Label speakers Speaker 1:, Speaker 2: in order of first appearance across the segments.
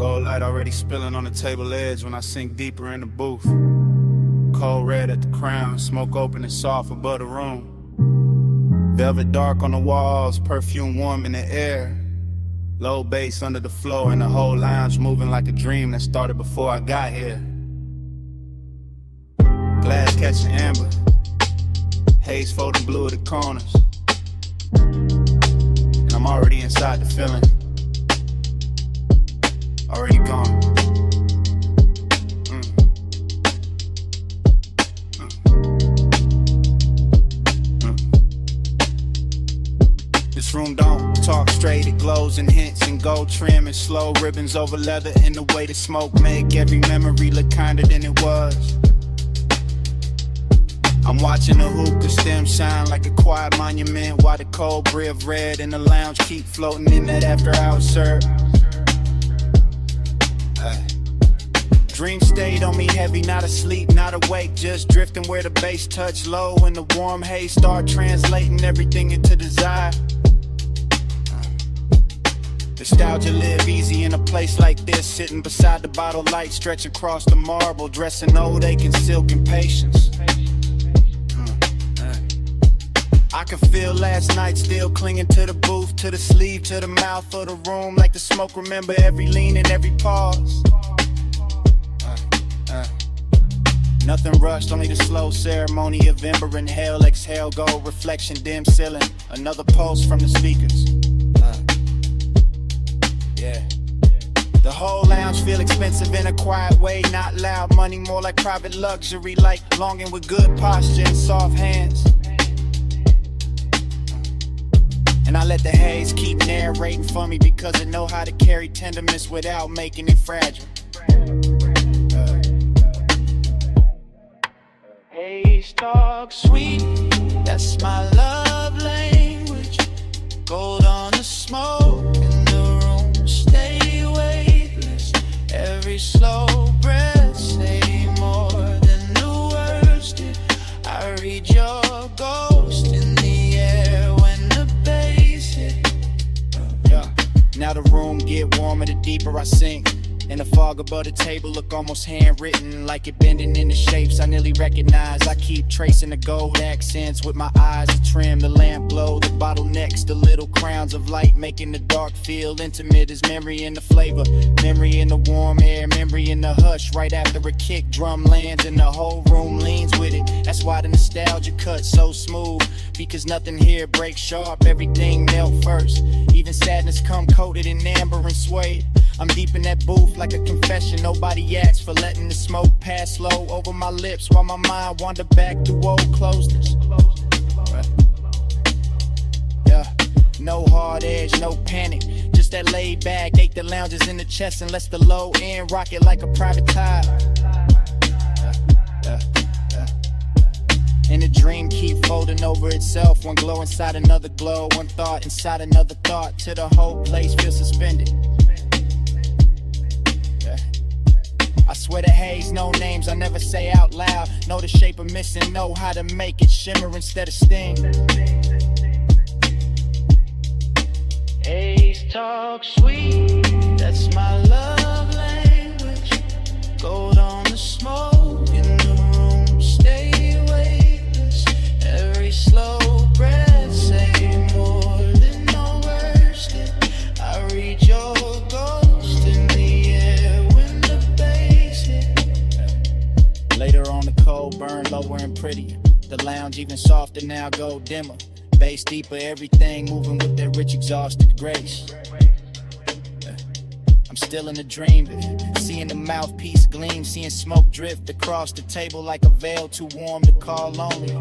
Speaker 1: Gold light already spilling on the table edge when I sink deeper in the booth. Cold red at the crown, smoke open and soft above the room. Velvet dark on the walls, perfume warm in the air. Low bass under the floor and the whole lounge moving like a dream that started before I got here. Glass catching amber, haze folding blue at the corners. And I'm already inside the feeling, already gone. This room don't talk straight, it glows and hints and gold trim and slow ribbons over leather, and the way the smoke make every memory look kinder than it was. I'm watching the hookah stem shine like a quiet monument, while the cold brie of red in the lounge keep floating in that after-hour serve. Dream stayed on me heavy, not asleep, not awake, just drifting where the bass touch low and the warm haze start translating everything into desire. Nostalgia live easy in a place like this, sitting beside the bottle light, stretch across the marble, dressing old aching silk and patience. I can feel last night still clinging to the booth, to the sleeve, to the mouth of the room, like the smoke remember every lean and every pause. Nothing rushed, only the slow ceremony of ember and hell. Exhale, go, reflection, dim ceiling. Another pulse from the speakers. Yeah. The whole lounge feel expensive in a quiet way, not loud money, more like private luxury, like longing with good posture and soft hands. And I let the haze keep narrating for me because I know how to carry tenderness without making it fragile. Haze talk sweet, that's my love language. Gold on the smoke in the room, stay weightless. Every slow breath say more than the words did. I read your ghost in the air when the bass hit. Now the room get warmer the deeper I sink. And the fog above the table look almost handwritten, like it bending into shapes I nearly recognize. I keep tracing the gold accents with my eyes to trim the lamp glow, the bottlenecks, the little crowns of light, making the dark feel intimate as memory in the flavor, memory in the warm air, memory in the hush right after a kick drum lands and the whole room leans with it. That's why the nostalgia cuts so smooth, because nothing here breaks sharp, everything melt first. Even sadness come coated in amber and suede. I'm deep in that booth like a confession. Nobody asked for letting the smoke pass slow over my lips while my mind wandered back through old closeness. Yeah, no hard edge, no panic, just that laid back. Ache the lounges in the chest and lets the low end rock it like a private tide. And the dream keep folding over itself, one glow inside another glow, one thought inside another thought, till the whole place feels suspended. I swear to haze, no names I never say out loud. Know the shape of missing, know how to make it shimmer instead of sting. Haze talk sweet, that's my love language. Gold on the smoke in the room, stay weightless. Every slow breath say more than no words did. I read your ghost in the air when the bass hit. Later on the cold burn lower and prettier. The lounge even softer now, go dimmer. Bass deeper, everything moving with that rich exhausted grace. I'm still in a dream, seeing the mouthpiece gleam, seeing smoke drift across the table like a veil too warm to call lonely.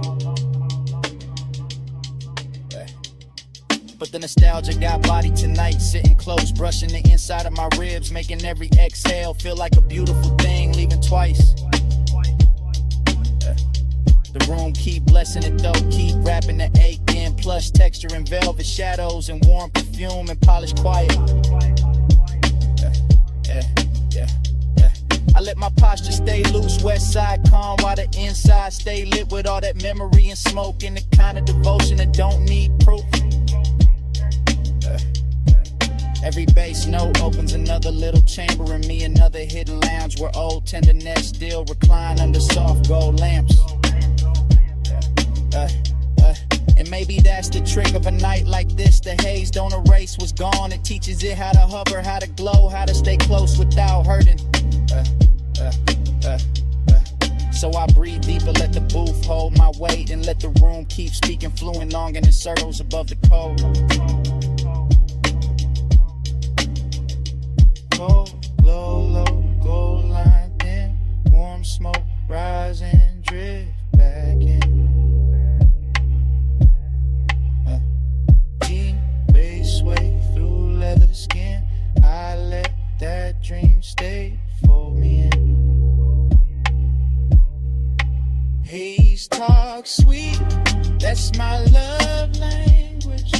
Speaker 1: But the nostalgia got body tonight, sitting close, brushing the inside of my ribs, making every exhale feel like a beautiful thing, leaving twice. The room keep blessing it though, keep wrapping the ache in, plush texture and velvet shadows and warm perfume and polished quiet. I let my posture stay loose, west side calm, while the inside stay lit with all that memory and smoke and the kind of devotion that don't need proof. Every bass note opens another little chamber in me, another hidden lounge where old tenderness still recline under soft gold lamps. And maybe that's the trick of a night like this. The haze don't erase what's gone. It teaches it how to hover, how to glow, how to stay close without hurting. So I breathe deeper, let the booth hold my weight, and let the room keep speaking fluent long in the circles above the cold. Cold, glow, low, gold line thin, warm smoke rising, drift back in. Deep bass sway through leather skin, I let that dream stay for me in. Haze talk sweet, that's my love language.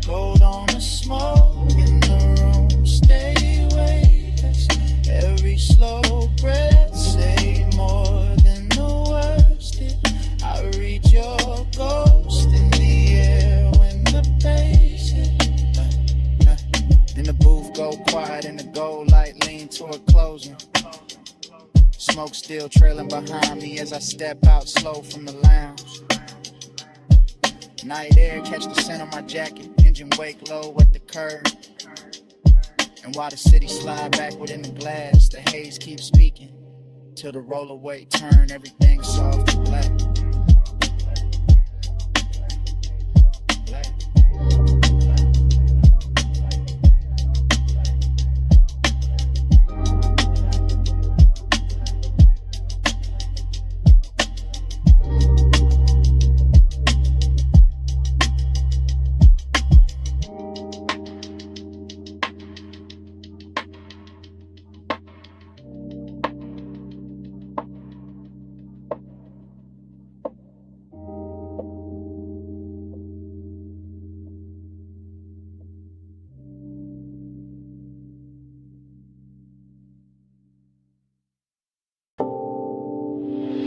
Speaker 1: Gold on the smoke in the room, stay weightless. Every slow breath say more than the words did. I read your ghost in the air when the bass hit. Then the booth go quiet and the gold light lean toward closing. Smoke still trailing behind me as I step out slow from the lounge. Night air catch the scent of my jacket, engine wake low at the curb. And while the city slide back within the glass, the haze keeps speaking till the roller weight turn everything soft and black.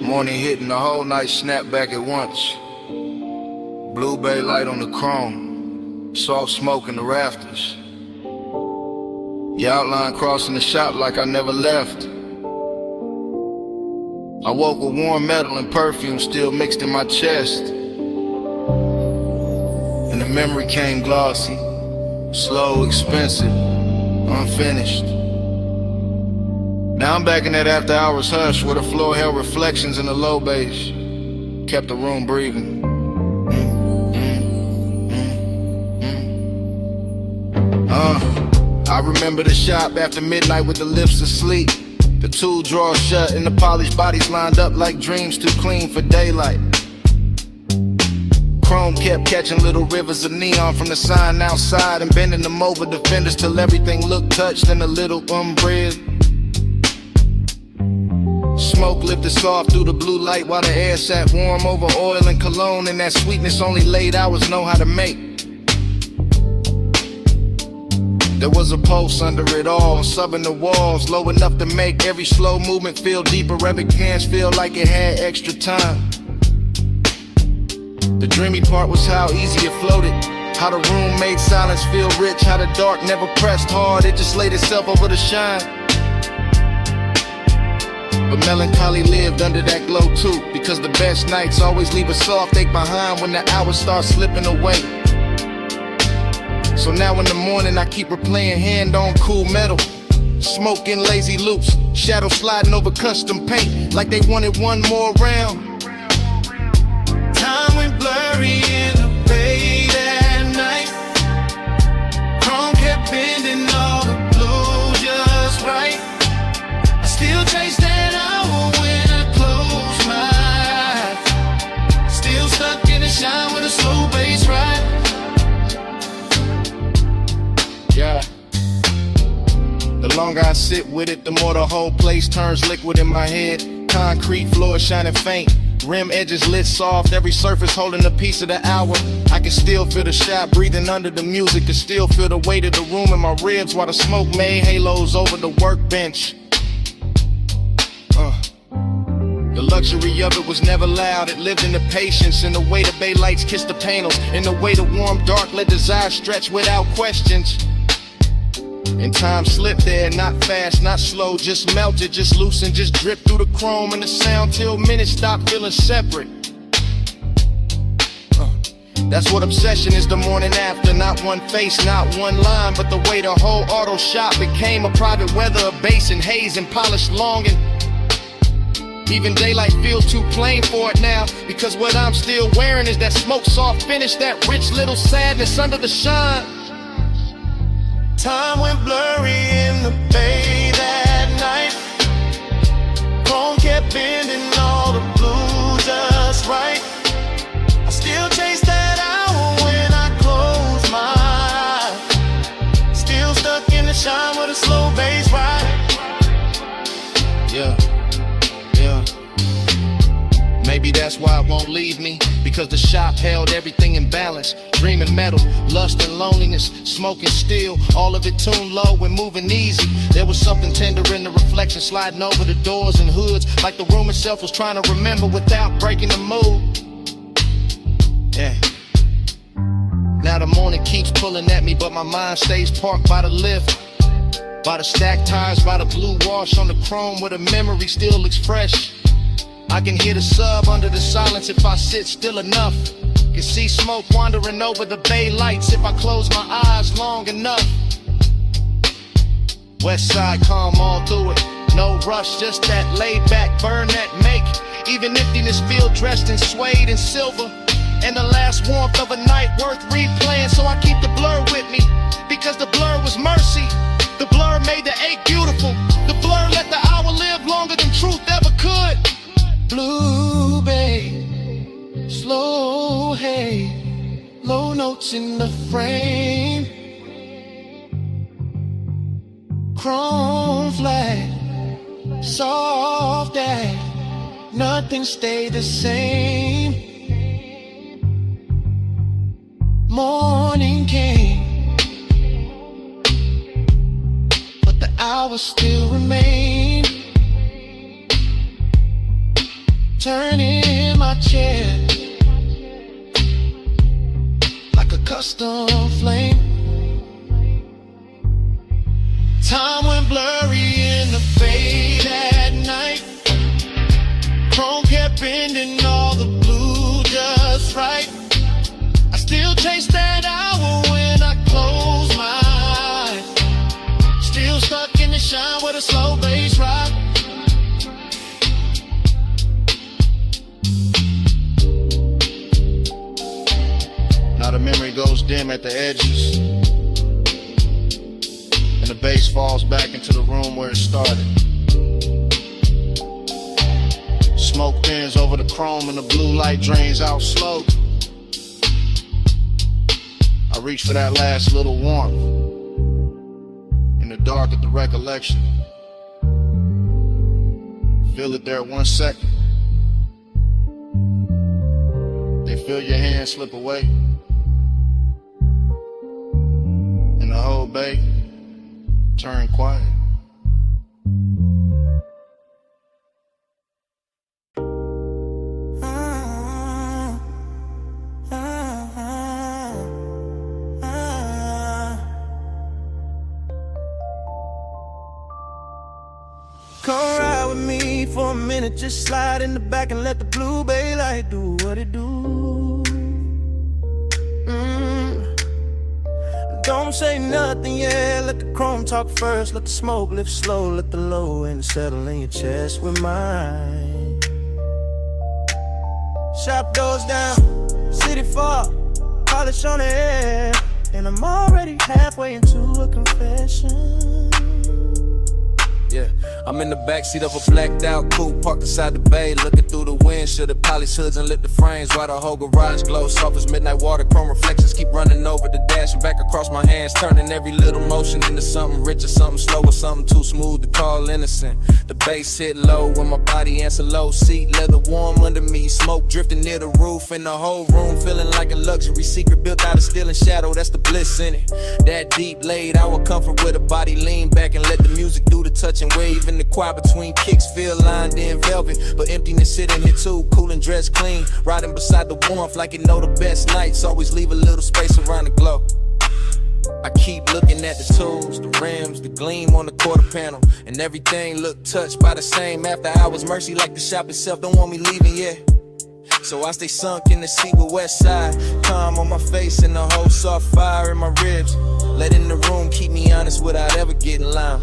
Speaker 2: Morning hitting the whole night, snap back at once. Blue bay light on the chrome, soft smoke in the rafters. Your outline crossing the shop like I never left. I woke with warm metal and perfume still mixed in my chest. And the memory came glossy, slow, expensive, unfinished. Now I'm back in that after hours hush where the floor held reflections in the low bass, kept the room breathing. I remember the shop after midnight with the lifts asleep, the tool drawers shut and the polished bodies lined up like dreams too clean for daylight. Chrome kept catching little rivers of neon from the sign outside and bending them over the fenders till everything looked touched in a little umbrella. Smoke lifted soft through the blue light while the air sat warm over oil and cologne, and that sweetness only late hours know how to make. There was a pulse under it all, subbing the walls, low enough to make every slow movement feel deeper, every glance feel like it had extra time. The dreamy part was how easy it floated, how the room made silence feel rich, how the dark never pressed hard, it just laid itself over the shine. But melancholy lived under that glow too, because the best nights always leave a soft ache behind when the hours start slipping away. So now in the morning I keep replaying hand on cool metal, smoking lazy loops, shadow sliding over custom paint like they wanted one more round.
Speaker 1: Time went blurry in the bay that night. Chrome kept bending all the blue just right. I still chase that hour when I close my eyes. Still stuck in the shine with a slow bass ride.
Speaker 2: Yeah. The longer I sit with it, the more the whole place turns liquid in my head. Concrete floor shining faint, rim edges lit soft, every surface holding a piece of the hour. I can still feel the shop breathing under the music, can still feel the weight of the room in my ribs while the smoke made halos over the workbench. The luxury of it was never loud, it lived in the patience, in the way the bay lights kissed the panels, in the way the warm dark let desire stretch without questions. And time slipped there, not fast, not slow, just melted, just loosened, just dripped through the chrome and the sound till minutes stopped feeling separate. That's what obsession is the morning after. Not one face, not one line, but the way the whole auto shop became a private weather, a basin, haze and polished longing. Even daylight feels too plain for it now, because what I'm still wearing is that smoke soft finish, that rich little sadness under the shine.
Speaker 1: Time went blurry in the bay that night. Chrome kept bending all the blue just right. I still chase that hour when I close my eyes. Still stuck in the shine with a slow bass ride.
Speaker 2: Yeah. Maybe that's why it won't leave me, because the shop held everything in balance. Dreaming metal, lust and loneliness, smoking steel, all of it tuned low and moving easy. There was something tender in the reflection sliding over the doors and hoods, like the room itself was trying to remember without breaking the mood. Yeah. Now the morning keeps pulling at me, but my mind stays parked by the lift, by the stacked tires, by the blue wash on the chrome where the memory still looks fresh. I can hear the sub under the silence if I sit still enough. Can see smoke wandering over the bay lights if I close my eyes long enough. West side calm all through it, no rush, just that laid back burn that make even emptiness feel dressed in suede and silver. And the last warmth of a night worth replaying, so I keep the blur with me, because the blur was mercy. The blur made the ache beautiful. The blur let the hour live longer than truth ever could.
Speaker 1: Blue bay, slow hay, low notes in the frame. Chrome flag, soft ash, nothing stayed the same. Morning came, but the hours still remain. Turning in my chair like a custom flame. Time went blurry in the fade at night. Chrome kept bending all the blue just right. I still chase that hour when I close my eyes. Still stuck in the shine with a slow bass ride.
Speaker 2: Now the memory goes dim at the edges, and the bass falls back into the room where it started. Smoke thins over the chrome and the blue light drains out slow. I reach for that last little warmth in the dark of the recollection. Feel it there 1 second. Then feel your hand slip away. The whole bay turned quiet.
Speaker 1: Come ride with me for a minute, just slide in the back and let the blue bay light do what it do. Don't say nothing, yeah, let the chrome talk first. Let the smoke lift slow, let the low end settle in your chest with mine. Shop doors down, city far, polish on the air, and I'm already halfway into a confession.
Speaker 3: Yeah, I'm in the backseat of a blacked out coupe parked beside the bay, looking through the windshield at polished hoods and lit the frames while the whole garage glows soft as midnight water. Chrome reflections keep running over the dash and back across my hands, turning every little motion into something rich or something slow or something too smooth to call innocent. The bass hit low when my body answer low, seat leather warm under me, smoke drifting near the roof, and the whole room feeling like a luxury secret built out of steel and shadow. That's the bliss in it. That deep laid our comfort with a body lean back and let the music do the touching. Wave in the choir between kicks, feel lined in velvet, but emptiness sitting here too, cool and dressed clean, riding beside the warmth like you know the best nights always leave a little space around the glow. I keep looking at the tools, the rims, the gleam on the quarter panel, and everything look touched by the same after hours. Mercy like the shop itself don't want me leaving yet. So I stay sunk in the seat with West Side, calm on my face and the whole soft fire in my ribs. Letting the room keep me honest without ever getting loud.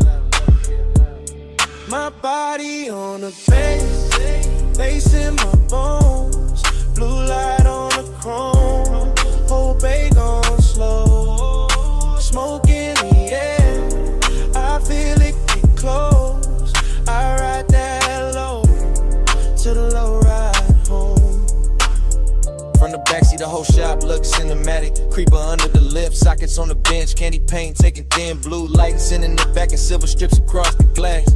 Speaker 3: My body on the bass, bass in my bones, blue light on the chrome, whole bag on slow, smoke in the air, I feel it get close, I ride that low, to the low ride home. From the backseat, the whole shop looks cinematic. Creeper under the lift, sockets on the bench, candy paint, taking thin blue light, sending it back in silver strips across the glass.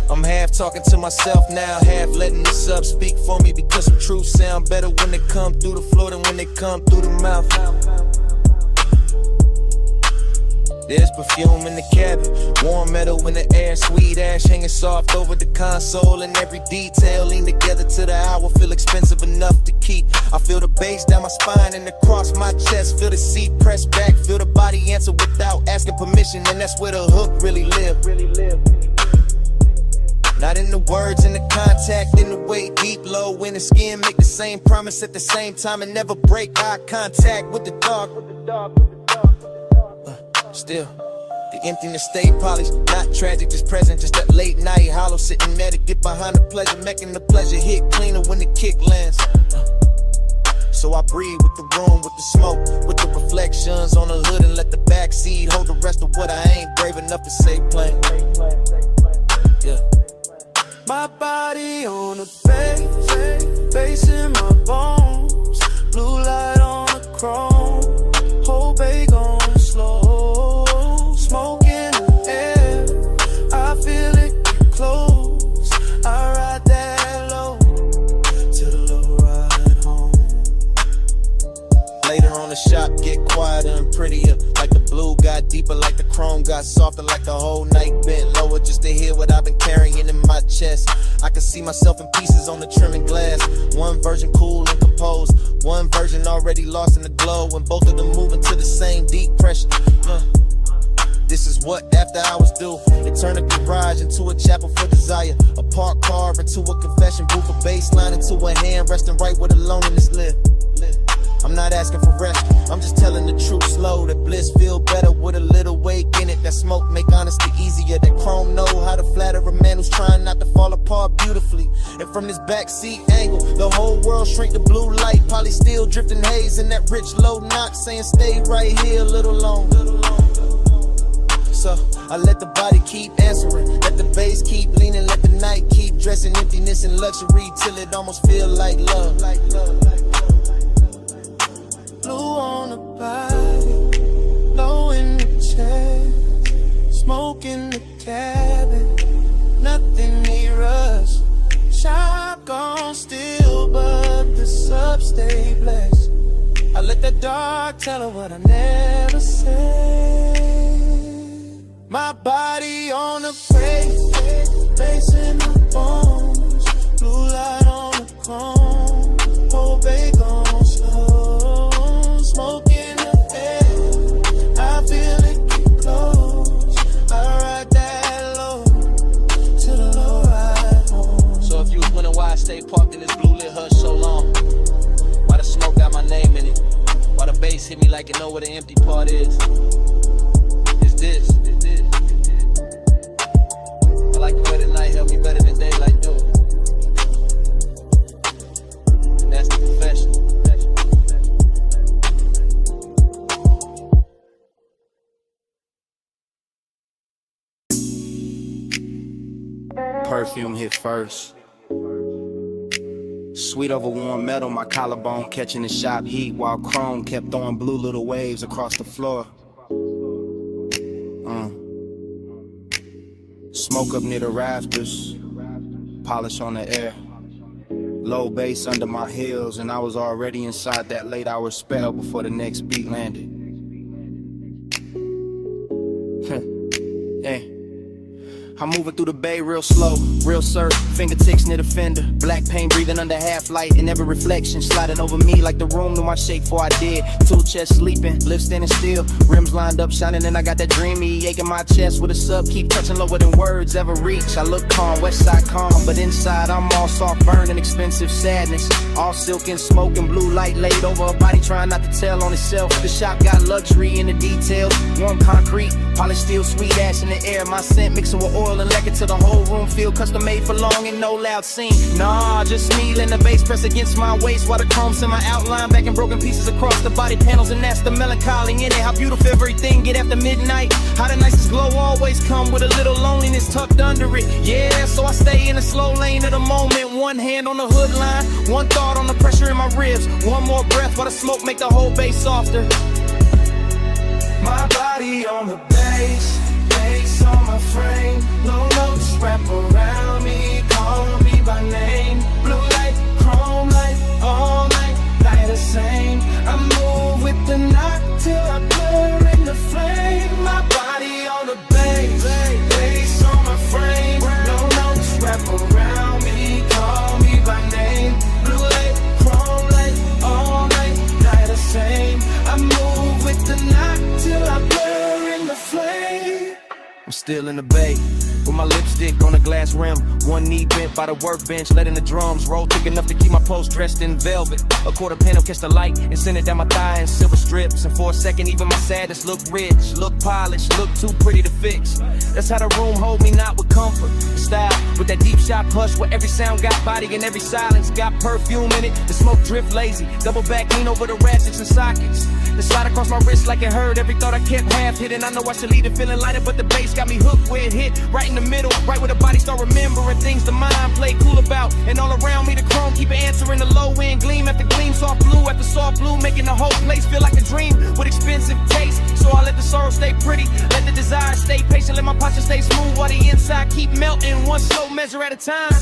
Speaker 3: I'm half talking to myself now, half letting the sub speak for me, because some truths sound better when they come through the floor than when they come through the mouth. There's perfume in the cabin, warm metal in the air, sweet ash hanging soft over the console, and every detail lean together to the hour, feel expensive enough to keep. I feel the bass down my spine and across my chest, feel the seat pressed back, feel the body answer without asking permission, and that's where the hook really live. Not in the words, in the contact, in the way deep, low in the skin, make the same promise at the same time and never break eye contact with the dark. Still, the emptiness stay polished, not tragic, just present, just that late night hollow, sitting there to get behind the pleasure, making the pleasure hit cleaner when the kick lands. So I breathe with the room, with the smoke, with the reflections on the hood, and let the backseat hold the rest of what I ain't brave enough to say plain. Yeah. My body on the bass in my bones, blue light on the chrome, whole bag on slow, smoke in the air, I feel it get close, I ride that low, to the low ride home. Later on the shop get quieter and prettier, like the blue got deeper, like the chrome got softer, like the whole night bent lower, just to hear what I've been carrying in my chest. I can see myself in pieces on the trimming glass, one version cool and composed, one version already lost in the glow, and both of them moving to the same deep pressure. This is what after hours do. They turn a garage into a chapel for desire, a parked car into a confession booth, a bass line into a hand resting right where the loneliness live. I'm not asking for rest, I'm just telling the truth slow, that bliss feel better with a little wake in it, that smoke make honesty easier, that chrome know how to flatter a man who's trying not to fall apart beautifully. And from this backseat angle, the whole world shrink to blue light, probably still drifting haze in that rich low knock, saying stay right here a little longer. So I let the body keep answering, let the bass keep leaning, let the night keep dressing emptiness and luxury till it almost feel like love. Blue on the body, low in the chest, smoke in the cabin, nothing near us. Shop gone still, but the sub stay blessed. I let the dark tell her what I never said. My body on the bass in my bones, blue light on the chrome, whole bag on slow. Smoke in the air, I feel it get close, I ride that low, to the low ride home. So if you was wondering why I stay parked in this blue lit hush so long, why the smoke got my name in it, why the bass hit me like you know where the empty part is, it's this. I like the way the night help me better than daylight do. And that's the confession.
Speaker 4: Perfume hit first. Sweet over warm metal, my collarbone catching the shop heat, while chrome kept throwing blue little waves across the floor. Smoke up near the rafters, polish on the air. Low bass under my heels, and I was already inside that late hour spell before the next beat landed. I'm moving through the bay real slow, real surf, fingertips near the fender. Black paint breathing under half light, and every reflection sliding over me like the room knew my shape before I did. Tool chest sleeping, lips standing still, rims lined up shining, and I got that dreamy ache in my chest with a sub, keep touching lower than words ever reach. I look calm, west side calm, but inside I'm all soft burn and expensive sadness. All silk and smoke and blue light laid over a body trying not to tell on itself. The shop got luxury in the details, warm concrete, polished steel, sweet ash in the air. My scent mixing with oil and lekker till the whole room feel custom made for long and no loud scene. Nah, just me letting the bass press against my waist while the chrome's in my outline, back in broken pieces across the body panels, and that's the melancholy in it. How beautiful everything get after midnight. How the nicest glow always come with a little loneliness tucked under it. Yeah, so I stay in the slow lane of the moment. One hand on the hood line, one thought on the pressure in my ribs. One more breath while the smoke make the whole bass softer. My body on the bass, bass on my frame. Low notes wrap around me, call me by name. Blue light, chrome light, all night, light the same. I move with the knock till I blur in the flame. My body on the bass, bass on my frame. Low notes wrap around me, call me by name. Blue light, chrome light, all night, light the same. I move with the knock till I blur in the flame. I'm still in the bay, with my lipstick on a glass rim. One knee bent by the workbench, letting the drums roll thick enough to keep my pulse dressed in velvet. A quarter panel catch the light and send it down my thigh in silver strips. And for a second, even my sadness looked rich, looked polished, looked too pretty to fix. That's how the room hold me, not with comfort, style, with that deep shot hush where every sound got body and every silence got perfume in it. The smoke drift lazy, double back lean over the ratchets and sockets. The slide across my wrist like it hurt. Every thought I kept half hidden. I know I should leave it feeling lighter, but the bass got me hooked where it hit. Right in the middle, right where the body start remembering things the mind play cool about. And all around me the chrome keep answering the low end gleam after gleam, soft blue after soft blue, making the whole place feel like a dream with expensive taste. So I let the sorrow stay pretty, let the desire stay patient, let my posture stay smooth while the inside keep melting, one slow measure at a time.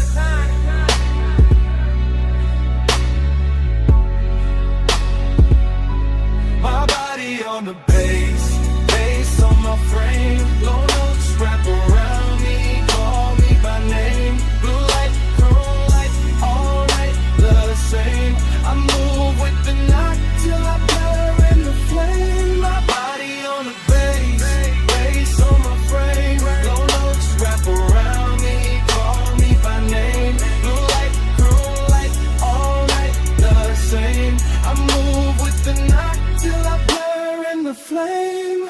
Speaker 4: My body on the bass, bass on my frame. Low notes wrap around me, call me by name. Blue light, chrome light, all night, love the same. I move with the knock till I blur in the flame. My body on the bass, bass on my frame. Low notes wrap around me, call me by name. Blue light, chrome light, all night, love the same. I move with the knock till I blur in the flame.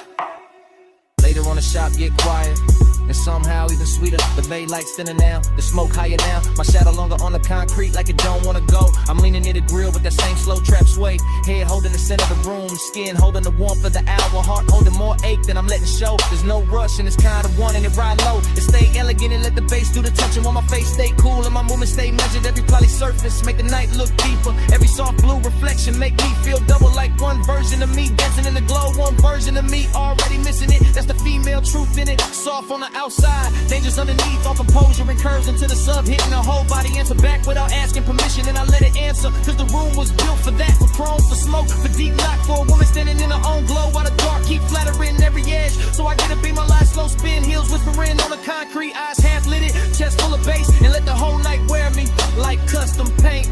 Speaker 4: Later on the shop get quiet, and somehow even sweeter. The bay lights thinner now, the smoke higher now. My shadow longer on the concrete like it don't wanna go. I'm leaning near the grill with that same slow trap sway. Head holding the center of the room, skin holding the warmth of the hour. Heart holding more ache than I'm letting show. There's no rush and it's kind of wanting it ride low. It stay elegant and let the bass do the touching while my face stay cool and my movement stay measured. Every poly surface make the night look deeper. Every soft blue reflection make me feel double like one version of me dancing in the glow. One version of me already missing it. That's the female truth in it. Soft on the outside, dangerous underneath, all composure and curves into the sub, hitting the whole body, answer back without asking permission, and I let it answer, cause the room was built for that, for chrome, for smoke, for deep lock, for a woman standing in her own glow, while the dark keep flattering every edge, so I get to be my last slow spin, heels whispering on the concrete, eyes half lit it, chest full of bass, and let the whole night wear me, like custom paint.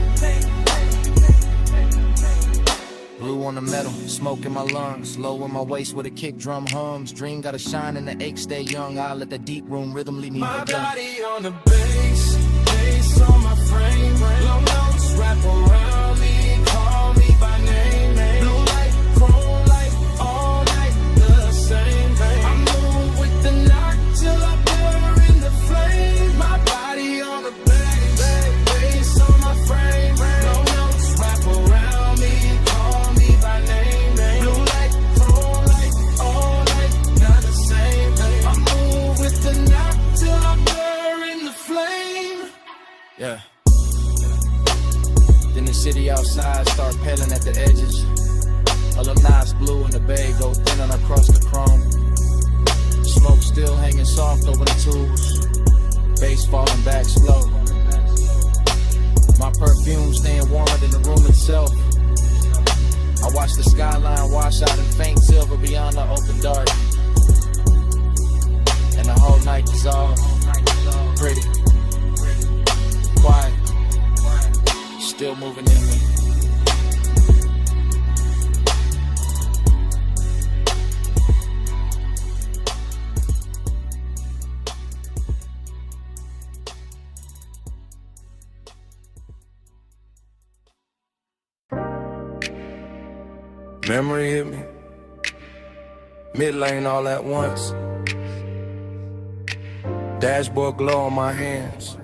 Speaker 4: Blue on the metal, smoke in my lungs, low in my waist with a kick drum hums. Dream gotta shine and the ache stay young. I let the deep room rhythm leave me. My body on the bass, bass on my frame. Low notes wrap around me, call me by name. Blue light, chrome light, all night the same. I move with the knock till I blur in the flame. My body on the bass, bass on my frame. Low notes wrap around me. Yeah. Then the city outside start peeling at the edges. Alumni's blue in the bay go thin and across the chrome. Smoke still hanging soft over the tools. Bass falling back slow. My perfume staying warmer than the room itself. I watch the skyline wash out in faint silver beyond the open dark. And the whole night dissolve.
Speaker 3: still moving in with it. Memory hit me, mid lane all at once. Dashboard glow on my hands.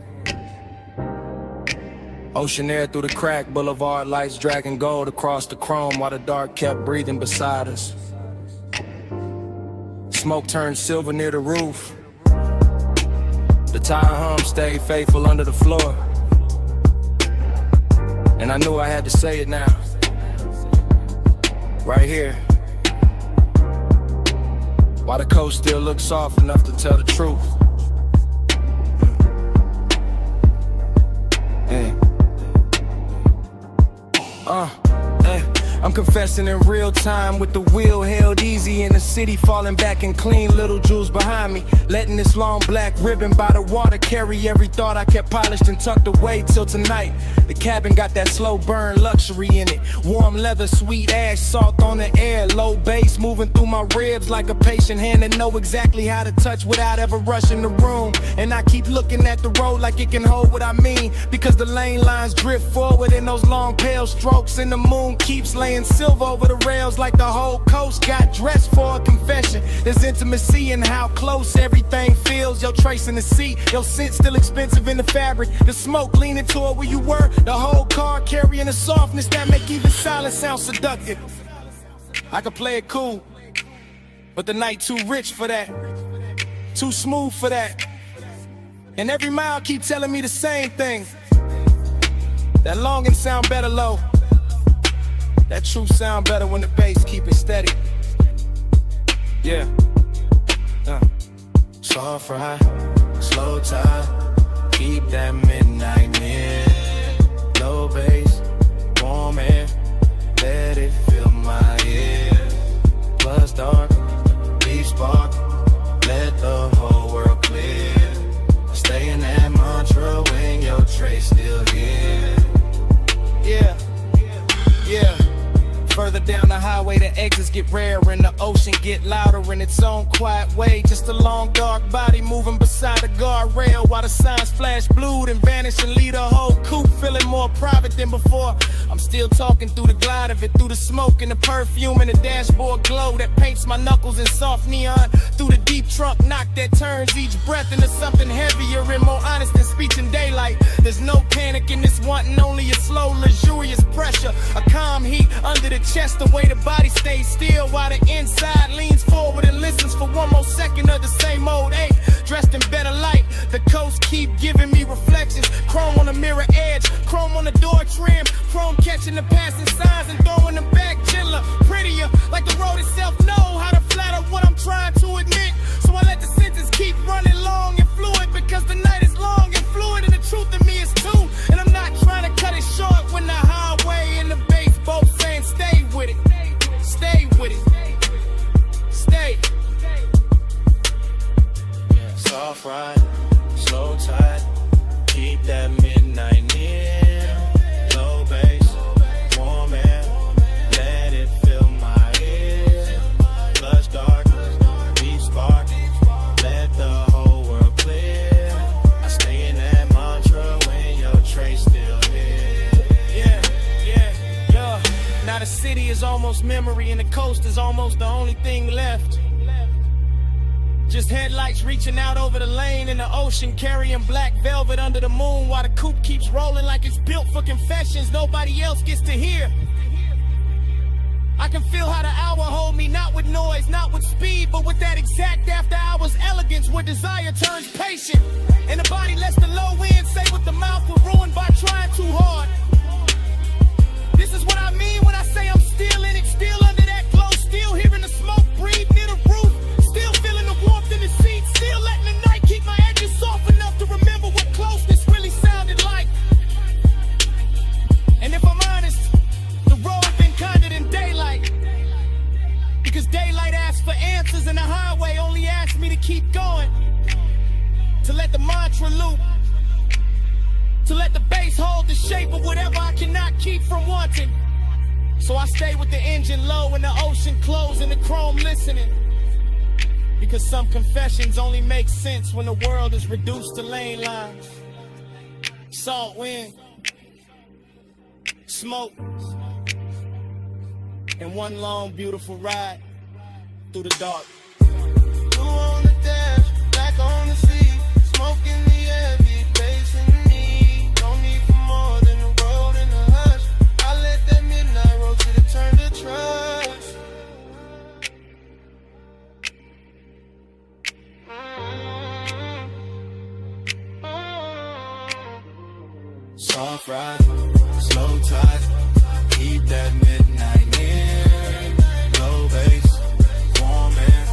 Speaker 3: Ocean air through the crack, boulevard lights dragging gold across the chrome while the dark kept breathing beside us. Smoke turned silver near the roof. The tire hum stayed faithful under the floor. And I knew I had to say it now. Right here. While the coast still looks soft enough to tell the truth. I'm confessing in real time with the wheel held easy in the city, falling back and clean little jewels behind me. Letting this long black ribbon by the water carry every thought I kept polished and tucked away till tonight. The cabin got that slow burn luxury in it. Warm leather, sweet ash, salt on the air. Low bass moving through my ribs like a patient hand that know exactly how to touch without ever rushing the room. And I keep looking at the road like it can hold what I mean, because the lane lines drift forward in those long pale strokes, and the moon keeps laying silver over the rails like the whole coast got dressed for a confession. There's intimacy in how close everything feels. Your trace in the seat, your scent still expensive in the fabric. The smoke leaning toward where you were, the whole car carrying a softness that make even silence sound seductive. I could play it cool, but the night too rich for that, too smooth for that. And every mile keep telling me the same thing. That longing sound better low. That truth sound better when the bass keep it steady. Yeah. Soft ride, slow tide, keep that midnight near. Low bass, warm air, let it fill my ear. Plus dark, deep spark, let the whole world clear. Stay in that mantra when your trace still here. Yeah, yeah. Further down the highway, the exits get rarer and the ocean get louder in its own quiet way. Just a long dark body moving beside the guardrail while the signs flash blue and vanish and leave the whole coupe feeling more private than before. I'm still talking through the glide of it, through the smoke and the perfume and the dashboard glow that paints my knuckles in soft neon. Through the deep trunk knock that turns each breath into something heavier and more honest than speech in daylight. There's no panic in this wanting, only a slow, luxurious pressure. A calm heat under the chest, the way the body stays still while the inside leans forward and listens for one more second of the same old ache. Dressed in better light, the coast keep giving me reflections. Chrome on the mirror edge, chrome on the door trim, chrome catching the passing signs and throwing them back gentler, prettier, like the road itself know how to flatter what I'm trying to admit. So I let the sentence keep running long and fluid, because the night is long and fluid and the truth in me is too. And I'm not trying to cut it short when the highway and the bass both saying stay with it, stay with it, stay. Soft ride, slow tide, keep that midnight near. Low bass, warm air, let it fill my ear. Lush dark, deep spark, let the whole world clear. I stay in that mantra when your trace still here. Yeah, yeah, yeah. Now the city is almost memory and the coast is almost the only thing left. Just headlights reaching out over the lane in the ocean, carrying black velvet under the moon while the coupe keeps rolling like it's built for confessions nobody else gets to hear. I can feel how the hour hold me, not with noise, not with speed, but with that exact after hours elegance where desire turns patient. And the body lets the low end say what the mouth will ruin by trying too hard. This is what I mean when I say I'm still in it, still under that glow, still hearing the smoke breathe near the roof. Still feeling the warmth in the seat, still letting the night keep my edges soft enough to remember what closeness really sounded like. And if I'm honest, the road been kinder than daylight, because daylight asks for answers and the highway only asks me to keep going, to let the mantra loop,
Speaker 5: to let the bass hold the shape of whatever I cannot keep from wanting. So I stay with the engine low and the ocean close and the chrome listening. Because some confessions only make sense when the world is reduced to lane lines. Salt wind, smoke, and one long beautiful ride through the dark.
Speaker 6: Blue on the dash, black on the sea, smoke in the air, beat bass in me. No need for more than the road and the hush. I let that midnight roll till it turn to trust.
Speaker 4: Soft ride, slow tide, keep that midnight near. Low bass, warm air,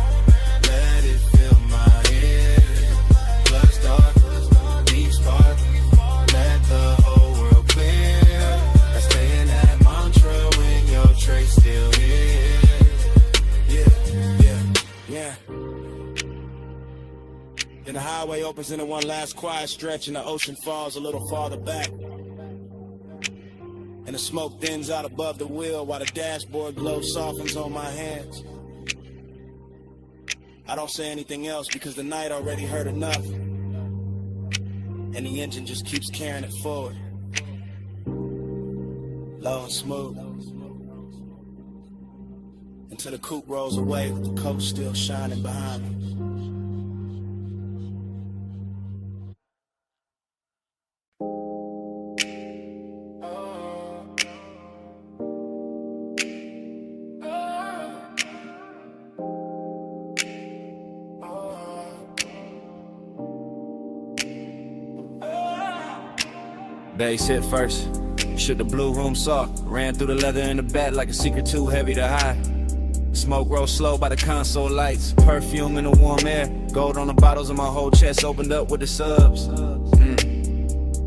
Speaker 4: let it fill my ear. Blood's dark, deep spark, let the whole world clear. I stay in that mantra when your trace still here.
Speaker 5: Yeah. Then the highway opens into one last quiet stretch and the ocean falls a little farther back. And the smoke thins out above the wheel while the dashboard glow softens on my hands. I don't say anything else because the night already hurt enough. And the engine just keeps carrying it forward. Low and smooth. Until the coupe rolls away with the coast still shining behind me.
Speaker 3: Bass hit first, shook the blue room soft. Ran through the leather in the back like a secret too heavy to hide. Smoke rose slow by the console lights. Perfume in the warm air. Gold on the bottles and my whole chest opened up with the subs.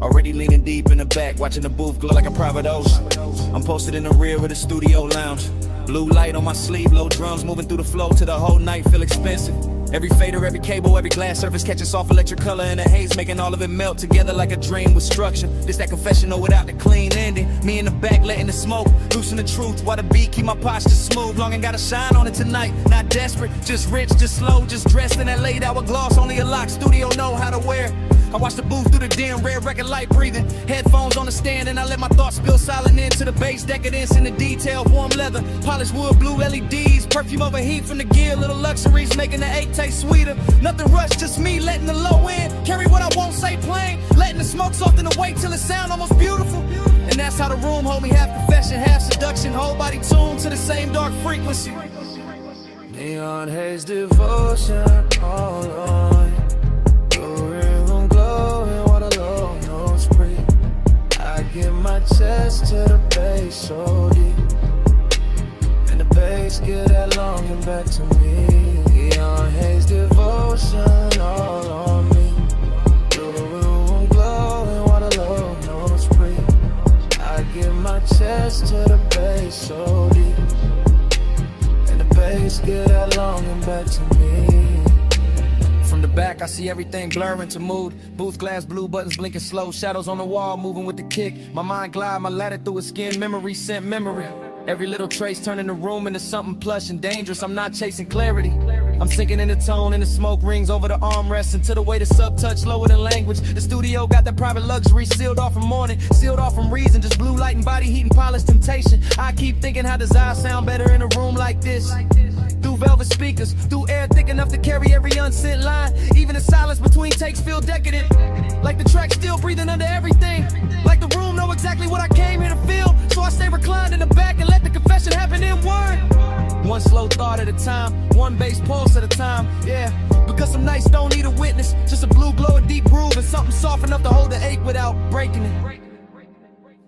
Speaker 3: Already leaning deep in the back, watching the booth glow like a private ocean. I'm posted in the rear of the studio lounge. Blue light on my sleeve, low drums moving through the flow till the whole night feel expensive. Every fader, every cable, every glass surface catching soft electric color in the haze, making all of it melt together like a dream with structure. This that confessional without the clean ending. Me in the back letting the smoke loosen the truth while the beat keep my posture smooth. Long and got a shine on it tonight. Not desperate, just rich, just slow, just dressed in that late hour gloss. Only a lock studio know how to wear. I watch the booth through the dim red record light breathing. Headphones on the stand and I let my thoughts spill silent into the bass decadence and the detail. Warm leather, polished wood, blue LEDs, perfume over heat from the gear. Little luxuries making the 8 taste sweeter. Nothing rushed, just me letting the low end carry what I won't say plain. Letting the smoke soften the weight till it sound almost beautiful. And that's how the room hold me, half confession, half seduction. Whole body tuned to the same dark frequency.
Speaker 4: Neon haze devotion all on. I give my chest to the bass so deep, and the bass give that longing back to me. Neon haze devotion all on me. Through the room glowing while the low notes breathe. I give my chest to the bass so deep, and the bass give that longing back to me.
Speaker 3: From the back, I see everything blurring to mood. Booth glass, blue buttons blinking slow. Shadows on the wall, moving with the kick. My mind glide, my ladder through a skin. Memory sent memory. Every little trace turning the room into something plush and dangerous. I'm not chasing clarity. I'm sinking in the tone and the smoke rings over the armrest until the way the sub touch lower than language. The studio got that private luxury sealed off from morning, sealed off from reason. Just blue light and body heat and polished temptation. I keep thinking how does I sound better in a room like this? Through velvet speakers, through air thick enough to carry every unsent line. Even the silence between takes feel decadent. Like the track still breathing under everything. Like the room know exactly what I came here to feel. So I stay reclined in the back and let the confession happen in word. One slow thought at a time, one bass pulse at a time, yeah. Because some nights don't need a witness, just a blue glow, a deep groove, and something soft enough to hold the ache without breaking it.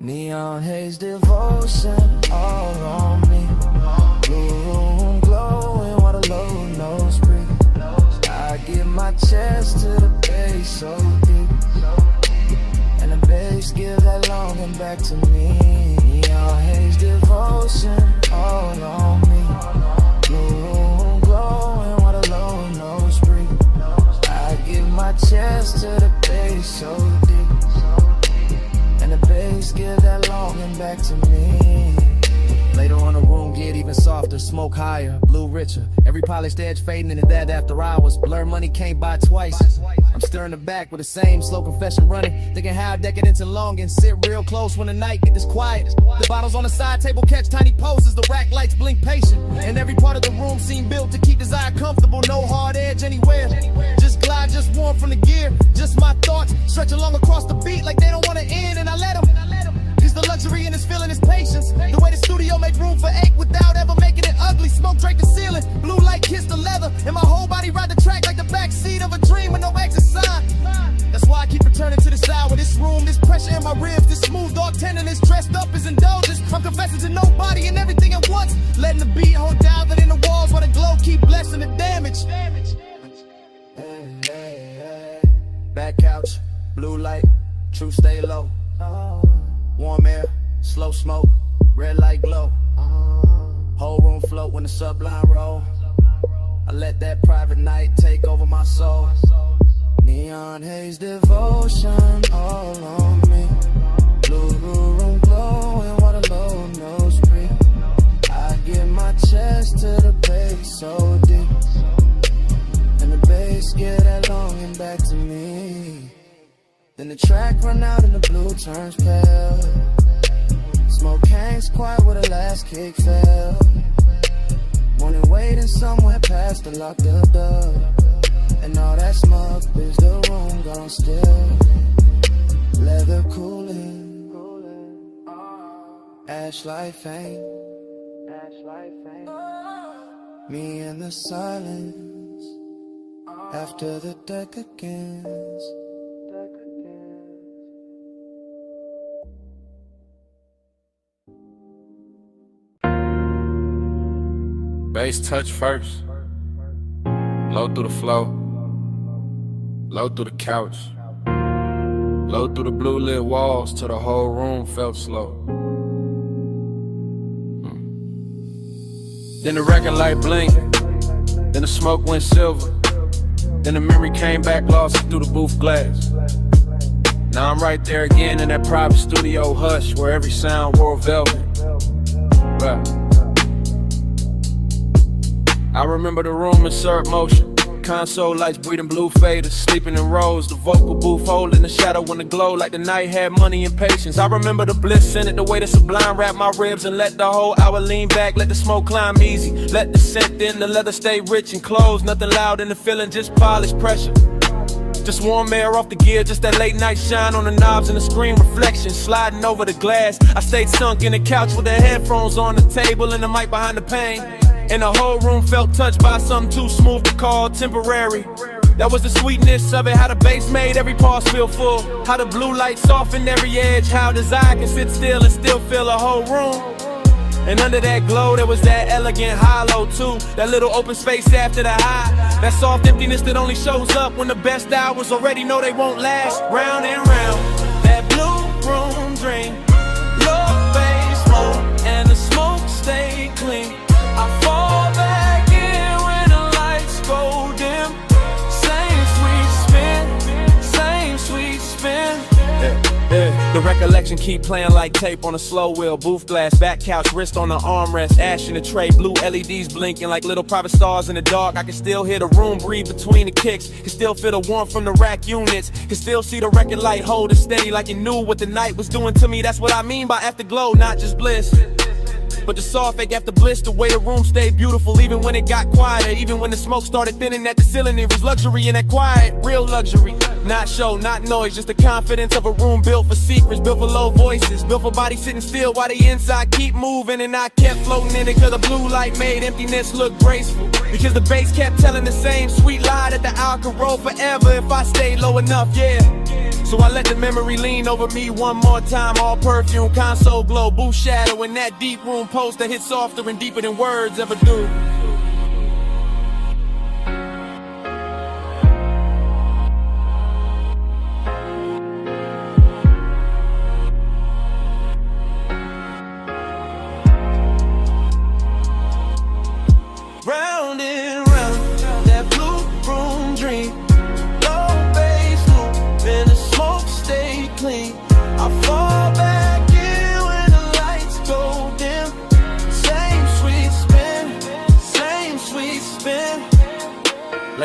Speaker 4: Neon haze devotion all on me. Blue room glowing while the low notes breathe. I give my chest to the bass so deep, and the bass give that longing back to me. Neon haze devotion all on me. Blue room glowing while the low notes breathe. I give my chest to the bass so deep,
Speaker 6: bass, give that longing back to me.
Speaker 7: Later on the room get even softer, smoke higher, blue richer. Every polished edge fading into that after hours. Blur money can't buy twice. I'm stirring the back with the same slow confession running. Thinking how decadence and longing. Sit real close when the night get this quiet. The bottles on the side table catch tiny poses. The rack lights blink patient. And every part of the room seem built to keep desire comfortable. No hard edge anywhere. Just glide, just warm from the gear. Just my thoughts stretch along across the beat like they don't want to end. And I let them. Cause the luxury in this feeling is patience. The way the studio make room for ache without ever making it ugly. Smoke drape the ceiling, blue light kiss the leather, and my whole body ride the track like the backseat of a dream with no exit sign. That's why I keep returning to this hour, this room, this pressure in my ribs, this smooth dog tenderness dressed up as indulgence. I'm confessing to nobody and everything at once, letting the beat hold down in the walls while the glow keep blessing the damage. Back couch, blue light, true stay low. Warm air, slow smoke, red light glow. Whole room float when the sublime roll. I let that private night take over my soul.
Speaker 6: Neon haze devotion all on me. Blue room glowing while the low nose breathe. I give my chest to the bass so deep. And the bass get that longing back to me. Then the track run out and the blue turns pale. Smoke hangs quiet where the last kick fell. Morning waiting somewhere past the locked up door. And all that smoke is the room gone still. Leather cooling, ash light faint. Me in the silence after the deck against.
Speaker 3: Bass touch first. Low through the flow. Low through the couch. Low through the blue lit walls till the whole room felt slow. Then the record light blinked. Then the smoke went silver. Then the memory came back lost through the booth glass. Now I'm right there again in that private studio hush where every sound wore velvet. Right. I remember the room in surf motion. Console lights breathing blue faders, sleeping in rows. The vocal booth holding the shadow in the glow like the night had money and patience. I remember the bliss in it, the way the sublime wrapped my ribs and let the whole hour lean back. Let the smoke climb easy, let the scent in, the leather stay rich and closed. Nothing loud in the feeling, just polished pressure. Just warm air off the gear, just that late night shine on the knobs and the screen reflection sliding over the glass. I stayed sunk in the couch with the headphones on the table and the mic behind the pane. And the whole room felt touched by something too smooth to call temporary. That was the sweetness of it, how the bass made every pause feel full. How the blue light softened every edge, how desire can sit still and still fill a whole room. And under that glow there was that elegant hollow too. That little open space after the high. That soft emptiness that only shows up when the best hours already know they won't last. Round and round, that blue room dream. Low bass smoke and the smoke stay clean. I fall back in when the lights go dim. Same sweet spin. The recollection keep playing like tape on a slow wheel. Booth glass, back couch, wrist on the armrest. Ash in the tray, blue LEDs blinking like little private stars in the dark. I can still hear the room breathe between the kicks. Can still feel the warmth from the rack units. Can still see the record light holding steady like it knew what the night was doing to me. That's what I mean by afterglow, not just bliss. But the soft ache after bliss, the way the room stayed beautiful even when it got quieter. Even when the smoke started thinning at the ceiling, it was luxury in that quiet, real luxury. Not show, not noise, just the confidence of a room built for secrets, built for low voices, built for bodies sitting still while the inside keep moving. And I kept floating in it cause the blue light made emptiness look graceful. Because the bass kept telling the same sweet lie that the hour could roll forever if I stayed low enough, yeah. So I let the memory lean over me one more time. All perfume, console glow, booth shadow in that deep room post that hit softer and deeper than words ever do. Round and round, that blue room dream. Low bass loop, and the smoke stay clean. I fall back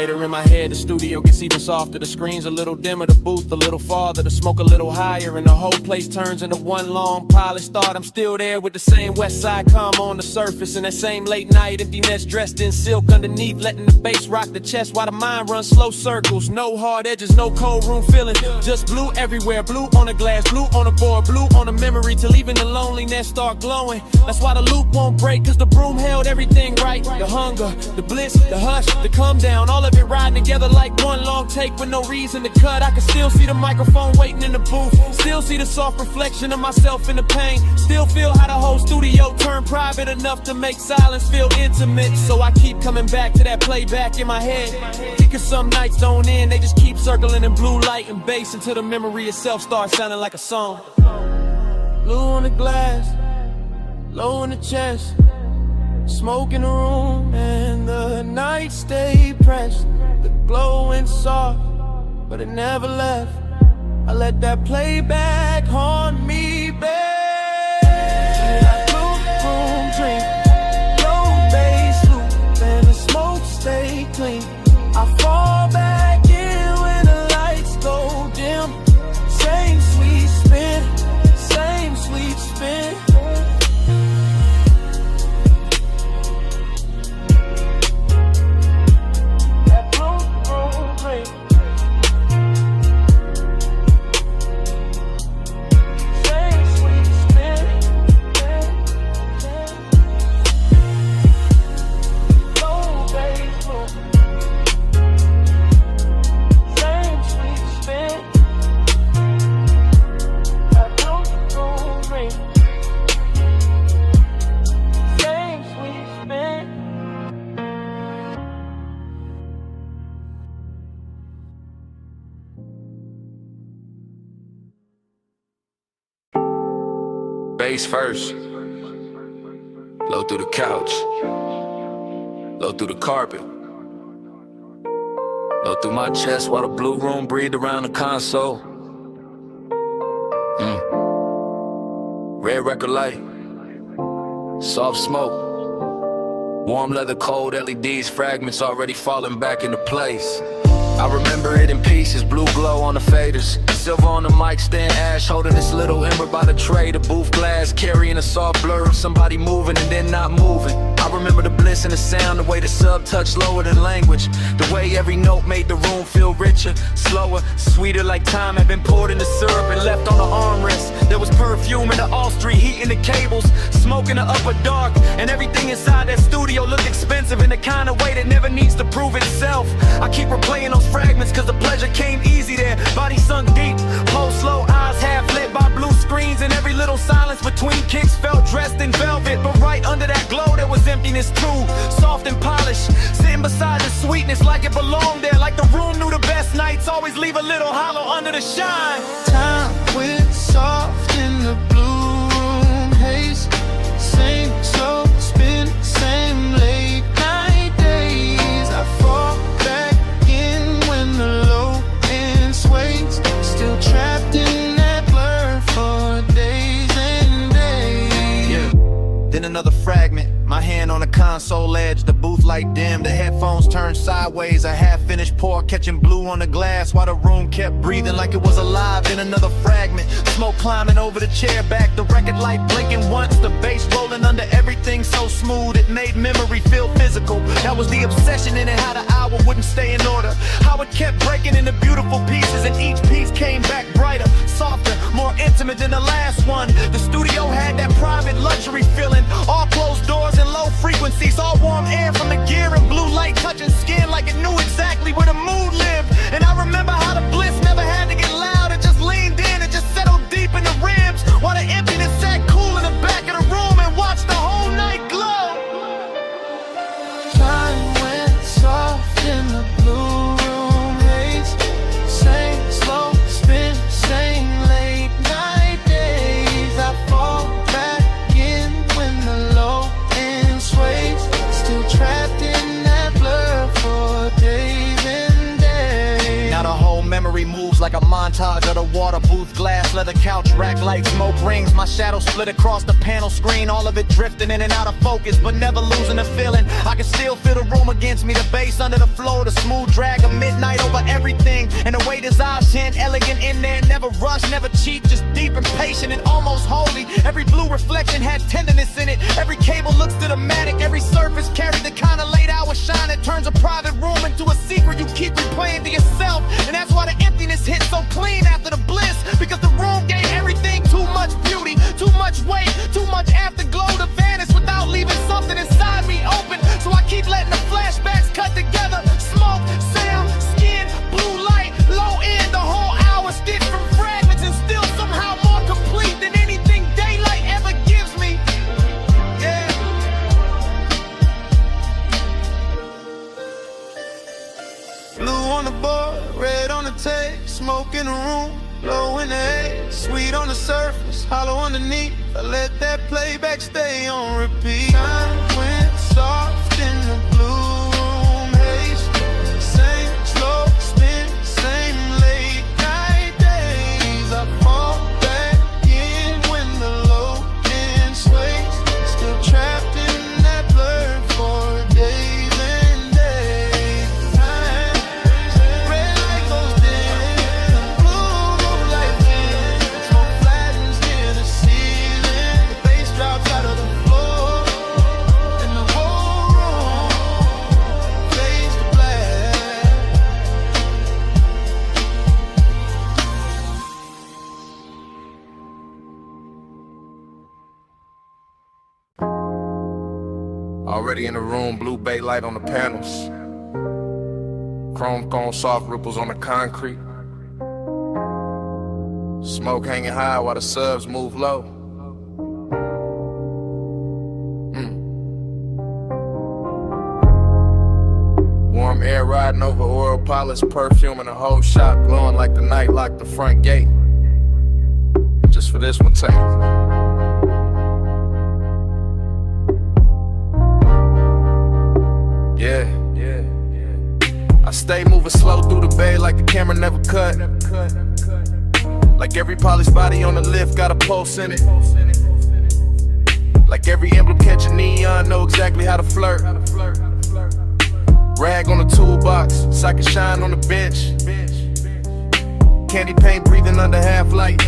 Speaker 5: brighter in my head, the studio gets even softer. The screen's a little dimmer, the booth a little farther, the smoke a little higher, and the whole place turns into one long polished thought. I'm still there with the same West Side calm on the surface, and that same late night emptiness dressed in silk underneath, letting the bass rock the chest while the mind runs slow circles. No hard edges, no cold room feeling, just blue everywhere. Blue on the glass, blue on the board, blue on the memory, till even the loneliness start glowing. That's why the loop won't break, cause the broom held everything right. The hunger, the bliss, the hush, the come down, all of it riding together like one long take with no reason to cut. I can still see the microphone waiting in the booth, still see the soft reflection of myself in the pain, still feel how the whole studio turned private enough to make silence feel intimate. So I keep coming back to that playback in my head, because some nights don't end, they just keep circling in blue light and bass until the memory itself starts sounding like a song. Blue on the glass, low in the chest, smoke in the room, and the night stayed pressed. The glow went soft, but it never left. I let that playback haunt me, babe. Like blue room dream, low bass loop, and the smoke stay clean. I fall back in when the lights go dim. Same sweet spin, same sweet spin.
Speaker 3: Bass first, low through the couch, low through the carpet, low through my chest while the blue room breathed around the console. Red record light, soft smoke, warm leather, cold LEDs, fragments already falling back into place. I remember it in pieces, blue glow on the faders, silver on the mic stand, ash holding this little ember by the tray, the booth glass carrying a soft blur of somebody moving and then not moving. I remember the bliss and the sound, the way the sub touched lower than language, the way every note made the room feel richer, slower, sweeter, like time had been poured into syrup and left on the armrest. There was perfume in the all street, heat in the cables, smoke in the upper dark, and everything inside that studio looked expensive in the kind of way that never needs to prove itself. I keep replaying those fragments cause the pleasure came easy there, body sunk deep, pulse slow, eyes half lit by blue screens, and every little silence between kicks felt dressed in velvet. But right under that glow there was emptiness too, soft and polished, sitting beside the sweetness like it belonged there, like the room knew the best nights always leave a little hollow under the shine.
Speaker 6: Time went soft in the blue room haze, same slow spin, same late night days. I fall back in when the low end sways, still trapped in that blur for days and days.
Speaker 2: Yeah. Then another fragment, my hand on the console edge, the booth light dim, the headphones turned sideways, a half-finished pour catching blue on the glass while the room kept breathing like it was alive. Then another fragment, smoke climbing over the chair back, the record light blinking once, the bass rolling under everything so smooth it made memory feel physical. That was the obsession in it, how the hour wouldn't stay in order, how it kept breaking into beautiful pieces, and each piece came back brighter, softer, more intimate than the last one. The studio had that private luxury feeling, all closed doors and low frequencies, all warm air from the gear and blue light touching skin like it knew exactly where the mood lived. And I remember how the bliss never had to get loud, it just leaned in and just settled deep in the rims, while the emptiness sat cool in the back of the room and watched the whole night glow.
Speaker 6: Time went soft in the blue room haze, same slow spin, same late night days. I fall back in when the low end sways, still trapped in that blur for days and days.
Speaker 2: Now the whole
Speaker 7: moves like a montage of the water booth, glass, leather couch, rack light, smoke rings. My shadow split across the panel screen, all of it drifting in and out of focus, but never losing the feeling. I can still feel the room against me, the bass under the floor, the smooth drag of midnight over everything. And the way his eyes shine, elegant in there, never rush, never cheap, just deep and patient and almost holy. Every blue reflection had tenderness in it. Every cable looks cinematic, every surface carried the kind of late hour shine that turns a private room into a secret you keep replaying to yourself. And that's why the emptiness hit so clean after the bliss, because the room gave everything too much beauty, too much weight, too much afterglow to vanish without leaving something inside me open. So I keep letting the flashbacks cut together. Smoke, sound, skin, blue light, low end, the whole hour stitched from fragments and still somehow more complete than anything daylight ever gives me. Yeah.
Speaker 6: Blue on the board, red on the tape, smoke in the room, low in the haze, sweet on the surface, hollow underneath. I let that playback stay on repeat. Time went soft in the blue room haze. Same slow spin, same late night days. I fall back in when the low end sways. Still trapped in that blur for days and days. Time, red light goes dim, blue moonlight dim. Smoke flattens near the ceiling, the bass drops out of the floor, and the whole room fades to black.
Speaker 2: Already in the room, blue bay light on the panels. Chrome cone, soft ripples on the concrete. Smoke hanging high while the subs move low. Warm air riding over oil polish, perfume in the whole shop, glowing like the night locked the front gate. Just for this one take. Yeah. I stay moving slow through the bay like the camera never cut. Like every polished body on the lift got a pulse in it. Like every emblem catch a neon, know exactly how to flirt. Rag on the toolbox, so I can shine on the bench. Candy paint breathing under half light.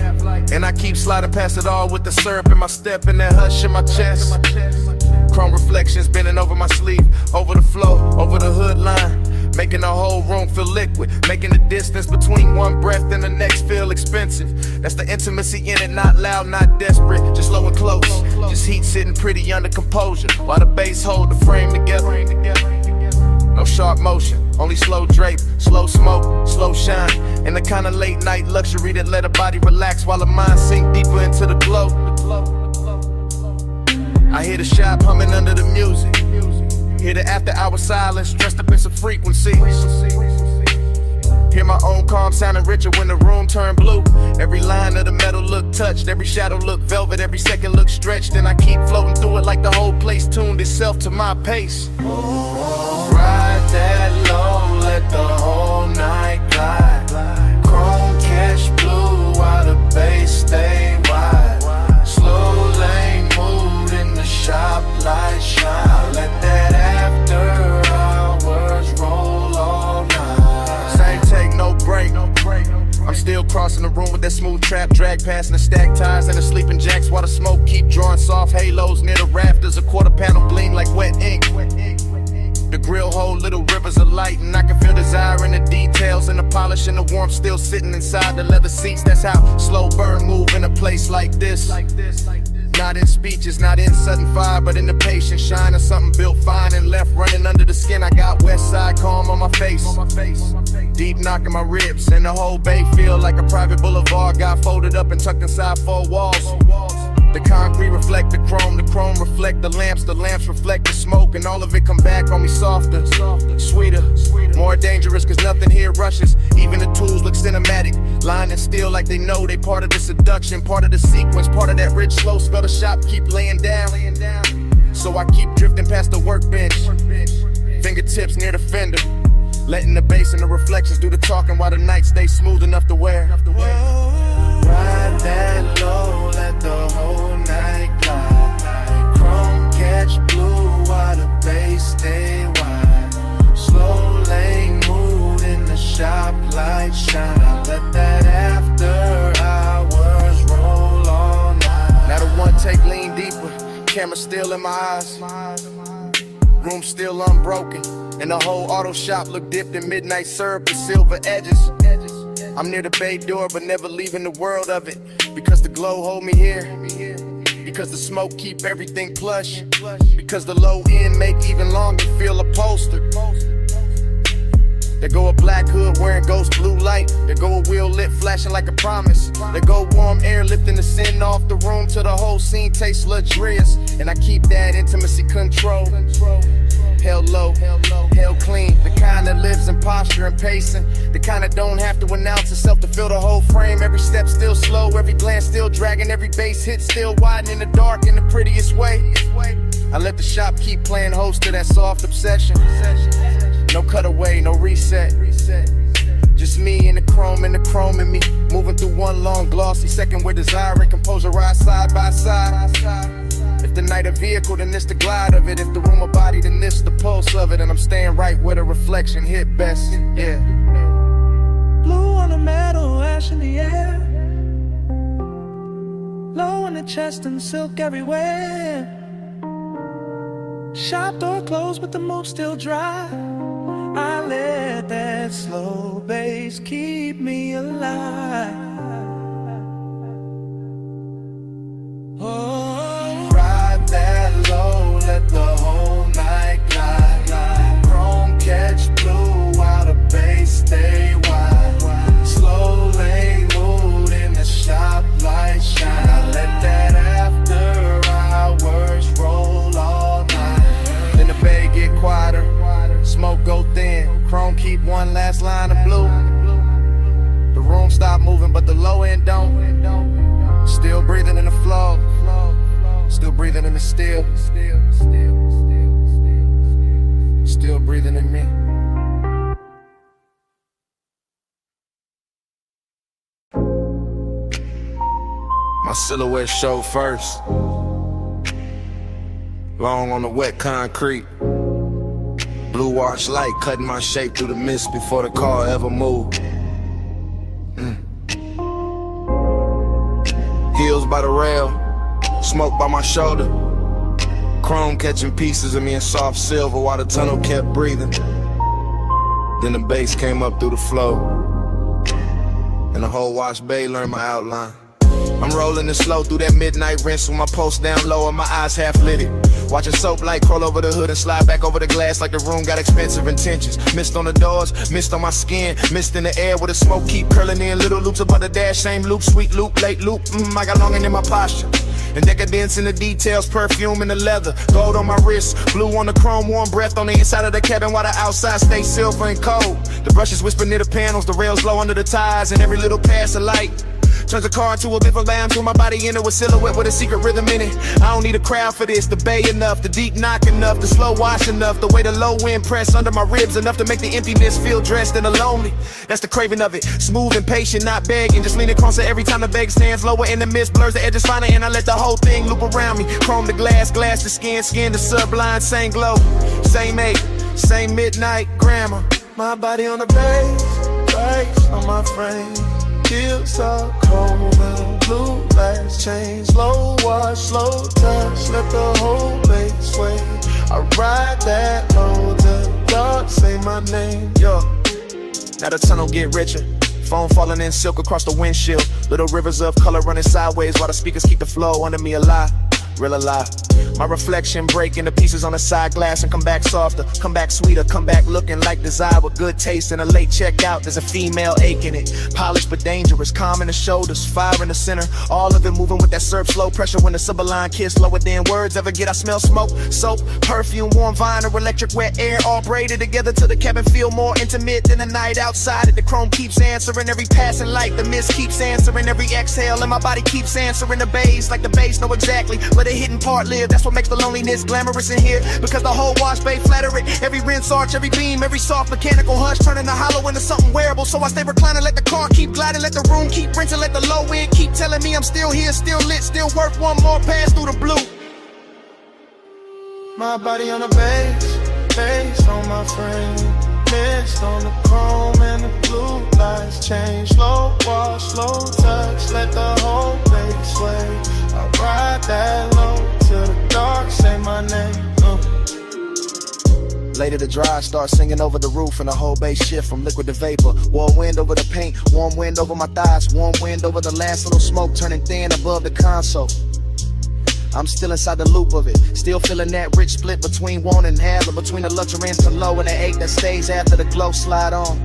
Speaker 2: And I keep sliding past it all with the syrup in my step and that hush in my chest. Chrome reflections bending over my sleeve, over the flow, over the hood line, making the whole room feel liquid, making the distance between one breath and the next feel expensive. That's the intimacy in it, not loud, not desperate, just low and close. Just heat sitting pretty under composure, while the bass hold the frame together. No sharp motion, only slow drape, slow smoke, slow shine, and the kind of late night luxury that let a body relax while the mind sink deeper into the glow. I hear the shop humming under the music, hear the after hour silence dressed up in some frequency. Hear my own calm sounding richer when the room turned blue. Every line of the metal look touched, every shadow look velvet, every second look stretched, and I keep floating through it like the whole place tuned itself to my pace.
Speaker 4: Ride that low, let the whole night glide. Chrome catch blue while the bass stay wide. Slow lane mood in the shop light shine. Let that after hours roll all night.
Speaker 2: Same take, no break. I'm still crossing the room with that smooth trap drag, passing the stacked tires and the sleeping jacks while the smoke keep drawing soft halos near the rafters. A quarter panel gleam like wet ink. The grill hold little rivers of light, and I can feel desire in the details and the polish and the warmth still sitting inside the leather seats. That's how slow burn move in a place like this. Not in speeches, not in sudden fire, but in the patient shine of something built fine and left running under the skin. I got west side calm on my face, deep knocking my ribs, and the whole bay feel like a private boulevard. Got folded up and tucked inside four walls. The concrete reflect the chrome reflect the lamps reflect the smoke, and all of it come back on me softer, sweeter, more dangerous, cause nothing here rushes. Even the tools look cinematic, lying still like they know they part of the seduction, part of the sequence, part of that rich slow spell the shop keep laying down. So I keep drifting past the workbench, fingertips near the fender, Letting the bass and the reflections do the talking while the night stays smooth enough to wear.
Speaker 6: Ride that low, let the whole night glide. Chrome catch blue while the bass stay wide. Slow lane mood in the shop, light shine. Let that after hours roll all night.
Speaker 2: Now the one take lean deeper, camera still in my eyes. Room still unbroken, and the whole auto shop look dipped in midnight syrup with silver edges. I'm near the bay door, but never leaving the world of it. Because the glow hold me here. Because the smoke keep everything plush. Because the low end make even longer feel upholstered. There go a black hood wearing ghost blue light. There go a wheel lit flashing like a promise. There go warm air lifting the sin off the room till the whole scene tastes luxurious. And I keep that intimacy control. Held low, held clean. The kind that lives in posture and pacing. The kind that don't have to announce itself to fill the whole frame. Every step still slow, every glance still dragging. Every bass hit still widen in the dark in the prettiest way. I let the shop keep playing host to that soft obsession. No cutaway, no reset. Just me and the chrome in me. Moving through one long glossy second where desire and composure ride side by side. If the night a vehicle, then it's the glide of it. If the room a body, then it's the pulse of it. And I'm staying right where the reflection hit best, yeah.
Speaker 1: Blue on the metal, ash in the air. Low in the chest and silk everywhere. Shop door closed but the mood still dry. I let that slow bass keep me alive. Oh,
Speaker 6: Ride that low, let the whole night glide. Chrome catch blue while the bass stay wide. Slow lane mood in the shop, light shine. I let that after hours roll all night.
Speaker 2: Then the bay get quieter, smoke go thin. Chrome keep one last line of blue. The room stop moving but the low end don't. Still breathing in the flow. Still breathing in the still. Still breathing in me. My silhouette show first. Long on the wet concrete. Blue wash light cutting my shape through the mist before the car ever moved. Heels by the rail, smoke by my shoulder. Chrome catching pieces of me in soft silver while the tunnel kept breathing. Then the bass came up through the flow, and the whole wash bay learned my outline. I'm rolling it slow through that midnight rinse with my pulse down low and my eyes half lit. Watching soap light crawl over the hood and slide back over the glass like the room got expensive intentions. Mist on the doors, mist on my skin, mist in the air where the smoke keep curling in. Little loops above the dash, same loop, sweet loop, late loop. I got longing in my posture. And decadence in the details, perfume in the leather, gold on my wrist, blue on the chrome, warm breath on the inside of the cabin while the outside stays silver and cold. The brushes whisper near the panels, the rails low under the tires, and every little pass of light turns a car into a bit of lamb, threw my body into a silhouette with a secret rhythm in it. I don't need a crowd for this, the bay enough, the deep knock enough, the slow wash enough, the way the low wind press under my ribs enough to make the emptiness feel dressed in a lonely. That's the craving of it, smooth and patient, not begging, just leaning closer every time the bag stands lower in the mist, blurs the edges finer, and I let the whole thing loop around me. Chrome the glass, glass the skin, skin the sublime, same glow, same ache, same midnight grammar.
Speaker 6: My body on the bass, bass on my frame. Heels are cold and blue lights change. Slow wash, slow touch, let the whole base sway. I ride that low till the dark say my name.
Speaker 2: Yo, now the tunnel get richer. Foam falling in silk across the windshield. Little rivers of color running sideways while the speakers keep the flow under me alive. Real alive. My reflection break into pieces on the side glass and come back softer, come back sweeter, come back looking like desire with good taste and a late checkout. There's a female ache in it, polished but dangerous, calm in the shoulders, fire in the center. All of it moving with that surf slow pressure when the sublime kiss lower than words ever get. I smell smoke, soap, perfume, warm vinyl, electric wet air, all braided together till the cabin feel more intimate than the night outside. The chrome keeps answering every passing light, the mist keeps answering every exhale, and my body keeps answering the bass like the bass know exactly where
Speaker 8: the hidden part live. That's what makes the loneliness glamorous in here. Because the whole wash bay flatter it. Every rinse arch, every beam, every soft mechanical hush, turning the hollow into something wearable. So I stay reclining, let the car keep gliding, let the room keep rinsing, let the low end keep telling me I'm still here, still lit, still worth one more pass through the blue.
Speaker 6: My body on the bass on my frame. Mist on the chrome and the blue lights change. Slow walk, slow touch, let the whole base sway. I ride that low till the dark say my name.
Speaker 8: Later the dry, start singing over the roof and the whole bass shift from liquid to vapor. Warm wind over the paint, warm wind over my thighs, warm wind over the last little smoke turning thin above the console. I'm still inside the loop of it, still feeling that rich split between want and have, or between the luxury and the low and the ache that stays after the glow slide on.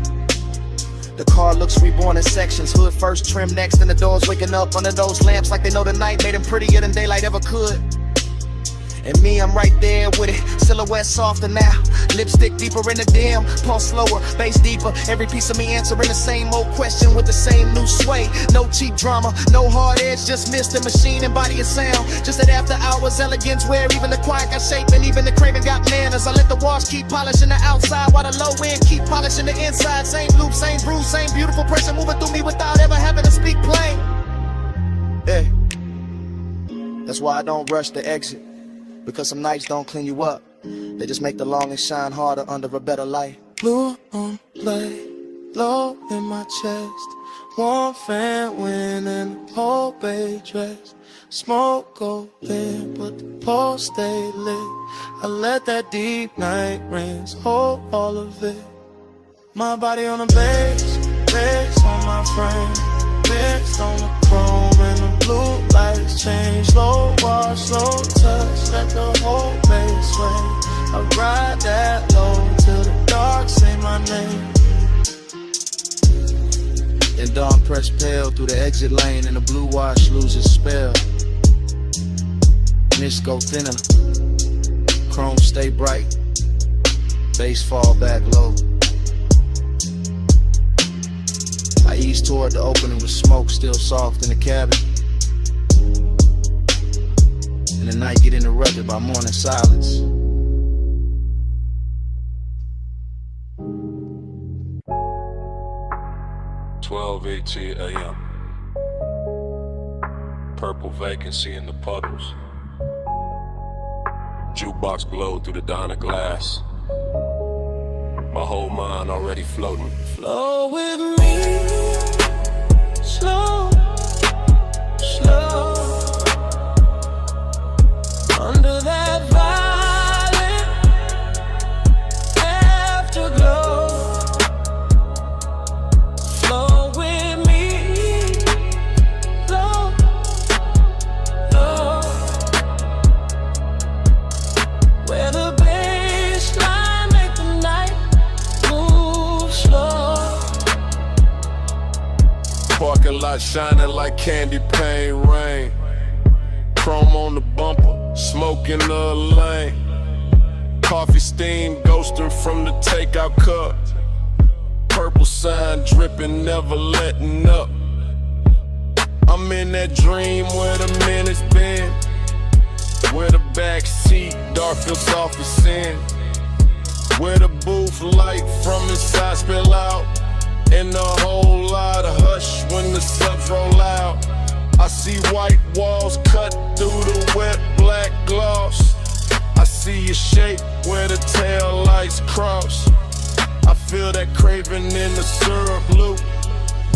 Speaker 8: The car looks reborn in sections, hood first, trim next, and the doors waking up under those lamps like they know the night made them prettier than daylight ever could. And me, I'm right there with it, silhouette softer now, lipstick deeper in the dim, pulse slower, bass deeper, every piece of me answering the same old question with the same new sway. No cheap drama, no hard edge, just mist and machine and body and sound. Just that after hours elegance where even the quiet got shape and even the craving got manners. I let the walls keep polishing the outside while the low end keep polishing the inside. Same loop, same groove, same beautiful pressure moving through me without ever having to speak plain. Hey, that's why I don't rush to exit. Because some nights don't clean you up, they just make the longing shine harder under a better light.
Speaker 6: Blue on play, low in my chest. Warm fan wind and the whole bay dress. Smoke go thin, but the pole stay lit. I let that deep night rinse hold all of it. My body on the bass on my frame. Mist on the chrome and the blue lights change. Slow walk, slow touch, let the whole base sway. I ride that low till the dark say my name.
Speaker 8: Then dawn press pale through the exit lane and the blue wash loses spell. Mist go thinner, chrome stay bright, bass fall back low. I ease toward the opening with smoke still soft in the cabin. And the night get interrupted by morning silence.
Speaker 9: (12:18 a.m.) Purple vacancy in the puddles. Jukebox glowed through the diner glass. My whole mind already floating.
Speaker 6: Flow with me, slow, slow. Under that violet afterglow. Flow with me, low, low. Where the baseline make the night move slow.
Speaker 9: Parking lot shining like candy paint rain. Chrome on the bumper, smoke in the lane. Coffee steam ghosting from the takeout cup. Purple sign dripping, never letting up. I'm in that dream where the minutes been. Where the back seat, dark feels soft as sin. Where the booth light from inside spill out. And a whole lot of hush when the subs roll out. I see white walls cut through the wet black gloss. I see your shape where the tail lights cross. I feel that craving in the syrup loop.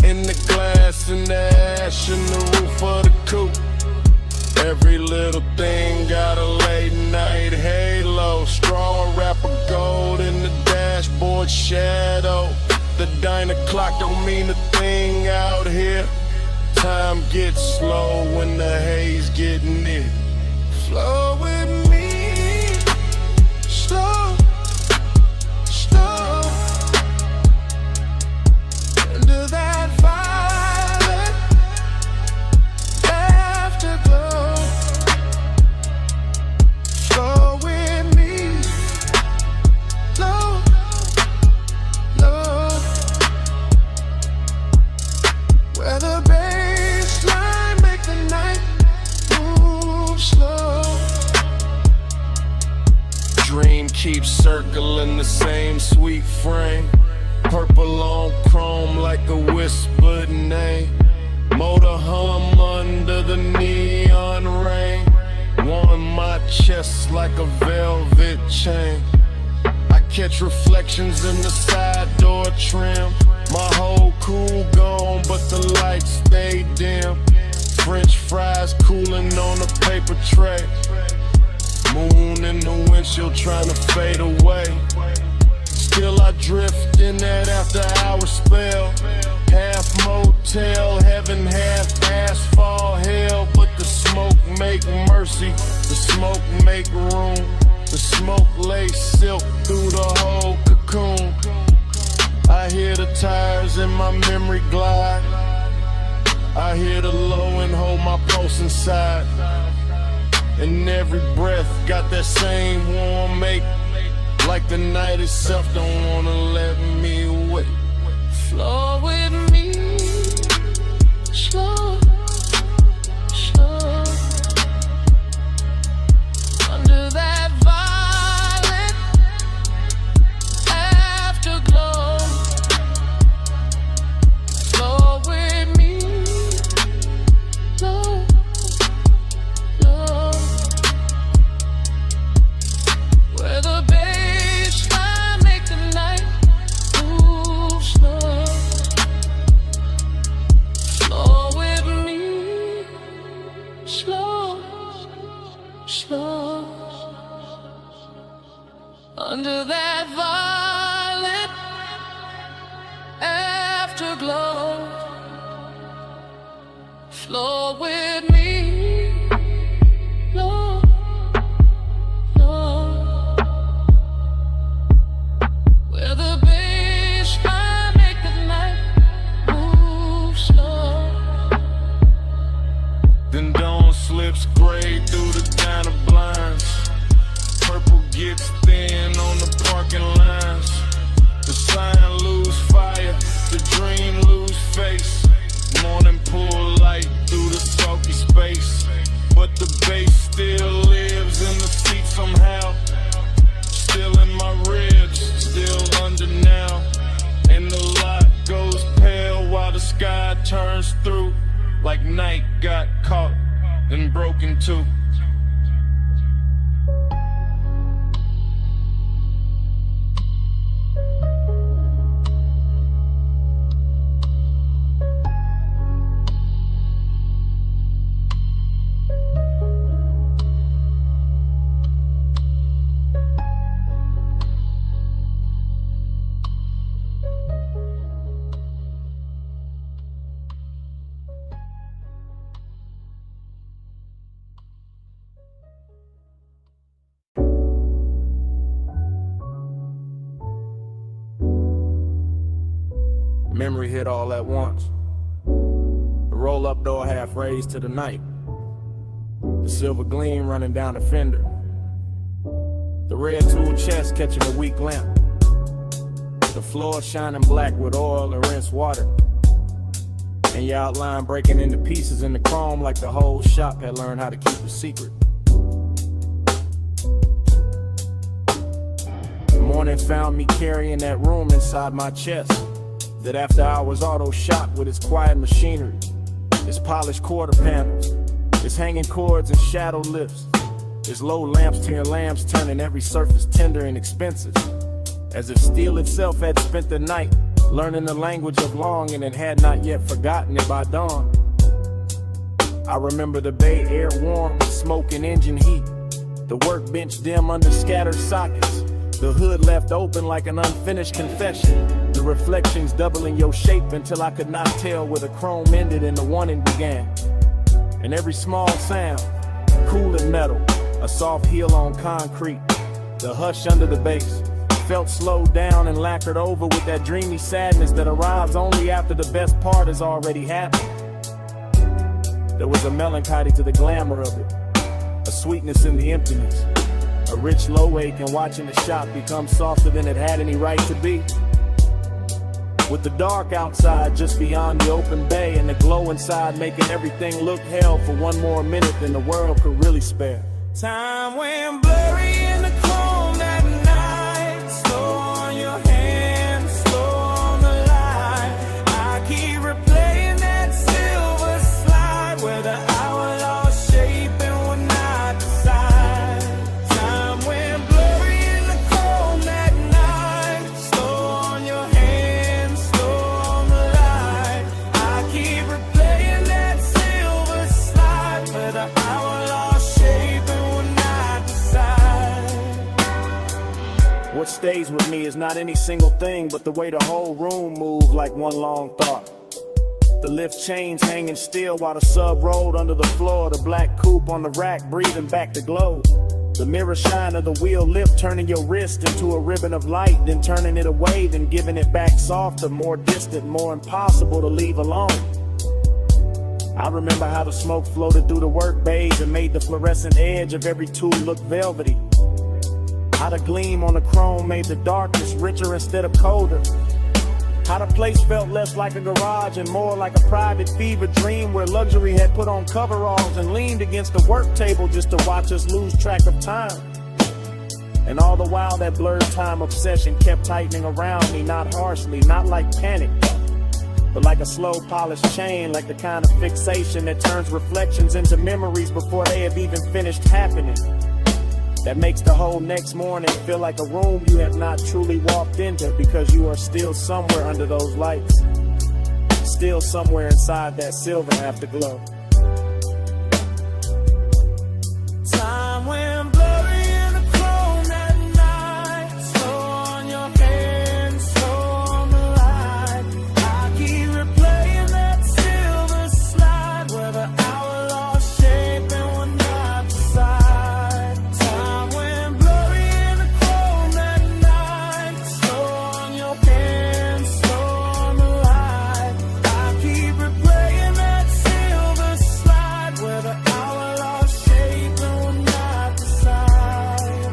Speaker 9: In the glass and the ash in the roof of the coupe. Every little thing got a late night halo. Strong wrapper gold in the dashboard shadow. The diner clock don't mean a thing out here. Time gets slow when the haze get near.
Speaker 6: Flow with me, slow, slow. Under that violet afterglow. Flow with me, low, low. Where the baseline make the night move slow.
Speaker 9: keep circling the same sweet frame. Purple on chrome like a whispered name. Motor hum under the neon rain. Warm my chest like a velvet chain. I catch reflections in the side door trim. My whole cool gone, but the lights stay dim. French fries cooling on a paper tray. Moon in the windshield trying to fade away. Still I drift in that after hour spell. Half motel heaven, half asphalt hell. But the smoke make mercy, the smoke make room. The smoke lays silk through the whole cocoon. I hear the tires in my memory glide. I hear the low and hold my pulse inside. And every breath got that same warm make. Like the night itself don't wanna let me wait.
Speaker 1: Flow with me, slow, slow. Under that violet afterglow. Flow with me, slow, slow. Where the baseline make the night move slow. Slow with me, slow, slow. Under that violet afterglow. Flow with me, slow, slow. Where the baseline make the night move slow.
Speaker 9: Then dawn slips gray through the diner blinds. Purple gets thin on the parking lines. The sign lose fire, the dream lose face. Morning pull light through the sulky space. But the bass still lives in the seat somehow. Still in my ribs, still under now. And the light goes pale while the sky turns through. Like night got caught and broken too.
Speaker 3: Memory hit all at once. The roll-up door half raised to the night. The silver gleam running down the fender. The red tool chest catching a weak lamp. The floor shining black with oil and rinsed water. And your outline breaking into pieces in the chrome like the whole shop had learned how to keep a secret. The morning found me carrying that room inside my chest. That after hours auto shop with its quiet machinery, its polished quarter panels, its hanging cords and shadow lifts, its low lamps to your lamps turning every surface tender and expensive. As if steel itself had spent the night learning the language of longing and had not yet forgotten it by dawn. I remember the bay air warm with smoke and engine heat, the workbench dim under scattered sockets, the hood left open like an unfinished confession, the reflections doubling your shape until I could not tell where the chrome ended and the warning began. And every small sound, cool and metal, a soft heel on concrete, the hush under the bass, felt slowed down and lacquered over with that dreamy sadness that arrives only after the best part has already happened. There was a melancholy to the glamour of it, a sweetness in the emptiness, a rich low ache in watching the shop become softer than it had any right to be. With the dark outside just beyond the open bay and the glow inside making everything look hell for one more minute than the world could really spare.
Speaker 4: Time went blurry in the chrome that night.
Speaker 5: what stays with me is not any single thing, but the way the whole room moved like one long thought. The lift chains hanging still while the sub rolled under the floor. The black coupe on the rack breathing back the glow. The mirror shine of the wheel lift turning your wrist into a ribbon of light, then turning it away, then giving it back softer, more distant, more impossible to leave alone. I remember how the smoke floated through the work bays and made the fluorescent edge of every tool look velvety. How the gleam on the chrome made the darkness richer instead of colder. How the place felt less like a garage and more like a private fever dream where luxury had put on coveralls and leaned against the work table just to watch us lose track of time. And all the while that blurred time obsession kept tightening around me, not harshly, not like panic, but like a slow polished chain, like the kind of fixation that turns reflections into memories before they have even finished happening. That makes the whole next morning feel like a room you have not truly walked into because you are still somewhere under those lights, still somewhere inside that silver afterglow.
Speaker 4: Time went blurry in the chrome at night. Slow on your hands, slow on the light. I keep replaying that silver slide where the hour lost shape and we're not beside. Time went blurry in the chrome at night. Slow on your hands, slow on the light. I keep replaying that silver slide where the hour lost shape and we're not beside.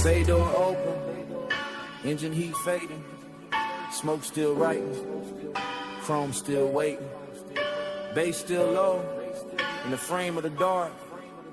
Speaker 5: Bay door open, engine heat fading, smoke still writing, chrome still waiting, bass still low, in the frame of the dark,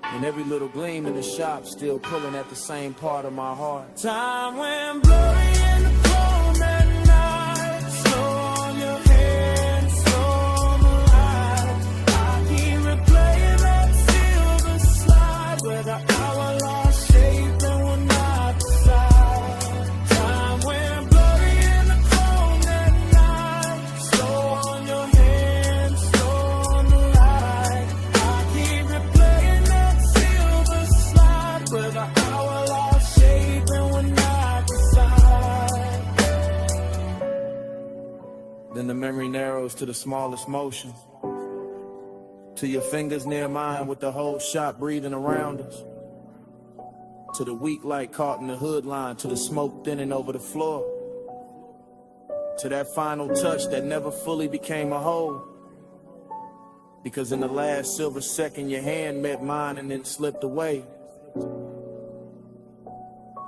Speaker 5: and every little gleam in the shop still pulling at the same part of my heart.
Speaker 4: Time went blurry in the chrome at night. Slow on your hands, slow on the light. I keep replaying that silver slide where the hour lost shape and we're not beside. Time went blurry in the chrome at night. Slow on your hands, slow on the light. I keep replaying that silver slide where the hour lost shape and we're not beside.
Speaker 5: Then the memory narrows to the smallest motion, to your fingers near mine with the whole shop breathing around us, to the weak light caught in the hood line, to the smoke thinning over the floor, to that final touch that never fully became a whole, because in the last silver second your hand met mine and then slipped away,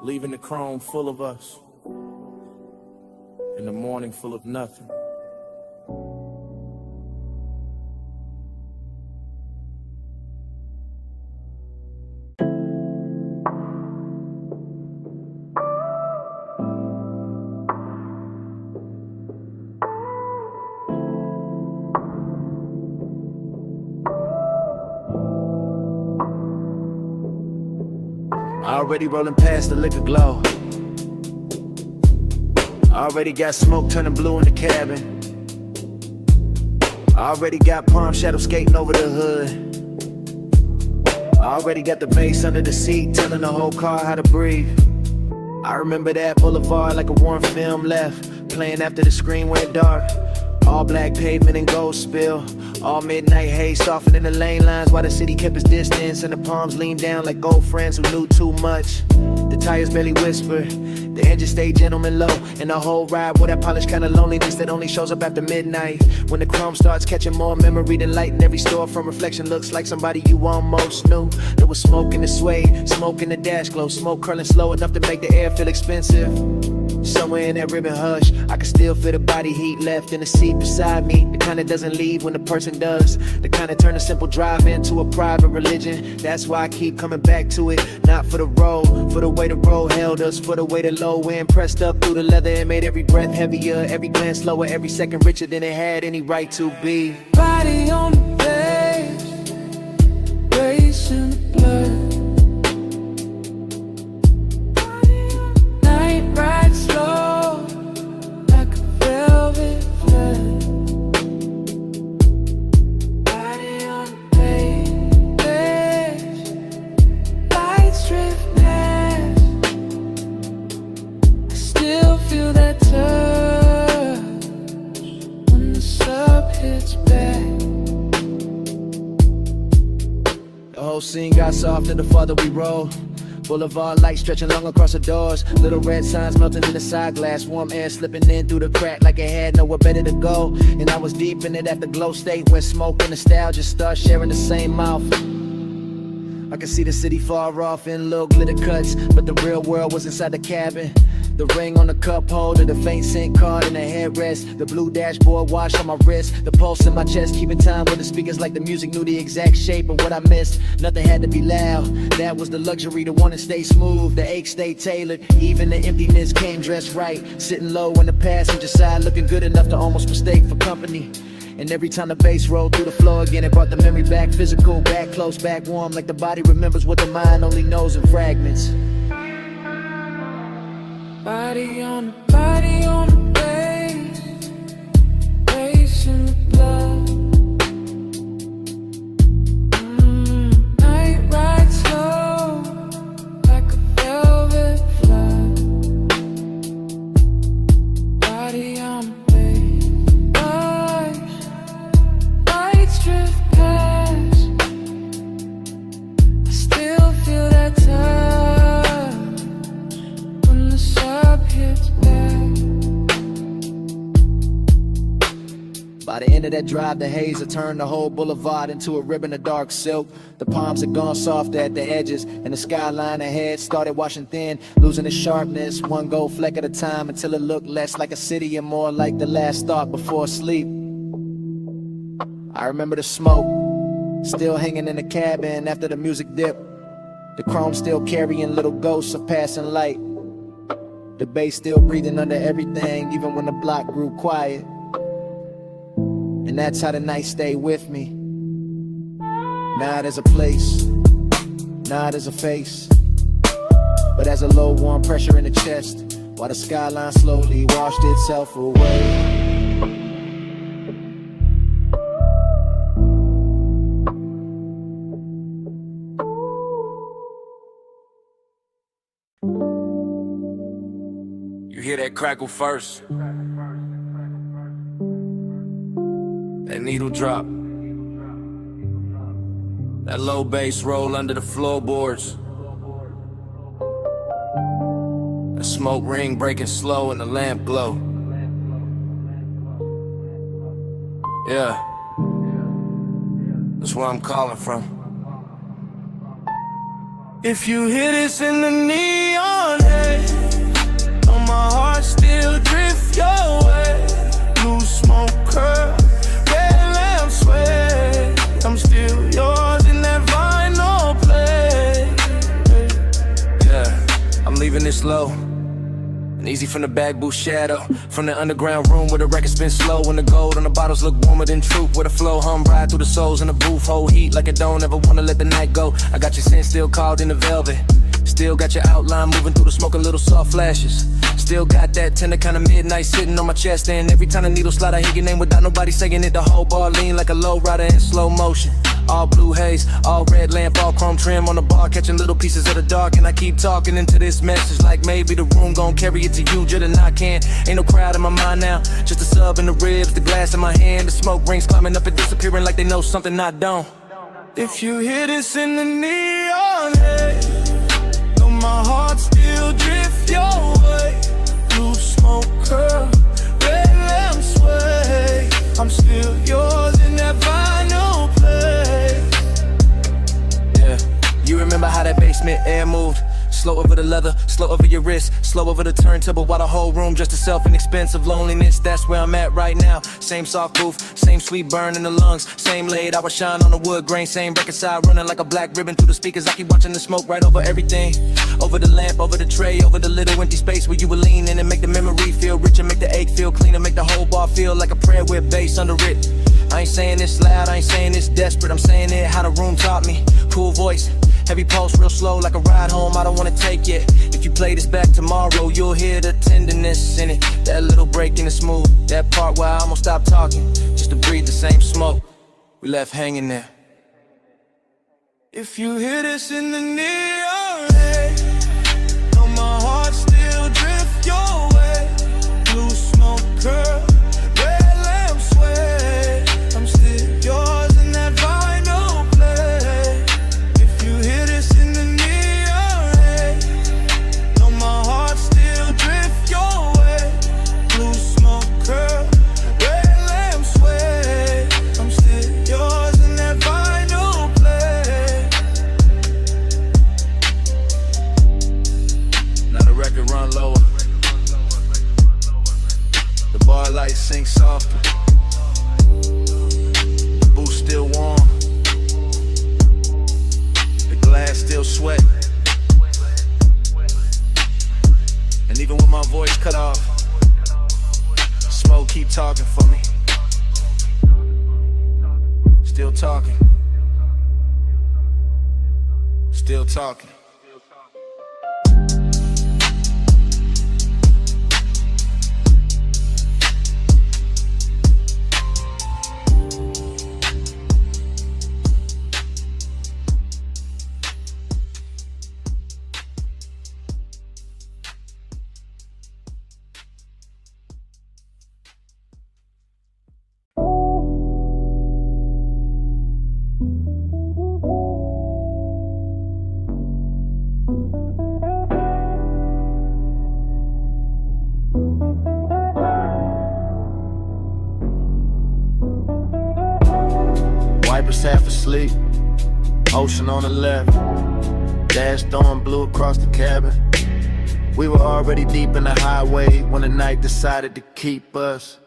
Speaker 5: leaving the chrome full of us and the morning full of nothing.
Speaker 8: Already rolling past the liquor glow. Already got smoke turning blue in the cabin. Already got palm shadow skating over the hood. Already got the bass under the seat telling the whole car how to breathe. I remember that boulevard like a warm film left, playing after the screen went dark. All black pavement and gold spill. All midnight haze softening the lane lines while the city kept its distance and the palms leaned down like old friends who knew too much. The tires barely whisper, the engine stayed gentleman low, and the whole ride with that polished kind of loneliness that only shows up after midnight. When the chrome starts catching more memory than light in every store from reflection looks like somebody you almost knew. There was smoke in the suede, smoke in the dash glow, smoke curling slow enough to make the air feel expensive. Somewhere in that ribbon hush, I can still feel the body heat left in the seat beside me. The kind that doesn't leave when the person does. The kind that turn a simple drive into a private religion. That's why I keep coming back to it. Not for the road, for the way the road held us, for the way the low end pressed up through the leather and made every breath heavier, every glance slower, every second richer than it had any right to be.
Speaker 4: Body on the bed, racing the blood. Night ride slow, like a velvet flood. Body on the page, lights drift past.
Speaker 7: whole scene got softer the farther we roll. Boulevard lights stretching long across the doors. Little red signs melting in the side glass. Warm air slipping in through the crack like it had nowhere better to go. And I was deep in it at the glow state where smoke and nostalgia start sharing the same mouth. I could see the city far off in little glitter cuts, but the real world was inside the cabin. The ring on the cup holder, the faint scent card in the headrest, the blue dashboard watch on my wrist, the pulse in my chest keeping time with the speakers like the music knew the exact shape of what I missed. Nothing had to be loud, that was the luxury, the one that stayed smooth, the ache stayed tailored, even the emptiness came dressed right. Sitting low on the passenger side, looking good enough to almost mistake for company. And every time the bass rolled through the floor again, it brought the memory back physical, back close, back warm, like the body remembers what the mind only knows in fragments.
Speaker 4: Body on the bass, bass in the blood. Night ride slow, like a velvet flood. Body on the bass, lights drift past. I still feel that touch when the sub hits back.
Speaker 7: By the end of that drive, the haze had turned the whole boulevard into a ribbon of dark silk. The palms had gone soft at the edges, and the skyline ahead started washing thin, losing its sharpness, one gold fleck at a time, until it looked less like a city and more like the last thought before sleep. I remember the smoke, still hanging in the cabin after the music dipped. The chrome still carrying little ghosts of passing light. The bass still breathing under everything, even when the block grew quiet. And that's how the night stayed with me. Not as a place, not as a face, but as a low warm pressure in the chest, while the skyline slowly washed itself away.
Speaker 3: You hear that crackle first, that needle drop, that low bass roll under the floorboards, the smoke ring breaking slow and the lamp glow. Yeah, that's where I'm calling from.
Speaker 4: If you hear this in the neon haze, on my heart still drift your way. Blue smoke curl, red lamp sway. I'm still yours in that vinyl play.
Speaker 3: Yeah, I'm leaving this low and easy from the back booth shadow, from the underground room where the record spin slow, and the gold on the bottles look warmer than truth, where the flow hum ride through the souls in the booth, hold heat like it don't ever wanna let the night go. I got your scent still called in the velvet, still got your outline moving through the smoke, a little soft flashes. Still got that tender kind of midnight sitting on my chest, and every time the needle slide I hear your name without nobody saying it. The whole bar lean like a low rider in slow motion. All blue haze, all red lamp, all chrome trim on the bar, catching little pieces of the dark. And I keep talking into this message like maybe the room gon' carry it to you just and I can't. Ain't no crowd in my mind now, just a sub in the ribs, the glass in my hand, the smoke rings climbing up and disappearing like they know something I don't.
Speaker 4: If you hear this in the neon haze, know my heart still drift your way. Blue smoke curl, red lamp sway. I'm still yours in that vinyl play.
Speaker 3: Yeah, you remember how that basement air moved? Slow over the leather, slow over your wrist, slow over the turntable, while the whole room just itself an expensive loneliness. That's where I'm at right now. Same soft booth, same sweet burn in the lungs, same laid hour shine on the wood grain, same record side running like a black ribbon through the speakers. I keep watching the smoke right over everything, over the lamp, over the tray, over the little empty space where you would lean in and make the memory feel richer, make the ache feel cleaner, make the whole bar feel like a prayer with bass under it. I ain't saying this loud, I ain't saying this desperate, I'm saying it how the room taught me. Cool voice, heavy pulse, real slow like a ride home I don't wanna take yet. If you play this back tomorrow, you'll hear the tenderness in it, that little break in the smooth, that part where I almost stopped talking just to breathe the same smoke we left hanging there.
Speaker 4: If you hear this in the neon haze, know my heart still drift your way. Blue smoke curl, red lamp sway. I'm still yours in that vinyl play. If
Speaker 3: Still talking. Still talking.
Speaker 2: Wipers half asleep, ocean on the left, dash throwing blue across the cabin. We were already deep in the highway when the night decided to keep us.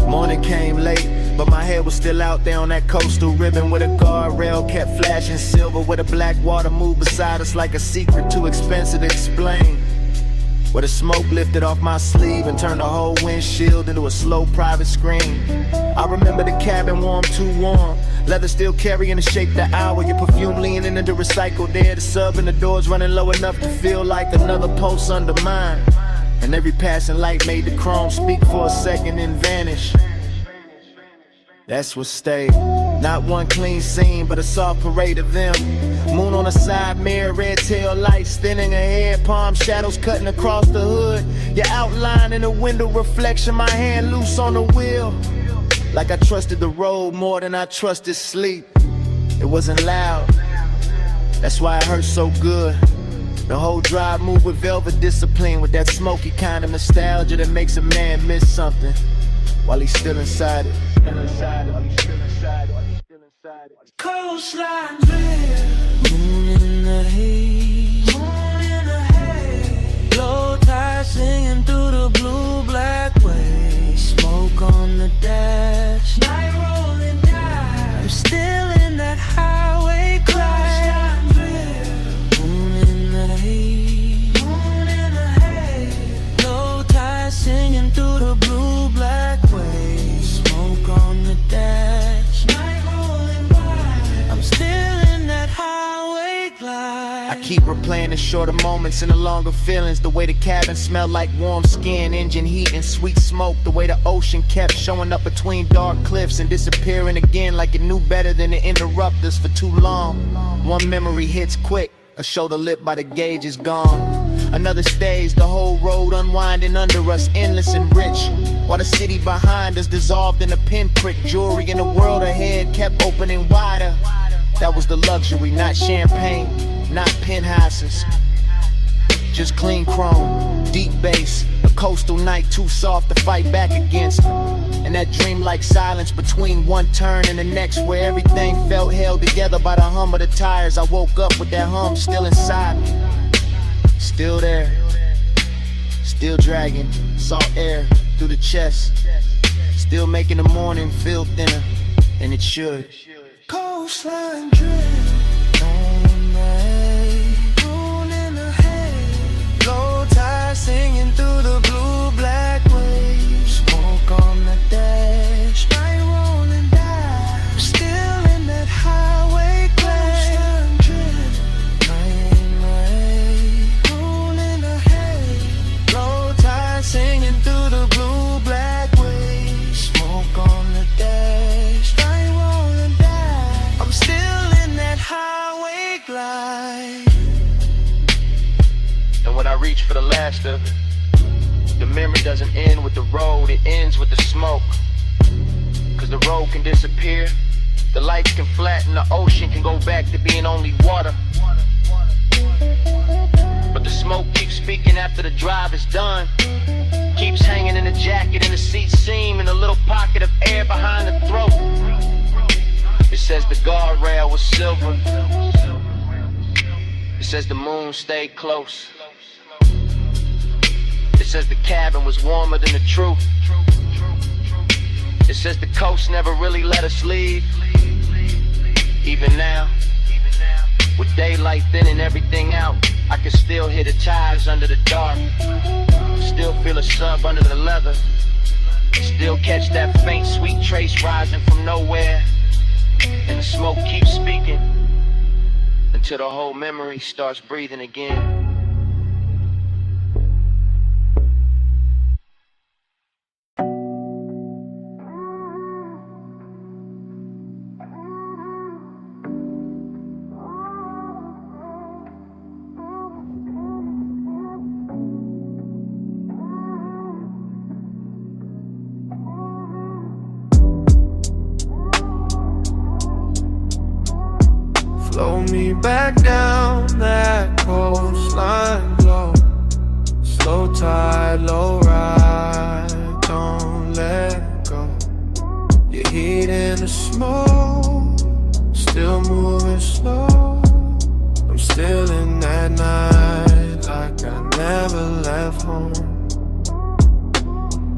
Speaker 2: Morning came late, but my head was still out there on that coastal ribbon where the guardrail kept flashing silver, where the black water moved beside us like a secret too expensive to explain. Where the smoke lifted off my sleeve and turned the whole windshield into a slow private screen. I remember the cabin warm, too warm, leather still carrying the shape the hour, your perfume leaning into recycled air, the sub and the doors running low enough to feel like another pulse under mine. And every passing light made the chrome speak for a second and vanish. That's what stayed. Not one clean scene, but a soft parade of them. Moon on the side mirror, red tail lights thinning ahead, palm shadows cutting across the hood. Your outline in the window reflection, my hand loose on the wheel. Like I trusted the road more than I trusted sleep. It wasn't loud, that's why it hurt so good. The whole drive moved with velvet discipline, with that smoky kind of nostalgia that makes a man miss something while he's still inside it.
Speaker 1: Coastline drift, moon in the haze, low tide singing through the blue black waves, smoke on the dash, night rolling down. I'm still in that highway crash. Moon in the haze, low tide singing through the blue black waves, smoke on the dash, night rolling by. I'm still in that highway glide.
Speaker 2: I keep replaying the shorter moments and the longer feelings. The way the cabin smelled like warm skin, engine heat and sweet smoke. The way the ocean kept showing up between dark cliffs and disappearing again like it knew better than to interrupt us for too long. One memory hits quick, a shoulder lit by the gauge is gone. Another stage, the whole road unwinding under us, endless and rich, while the city behind us dissolved in a pinprick. Jewelry in the world ahead kept opening wider. That was the luxury, not champagne, not penthouses, just clean chrome, deep bass, a coastal night too soft to fight back against. And that dreamlike silence between one turn and the next, where everything felt held together by the hum of the tires. I woke up with that hum still inside me, still there, still dragging salt air through the chest, still making the morning feel thinner than it should.
Speaker 1: Coastline drift, on the haze, moon in the haze, low tide singing through the blue black waves, smoke on the dash, night rolling down. I'm still in that highway crash. Coastline drift, night in the haze, moon in the haze, low tide singing through the blue black waves, smoke on the dash, night rolling down. I'm still in that highway glide.
Speaker 2: And when I reach for the last of it, the memory doesn't end with the road, it ends with the smoke. Cause the road can disappear, the lights can flatten, the ocean can go back to being only water. But the smoke keeps speaking after the drive is done, keeps hanging in the jacket and the seat seam, in a little pocket of air behind the throat. It says the guardrail was silver, it says the moon stayed close, it says the cabin was warmer than the truth, it says the coast never really let us leave. Even now, with daylight thinning everything out, I can still hear the tires under the dark, still feel a sub under the leather,
Speaker 10: Still catch that faint, sweet trace rising from nowhere. And the smoke keeps speaking until the whole memory starts breathing again.
Speaker 6: Flow me back down that coastline low. Slow tide, low ride, don't let go. Your heat in the smoke, still moving slow. I'm still in that night like I never left home.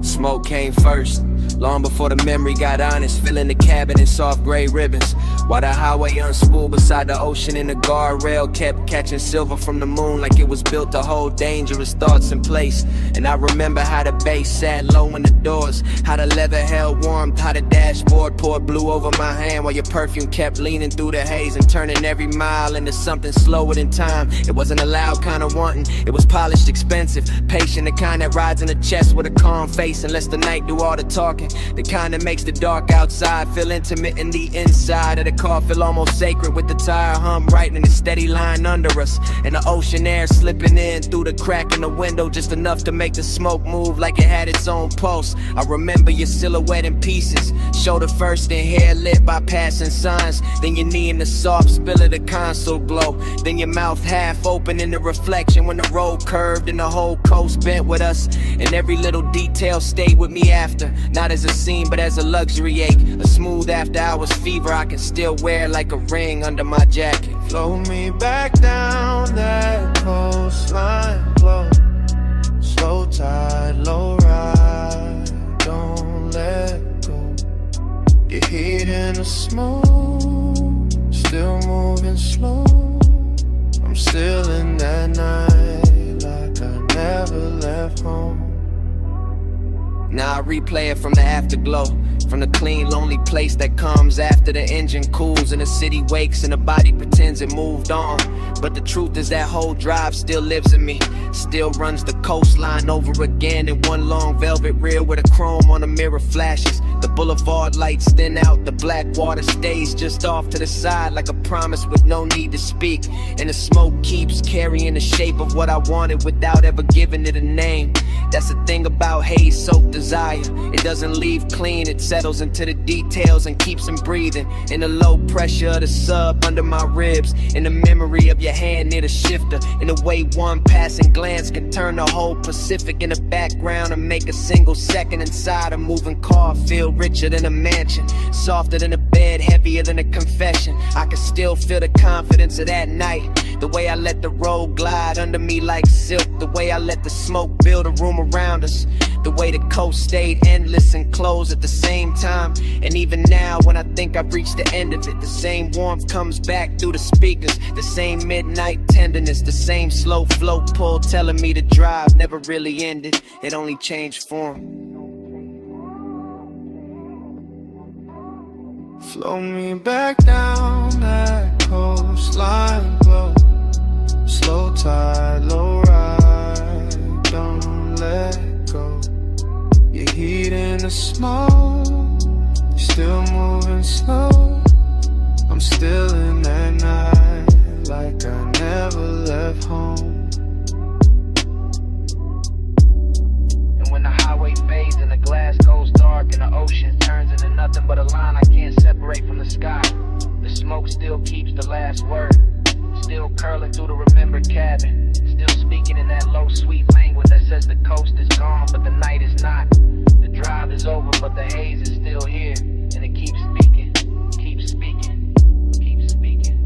Speaker 10: Smoke came first, long before the memory got honest. Filling the cabin in soft gray ribbons, while the highway unspooled beside the ocean, and the guardrail kept catching silver from the moon like it was built to hold dangerous thoughts in place. And I remember how the bass sat low in the doors, how the leather held warmth, how the dashboard poured blue over my hand, while your perfume kept leaning through the haze and turning every mile into something slower than time. It wasn't a loud kind of wanting, it was polished, expensive, patient, the kind that rides in the chest with a calm face and lets the night do all the talking, the kind that makes the dark outside feel intimate in the inside of the car feel almost sacred, with the tire hum right in a steady line under us, and the ocean air slipping in through the crack in the window just enough to make the smoke move like it had its own pulse. I remember your silhouette in pieces, shoulder first and hair lit by passing signs, then your knee in the soft spill of the console glow, then your mouth half open in the reflection when the road curved and the whole coast bent with us, and every little detail stayed with me after, not as a scene but as a luxury ache, a smooth after hours fever I can still wear like a ring under my jacket.
Speaker 6: Flow me back down that coastline low. Slow tide, low ride, don't let go. Your heat in the smoke, still moving slow. I'm still in that night like I never left home.
Speaker 10: Now I replay it from the afterglow, from the clean, lonely place that comes after the engine cools and the city wakes and the body pretends it moved on. But the truth is that whole drive still lives in me, still runs the coastline over again in one long velvet rear with a chrome on the mirror flashes. The boulevard lights thin out, the black water stays just off to the side like a promise with no need to speak. And the smoke keeps carrying the shape of what I wanted without ever giving it a name. That's the thing about haze-soaked desire, it doesn't leave clean, it settles into the details and keeps them breathing. In the low pressure of the sub under my ribs, in the memory of your hand near the shifter, in the way one passing glance can turn the whole Pacific in the background and make a single second inside a moving car feel richer than a mansion, softer than a bed, heavier than a confession. I can still feel the confidence of that night, the way I let the road glide under me like silk, the way I let the smoke build a room around us, the way the coast stayed endless and closed at the same time. And even now when I think I've reached the end of it, the same warmth comes back through the speakers, the same midnight tenderness, the same slow flow pull telling me the drive never really ended, it only changed form.
Speaker 6: Flow me back down that coastline low. Slow tide, low ride, don't let go. Your heat in the smoke, still moving slow. I'm still in that night like I never left home.
Speaker 10: And when the highway fades and the glass goes dark and the ocean turns into nothing but a line I can't separate from the sky, the smoke still keeps the last word, still curling through the remembered cabin, still speaking in that low sweet language that says the coast is gone but the night is not, the drive is over but the haze is still here, and it keeps speaking, keeps speaking, keeps speaking.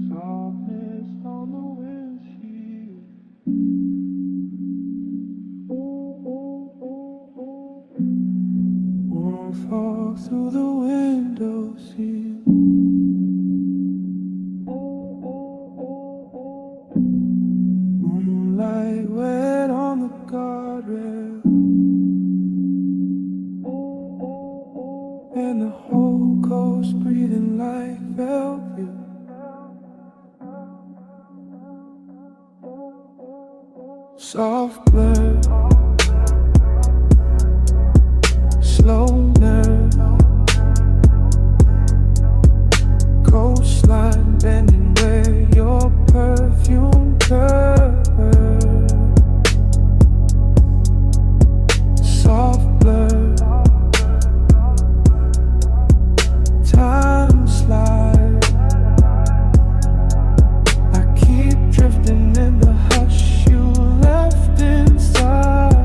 Speaker 6: Softest fall through the window sill. Moonlight wet on the guardrail, and the whole coast breathing like velvet. Soft blur, slow nerve, coastline bending where your perfume curves. Soft blur, time slide. I keep drifting in the hush you left inside.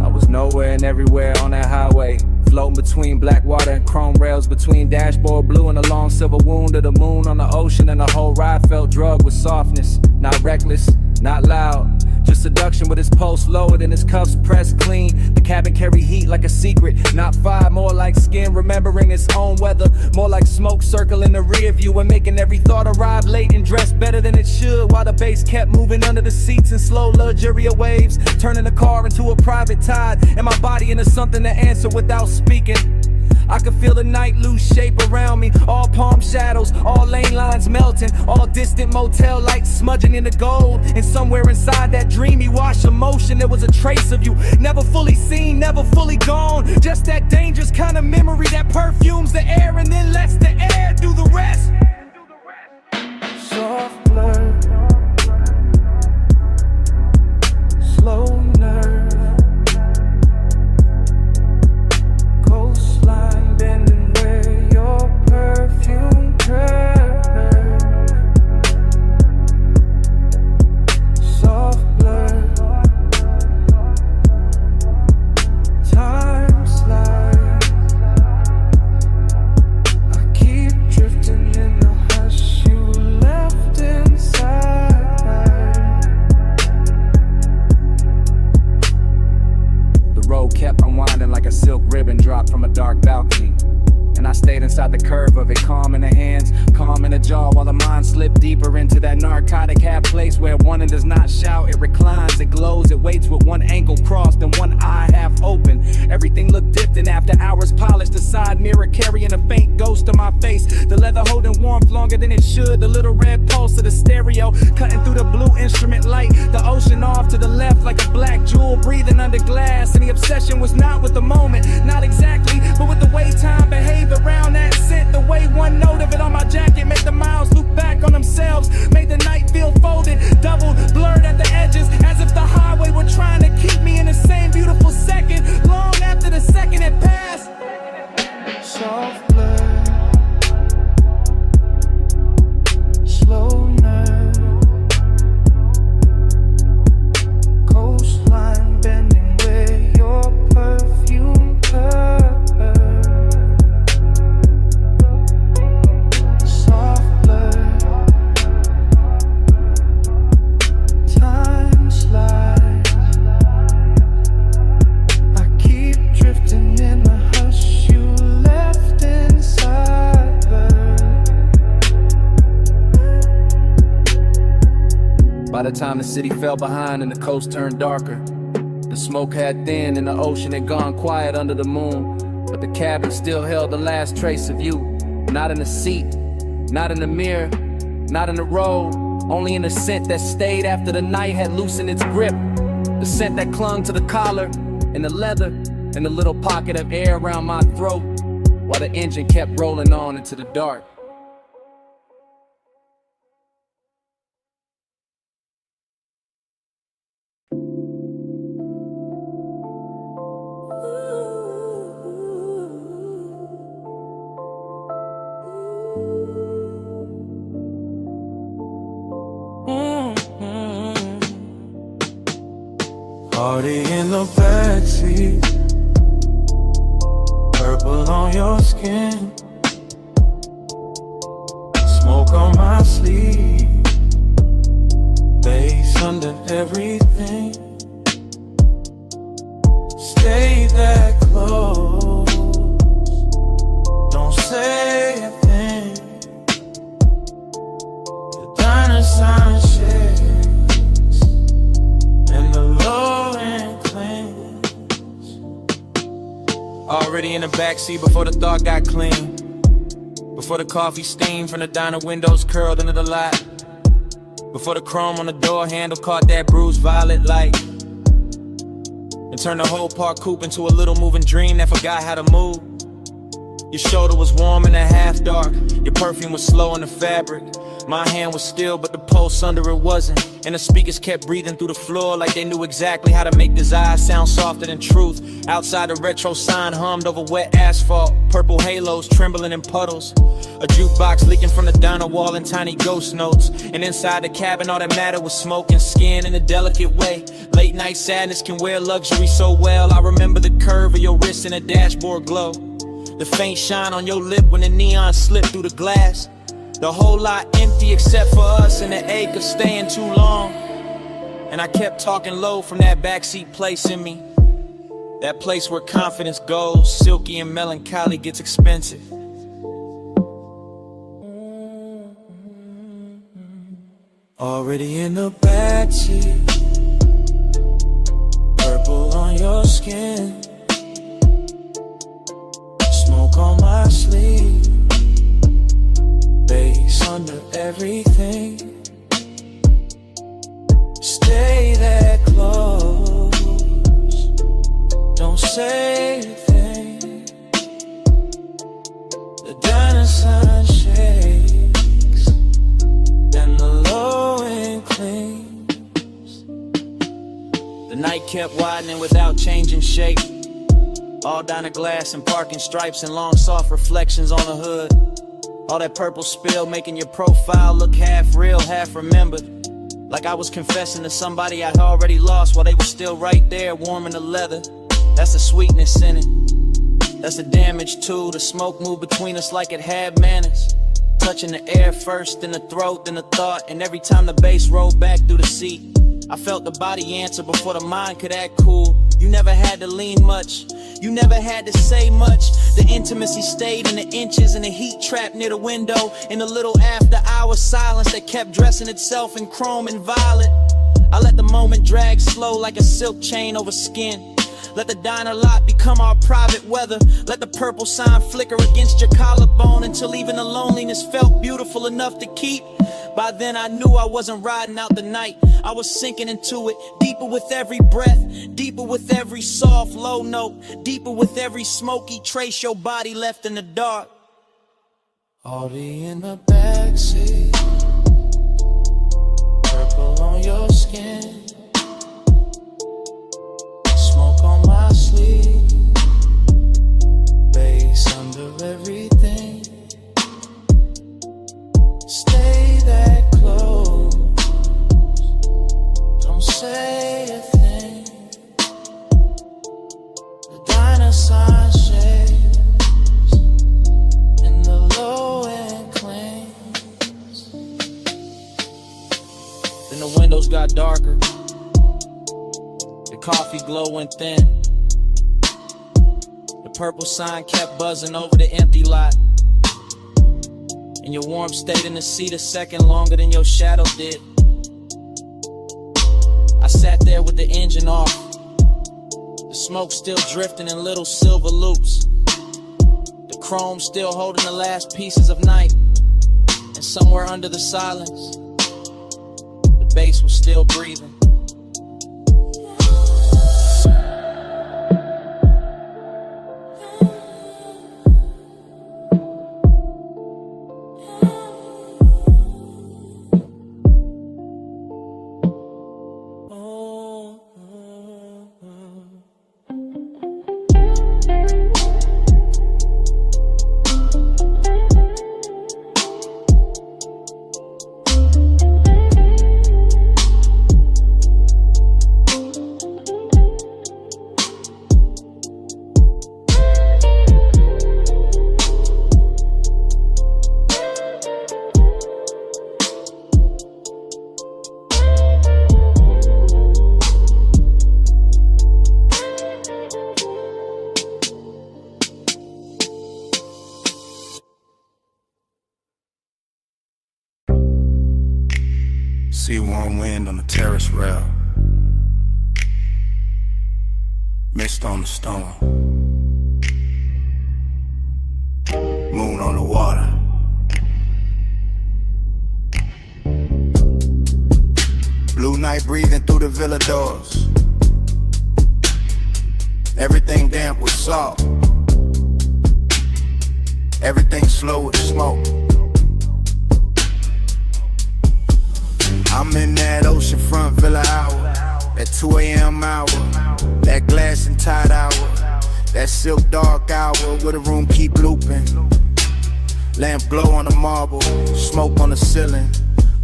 Speaker 3: I was nowhere and everywhere on that highway, floating between black water and chrome rails, between dashboard blue and a long silver wound of the moon on the ocean, and the whole ride felt drugged with softness. Not reckless, not loud, just seduction with his pulse lowered and his cuffs pressed clean. The cabin carry heat like a secret, not fire, more like skin remembering its own weather. More like smoke circling the rear view and making every thought arrive late and dress better than it should, while the bass kept moving under the seats in slow luxurious waves, turning the car into a private tide and my body into something to answer without speaking. I could feel the night lose shape around me, all palm shadows, all lane lines melting, all distant motel lights smudging into gold. And somewhere inside that dreamy wash of motion, there was a trace of you, never fully seen, never fully gone. Just that dangerous kind of memory that perfumes the air and then lets the air do the rest.
Speaker 6: Soft blur, slow nerve, coastline bending where your perfume curves. Soft blur, time slide. I keep drifting in the hush you left inside.
Speaker 3: The road kept unwinding like a silk ribbon dropped from a dark balcony, and I stayed inside the curve of it, calm in the hands, calm in the jaw, while the mind slipped deeper into that narcotic half place where one does not shout, it reclines, it glows, it waits with one ankle crossed and one eye half open. Everything looked different after hours polished, the side mirror carrying a faint ghost of my face, the leather holding warmth longer than it should, the little red pulse of the stereo cutting through the blue instrument light, the ocean off to the left like a black jewel breathing under glass. And the obsession was not with the moment, not exactly, but with the way time behaved around that scent, the way one note of it on my jacket made the miles loop back on themselves, made the night feel folded, doubled, blurred at the edges, as if the highway were trying to keep me in the same beautiful second, long after the second had passed.
Speaker 6: Soft blur, slow nerve, coastline bending where your perfume curves. Soft blur, time slides. I keep drifting in the hush you left inside.
Speaker 3: By the time the city fell behind and the coast turned darker, the smoke had thinned and the ocean had gone quiet under the moon, but the cabin still held the last trace of you. Not in the seat, not in the mirror, not in the road, only in the scent that stayed after the night had loosened its grip, the scent that clung to the collar and the leather and the little pocket of air around my throat, while the engine kept rolling on into the dark.
Speaker 6: Party in the backseat, purple on your skin, smoke on my sleeve, bass under everything. Stay that close. Don't say a thing. The diner sign shakes and the low end clings.
Speaker 5: Already in the backseat before the thought got clean. Before the coffee steam from the diner windows curled into the lot. Before the chrome on the door handle caught that bruised violet light. And turned the whole park coupe into a little moving dream that forgot how to move. Your shoulder was warm in the half dark. Your perfume was slow in the fabric. My hand was still, but the pulse under it wasn't. And the speakers kept breathing through the floor like they knew exactly how to make desire sound softer than truth. Outside, the retro sign hummed over wet asphalt. Purple halos trembling in puddles. A jukebox leaking from the diner wall in tiny ghost notes. And inside the cabin, all that mattered was smoke and skin in a delicate way. Late night sadness can wear luxury so well. I remember the curve of your wrist and a dashboard glow. The faint shine on your lip when the neon slipped through the glass. The whole lot empty except for us and the ache of staying too long. And I kept talking low from that backseat place in me. That place where confidence goes, silky and melancholy gets expensive.
Speaker 6: Already in the backseat, purple on your skin, smoke on my sleeve, bass under everything. Stay that close, don't say a thing. The diner sign shakes and the low end clings.
Speaker 5: The night kept widening without changing shape. All diner glass and parking stripes and long soft reflections on the hood. All that purple spill making your profile look half real, half remembered. Like I was confessing to somebody I already lost while they were still right there warming the leather. That's the sweetness in it. That's the damage too. The smoke moved between us like it had manners. Touching the air first, then the throat, then the thought. And every time the bass rolled back through the seat, I felt the body answer before the mind could act cool. You never had to lean much, you never had to say much. The intimacy stayed in the inches and the heat trapped near the window. In the little after hour silence that kept dressing itself in chrome and violet. I let the moment drag slow like a silk chain over skin. Let the diner lot become our private weather. Let the purple sign flicker against your collarbone until even the loneliness felt beautiful enough to keep. By then I knew I wasn't riding out the night. I was sinking into it, deeper with every breath, deeper with every soft low note, deeper with every smoky trace your body left in the dark.
Speaker 6: Already in the backseat, purple on your skin, smoke on my sleeve, bass under everything. Stay that close, don't say a thing. The diner sign shakes and the low end clings.
Speaker 5: Then the windows got darker, the coffee glow went thin. The purple sign kept buzzing over the empty lot. And your warmth stayed in the seat a second longer than your shadow did. I sat there with the engine off, the smoke still drifting in little silver loops, the chrome still holding the last pieces of night. And somewhere under the silence, the bass was still breathing.
Speaker 11: See warm wind on the terrace rail, mist on the stone, moon on the water. Blue night breathing through the villa doors. Everything damp with salt. Everything slow with smoke. I'm in that oceanfront villa hour, that 2 a.m. hour, that glass and tide hour, that silk dark hour where the room keep looping. Lamp glow on the marble, smoke on the ceiling,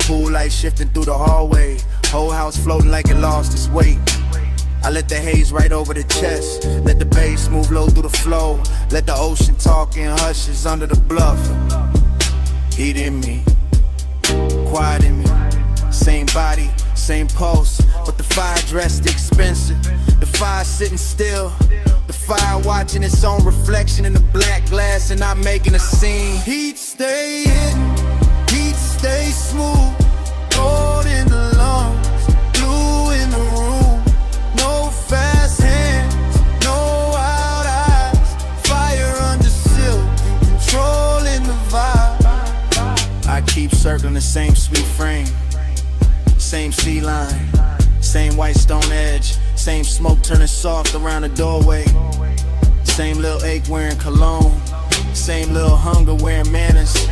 Speaker 11: pool light shifting through the hallway, whole house floating like it lost its weight. I let the haze right over the chest, let the bass move low through the flow, let the ocean talk in hushes under the bluff. Heat in me, quiet in me, same body, same pulse, but the fire dressed expensive, the fire sitting still, the fire watching its own reflection in the black glass and not making a scene. Heat stay hidden, heat stay smooth, gold in the lungs, blue in the room, no fast hands, no wild eyes, fire under silk, controlling the vibe. I keep circling the same sweet frame, same sea line, same white stone edge, same smoke turning soft around the doorway, same little ache wearing cologne, same little hunger wearing manners.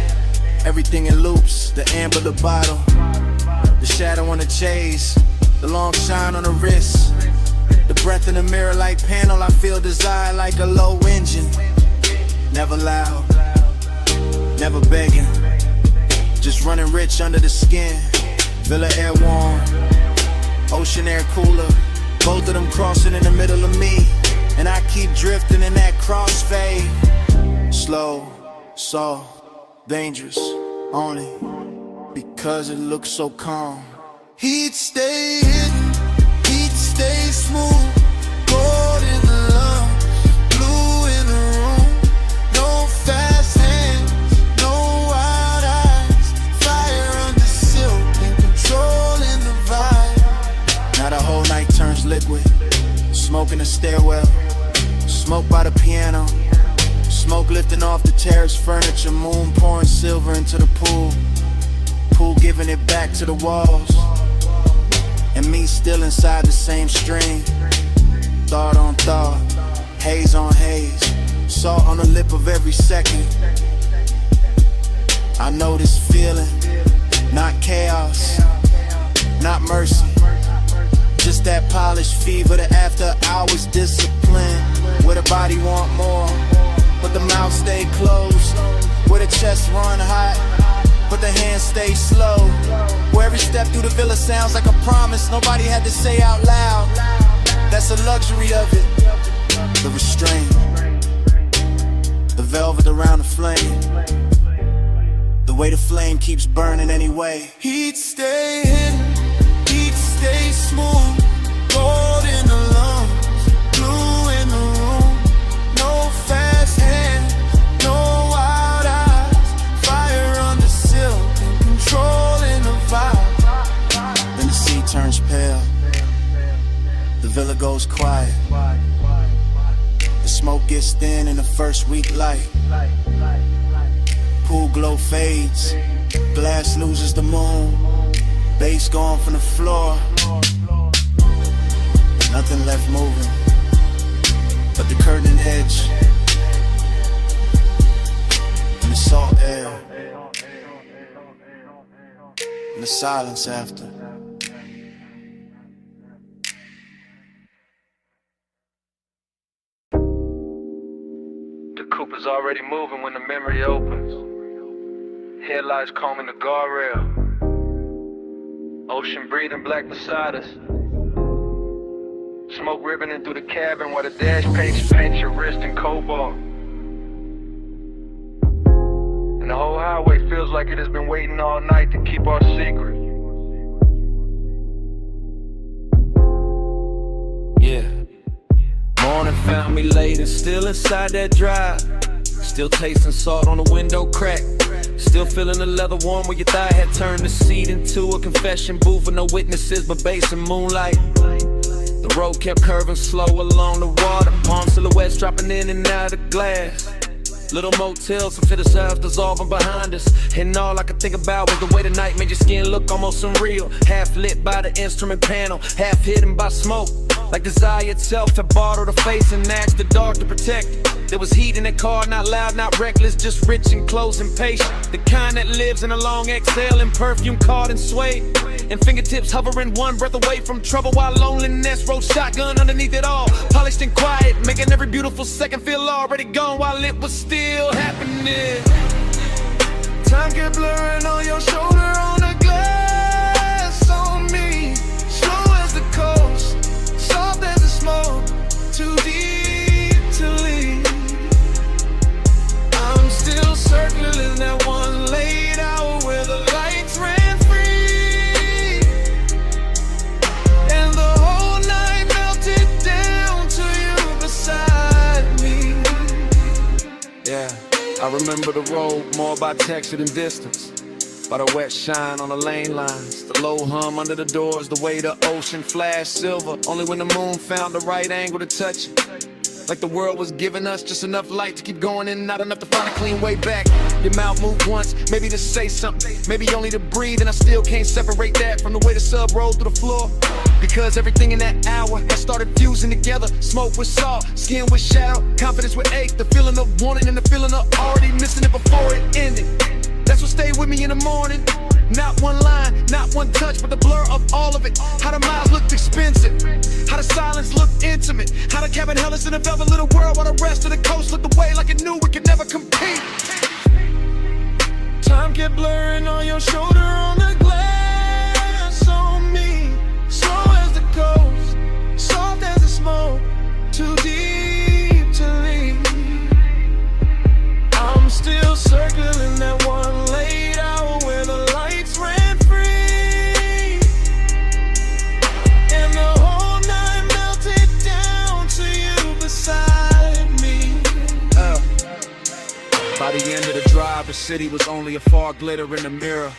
Speaker 11: Everything in loops, the amber the bottle, the shadow on the chase, the long shine on the wrist, the breath in the mirror like panel. I feel desire like a low engine, never loud, never begging, just running rich under the skin. Villa air warm, ocean air cooler, both of them crossing in the middle of me, and I keep drifting in that crossfade. Slow, soft, dangerous, only because it looks so calm. Heat stay hidden, heat stay smooth, gold in the lungs, blue in the room, no fast hands, no wild eyes, fire under silk and controlling the vibe. Now the whole night turns liquid, smoke in the stairwell, smoke by the piano, smoke lifting off the terrace furniture, moon pouring silver into the pool, pool giving it back to the walls, and me still inside the same stream. Thought on thought, haze on haze, salt on the lip of every second. I know this feeling, not chaos, not mercy, just that polished fever, the after hours discipline, where the body want more, but the mouth stay closed, where the chest run hot, but the hands stay slow, where every step through the villa sounds like a promise nobody had to say out loud. That's the luxury of it, the restraint, the velvet around the flame, the way the flame keeps burning anyway. Heat stay hidden, heat stay smooth, gold in the lungs, blue in the room, no fast hands, no wild eyes, fire under silk and controlling the vibe. Then the sea turns pale, the villa goes quiet, the smoke gets thin in the first week light, pool glow fades, glass loses the moon, bass gone from the floor, nothing left moving but the curtain edge and the salt air and the silence after.
Speaker 3: The coupe is already moving when the memory opens. Headlights combing the guardrail. Ocean breathing black beside us. Smoke ribboning through the cabin while the dash paint your wrist in cobalt. And the whole highway feels like it has been waiting all night to keep our secret. Yeah. Morning found me late and still inside that drive. Still tasting salt on the window crack. Still feeling the leather warm where your thigh had turned the seat into a confession booth with no witnesses but bass and moonlight. The road kept curving slow along the water, palm silhouettes dropping in and out of the glass. Little motels and fit ourselves dissolving behind us. And all I could think about was the way the night made your skin look almost unreal. Half lit by the instrument panel, half hidden by smoke. Like desire itself had bottled the face and asked the dark to protect it. There was heat in the car, not loud, not reckless, just rich and close and patient. The kind that lives in a long exhale and perfume caught and swayed. And fingertips hovering one breath away from trouble while loneliness rode shotgun underneath it all. Polished and quiet, making every beautiful second feel already gone while it was still happening.
Speaker 6: Time kept blurring on your shoulder, on the glass on me. Slow as the coast, soft as the smoke, too deep to leave. I'm still circling that one late hour where the lights ran free, and the whole night melted down to you beside me.
Speaker 3: Yeah, I remember the road more by texture than distance, by the wet shine on the lane lines, the low hum under the doors, the way the ocean flashed silver only when the moon found the right angle to touch it. Like the world was giving us just enough light to keep going and not enough to find a clean way back. Your mouth moved once, maybe to say something, maybe only to breathe, and I still can't separate that from the way the sub rolled through the floor. Because everything in that hour had started fusing together. Smoke with salt, skin with shadow, confidence with ache, the feeling of wanting and the feeling of already missing it before it ended. That's what stayed with me in the morning. Not one line, not one touch, but the blur of all of it. How the miles looked expensive, how the silence looked intimate, how the cabin held us in a velvet little world while the rest of the coast looked away like it knew we could never compete.
Speaker 6: Time kept blurring on your shoulder, on the glass on me. Slow as the coast, soft as the smoke, too deep to leave. I'm still circling that one late hour where the lights ran free, and the whole night melted down to you beside me.
Speaker 3: By the end of the drive, the city was only a far glitter in the mirror.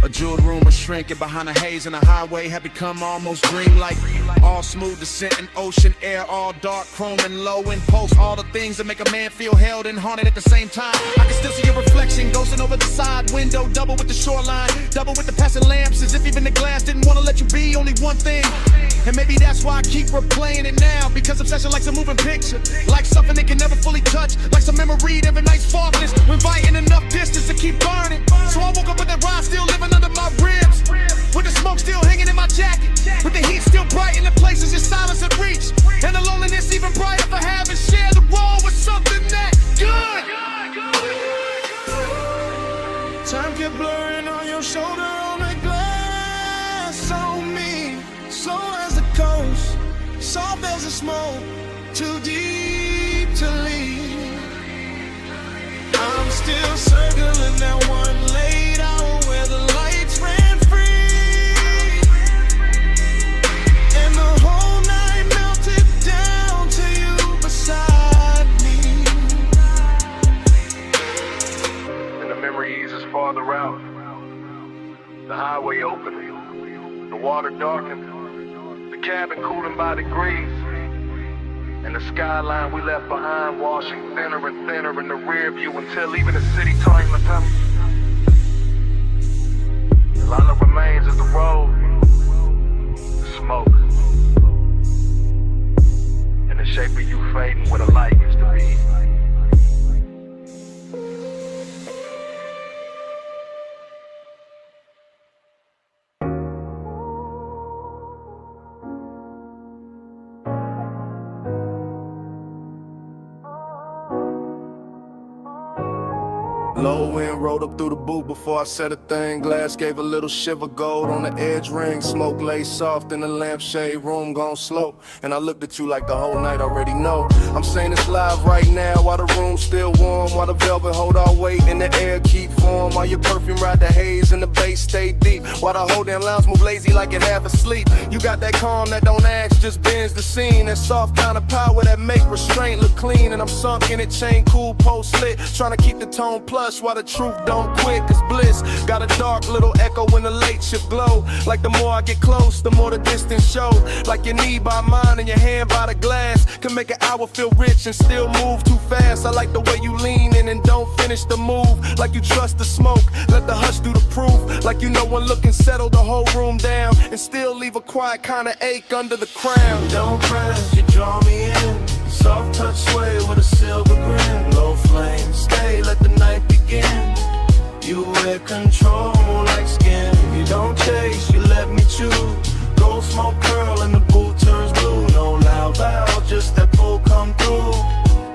Speaker 3: A jeweled room was shrinking behind the haze, and the highway had become almost dreamlike. All smooth descent and ocean air, all dark, chrome and low impulse. All the things that make a man feel held and haunted at the same time. I can still see your reflection ghosting over the side window, double with the shoreline, double with the passing lamps, as if even the glass didn't want to let you be only one thing. And maybe that's why I keep replaying it now, because obsession likes a moving picture, like something they can never fully touch, like some memory every night's faultless, when inviting enough distance to keep burning. So I woke up with that ride still living under my ribs, with the smoke still hanging in my jacket, with the heat still bright in the places your silence had reached, and the loneliness even brighter for having shared the road with something that good.
Speaker 6: Time kept blurring on your shoulder, on the glass on me. Slow as the coast, soft as the smoke, too deep to leave. I'm still circling that one late hour where the lights ran free, and the whole night melted down to you beside me.
Speaker 9: And the memory eases farther out. The highway open, the water darkened, the cabin cooling by degrees, and the skyline we left behind washing thinner and thinner in the rear view until even the city turned to them. All that remains is the road, the smoke, and the shape of you fading where the light used to be.
Speaker 11: Low wind rolled up through the booth before I said a thing. Glass gave a little shiver, gold on the edge ring. Smoke lay soft in the lampshade room, gone slow. And I looked at you like the whole night already know. I'm saying it's live right now while the room's still warm, while the velvet hold our weight and the air keep warm, while your perfume ride the haze and the bass stay deep.
Speaker 2: while the whole damn lounge move lazy like it half asleep. You got that calm that don't ask, just bends the scene. That soft kind of power that make restraint look clean. And I'm sunk in it, chain cool, post lit, trying to keep the tone plush while the truth don't quit. Cause bliss got a dark little echo when the late shift glow. Like the more I get close, the more the distance shows. Like your knee by mine and your hand by the glass can make an hour feel rich and still move too fast. I like the way you lean in and don't finish the move. Like you trust the smoke, let the hush do the proof. Like you know one look and settle the whole room down and still leave a quiet kind of ache under the crown.
Speaker 4: Don't press, you draw me in. Soft touch sway with a silver grin. Low flame, stay, let the night begin. You wear control like skin. You don't chase, you let me choose. Gold smoke curl and the boot turns blue. No loud loud, just that pull come through.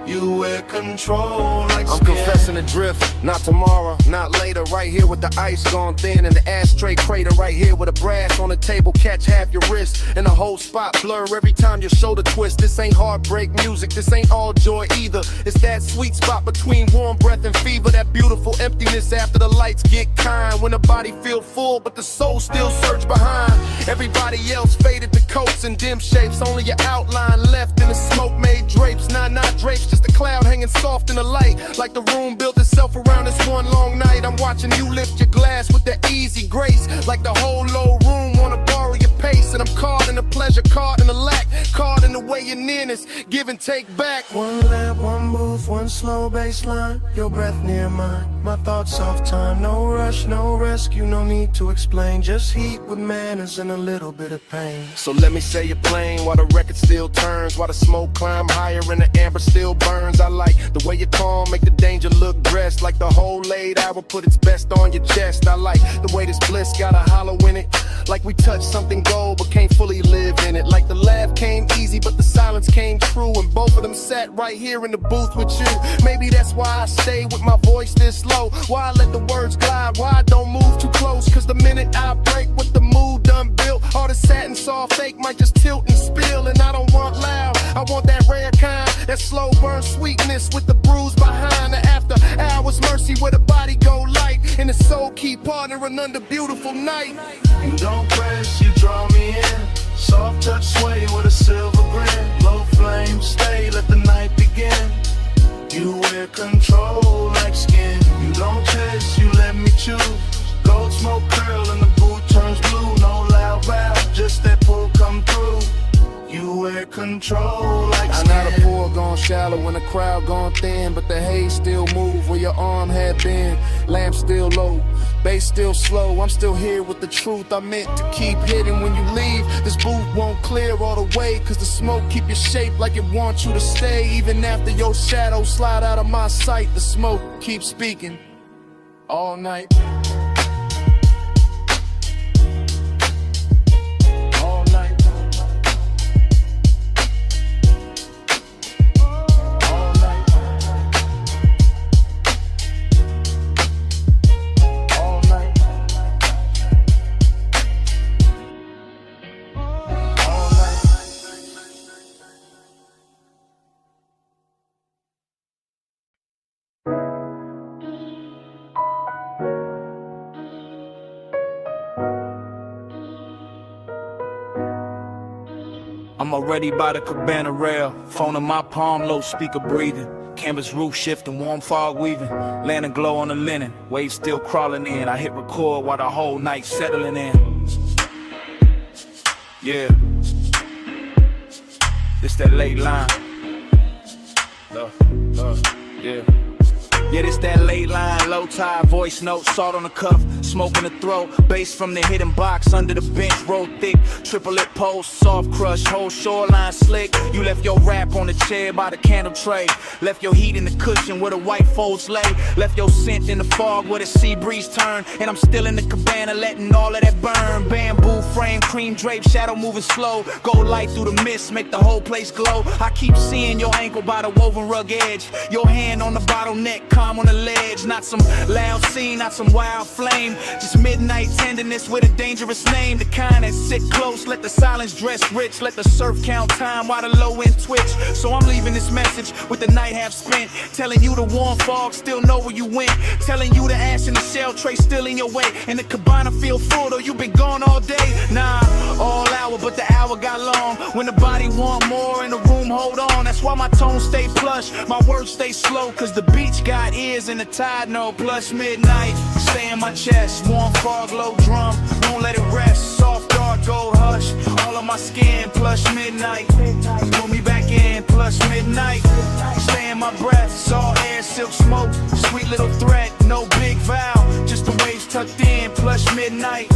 Speaker 4: You wear control like
Speaker 2: I'm
Speaker 4: skin.
Speaker 2: confessing the drift, not tomorrow, not later. Right here with the ice gone thin and the ashtray crater. Right here with a brass on the table, catch half your wrist. And the whole spot blur every time your shoulder twist. This ain't heartbreak music, this ain't all joy either. It's that sweet spot between warm breath and fever. That beautiful emptiness after the lights get kind. When the body feel full but the soul still surge behind. Everybody else faded to coats and dim shapes. Only your outline left in the smoke made drapes. Not drapes, just a cloud hanging soft in the light. Like the room built itself around this one long night. I'm watching you lift your glass with the easy grace. Like the whole low room wanna borrow your pace. And I'm caught in the pleasure, caught in the lack, caught in the way your nearness, give and take back.
Speaker 4: One lap, one move, one slow baseline. Your breath near mine, my thoughts off time. No rush, no rescue, no need to explain. Just heat with manners and a little bit of pain.
Speaker 2: So let me say you're playing while the record still turns. While the smoke climb higher and the amber still burns. I like the way you calm, make the danger look dressed. Like the whole laid hour put its best on your chest. I like the way this bliss got a hollow in it. Like we touched something gold but can't fully live in it. Like the laugh came easy but the silence came true. And both of them sat right here in the booth with you. Maybe that's why I stay with my voice this low. Why I let the words glide, why I don't move too close. Cause the minute I break with the mood done built, all the satin soft fake might just tilt and spill. And I don't want loud, I want that rare kind. That slow burn sweetness with the bruise behind. The after hours mercy where the body go light. And the soul keep partnering under beautiful night.
Speaker 4: You don't press, you draw me in. Soft touch sway with a silver grin. Low flame, stay, let the night begin. You wear control like skin. You don't chase, you let me choose. Gold smoke curl and the boot turns blue. No loud valve, just that pull come through. You wear control like skin.
Speaker 2: I know the pool gone shallow when the crowd gone thin, but the haze still move where your arm had been. Lamp still low, bass still slow. I'm still here with the truth I meant to keep hidden. When you leave, this booth won't clear all the way. Cause the smoke keep your shape like it wants you to stay. Even after your shadow slide out of my sight, the smoke keeps speaking all night.
Speaker 12: I'm already by the cabana rail, phone in my palm, low speaker breathing. Canvas roof shifting, warm fog weaving, lantern glow on the linen, waves still crawling in. I hit record while the whole night settling in. Yeah, this that late line. Yeah. Yeah, this that late line, low tide, voice note, salt on the cuff, smoke in the throat, bass from the hidden box, under the bench, roll thick, triple lip post, soft crush, whole shoreline slick. You left your rap on the chair by the candle tray, left your heat in the cushion where the white folds lay, left your scent in the fog where the sea breeze turn, and I'm still in the cabana letting all of that burn. Bamboo frame, cream drape, shadow moving slow, gold light through the mist, make the whole place glow. I keep seeing your ankle by the woven rug edge, your hand on the bottleneck, calm on the ledge. Not some loud scene, not some wild flame. Just midnight tenderness with a dangerous name. The kind that sit close, let the silence dress rich. Let the surf count time while the low end twitch. So I'm leaving this message with the night half spent. Telling you the warm fog still know where you went. Telling you the ash in the shell tray still in your way. And the cabana feel full though you been gone all day. Nah, all hour but the hour got long. When the body want more and the room hold on. That's why my tone stay plush, my words stay slow. Cause the beach got ears and the tide know. Plus midnight, stay in my chest. Warm fog, low drum, won't let it rest. Soft dark gold hush, all on my skin. Plus midnight, pull me back in. Plus midnight, stay in my breath. Salt air, silk smoke, sweet little threat. No big vow, just the waves tucked in. Plus midnight,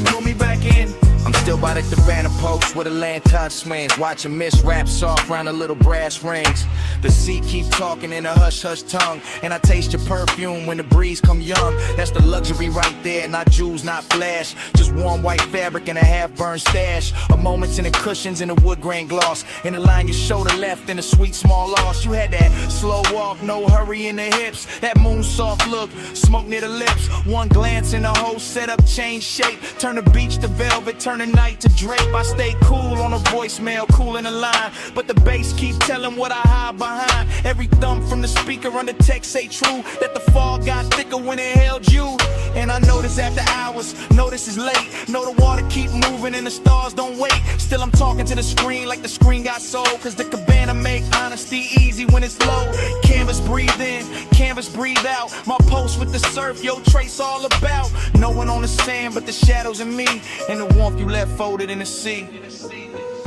Speaker 12: pull me back in. I'm still by the cabana post where the lantern swings. Watching mist wrap soft round the little brass rings. The sea keep talking in a hush-hush tongue. And I taste your perfume when the breeze come young. That's the luxury right there, not jewels, not flash. Just warm white fabric and a half-burned stash. A moments in the cushions and the wood grain gloss. In the line your shoulder left in a sweet small loss. You had that slow walk, no hurry in the hips. That moon soft look, smoke near the lips. One glance and the whole setup change shape. Turn the beach to velvet, turn the night to drape. I stay cool on a voicemail, cool in the line. But the bass keep telling what I hide behind. Every thump from the speaker on the text say true. That the fog got thicker when it held you. And I notice after hours, notice it's late. Know the water keep moving and the stars don't wait. Still I'm talking to the screen like the screen got soul. Cause the cabana make honesty easy when it's low. Canvas breathe in, canvas breathe out. My post with the surf, yo trace all about. No one on the sand but the shadows in me. And the warmth you left folded in the sea.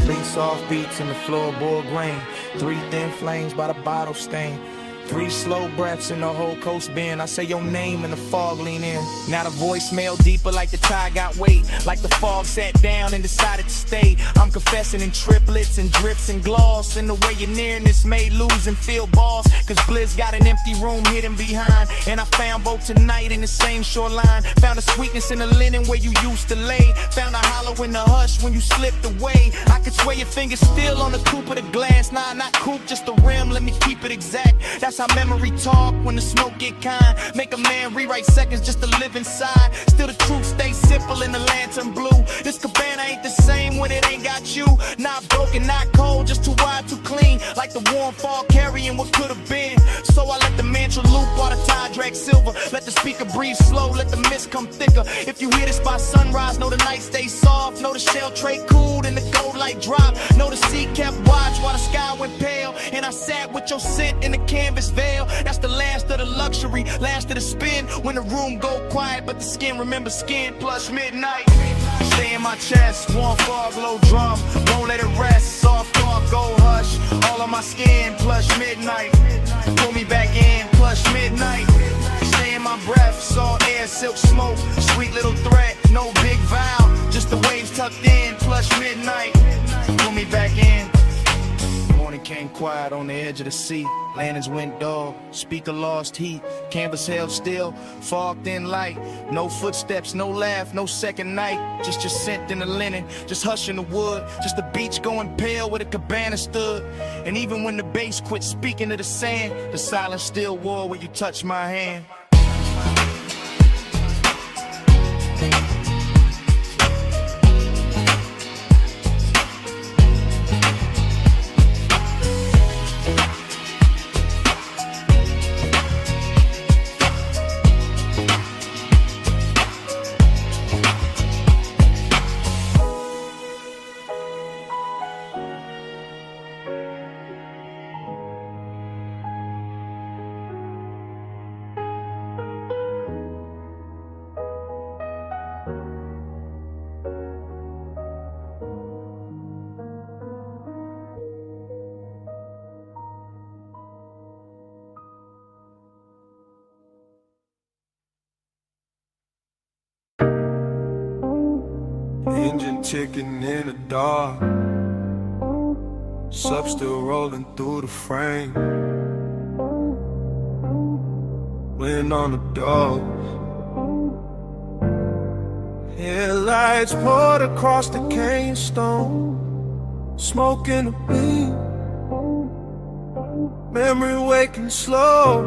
Speaker 12: 3 soft beats in the floorboard grain. 3 thin flames by the bottle stain. 3 slow breaths in the whole coast bend. I say your name and the fog lean in. Now the voicemail deeper like the tide got weight. Like the fog sat down and decided to stay. I'm confessing in triplets and drips and gloss. And the way you're nearness made lose and feel balls. Cause Blizz got an empty room hidden behind. And I found both tonight in the same shoreline. Found a sweetness in the linen where you used to lay. Found a hollow in the hush when you slipped away. I could swear your fingers still on the coupe of the glass. Nah, not coupe, just the rim, let me keep it exact. That's how memory talk when the smoke get kind. Make a man rewrite seconds just to live inside. Still the truth stays simple in the lantern blue. This cabana ain't the same when it ain't got you. Not broken, not cold, just too wide, too clean. Like the warm fog carrying what could have been. So I let the mantra loop while the tide drag silver. Let the speaker breathe slow, let the mist come thicker. If you hear this by sunrise, know the night stays soft. Know the shell tray cooled and the gold light drop. Know the sea kept watch while the sky went pale. And I sat with your scent in the canvas veil. That's the last of the luxury, last of the spin. When the room go quiet, but the skin remember skin. Plus midnight, stay in my chest. Warm fog, low drum, won't let it rest. Soft dark, gold hush, all on my skin. Plus midnight, pull me back in. Plus midnight, stay in my breath. Salt air, silk smoke, sweet little threat. No big vow, just the waves tucked in. Plus midnight, pull me back in. Morning came quiet on the edge of the sea. Lanterns went dog, speaker lost heat. Canvas held still, fog thin light. No footsteps, no laugh, no second night. Just your scent in the linen, just hush in the wood. Just the beach going pale where the cabana stood. And even when the bass quit speaking to the sand, the silence still war where you touch my hand.
Speaker 4: Engine ticking in the dark. Sub still rolling through the frame. Wind on the doors. Headlights poured across the cane stone. Smoke in the beam. Memory waking slow.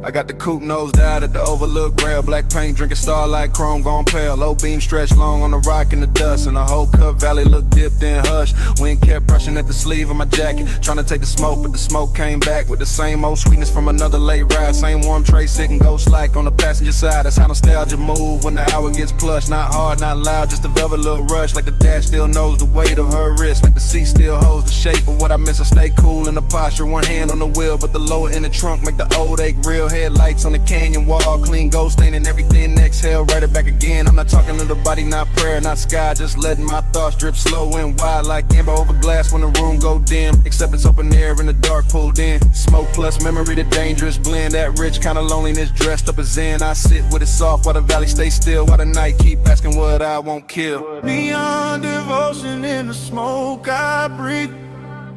Speaker 3: I got the coupe nosed out at the overlook rail. Black paint, drinking starlight, chrome gone pale. Low beam stretched long on the rock in the dust. And the whole Cup Valley looked dipped in hush. Wind kept brushing at the sleeve of my jacket, trying to take the smoke, but the smoke came back with the same old sweetness from another late ride. Same warm tray sitting ghost like on the passenger side. That's how nostalgia move when the hour gets plush. Not hard, not loud, just a velvet little rush. Like the dash still knows the weight of her wrist. Like the seat still holds the shape of what I miss. I stay cool in the posture, one hand on the wheel, but the lower in the trunk make the old ache real. Headlights on the canyon wall, clean gold staining everything. Exhale, write it back again. I'm not talking to the body, not prayer, not sky. Just letting my thoughts drip slow and wide like amber over glass when the room go dim. Except it's open air in the dark pulled in. Smoke plus memory, the dangerous blend. That rich kind of loneliness dressed up as zen. I sit with it soft while the valley stays still, while the night keep asking what I won't kill.
Speaker 6: Neon devotion in the smoke I breathe.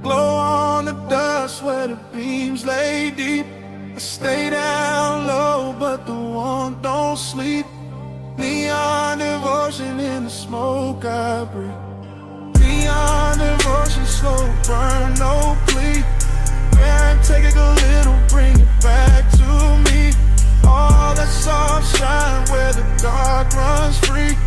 Speaker 6: Glow on the dust where the beams lay deep. I stay down low, but the warmth don't sleep. Neon devotion in the smoke I breathe. Neon devotion, slow burn, no plea. Yeah, take it a little, bring it back to me. All that soft shine where the dark runs free.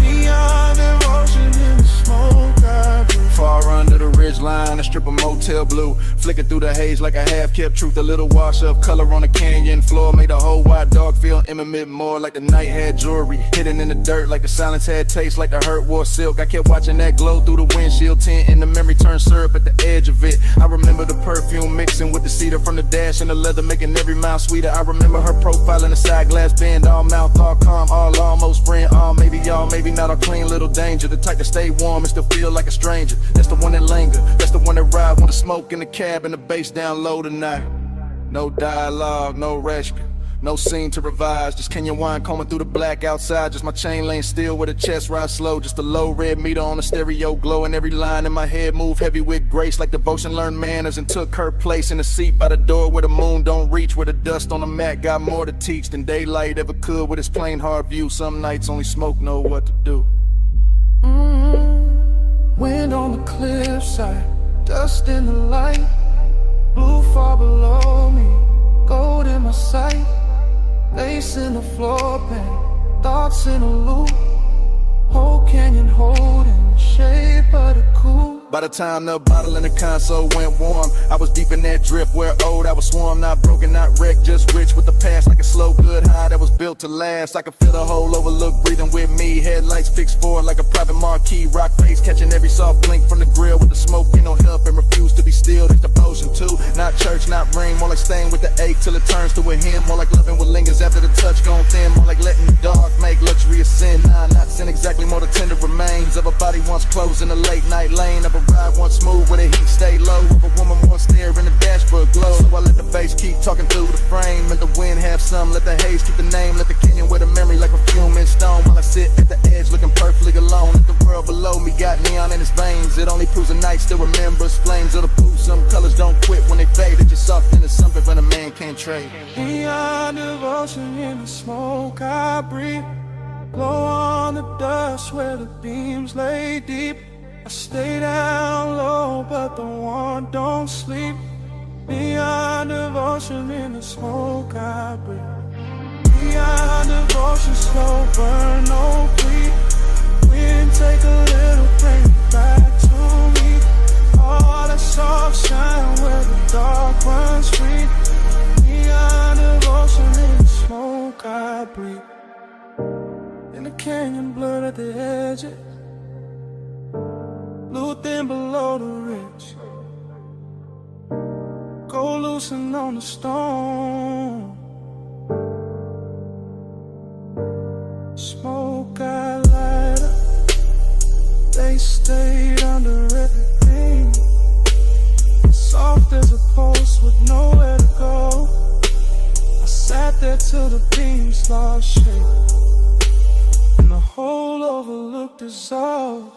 Speaker 6: Neon devotion in the smoke I breathe.
Speaker 3: Far under the ridge line, a strip of motel blue, flicking through the haze like a half-kept truth. A little wash of color on the canyon floor made the whole wide dog feel intimate, more like the night had jewelry hidden in the dirt, like the silence had taste, like the hurt wore silk. I kept watching that glow through the windshield tint, and the memory turned syrup at the edge of it. I remember the perfume mixing with the cedar from the dash and the leather, making every mile sweeter. I remember her profile in the side glass bend, all mouth, all calm, all almost friend, all maybe y'all, maybe not, all clean little danger. The type to stay warm and still feel like a stranger. That's the one that linger, that's the one that ride when the smoke in the cab and the bass down low tonight. No dialogue, no rescue, no scene to revise. Just Kenyan wine combing through the black outside. Just my chain lane still with a chest ride slow. Just a low red meter on the stereo glow, and every line in my head move heavy with grace, like devotion learned manners and took her place in the seat by the door where the moon don't reach, where the dust on the mat got more to teach than daylight ever could with its plain hard view. Some nights only smoke know what to do.
Speaker 6: Wind on the cliffside, dust in the light, blue far below me, gold in my sight, lace in the floor pan, thoughts in a loop, whole canyon holding the shape of the coupe.
Speaker 3: By the time the bottle in the console went warm, I was deep in that drift where old I was swarm. Not broken, not wrecked, just rich with the past, like a slow good high that was built to last. I could feel the whole overlook breathing with me. Headlights fixed forward like a private marquee. Rock face catching every soft blink from the grill with the smoke in no help and refuse to be still. That's devotion too. Not church, not ring, more like staying with the ache till it turns to a hymn. More like loving what lingers after the touch gone thin. More like letting the dark make luxury a sin. Nah, not sin exactly, more the tender remains of a body once closed in a late night lane. Of a ride once smooth where the heat stayed low. Of a woman once there in the dashboard glow. So I let the bass keep talking through the frame. Let the wind have some, let the haze keep the name. Let the canyon wear the memory like perfume in stone. While I sit at the edge looking perfectly alone. Let the world below me got neon in its veins. It only proves the night still remembers flames of the pool. Some colors don't quit when they fade. It's just something to something when a man can't trade.
Speaker 6: Neon devotion in the smoke I breathe. Glow on the dust where the beams lay deep. I stay down low, but the warmth don't sleep. Neon devotion in the smoke I breathe. Neon devotion, slow burn, no plea. Wind take a little, bring it back to me. All that soft shine where the dark runs free. Neon devotion in the smoke I breathe. In the canyon blurred at the edges, blue thin below the ridge, gold loosened on the stone. Smoke I light up, they stayed under everything. Soft as a post with nowhere to go. I sat there till the beams lost shape, and the whole overlook dissolved.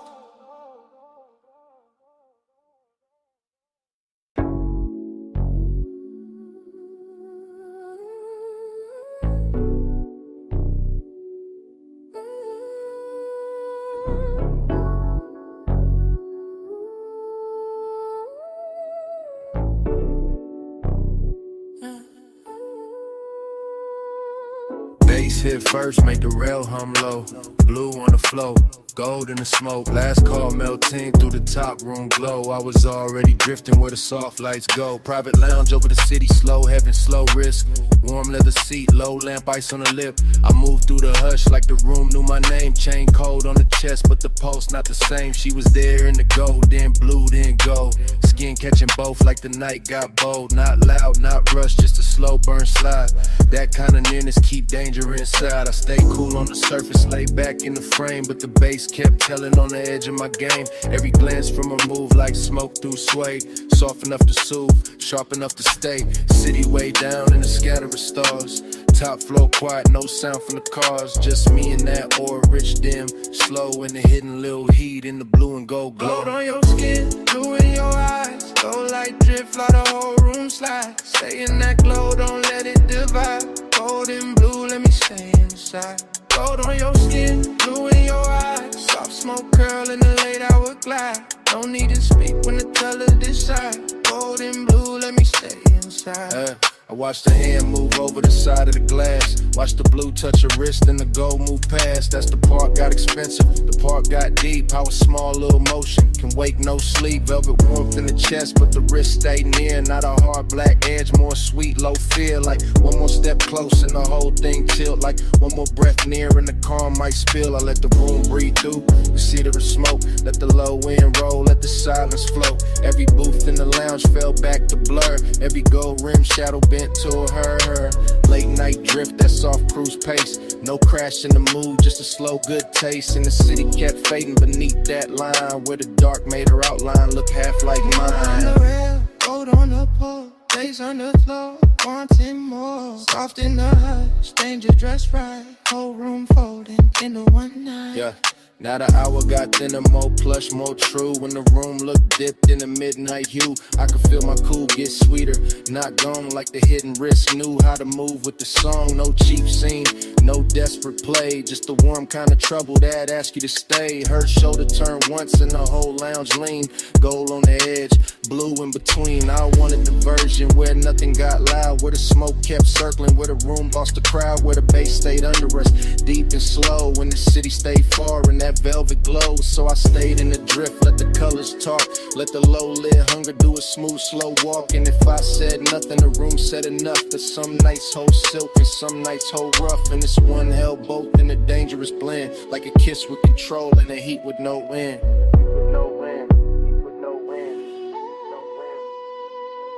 Speaker 11: Bass hit first, make the rail hum low. Blue on the flow, gold in the smoke. Last call melting through the top room glow. I was already drifting where the soft lights go. Private lounge over the city, slow heaven, slow risk. Warm leather seat, low lamp, ice on the lip. I moved through the hush like the room knew my name. Chain cold on the chest, but the pulse not the same. She was there in the gold, then blue, then gold. Skin catching both like the night got bold. Not loud, not rushed, just a slow burn slide. That kind of nearness keep danger inside. I stay cool on the surface, lay back in the frame, but the bass kept telling on the edge of my game. Every glance from a move like smoke through suede. Soft enough to soothe, sharp enough to stay. City way down in the scatter of stars. Top floor quiet, no sound from the cars. Just me and that oil rich dim. Slow in the hidden little heat in the blue and gold glow.
Speaker 6: Gold on your skin, blue in your eyes. Gold like drift, fly the whole room slide. Stay in that glow, don't let it divide. Gold and blue, let me stay inside. Gold on your skin, blue in your eyes. Soft smoke curl in the late hour glide. No need to speak when the colors decide. Gold and blue, let me stay inside.
Speaker 11: I watched the hand move over the side of the glass. Watch the blue touch her wrist and the gold move past. That's the part got expensive, the part got deep. How a small little motion can wake no sleep. Velvet warmth in the chest, but the wrist stay near. Not a hard black edge, more sweet, low fear. Like one more step close and the whole thing tilt. Like one more breath near and the car might spill. I let the room breathe through, the cedar of smoke. Let the low end roll, let the silence flow. Every booth in the lounge fell back to blur. Every gold rim shadow bent to her. Late night drift, that soft cruise pace. No crash in the mood, just a slow good taste. And the city kept fading beneath that line, where the dark made her outline look half like mine.
Speaker 6: On the rail, gold on the pole, lace on the floor, wanting more. Soft in the hush, danger dressed right. Whole room folding into one night.
Speaker 11: Yeah. Now the hour got thinner, more plush, more true. When the room looked dipped in the midnight hue, I could feel my cool get sweeter. Not gone like the hidden wrist. Knew how to move with the song. No cheap scene, no desperate play. Just the warm kind of trouble that ask you to stay. Her shoulder turn once and the whole lounge lean. Gold on the edge, blue in between. I wanted the version where nothing got loud, where the smoke kept circling, where the room lost the crowd, where the bass stayed under us, deep and slow. When the city stayed far and that velvet glow, so I stayed in the drift, let the colors talk, let the low lid hunger do a smooth slow walk. And if I said nothing, the room said enough. That some nights hold silk and some nights hold rough, and this one held both in a dangerous blend, like a kiss with control and a heat with no end.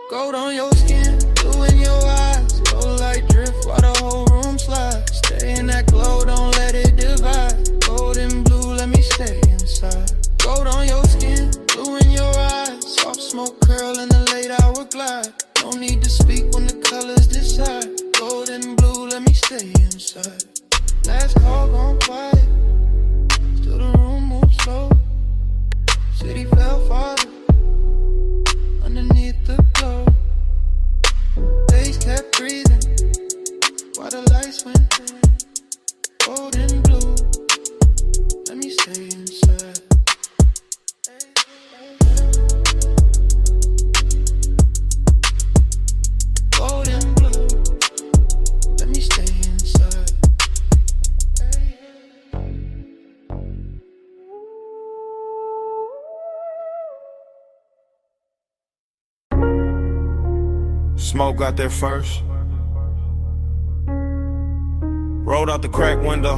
Speaker 6: Gold on your skin, blue in your eyes. Gold like drift while the whole room slides. Stay in that glow, don't let it divide. Gold and blue, let me stay inside. Gold on your skin, blue in your eyes. Soft smoke curl in the late hour glide. No need to speak when the colors decide. Gold and blue, let me stay inside. Last call gone quiet, still the room moves slow. City fell farther underneath the glow. Days kept breathing while the lights went dim. Gold and blue, let me stay inside. Gold and blue, let me stay inside.
Speaker 11: Smoke got there first. Rolled out the crack window.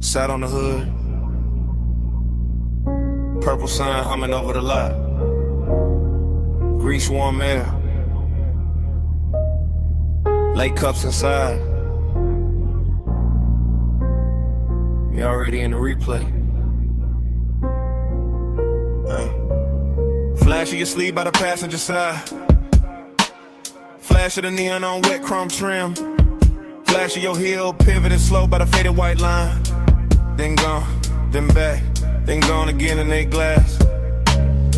Speaker 11: Sat on the hood. Purple sun humming over the lot. Grease warm air. Lake cups inside. You already in the replay. Flash of your sleeve by the passenger side. Flash of the neon on wet chrome trim. Flash of your heel, pivoting slow by the faded white line. Then gone, then back, then gone again in a glass.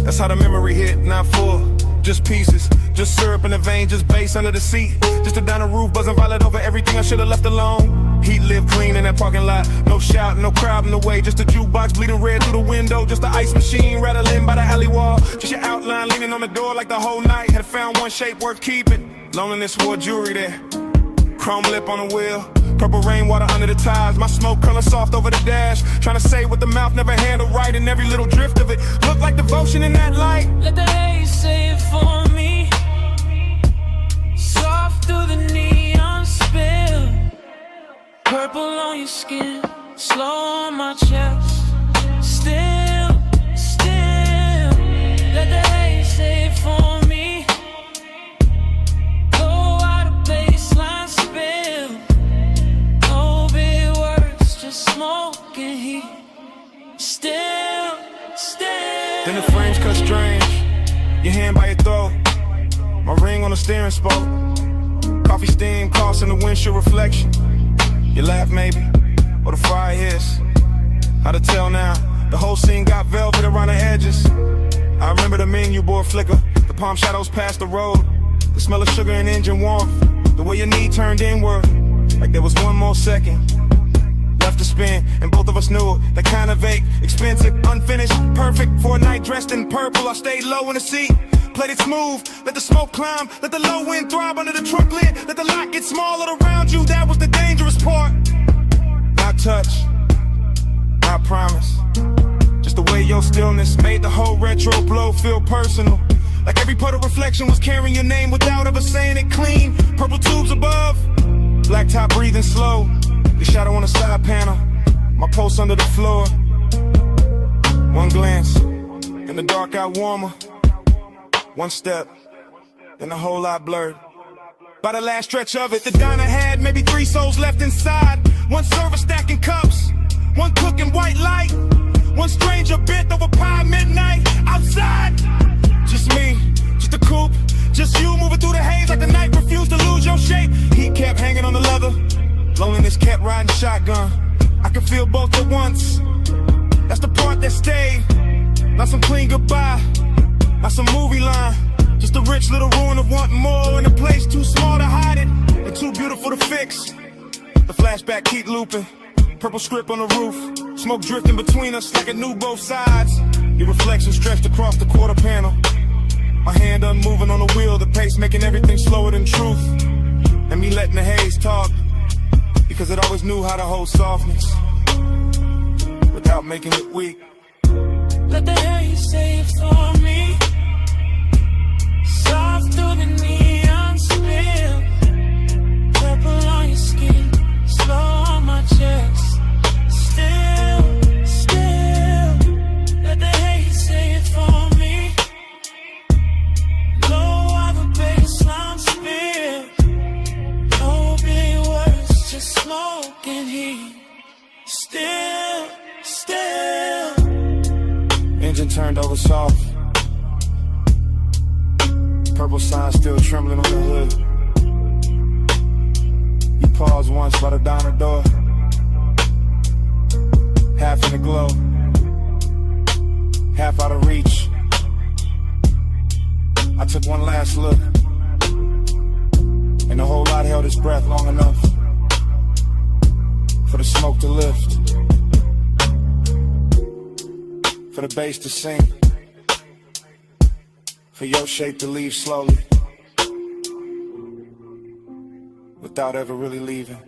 Speaker 11: That's how the memory hit, not full, just pieces. Just syrup in the vein, just bass under the seat. Just a down the roof, buzzing violet over everything I should've left alone. Heat lived clean in that parking lot. No shout, no crowd in the way. Just a jukebox bleeding red through the window. Just the ice machine rattling by the alley wall. Just your outline leaning on the door like the whole night had found one shape worth keeping. Loneliness wore jewelry there. Chrome lip on the wheel, purple rainwater under the tires. My smoke color soft over the dash. Trying to say what the mouth never handled right, and every little drift of it looked like devotion in that light.
Speaker 1: Let the haze say it for me. Soft through the neon spill. Purple on your skin, slow on my chest. Still, let the haze say it for me. Go out of baseline spill. No big words, just smoke and heat. Still.
Speaker 11: Then the frames cut strange. Your hand by your throat. My ring on the steering spoke. Coffee steam crossing the windshield reflection. You laugh maybe, or the fire hits. How to tell now? The whole scene got velvet around the edges. I remember the menu board flicker. The palm shadows past the road. The smell of sugar and engine warmth. The way your knee turned inward, like there was one more second left to spin, and both of us knew it. That kind of vague, expensive, unfinished, perfect for a night dressed in purple. I stayed low in the seat, played it smooth, let the smoke climb, let the low wind throb under the trunk lid, let the lot get smaller around you. That was the dangerous part. Not touch, not promise. Just the way your stillness made the whole retro blow feel personal. Like every puddle reflection was carrying your name without ever saying it clean. Purple tubes above, black top breathing slow. The shadow on the side panel, my pulse under the floor. One glance, and the dark got warmer. One step, then a whole lot blurred. By the last stretch of it, the diner had maybe 3 souls left inside. One server stacking cups, one cooking white light. One stranger bent over pie midnight outside. Just me, just a coupe, just you moving through the haze like the night refused to lose your shape. Heat kept hanging on the leather, loneliness kept riding shotgun. I could feel both at once, that's the part that stayed. Not some clean goodbye, not some movie line. Just a rich little ruin of wanting more in a place too small to hide it and too beautiful to fix. The flashback keep looping, purple script on the roof, smoke drifting between us like it knew both sides. Your reflection stretched across the quarter panel, my hand unmoving on the wheel, the pace making everything slower than truth. And me letting the haze talk, because it always knew how to hold softness without making it weak.
Speaker 1: Let the haze say it for me. Soft through the neon spill. Purple on your skin, slow on my chest. Still, let the haze say it for me. Low of a baseline spill. No big words, just smoke and heat. Still.
Speaker 11: Engine turned over soft, purple sign still trembling on the hood. You paused once by the diner door, half in the glow, half out of reach. I took one last look, and the whole lot held its breath long enough for the smoke to lift, for the bass to sink, for your shape to leave slowly, without ever really leaving.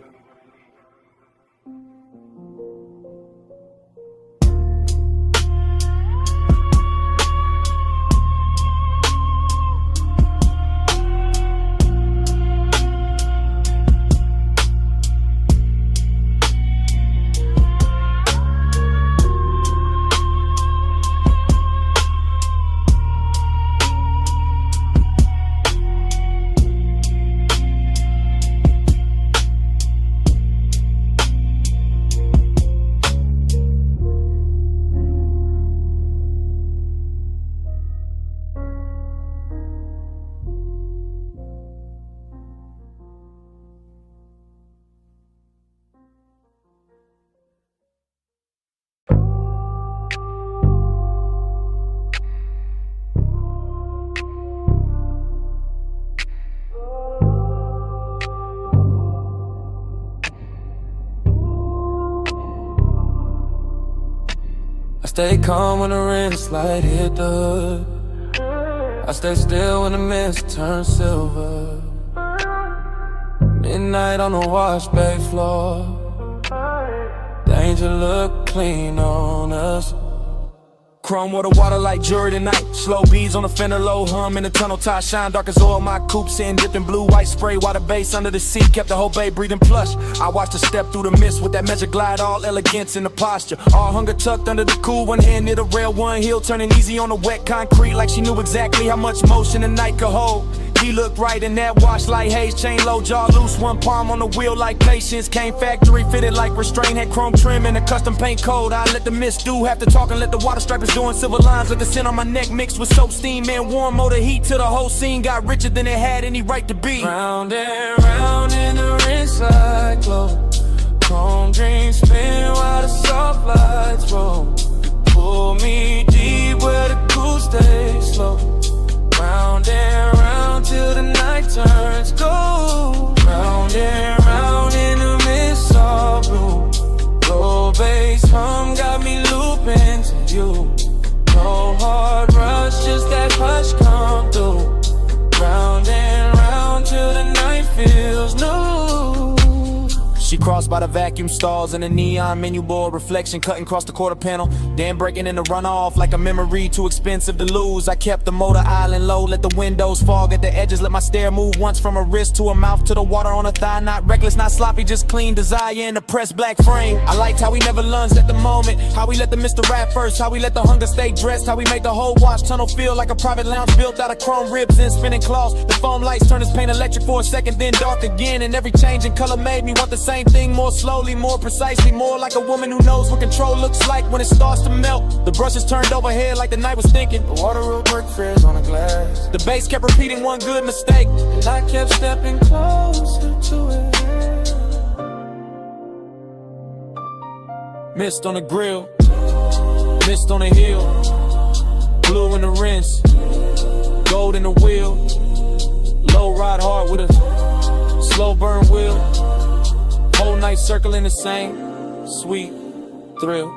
Speaker 13: Stay calm when the wrist light hit the hood. I stay still when the mist turns silver. Midnight on the wash bay floor. Danger look clean on us.
Speaker 12: Chrome water like jury tonight. Slow beads on the fender, low hum in the tunnel tie. Shine dark as oil, my coupe sitting dipped in blue, white spray. Water base under the seat, kept the whole bay breathing plush. I watched her step through the mist with that measure glide, all elegance in the posture. All hunger tucked under the cool, one hand near the rail, one heel turning easy on the wet concrete. Like she knew exactly how much motion the night could hold. He looked right in that wash like haze, chain low, jaw loose, one palm on the wheel like patience. Came factory fitted like restraint, had chrome trim and a custom paint code. I let the mist do half the talk and let the water stripers doing silver lines. Let the scent on my neck mixed with soap, steam and warm motor heat till the whole scene got richer than it had any right to be.
Speaker 13: Round and round in the rinse cyclone. Chrome dreams spin while the soft lights roll. Pull me deep where the cool stays slow. Round and round till the night turns gold. Round and round in the mist all blue. Low bass hum got me looping to you. No hard rush, just that hush come through. Round and round till the night feels new.
Speaker 12: She crossed by the vacuum stalls and the neon menu board reflection cutting across the quarter panel. Then breaking in the runoff like a memory too expensive to lose. I kept the motor island low, let the windows fog at the edges, let my stare move once from a wrist to a mouth to the water on a thigh. Not reckless, not sloppy, just clean desire in the pressed black frame. I liked how we never lunged at the moment, how we let the Mr. Rap first, how we let the hunger stay dressed, how we made the whole wash tunnel feel like a private lounge built out of chrome ribs and spinning cloths. The foam lights turned his paint electric for a second, then dark again, and every change in color made me want the same thing, more slowly, more precisely, more like a woman who knows what control looks like when it starts to melt. The brushes turned overhead like the night was thinking.
Speaker 13: The water will break frizz on the glass.
Speaker 12: The bass kept repeating one good mistake,
Speaker 13: and I kept stepping closer to it.
Speaker 12: Mist on the grill, mist on the hill, blue in the rinse, gold in the wheel, low ride hard with a slow burn wheel. Whole night circling the same sweet thrill.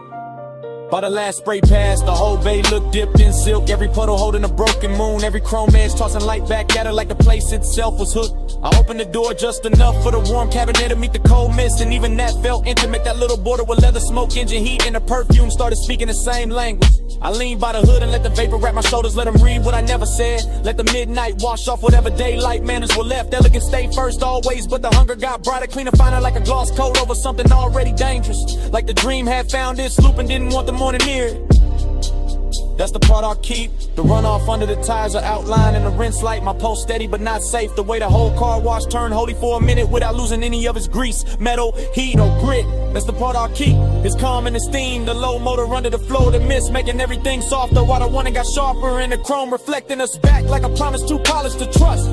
Speaker 12: By the last spray pass, the whole bay looked dipped in silk. Every puddle holding a broken moon, every chrome edge tossing light back at her like the place itself was hooked. I opened the door just enough for the warm cabinet to meet the cold mist, and even that felt intimate. That little border with leather, smoke, engine heat, and the perfume started speaking the same language. I leaned by the hood and let the vapor wrap my shoulders, let them read what I never said. Let the midnight wash off whatever daylight manners were left. Elegant stay first always, but the hunger got brighter, cleaner, finer, like a gloss coat over something already dangerous. Like the dream had found its loop and didn't want the morning near it. That's the part I'll keep. The runoff under the tires are outlined in the rinse light. My pulse steady but not safe. The way the whole car wash turned holy for a minute without losing any of its grease, metal, heat, or grit. That's the part I'll keep. It's calm and the steam, the low motor under the flow of the mist, making everything softer while the one got sharper, and the chrome reflecting us back like a promise too polished to trust.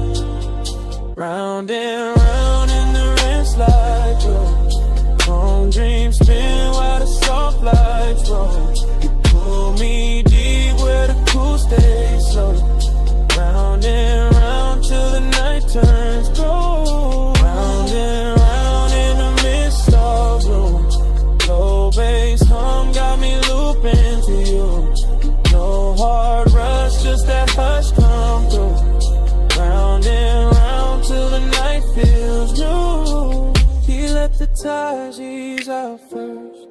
Speaker 13: Round and round in the rinse light, yo. Chrome dreams spin while the soft lights roll. You pull me deep where the cool stays slow. Round and round till the night turns gold. Round and round in the mist all blue. Low bass hum got me looping to you. No hard rush, just that hush come through. Round and round till the night feels new. He let the tires ease out first.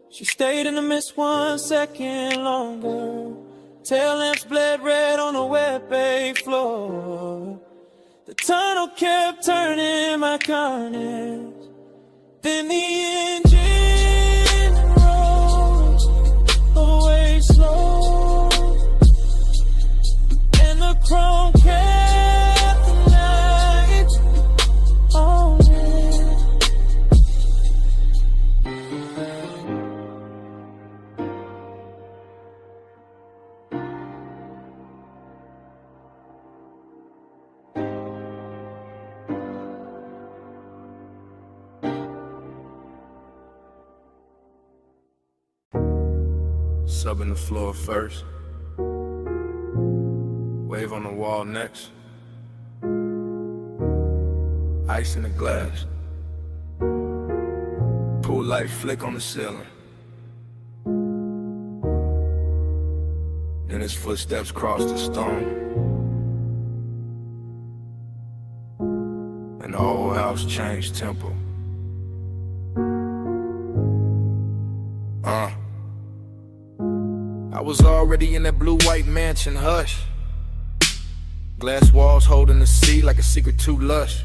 Speaker 13: She stayed in the mist 1 second longer. Tail lamps bled red on the wet bay floor. The tunnel kept turning my carnage. Then the engine rose away slow, and the chrome kept the lights on.
Speaker 9: Subbing the floor first, wave on the wall next, ice in the glass, pool light flick on the ceiling. Then his footsteps cross the stone,
Speaker 11: and the whole house changed tempo. I was already in that blue-white mansion, hush. Glass walls holding the sea like a secret too lush.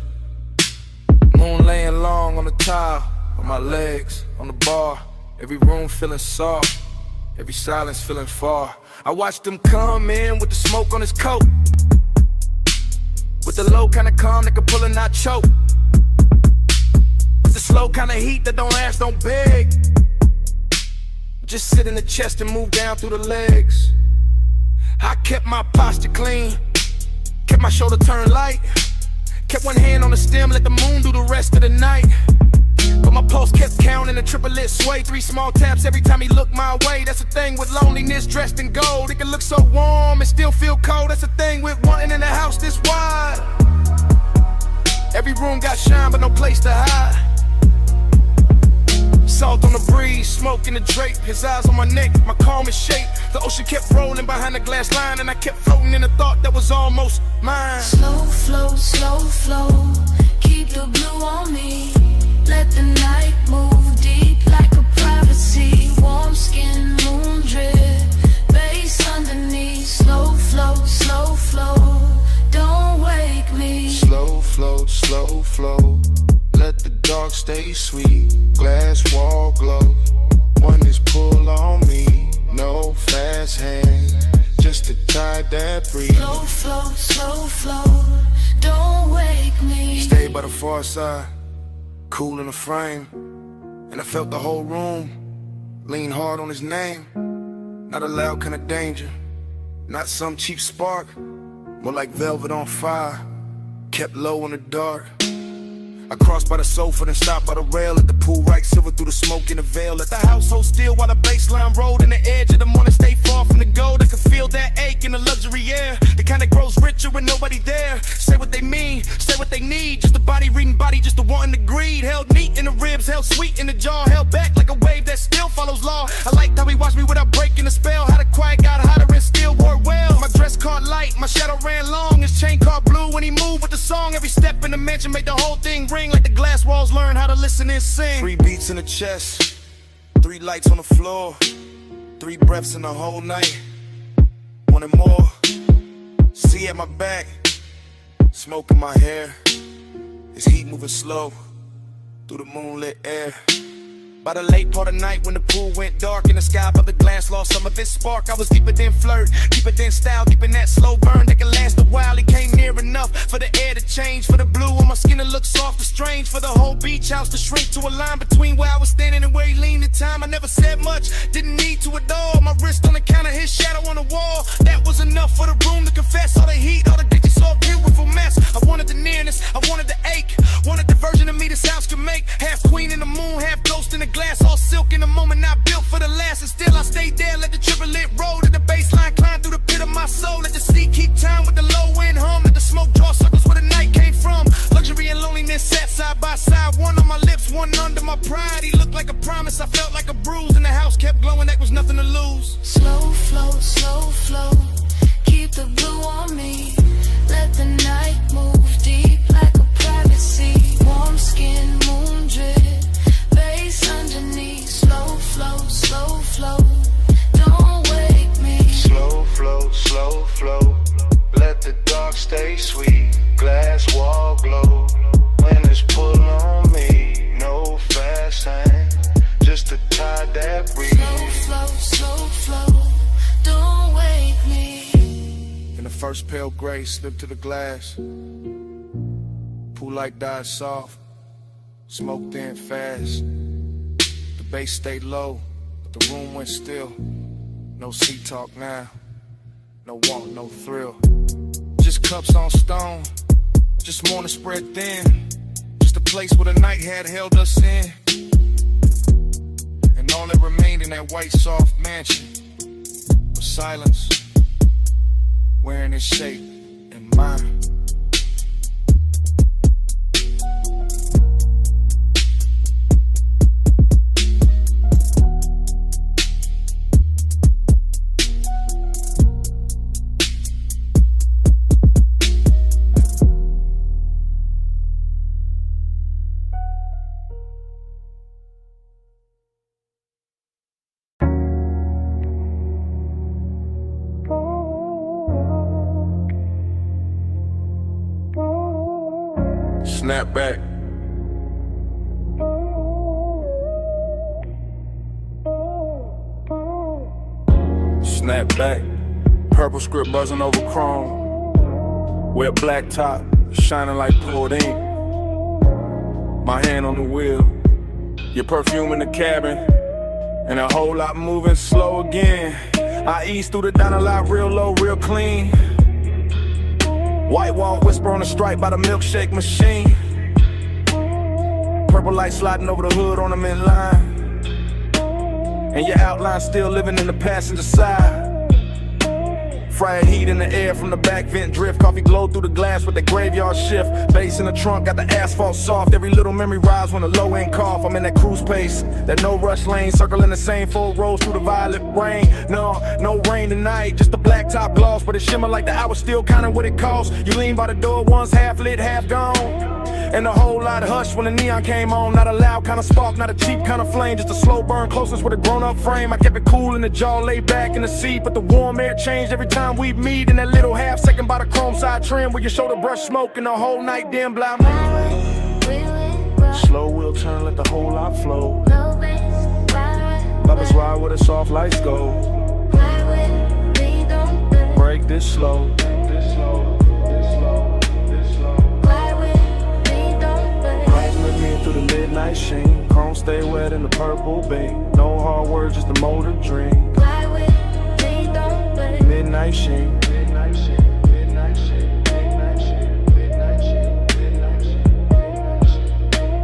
Speaker 11: Moon laying long on the tile, on my legs, on the bar. Every room feeling soft, every silence feeling far. I watched him come in with the smoke on his coat, with the low kind of calm that could pull and not choke, with the slow kind of heat that don't ask, don't beg. Just sit in the chest and move down through the legs. I kept my posture clean, kept my shoulder turned light, kept one hand on the stem, let the moon do the rest of the night. But my pulse kept counting, a triplet sway, 3 small taps every time he looked my way. That's the thing with loneliness dressed in gold. It can look so warm and still feel cold. That's the thing with wanting in a house this wide. Every room got shine but no place to hide. Salt on the breeze, smoke in the drape. His eyes on my neck, my calmest shape. The ocean kept rolling behind the glass line, and I kept floating in a thought that was almost mine.
Speaker 14: Slow flow, keep the blue on me. Let the night move deep like a privacy. Warm skin, moon drip, bass underneath. Slow flow, don't wake me.
Speaker 2: Slow flow, let the dark stay sweet. Glass wall glow, one is pull on me. No fast hands, just to tie that breeze.
Speaker 14: Slow flow, don't wake me.
Speaker 11: Stay by the far side, cool in the frame, and I felt the whole room lean hard on his name. Not a loud kind of danger, not some cheap spark, more like velvet on fire, kept low in the dark. I crossed by the sofa, then stopped by the rail at the pool, right silver through the smoke in the veil. Let the house hold still while the baseline rolled, and the edge of the morning stay far from the gold. I could feel that ache in the luxury air, the kind that grows richer when nobody there. Say what they mean, say what they need. Just a body reading body, just a wanting to greed. Held neat in the ribs, held sweet in the jaw, held back like a wave that still follows law. I liked how he watched me without breaking the spell. How the quiet got hotter and still wore well. My dress caught light, my shadow ran long. His chain caught blue when he moved with the song. Every step in the mansion made the whole thing ring like the glass walls learn how to listen and sing. 3 beats in the chest, 3 lights on the floor, 3 breaths in the whole night. Wanted more. See at my back, smoke in my hair. His heat moving slow through the moonlit air. By the late part of night when the pool went dark and the sky above the glass lost some of its spark, I was deeper than flirt, deeper than style, deep in that slow burn that could last a while. He came near enough for the air to change, for the blue on my skin to look soft and strange, for the whole beach house to shrink to a line between where I was standing and where he leaned in time. I never said much, didn't need to at all. My wrist on the counter, his shadow on the wall. That was enough for the room to confess. All the heat, all the ditches, so beautiful mess. I wanted the nearness, I wanted the ache, wanted the version of me this house could make. Half queen in the moon, half ghost in the glass, all silk in the moment, not built for the last. And still I stayed there, let the triplet roll to the baseline, climb through the pit of my soul. Let the sea keep time with the low end hum, let the smoke draw circles where the night came from. Luxury and loneliness sat side by side, one on my lips, one under my pride. He looked like a promise, I felt like a bruise, and the house kept glowing, that was nothing to lose.
Speaker 14: Slow flow, keep the blue on me. Let the night move deep like a privacy. Warm skin, moon drip, bass underneath. Slow flow, don't wake me.
Speaker 2: Slow flow, let the dark stay sweet. Glass wall glow, when it's pull on me. No fast hand, just to tie that breeze.
Speaker 14: Slow flow, don't wake me.
Speaker 11: In the first pale gray slipped to the glass. Pool light died soft, smoke thin fast. The bass stayed low, but the room went still. No sea talk now, no want, no thrill. Just cups on stone, just morning spread thin. Just a place where the night had held us in. And all that remained in that white soft mansion was silence, wearing its shape in mine.
Speaker 9: Snap back.
Speaker 12: Snap back. Purple script buzzing over chrome. Wet black top, shining like poured ink. My hand on the wheel. Your perfume in the cabin. And a whole lot moving slow again. I ease through the diner lot real low, real clean. White wall whisper on the stripe by the milkshake machine. Purple light sliding over the hood on them in line. And your outline still living in the passenger side. Fried heat in the air from the back vent drift. Coffee glow through the glass with the graveyard shift. Bass in the trunk, got the asphalt soft. Every little memory rise when the low end cough. I'm in that cruise pace, that no rush lane. Circling the same 4 rows through the violet rain. No rain tonight, just the black top gloss. But it shimmer like the hour still counting what it costs. You lean by the door once, half lit, half gone. And a whole lot hush when the neon came on. Not a loud kind of spark, not a cheap kind of flame. Just a slow burn, closeness with a grown-up frame. I kept it cool in the jaw, laid back in the seat. But the warm air changed every time we meet. In that little half second by the chrome side trim, where your shoulder brush smoke and the whole night dim blind. Slow wheel turn, let the whole lot flow. Bubbles ride where the soft lights go. Break this slow. Through the midnight sheen, chrome stay wet in the purple beam. No hard words, just a motor dream. Midnight sheen.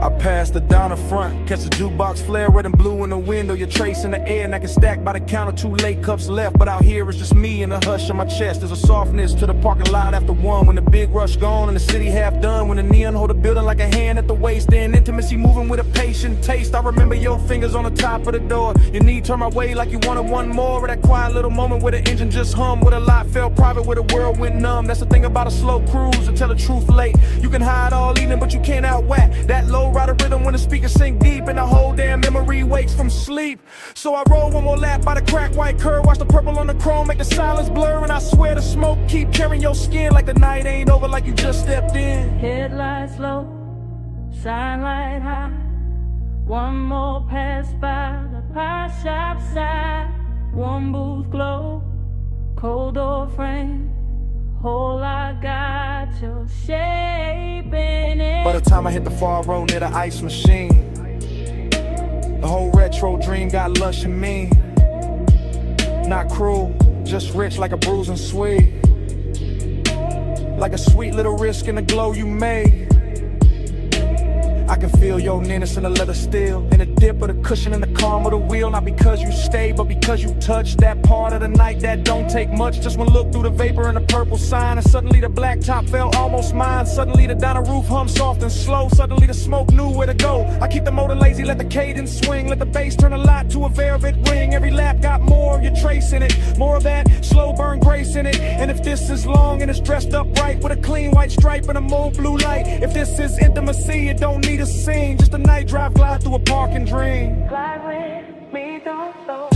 Speaker 12: I passed the down the front, catch the jukebox flare, red and blue in the window. Your trace in the air, and I can stack by the counter. 2 late cups left, but out here it's just me and a hush on my chest. There's a softness to the parking lot after 1. When the big rush gone and the city half done. When the neon hold the building like a hand at the waist. And intimacy moving with a patient taste. I remember your fingers on the top of the door. Your knee turned my way like you wanted one more. Or that quiet little moment where the engine just hummed. Where the lot felt private, where the world went numb. That's the thing about a slow cruise, to tell the truth late. You can hide all evening, but you can't outwhack that low rider rhythm when the speakers sink deep. And the whole damn memory wakes from sleep. So I roll one more lap by the cracked white curve. Watch the purple on the chrome make the silence blur. And I swear the smoke keep carrying your skin like the night ain't over, like you just stepped in.
Speaker 13: Headlights low, shine light high. One more pass by the pie shop side. One booth glow, cold door frame. Whole lot got your shape in it.
Speaker 12: By the time I hit the far road near the ice machine, the whole retro dream got lush and mean. Not cruel, just rich like a bruising sweet. Like a sweet little risk in the glow you made. I can feel your nearness in the leather steel, in the dip of the cushion and the calm of the wheel. Not because you stay, but because you touch that part of the night that don't take much. Just one look through the vapor and the purple sign, and suddenly the black top felt almost mine. Suddenly the diner roof hummed soft and slow. Suddenly the smoke knew where to go. I keep the motor lazy, let the cadence swing. Let the bass turn a lot to a velvet ring. Every lap got more of your trace in it, more of that slow burn grace in it. And if this is long and it's dressed up right with a clean white stripe and a mauve blue light. If this is intimacy, it don't need a scene, just a night drive, glide through a park and dream.
Speaker 13: Fly with me, don't slow.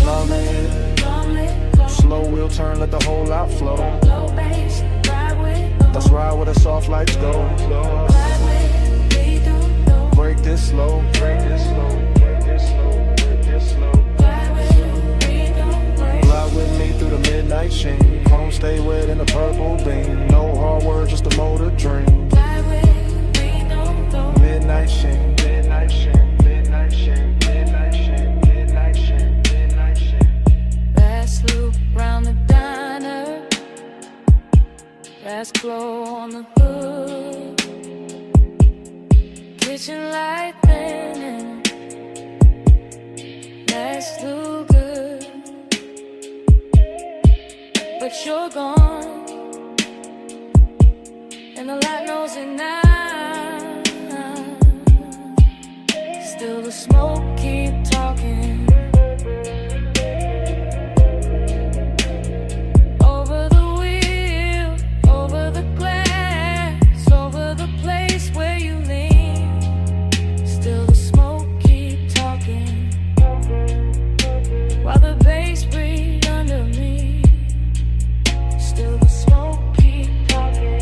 Speaker 12: Slow wheel turn, let the whole lot flow.
Speaker 13: Low bass, ride with.
Speaker 12: Let's ride where the soft lights go.
Speaker 13: Fly with me, don't slow.
Speaker 12: Break this slow, break this slow, break this slow, break this slow.
Speaker 13: Fly with me, don't slow.
Speaker 12: Fly with me through the midnight sheen. Chrome stay wet in the purple beam. No hard words, just a motor dream.
Speaker 13: Fly with me, don't slow.
Speaker 12: Midnight sheen, midnight sheen, midnight sheen, midnight sheen, midnight sheen, midnight sheen.
Speaker 13: Last loop round the diner. Last glow on the hood. Kitchen light burning. Last look good. But you're gone. And the light knows it now. Still the smoke keep talking. Over the wheel, over the glass, over the place where you lean. Still the smoke keep talking. While the bass breathe under me. Still the smoke keep talking.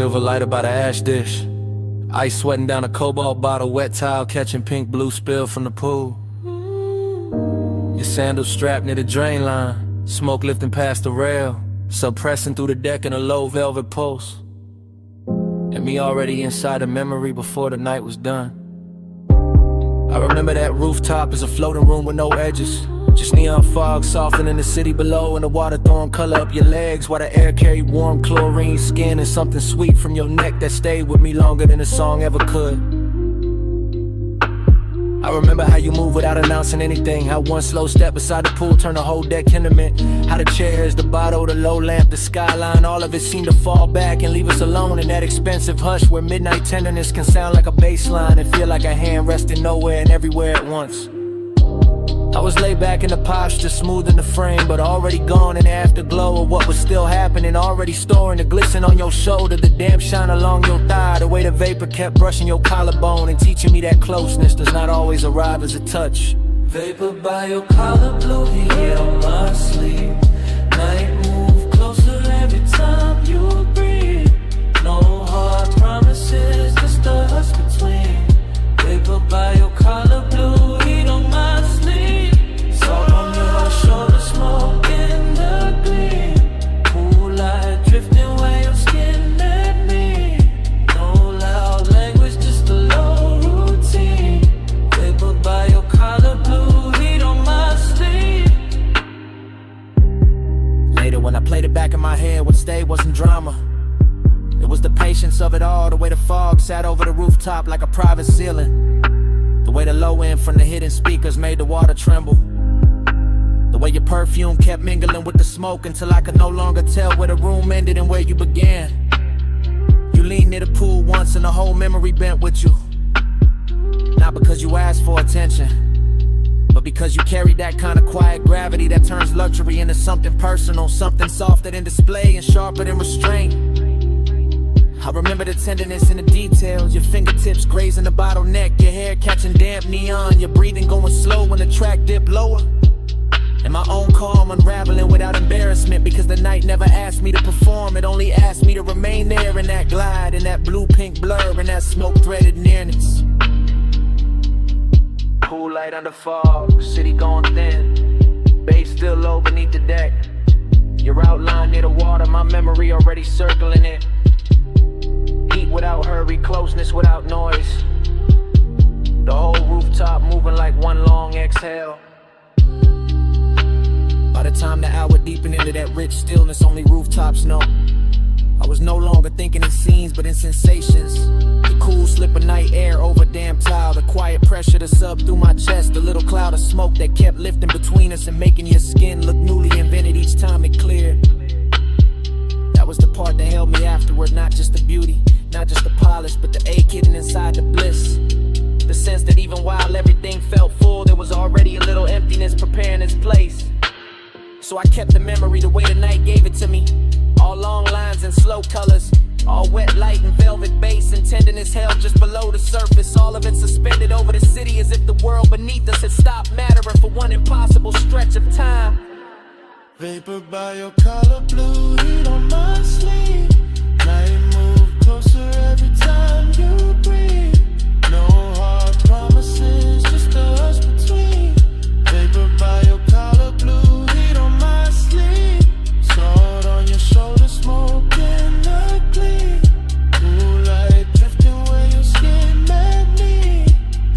Speaker 3: Silver lighter by the ash dish. Ice sweating down a cobalt bottle, wet towel catching pink blue spill from the pool. Your sandals strapped near the drain line, smoke lifting past the rail, suppressing through the deck in a low velvet pulse. And me already inside a memory before the night was done. I remember that rooftop as a floating room with no edges. Just neon fog softening the city below, and the water throwing color up your legs while the air carried warm chlorine skin and something sweet from your neck that stayed with me longer than a song ever could. I remember how you moved without announcing anything, how one slow step beside the pool turned the whole deck into mint, how the chairs, the bottle, the low lamp, the skyline, all of it seemed to fall back and leave us alone in that expensive hush where midnight tenderness can sound like a bass line and feel like a hand resting nowhere and everywhere at once. I was laid back in the posture, smoothing the frame, but already gone in the afterglow of what was still happening, already storing the glisten on your shoulder, the damp shine along your thigh, the way the vapor kept brushing your collarbone and teaching me that closeness does not always arrive as a touch.
Speaker 13: Vapor by your collar, blue heat on my sleeve. Night move closer every time you breathe. No hard promises, just us between. Vapor by your collar, blue heat on my sleeve. Salt on your shoulder, smoke in the gleam. Cool light drifting where your skin met me. No loud language, just a low routine. Vapor by your collar, blue heat on my sleeve.
Speaker 7: Later when I played it back in my head, what stayed wasn't drama. It was the patience of it all, the way the fog sat over the rooftop like a private ceiling. The way the low end from the hidden speakers made the water tremble. The way your perfume kept mingling with the smoke until I could no longer tell where the room ended and where you began. You leaned near the pool once and the whole memory bent with you. Not because you asked for attention, but because you carried that kind of quiet gravity that turns luxury into something personal, something softer than display and sharper than restraint. I remember the tenderness in the details, your fingertips grazing the bottleneck, your hair catching damp neon, your breathing going slow when the track dipped lower. And my own calm unraveling without embarrassment, because the night never asked me to perform, it only asked me to remain there in that glide, in that blue-pink blur, in that smoke-threaded nearness. Cool light under fog, city going thin, bass still low beneath the deck. Your outline near the water, my memory already circling it. Heat without hurry, closeness without noise. The whole rooftop moving like one long exhale. By the time the hour deepened into that rich stillness only rooftops know, I was no longer thinking in scenes but in sensations. The cool slip of night air over damn tile, the quiet pressure to sub through my chest, the little cloud of smoke that kept lifting between us and making your skin look newly invented each time it cleared. That was the part that held me afterward, not just the beauty, not just the polish, but the ache hidden inside the bliss. The sense that even while everything felt full, there was already a little emptiness preparing its place. So I kept the memory the way the night gave it to me. All long lines and slow colors, all wet light and velvet bass and tenderness held just below the surface. All of it suspended over the city as if the world beneath us had stopped mattering for one impossible stretch of time.
Speaker 6: Vapor by your collar, blue heat on my sleeve. Night move closer every time you breathe. No hard promises, just us between. Vapor by your collar, blue heat on my sleeve. Sword on your shoulder, smoke in the gleam. Cool light drifting where your skin met me.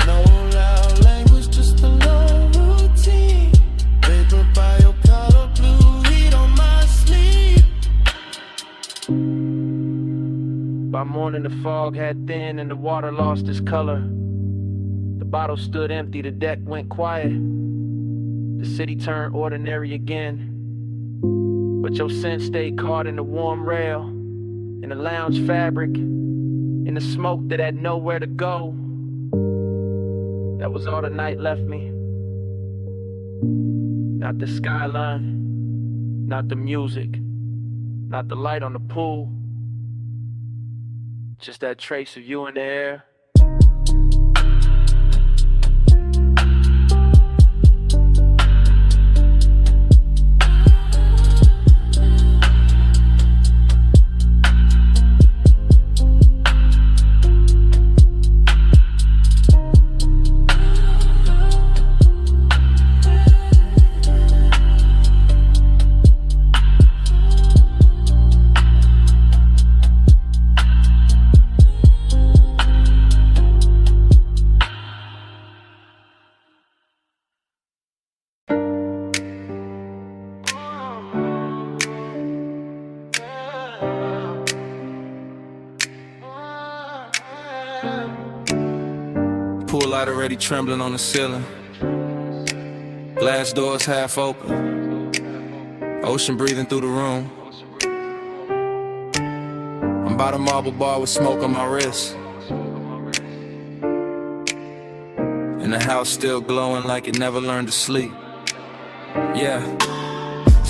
Speaker 6: No loud language, just a low routine. Vapor by your collar, blue heat on my sleeve.
Speaker 7: By morning the fog had thinned and the water lost its color. The bottle stood empty, the deck went quiet. The city turned ordinary again. But your scent stayed caught in the warm rail, in the lounge fabric, in the smoke that had nowhere to go. That was all the night left me. Not the skyline, not the music, not the light on the pool. Just that trace of you in the air.
Speaker 3: Pool light already trembling on the ceiling. Glass doors half open. Ocean breathing through the room. I'm by the marble bar with smoke on my wrist. And the house still glowing like it never learned to sleep. Yeah.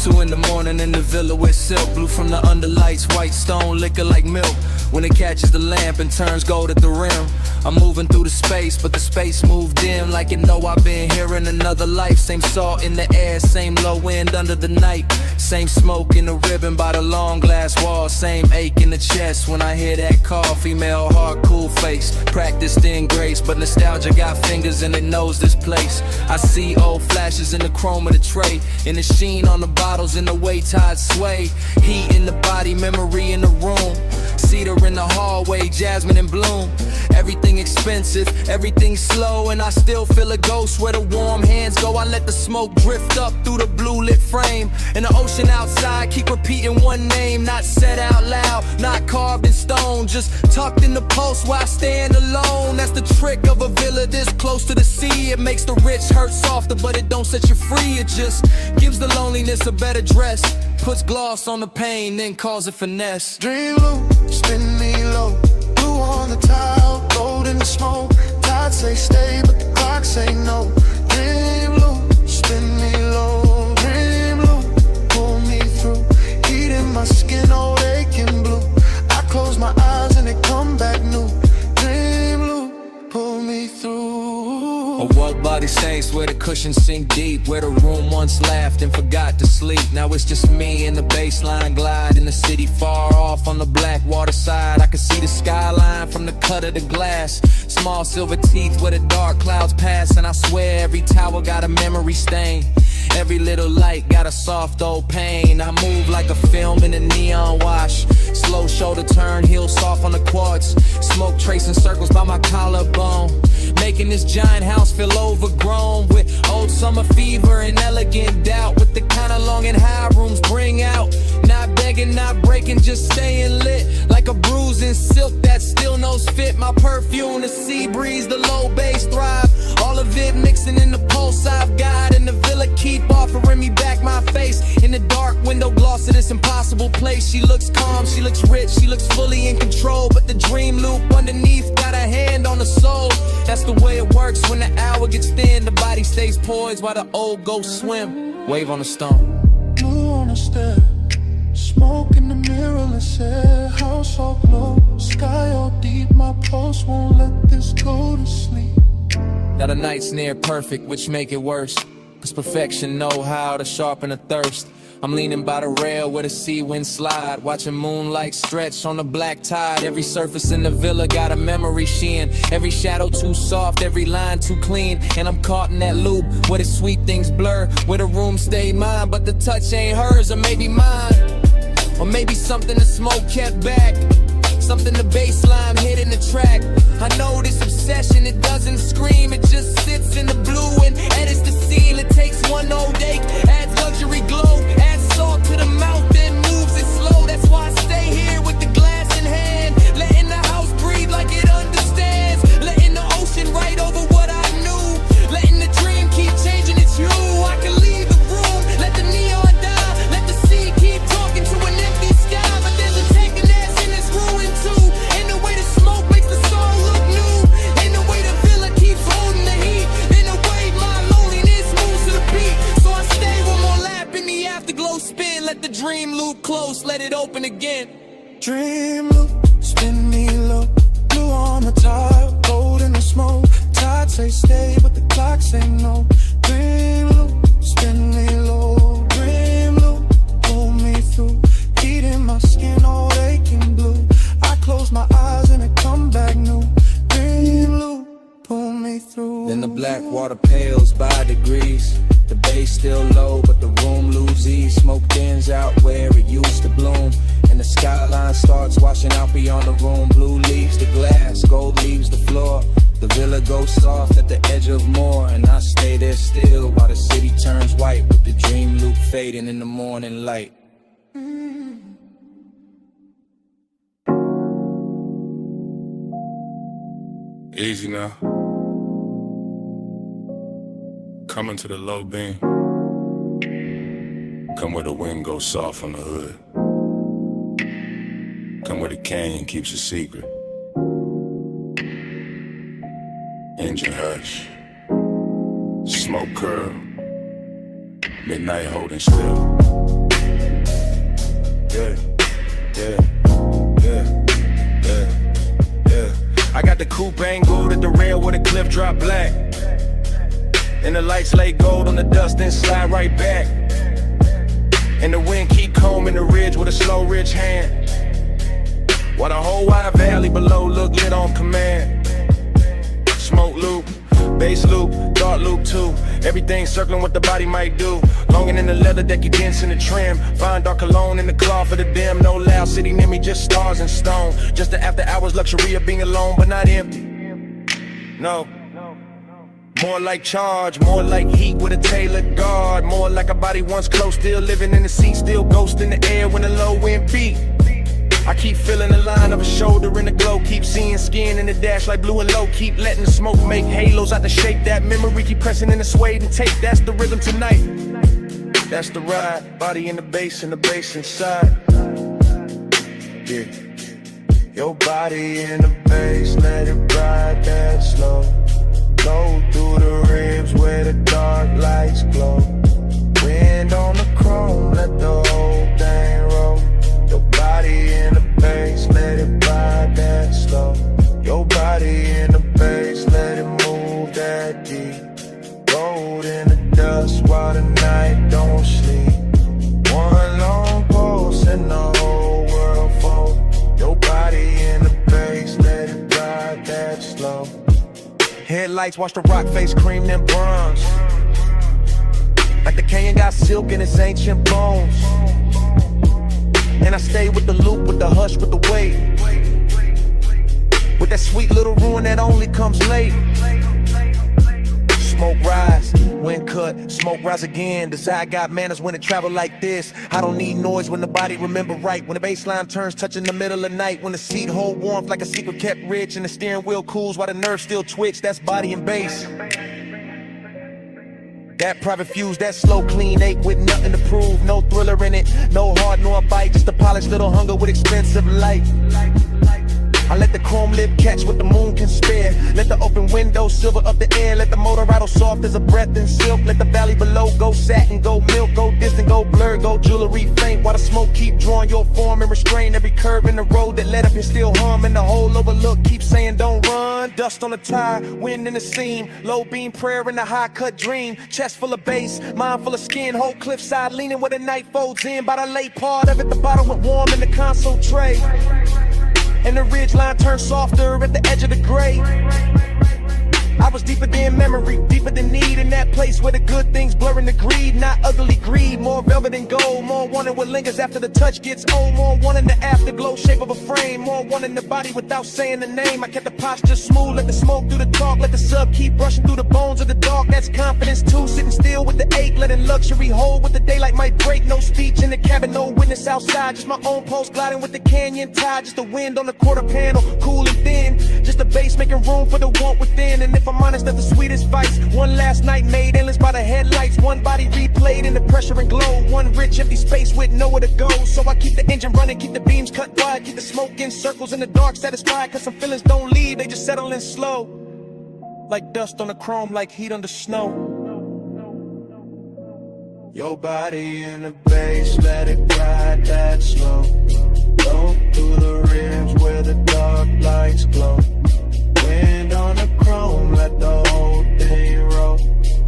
Speaker 3: 2 in the morning in the villa with silk. Blue from the underlights, white stone, liquor like milk. When it catches the lamp and turns gold at the rim. I'm moving through the space, but the space moved dim. Like you know I've been here in another life. Same salt in the air, same low wind under the night. Same smoke in the ribbon by the long glass wall. Same ache in the chest when I hear that call. Female heart, cool face, practiced in grace. But nostalgia got fingers and it knows this place. I see old flashes in the chrome of the tray, in the sheen on the bottles, in the way tides sway. Heat in the body, memory in the room. Cedar in the hallway, jasmine in bloom. Everything expensive, everything slow, and I still feel a ghost where the warm hands go. I let the smoke drift up through the blue lit frame. And the ocean outside keep repeating one name, not said out loud, not carved in stone, just tucked in the pulse while I stand alone. That's the trick of a villa this close to the sea. It makes the rich hurt softer, but it don't set you free. It just gives the loneliness a better dress, puts gloss on the pain, then calls it finesse.
Speaker 6: Dream low, spin me low, blue on the tile, gold in the smoke. Tide say stay, but the clock say no. Dream low, spin me low, dream low, pull me through. Heat in my skin, old aching blue. I close my eyes and they come back new. Dream low, pull me through.
Speaker 3: A walk by the saints where the cushions sink deep, where the room once laughed and forgot to sleep. Now it's just me and the baseline glide in the city far off on the black water side. I can see the skyline from the cut of the glass. Small silver teeth where the dark clouds pass. And I swear every tower got a memory stain. Every little light got a soft old pain. I move like a film in a neon wash. Slow shoulder turn, heel soft on the quartz. Smoke tracing circles by my collarbone, making this giant house feel overgrown with old summer fever and elegant doubt. With the kind of long and high rooms bring out. Not begging, not breaking, just staying lit. Like a bruising silk that still knows fit. My perfume, the sea breeze, the low bass thrive. All of it mixing in the pulse I've got. And the villa keep offering me back my face. In the dark window gloss of this impossible place. She looks calm, she looks rich, she looks fully in control. But the dream loop underneath got a hand on the soul. That's the way it works when the hour gets thin. The body stays poised while the old ghosts swim. Wave on the stone.
Speaker 6: Blue on the stair, smoke in the mirrorless air. House all glow, sky all deep. My pulse won't let this go to sleep.
Speaker 3: Now the night's near perfect, which make it worse. Cause perfection know how to sharpen a thirst. I'm leaning by the rail where the sea wind slide, watching moonlight stretch on the black tide. Every surface in the villa got a memory sheen. Every shadow too soft, every line too clean. And I'm caught in that loop where the sweet things blur, where the room stayed mine, but the touch ain't hers, or maybe mine. Or maybe something the smoke kept back, something the baseline hit in the track. I know this obsession, it doesn't scream, it just sits in the blue and edits the scene. It takes one old ache, adds luxury glow, adds salt to the mouth, then moves it slow. That's why I stay here with the glass in hand, letting the house breathe like it understands, letting the ocean write over what I knew, letting the dream keep changing its hue. I can leave the room, let the neon die, let the sea keep talking to an empty sky. But there's a taking ass in this ruin too, and the way the smoke makes the song look new, and the way the villa keeps holding the heat, and the way my loneliness moves to the beat. So I stay one more lap in the afterglow spin, let the dream loop close, let it open again.
Speaker 6: Dream loop, spin me low, blue on the tile, gold in the smoke. Tide say stay, but the clock say no. Dream loop, spin me low, dream loop, pull me through. Heat in my skin, all aching blue. I close my eyes and it come back new. Dream loop, pull me through.
Speaker 3: Then the black water pales by degrees. The bass still low, but the room lose ease. Smoke thins out where it used to bloom, and the skyline starts washing out beyond the room. Blue leaves the glass, gold leaves the floor. The villa goes soft at the edge of more, and I stay there still while the city turns white, with the dream loop fading in the morning light.
Speaker 9: Easy now. Coming to the low beam. Come where the wind goes soft on the hood. Come where the canyon keeps a secret. Engine hush. Smoke curl. Midnight holding still. Yeah, yeah, yeah, yeah, yeah. I got the coupe angled at the rail where the cliff drop black. And the lights lay gold on the dust, then slide right back. And the wind keep combing the ridge with a slow ridge hand. While the whole wide valley below look lit on command. Smoke loop, bass loop, dark loop too. Everything circling what the body might do. Longing in the leather deck, you dance in the trim. Find dark cologne in the cloth for the dim. No loud city near me, just stars and stone. Just the after hours luxury of being alone, but not empty. No. More like charge, more like heat with a tailored guard. More like a body once close, still living in the seat, still ghost in the air when the low wind beat. I keep feeling the line of a shoulder in the glow. Keep seeing skin in the dash like blue and low. Keep letting the smoke make halos out the shape. That memory keep pressing in the suede and tape. That's the rhythm tonight. That's the ride. Body in the bass and the bass inside. Yeah. Your body in the bass, let it ride that slow. Go through the ribs where the dark lights glow. Wind on the chrome, let the whole thing roll. Your body in the bass, let it ride that slow. Your body in the bass, let it move that deep. Gold in the dust while the night don't sleep. One long pulse and the whole world fold. Your body in the bass, let it ride that slow. Headlights watch the rock face cream them bronze. Like the canyon got silk in its ancient bones. And I stay with the loop, with the hush, with the weight. With that sweet little ruin that only comes late. Smoke rise, wind cut, smoke rise again. Desire got manners when it travel like this. I don't need noise when the body remember right. When the baseline turns touching the middle of the night. When the seat hold warmth like a secret kept rich. And the steering wheel cools while the nerves still twitch. That's body and bass. That private fuse, that slow clean ache with nothing to prove. No thriller in it, no heart nor a bite. Just a polished little hunger with expensive light. I let the chrome lip catch what the moon can spare. Let the open window silver up the air. Let the motor rattle soft as a breath in silk. Let the valley below go satin, go milk, go distant, go blur, go jewelry faint. While the smoke keep drawing your form and restrain every curve in the road that led up and still hum. And the whole overlook keep saying don't run. Dust on the tire, wind in the seam. Low beam prayer in the high cut dream. Chest full of bass, mind full of skin. Whole cliffside leaning where the night folds in. By the late part of it, the bottle went warm in the console tray. And the ridge line turned softer at the edge of the gray. I was deeper than memory, deeper than need. In that place where the good things blurring the greed. Not ugly greed, more velvet and gold. More wanting what lingers after the touch gets old. More wanting the afterglow shape of a frame. More wanting the body without saying the name. I kept the posture smooth, let the smoke do the talk. Let the sub keep rushing through the bones of the dark. That's confidence too, sitting still with the ache. Letting luxury hold with the daylight might break. No speech in the cabin, no witness outside. Just my own pulse gliding with the canyon tide. Just the wind on the quarter panel, cool and thin. Just the bass making room for the want within. And if I'm honest, that's the sweetest vice. One last night made endless by the headlights. One body replayed in the pressure and glow. One rich empty space with nowhere to go. So I keep the engine running, keep the beams cut wide. Keep the smoke in circles in the dark satisfied. Cause some feelings don't leave, they just settle in slow. Like dust on the chrome, like heat on the snow. Your body in the bass, let it ride that slow. Go through the rims where the dark lights glow. Wind on the chrome, let the whole thing roll.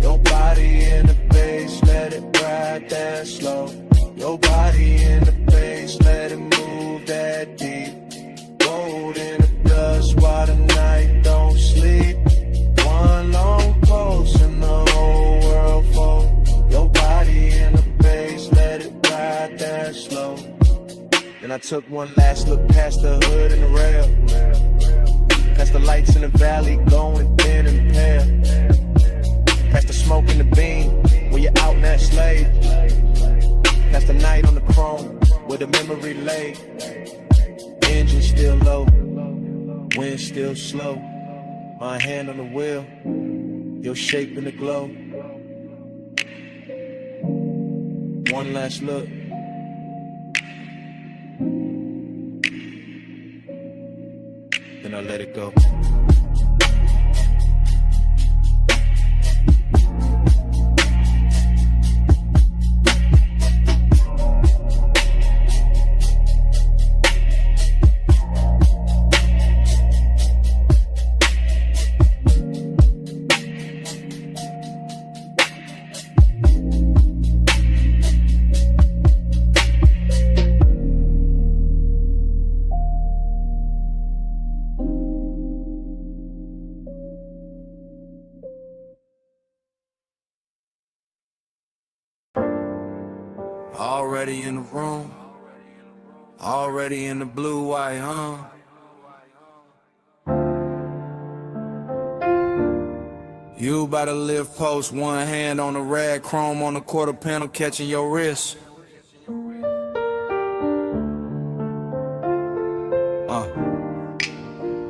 Speaker 9: Your body in the bass, let it ride that slow. Your body in the bass, let it move that deep. Gold in the dust while the night don't sleep. One long pulse and the whole world fold. Your body in the bass, let it ride that slow. Then I took one last look past the hood and the rail. Past the lights in the valley, going thin and pale. Past the smoke in the beam, where you're out in that slave. Past the night on the chrome, where the memory lay. Engine still low, wind still slow.
Speaker 12: My hand on the wheel, your shape in the glow. One last look. Then I let it go. Already in the room, already in the blue white, You about to live post, one hand on the rag, chrome on the quarter panel, catching your wrist.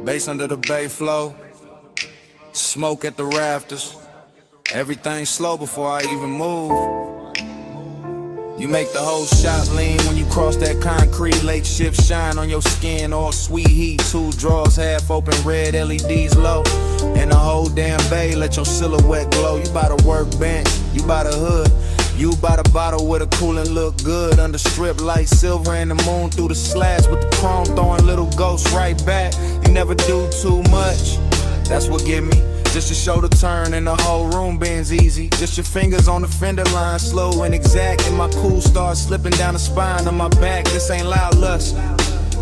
Speaker 12: Bass under the bay flow, smoke at the rafters. Everything slow before I even move. You make the whole shot lean when you cross that concrete. Lake shift shine on your skin, all sweet heat. Two drawers, half open, red LEDs low. And the whole damn bay, let your silhouette glow. You by the workbench, you by the hood. You by the bottle with a coolin' look good. Under strip light, silver and the moon through the slats. With the chrome throwing little ghosts right back. You never do too much, that's what get me. Just to show the turn and the whole room bends easy. Just your fingers on the fender line, slow and exact. And my cool starts slipping down the spine of my back. This ain't loud lust,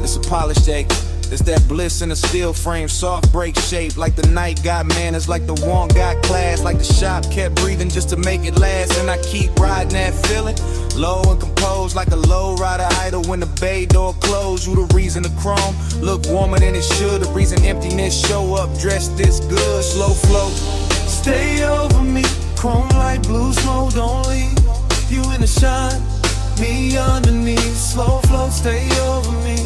Speaker 12: it's a polished ache. It's that bliss in a steel frame, soft break shape. Like the night got manners, like the want got class. Like the shop kept breathing just to make it last. And I keep riding that feeling, low and composed. Like a low rider idle when the bay door closed. You the reason the chrome look warmer than it should. The reason emptiness show up dressed this good. Slow flow,
Speaker 4: Stay over me, chrome light, blue smoke, don't leave. You in the shine, me underneath. Slow flow, stay over me.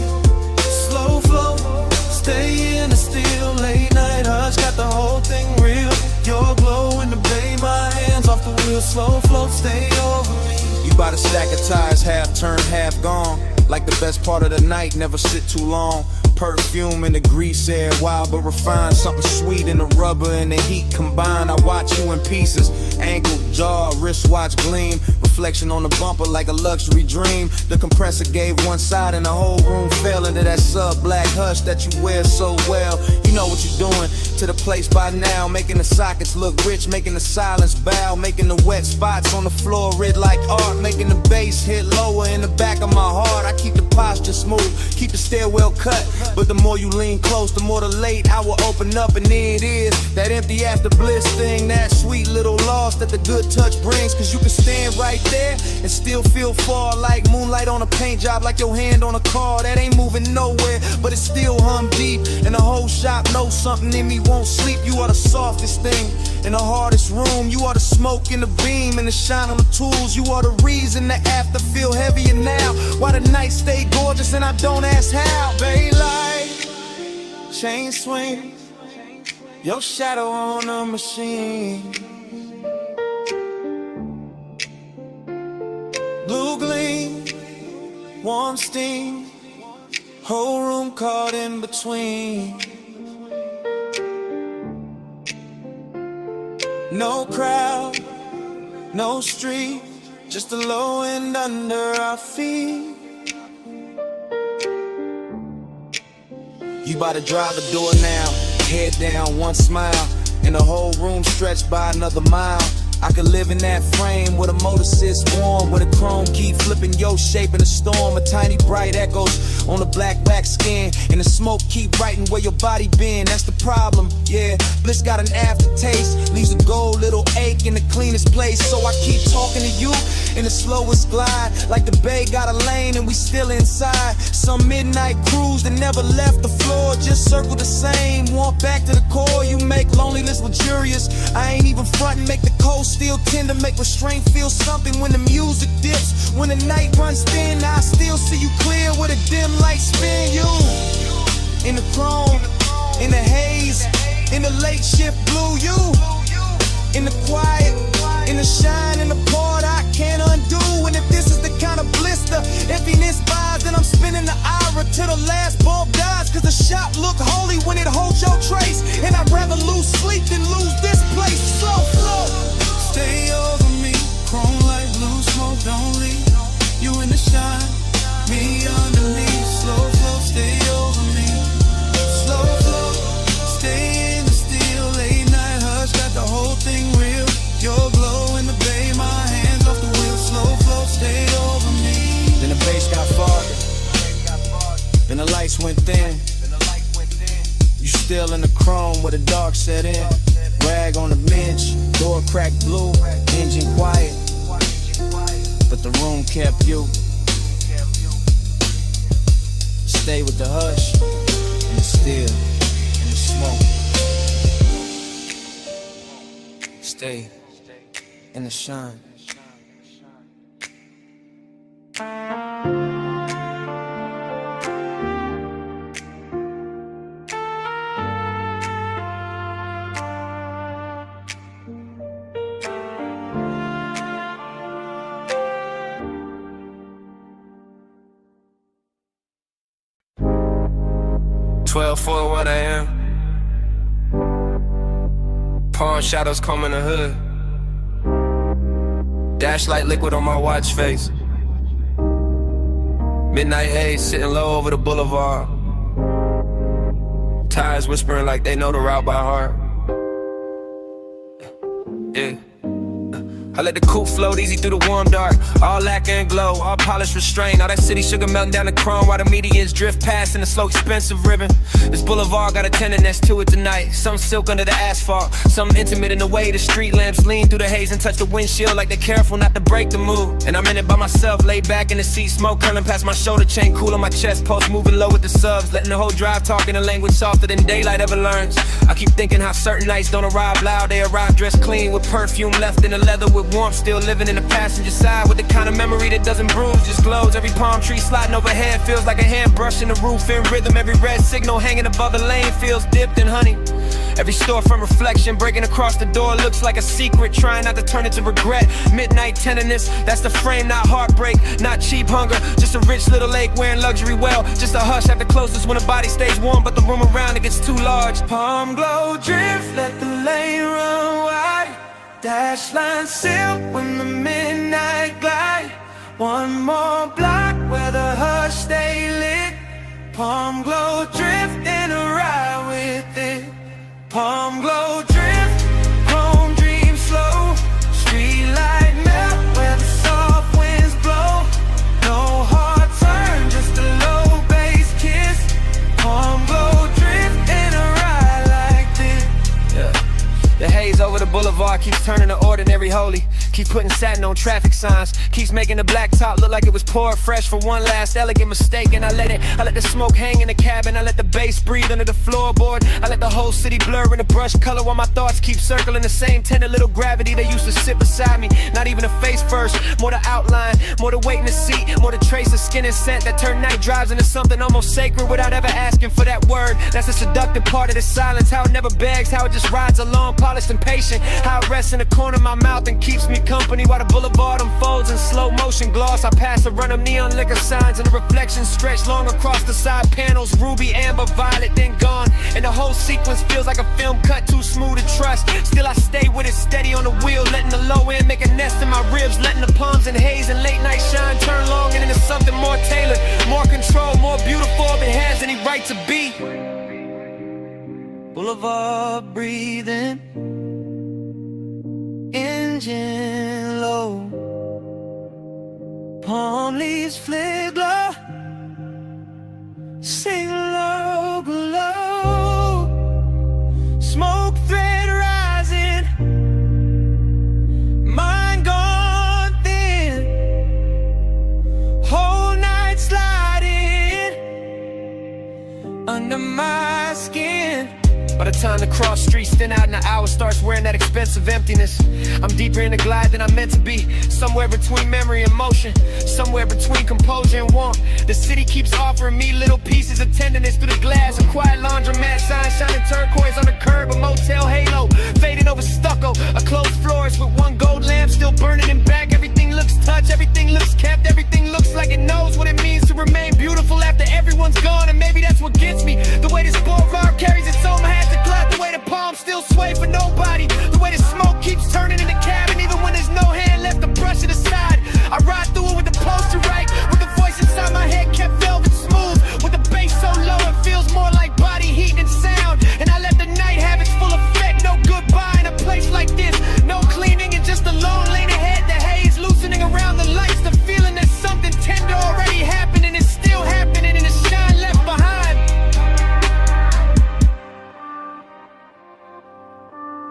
Speaker 4: Slow flow, stay in the steel. Late night hush, got the whole thing real. Your glow in the bay, my hands off the wheel. Slow flow, stay over me.
Speaker 12: you by the stack of tires, half turned, half gone. Like the best part of the night, never sit too long. Perfume in the grease air, wild but refined. Something sweet in the rubber and the heat combined. I watch you in pieces, ankle, jaw, wristwatch gleam. Reflection on the bumper like a luxury dream. The compressor gave one side and the whole room fell into that sub-black hush that you wear so well. You know what you're doing to the place by now. Making the sockets look rich, making the silence bow. Making the wet spots on the floor red like art. Making the bass hit lower in the back of my heart. I keep the posture smooth, keep the stairwell cut. But the more you lean close, the more the late hour open up. And there it is, that empty after bliss thing. That sweet little loss that the good touch brings. Cause you can stand right there and still feel far. Like moonlight on a paint job, like your hand on a car. That ain't moving nowhere, but it still hum deep. And the whole shop knows something in me won't sleep. You are the softest thing in the hardest room. You are the smoke in the beam and the shine on the tools. You are the reason the after feel heavier now. Why the night stay gorgeous and I don't ask how. Bay light, chain swing, your shadow on a machine. Blue gleam, warm steam, whole room caught in between. No crowd, no street, just the low end under our feet. You about to drive the door now, head down, one smile, and the whole room stretched by another mile. I could live in that frame where the motor sits warm, where the chrome keep flipping your shape in a storm. A tiny bright echoes on the black wax skin, and the smoke keep writing where your body been. That's the problem, yeah. Bliss got an aftertaste, leaves a gold little ache in the cleanest place. So I keep talking to you in the slowest glide, like the bay got a lane and we still inside. Some midnight cruise that never left the floor, just circle the same, walk back to the core. You make loneliness luxurious, I ain't even frontin', make the cold still tender, make restraint feel something when the music dips. When the night runs thin, I still see you clear with a dim light spin. You in the chrome, in the haze,
Speaker 5: In the late shift, blue you. In the quiet, in the shine, in the part I can't undo. And if this is the kind of blister emptiness buys, then I'm spinning the ira till the last bulb dies. Cause the shop look holy when it holds your trace. And I'd rather lose sleep than lose this place. Slow flow, stay over me. Chrome like blue smoke, don't leave. You in the shine, me underneath. Slow flow, stay over me. Slow flow, stay in the steel. Late night hush, got the whole thing real. Your glow in the bay, my hands off the wheel. Slow flow, stay over me.
Speaker 12: Then the bass got farther. Then the lights went thin. You still in the chrome where the dark set in. Rag on the bench, door cracked blue, engine quiet. But the room kept you. Stay with the hush, and the still, and the smoke. Stay in the shine.
Speaker 3: For what I am. Palm shadows combing the hood. Dash light liquid on my watch face. Midnight haze sitting low over the boulevard. Tires whispering like they know the route by heart. Yeah. I let the coupe float easy through the warm dark. All lacquer and glow, all polished restraint. All that city sugar melting down the chrome while the medians drift past in a slow expensive ribbon. This boulevard got a tenderness to it tonight. Some silk under the asphalt, some intimate in the way the street lamps lean through the haze and touch the windshield like they're careful not to break the mood. And I'm in it by myself, laid back in the seat, smoke curling past my shoulder chain, cool on my chest, pulse moving low with the subs, letting the whole drive talk in a language softer than daylight ever learns. I keep thinking how certain nights don't arrive loud, they arrive dressed clean with perfume left in the leather with warmth, still living in the passenger side with the kind of memory that doesn't bruise, just glows. Every palm tree sliding overhead feels like a hand brushing the roof in rhythm. Every red signal hanging above the lane feels dipped in honey. Every storefront reflection breaking across the door looks like a secret, trying not to turn it to regret. Midnight tenderness, that's the frame, not heartbreak, not cheap hunger, just a rich little lake wearing luxury well, just a hush at the closest when the body stays warm, but the room around it gets too large.
Speaker 13: Palm glow drift, let the lane run wide. Dash line silk when the midnight glide. One more block where the hush stay lit. Palm glow drift in a ride with it. Palm glow drift, chrome dream slow. Street light melt where the soft winds blow. No hard turn, just a low bass kiss. Palm glow drift in a ride like this.
Speaker 3: Yeah. The haze over the boulevard keeps turning the ordinary holy. Keep putting satin on traffic signs. Keeps making the black top look like it was poured fresh for one last elegant mistake. And I let the smoke hang in the cabin. I let the bass breathe under the floorboard. I let the whole city blur in the brush color while my thoughts keep circling the same tender little gravity that used to sit beside me. Not even a face first, more the outline, more the weight in the seat, more the trace of skin and scent that turn night drives into something almost sacred without ever asking for that word. That's the seductive part of the silence, how it never begs, how it just rides along, polished and patient, how it rests in the corner of my mouth and keeps me company while the boulevard unfolds in slow motion gloss. I pass a run of neon liquor signs and the reflections stretch long across the side panels, ruby, amber, violet, then gone, and the whole sequence feels like a film cut too smooth to trust. Still I stay with it steady on the wheel, letting the low end make a nest in my ribs, letting the palms and haze and late night shine turn long and into something more tailored, more controlled, more beautiful if it has any right to be.
Speaker 13: Boulevard breathing, engine low, palm leaves flare glow, sing low below, smoke thread rising, mind gone thin, whole night sliding under my skin.
Speaker 3: By the time the cross streets thin out and the hour starts wearing that expensive emptiness, I'm deeper in the glide than I'm meant to be. Somewhere between memory and motion, somewhere between composure and warmth. The city keeps offering me little pieces of tenderness through the glass. A quiet laundromat sign shining turquoise on the curb.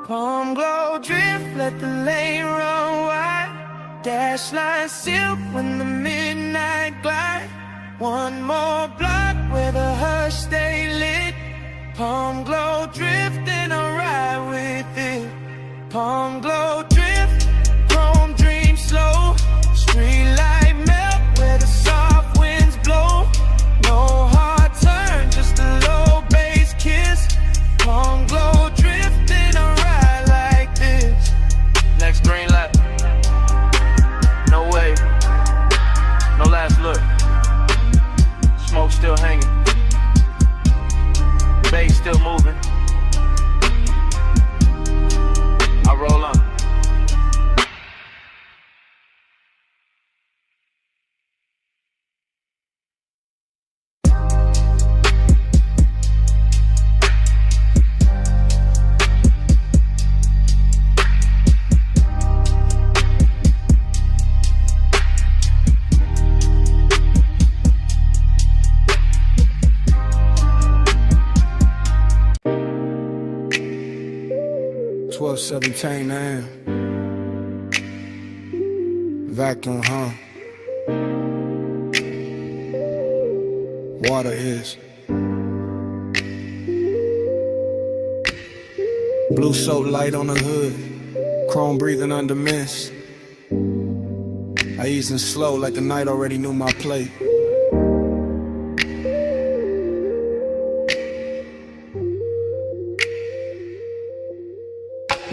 Speaker 5: Palm glow drift, let the lane run wide. Dash line silk when the midnight glide. One more block where the hush stay lit. Palm glow drift and I ride with it. Palm glow drift, chrome dream slow. Street light melt where the soft winds blow. No hard turn, just a low bass kiss. Palm glow drift and I ride like this.
Speaker 12: Next green light. No way. No last look. Smoke still hanging. Bass still moving. I roll on.
Speaker 11: $12.17 a.m. Vacuum, huh? Water is blue soap light on the hood, chrome breathing under mist. I easing slow like the night already knew my plate.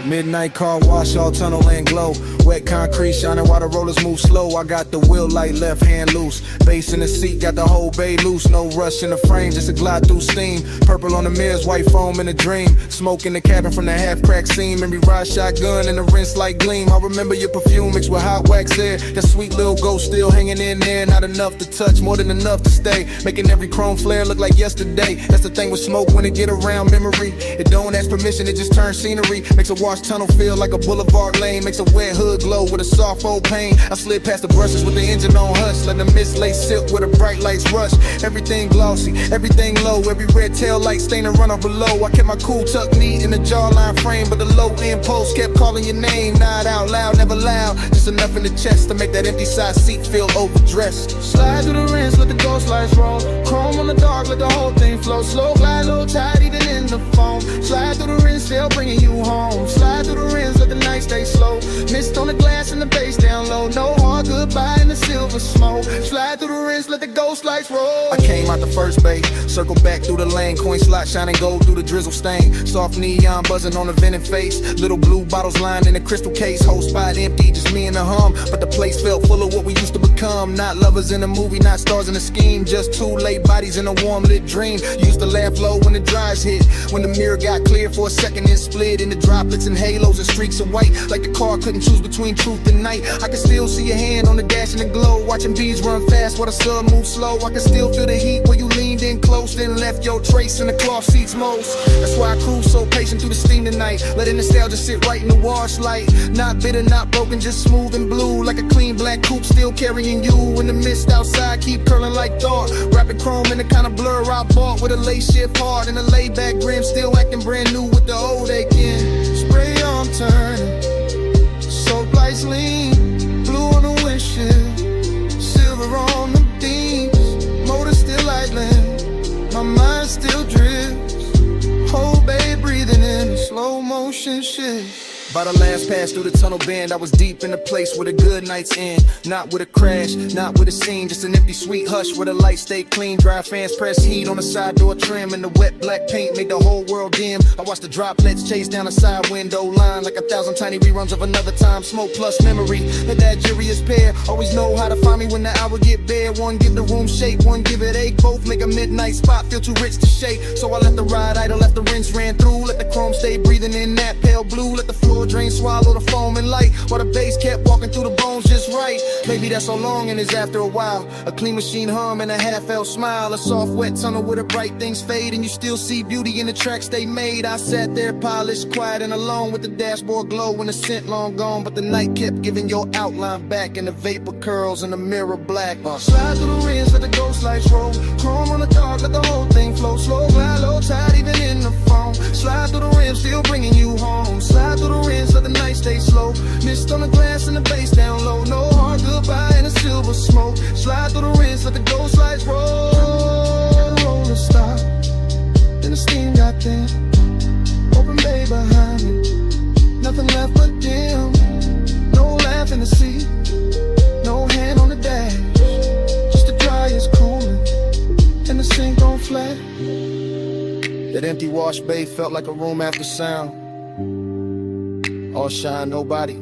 Speaker 11: Midnight car wash, all tunnel and glow. Wet concrete shining while the rollers move slow. I got the wheel light, left hand loose. Bass in the seat, got the whole bay loose. No rush in the frame, just a glide through steam. Purple on the mirrors, white foam in a dream. Smoke in the cabin from the half-cracked seam. Memory ride shotgun and the rinse like gleam. I remember your perfume mixed with hot wax air. That sweet little ghost still hanging in there. Not enough to touch, more than enough to stay. Making every chrome flare look like yesterday. That's the thing with smoke when it get around memory. It don't ask permission, it just turns scenery. Makes a wash tunnel feel like a boulevard lane. Makes a wet hood glow with a soft old pain. I slid past the brushes with the engine on hush. Let the mist lay silk where the bright lights rush. Everything glossy, everything low. Every red tail light stain and runner below. I kept my cool tucked neat in the jawline frame, but the low end post kept calling your name. Not out loud, never loud. Just enough in the chest to make that empty side seat feel overdressed. Slide through the rinse, let the ghost lights roll. Chrome on the dark, let the whole thing flow. Slow glide, low tide, even in the foam. Slide through the rinse, still bringing you home. Slide through the rinse, let the night stay slow. Mist on the glass and the bass down low. No hard goodbye in the silver smoke. Slide through the rinse, let the ghost lights roll. I came out the first bay, circle back through the lane. Coin slot shining gold through the drizzle stain. Soft neon buzzing on the vented face. Little blue bottles lined in a crystal case. Whole spot empty, just me and the hum. But the place felt full of what we used to become. Not lovers in a movie, not stars in a scheme. Just two late bodies in a warm lit dream. Used to laugh low when the dries hit. When the mirror got clear for a second and split into droplets and halos and streaks of white. Like the car couldn't choose between truth and night. I can still see your hand on the dash and the glow. Watching bees run fast while the sun moves slow. I can still feel the heat where you leaned in close. Then left your trace in the cloth seats most. That's why I cruise so patient through the steam tonight. Letting nostalgia sit right in the wash light. Not bitter, not broken, just smooth and blue. Like a clean black coupe still carrying you. In the mist outside keep curling like thought. Wrapping chrome in the kind of blur I bought. With a lace shift hard and a laid back grim. Still acting brand new with the old aching. Spray arm turning, soap lights lean. Blue on the windshield, silver on the beams. Motor still idling, my mind still drifts. Whole bay breathing in a slow motion shift. By the last pass through the tunnel bend, I was deep in a place where the good nights end. Not with a crash, not with a scene, just an empty sweet hush where the lights stay clean. Dry fans press heat on the side door trim, and the wet black paint made the whole world dim. I watched the droplets chase down the side window line like 1,000 tiny reruns of another time. Smoke plus memory, that jury's pair. Always know how to find me when the hour get bare. One give the room shake, one give it ache. Both make a midnight spot feel too rich to shake. So I let the ride idle, let the rinse ran through. Let the chrome stay breathing in that pale blue. Let the floor drain, swallow the foam and light, while the bass kept walking through the bones just right. Maybe that's so long and it's after a while. A clean machine hum and a half-felt smile. A soft wet tunnel where the bright things fade, and you still see beauty in the tracks they made. I sat there polished, quiet and alone, with the dashboard glow and the scent long gone. But the night kept giving your outline back, and the vapor curls in the mirror black. Slide through the rinse, let the ghost lights roll. Chrome on the dark, let the whole thing flow. Slow glide, low tide, even in the foam. Slide through the rim, still bringing you home. Slide
Speaker 6: nothing left but dim. No laugh in the seat, no hand on the dash. Just the dryer's cooling and the sink on flat.
Speaker 2: That empty wash bay felt like a room after sound. All shine, nobody,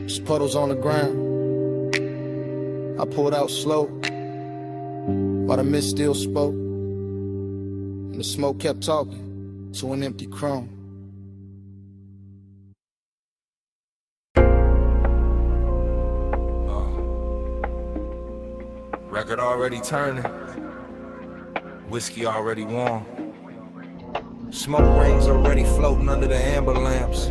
Speaker 2: just puddles on the ground. I pulled out slow, while the mist still spoke, and the smoke kept talking to an empty chrome.
Speaker 12: Record already turning, whiskey already warm, smoke rings already floating under the amber lamps.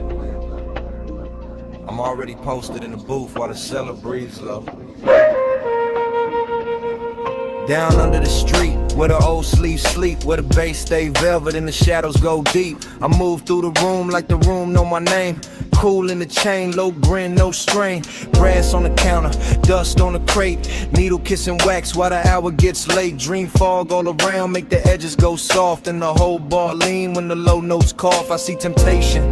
Speaker 12: I'm already posted in the booth while the cellar breathes low. Down under the street, where the old sleeves sleep, where the bass stay velvet and the shadows go deep. I move through the room like the room know my name. Cool in the chain, low grin, no strain. Brass on the counter, dust on the crate. Needle kissing wax while the hour gets late. Dream fog all around, make the edges go soft. And the whole bar lean when the low notes cough. I see temptation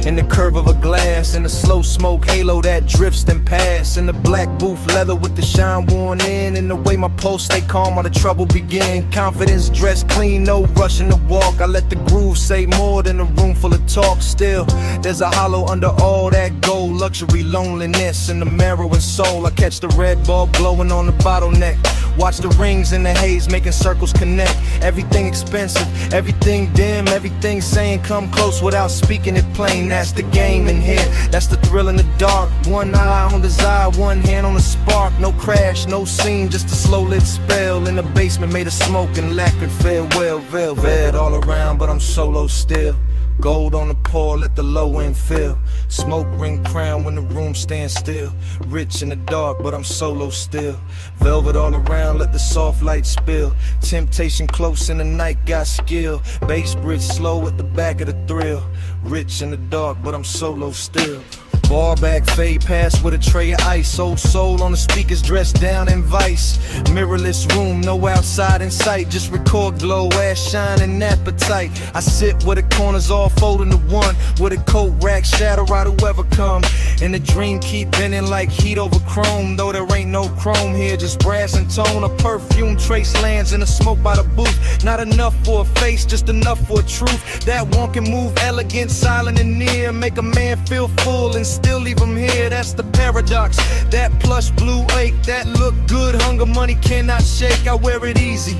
Speaker 12: in the curve of a glass, in the slow smoke halo that drifts and pass, in the black booth leather with the shine worn in, and the way my pulse stay calm while the trouble begin. Confidence dressed clean, no rushing to walk. I let the groove say more than a room full of talk. Still, there's a hollow under all that gold. Luxury, loneliness, and the marrow and soul. I catch the red bulb glowing on the bottleneck. Watch the rings in the haze making circles connect. Everything expensive, everything dim, everything saying come close without speaking it plain. That's the game in here, that's the thrill in the dark. One eye on desire, one hand on the spark. No crash, no scene, just a slow lit spell. In the basement made of smoke and lacquered farewell. Velvet all around, but I'm solo still. Gold on the pour, let the low end fill. Smoke ring crown when the room stands still. Rich in the dark, but I'm solo still. Velvet all around, let the soft light spill. Temptation close in the night, got skill. Bass bridge slow at the back of the thrill. Rich in the dark, but I'm solo still. Bar back, fade past with a tray of ice. Old soul on the speakers, dressed down in vice. Mirrorless room, no outside in sight. Just record glow, ass shine and appetite. I sit where the corners all fold into one, with a coat rack, shadow out whoever come. And the dream keep bending like heat over chrome. Though there ain't no chrome here, just brass and tone. A perfume trace lands in the smoke by the booth. Not enough for a face, just enough for a truth. That one can move elegant, silent and near. Make a man feel full and still leave him here. That's the paradox. That plush blue ache, that look good, hunger money cannot shake. I wear it easy,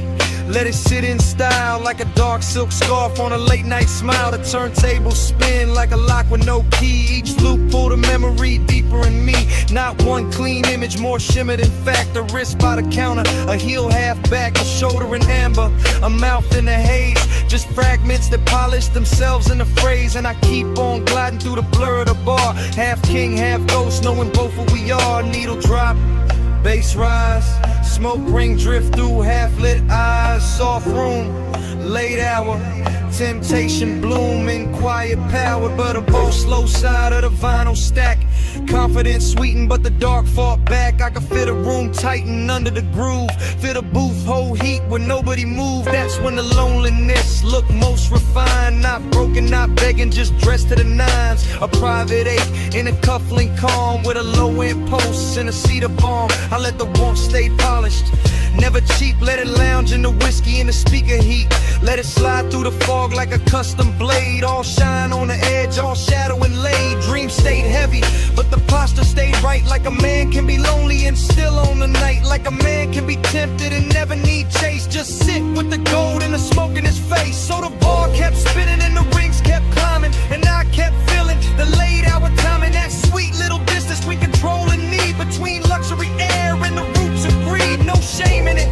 Speaker 12: let it sit in style, like a dark silk scarf on a late night smile. The turntable spin like a lock with no key. Each loop pull the memory deeper in me. Not one clean image, more shimmered in fact. A wrist by the counter, a heel half back, a shoulder in amber, a mouth in the haze. Just fragments that polish themselves in the phrase. And I keep on gliding through the blur of the bar. Half king, half ghost, knowing both who we are. Needle drop, bass rise, smoke ring drift through half-lit eyes. Soft room, late hour, temptation bloom in quiet power. But a bow slow side of the vinyl stack. Confidence sweetened, but the dark fought back. I could fit a room tighten under the groove. Fit a booth, hold heat when nobody moved. That's when the loneliness look most refined. Not broken, not begging, just dressed to the nines. A private eight in a cufflink calm, with a low-end post and a cedar bomb. I let the warmth stay polished, never cheap. Let it lounge in the whiskey and the speaker heat. Let it slide through the fog like a custom blade. All shine on the edge, all shadow and laid. Dream stayed heavy, but the posture stayed right. Like a man can be lonely and still on the night. Like a man can be tempted and never need chase. Just sit with the gold and the smoke in his face. So the bar kept spinning and the rings kept climbing, and I kept feeling the late hour timing. That sweet little distance we control and need between luxury air and the roots of greed. No shame in it,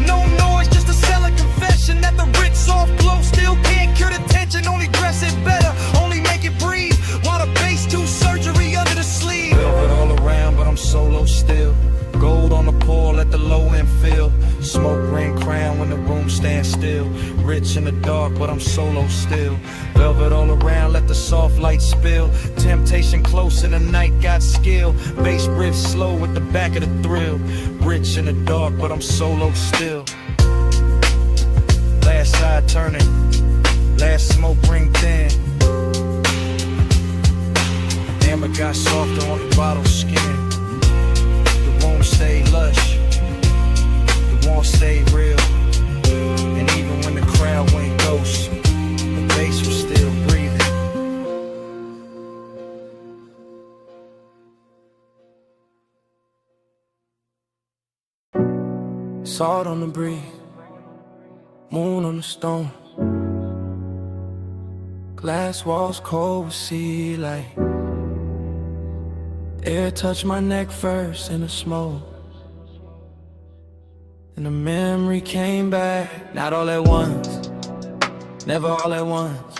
Speaker 12: no noise, just a selling confession that the rich soft glow still can't cure the tension. Only dress it better, only make it breathe, while the bass do surgery under the sleeve. Velvet all around, but I'm solo still. Gold on the pour, let the low end fill. Smoke ring crown when the room stands still. Rich in the dark, but I'm solo still. Velvet all around, let the soft light spill. Temptation close in the night, got skill. Bass riff slow at the back of the thrill. Rich in the dark, but I'm solo still. Last side turning, last smoke ring thin.
Speaker 13: Salt on the breeze, moon on the stone. Glass walls cold with sea light. Air touched my neck first in the smoke. And the memory came back, not all at once, never all at once.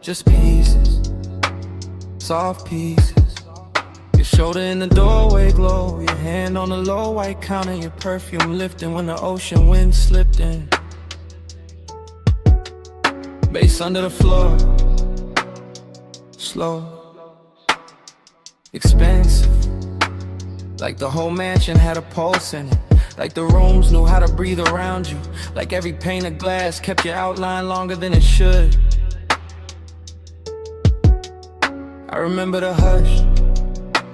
Speaker 13: Just pieces, soft pieces. Your shoulder in the doorway glow, your hand on the low white counter, your perfume lifting when the ocean wind slipped in. Bass under the floor, slow, expensive. Like the whole mansion had a pulse in it. Like the rooms knew how to breathe around you. Like every pane of glass kept your outline longer than it should. I remember the hush,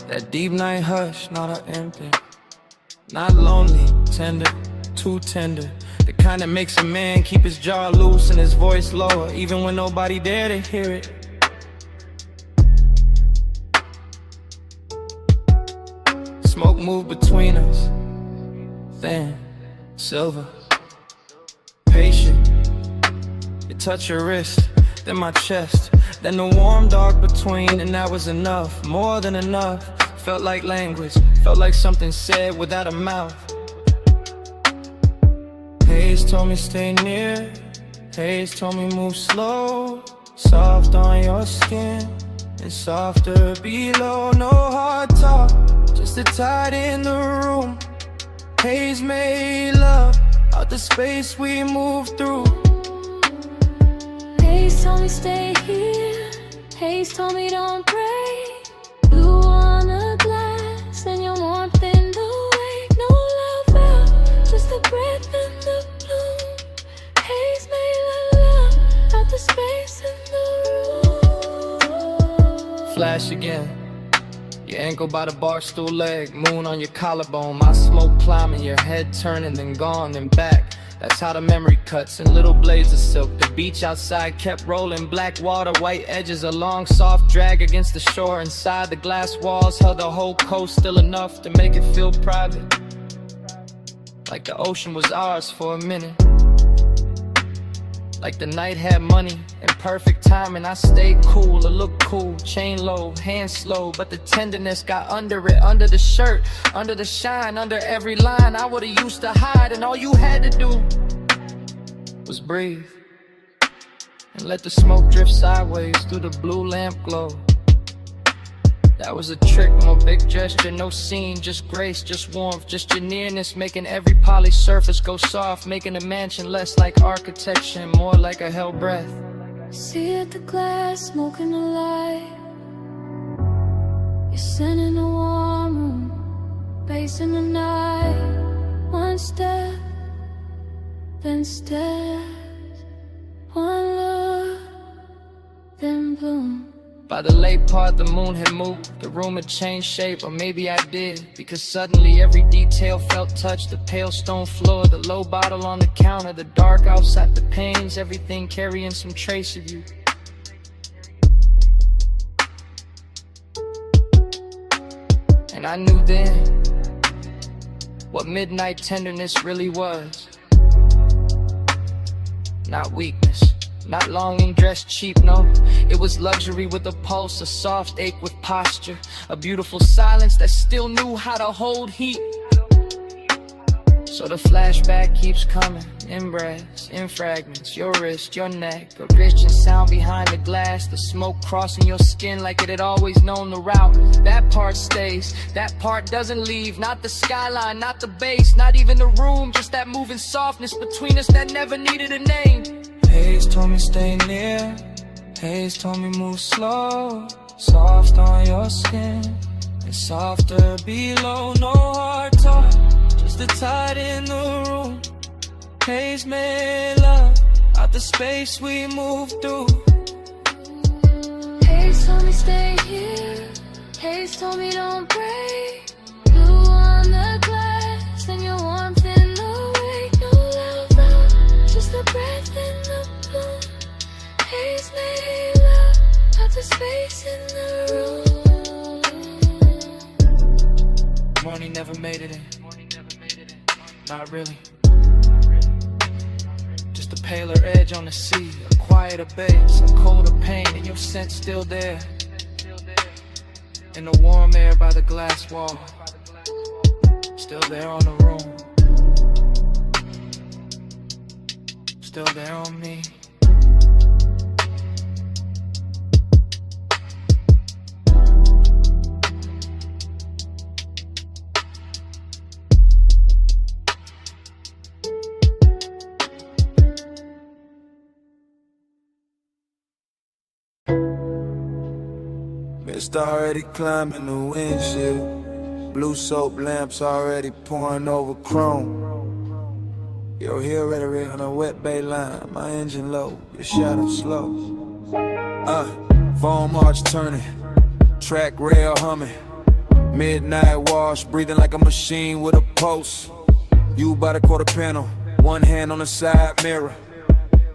Speaker 13: that deep night hush, not an empty, not lonely, tender, too tender. The kind that makes a man keep his jaw loose and his voice lower, even when nobody there to hear it. Smoke moved between us, thin, silver, patient. It touched your wrist, then my chest, then the warm dark between, and that was enough, more than enough. Felt like language, felt like something said without a mouth. Haze told me stay near, Haze told me move slow. Soft on your skin, and softer below. No hard talk, just a tide in the room. Haze made love out the space we moved through.
Speaker 14: Haze told me stay here, Haze told me don't break. Blue on a glass and your warmth in the wake. No love out, just the breath and the bloom. Haze made love out the space in the room.
Speaker 13: Flash again, your ankle by the bar stool leg, moon on your collarbone, my smoke climbing, your head turning, then gone, then back. That's how the memory cuts in little blades of silk. The beach outside kept rolling, black water, white edges, a long soft drag against the shore. Inside the glass walls held the whole coast, still enough to make it feel private, like the ocean was ours for a minute. Like the night had money and perfect timing. I stayed cool, or looked cool, chain low, hand slow, but the tenderness got under it, under the shirt, under the shine, under every line I would've used to hide. And all you had to do was breathe and let the smoke drift sideways through the blue lamp glow. That was a trick, no big gesture, no scene, just grace, just warmth, just your nearness, making every polished surface go soft, making a mansion less like architecture and more like a held breath.
Speaker 14: See at the glass, smoking the light. You're sitting in a warm room, bass in the night. One step, then steps. One look, then bloom.
Speaker 13: By the late part, the moon had moved, the room had changed shape, or maybe I did, because suddenly every detail felt touched. The pale stone floor, the low bottle on the counter, the dark outside, the panes, everything carrying some trace of you. And I knew then what midnight tenderness really was. Not weakness, not longing dressed cheap, no. It was luxury with a pulse, a soft ache with posture, a beautiful silence that still knew how to hold heat. So the flashback keeps coming, in breaths, in fragments, your wrist, your neck, a rich and sound behind the glass, the smoke crossing your skin like it had always known the route. That part stays, that part doesn't leave, not the skyline, not the bass, not even the room, just that moving softness between us that never needed a name. Haze told me stay near, Haze told me move slow, soft on your skin, and softer below. No hard talk, just the tide in the room. Haze made love out the space we moved through.
Speaker 14: Haze told me stay here, Haze told me don't break. Blue on the glass and your warmth in the wake. No love out, just the breath in the bloom. Haze made love out the space in the room.
Speaker 13: Morning never made it in.
Speaker 7: Not really. Just a paler edge on the sea, a quieter bass, a colder pain, and your scent still there. In the warm air by the glass wall, still there on the room, still there on me.
Speaker 11: Mist already climbing the windshield. Blue soap lamps already pouring over chrome. Your heel rhetoric on a wet bay line. My engine low, your shadow slow. Foam arch turning, track rail humming. Midnight wash, breathing like a machine with a pulse. You by the quarter panel, one hand on the side mirror.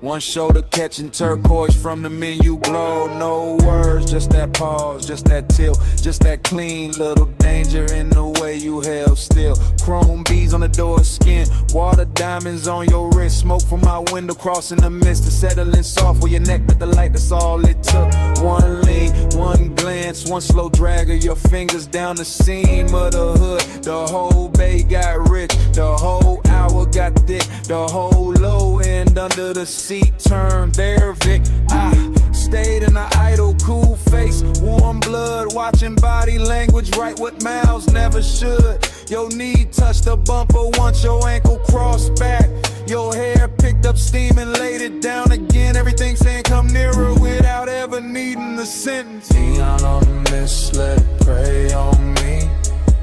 Speaker 11: One shoulder catching turquoise from the menu glow. No words, just that pause, just that tilt, just that clean little danger in the way you held still. Chrome beads on the door skin, water diamonds on your wrist. Smoke from my window crossing the mist to settling soft where your neck with the light, that's all it took. One lean, one glance, one slow drag of your fingers down the seam of the hood. The whole bay got rich, the whole hour got thick, the whole low end under the seat turned there, Vic. I stayed in an idle, cool face, warm blood, watching body language, write what mouths never should. Your knee touched the bumper once your ankle crossed back. Your hair picked up steam and laid it down again. Everything saying come nearer without ever needing the sentence. Neon on the mist, let it prey on me.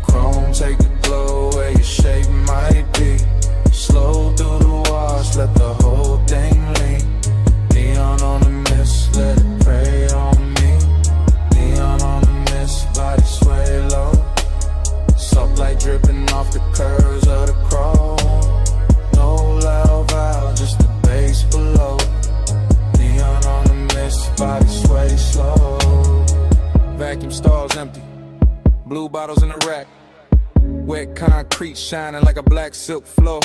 Speaker 11: Chrome, take the glow where your shape might be. Slow through the wash, let the whole thing lean. Neon on the mist, let it prey on me. Neon on the mist, body sway low. Soft light dripping off the curves of the chrome. No loud valve, just the bass below. Neon on the mist, body sway slow. Vacuum stalls empty, blue bottles in the rack. Wet concrete shining like a black silk floor.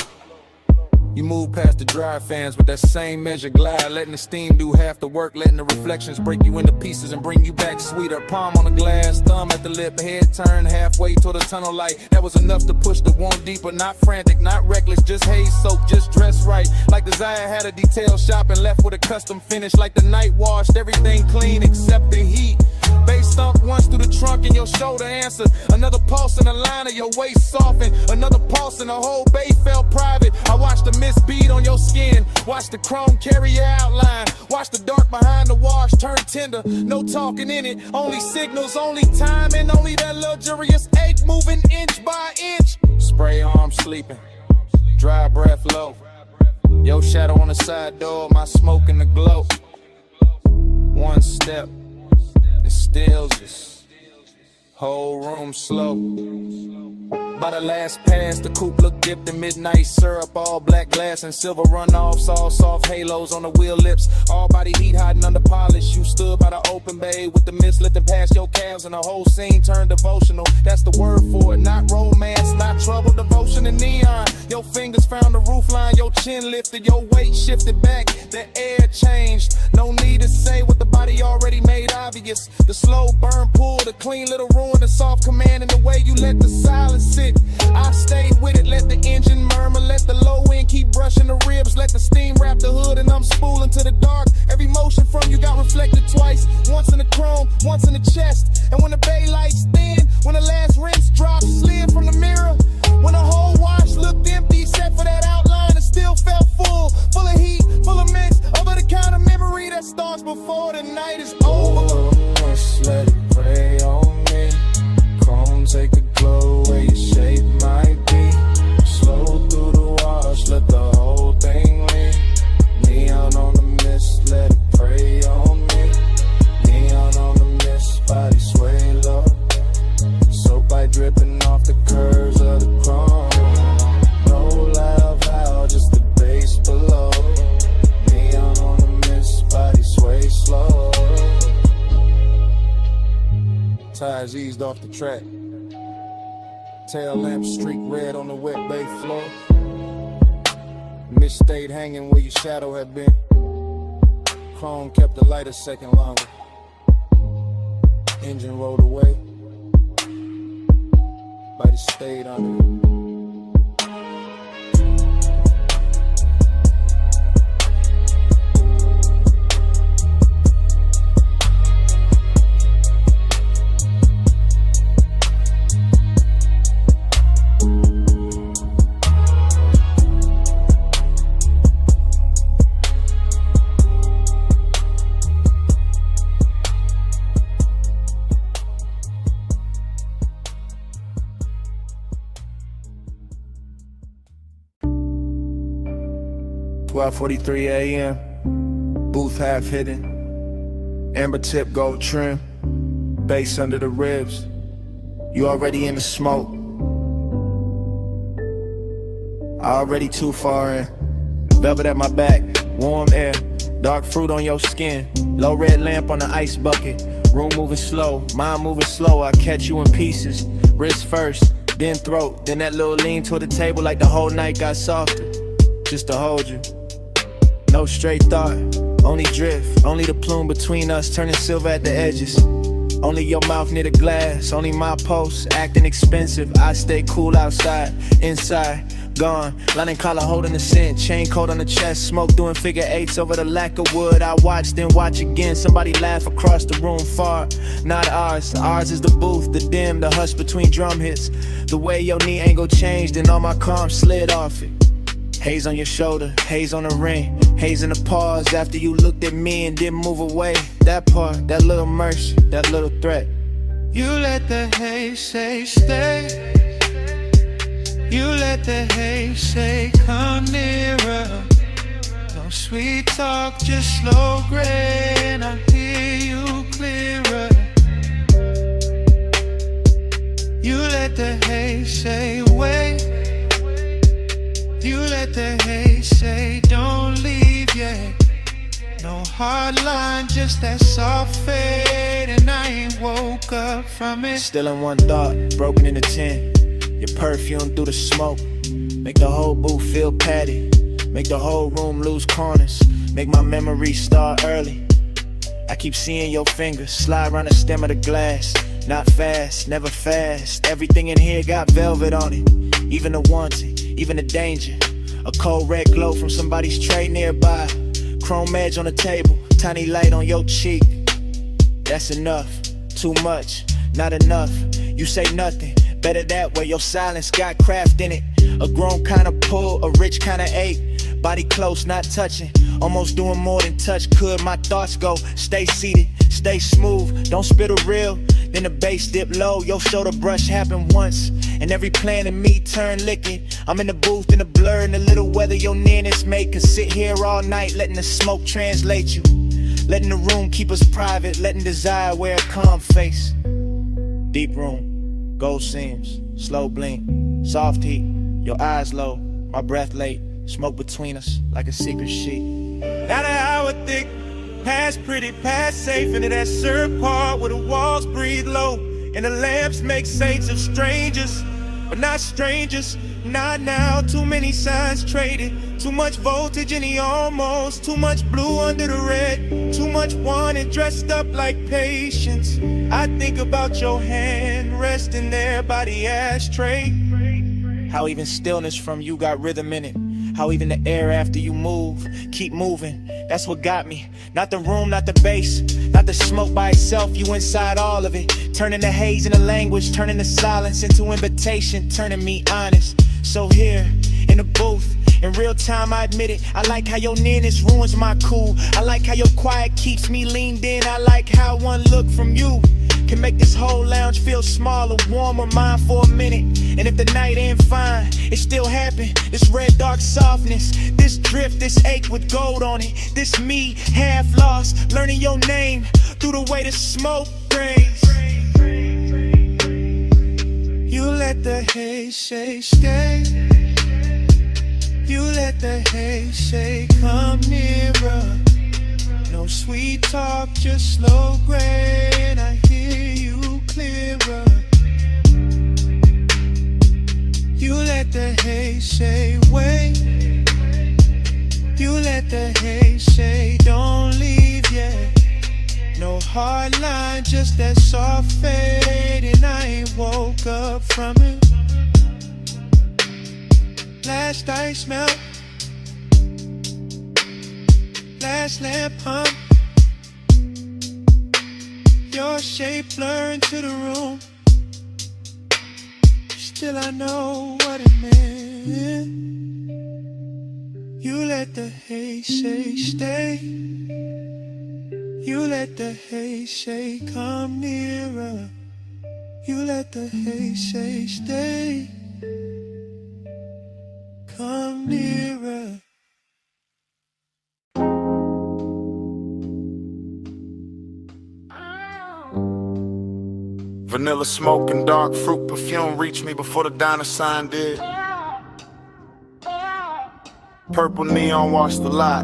Speaker 11: You move past the dry fans with that same measure glide, letting the steam do half the work, letting the reflections break you into pieces and bring you back sweeter. Palm on the glass, thumb at the lip, head turned halfway toward the tunnel light. That was enough to push the wound deeper, not frantic, not reckless, just haze soap, just dressed right. Like Desire had a detail shop and left with a custom finish. Like the night washed everything clean except the heat. Bass thump once through the trunk and your shoulder answered. Another pulse in the line of your waist softened. Another pulse and the whole bay felt private. I watched the mist bead on your skin. Watch the chrome carry your outline. Watch the dark behind the wash turn tender. No talking in it. Only signals, only time, and only that luxurious ache moving inch by inch. Spray arm sleeping. Dry breath low. Your shadow on the side door. My smoke in the glow. One step. Stills this whole room slow. By the last pass, the coupe looked dipped in midnight syrup. All black glass and silver runoffs, all soft halos on the wheel lips. All body heat hiding under polish. You stood by the open bay with the mist lifting past your calves, and the whole scene turned devotional. That's the word for it, not romance, not trouble, devotion and neon. Your fingers found the roofline, your chin lifted, your weight shifted back. The air changed. No need to say what the body already made obvious. The slow burn pull, the clean little ruin, the soft command, and the way you let the silence sit. I stayed with it, let the engine murmur, let the low end keep brushing the ribs, let the steam wrap the hood, and I'm spooling to the dark. Every motion from you got reflected twice, once in the chrome, once in the chest. And when the bay lights thin, when the last rinse drop slid from the mirror, when the whole wash looked empty except for that outline, it still felt full of heat, full of mix, over the kind of memory that starts before the night is over. Just let it prey on me. Chrome, take the glow where your shape might be. Slow through the wash, let the whole thing lean. Neon on the mist, let it prey on me. Neon on the mist, body sway low. Soap light dripping off the curves of the chrome. No loud valve, just the bass below. Neon on the mist, body sway slow. Tires eased off the track. Tail lamp streak red on the wet bay floor.
Speaker 2: Mist stayed hanging where your shadow had been. Chrome kept the light a second longer. Engine rolled away. Light stayed under. 12:43 a.m. Booth half hidden. Amber tip gold trim. Bass under the ribs. You already in the smoke. Already too far in. Velvet at my back. Warm air. Dark fruit on your skin. Low red lamp on the ice bucket. Room moving slow. Mind moving slow. I catch you in pieces. Wrist first. Then throat. Then that little lean toward the table like the whole night got softer. Just to hold you. No straight thought, only drift. Only the plume between us turning silver at the edges. Only your mouth near the glass. Only my pulse acting expensive. I stay cool outside, inside, gone. Lining collar holding the scent. Chain coat on the chest. Smoke doing figure eights over the lack of wood. I watch, then watch again. Somebody laugh across the room far. Not ours. Ours is the booth, the dim, the hush between drum hits. The way your knee angle changed and all my calm slid off it. Haze on your shoulder, haze on the ring. Haze in the pause after you looked at me and didn't move away. That part, that little mercy, that little threat.
Speaker 1: You let the haze say stay. You let the haze say come nearer. No sweet talk, just slow grain. I hear you clearer. You let the haze say wait. You let the haze say don't leave yet. No hard line, just that soft fade. And I ain't woke up from it.
Speaker 2: Still in one thought, broken into 10. Your perfume through the smoke. Make the whole booth feel padded. Make the whole room lose corners. Make my memories start early. I keep seeing your fingers slide around the stem of the glass. Not fast, never fast. Everything in here got velvet on it. Even the wanted, even the danger. A cold red glow from somebody's tray nearby. Chrome edge on the table, tiny light on your cheek. That's enough, too much, not enough. You say nothing, better that way. Your silence got craft in it. A grown kind of pull, a rich kind of ache. Body close, not touching. Almost doing more than touch could. My thoughts go, stay seated, stay smooth. Don't spit a reel, then the bass dip low. Your shoulder brush happened once, and every plan in me turned liquid. I'm in the booth in the blur and the little weather your nearness make. Could sit here all night letting the smoke translate you. Letting the room keep us private, letting desire wear a calm face. Deep room, gold seams, slow blink, soft heat. Your eyes low, my breath late. Smoke between us like a secret sheet.
Speaker 13: Not an hour thick, past pretty, past safe. Into that syrup part where the walls breathe low. And the lamps make saints of strangers, but not strangers. Not now, too many signs traded. Too much voltage in the almost. Too much blue under the red. Too much wanted dressed up like patience. I think about your hand resting there by the ashtray.
Speaker 2: How even stillness from you got rhythm in it. How even the air after you move, keep moving. That's what got me. Not the room, not the bass, not the smoke by itself. You inside all of it. Turning the haze into language, turning the silence into invitation, turning me honest. So here, in the booth, in real time I admit it. I like how your nearness ruins my cool. I like how your quiet keeps me leaned in. I like how one look from you can make this whole lounge feel smaller, warmer, mine for a minute. And if the night ain't fine, it still happened. This red dark softness, this drift, this ache with gold on it. This me, half lost, learning your name through the way the smoke rains.
Speaker 1: You let the haze say stay. You let the haze say come nearer. No sweet talk, just slow grain. I hear you clearer. You let the haze say wait. You let the hate say don't leave yet. No hard line, just that soft fade, and I ain't woke up from it. Last ice melt, last lamp hum. Your shape blur into the room. Still I know what it meant. You let the hate say stay. You let the hate say come nearer. You let the hate say stay. Come nearer.
Speaker 11: Vanilla smoke and dark fruit perfume reached me before the diner sign did. Purple neon washed the lot.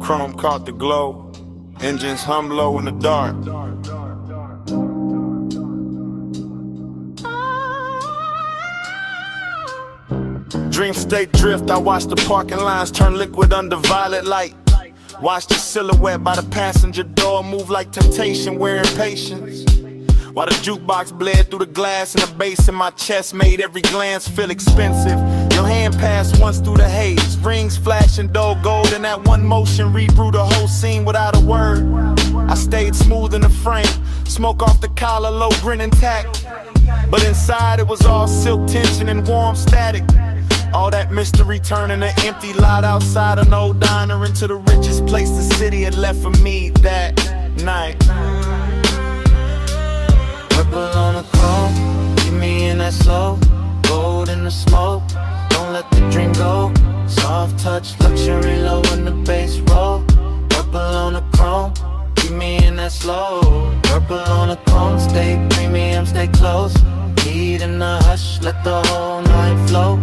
Speaker 11: Chrome caught the glow. Engines hum low in the dark. Dream state drift, I watch the parking lines turn liquid under violet light. Watch the silhouette by the passenger door move like temptation, wearing patience. While the jukebox bled through the glass and the bass in my chest made every glance feel expensive. Your hand passed once through the haze, rings flashing dull gold, and that one motion rebrew the whole scene without a word. I stayed smooth in the frame, smoke off the collar, low grin intact. But inside it was all silk tension and warm static. All that mystery turning an empty lot outside an old diner into the richest place the city had left for me that night.
Speaker 10: Purple on the chrome, keep me in that slow. Gold in the smoke, don't let the dream go. Soft touch, luxury low in the bass roll. Purple on the chrome, keep me in that slow. Purple on the chrome, stay premium, stay close. Heat in the hush, let the whole night flow.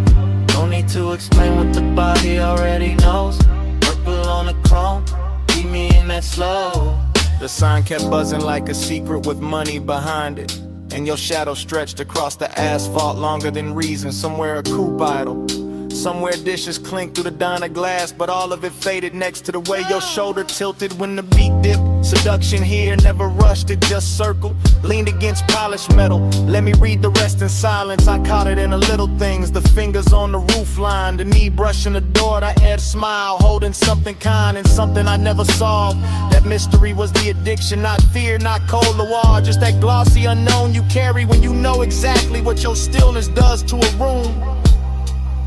Speaker 10: No need to explain what the body already knows. Purple on the chrome, keep me in that slow.
Speaker 11: The sign kept buzzing like a secret with money behind it. And your shadow stretched across the asphalt longer than reason. Somewhere a coupe idle, somewhere dishes clink through the diner glass, but all of it faded next to the way your shoulder tilted when the beat dipped. Seduction here, never rushed, it just circled. Leaned against polished metal, let me read the rest in silence. I caught it in the little things, the fingers on the roof line, the knee brushing the door, the head smile, holding something kind and something I never solved. That mystery was the addiction, not fear, not cold war, just that glossy unknown you carry when you know exactly what your stillness does to a room.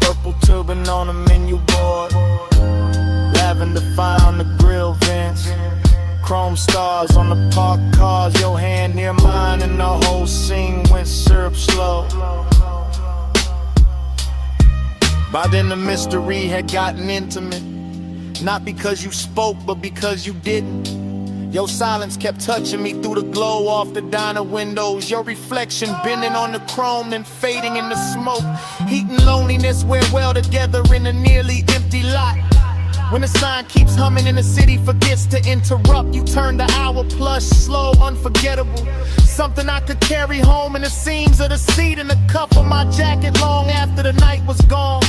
Speaker 11: Purple turban on the menu board, lavender fire on the grill vents, chrome stars on the parked cars, your hand near mine, and the whole scene went syrup slow. By then the mystery had gotten intimate, not because you spoke, but because you didn't. Your silence kept touching me through the glow off the diner windows. Your reflection bending on the chrome, then fading in the smoke. Heat and loneliness wear well together in a nearly empty lot. When the sign keeps humming and the city forgets to interrupt, you turn the hour plus slow, unforgettable. Something I could carry home in the seams of the seat and the cuff of my jacket long after the night was gone.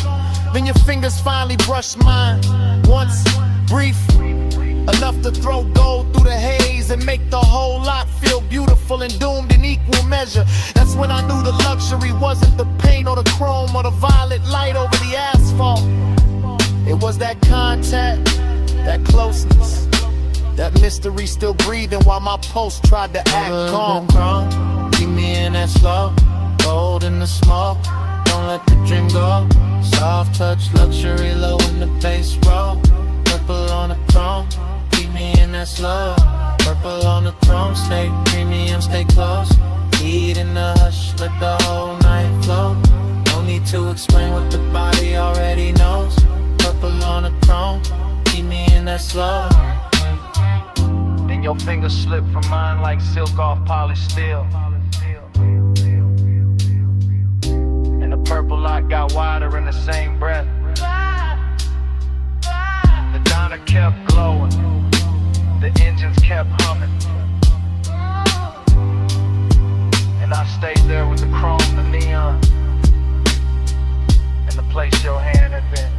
Speaker 11: Then your fingers finally brushed mine, once, brief, enough to throw gold through the haze and make the whole lot feel beautiful and doomed in equal measure. That's when I knew the luxury wasn't the paint or the chrome or the violet light over the asphalt. It was that contact, that closeness, that mystery still breathing while my pulse tried to act calm. Keep me in that slow, gold in the smoke, don't let the dream go. Soft touch, luxury low in the bass roll. Purple on the chrome, keep me in that slow. Purple on the chrome, stay premium, stay close. Heat in the hush, let the whole night flow. No need to explain what the body already knows. Purple on the chrome, keep me in that slow. Then your fingers slip from mine like silk off polished steel. And the purple light got wider in the same breath. The diner kept glowing, the engines kept humming, and I stayed there with the chrome, the neon, and the place your hand had been.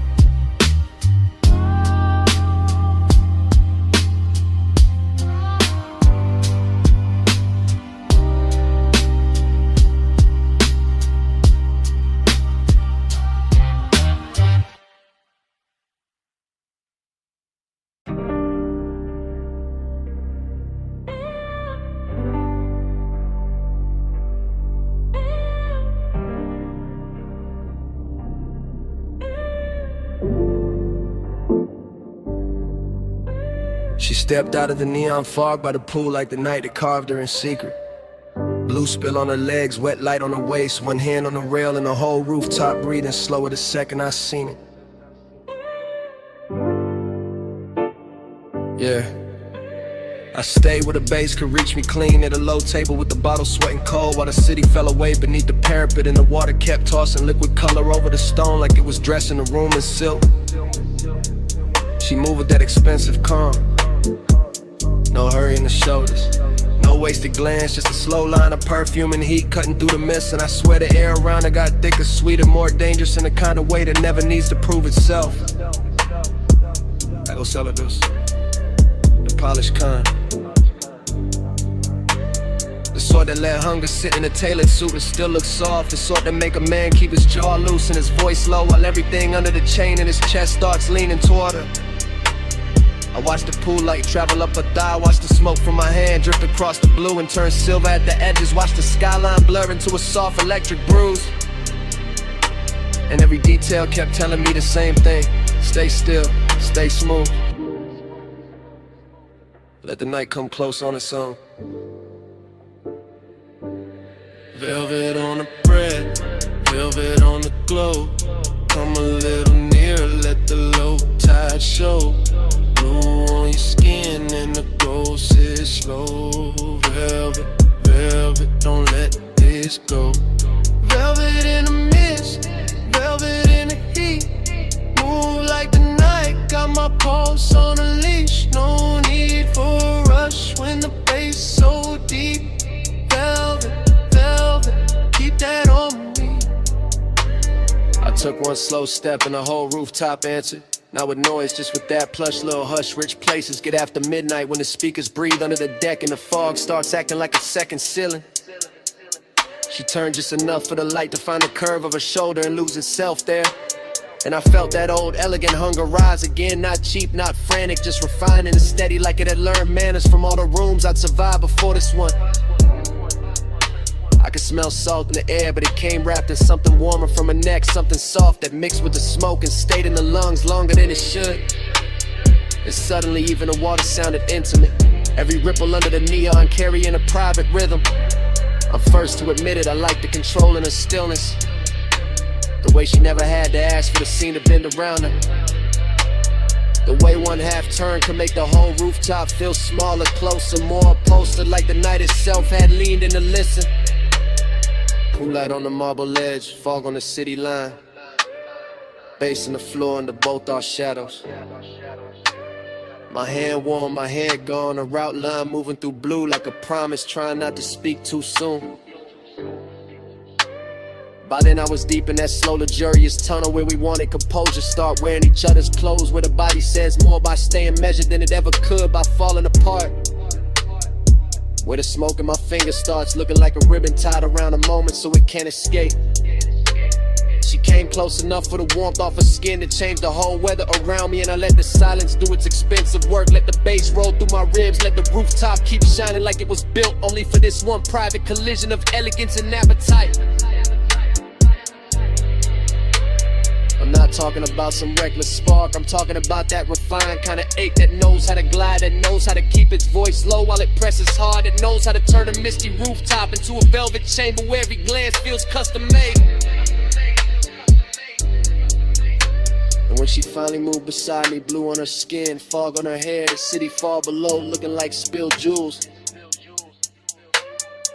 Speaker 7: She stepped out of the neon fog by the pool like the night that carved her in secret. Blue spill on her legs, wet light on her waist, one hand on the rail and the whole rooftop breathing slower the second I seen it. Yeah. I stayed where the bass could reach me clean at a low table with the bottle sweating cold while the city fell away beneath the parapet and the water kept tossing liquid color over the stone like it was dressing the room in silk. She moved with that expensive calm. No hurry in the shoulders. No wasted glance, just a slow line of perfume and heat cutting through the mist. And I swear the air around her got thicker, sweeter, more dangerous in the kind of way that never needs to prove itself. I go sell her this. The polished kind. The sort that let hunger sit in a tailored suit and still look soft. The sort that make a man keep his jaw loose and his voice low while everything under the chain in his chest starts leaning toward her. I watch the pool light travel up her thigh, watch the smoke from my hand drift across the blue and turn silver at the edges, watch the skyline blur into a soft electric bruise. And every detail kept telling me the same thing: stay still, stay smooth. Let the night come close on its own. Velvet on the bread, velvet on the glow. Come a little nearer, let the low tide show. Blue on your skin and the gold sits slow. Velvet, velvet, don't let this go. Velvet in the mist, velvet in the heat. Move like the night, got my pulse on a leash. No need for a rush when the bass so deep. Velvet, velvet, keep that on me. I took one slow step and the whole rooftop answered. Not with noise, just with that plush little hush. Rich places get after midnight when the speakers breathe under the deck and the fog starts acting like a second ceiling. She turned just enough for the light to find the curve of her shoulder and lose itself there. And I felt that old elegant hunger rise again. Not cheap, not frantic, just refined and steady, like it had learned manners from all the rooms I'd survived before this one. I could smell salt in the air, but it came wrapped in something warmer from her neck. Something soft that mixed with the smoke and stayed in the lungs longer than it should. And suddenly even the water sounded intimate. Every ripple under the neon carrying a private rhythm. I'm first to admit it, I like the control in her stillness. The way she never had to ask for the scene to bend around her. The way one half turn could make the whole rooftop feel smaller, closer, more upholstered, like the night itself had leaned in to listen. Pool light on the marble ledge, fog on the city line. Bass on the floor under both our shadows. My hand warm, my head gone, a route line moving through blue like a promise, trying not to speak too soon. By then I was deep in that slow luxurious tunnel where we wanted composure, start wearing each other's clothes, where the body says more by staying measured than it ever could by falling apart. Where the smoke in my fingers starts looking like a ribbon tied around a moment so it can't escape. She came close enough for the warmth off her skin to change the whole weather around me, and I let the silence do its expensive work. Let the bass roll through my ribs, let the rooftop keep shining like it was built only for this one private collision of elegance and appetite. I'm not talking about some reckless spark, I'm talking about that refined kind of ache that knows how to glide, that knows how to keep its voice low while it presses hard, that knows how to turn a misty rooftop into a velvet chamber where every glance feels custom made. And when she finally moved beside me, blue on her skin, fog on her hair, the city far below looking like spilled jewels.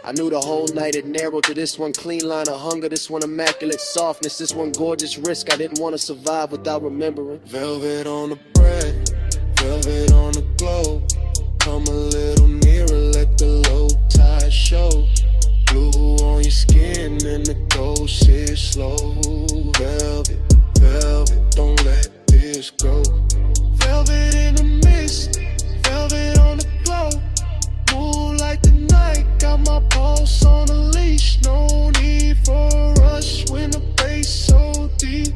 Speaker 7: I knew the whole night it narrowed to this one clean line of hunger, this one immaculate softness, this one gorgeous risk I didn't want to survive without remembering. Velvet on the bread, velvet on the glow. Come a little nearer, let the low tide show. Blue on your skin and the gold sits slow. Velvet, velvet, don't let this go. Velvet in the mist, velvet on the glow. Move like the night, got my pulse on a leash. No need for a rush when the bass so deep.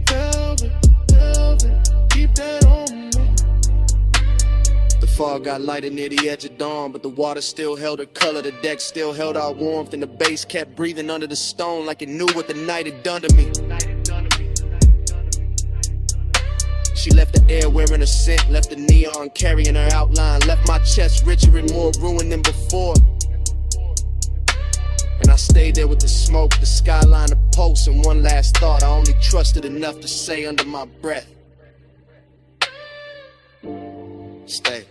Speaker 7: Velvet, velvet, keep that on me. The fog got lighter near the edge of dawn, but the water still held her color. The deck still held our warmth, and the bass kept breathing under the stone like it knew what the night had done to me.
Speaker 2: She left the air wearing a scent, left the neon carrying her outline, left my chest richer and more ruined than before. And I stayed there with the smoke, the skyline, the pulse, and one last thought I only trusted enough to say under my breath. Stay.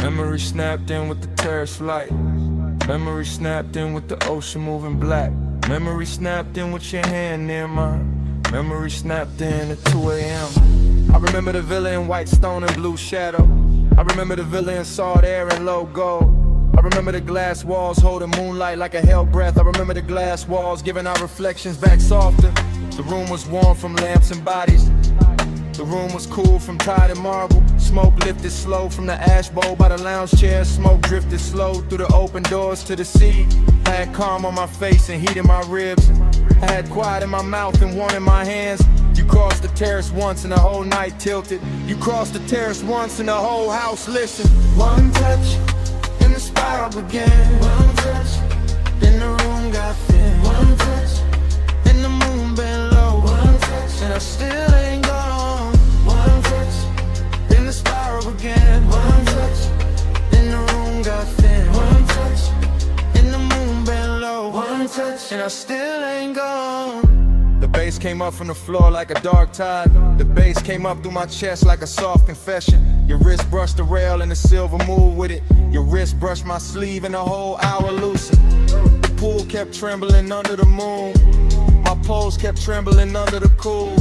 Speaker 13: Memory snapped in with the terrorist flight. Memory snapped in with the ocean moving black. Memory snapped in with your hand near mine. Memory snapped in at 2 a.m. I remember the villa in white stone and blue shadow. I remember the villa in salt air and low gold. I remember the glass walls holding moonlight like a hell breath. I remember the glass walls giving our reflections back softer. The room was warm from lamps and bodies. The room was cool from tide and marble. Smoke lifted slow from the ash bowl by the lounge chair. Smoke drifted slow through the open doors to the sea. I had calm on my face and heat in my ribs. I had quiet in my mouth and warmth in my hands. You crossed the terrace once and the whole night tilted. You crossed the terrace once and the whole house listened.
Speaker 6: One touch, and the spiral began. One touch, then the room got thin. One touch, and the moon bent low. One touch, and I still ain't gone. One touch, then the spiral began. One touch, then the room got thin. One touch, and the moon bent low. One touch, and I still ain't gone.
Speaker 13: The bass came up from the floor like a dark tide. The bass came up through my chest like a soft confession. Your wrist brushed the rail and the silver moved with it. Your wrist brushed my sleeve and the whole hour loosened. The pool kept trembling under the moon. My pulse kept trembling under the cool.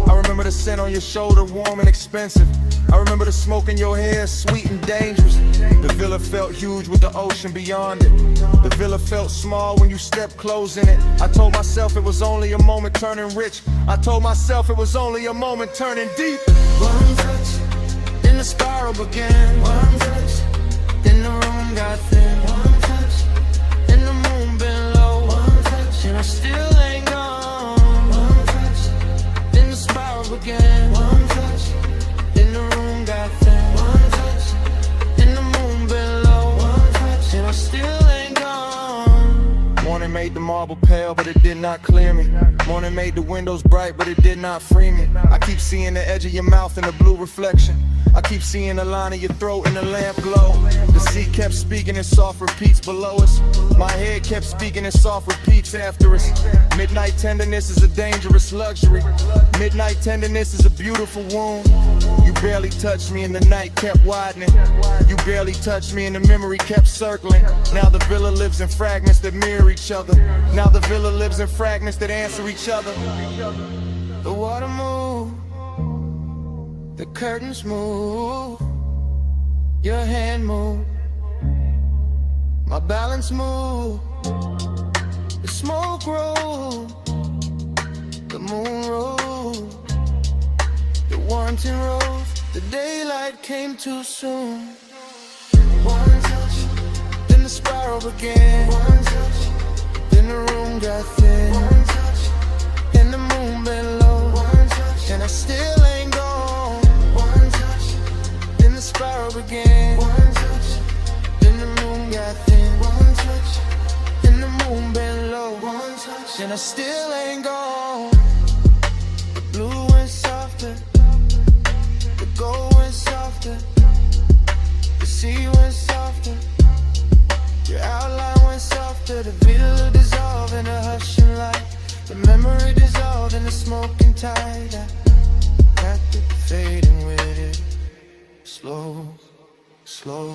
Speaker 13: I remember the scent on your shoulder, warm and expensive. I remember the smoke in your hair, sweet and dangerous. The villa felt huge with the ocean beyond it. The villa felt small when you stepped close in it. I told myself it was only a moment turning rich. I told myself it was only a moment turning deep.
Speaker 6: One touch, then the spiral began. One touch, then the room got thin. One touch, then the moon bent low. One touch, and I still ain't gone. One touch, then the spiral began. One touch, then the room got thin. One touch, then the moon bent low. One touch, and I still ain't gone.
Speaker 13: Morning made the marble pale, but it did not clear me. Morning made the windows bright, but it did not free me. I keep seeing the edge of your mouth in the blue reflection. I keep seeing the line of your throat in the lamp glow. The sea kept speaking in soft repeats below us. My head kept speaking in soft repeats after us. Midnight tenderness is a dangerous luxury. Midnight tenderness is a beautiful wound. You barely touched me and the night kept widening. You barely touched me and the memory kept circling. Now the villa lives in fragments that mirror each other. Now the villa lives in fragments that answer each other.
Speaker 6: The water moved, the curtains moved, your hand moved, my balance moved, the smoke rolled, the moon rose, the warmth rose, the daylight came too soon. One touch, then the spiral began. One touch, then the room got thin. One touch, and the moon bent low. One touch, and I still ain't gone. One touch, then the spiral began. One touch, then the moon got thin. One touch, and the moon bent low. One touch, and I still ain't gone. The blue went softer, the gold went softer, the sea went softer, your outline went softer. The villa dissolved in a hushing light. The memory dissolved in the smoking tide. I wrapped it, fading with it, slow, slow.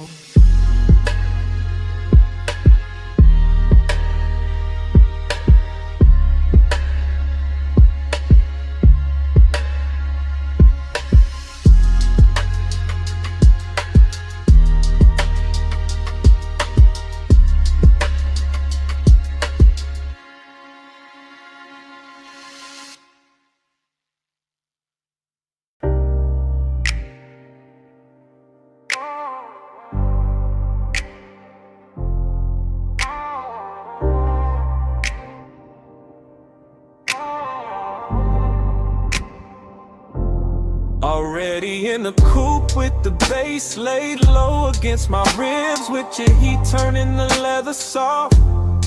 Speaker 13: Already in the coupe with the bass laid low against my ribs, with your heat turning the leather soft,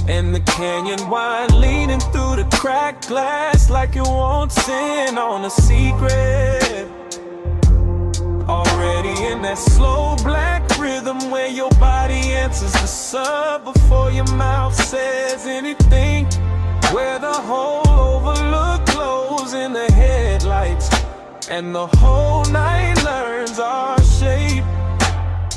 Speaker 13: and the canyon wine leaning through the cracked glass like it wants in on a secret. Already in that slow black rhythm where your body answers the sub before your mouth says anything, where the whole overlook glows in the headlights, and the whole night learns our shape.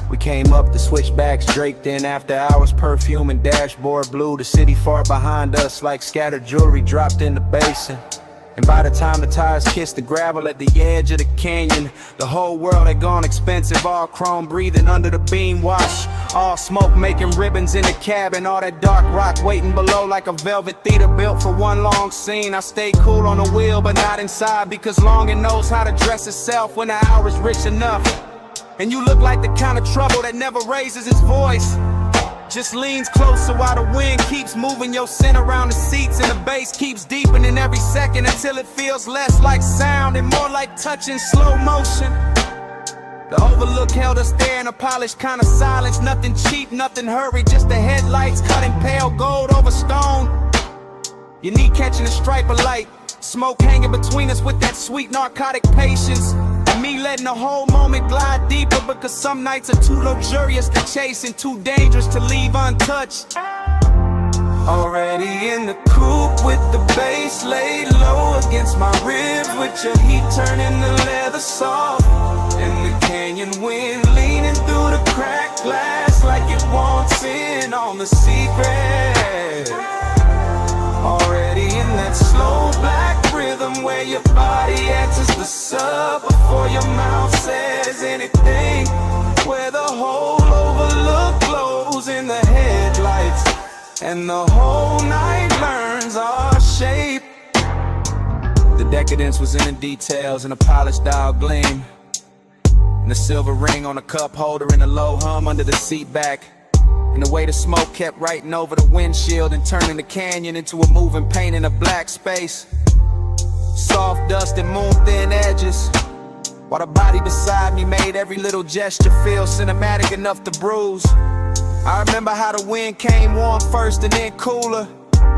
Speaker 12: We came up the switchbacks draped in after hours perfume and dashboard blue. The city far behind us like scattered jewelry dropped in the basin. And by the time the tires kissed the gravel at the edge of the canyon, the whole world had gone expensive, all chrome breathing under the beam wash. All smoke making ribbons in the cabin, all that dark rock waiting below like a velvet theater built for one long scene. I stayed cool on the wheel but not inside, because longing knows how to dress itself when the hour is rich enough. And you look like the kind of trouble that never raises its voice, just leans closer while the wind keeps moving your scent around the seats, and the bass keeps deepening every second until it feels less like sound and more like touch in slow motion. The overlook held us there in a polished kind of silence, nothing cheap, nothing hurried, just the headlights cutting pale gold over stone. Your knee catching a stripe of light, smoke hanging between us with that sweet narcotic patience. Me letting the whole moment glide deeper, because some nights are too luxurious to chase and too dangerous to leave untouched.
Speaker 13: Already in the coupe with the bass laid low against my ribs, with your heat turning the leather soft, and the canyon wind leaning through the cracked glass like it wants in on the secret. Already in that slow black rhythm where your body answers the sub before your mouth says anything, where the whole overlook glows in the headlights, and the whole night learns our shape.
Speaker 12: The decadence was in the details, and a polished dial gleam, and the silver ring on the cup holder, and the low hum under the seat back. And the way the smoke kept writing over the windshield and turning the canyon into a moving paint in a black space. Soft dust and moon-thin edges, while the body beside me made every little gesture feel cinematic enough to bruise. I remember how the wind came warm first and then cooler,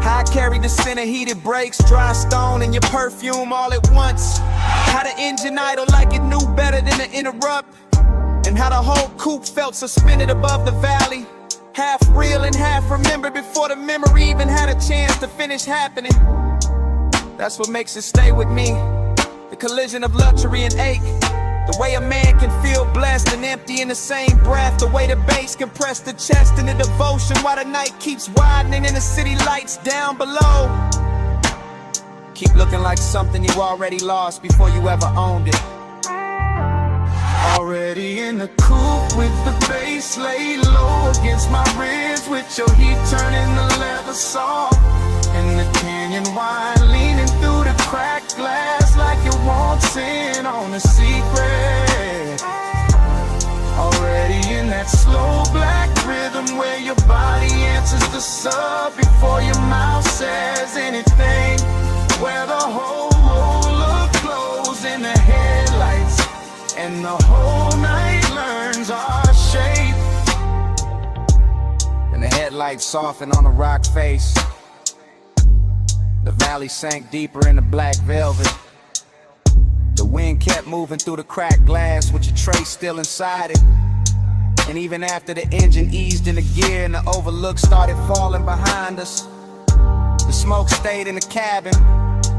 Speaker 12: how I carried the scent of heated brakes, dry stone, and your perfume all at once. How the engine idled like it knew better than to interrupt, and how the whole coupe felt suspended above the valley, half real and half remembered before the memory even had a chance to finish happening. That's what makes it stay with me, the collision of luxury and ache, the way a man can feel blessed and empty in the same breath, the way the bass can press the chest in the devotion while the night keeps widening and the city lights down below. Keep looking like something you already lost before you ever owned it.
Speaker 13: Already in the coupe with the bass laid low against my ribs, with your heat turning the leather soft, and the canyon wine leaning through the cracked glass like it wants in on a secret. Already in that slow black rhythm where your body answers the sub before your mouth says anything, where the whole overlook glows in the headlights, and the whole night learns our shape.
Speaker 12: And the headlights softened on the rock face, the valley sank deeper in the black velvet. The wind kept moving through the cracked glass with your tray still inside it. And even after the engine eased into gear and the overlook started falling behind us, the smoke stayed in the cabin,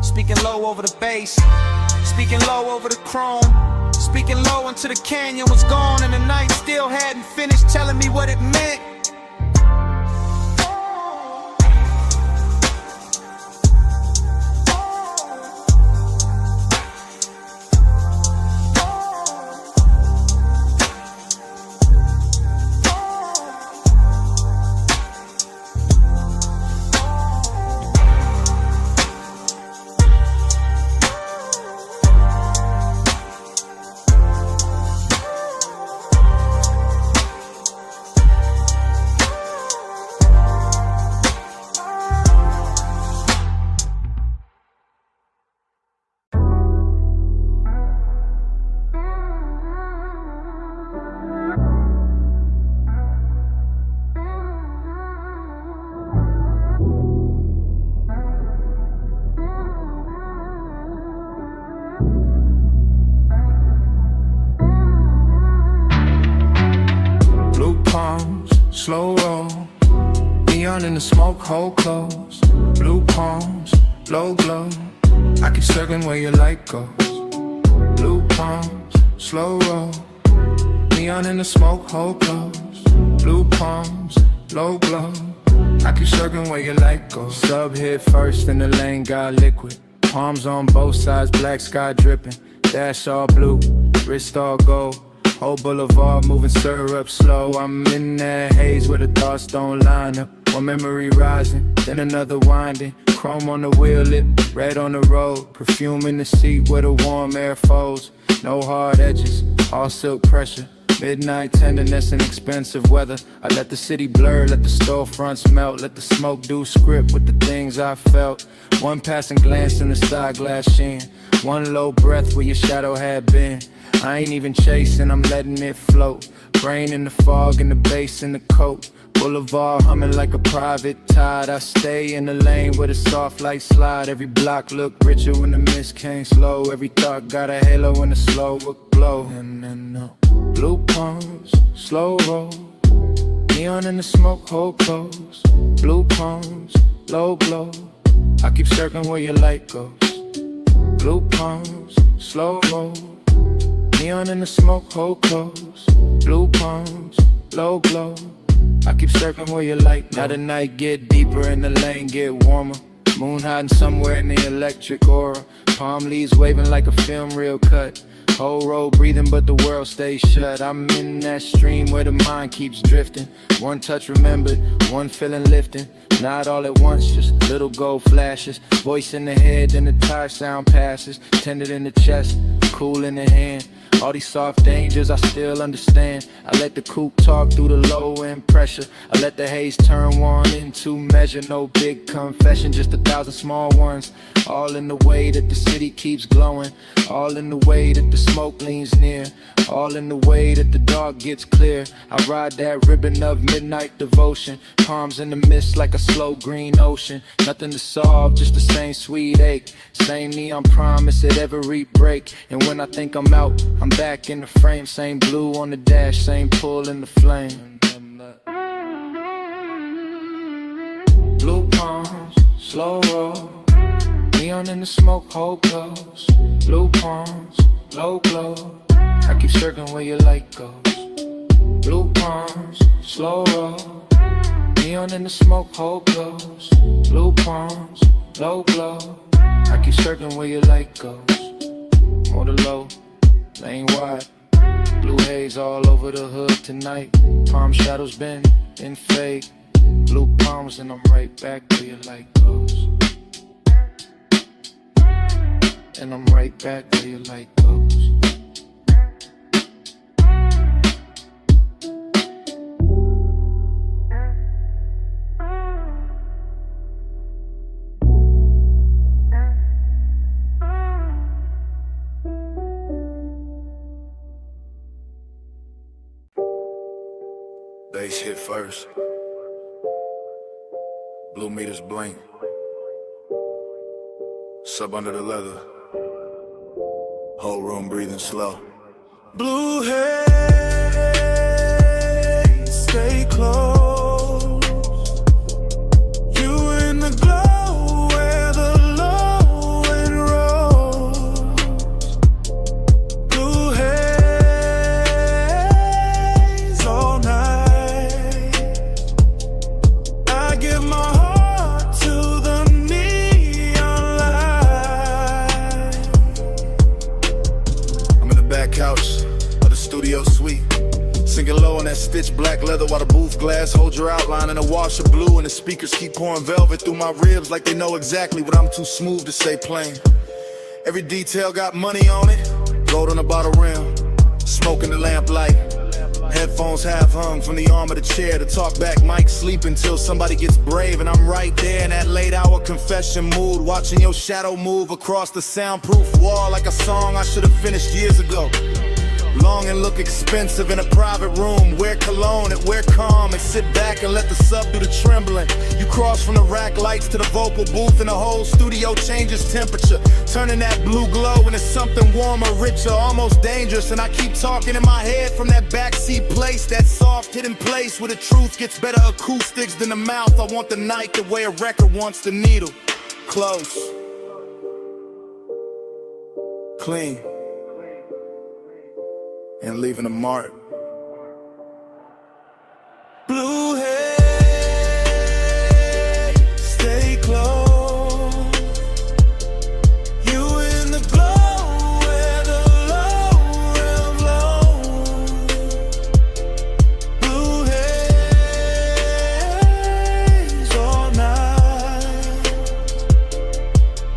Speaker 12: speaking low over the bass, speaking low over the chrome, speaking low until the canyon was gone and the night still hadn't finished telling me what it meant.
Speaker 11: slow roll. Neon in the smoke, hold close. Blue palms, low glow. I keep circling where your light goes. Blue palms, slow roll. Neon in the smoke, hold close. Blue palms, low glow. I keep circling where your light goes. Sub hit first in the lane, got liquid. Palms on both sides, black sky dripping. Dash all blue, wrist all gold. Whole boulevard moving, stir up slow. I'm in that haze where the thoughts don't line up. One memory rising, then another winding. Chrome on the wheel lip, red on the road. Perfume in the seat where the warm air folds. No hard edges, all silk pressure. Midnight tenderness and expensive weather. I let the city blur, let the storefronts melt. Let the smoke do script with the things I felt. One passing glance in the side glass sheen. One low breath where your shadow had been. I ain't even chasing, I'm letting it float. Brain in the fog and the bass in the coat. Boulevard humming like a private tide. I stay in the lane where the soft light slide. Every block look richer when the mist came slow. Every thought got a halo when the slow would glow. Blue palms, slow roll. Neon in the smoke, hold close. Blue palms, low glow. I keep circling where your light goes. Blue palms, slow roll. Neon in the smoke, hold close. Blue palms, low glow. I keep circling where your light goes. Now the night get deeper and the lane get warmer. Moon hiding somewhere in the electric aura. Palm leaves waving like a film reel cut. Whole road breathing but the world stays shut. I'm in that stream where the mind keeps drifting. One touch remembered, one feeling lifting. Not all at once, just little gold flashes. Voice in the head, then the tire sound passes. Tended in the chest, cool in the hand. All these soft dangers I still understand. I let the coupe talk through the low end pressure. I let the haze turn one into measure. No big confession, just 1,000 small ones. All in the way that the city keeps glowing. All in the way that the smoke leans near. All in the way that the dark gets clear. I ride that ribbon of midnight devotion. Palms in the mist like a slow green ocean. Nothing to solve, just the same sweet ache. Same neon promise at every break. And when I think I'm out, I'm back in the frame. Same blue on the dash, same pull in the flame. Blue palms, slow roll. Neon in the smoke, hold close. Blue palms, low glow. I keep circling where your light goes. Blue palms, slow roll. Neon in the smoke, hold close. Blue palms, low glow. I keep circling where your light goes. More the low, lane wide. Blue haze all over the hood tonight. Palm shadows bend and fade. Blue palms and I'm right back where your light goes. And I'm right back where your light goes. Bass hit first. Blue meters blink. Sub under the leather. Whole room breathing slow.
Speaker 4: Blue haze, stay close. You in the glow where the low end rolls. Blue haze all night. I give my heart to the neon light.
Speaker 11: I'm in the back couch of the studio suite. Sinking low on that stitched black leather while the booth glass holds your outline in a wash of blue. And the speakers keep pouring velvet through my ribs like they know exactly what I'm too smooth to say plain. Every detail got money on it. Gold on the bottle rim. Smoke in the lamplight. Headphones half hung from the arm of the chair. The talk back mic sleep until somebody gets brave. And I'm right there in that late hour confession mood. Watching your shadow move across the soundproof wall like a song I should have finished years ago.
Speaker 2: Long and look expensive in a private room. Wear cologne and wear calm and sit back and let the sub do the trembling. You cross from the rack lights to the vocal booth and the whole studio changes temperature, turning that blue glow into something warmer, richer, almost dangerous. And I keep talking in my head from that backseat place, that soft hidden place where the truth gets better acoustics than the mouth. I want the night the way a record wants the needle. Close, clean, and leaving a mark.
Speaker 4: Blue haze, stay close. You in the glow where the low realm flows. Blue haze all night.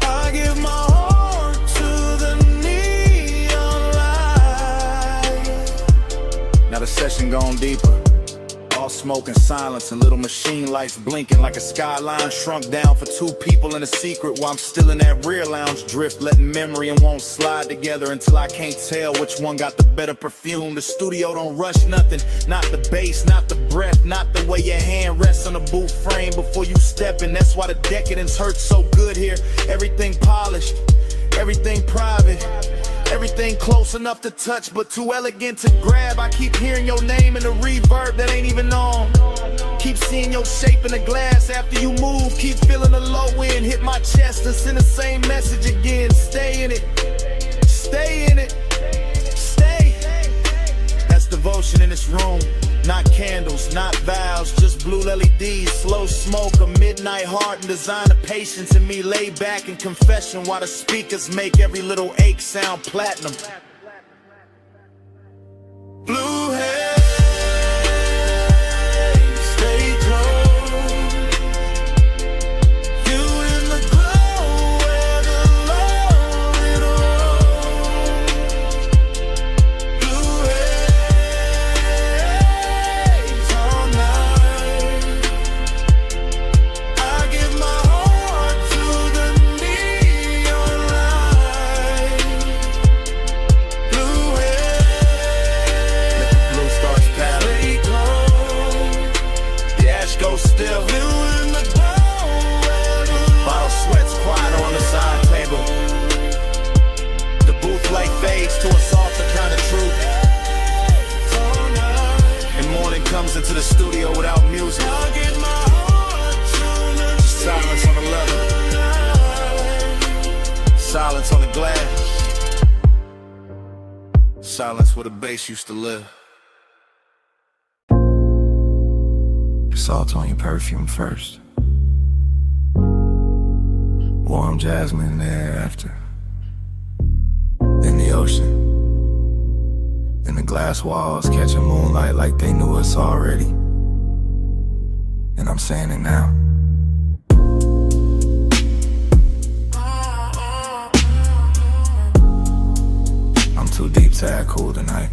Speaker 4: I give my heart to the neon light.
Speaker 12: Now the session gone deeper. All smoke and silence and little machine lights blinking like a skyline shrunk down for two people in a secret, while I'm still in that rear lounge drift, letting memory and won't slide together until I can't tell which one got the better perfume. The studio don't rush nothing, not the bass, not the breath, not the way your hand rests on the boot frame before you step in. That's why the decadence hurts so good here. Everything polished, everything private, everything close enough to touch but too elegant to grab. I keep hearing your name in the reverb that ain't even on. Keep seeing your shape in the glass after you move. Keep feeling the low end hit my chest and send the same message again. Stay in it, stay in it, stay. That's devotion in this room. Not candles, not vows, just blue LEDs, slow smoke, a midnight heart, and design of patience in me. Lay back in confession while the speakers make every little ache sound platinum.
Speaker 4: Blue haze, stay close. You in the glow where the low it rolls. Blue haze all night. I give my heart to the neon light. Blue haze,
Speaker 12: Blue starts paddling,
Speaker 4: stay close.
Speaker 12: the ash goes still.
Speaker 4: You in the glow where the
Speaker 12: Bottle sweats quiet on the side table. The booth light fades to a softer kind of truth,
Speaker 4: all night.
Speaker 12: and morning comes into the studio without music.
Speaker 4: I give my heart to the
Speaker 12: Silence on the leather, silence on the glass, silence where the bass used to live.
Speaker 11: Salt on your perfume first. Warm jasmine thereafter. Then the ocean. Then the glass walls catching moonlight like they knew us already. And I'm saying it now. I'm too deep to act cool tonight.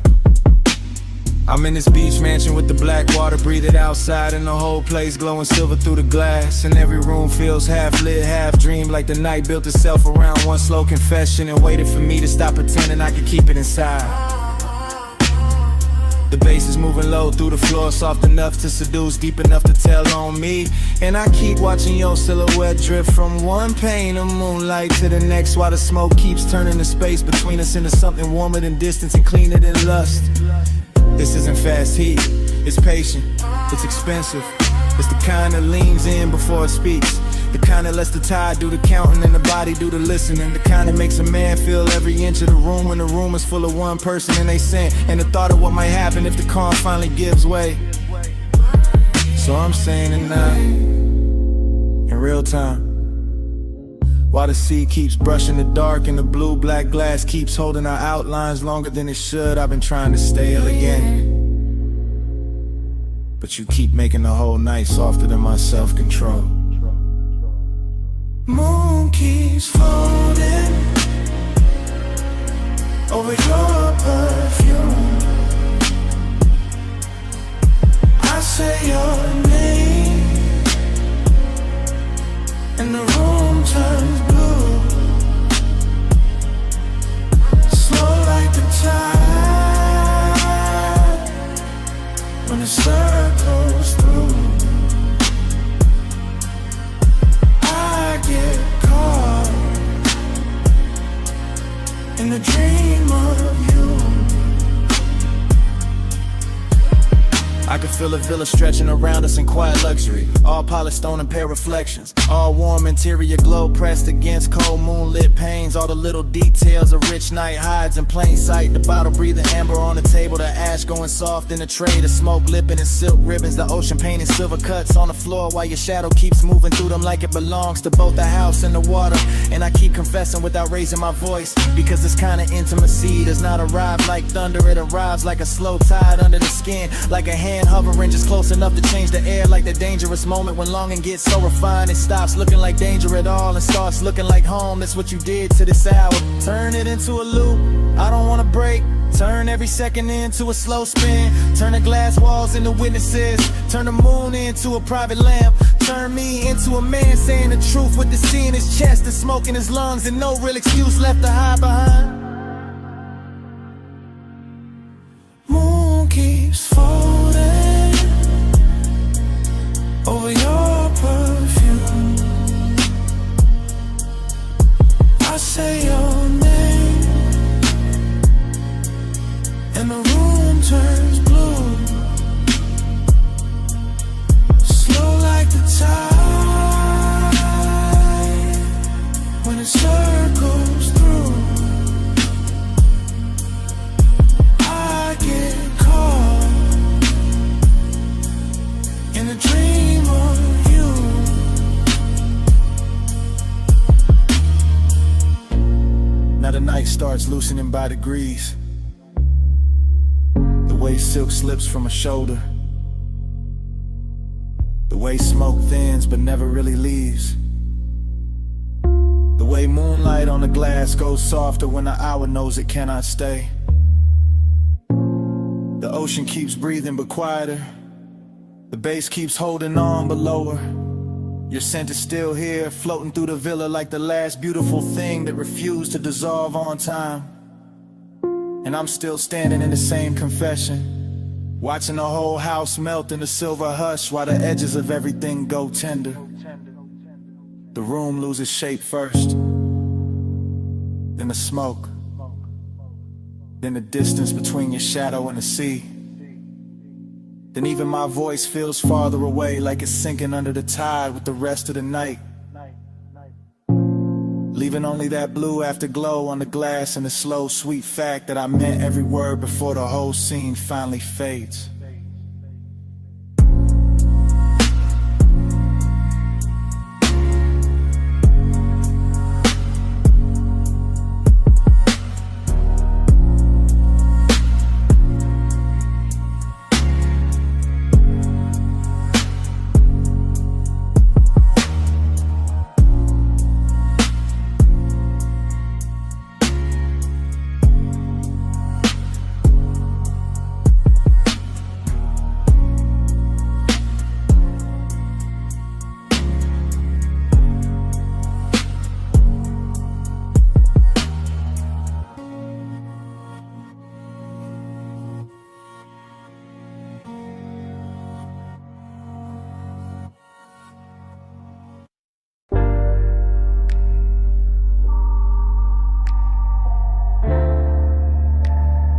Speaker 7: I'm in this beach mansion with the black water, breathe it outside, and the whole place glowing silver through the glass. And every room feels half lit, half dream, like the night built itself around one slow confession and waited for me to stop pretending I could keep it inside. The bass is moving low through the floor, soft enough to seduce, deep enough to tell on me. And I keep watching your silhouette drift from one pane of moonlight to the next, while the smoke keeps turning the space between us into something warmer than distance and cleaner than lust. This isn't fast heat, it's patient, it's expensive. It's the kind that leans in before it speaks, the kind that lets the tide do the counting and the body do the listening, the kind that makes a man feel every inch of the room when the room is full of one person and they sin, and the thought of what might happen if the calm finally gives way. So I'm saying it now, in real time, while the sea keeps brushing the dark and the blue-black glass keeps holding our outlines longer than it should. I've been trying to stay elegant, but you keep making the whole night softer than my self-control.
Speaker 4: moon keeps floating over your perfume. I say your name and the room turns blue, slow like the tide.
Speaker 7: I can feel a villa stretching around us in quiet luxury. All polished stone and pale reflections. All warm interior glow pressed against cold moonlit panes. All the little details a rich night hides in plain sight. The bottle breathing amber on the table. The ash going soft in the tray. The smoke lipping in silk ribbons. The ocean painting silver cuts on the floor while your shadow keeps moving through them like it belongs to both the house and the water. And I keep confessing without raising my voice, because this kind of intimacy does not arrive like thunder. It arrives like a slow tide under the skin, like a hand hovering just close enough to change the air. Like the dangerous moment when longing gets so refined it stops looking like danger at all and starts looking like home. That's what you did to this hour. Turn it into a loop, I don't wanna break. Turn every second into a slow spin. Turn the glass walls into witnesses. Turn the moon into a private lamp. Turn me into a man saying the truth with the sea in his chest and smoke in his lungs and no real excuse left to hide behind.
Speaker 13: Moon keeps folding over your perfume. I say your name and the room turns blue, slow like the tide when it circles through. I get caught in a dream of you.
Speaker 7: Now the night starts loosening by degrees. The way silk slips from a shoulder. The way smoke thins but never really leaves. The way moonlight on the glass goes softer when the hour knows it cannot stay. The ocean keeps breathing but quieter. The bass keeps holding on but lower. Your scent is still here, floating through the villa like the last beautiful thing that refused to dissolve on time. And I'm still standing in the same confession, watching the whole house melt in the silver hush while the edges of everything go tender. The room loses shape first, then the smoke, then the distance between your shadow and the sea. Then even my voice feels farther away, like it's sinking under the tide with the rest of the night, leaving only that blue afterglow on the glass and the slow, sweet fact that I meant every word before the whole scene finally fades.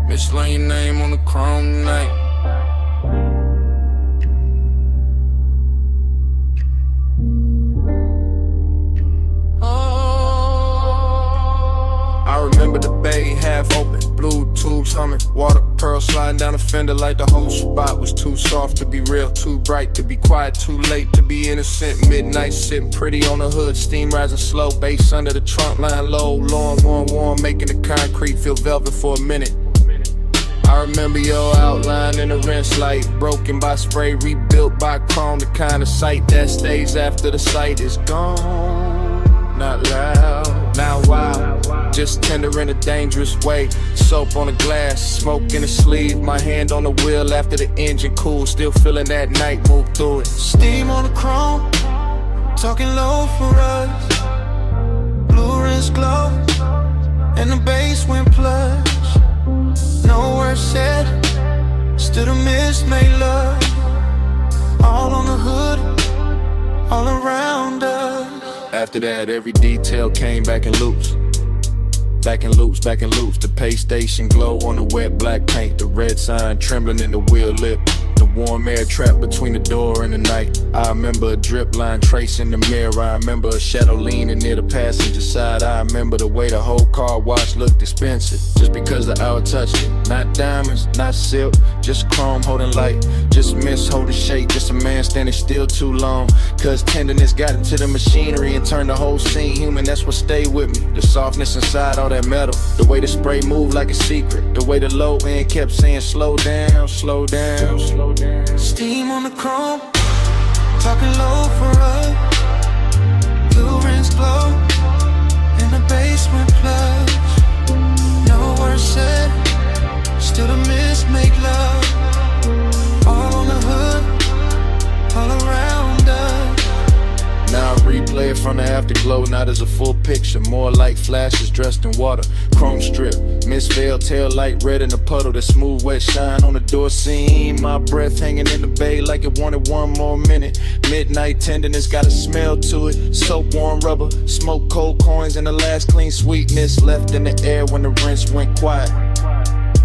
Speaker 9: Mislaying your name on the chrome tonight. I remember the bay half open, blue tubes humming, water pearls sliding down the fender like the whole spot was too soft to be real, too bright to be quiet, too late to be innocent. Midnight sitting pretty on the hood, steam rising slow, bass under the trunk line low, long, warm, making the concrete feel velvet for a minute. I remember your outline in the rinse light, broken by spray, rebuilt by chrome, the kind of sight that stays after the sight is gone. Not loud, not wild, just tender in a dangerous way. Soap on the glass, smoke in the sleeve, my hand on the wheel after the engine cools, still feeling that night move through it.
Speaker 13: Steam on the chrome, talking low for us. Blue rinse glow, and the bass went plush. No words said, still the mist made love. All on the hood, all around us.
Speaker 9: After that, every detail came back in loops. Back in loops, back in loops. The pay station glow on the wet black paint. The red sign trembling in the wheel lip.
Speaker 2: The warm air trapped between the door and the night. I remember a drip line tracing the mirror. I remember a shadow leaning near the passenger side. I remember the way the whole car wash looked expensive, just because the hour touched it. Not diamonds, not silk, just chrome holding light. Just miss holding shape, just a man standing still too long. Cause tenderness got into the machinery and turned the whole scene human. That's what stayed with me. The softness inside all that metal, the way the spray moved like a secret, the way the low end kept saying slow down, slow down, slow down.
Speaker 1: Steam on the chrome, talking low for us. Blue rims glow in the basement plush. No words said, still the miss make love. All on the hood, all around us.
Speaker 2: Now I replay it from the afterglow, not as a full picture, more like flashes dressed in water. Chrome strip, misveiled tail light red in the puddle, that smooth wet shine on the door seam. My breath hanging in the bay like it wanted one more minute. Midnight tenderness got a smell to it, soap warm rubber, smoke cold coins, and the last clean sweetness left in the air when the rinse went quiet.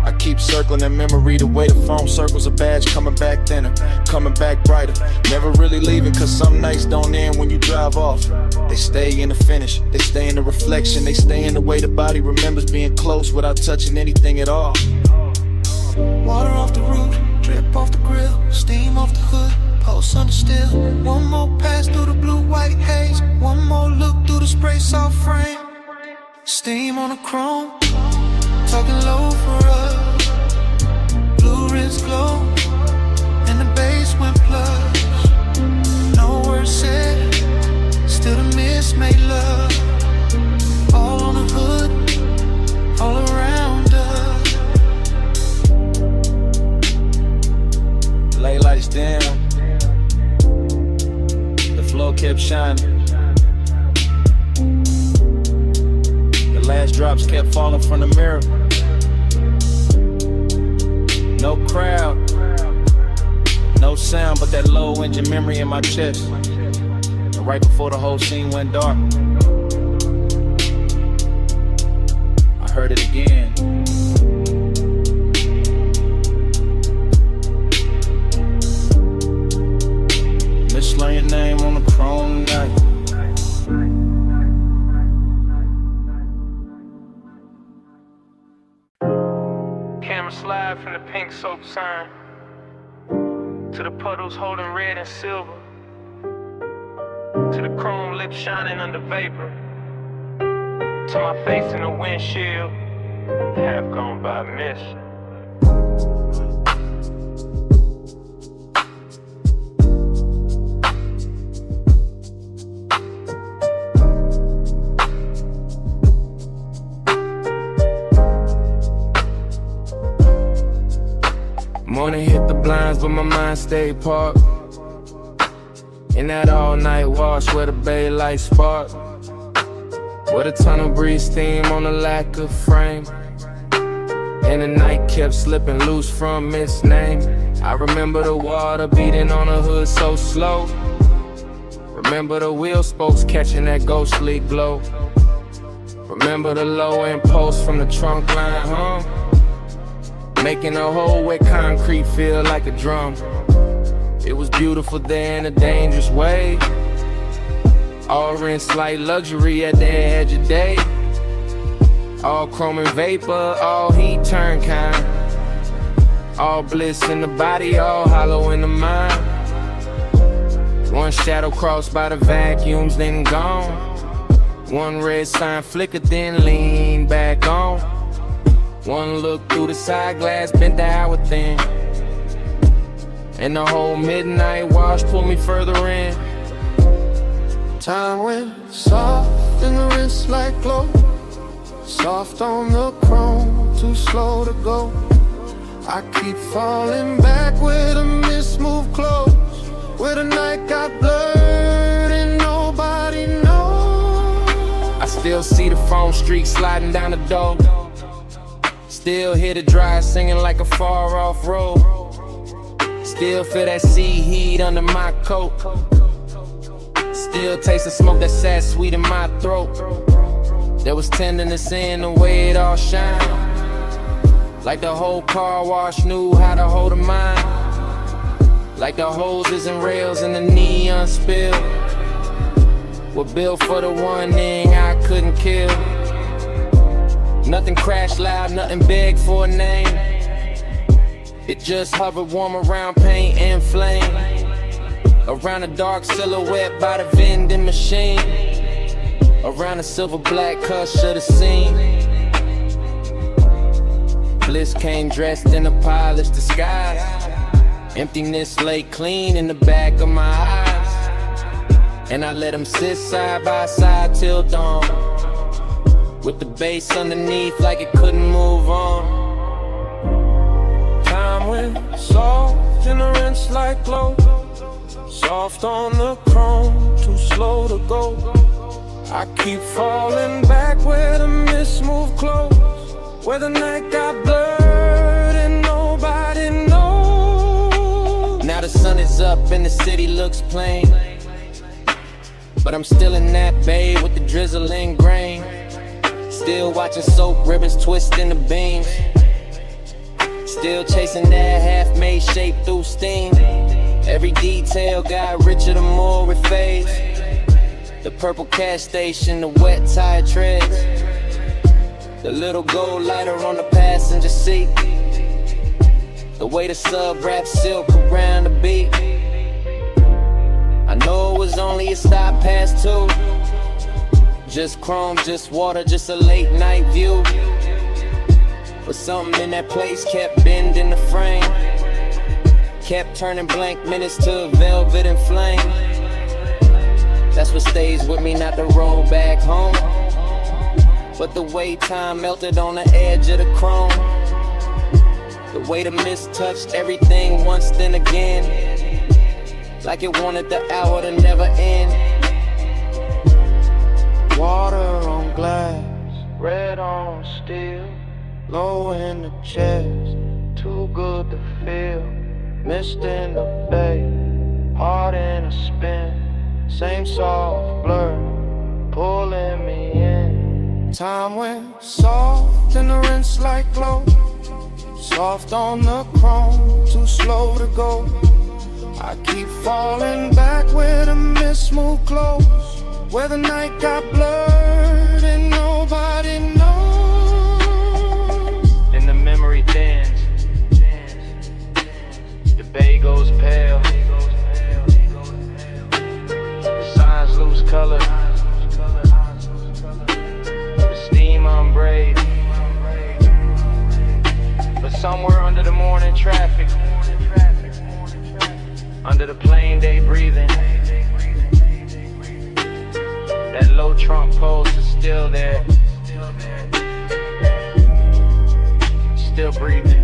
Speaker 2: I keep circling that memory, the way the foam circles a badge, coming back thinner, coming back brighter. Never really leaving, cause some nights don't end when you drive off. They stay in the finish, they stay in the reflection, they stay in the way the body remembers being close without touching anything at all.
Speaker 1: Water off the roof, drip off the grill, steam off the hood, post under still. One more pass through the blue-white haze, one more look through the spray soft frame. Steam on the chrome, talking low for us. Blue rims glow in the basement plush. No words said, still the miss made love. All on the hood, all around us.
Speaker 12: Lay lights down, the floor kept shining. The last drops kept falling from the mirror. No crowd, no sound, but that low engine memory in my chest. And right before the whole scene went dark, I heard it again. Mislaying your name on the chrome night.
Speaker 13: Slide from the pink soap sign to the puddles holding red and silver, to the chrome lips shining under vapor, to my face in the windshield, half gone by miss.
Speaker 15: Morning hit the blinds, but my mind stayed parked in that all-night wash where the bay lights spark, where the tunnel breeze steam on the lack of frame, and the night kept slipping loose from its name. I remember the water beating on the hood so slow. Remember the wheel spokes catching that ghostly glow. Remember the low impulse from the trunk line hum, making a hole where concrete feel like a drum. It was beautiful there in a dangerous way, all rinsed like luxury at the edge of day. All chrome and vapor, all heat turn kind, all bliss in the body, all hollow in the mind. One shadow crossed by the vacuums, then gone. One red sign flickered, then leaned back on. One look through the side glass, bent the hour thin, and the whole midnight wash pulled me further in.
Speaker 1: Time went soft in the wrist like glow, soft on the chrome, too slow to go. I keep falling back where the mist moved close, where the night got blurred and nobody knows.
Speaker 15: I still see the foam streak sliding down the door, still hear the drive singing like a far off road, still feel that sea heat under my coat, still taste the smoke that sat sweet in my throat. There was tenderness in the way it all shined, like the whole car wash knew how to hold a mind. like the hoses and rails in the neon spill. We're built for the one thing I couldn't kill. Nothing crash loud, nothing big for a name. It just hovered warm around paint and flame. Around a dark silhouette by the vending machine. Around a silver black hush of the scene. Bliss came dressed in a polished disguise. Emptiness lay clean in the back of my eyes. And I let them sit side by side till dawn, with the bass underneath like it couldn't move on.
Speaker 13: Time went soft in the rinse like glow. Soft on the chrome, too slow to go. I keep falling back where the mist moved close, where the night got blurred and nobody knows.
Speaker 15: Now the sun is up and the city looks plain, but I'm still in that bay with the drizzling grain. Still watching soap ribbons twist in the beams. Still chasing that half-made shape through steam. Every detail got richer the more it fades. The purple cash station, the wet tire treads. The little gold lighter on the passenger seat. The way the sub wraps silk around the beat. I know it was only a stop past 2. Just chrome, just water, just a late night view. But something in that place kept bending the frame. Kept turning blank minutes to velvet and flame. That's what stays with me, not the road back home, but the way time melted on the edge of the chrome. The way the mist touched everything once then again, like it wanted the hour to never end.
Speaker 13: Water on glass, red on steel, low in the chest, too good to feel. Mist in the bay, heart in a spin, same soft blur, pulling me in. Time went soft in the rinse like glow. Soft on the chrome, too slow to go. I keep falling back where the mist moved close, where the night got blurred and nobody knows.
Speaker 15: And the memory thins, the bay goes pale, the signs lose color, the steam unbraid. But somewhere under the morning traffic, under the plain day breathing, that low trunk post is still there, still breathing.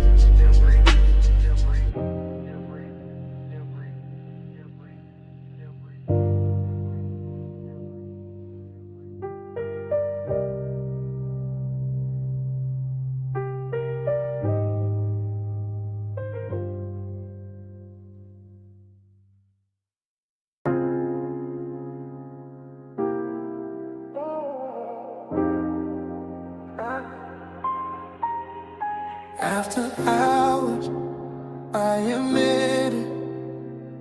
Speaker 13: After hours, I admit it.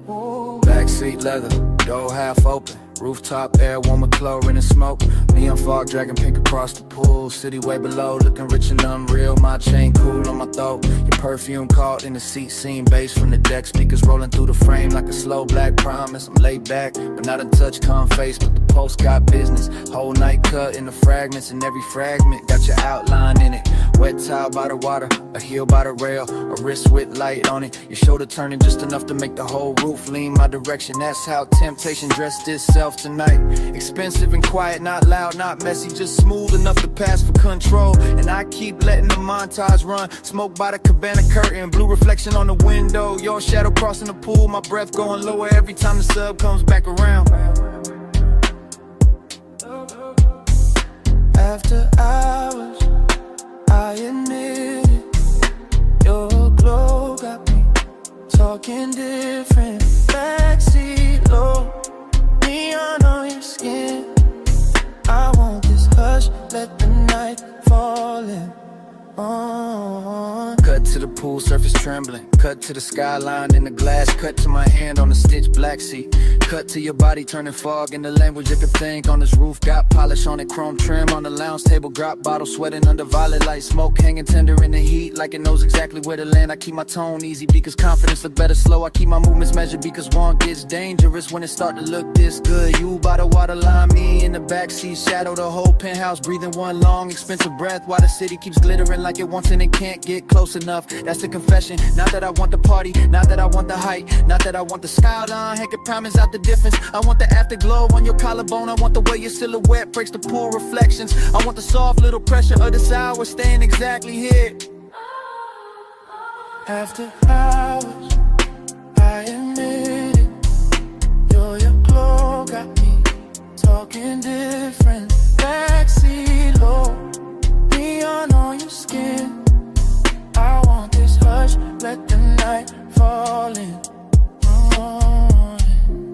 Speaker 13: Ooh.
Speaker 11: Backseat leather, door half open. Rooftop air, warm with chlorine and smoke. Neon fog dragging pink across the pool. City way below, looking rich and unreal. My chain cool on my throat. Your perfume caught in the seat, seeing bass from the deck. Speakers rolling through the frame like a slow black promise. I'm laid back, but not in touch, calm face. But the post got business. Whole night cut in the fragments, and every fragment got your outline in it. Wet towel by the water, a heel by the rail, a wrist with light on it. Your shoulder turning just enough to make the whole roof lean my direction. That's how temptation dressed itself tonight. Expensive and quiet, not loud, not messy, just smooth enough to pass for control. And I keep letting the montage run. Smoke by the cabana curtain, blue reflection on the window. Your shadow crossing the pool, my breath going lower every time the sub comes back around.
Speaker 13: After hours, I admit it. Your glow got me talking different. Backseat low, neon on your skin. I want this hush, let the night fall in.
Speaker 11: Cut to the pool, surface trembling.
Speaker 7: Cut to the skyline in the glass, cut to my hand on the stitch black seat. Cut to your body turning fog into language if you think. On this roof got polish on it, chrome trim on the lounge table, drop bottle sweating under violet light, smoke hanging tender in the heat like it knows exactly where to land. I keep my tone easy because confidence look better slow. I keep my movements measured because one gets dangerous when it start to look this good. You by the waterline, me in the backseat, shadow the whole penthouse, breathing one long expensive breath while the city keeps glittering like it wants and it can't get close enough. That's the confession. Not that I want the party, not that I want the height, not that I want the skyline, heck it promise out the difference. I want the afterglow on your collarbone, I want the way your silhouette breaks the pool reflections. I want the soft little pressure of this hour staying exactly here.
Speaker 13: After hours, I admit it, your glow got me talking different. Backseat low, neon on your skin. I want this hush, let the night fall in.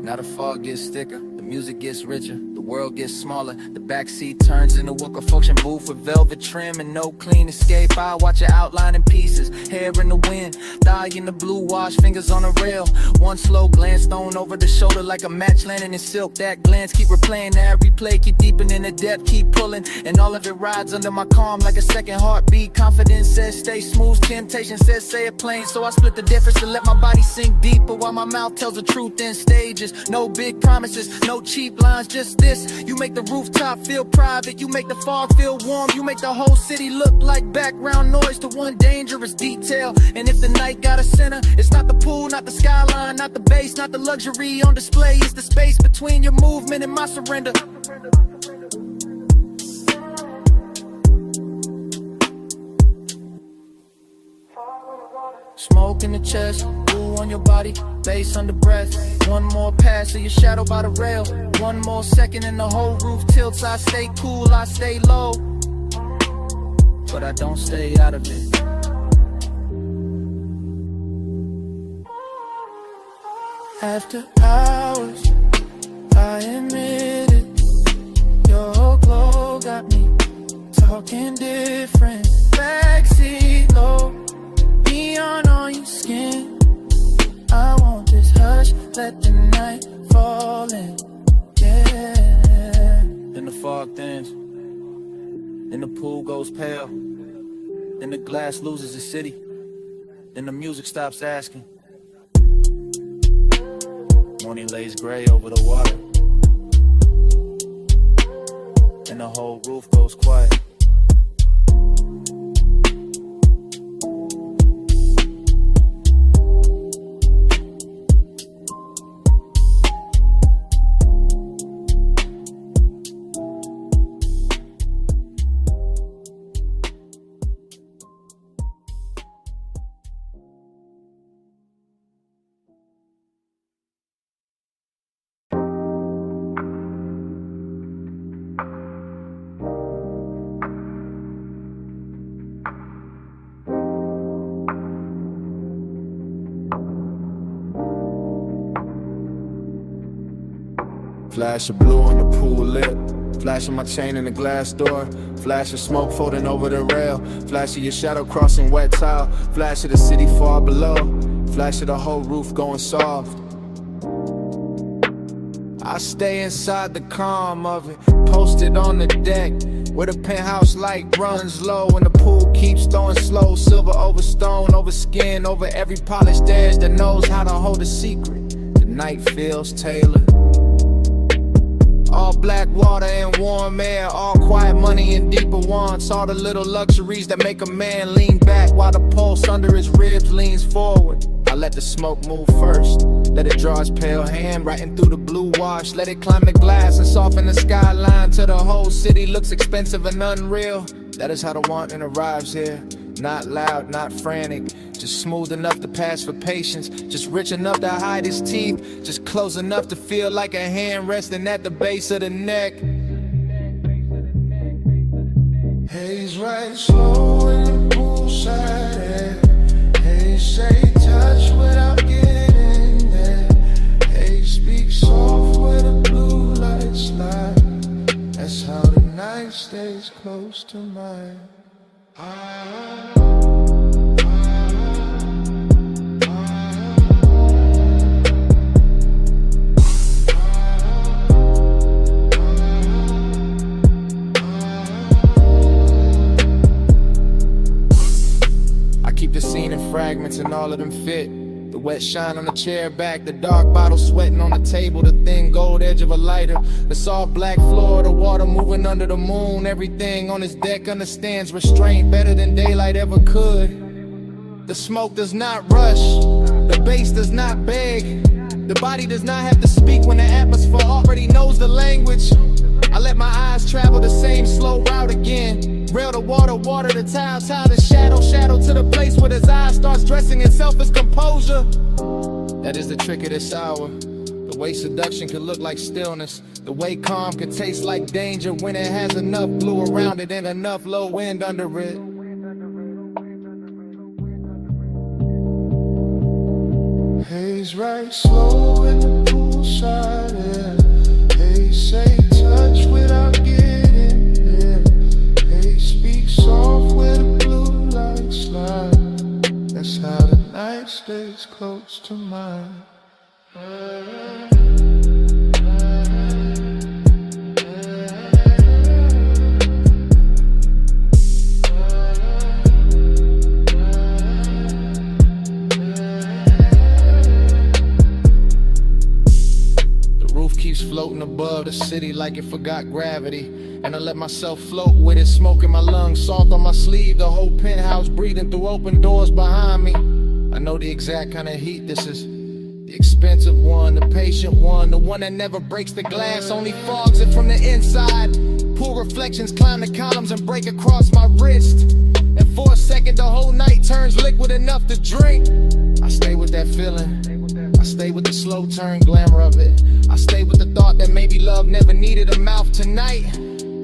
Speaker 7: Now the fog gets thicker, the music gets richer, the world gets smaller. The backseat turns into a function booth with velvet trim and no clean escape. I watch your outline in pieces, hair in the wind, thigh in the blue wash, fingers on the rail. One slow glance thrown over the shoulder like a match landing in silk. That glance keep replaying that replay, keep deepening the depth, keep pulling. And all of it rides under my calm like a second heartbeat. Confidence says stay smooth, temptation says say it plain. So I split the difference and let my body sink deeper while my mouth tells the truth in stages. No big promises, no cheap lines, just this. You make the rooftop feel private, you make the fog feel warm, you make the whole city look like background noise to one dangerous detail. And if the night got a center, it's not the pool, not the skyline, not the bass, not the luxury on display. It's the space between your movement and my surrender. Smoke in the chest, blue on your body, bass under breath. One more pass of your shadow by the rail. One more second and the whole roof tilts. I stay cool, I stay low, but I don't stay out of it.
Speaker 13: After hours, I admit it, your glow got me talking different. Backseat low, neon on your skin. I want this hush, let the night fall in. Yeah.
Speaker 7: Then the fog thins, then the pool goes pale, then the glass loses its city, then the music stops asking. Morning lays gray over the water, and the whole roof goes quiet.
Speaker 15: Flash of blue on the pool lip, flash of my chain in the glass door, flash of smoke folding over the rail, flash of your shadow crossing wet tile, flash of the city far below, flash of the whole roof going soft. I stay inside the calm of it, posted on the deck, where the penthouse light runs low and the pool keeps throwing slow. Silver over stone, over skin, over every polished edge that knows how to hold a secret. The night feels tailored. All black water and warm air, all quiet money and deeper wants. All the little luxuries that make a man lean back while the pulse under his ribs leans forward. I let the smoke move first, let it draw its pale hand writing through the blue wash. Let it climb the glass and soften the skyline till the whole city looks expensive and unreal. That is how the wanting arrives here. Not loud, not frantic, just smooth enough to pass for patience, just rich enough to hide his teeth, just close enough to feel like a hand resting at the base of the neck.
Speaker 13: Haze right slow in the poolside air. Haze say touch without getting there. Haze speak soft where the blue lights lie. That's how the night stays close to mine.
Speaker 15: all of them fit. The wet shine on the chair back, the dark bottle sweating on the table, the thin gold edge of a lighter, the soft black floor, the water moving under the moon. Everything on this deck understands restraint better than daylight ever could. The smoke does not rush, the bass does not beg, the body does not have to speak when the atmosphere already knows the language. I let my eyes travel the same slow route again. Rail to water, water to tile, tile to shadow, shadow to the place where his eye starts dressing itself as composure. That is the trick of this hour. The way seduction can look like stillness, the way calm can taste like danger when it has enough blue around it and enough low wind under it.
Speaker 6: Haze right slow in the poolside, yeah. Haze say touch without getting there. Haze speak soft where the blue lights slide. That's how the night stays close to mine.
Speaker 15: Keeps floating above the city like it forgot gravity, and I let myself float with it, smoke in my lungs, salt on my sleeve, the whole penthouse breathing through open doors behind me. I know the exact kind of heat this is, the expensive one, the patient one, the one that never breaks the glass, only fogs it from the inside. Pool reflections climb the columns and break across my wrist, and for a second the whole night turns liquid enough to drink. I stay with that feeling, I stay with the slow turn glamour of it. I stay with the thought that maybe love never needed a mouth tonight.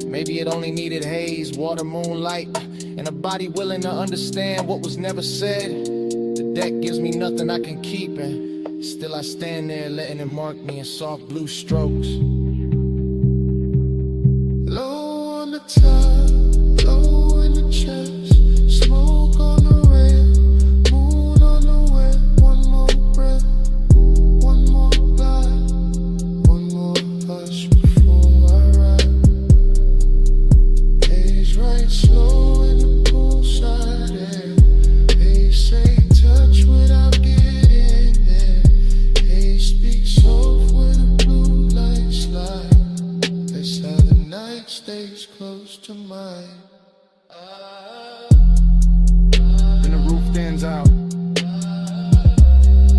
Speaker 15: Maybe it only needed haze, water, moonlight, and a body willing to understand what was never said. The deck gives me nothing I can keep, and still I stand there letting it mark me in soft blue strokes.
Speaker 6: Low on the top, low in the chest, smoke on the rail, moon on the wet. One more breath, one more glide, one more hush before I ride. Haze right slow in the poolside air. Haze say touch without getting there. Haze speak soft where the blue lights slide. That's how the night stays close to mine.
Speaker 15: Then the roof thins out,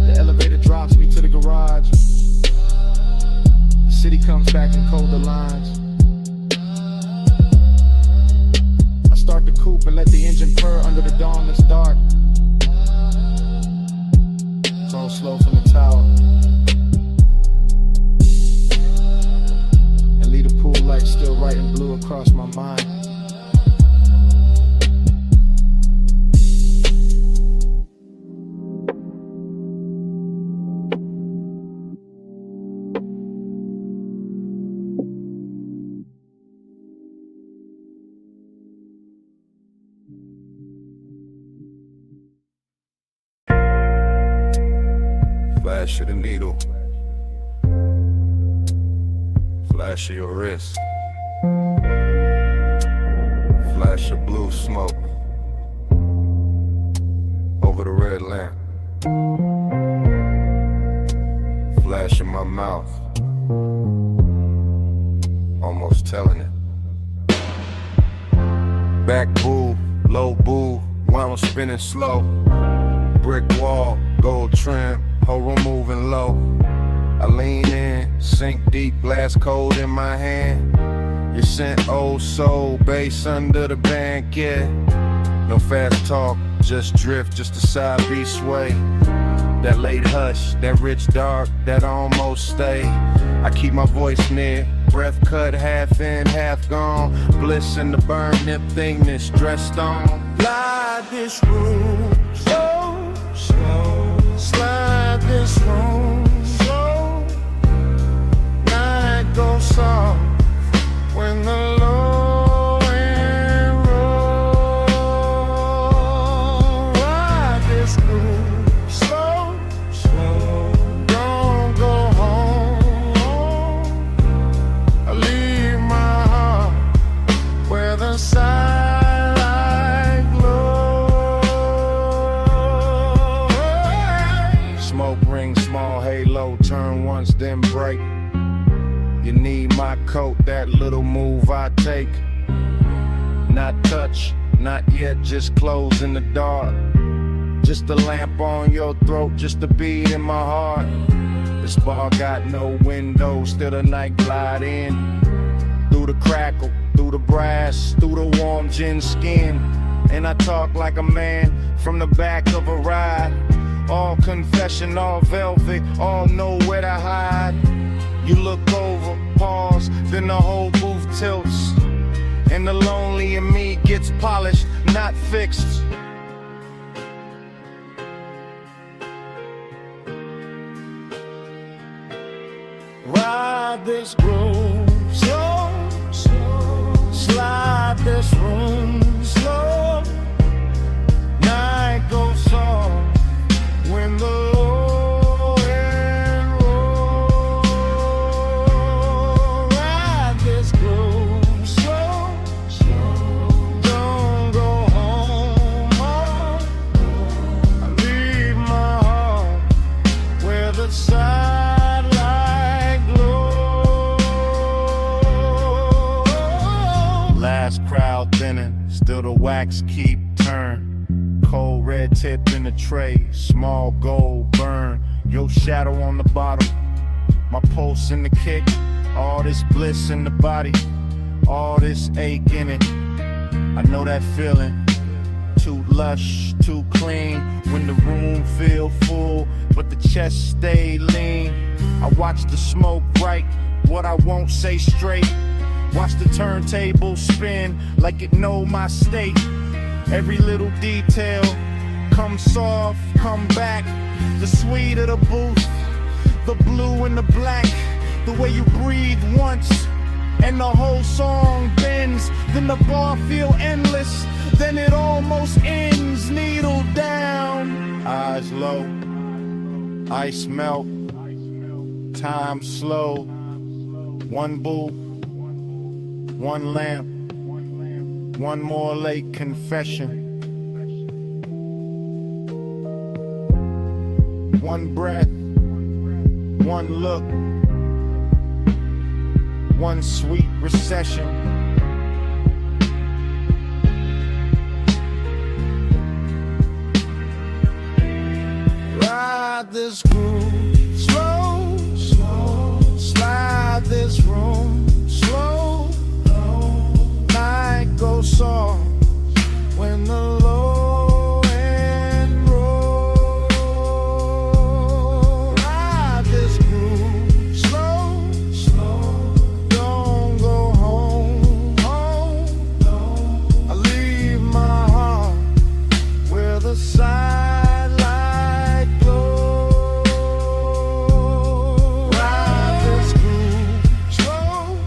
Speaker 15: the elevator drops me to the garage. The city comes back in colder lines. I start the coupe and let the engine purr under the dawn that's dark. It's all slow from the tower, and leave the pool light still writing blue across my mind.
Speaker 9: Flash of the needle, flash of your wrist, flash of blue smoke over the red lamp, flash in my mouth, almost telling it. Back boo, low boo, while I'm spinning slow. Brick wall, gold trim, whole room moving low. I lean in, sink deep, glass cold in my hand. You sent old soul, bass under the blanket. No fast talk, just drift, just a side beat sway. That late hush, that rich dark, that almost stay. I keep my voice near, breath cut, half in, half gone. Bliss in the burn, nip thing that's dressed on.
Speaker 6: Slide this room so slow. Slide this room slow. Night goes soft when the low end roll. Ride this room slow, slow. Don't go home. I leave my heart where the side.
Speaker 2: ring, small halo, turn once, then break. You need my coat, that little move I take. Not touch, not yet, just close in the dark. Just a lamp on your throat, just a beat in my heart. This bar got no windows, still the night glide in. Through the crackle, through the brass, through the warm gin skin. And I talk like a man from the back of a ride. All confession, all velvet, all know where to hide. You look over, pause, then the whole booth tilts. And the lonely in me gets polished, not fixed. Ride this groove slow, slow. Slide this room slow. Night goes soft when the low end roll. Ride this groove slow, slow. Don't go home, oh. I leave my heart where the sidelight glows. Last crowd thinning, still the wax keep turn. Cold red tip in the tray, small gold burn. Your shadow on the bottom, my pulse in the kick. All this bliss in the body, all this ache in it. I know that feeling, too lush, too clean. When the room feel full, but the chest stay lean. I watch the smoke right, what I won't say straight. Watch the turntable spin like it know my state. Every little detail, come soft, come back. The sweet of the booth, the blue and the black. The way you breathe once, and the whole song bends. Then the bar feel endless, then it almost ends. Needle down, eyes low, ice melt, time slow. One booth, one lamp, one more late confession. One breath, one look, one sweet recession. Ride this groove slow, slow. Slide this room slow. Night goes soft when the low end roll. Ride this groove slow, slow. Don't go home, home. I leave my heart where the sidelight glows. Ride this groove slow.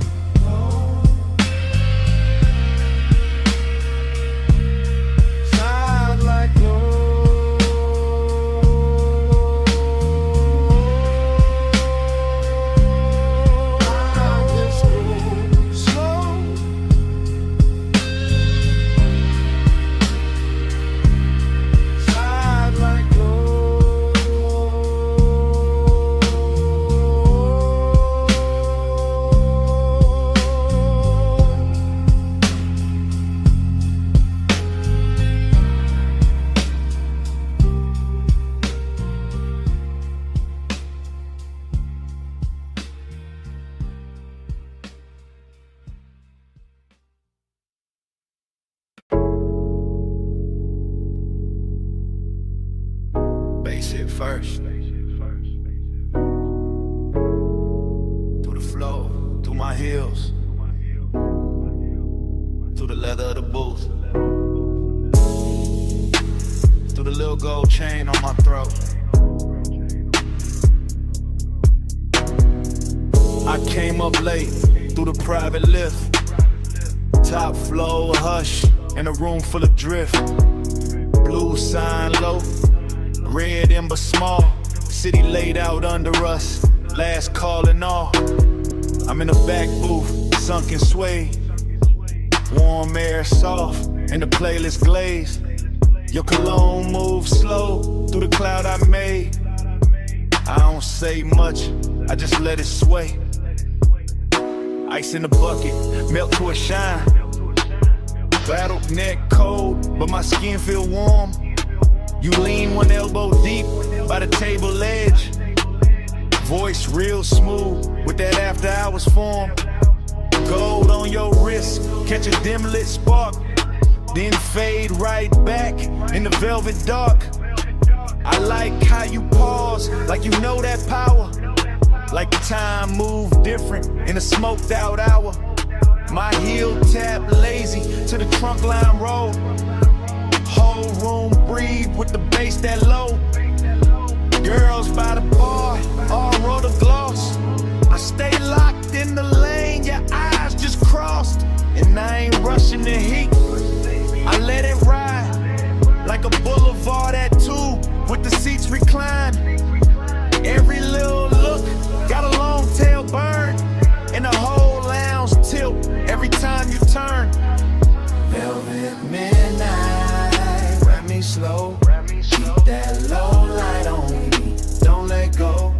Speaker 2: Bass it first. Through the flow, through my heels, through the leather of the booth, through the little gold chain on my throat. I came up late through the private lift, top floor hush in a room full of drift. Blue sign low, red ember small, city laid out under us, last call and all. I'm in the back booth, sunken sway, warm air soft, and the playlist glazed. Your cologne moves slow through the cloud I made.
Speaker 12: don't say much, I just let it sway. Ice in the bucket, melt to a shine. Battle neck cold, but my skin feel warm. You lean one elbow deep by the table edge. Voice real smooth with that after hours form. Gold on your wrist, catch a dim lit spark, then fade right back in the velvet dark. I like how you pause, like you know that power. Like the time moved different in a smoked out hour. My heel tap lazy to the trunk line roll. Whole room breathe with the bass that low. Girls by the bar, all roll the gloss. I stay locked in the lane, your eyes just crossed. And I ain't rushing the heat, I let it ride. Like a boulevard at 2, with the seats reclined. Every little look, got a long tail burn. And the whole lounge tilt every time you turn.
Speaker 6: Velvet midnight, wrap me slow. Keep that low light on me, don't let go.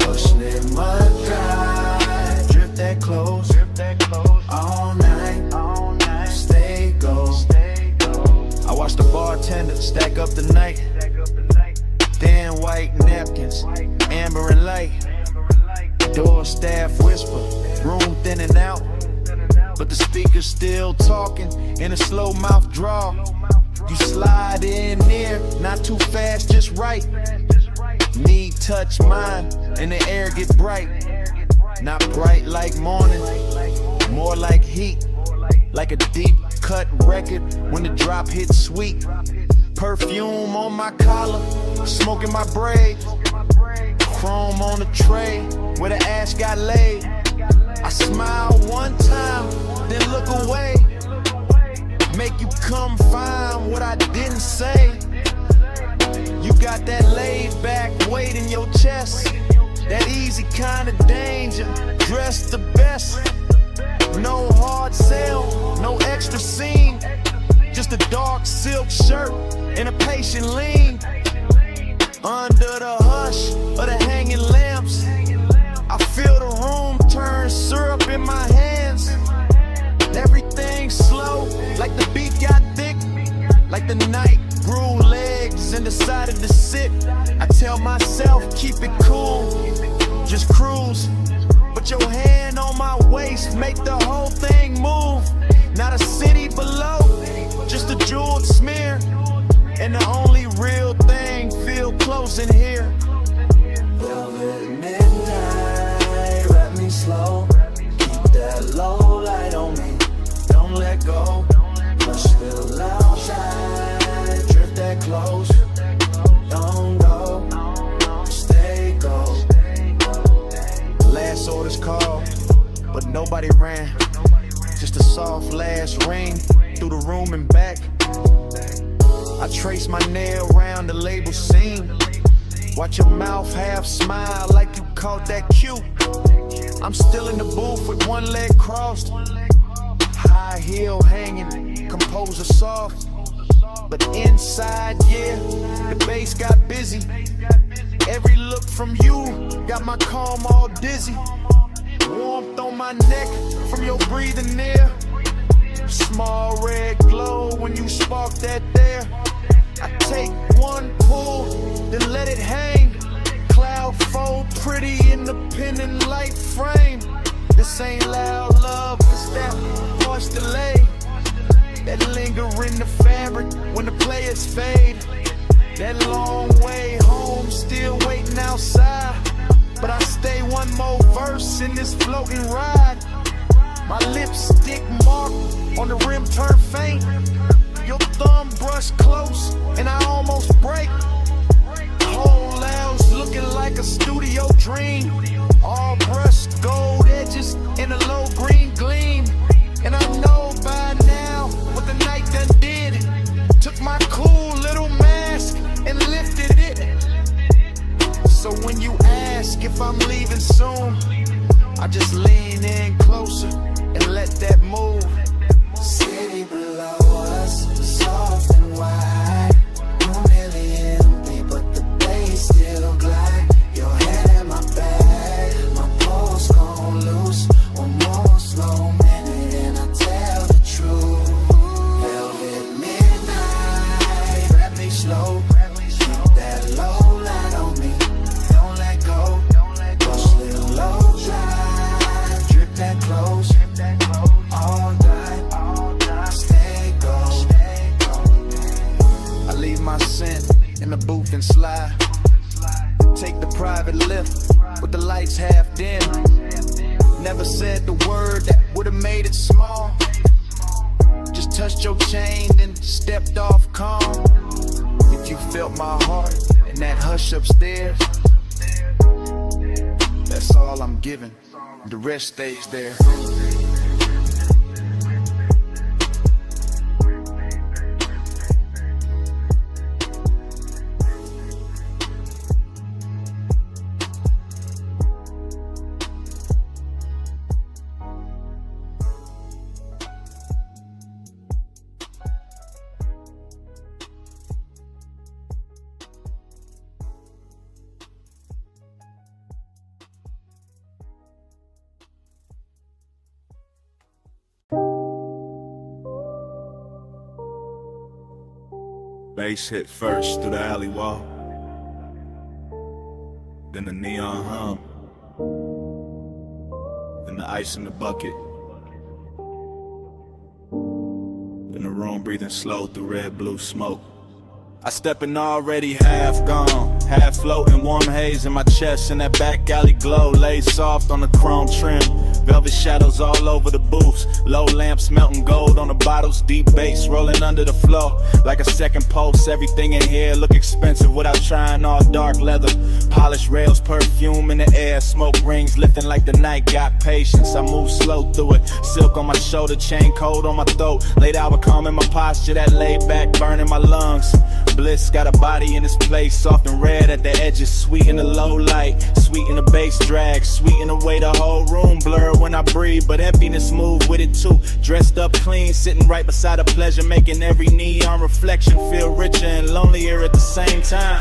Speaker 6: Push it mud dry, drip that close. All night, stay go.
Speaker 12: I watch the bartender stack up the night. Thin white napkins, amber and light. Door staff whisper, room thinning out. But the speaker's still talking in a slow mouth draw. You slide in near, not too fast, just right. Need touch mine, and the air get bright. Not bright like morning, more like heat. Like a deep cut record when the drop hits sweet. Perfume on my collar, smoke in my braid. Chrome on the tray where the ash got laid. I smile one time, then look away. Make you come find what I didn't say. You got that laid back weight in your chest. That easy kind of danger, dressed the best. No hard sell, no extra scene. Just a dark silk shirt and a patient lean. Under the hush of the hanging lamps, I feel the room turn syrup in my hands. Everything slow, like the beat got thick. Like the night grew legs and decided to sit. I tell myself, keep it cool, just cruise. Put your hand on my waist, make the whole thing move. Not a city below, just a jeweled smear. And the only real thing feel close in here.
Speaker 6: Velvet midnight, wrap me slow. Keep that low light on me, don't let go. Push the loud shine, drift that close. Don't go, stay go.
Speaker 12: Last orders called, but nobody ran. Just a soft last ring through the room and back. I trace my nail round the label seam. Watch your mouth half smile like you caught that cue. I'm still in the booth with one leg crossed. High heel hanging, composer soft. But inside, yeah, the bass got busy. Every look from you got my calm all dizzy. Warmth on my neck from your breathing near. Small red glow when you spark that there. I take one pull, then let it hang. Cloud fold pretty in the pendant light frame. This ain't loud love, it's that harsh delay. That linger in the fabric when the players fade. That long way home, still waiting outside. But I stay one more verse in this floating ride. My lipstick mark on the rim turn faint. Your thumb brush close and I almost break. Whole lounge looking like a studio dream. All brushed gold edges in a low green gleam. And I know by now what the night done did. Took my cool little mask and lifted it. So when you ask if I'm leaving soon, I just lean in closer and let that move.
Speaker 6: City below us, soft and wide. Room nearly empty, but the bass still glide. Your head
Speaker 7: private lift with the lights half dim. Never said the word that would've made it small. Just touched your chain, then stepped off calm. If you felt my heart in that hush upstairs, that's all I'm giving. The rest stays there.
Speaker 12: Bass hit first through the alley wall, then the neon hum, then the ice in the bucket, then the room breathing slow through red blue smoke. I step in already half gone, half floating, warm haze in my chest, and that back alley glow laid soft on the chrome trim. Velvet shadows all over the booths, low lamps melting gold on the bottles, deep bass rolling under the floor like a second pulse. Everything in here look expensive without trying, all dark leather, polished rails, perfume in the air, smoke rings lifting like the night got patience. I move slow through it, silk on my shoulder, chain cold on my throat, late hour calm in my posture, that laid back burning my lungs. Bliss got a body in this place, soft and red at the edges, sweet in the low light, sweet in the bass drag, sweet in the way the whole room blur when I breathe, but emptiness move with it too. Dressed up clean, sitting right beside a pleasure, making every neon reflection feel richer and lonelier at the same time.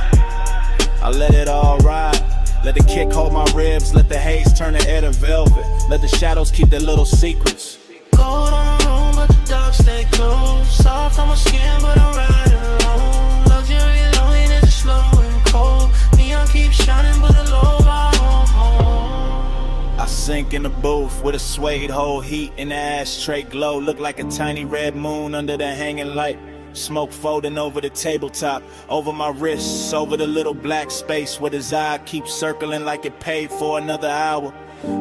Speaker 12: I let it all ride, let the kick hold my ribs, let the haze turn the air to velvet, let the shadows keep their little secrets.
Speaker 1: Cold on the room, but the dark stay close. Soft on my skin, but I'm riding alone. Luxury loneliness is slow and cold. Neon keeps shining, but the low bar home.
Speaker 12: I sink in the booth with a suede hole, heat in the ashtray glow. Look like a tiny red moon under the hanging light. Smoke folding over the tabletop, over my wrists, over the little black space where the eye keeps circling like it paid for another hour.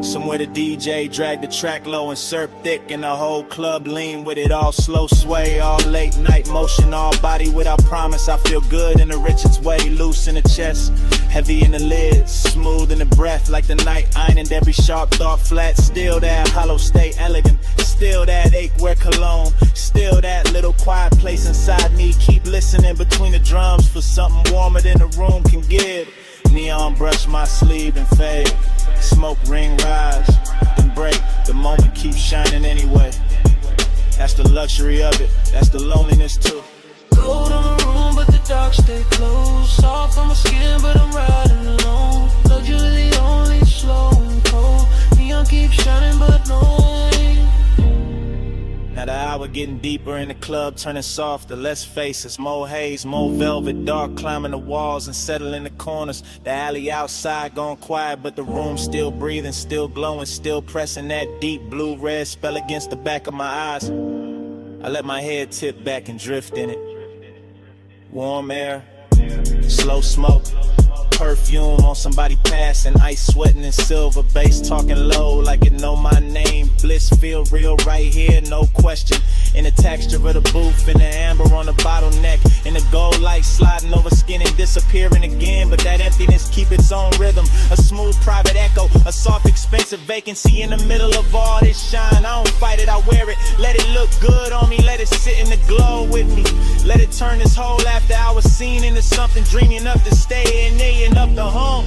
Speaker 12: Somewhere the DJ dragged the track low and surf thick, and the whole club lean with it, all slow sway, all late night motion, all body without promise. I feel good in the richest way, loose in the chest, heavy in the lids, smooth in the breath, like the night ironed every sharp thought flat. Still that hollow stay elegant, still that ache where cologne, still that little quiet place inside me. Keep listening between the drums for something warmer than the room can give. Neon brush my sleeve and fade, smoke ring rise, then break. The moment keeps shining anyway. That's the luxury of it, that's the loneliness too.
Speaker 1: Cold on the room, but the dark stay close. Soft on my skin, but I'm riding alone. Luxury only slow and cold. Neon keeps shining, but no rain.
Speaker 12: Now the hour getting deeper in the club, turning softer, less faces, more haze, more velvet, dark climbing the walls and settling the corners. The alley outside gone quiet, but the room still breathing, still glowing, still pressing that deep blue-red spell against the back of my eyes. I let my head tip back and drift in it. Warm air, slow smoke, perfume on somebody passing, ice sweating in silver, bass talking low like it know my name. Bliss feel real right here, no question. In the texture of the booth, in the amber on the bottleneck, in the gold light sliding over skin and disappearing again. But that emptiness keep its own rhythm, a smooth private echo, a soft expensive vacancy in the middle of all this shine. I don't fight it, I wear it, let it look good on me, let it sit in the glow with me. Let it turn this whole after hour scene into something dreamy enough to stay in there, enough to home.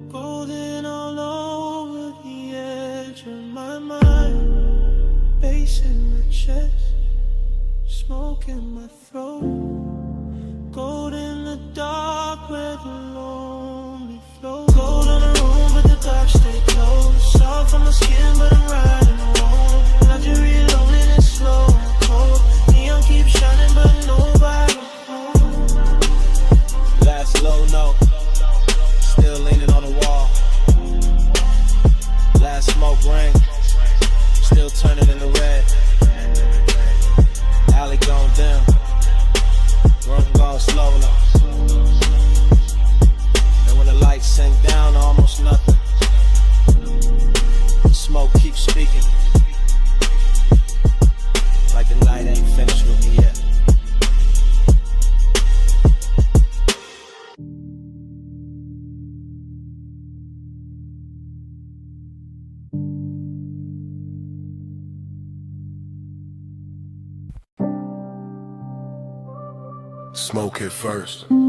Speaker 1: Golden all over the edge of my mind. Bass in my chest, smoke in my throat. Gold in the dark where the lonely flow. Gold on the room, but the dark stay close. Soft on my skin, but I'm riding alone. Luxury loneliness slow and cold. Neon keeps shining, but nobody home.
Speaker 12: Last low note, still leaning on the wall. Last smoke ring, still turning into red. Alley going down,
Speaker 9: Smoke hit first. Blue,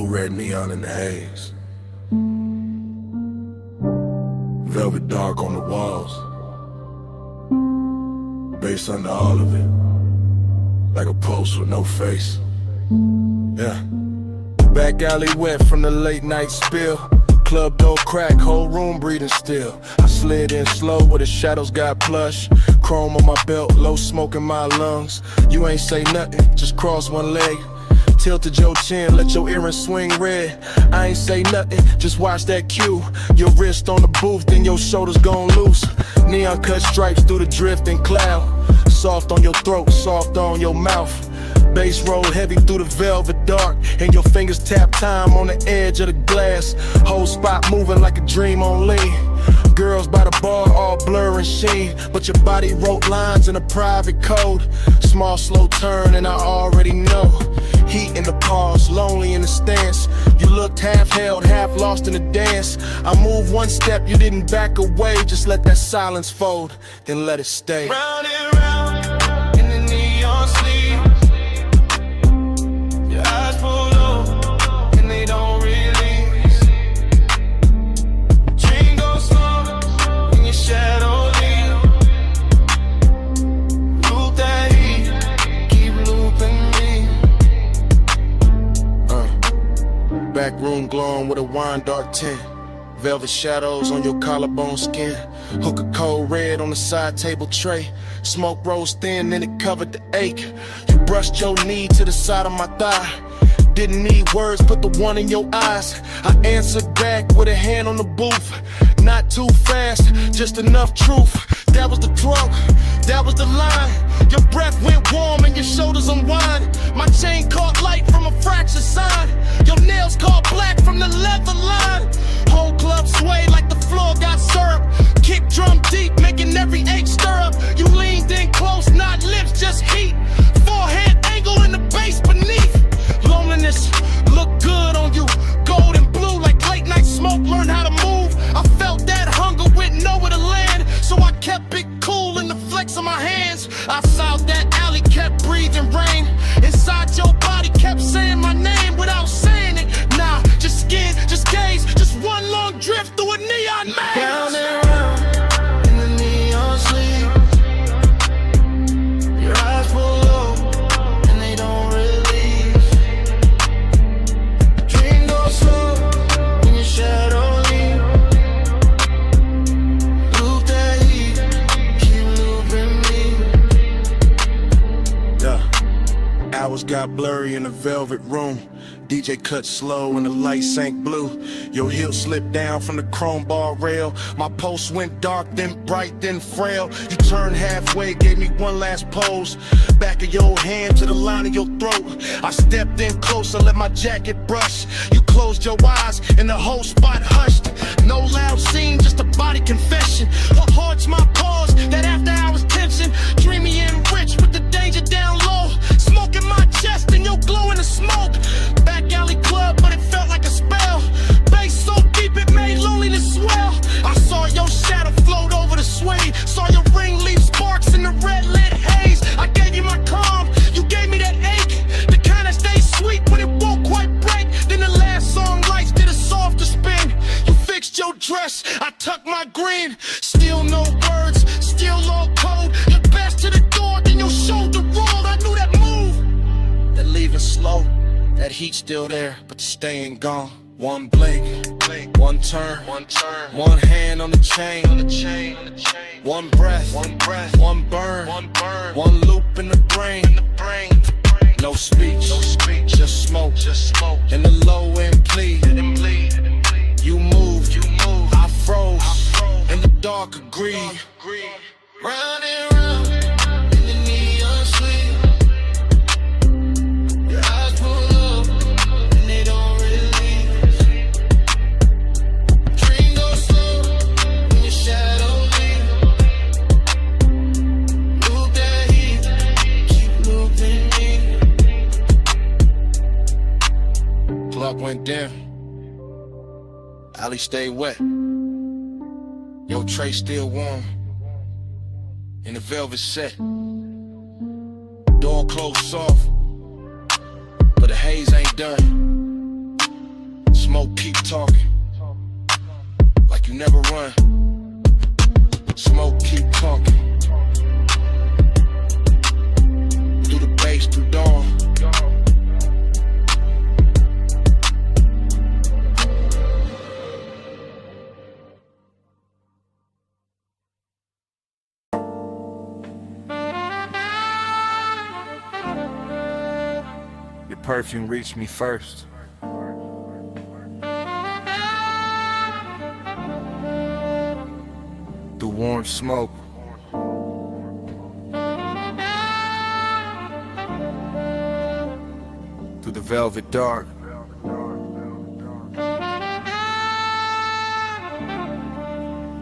Speaker 9: red neon in the haze. Velvet dark on the walls. Bass under all of it. Like a post with no face. Yeah. Back alley wet from the late night spill. Club door crack, whole room breathing still. I slid in slow where the shadows got plush. Chrome on my belt, low smoke in my lungs. You ain't say nothing, just cross one leg. Tilted your chin, let your earrings swing red. I ain't say nothing, just watch that cue. Your wrist on the booth, then your shoulders gon' loose. Neon cut stripes through the drifting cloud. Soft on your throat, soft on your mouth. Bass roll heavy through the velvet dark, and your fingers tap time on the edge of the glass. Whole spot moving like a dream on lean. Girls by the bar all blur and sheen, but your body wrote lines in a private code. Small slow turn and I already know. Heat in the pause, lonely in the stance. You looked half held, half lost in the dance. I moved one step, you didn't back away. Just let that silence fold, then let it stay.
Speaker 6: Round and round in the neon sleep. Your eyes pull low and they don't release. Dream goes slow in your shadow lead. Loop that heat, keep looping me.
Speaker 2: Back room glowing with a wine dark tint. Velvet shadows on your collarbone skin. Hook of cold red on the side table tray. Smoke rose thin and it covered the ache. You brushed your knee to the side of my thigh. Didn't need words, put the one in your eyes. I answered back with a hand on the booth. Not too fast, just enough truth. That was the drunk, that was the line. Your breath went warm and your shoulders unwind. My chain caught light from a fractured sign. Your nails caught black from the leather line. Whole club swayed like the floor got syrup. Kick drum deep, making every ache stir up. You leaned in close, not lips, just heat. Forehead angle in the bass beneath. Loneliness looked good on you. Gold and blue like late night smoke. Learn how to move. I felt that hunger with nowhere to land, so I kept it cool in the flex of my hands. I south that alley, kept breathing rain. Inside your body kept saying my name without saying it. Nah, just skin, just gaze, just one long drift through a neon maze. Round and round in the neon sleep. Your eyes pull low and they don't release. Dream goes slow in your shadow leave. Loop that heat, keep looping me. Yeah. Hours got blurry in the velvet room. DJ cut slow and the light sank blue. Your heel slipped down from the chrome bar rail. My pulse went dark, then bright, then frail. You turned halfway, gave me one last pose. Back of your hand to the line of your throat. I stepped in closer, let my jacket brush. You closed your eyes and the whole spot hushed. No loud scene, just a body confession. What haunts my pause, that after hours tension. Dreamy and rich with the danger down low. Smoke in my chest and your glow in the smoke. Back alley club, but it felt like a spell. Bass so deep it made loneliness swell. I saw your shadow float over the sway. Saw your ring leave sparks in the red lit haze. I gave you my calm, you gave me that ache. The kind that stays sweet but it won't quite break. Then the last song lights did a softer spin. You fixed your dress, I tucked my green. Still no words, still all cold. Your best to the door, then your shoulder rolled. I knew that move, that leaving slow. That heat still there, but the stain gone. One blink, one turn, one hand on the chain, one breath, one burn, one loop in the brain. No speech, just smoke, and the low end plead. You moved, I froze, and the dark agreed.
Speaker 6: Round and round in the neon sleep. Your eyes pull up and they don't release. Dream goes slow in your shadow leave. Loop that heat, keep looping me.
Speaker 2: Clock went down. Alley stayed wet. Your tray still warm. In the velvet set. Door door closed soft, but the haze ain't done. Smoke keep talking, like you never run. Smoke keep talking, through the bass, through dawn.
Speaker 11: Your perfume reached me first. Through warm smoke. Through the velvet dark.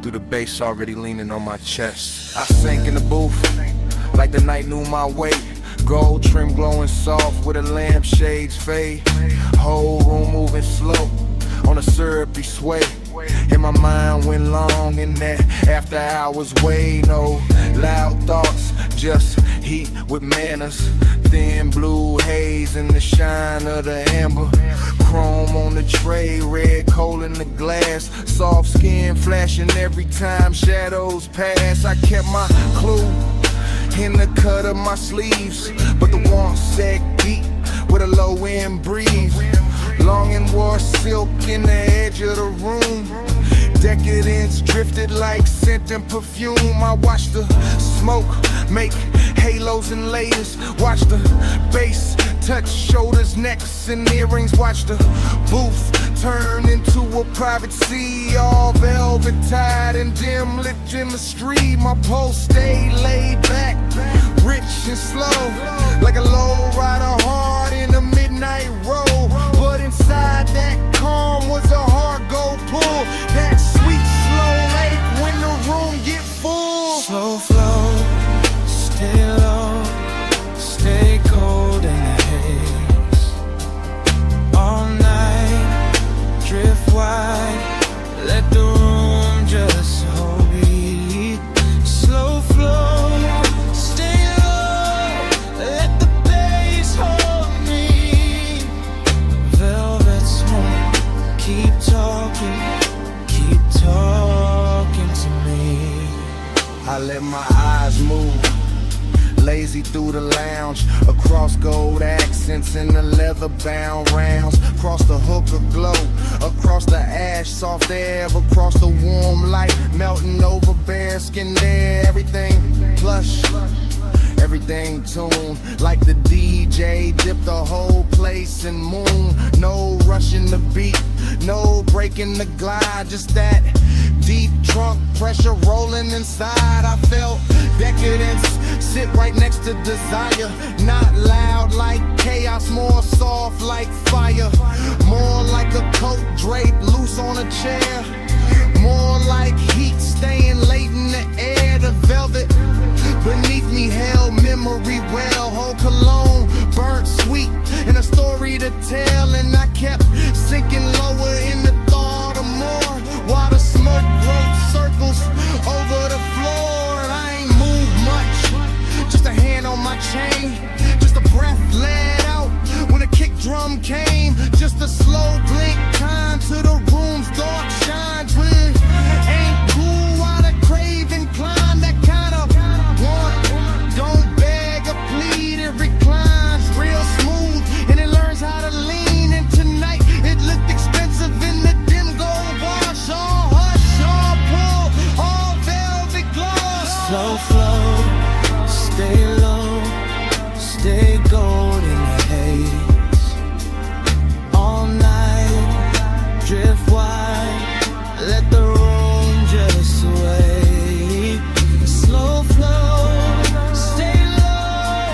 Speaker 11: Through the bass already leaning on my chest. I sank in the booth like the night knew my weight. Gold trim glowing soft with a lampshade's fade. Whole room moving slow on a syrupy sway. And my mind went long in that after hours way. No loud thoughts, just heat with manners. Thin blue haze in the shine of the amber. Chrome on the tray, red coal in the glass. Soft skin flashing every time shadows pass. I kept my clue in the cut of my sleeves, but the warmth set deep with a low end breeze. Long and wore silk in the edge of the room. Decadence drifted like scent and perfume. I watched the smoke make halos and layers. Watch the bass touch shoulders, necks, and earrings. Watch the booth turn into a private sea, all velvet tied and dim lit chemistry. My pulse stayed laid back, rich and slow, like a low rider hard in a midnight road. But inside that calm was a hard go pull. That sweet slow lake when the room get full.
Speaker 13: Slow flow, stay low, stay cold in the haze. All night, drift wide, let the room just hold me. Slow flow, stay low, let the bass hold me. Velvet smoke, keep talking to me.
Speaker 11: I let my eyes move, lazy through the lounge, across gold accents in the leather bound rounds, across the hookah glow, across the ash soft air, across the warm light, melting over bare skin there. Everything plush, everything tuned, like the DJ dipped the whole place in moon. No rushing the beat, no breaking the glide, just that deep trunk pressure rolling inside. I felt decadence sit right next to desire. Not loud like chaos, more soft like fire. More like a coat draped loose on a chair. More like heat staying late in the air. The velvet beneath me held memory well. Whole cologne burnt sweet and a story to tell. And I kept sinking lower in the thought of more, while the smoke wrote circles over the floor. And I ain't moved much, just a hand on my chain, just a breath let out when a kick drum came. Just a slow blink time to the room's dark shine. Twin ain't cool while the craving climb. That kind of want, don't beg or plead, it reclines real smooth and it learns how to lean. And tonight it looked expensive in the dim gold wash. All hush, all pull, all velvet gloss.
Speaker 13: Slow flow, stay low, stay gold in the haze. All night, drift wide, let the room just sway. Slow flow, stay low,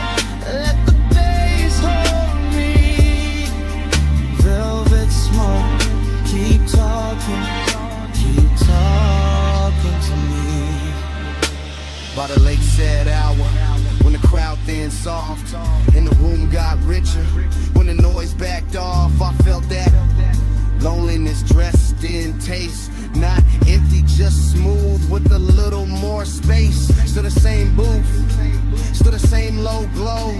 Speaker 13: let the bass hold me. Velvet smoke, keep talking to me.
Speaker 11: By the lakeside hour, when the crowd thinned soft and the room got richer, when the noise backed off, I felt that loneliness dressed in taste. Not empty, just smooth with a little more space. Still the same booth, still the same low glow,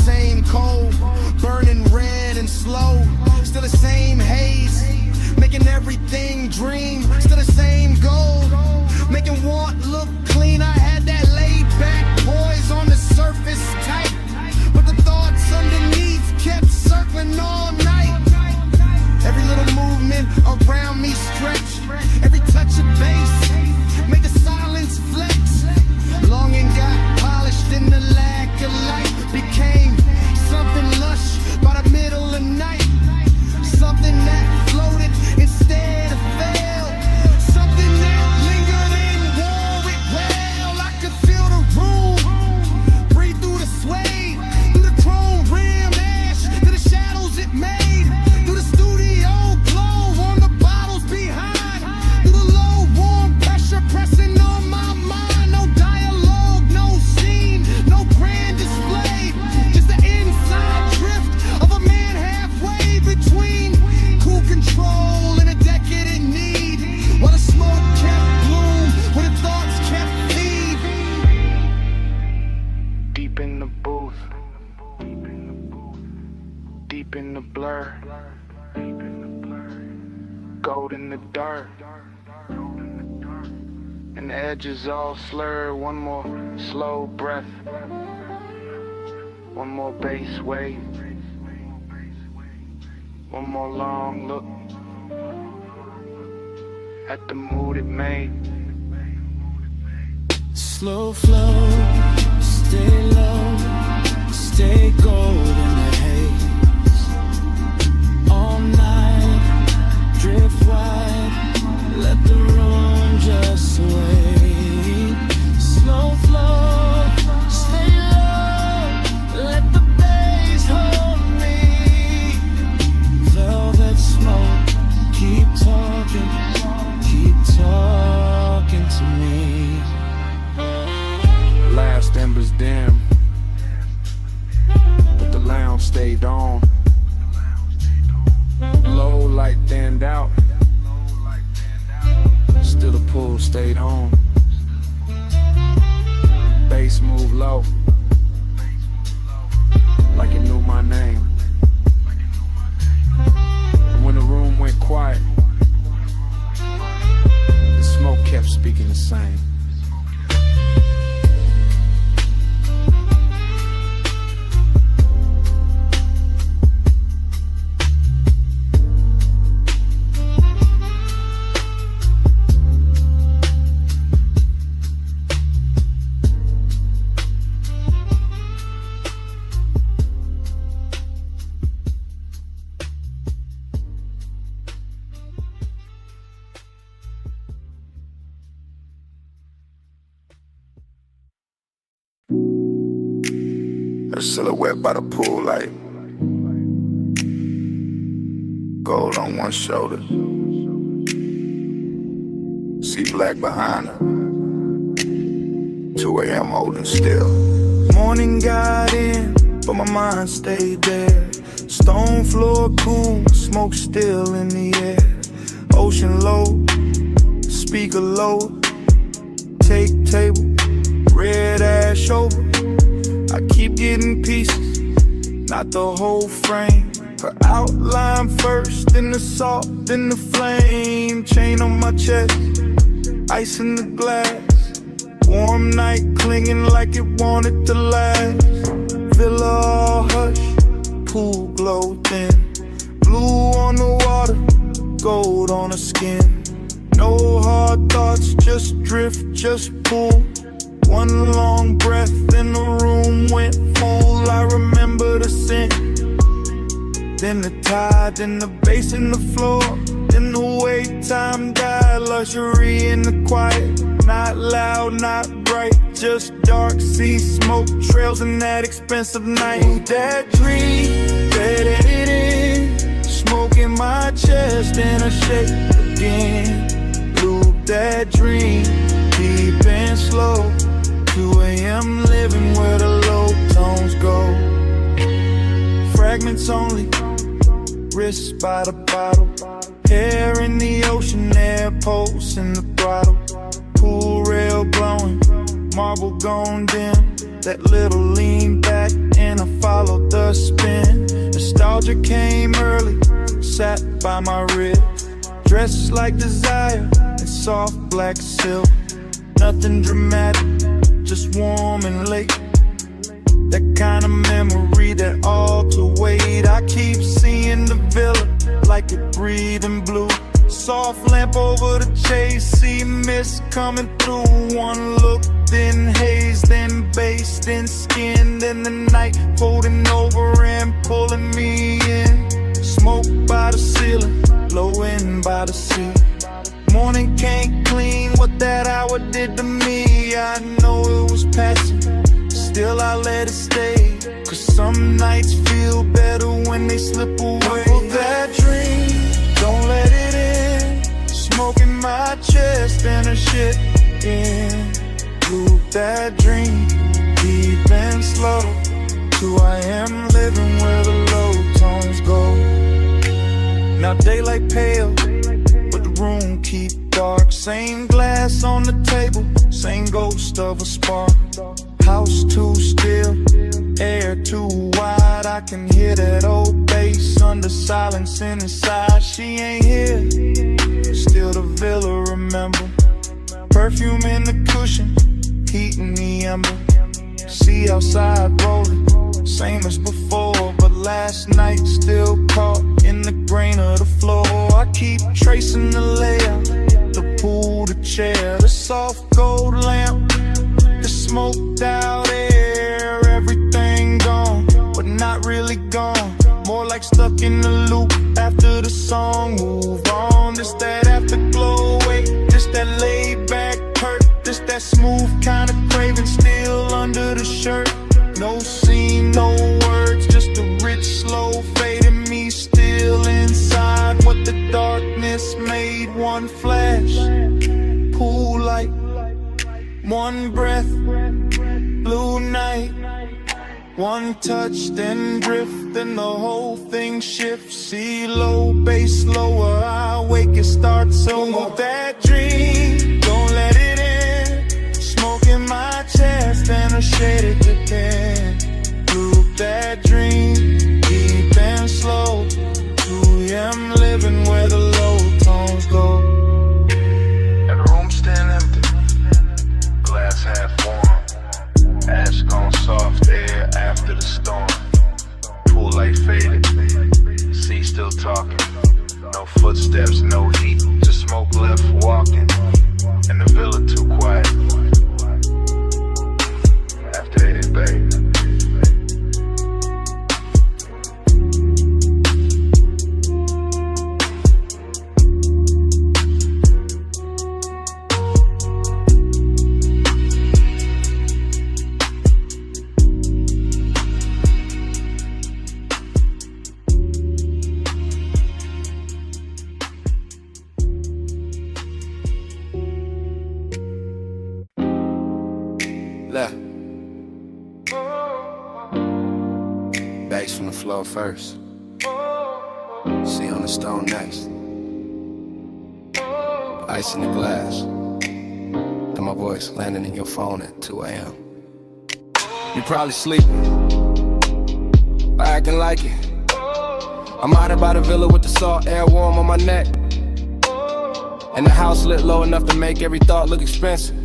Speaker 11: same cold, burning red and slow. Still the same haze, making everything dream. Still the same goal, making want look clean. I had that laid back poise on the surface tight, but the thoughts underneath kept circling all night. Every little movement around me stretch, every touch of bass make the silence flex. Longing got polished in the lack of light, became something lush by the middle of night. Something that floated instead of fell, something that lingered and wore it well. I could feel the room breathe through the sway, through the chrome rim ash, to the shadows it made, through the studio glow on the bottles behind, through the low warm pressure pressing on my mind. No dialogue, no scene, no grand display, just the inside drift of a man halfway between cool control and a decadent need, while the smoke kept bloom, where the thoughts kept feed. Deep in the booth, deep in the blur, gold in the dark, and the edges all slur. One more slow breath, one more bass wave, one more long look at the mood it made.
Speaker 13: Slow flow, stay low, stay gold in the haze. All night, drift wide, let the room just wait. Slow flow, stay low, let the bass hold me. Velvet smoke, keep talking to me.
Speaker 11: Last embers dim, but the lounge stayed on. Low light thinned out, still the pool stayed home. Bass moved low, like it knew my name. And when the room went quiet, the smoke kept speaking the same.
Speaker 16: A silhouette by the pool light, gold on one shoulder, see black behind her, 2 a.m. holding still.
Speaker 4: Morning got in, but my mind stayed there. Stone floor cool, smoke still in the air. Ocean low, speaker low, take table, red ash over. I keep getting pieces, not the whole frame. Her outline first, then the salt, then the flame. Chain on my chest, ice in the glass. Warm night clinging like it wanted to last. Villa all hush, pool glow thin. Blue on the water, gold on the skin. No hard thoughts, just drift, just pull. One long breath and the room went full. I remember the scent, then the tide, then the bass in the floor, then the way time died. Luxury in the quiet, not loud, not bright, just dark sea smoke trails in that expensive night. Ooh, that dream, faded in, smoke in my chest and I shake again. Loop that dream, deep and slow. 2 a.m. living where the low tones go. Fragments only, wrists by the bottle. Hair in the ocean, air pulse in the throttle. Pool rail glowing, marble gone dim. That little lean back and I follow
Speaker 6: by my wrist. Dressed like desire in soft black silk. Nothing dramatic, just warm and late. That kind of memory that all to wait. I keep seeing the villa like it breathing blue. Soft lamp over the chase, see mist coming through. One look, then haze, then bass, then skin, then the night folding over and pulling me in. Smoke by the ceiling, blowing by the sea. Morning can't clean what that hour did to me. I know it was passing, still I let it stay. Cause some nights feel better when they slip away. Couple that dream, don't let it in. Smoking my chest and a shit in. Loop that dream, deep and slow. To I am living where the low tones go. Now daylight pale, but the room keep dark. Same glass on the table, same ghost of a spark. House too still, air too wide. I can hear that old bass under silence inside. She ain't here, still the villa remember. Perfume in the cushion, heat in the ember. See outside rolling, same as before. But last night still caught in the grain of the floor. I keep tracing the layout, the pool, the chair, the soft gold lamp, the smoked out air. Everything gone, but not really gone. More like stuck in the loop after the song move on. This that afterglow, wait, this that laid back hurt. This that smooth kind of craving still under the shirt. No scene, no words, just a rich slow fade in me still inside. What the darkness made, one flash, pool light, one breath, blue night. One touch, then drift, then the whole thing shifts. See low, bass lower, I wake, it starts. So move that dream, don't let it in. Smoking my chest and a shaded depend. Loop that dream, deep and slow. 2 a.m. living where the low tones go.
Speaker 16: And the room still empty, glass half warm. Ash gone soft air after the storm. Pool light faded, sea still talking. No footsteps, no heat, just smoke left walking. And the villa too quiet. After 80 Bay.
Speaker 11: Bass from the floor first. See on the stone next. Ice in the glass. And my voice landing in your phone at 2 a.m. You probably sleeping, acting like it. I'm out by the villa with the salt air warm on my neck. And the house lit low enough to make every thought look expensive.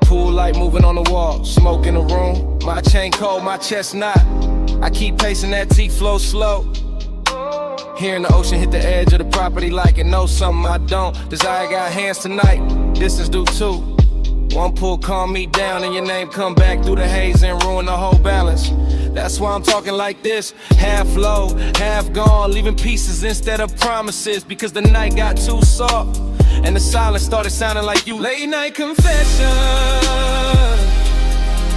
Speaker 11: Pool light moving on the wall, smoke in the room. My chain cold, my chest not. I keep pacing that T-flow slow. Hearing the ocean hit the edge of the property like it knows something I don't. Desire got hands tonight, distance do too. One pull calm me down and your name come back through the haze and ruin the whole balance. That's why I'm talking like this, half low, half gone, leaving pieces instead of promises. Because the night got too soft and the silence started sounding like you. Late night confession,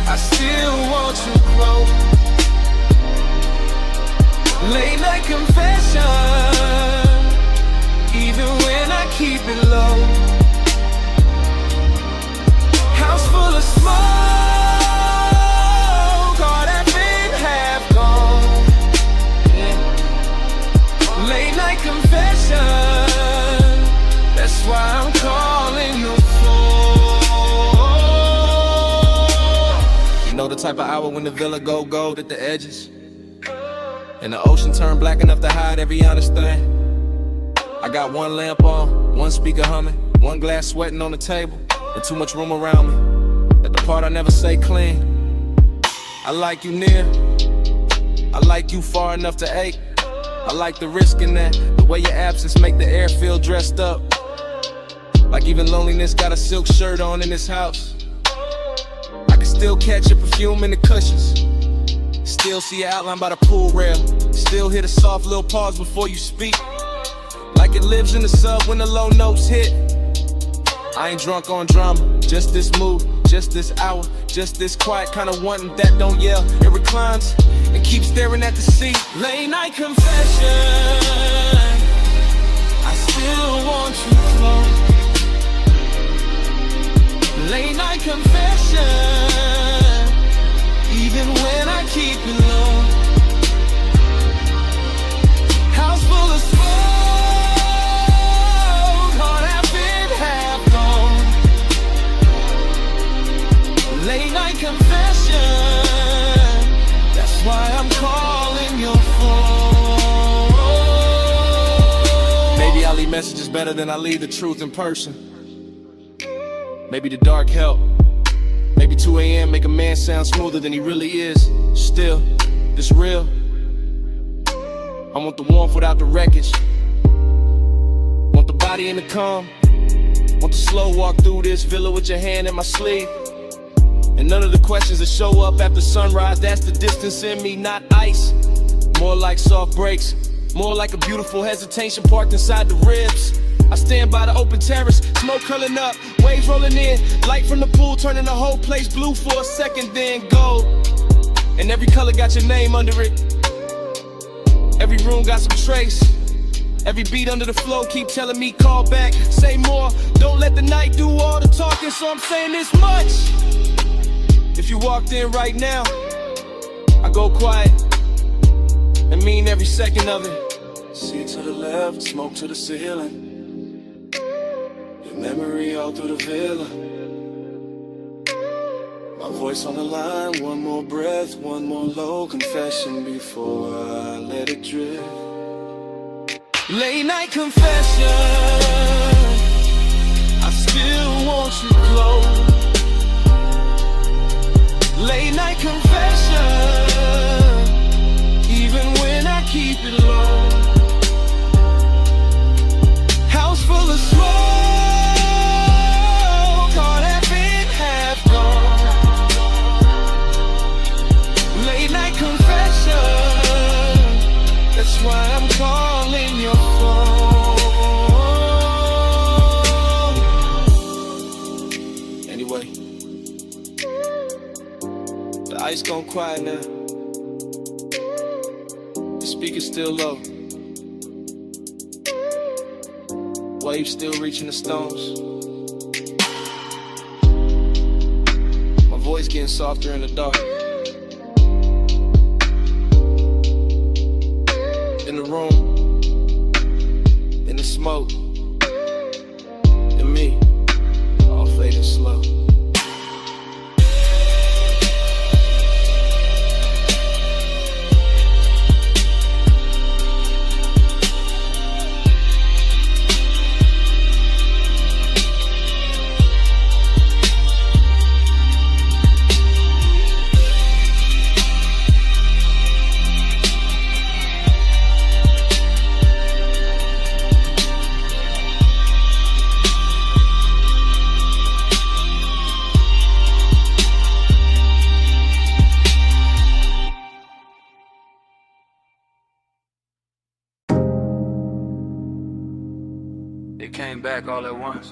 Speaker 11: I still want you close. Late night confession, even when I keep it low. House full of smoke, all that been half gone. Yeah. Late night confession, that's why I'm calling your phone. You know the type of hour when the villa go gold at the edges, and the ocean turn black enough to hide every honest thing.
Speaker 3: I got one lamp on, one speaker humming, one glass sweating on the table, and too much room around me. At the part I never say clean. I like you near, I like you far enough to ache. I like the risk in that, the way your absence make the air feel dressed up. Like even loneliness got a silk shirt on in this house. I can still catch your perfume in the cushions. Still see your outline by the pool rail. Still hear the soft little pause before you speak. Like it lives in the sub when the low notes hit. I ain't drunk on drama, just this mood, just this hour, just this quiet kind of wanting that don't yell. It reclines and keeps staring at the sea.
Speaker 13: Late night confession, I still want you close. Late night confession, even when I keep it low. House full of smoke, heart half in, half gone. Late night confession, that's why I'm calling your phone.
Speaker 3: Maybe I leave messages better than I leave the truth in person. Maybe the dark help. Maybe 2 a.m. make a man sound smoother than he really is. Still, it's real. I want the warmth without the wreckage. Want the body in the calm. Want the slow walk through this villa with your hand in my sleeve. And none of the questions that show up after sunrise, that's the distance in me, not ice. More like soft breaks, more like a beautiful hesitation parked inside the ribs. I stand by the open terrace, smoke curling up, waves rolling in, light from the pool turning the whole place blue for a second, then gold. And every color got your name under it. Every room got some trace. Every beat under the flow keep telling me call back, say more. Don't let the night do all the talking, so I'm saying this much. If you walked in right now, I go quiet and mean every second of it. See to the left, smoke to the ceiling. Your memory all through the villa. My voice on the line, one more breath, one more low confession before I let it drift.
Speaker 13: Late night confession, I still want you close. Late night confession, even when I keep it low. House full of smoke, heart half in, half gone. Late night confession, that's why I'm calling your phone.
Speaker 3: Anyway, the ice gone quiet now. The speaker's still low. Waves still reaching the stones. My voice getting softer in the dark. In the room, in the smoke, and me, all fading slow.
Speaker 15: It came back all at once.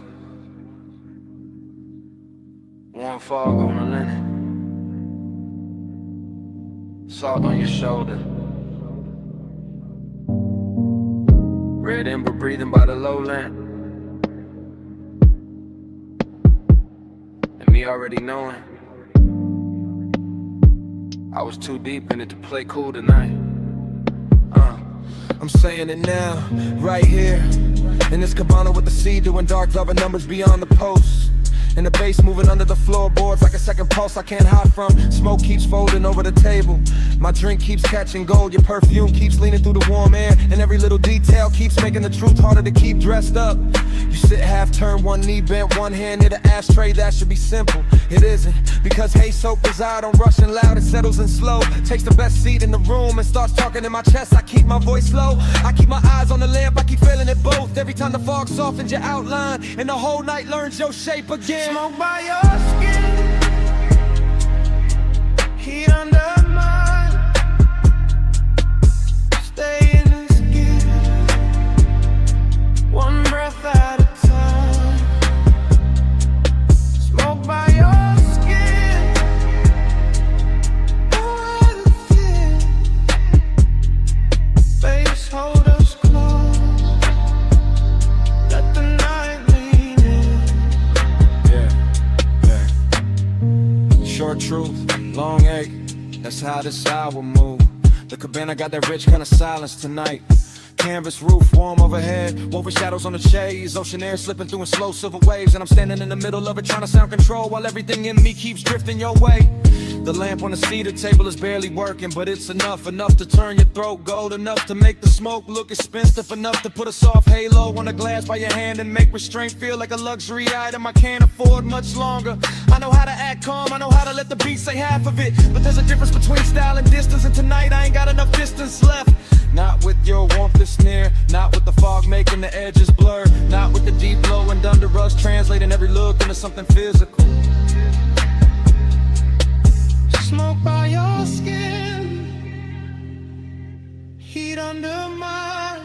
Speaker 15: Warm fog on the linen, salt on your shoulder, red ember breathing by the lowland, and me already knowing I was too deep in it to play cool tonight.
Speaker 12: I'm saying it now, right here in this cabana with the sea, doing dark, loving numbers beyond the post.
Speaker 15: And the bass moving under the floorboards like a second pulse I can't hide from. Smoke keeps folding over the table. My drink keeps catching gold. Your perfume keeps leaning through the warm air. And every little detail keeps making the truth harder to keep dressed up. You sit half turned, one knee bent, one hand near the ashtray. That should be simple. It isn't. Because hey soap is out on rushing loud. It settles in slow. Takes the best seat in the room and starts talking in my chest. I keep my voice low. I keep my eyes on the lamp. I keep feeling it both. Every time the fog softens your outline and the whole night learns your shape again.
Speaker 6: Smoke by your skin, heat under mine. Stay in the skin, one breath at a time. Smoke by your skin, face hold us close. Let the night lean in.
Speaker 15: Short truth, long ache, that's how this hour move. The cabana got that rich kind of silence tonight. Canvas roof, warm overhead, woven shadows on the shades. Ocean air slipping through in slow silver waves. And I'm standing in the middle of it trying to sound control while everything in me keeps drifting your way. The lamp on the cedar table is barely working, but it's enough to turn your throat gold, enough to make the smoke look expensive, enough to put a soft halo on the glass by your hand and make restraint feel like a luxury item I can't afford much longer. I know how to act calm, I know how to let the beat say half of it, but there's a difference between style and distance, and tonight I ain't got enough distance left. Not with your warmth that's near, not with the fog making the edges blur, not with the deep glow and under us translating every look into something physical.
Speaker 6: Smoke by your skin, heat under mine.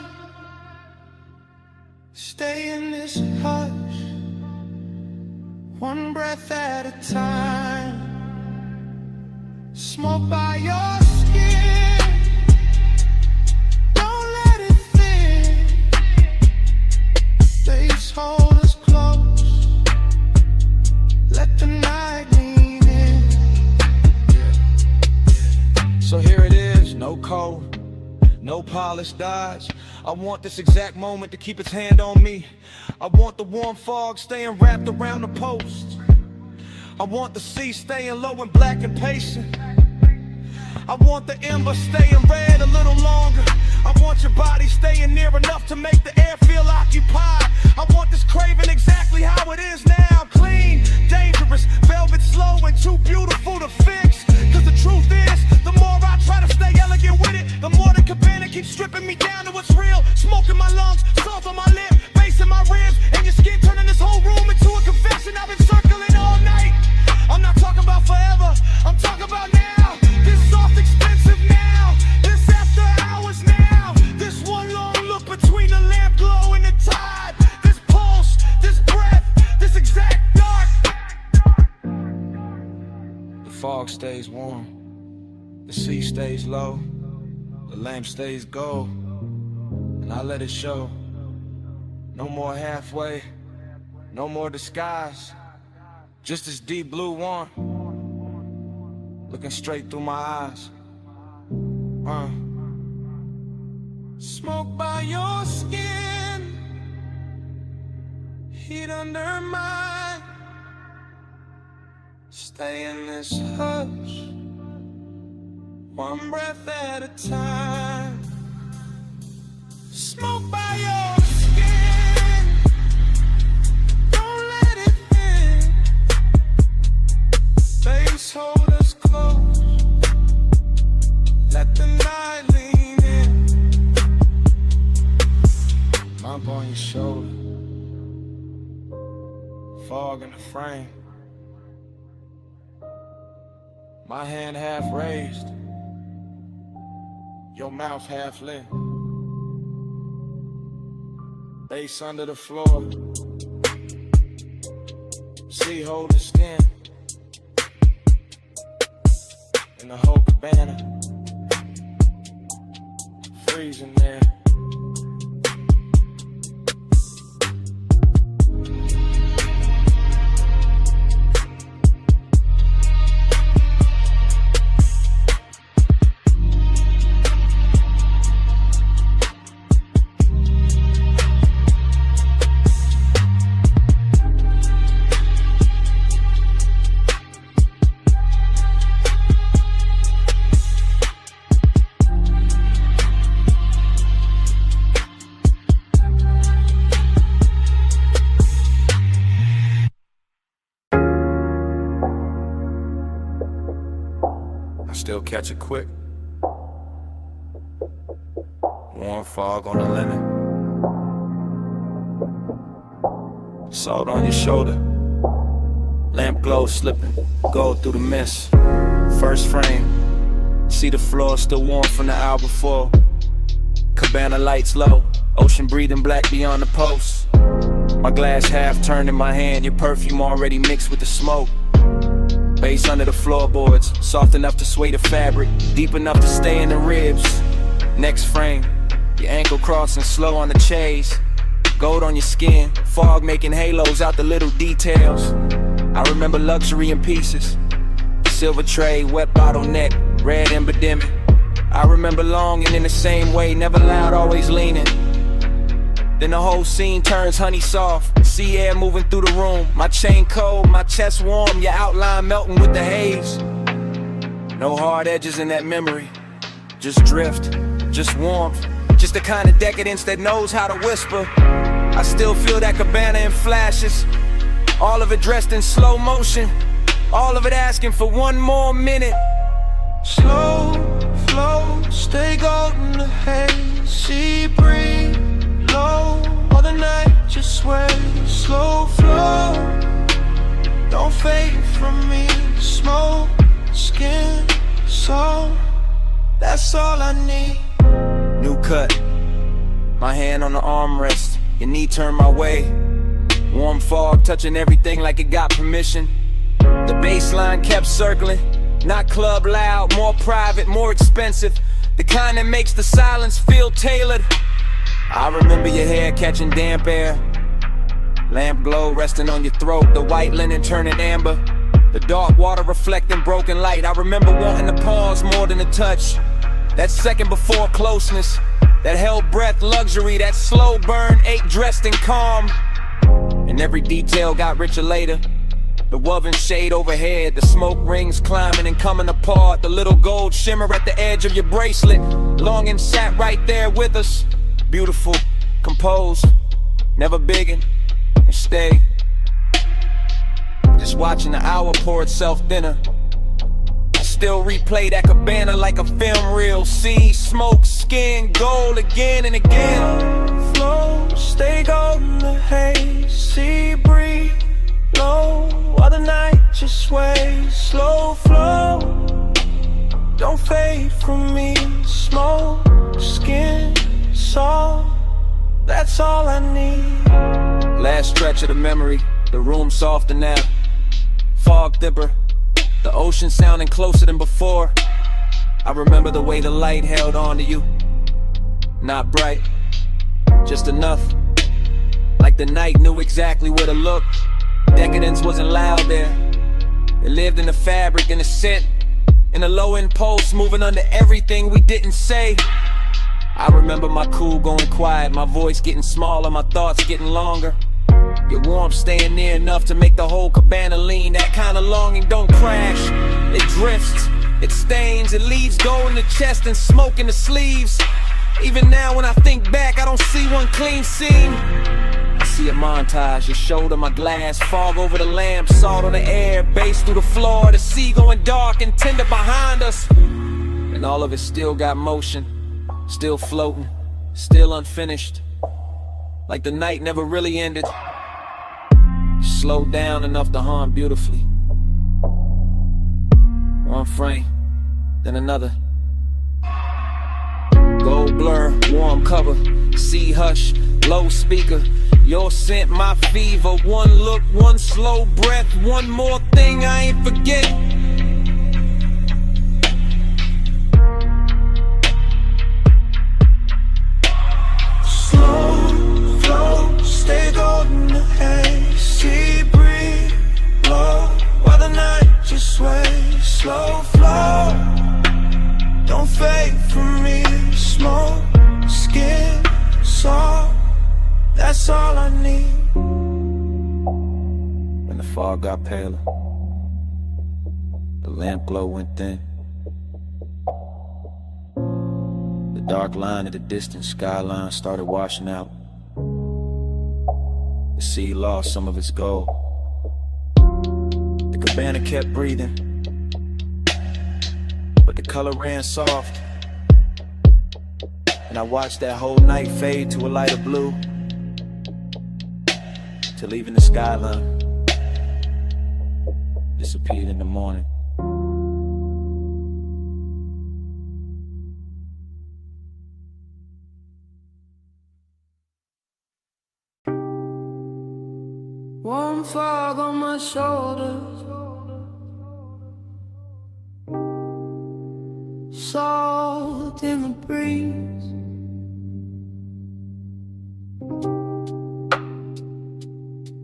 Speaker 6: Stay in this hush, one breath at a time. Smoke by your skin, don't let it thin. Face hold us close, let the night lean in.
Speaker 15: So here it is, no code, no polished dodge. I want this exact moment to keep its hand on me. I want the warm fog staying wrapped around the post. I want the sea staying low and black and patient. I want the ember staying red a little longer. I want your body staying near enough to make the air feel occupied. I want this craving exactly how it is now. Clean, dangerous, velvet slow and too beautiful to fix. Cause the truth is, the more I try to stay elegant with it, the more the cabana keeps stripping me down to what's real. Smoke in my lungs, salt on my lip, bass in my ribs, and your skin turning this whole room into a confession. I've been circling all night. I'm not talking about forever, I'm talking about now. This soft expensive now, this after hours now. This one long look between the lamp glow and the tide. This pulse, this breath, this exact dark. The fog stays warm, the sea stays low, the lamp stays gold, and I let it show. No more halfway, no more disguise, just this deep blue one, looking straight through my eyes.
Speaker 6: Smoke by your skin, heat under mine. Stay in this hush, one breath at a time. Smoke by your skin, don't let it in. Face hold us close, let the night lean in.
Speaker 15: Mouth on your shoulder, fog in the frame. My hand half raised, your mouth half lit. Bass under the floor, sea hold the skin. In the whole cabana, freezing there.
Speaker 3: catch it quick. Warm fog on the lemon. Salt on your shoulder. Lamp glow slipping, gold through the mist. First frame, see the floor still warm from the hour before. Cabana lights low, ocean breathing black beyond the post. My glass half turned in my hand, your perfume already mixed with the smoke. Bass under the floorboards, soft enough to sway the fabric, deep enough to stay in the ribs. Next frame, your ankle crossing slow on the chase. Gold on your skin, fog making halos out the little details. I remember luxury in pieces. Silver tray, wet bottleneck, red embodiment. I remember longing in the same way, never loud, always leaning. Then the whole scene turns honey soft, sea air moving through the room. My chain cold, my chest warm, your outline melting with the haze. No hard edges in that memory, just drift, just warmth. Just the kind of decadence that knows how to whisper. I still feel that cabana in flashes, all of it dressed in slow motion, all of it asking for one more minute.
Speaker 1: Slow flow, stay golden the haze, sea breeze low, all the night just sway. Slow flow, don't fade from me. Smoke, skin, soul, that's all I need.
Speaker 3: New cut, my hand on the armrest, your knee turned my way. Warm fog touching everything like it got permission. The bass line kept circling, not club loud, more private, more expensive. The kind that makes the silence feel tailored. I remember your hair catching damp air, lamp glow resting on your throat, the white linen turning amber, the dark water reflecting broken light. I remember wanting to pause more than a touch, that second before closeness, that held breath luxury, that slow burn ache dressed in calm. And every detail got richer later. The woven shade overhead, the smoke rings climbing and coming apart, the little gold shimmer at the edge of your bracelet. Longing sat right there with us, beautiful, composed, never biggin', and stay. Just watching the hour pour itself thinner. I still replay that cabana like a film reel. See smoke, skin, gold again and again.
Speaker 1: Flow, stay golden the haze, sea breeze low, while the night just sways. Slow flow, don't fade from me. Smoke, skin, soul, that's all I need.
Speaker 3: Last stretch of the memory, the room softer now. Fog dipper, the ocean sounding closer than before. I remember the way the light held on to you. Not bright, just enough, like the night knew exactly where to look. Decadence wasn't loud there, it lived in the fabric, in the scent, in the low impulse, moving under everything we didn't say. I remember my cool going quiet, my voice getting smaller, my thoughts getting longer. Your warmth staying near enough to make the whole cabana lean. That kind of longing don't crash, it drifts, it stains, it leaves gold in the chest and smoke in the sleeves. Even now when I think back, I don't see one clean seam. I see a montage, your shoulder, my glass, fog over the lamp, salt on the air, bass through the floor, the sea going dark and tender behind us. And all of it still got motion, still floating, still unfinished, like the night never really ended. Slowed down enough to harm beautifully. One frame, then another. Gold blur, warm cover, sea hush, low speaker. Your scent, my fever. One look, one slow breath, one more thing I ain't forget.
Speaker 1: Slow flow, stay golden the haze, sea breeze low, while the night just sways. Slow flow, don't fade from me. Smoke, skin, soul, that's all I need.
Speaker 3: When the fog got paler, the lamp glow went thin. The dark line of the distant skyline started washing out. The sea lost some of its gold. The cabana kept breathing, but
Speaker 12: but the color ran soft. And I watched that whole night fade to a lighter blue, till even the skyline disappeared in the morning.
Speaker 13: Warm fog on my shoulders, salt in the breeze.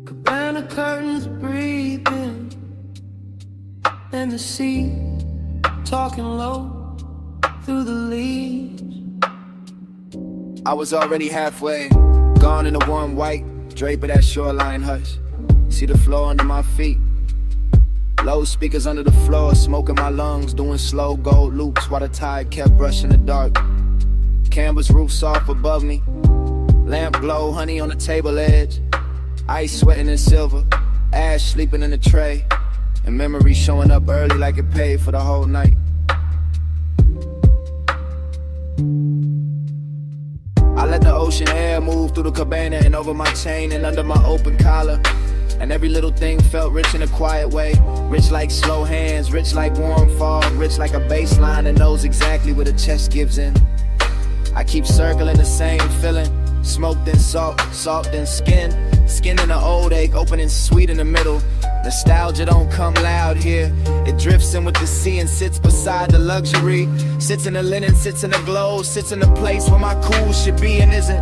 Speaker 13: Cabana curtains breathing, and the sea talking low through the leaves.
Speaker 11: I was already halfway, gone in the warm white drape of that shoreline hush. See the floor under my feet, low speakers under the floor, smoking my lungs, doing slow gold loops while the tide kept brushing the dark. Canvas roof soft above me, lamp glow, honey on the table edge, ice sweating in silver, ash sleeping in the tray, and memory showing up early like it paid for the whole night. I let the ocean air move through the cabana and over my chain and under my open collar. And every little thing felt rich in a quiet way. Rich like slow hands, rich like warm fog, rich like a bass line that knows exactly where the chest gives in. I keep circling the same feeling, smoke then salt, salt then skin. Skin in an old ache, opening sweet in the middle. Nostalgia don't come loud here. It drifts in with the sea and sits beside the luxury. Sits in the linen, sits in the glow, sits in the place where my cool should be and isn't.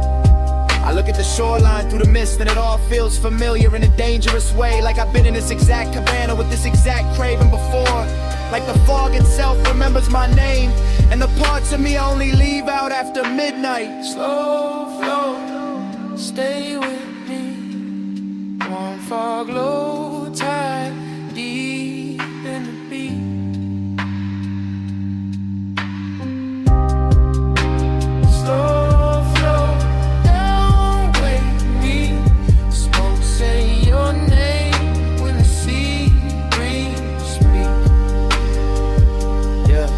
Speaker 11: I look at the shoreline through the mist and it all feels familiar in a dangerous way. Like I've been in this exact cabana with this exact craving before. Like the fog itself remembers my name, and the parts of me only leave out after midnight.
Speaker 13: Slow flow, stay with me. Warm fog, low tide, deep in the beat. Slow flow, don't wake me. Smoke, say your name when the sea breeze speak.
Speaker 11: Yeah,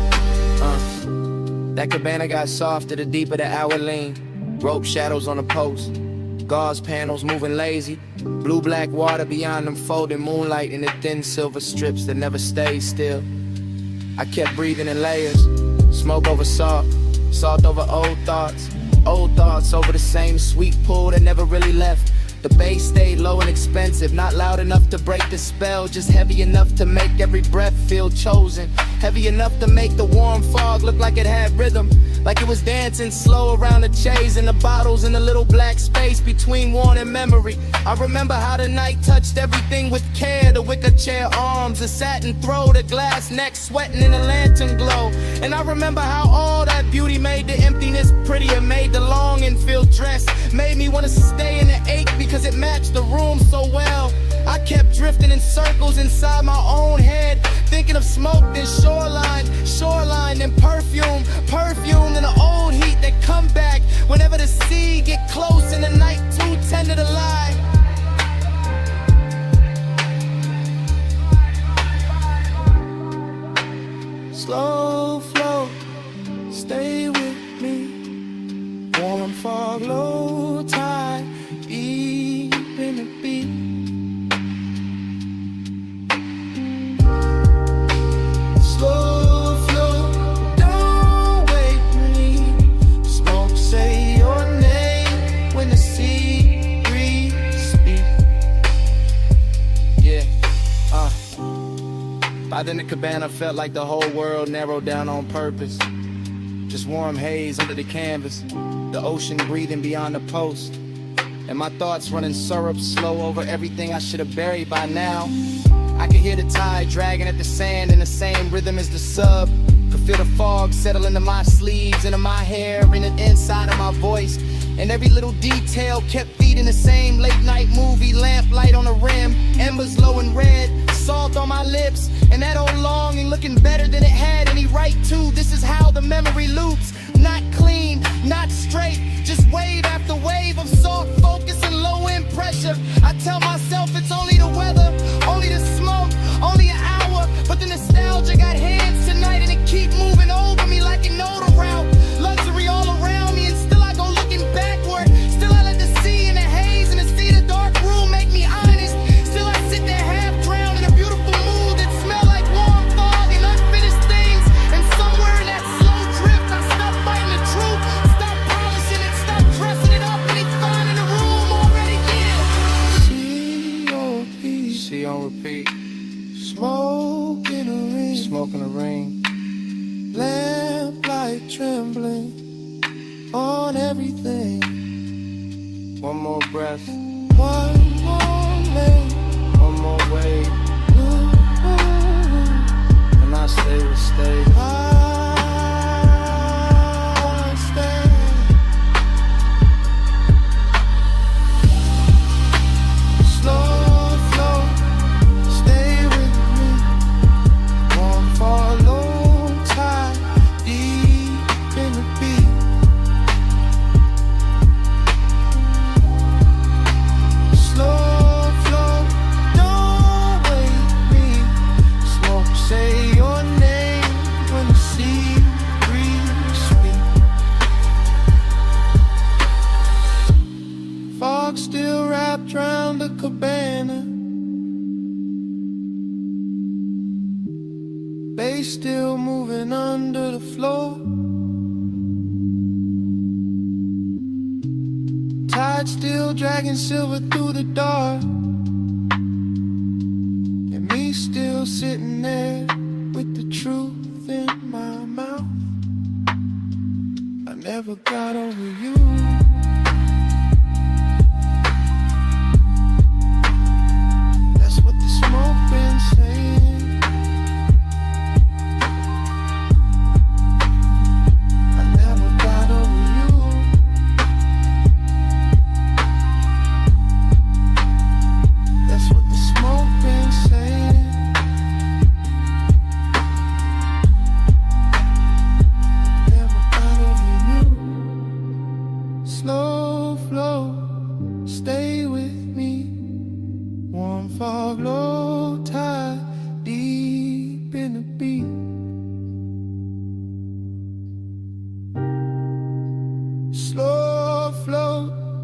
Speaker 11: that cabana got softer the deeper the hour lean. Rope shadows on the post, gauze panels moving lazy. Blue-black water beyond them folding moonlight in the thin silver strips that never stay still. I kept breathing in layers, smoke over salt, salt over old thoughts over the same sweet pool that never really left. The bass stayed low and expensive, not loud enough to break the spell, just heavy enough to make every breath feel chosen. Heavy enough to make the warm fog look like it had rhythm, like it was dancing slow around the chase and the bottles in the little black space between worn and memory. I remember how the night touched everything with care, the wicker chair arms, the satin throw, the glass neck sweating in the lantern glow. And I remember how all that beauty made the emptiness prettier, made the longing feel dressed, made me want to stay in the ache because it matched the room so well. I kept drifting in circles inside my own head, thinking of smoke, then shoreline, then perfume, then the old heat that come back whenever the sea get close and the night too tender to lie.
Speaker 13: Slow flow, stay with me. Warm fog, low tide, deep in the beat. Slow flow, don't wake me. Smoke, say your name when the sea breeze speak.
Speaker 11: Yeah, By then the cabana felt like the whole world narrowed down on purpose. Just warm haze under the canvas, the ocean breathing beyond the post, and my thoughts running syrup slow over everything I should have buried by now. I could hear the tide dragging at the sand in the same rhythm as the sub. Could feel the fog settle into my sleeves, into my hair, in the inside of my voice. And every little detail kept feeding the same late night movie, lamplight on the rim, embers low and red, salt on my lips, and that old longing looking better than it had any right to. This is how the memory loops, not clean, not straight, just wave after wave of soft focus and low end pressure. I tell myself it's only the weather, only the smoke, only an hour,
Speaker 5: But the nostalgia got hands tonight and it keep moving over me like an older route. Luxury all around me and still I go looking backward. Still I let the sea and the haze and the sea the dark room make me honest. Still I sit there half drowned in a beautiful mood that smell like warm fog and unfinished things. And somewhere in that slow drift I stop fighting the truth, stop polishing it, stop dressing it up, and it's fine in the room already. Yeah.
Speaker 15: See on repeat.
Speaker 6: Smoke in a ring,
Speaker 15: Smoke in the ring.
Speaker 6: lamplight trembling on everything.
Speaker 15: One more breath.
Speaker 6: One more lane,
Speaker 15: One more wave. And I stay will stay.
Speaker 6: I stay. Slow flow, stay with me. Won't follow tide, deep in the beat. Slow flow, don't wake me. Smoke, say your name when the sea breeze speak. Fog still wrapped round the cabana. Bass still moving under the floor. Tide still dragging silver through the dark. And me still sitting there with the truth in my mouth. I never got over you. That's what the smoke been saying. I never got over you. That's what the smoke been saying. Never got over you. Slow flow, stay with me. Warm fog, low tide, deep in the beat. Slow flow,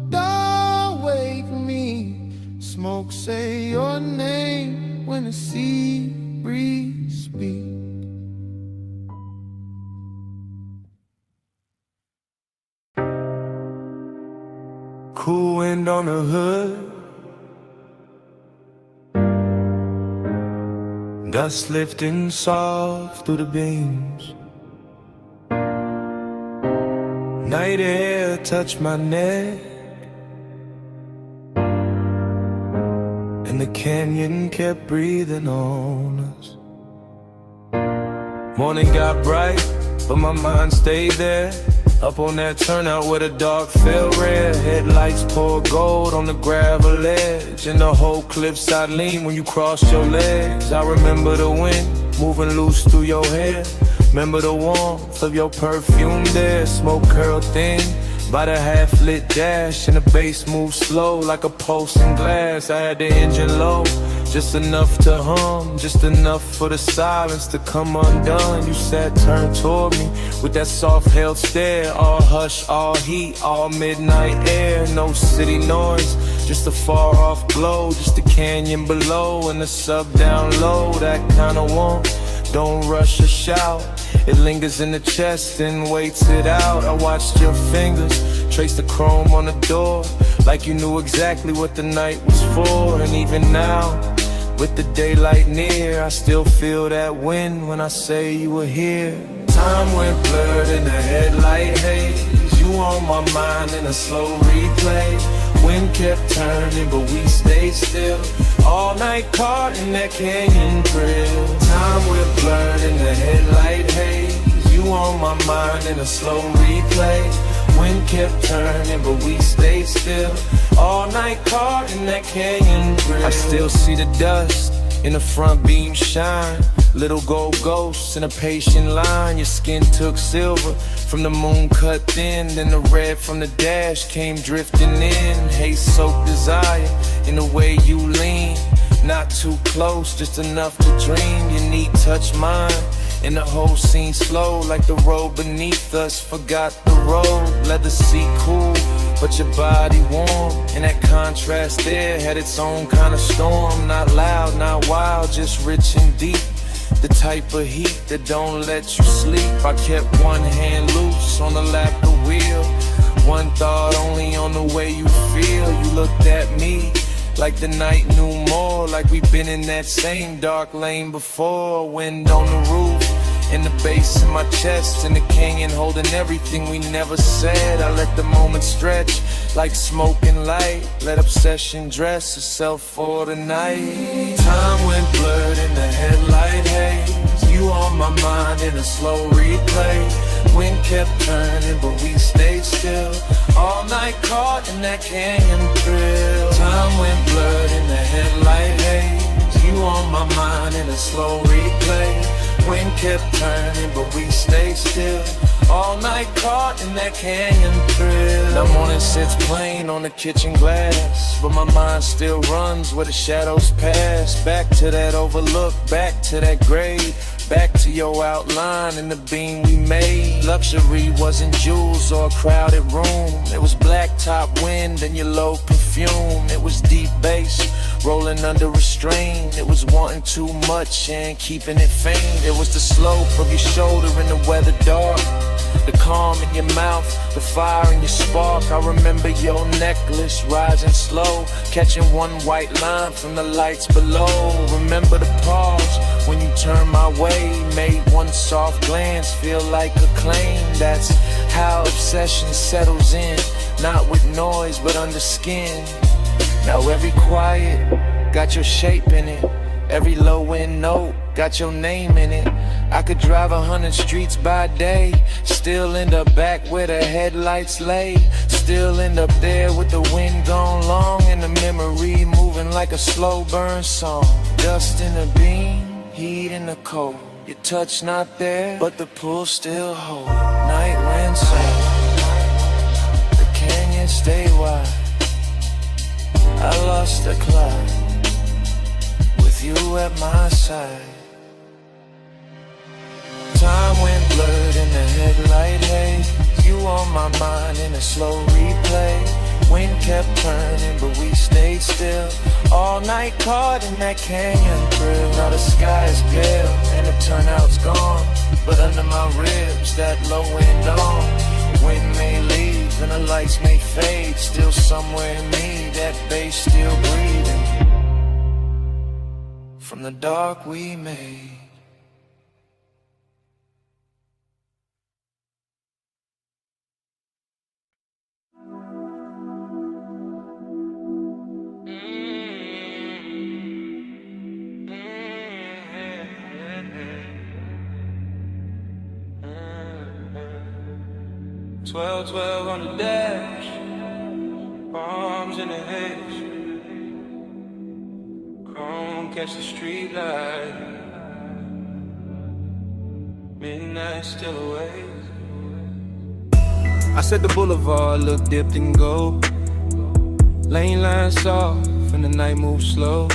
Speaker 6: don't wake me. Smoke, say your name when the sea breeze speak.
Speaker 13: Cool wind on the hood, dust lifting soft through the beams. Night air touched my neck, and the canyon kept breathing on us. Morning got bright, but my mind stayed there. Up on that turnout where the dark fell red. Headlights pour gold on the gravel edge, and the whole cliffside lean when you cross your legs. I remember the wind moving loose through your hair. Remember the warmth of your perfume there. Smoke curled thin by the half-lit dash, and the bass moved slow like a pulsing glass. I had the engine low, just enough to hum, just enough for the silence to come undone. You sat turned toward me with that soft-held stare. All hush, all heat, all midnight air. No city noise, just a far-off glow. Just a canyon below and the sub down low. That kind of warmth, don't rush or shout. It lingers in the chest and waits it out. I watched your fingers trace the chrome on the door, like you knew exactly what the night was for. And even now, with the daylight near, I still feel that wind when I say you were here. Time went blurred in the headlight haze. You on my mind in a slow replay. Wind kept turning, but we stayed still. All night caught in that canyon thrill. Time went blurred in the headlight haze. You on my mind in a slow replay. Wind kept turning, but we stayed still. All night caught in that canyon thrill. I still see the dust in the front beam shine. Little gold ghosts in a patient line. Your skin took silver from the moon cut thin. Then the red from the dash came drifting in. Haze soaked desire in the way you lean.
Speaker 15: Not too close, just enough to dream. Your knee touch mine, and the whole scene slow, like the road beneath us. Forgot the road, leather seat cool, but your body warm. And that contrast there had its own kind of storm. Not loud, not wild, just rich and deep. The type of heat that don't let you sleep. I kept one hand loose on the lap of the wheel, one thought only on the way you feel. You looked at me like the night knew more, like we've been in that same dark lane before. Wind on the roof, and the bass in my chest, and the canyon holding everything we never said. I let the moment stretch like smoking light, let obsession dress itself for the night. Time went blurred in the headlight haze, you on my mind in a slow replay. Wind kept turning, but we stayed still, all night caught in that canyon thrill. Time went blurred in the headlight haze, you on my mind in a slow replay. Wind kept turning, but we stayed still, all night caught in that canyon thrill. The morning sits plain on the kitchen glass, but my mind still runs where the shadows pass. Back to that overlook, back to that grave, back to your outline and the beam we made. Luxury wasn't jewels or a crowded room, it was blacktop wind and your low perfume. It was deep bass rolling under restraint, it was wanting too much and keeping it faint. It was the slope of your shoulder in the weather dark, the calm in your mouth, the fire in your spark. I remember your necklace rising slow, catching one white line from the lights below. Remember the pause when you turned my way, made one soft glance feel like a claim. That's how obsession settles in, not with noise but under skin. Now every quiet got your shape in it, every low end note got your name in it. I could drive 100 streets by day, still end up back where the headlights lay. Still end up there with the wind gone long, and the memory moving like a slow burn song. Dust in the beam, heat in the cold, your touch not there, but the pull still hold. Night wind soft, the canyon stay wide, I lost the cloud with you at my side. Time went blurred in the headlight haze, you on my mind in a slow replay. Wind kept turning, but we stayed still, all night caught in that canyon thrill. Now the sky is pale and the turnout's gone, but under my ribs that low wind on. Wind may leave and the lights may fade, still somewhere in me that bass still breathing from the dark we made.
Speaker 13: Twelve on the dash, arms in the hedge, chrome catch the street light, midnight still away. I said the boulevard looked dipped in gold, lane lines soft and the night moves slow.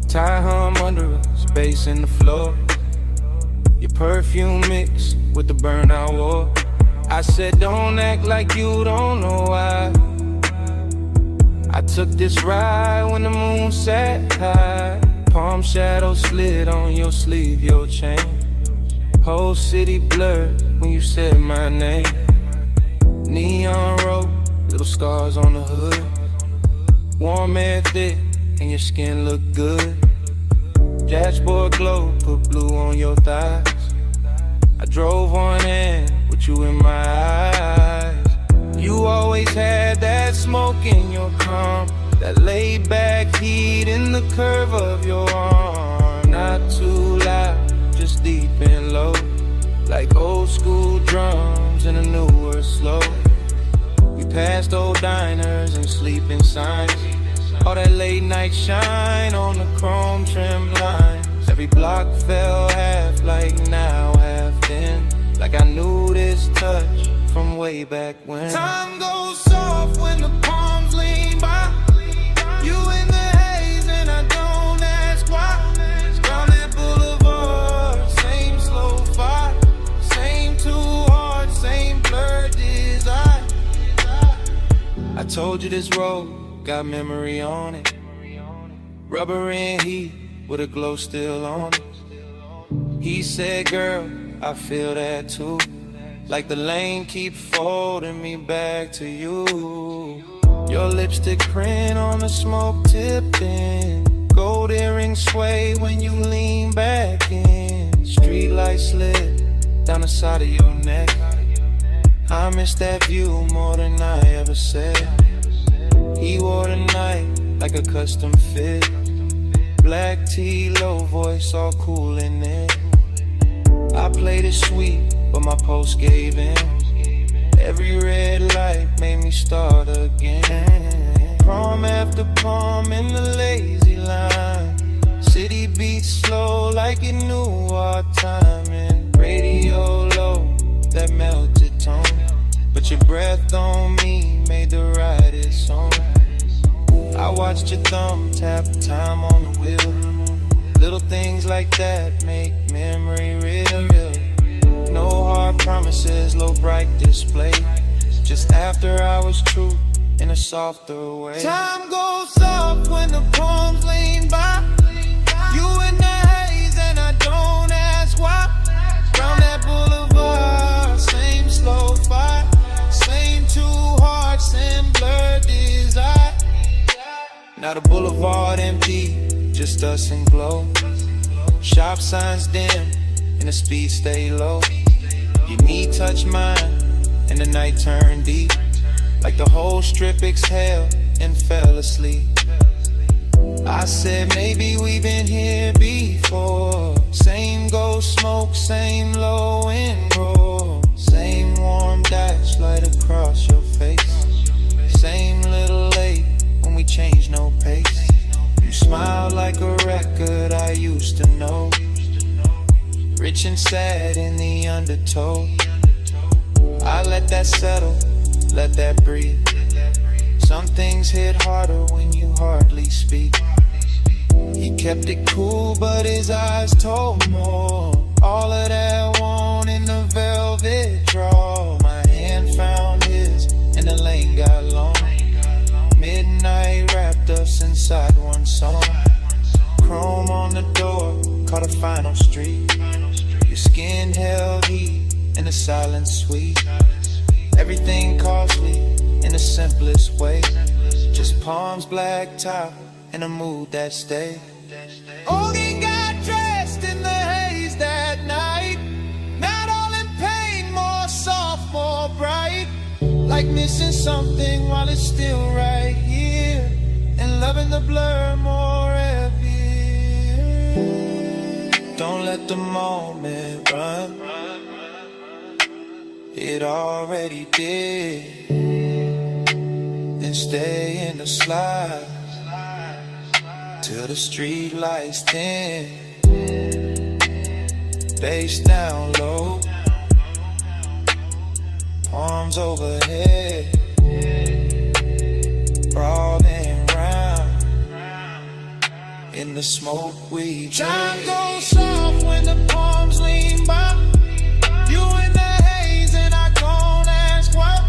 Speaker 13: Tie hum under us, bass in the floor, your perfume mixed with the burnout war. I said don't act like you don't know why I took this ride when the moon sat high. Palm shadow slid on your sleeve, your chain. Whole city blurred when you said my name. Neon road, little scars on the hood. Warm air thick and your skin look good. Dashboard glow, put blue on your thighs. I drove on in with you in my eyes. You always had that smoke in your calm, that laid back heat in the curve of your arm. Not too loud, just deep and low, like old school drums in a newer slow. We passed old diners and sleeping signs, all that late night shine on the chrome trim lines. Every block fell half like now, half then, like I knew this touch from way back when.
Speaker 4: Time goes soft when the palms lean by, you in the haze and I don't
Speaker 3: told you this road got memory on it. Rubber and heat with a glow still on it. He said, girl, I feel that too. Like the lane keep folding me back to you. Your lipstick print on the smoke tipping. Gold earrings sway when you lean back in. Street light slip down the side of your neck. I miss that view more than I ever said. He wore the night like a custom fit. Black tee, low voice, all cool in it. I played it sweet, but my post gave in. Every red light made me start again. Prom after prom in the lazy line. City beats slow like it knew our timing. Radio low, that melted tone. But your breath on me made the ride its own. I watched your thumb tap time on the wheel. Little things like that make memory real. No hard promises, low bright display. Just after hours truth in a softer way. Time goes soft when the palms lean by. You in the haze and I don't ask why. Round that boulevard, same slow fight. Same two hearts and blurred desire. Now the boulevard empty, just us and glow. Shop signs dim and the speed stay low. Your knee touch mine and the night turned deep. Like the whole strip exhaled and fell asleep. I said maybe we've been here before. Same ghost smoke, same low end roll. Same warm dash light across your face. Same little late when we changed no pace. You smile like a record I used to know. Rich and sad in the undertow. I let that settle, let that breathe. Some things hit harder when you hardly speak. He kept it cool, but his eyes told more. All of that want in the velvet draw. My hand found his, and the lane got long. Midnight wrapped us inside one song. Chrome on the door, caught a final street. Your skin held heat, and the silence sweet. Everything costly in the simplest way. Just palms, black top, and a mood that stayed. Only got dressed in the haze that night. Not all in pain, more soft, more bright. Like missing something while it's still right here. And loving the blur more heavy. Don't let the moment run. It already did. Then stay in the slide till the street lights dim. Bass down low, arms overhead, crawling round in the smoke we drink. Time goes soft when the palms lean by. You in the haze and I don't ask why.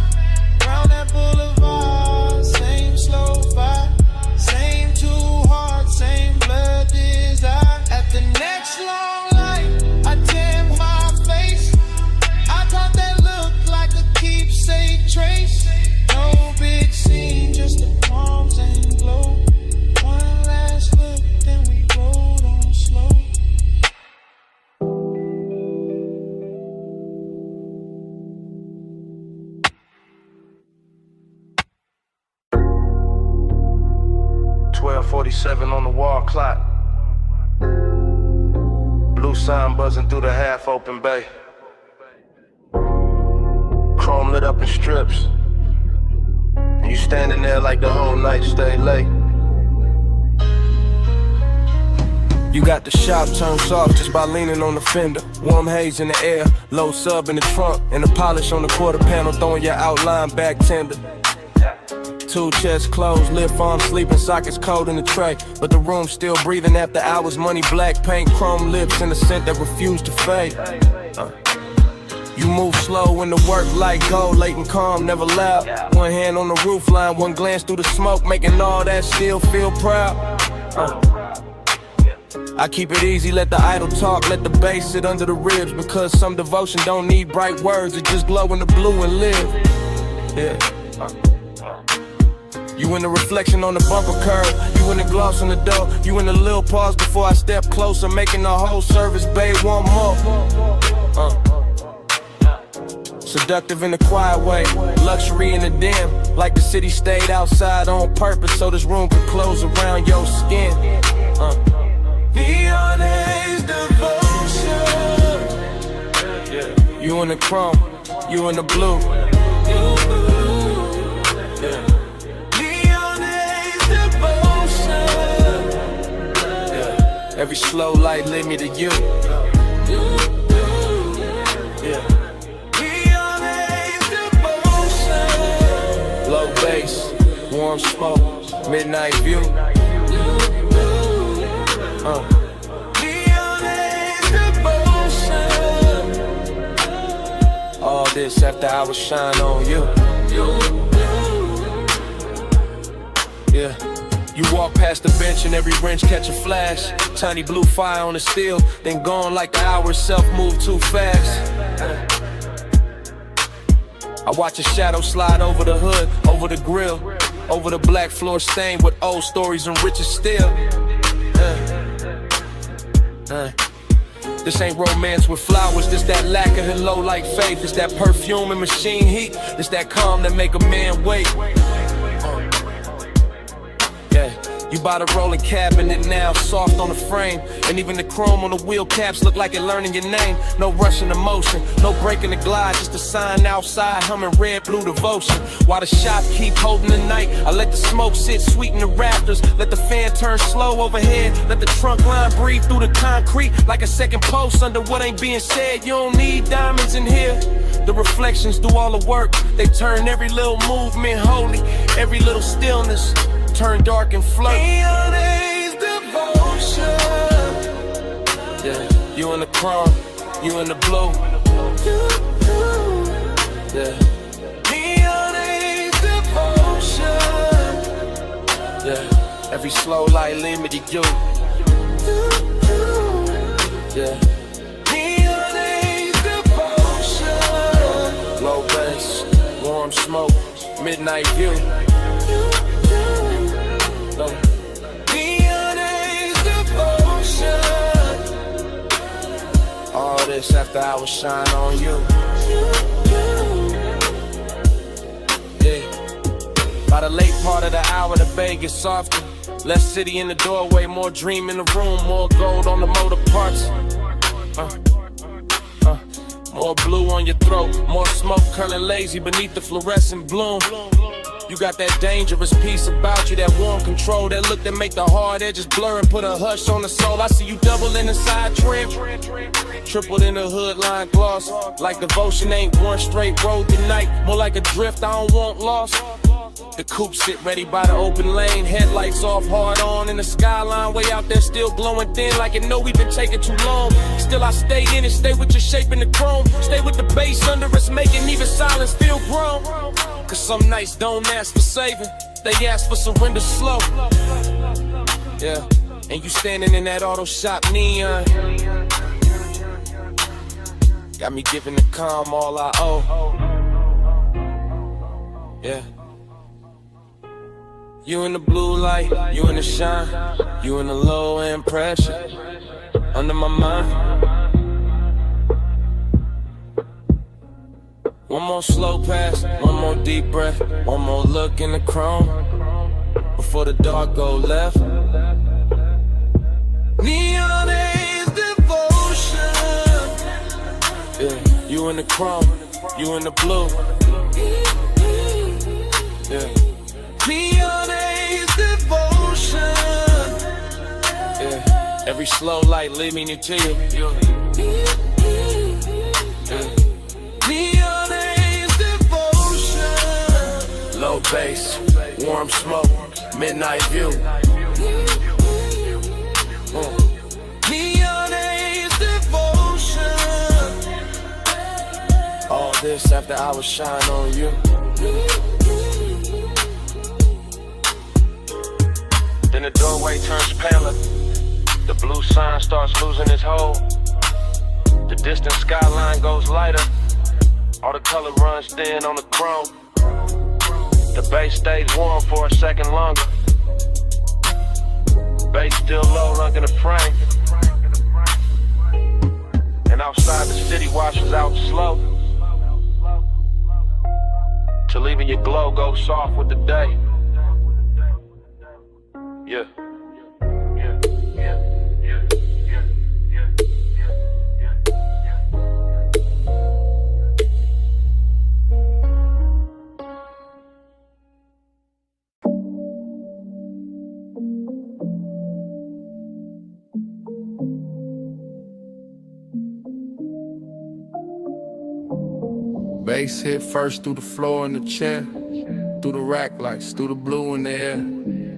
Speaker 3: Round that boulevard, same slow fight. Same two hearts, same blood desire. At the next long light, I dim my face. I thought that looked like a keepsake trace. No big scene, just the palms and glow. One last look, then we rode on slow.
Speaker 2: .47 on the wall clock. Blue sign buzzing through the half open bay. Chrome lit up in strips. And you standing there like the whole night stay late.
Speaker 15: You got the shop turned soft just by leaning on the fender. Warm haze in the air, low sub in the trunk, and the polish on the quarter panel throwing your outline back tender. Two chests closed, lift arms sleeping, sockets cold in the tray. But the room still breathing after hours, money black paint, chrome lips, and a scent that refused to fade.
Speaker 3: You move slow when the work like gold, late and calm, never loud. One hand on the roof line, one glance through the smoke, making all that still feel proud. I keep it easy, let the idle talk, let the bass sit under the ribs. Because some devotion don't need bright words, it just glow in the blue and live. Yeah. You in the reflection on the bumper curb, you in the gloss on the door, you in the little pause before I step closer, making the whole service, babe, one more. Seductive in a quiet way, luxury in the dim, like the city stayed outside on purpose so this room could close around your skin.
Speaker 13: Neon haze devotion.
Speaker 3: Yeah. You in the chrome, you in the blue. Yeah.
Speaker 13: Neon haze devotion.
Speaker 3: Yeah. Every slow light lead me to you. Yeah.
Speaker 13: Neon haze devotion.
Speaker 3: Low bass, warm smoke, midnight view.
Speaker 13: Neon haze devotion.
Speaker 3: All this after hours shine on you. Yeah. You walk past the bench and every wrench catch a flash. Tiny blue fire on the steel, then gone like the hour itself move too fast. I watch a shadow slide over the hood, over the grill, over the black floor stained with old stories and riches still. This ain't romance with flowers, this that lacquer and low like faith. This that perfume and machine heat, this that calm that make a man wait. Yeah, you buy the rolling cabinet now, soft on the frame. And even the chrome on the wheel caps look like it learning your name. No rushing emotion, no breaking the glide, just a sign outside humming red blue devotion. While the shop keep holding the night, I let the smoke sit sweet in the rafters. Let the fan turn slow overhead, let the trunk line breathe through the concrete like a second post under what ain't being said. You don't need diamonds in here. The reflections do all the work, they turn every little movement holy, every little stillness turn dark and flirt.
Speaker 13: Neon haze devotion.
Speaker 3: Yeah, you in the chrome, you in the blue. Yeah.
Speaker 13: Neon haze devotion.
Speaker 3: Yeah, every slow light lead me to you. Yeah.
Speaker 13: Neon haze devotion.
Speaker 3: Low bass, warm smoke, midnight view.
Speaker 13: Neon haze devotion.
Speaker 3: All this after hours shine on you. Yeah. By the late part of the hour, the bay gets softer. Less city in the doorway, more dream in the room, more gold on the motor parts. More blue on your throat, more smoke curling lazy beneath the fluorescent bloom. You got that dangerous piece about you, that warm control, that look that make the hard edges blur and put a hush on the soul. I see you doubling inside trim, tripled in the hood line gloss. Like devotion ain't one straight road tonight, more like a drift I don't want lost. The coupe sit ready by the open lane, headlights off, hard on in the skyline, way out there still glowing thin like it know we've been taking too long. Still I stay in it, stay with your shape in the chrome, stay with the bass under us, making even silence feel grown. Cause some nights don't ask for saving, they ask for surrender slow. Yeah, and you standing in that auto shop neon, got me giving the calm all I owe. Yeah. You in the blue light, you in the shine, you in the low end pressure, under my mind. One more slow pass, one more deep breath, one more look in the chrome, before the dark go left.
Speaker 13: Neon haze devotion.
Speaker 3: Yeah, you in the chrome, you in the blue. Yeah.
Speaker 13: Neon haze devotion.
Speaker 3: Yeah, every slow light lead me to you. Yeah.
Speaker 13: Neon haze devotion.
Speaker 3: Low bass, warm smoke, midnight view.
Speaker 13: Neon haze devotion.
Speaker 15: watch this after hours shine on you. Then the doorway turns paler. The blue sign starts losing its hold. The distant skyline goes lighter. All the color runs thin on the chrome. The bass stays warm for a second longer. Bass still low under the frame. And outside the city washes out slow, till leaving your glow go soft with the day. Yeah. Bass hit first through the floor and the chair, through the rack lights, through the blue in the air,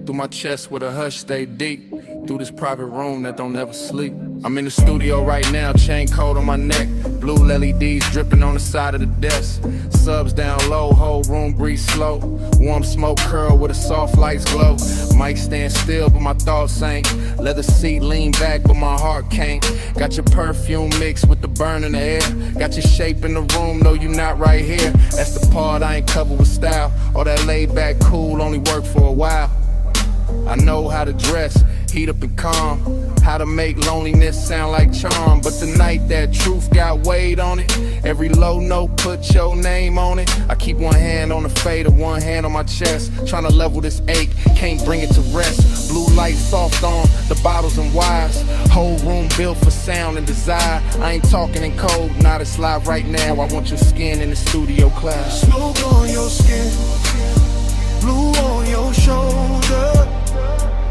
Speaker 15: through my chest where the hush stay deep, through this private room that don't ever sleep. I'm in the studio right now, chain coat on my neck, blue LEDs dripping on the side of the desk, subs down low, whole room breathe slow, warm smoke curl where the soft lights glow. Mic stand still but my thoughts ain't, leather seat lean back but my heart can't. Got your perfume mixed with the burn in the air, got your shape in the room, no you not right here. That's the part I ain't covered with style, all that laid back cool only work for a while. I know how to dress, heat up and calm, how to make loneliness sound like charm. But the night that truth got weight on it, every low note put your name on it. I keep one hand on the fader, one hand on my chest, trying to level this ache, can't bring it to rest. Blue light soft on the bottles and wires, whole room built for sound and desire. I ain't talking in code, not it's live right now. I want your skin in the studio class.
Speaker 6: Smoke on your skin, blue on your shoulder.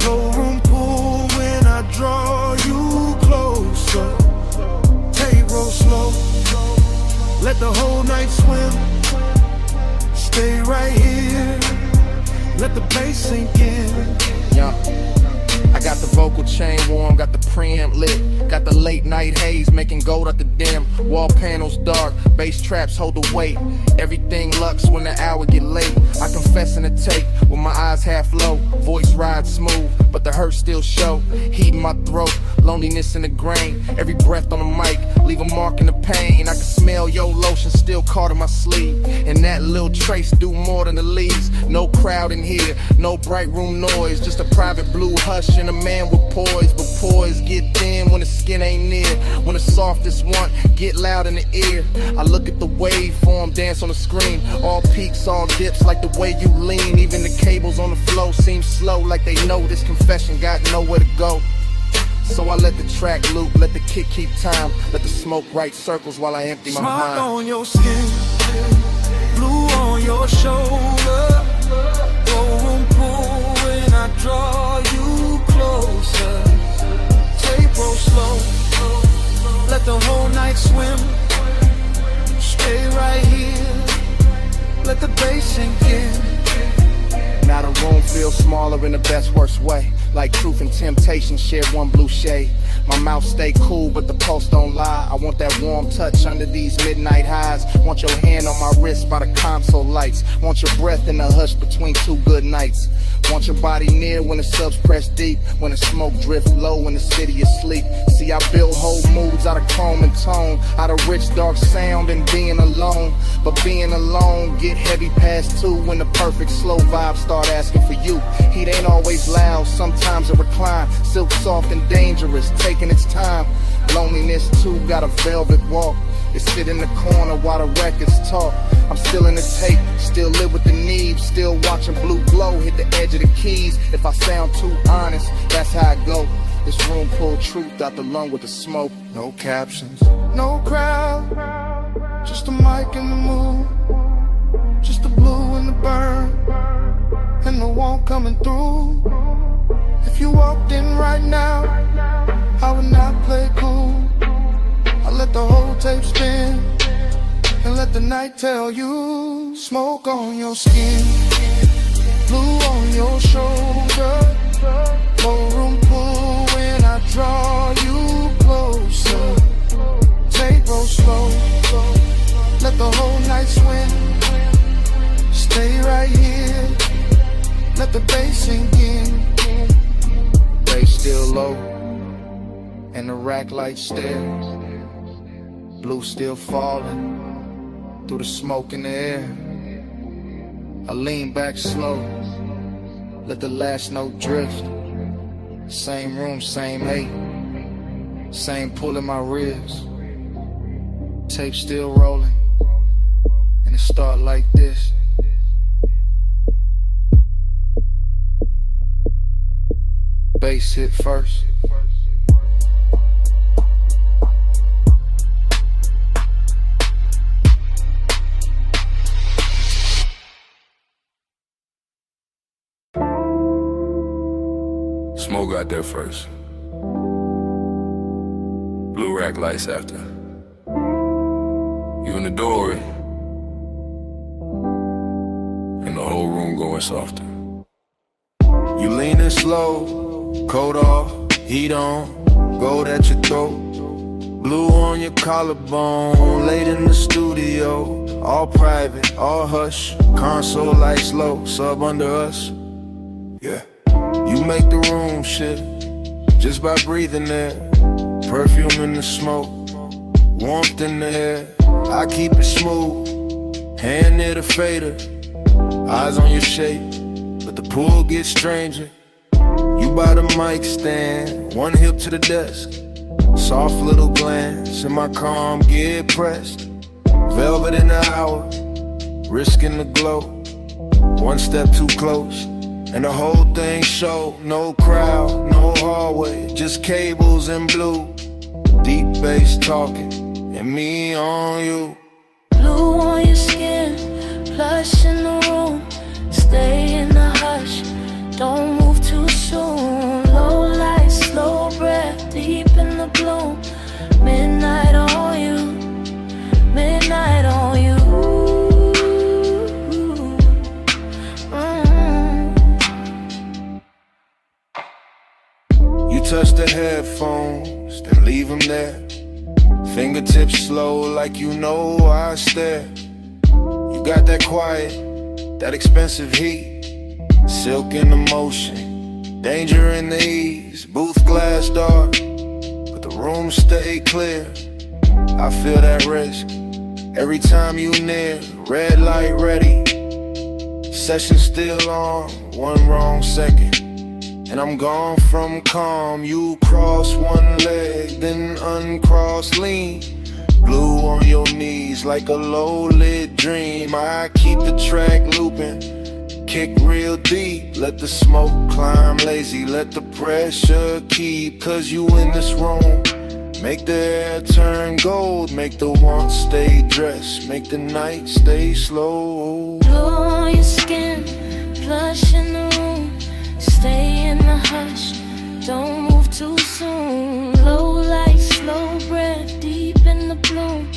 Speaker 6: No room pool when I draw you closer. Take roll slow, let the whole night swim. Stay right here, let the bass sink in.
Speaker 15: Yeah. I got the vocal chain warm, got the preamp lit, got the late night haze making gold at the dim. Wall panels dark, bass traps hold the weight. Everything lux when the hour get late. I confess in the tape with my eyes half low, voice rides smooth, but the hurt still show. Heat in my throat, loneliness in the grain. Every breath on the mic, leave a mark in the pain. I can smell your lotion still caught in my sleeve, and that little trace do more than the leaves. No crowd in here, no bright room noise, just a private blue hush and a man with poise. But poise get thin when the skin ain't near, when the softest one get loud in the ear. I look at the waveform dance on the screen, all peaks, all dips like the way you lean. Even the cables on the flow seem slow, like they know this confession got nowhere to go. So I let the track loop, let the kick keep time, let the smoke write circles while I empty my mind.
Speaker 6: Smoke on your skin, blue on your shoulder. Room pool when I draw you closer. Take roll slow, let the whole night swim. Stay right here, let the bass sink in.
Speaker 15: Now the room feels smaller in the best worst way, like truth and temptation share one blue shade. My mouth stay cool but the pulse don't lie. I want that warm touch under these midnight highs. Want your hand on my wrist by the console lights. Want your breath in the hush between two good nights. Want your body near when the subs press deep, when the smoke drift low when the city is asleep. See, I build whole moods out of chrome and tone, out of rich dark sound and being alone. But being alone get heavy past 2 when the perfect slow vibes start asking for you. Heat ain't always loud, sometimes it recline. Silk soft and dangerous, taking its time. Loneliness too got a velvet walk. It sit in the corner while the records talk. I'm still in the tape, still live with the need, still watching blue glow hit the edge of the keys. If I sound too honest, that's how I go. This room pull truth out the lung with the smoke. No captions,
Speaker 6: no crowd, just a mic and the mood, just the blue and the burn, and the warmth coming through. If you walked in right now, I would not play cool. I let the whole tape spin and let the night tell you. Smoke on your skin, blue on your shoulder. No room pool when I draw you closer. Take roll slow, let the whole night swim. Stay right here, let the bass sink in.
Speaker 11: Bass still low, and the rack light stare. Blue still falling through the smoke in the air. I lean back slow, let the last note drift. Same room, same hate, same pull in my ribs. Tape still rolling, and it start like this. Bass hit first.
Speaker 17: Smoke got there first. Blue rack lights after. You in the doorway, and the whole room going softer.
Speaker 11: You leaning slow, coat off, heat on, gold at your throat. Blue on your collarbone, late in the studio. All private, all hush, console lights low, sub under us. Yeah. You make the room shift, just by breathing there. Perfume in the smoke, warmth in the air. I keep it smooth, hand near the fader. Eyes on your shape, but the pool gets stranger. You by the mic stand, one hip to the desk. Soft little glance, and my calm get pressed. Velvet in the hour, risking the glow. One step too close, and the whole thing show. No crowd, no hallway, just cables and blue. Deep bass talking, and me on you.
Speaker 14: Blue on your skin, plush in the room. Stay in the hush, don't move too soon. Low light, slow breath, deep in the bloom. Midnight on you, midnight on you.
Speaker 11: You touch the headphones, then leave them there. Fingertips slow like you know I stare. You got that quiet, that expensive heat. Silk in the motion, danger in the ease. Booth glass dark, but the room stay clear. I feel that risk every time you near. Red light ready, session still on. One wrong second, and I'm gone from calm. You cross one leg, then uncross lean. Blue on your knees like a low-lit dream. I keep the track looping, kick real deep. Let the smoke climb lazy, let the pressure keep. Cause you in this room, make the air turn gold. Make the want stay dressed, make the night stay slow.
Speaker 14: Blue on your skin, plush in the room. Stay in the hush, don't move too soon. Low light, slow breath, deep in the bloom.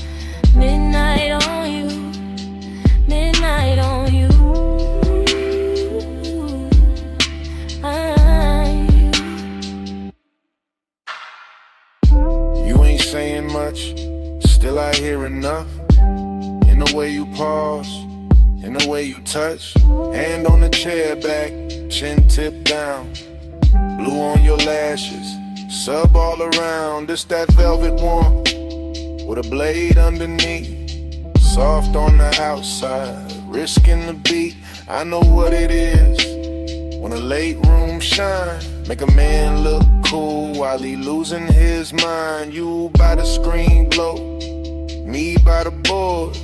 Speaker 14: Midnight on you, midnight on you.
Speaker 11: You ain't saying much, still I hear enough. In the way you pause, in the way you touch. Hand on the chair back, chin tip down. Blue on your lashes, sub all around. This that velvet warmth, with a blade underneath. Soft on the outside, risking the beat. I know what it is when a late room shine. Make a man look cool while he losing his mind. You by the screen glow, me by the board.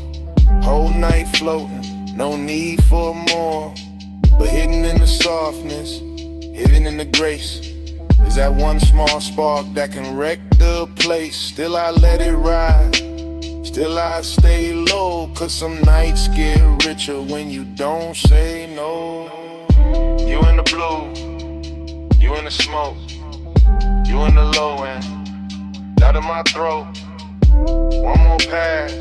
Speaker 11: Whole night floating, no need for more. But hidden in the softness, hidden in the grace, is that one small spark that can wreck the place. Still I let it ride, still I stay low. Cause some nights get richer when you don't say no. You in the blue, you in the smoke, you in the low end, out of my throat. One more pass,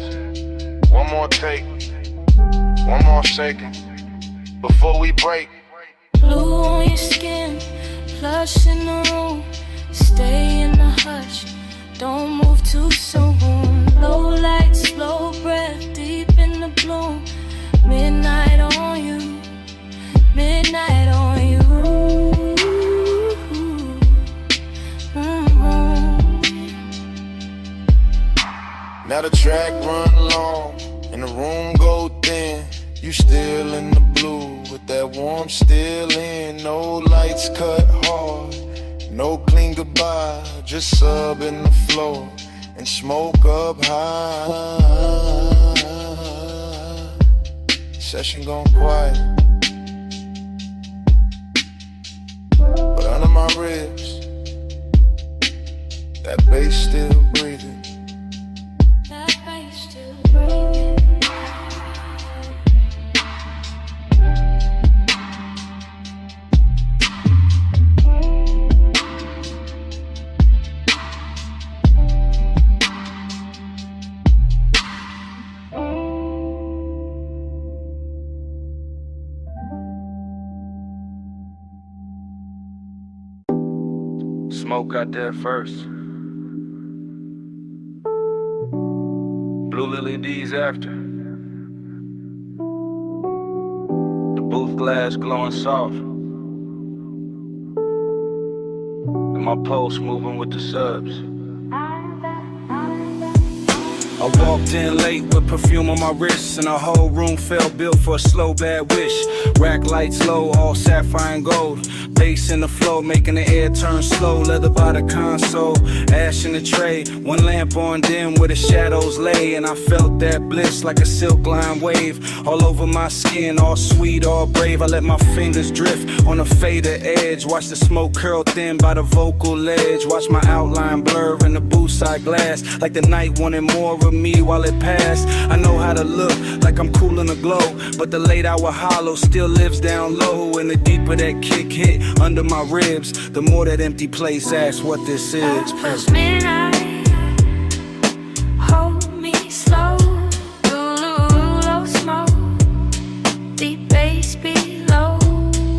Speaker 11: one more take, one more second before we break.
Speaker 14: Blue on your skin, plush in the room. Stay in the hush, don't move too soon. Low light, slow breath, deep bloom. Midnight on you, midnight on you.
Speaker 2: Now the track run long and the room go thin. You still in the blue with that warmth still in. No lights cut hard, no clean goodbye. Just sub in the floor and smoke up high. Session gone quiet, but under my ribs, that bass still breathing.
Speaker 14: That bass still breathing.
Speaker 15: Smoke got there first. Blue Lily D's after. The booth glass glowing soft. And my pulse moving with the subs.
Speaker 12: I walked in late with perfume on my wrists, and the whole room felt built for a slow bad wish. Rack lights low, all sapphire and gold. Bass in the flow, making the air turn slow. Leather by the console, ash in the tray. One lamp on dim where the shadows lay, and I felt that bliss like a silk line wave. All over my skin, all sweet, all brave. I let my fingers drift on the fader edge. Watch the smoke curl thin by the vocal ledge. Watch my outline blur in the booth side glass, like the night wanted more of me while it passed. I know how to look like I'm cool in the glow, but the late hour hollow still lives down low. And the deeper that kick hit under my ribs, the more that empty place asks what this is.
Speaker 14: Plus midnight, hold me slow. Low smoke, deep bass below.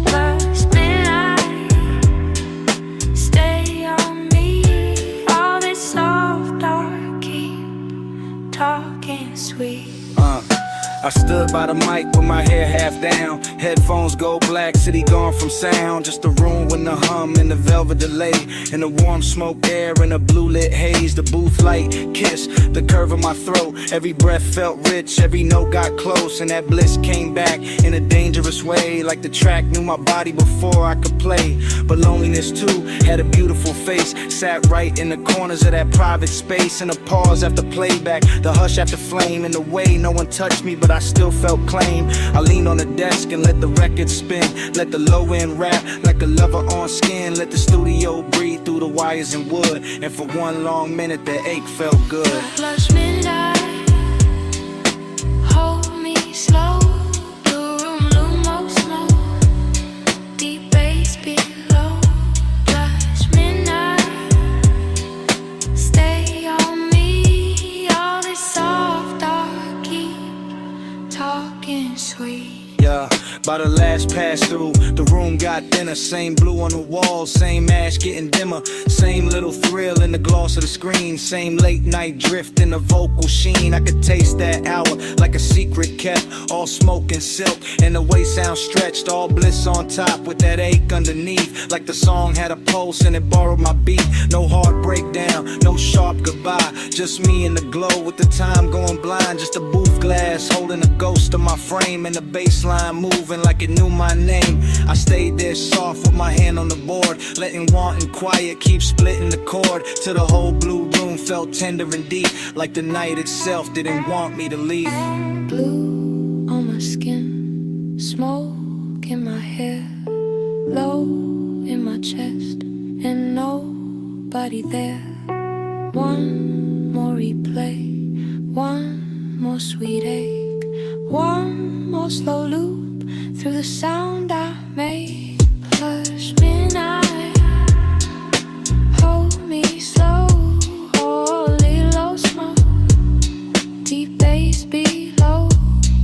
Speaker 14: Plus midnight, stay on me. All this soft dark, keep talking sweet.
Speaker 12: I stood by the mic with my hair half down. Headphones go black, city gone from sound. Just a room with the hum and the velvet delay, and the warm smoke air and the blue lit haze. The booth light kiss the curve of my throat. Every breath felt rich, every note got close, and that bliss came back in a dangerous way. Like the track knew my body before I could play. But loneliness too had a beautiful face. Sat right in the corners of that private space. And a pause after playback, the hush after flame. And the way no one touched me, but I still felt claim. I leaned on the desk and let the record spin. Let the low end rap like a lover on skin. Let the studio breathe through the wires and wood. And for one long minute the ache felt good.
Speaker 14: Plus midnight, hold me slow. The room low smoke, deep bass below. Plus midnight, stay on me. All this soft dark, keep talking sweet.
Speaker 12: Yeah, by the last pass through, the room got thinner. Same blue on the wall, same ash getting dimmer. Same little thrill in the gloss of the screen. Same late night drift in the vocal sheen. I could taste that hour like a secret kept. All smoke and silk, and the way sound stretched. All bliss on top with that ache underneath. Like the song had a pulse and it borrowed my beat. No hard breakdown, no sharp goodbye. Just me in the glow with the time going blind. Just a booth glass holding a ghost of my frame. And the baseline moving like it knew my name. I stayed there soft with my hand on the board, letting want and quiet keep splitting the chord. Till the whole blue room felt tender and deep, like the night itself didn't want me to leave.
Speaker 14: Blue on my skin, smoke in my hair, low in my chest, and nobody there. One more replay, one more sweet ache, one more slow loop through the sound I made. Plus midnight, hold me slow. Holy low smoke, deep bass below.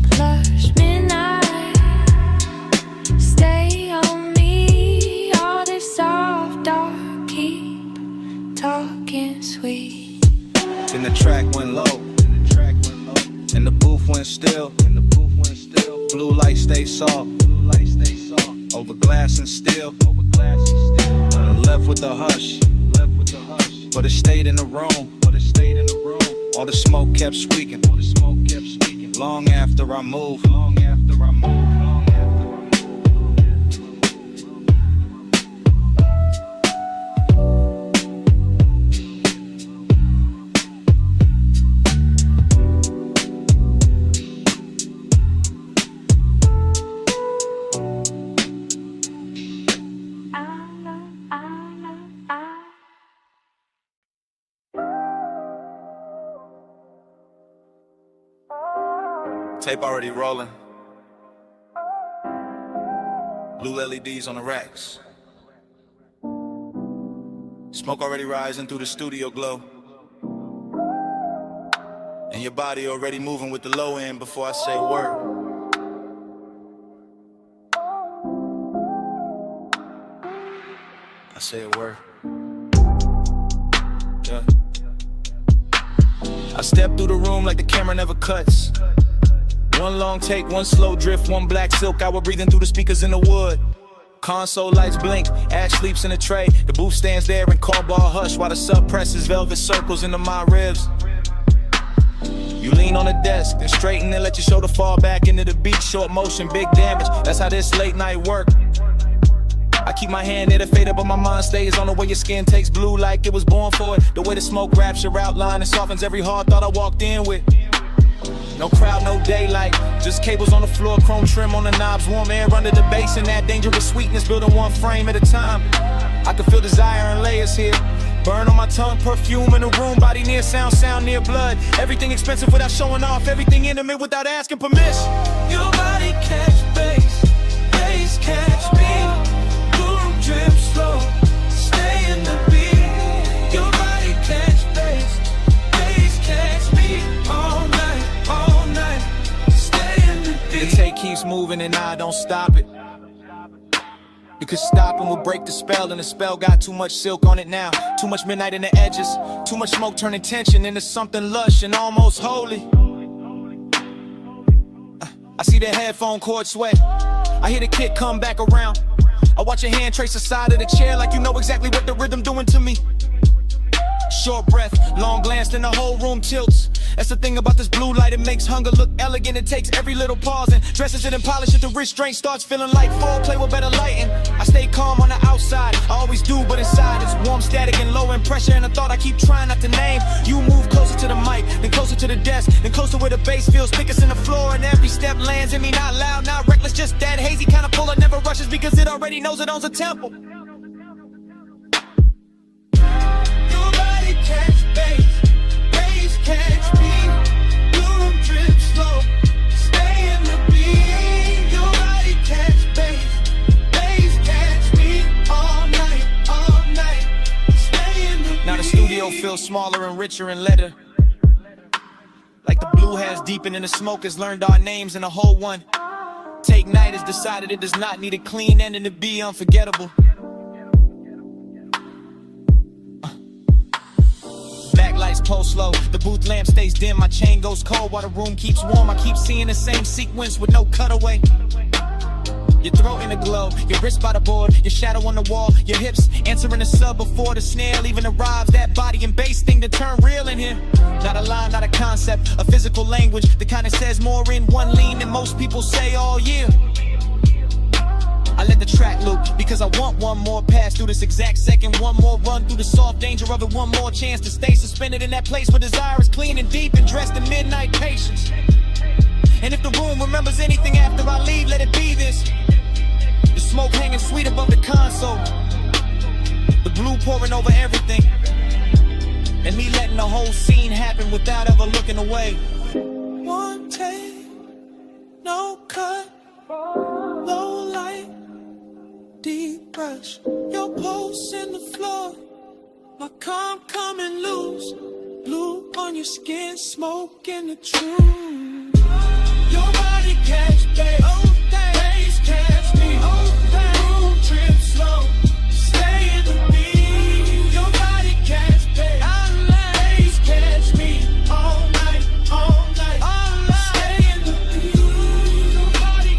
Speaker 14: Plus midnight, stay on me. All this soft dark, keep talking sweet.
Speaker 12: Then the track went low, and the booth went still. Blue light stay soft. Over glass and steel. Left with the hush. But it stayed in the room. All the smoke kept squeaking. Long after I moved. Tape already rolling. Blue LEDs on the racks. Smoke already rising through the studio glow. And your body already moving with the low end before I say a word. I say a word. Yeah. I step through the room like the camera never cuts. One long take, one slow drift, one black silk hour breathing through the speakers in the wood. Console lights blink, Ash sleeps in a tray. The booth stands there in call ball hush while the sub presses velvet circles into my ribs. You lean on the desk, then straighten and let your shoulder fall back into the beat. Short motion, big damage, that's how this late night work. I keep my hand near the fader, but my mind stays on the way your skin takes blue like it was born for it. The way the smoke wraps your outline and softens every hard thought I walked in with. No crowd, no daylight, just cables on the floor, chrome trim on the knobs, warm air under the bass, and that dangerous sweetness building one frame at a time. I can feel desire in layers here. Burn on my tongue, perfume in the room, body near sound, sound near blood. Everything expensive without showing off, everything intimate without asking permission.
Speaker 13: Your body catch bass, bass catch me. Boom, drip slow, stay in the beat. Your body catch bass, bass catch me. All night, stay in the beat.
Speaker 12: The tape keeps moving and I don't stop it. Because stopping will break the spell, and the spell got too much silk on it now. Too much midnight in the edges, too much smoke turning tension into something lush and almost holy. I see the headphone cord sweat, I hear the kick come back around. I watch your hand trace the side of the chair like you know exactly what the rhythm doing to me. Short breath, long glance, then the whole room tilts. That's the thing about this blue light, it makes hunger look elegant. It takes every little pause and dresses it and polishes it. The restraint starts feeling like foreplay with better lighting. I stay calm on the outside, I always do, but inside it's warm, static, and low in pressure. And a thought I keep trying not to name. You move closer to the mic, then closer to the desk, then closer where the bass feels thickest in the floor. And every step lands in me, not loud, not reckless, just that hazy kind of pull. It never rushes because it already knows it owns a temple.
Speaker 13: Catch bass, bass catch me. Boom, drip slow, stay in the beat. Your body catch bass, bass catch me. All night, stay in the beat.
Speaker 12: Now the studio feels smaller and richer in letter. Like the blue has deepened and the smoke has learned our names and the whole one. Take Night has decided it does not need a clean ending to be unforgettable. Backlights pull slow, the booth lamp stays dim, my chain goes cold while the room keeps warm. I keep seeing the same sequence with no cutaway. Your throat in the glow, your wrist by the board, your shadow on the wall, your hips answering the sub before the snare even arrives. That body and bass thing to turn real in here. Not a line, not a concept, a physical language, the kind that says more in one lean than most people say all year. I let the track loop because I want one more pass through this exact second, one more run through the soft danger of it, one more chance to stay suspended in that place where desire is clean and deep and dressed in midnight patience. And if the room remembers anything after I leave, let it be this. The smoke hanging sweet above the console, the blue pouring over everything, and me letting the whole scene happen without ever looking away.
Speaker 13: One take, no cut, low light, deep brush, your pulse in the floor, my calm coming loose, blue on your skin, smoke in the truth. Your body catch bass, bass catch me, room trip slow, stay in the beat. Your body catch bass, catch me, all night, stay in the beat. Your body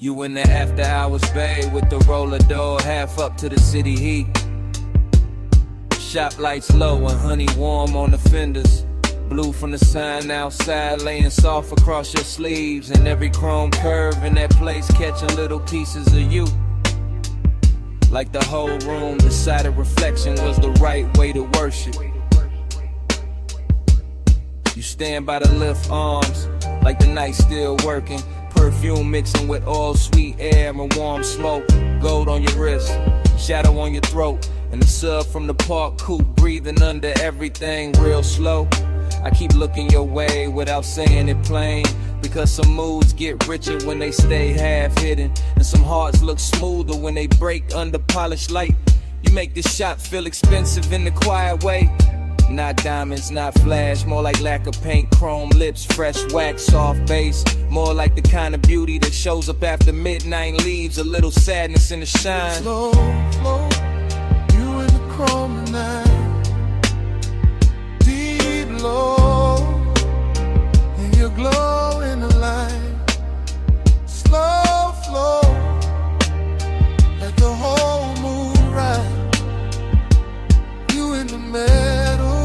Speaker 3: You in the after hours bay with the roller door half up to the city heat. Shop lights low and honey warm on the fenders. Blue from the sign outside laying soft across your sleeves. And every chrome curve in that place catching little pieces of you. Like the whole room decided reflection was the right way to worship. You stand by the lift arms like the night still working. Perfume mixing with all sweet air and warm smoke. Gold on your wrist, shadow on your throat. And the sub from the park coupe breathing under everything real slow. I keep looking your way without saying it plain. Because some moods get richer when they stay half hidden. And some hearts look smoother when they break under polished light. You make this shop feel expensive in the quiet way. Not diamonds, not flash, more like lack of paint, chrome lips, fresh wax, soft bass. More like the kind of beauty that shows up after midnight, leaves a little sadness in the shine.
Speaker 6: Slow, slow, you in the chrome tonight. Deep low, and your glow in the light. Slow flow, let the whole moon ride. You in the middle,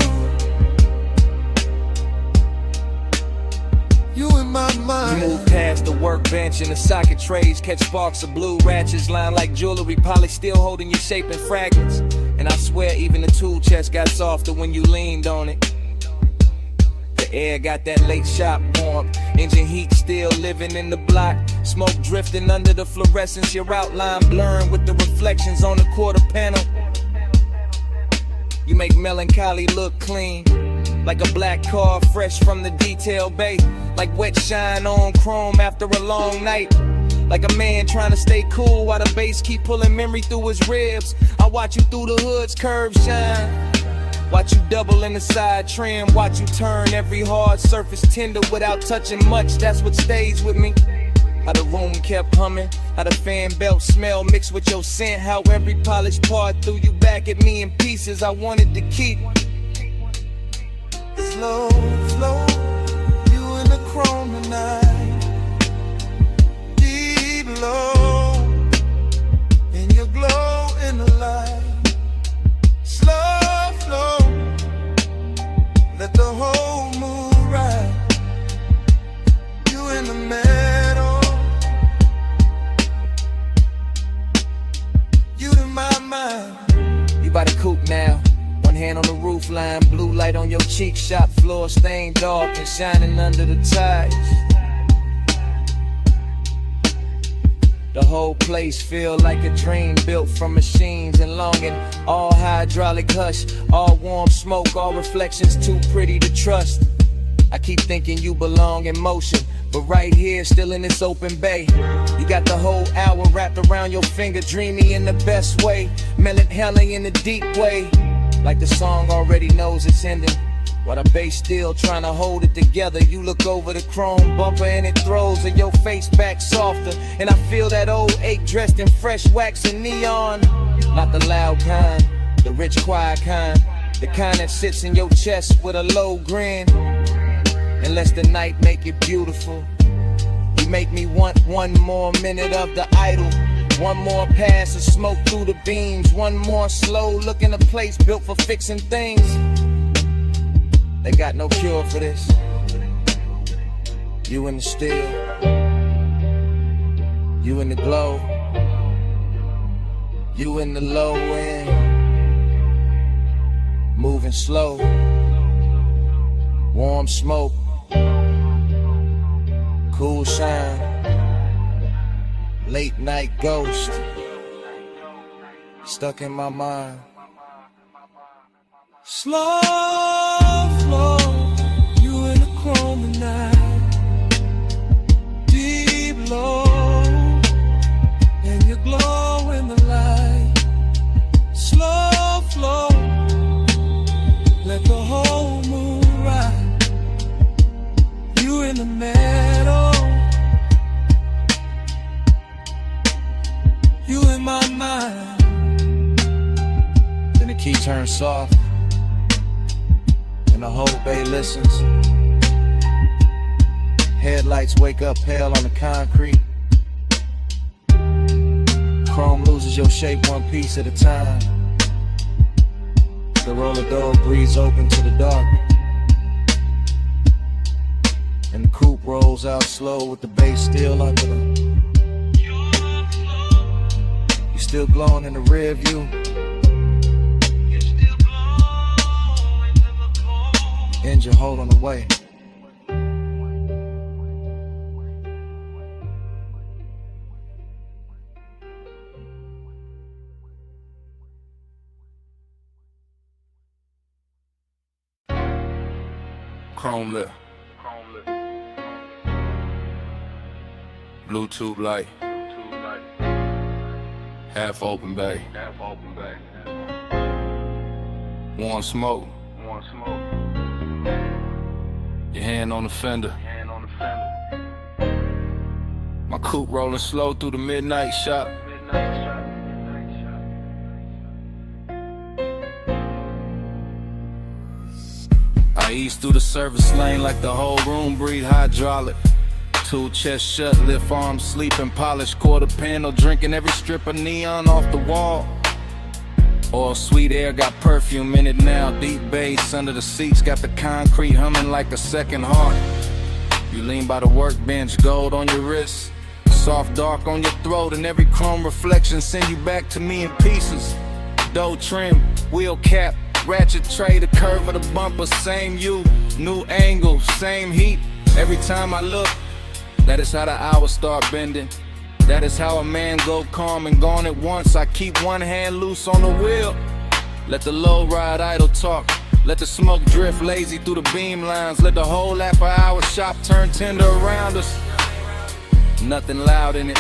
Speaker 6: you in my mind.
Speaker 3: You move past the workbench and the socket trays, catch sparks of blue ratchets lined like jewelry, polished still holding your shape in fragments. And I swear even the tool chest got softer when you leaned on it. The air got that late shop warmth, engine heat still living in the block. Smoke drifting under the fluorescence, your outline blurring with the reflections on the quarter panel. You make melancholy look clean, like a black car fresh from the detail bay. Like wet shine on chrome after a long night. Like a man trying to stay cool while the bass keep pulling memory through his ribs. I watch you through the hood's curves shine. Watch you double in the side trim. Watch you turn every hard surface tender without touching much. That's what stays with me. How the room kept humming, how the fan belt smell mixed with your scent. How every polished part threw you back at me in pieces I wanted to keep.
Speaker 6: Slow, slow, you in the chrome tonight. Deep low, and your glow in the light. Slow flow, let the whole moon ride. You in the middle, you in my mind.
Speaker 3: You by the coupe now, one hand on the roof line, blue light on your cheek, shop floor stained dark and shining under the ties. The whole place feel like a dream built from machines and longing. All hydraulic hush, all warm smoke, all reflections too pretty to trust. I keep thinking you belong in motion, but right here, still in this open bay. You got the whole hour wrapped around your finger, dreamy in the best way, melancholy in the deep way. Like the song already knows it's ending, while the bass still trying to hold it together. You look over the chrome bumper and it throws your face back softer. And I feel that old ache dressed in fresh wax and neon. Not the loud kind, the rich quiet kind, the kind that sits in your chest with a low grin. And lets the night make it beautiful. You make me want one more minute of the idol. One more pass of smoke through the beams. One more slow look in a place built for fixing things. They got no cure for this. You in the still, you in the glow, you in the low end, moving slow, warm smoke, cool shine, late night ghost, stuck in my mind.
Speaker 6: Slow flow, you in the chrome tonight. Deep low, and your glow in the light. Slow flow, let the whole moon ride. You in the middle, you in my mind.
Speaker 3: Then the key turns soft, and the whole bay listens. Headlights wake up pale on the concrete.
Speaker 7: loses your shape one piece at a time. The roller door breathes open to the dark, and the coupe rolls out slow with the bass still under them. You still glowing in the rear view. Engine holding away.
Speaker 15: Chrome lip. Bluetooth light. Half open bay. Warm smoke. Your hand on the fender. My coupe rolling slow through the midnight shop. I ease through the service lane like the whole room breathe hydraulic. Two chest shut, lift arms, sleeping, polished quarter panel, drinking every strip of neon off the wall. All sweet air, got perfume in it now. Deep bass under the seats, got the concrete humming like a second heart. You lean by the workbench, gold on your wrist, soft dark on your throat, and every chrome reflection send you back to me in pieces. Dough trim, wheel cap, ratchet tray, the curve of the bumper, same you, new angle, same heat. Every time I look, that is how the hours start bending. That is how a man go calm and gone at once. I keep one hand loose on the wheel. Let the low ride idle talk. Let the smoke drift lazy through the beam lines. Let the whole after-hour shop turn tender around us. Nothing loud in it,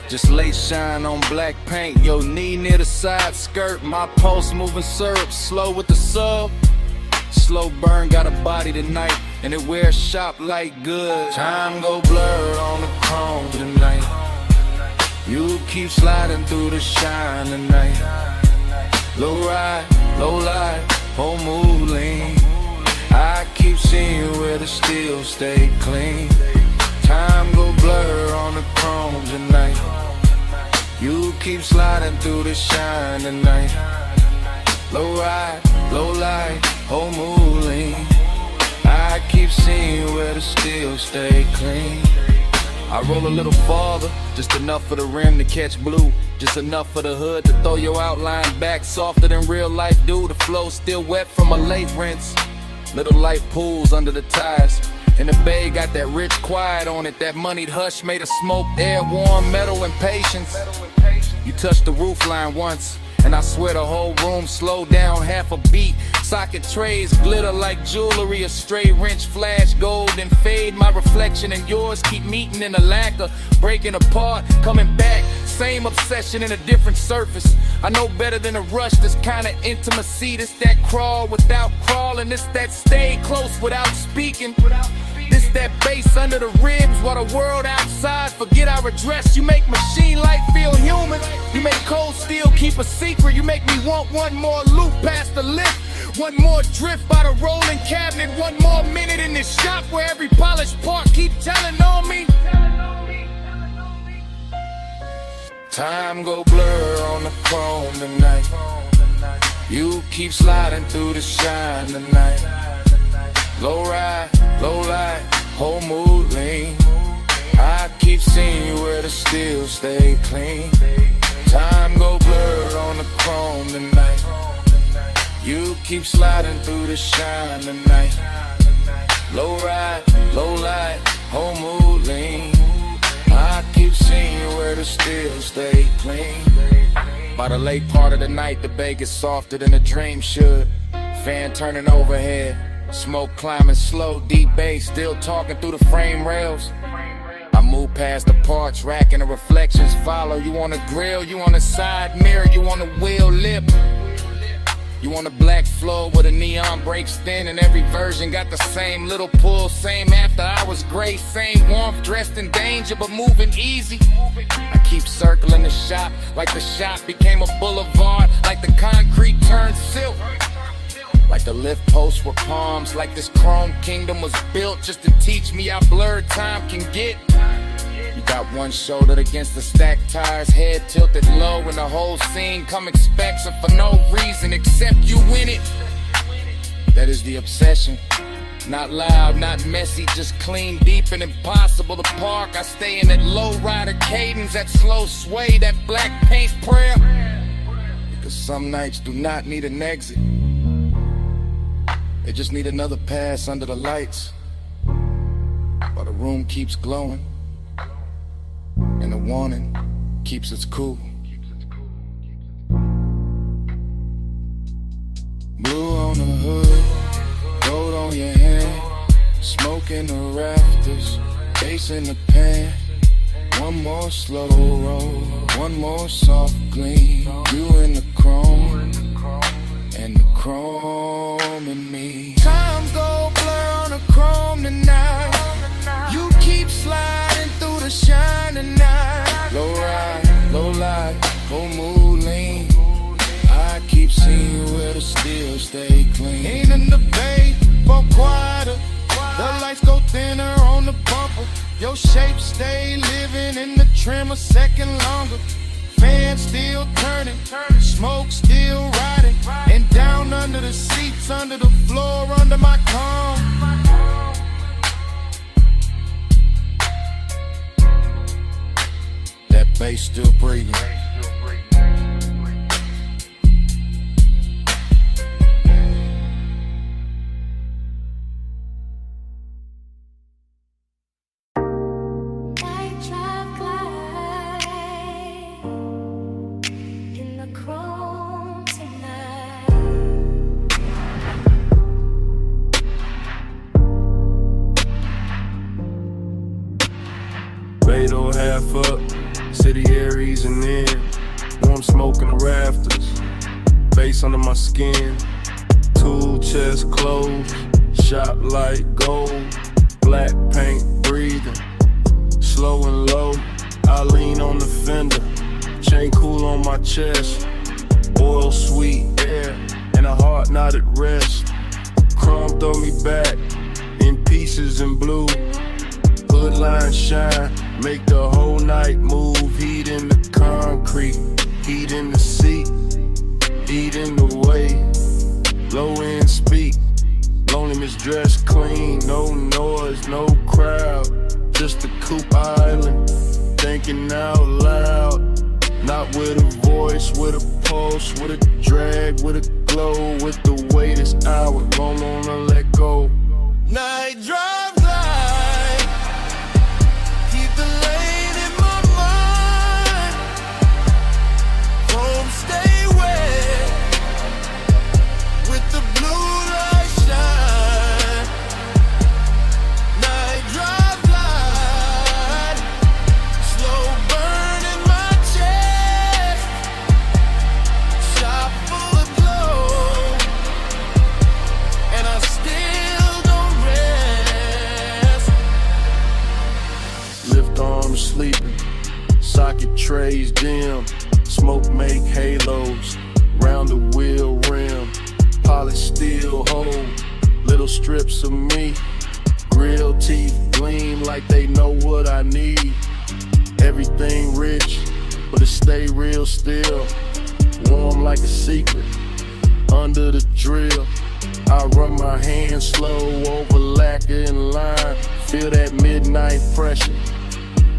Speaker 15: just lace shine on black paint. Your knee near the side skirt. My pulse moving syrup, slow with the sub. Slow burn, got a body tonight, and it wears shop like good. Time go blur on the chrome tonight. You keep sliding through the shine tonight. Low ride, low light, whole mood lean. I keep seeing you where the steel stay clean. Time go blur on the chrome tonight. You keep sliding through the shine tonight. Low ride, low light, whole mood lean. I keep seeing you where the steel stay clean. I roll a little farther, just enough for the rim to catch blue. Just enough for the hood to throw your outline back softer than real life do. The flow still wet from a late rinse. Little light pools under the tires. And the bay got that rich quiet on it. That moneyed hush made of smoke, air, warm metal and patience. You touched the roof line once, and I swear the whole room slowed down half a beat. Socket trays glitter like jewelry, a stray wrench flash gold and fade. My reflection and yours keep meeting in a lacquer, breaking apart, coming back. Same obsession in a different surface. I know better than a rush, this kind of intimacy. This that crawl without crawling. This that stay close without speaking. This that bass under the ribs while the world outside forget our address. You make machine life feel human. You make cold steel keep a secret. You make me want one more loop past the lift. One more drift by the rolling cabinet. One more minute in this shop where every polished part keep telling on me. Time go blur on the chrome tonight. You keep sliding through the shine tonight. Low ride, low light, whole mood lean. I keep seeing you where the steel stay clean. Time go blur on the chrome tonight. You keep sliding through the shine tonight. Low ride, low light, whole mood lean. I keep seeing you where the steel stay clean. By the late part of the night, the bay gets softer than a dream should. Fan turning overhead, smoke climbing slow, deep bass still talking through the frame rails. I move past the parts rack and the reflections follow. You on the grill, you on the side mirror, you on the wheel lip. You on the black floor where the neon breaks thin, and every version got the same little pull, same after hours grace, same warmth, dressed in danger but moving easy. I keep circling the shop like the shop became a boulevard, like the concrete turned silk, like the lift posts were palms, like this chrome kingdom was built just to teach me how blurred time can get. You Got one shoulder against the stacked tires, head tilted low, and the whole scene come expects it for no reason except you win it. That is the obsession. Not loud, not messy, just clean, deep, and impossible to park. I stay in that low rider cadence, that slow sway, that black paint prayer. Because some nights do not need an exit. They just need another pass under the lights, while the room keeps glowing and the warning keeps us cool. Blue on the hood, gold on your hand, smoke in the rafters, bass in the pan. One more slow roll, one more soft gleam. You in the chrome, and the chrome in me. Time go blur on the chrome tonight. You keep sliding through the shining night. Low ride, low light, whole mood lean. I keep seeing where the steel stay clean. Ain't in the bay, but quieter. The lights go thinner on the bumper. Your shape stay living in the trim a second longer. Fan still turning, smoke still riding, and down under the seats, under the floor, under my comb. That bass still breathing.
Speaker 17: Beto half up, city air easing in. Warm smoke in the rafters, face under my skin. Tool chest closed, shop light gold. Black paint breathing, slow and low. I lean on the fender, chain cool on my chest. Oil sweet air, and a heart not at rest. Chrome throw me back, in pieces in blue. Hood line shine, make the whole night move. Heat in the concrete, heat in the seat, heat in the way. Low end speak, loneliness dressed clean. No noise, no crowd, just a coupe island. Thinking out loud, not with a voice, with a pulse, with a drag, with a glow. With the weight this hour, don't wanna let go.
Speaker 6: Night drive light, keep the lane in my mind. Home stay wet, with the blue light shine. Night drive light, slow burn in my chest. Shop full of glow, and I still don't rest.
Speaker 17: Lift arms sleeping, socket trays dim. Smoke make halos, round the wheel rim. Polished steel hold, little strips of me. Grill teeth gleam like they know what I need. Everything rich, but it stay real still. Warm like a secret, under the drill. I run my hands slow over lacquer and lime. Feel that midnight pressure,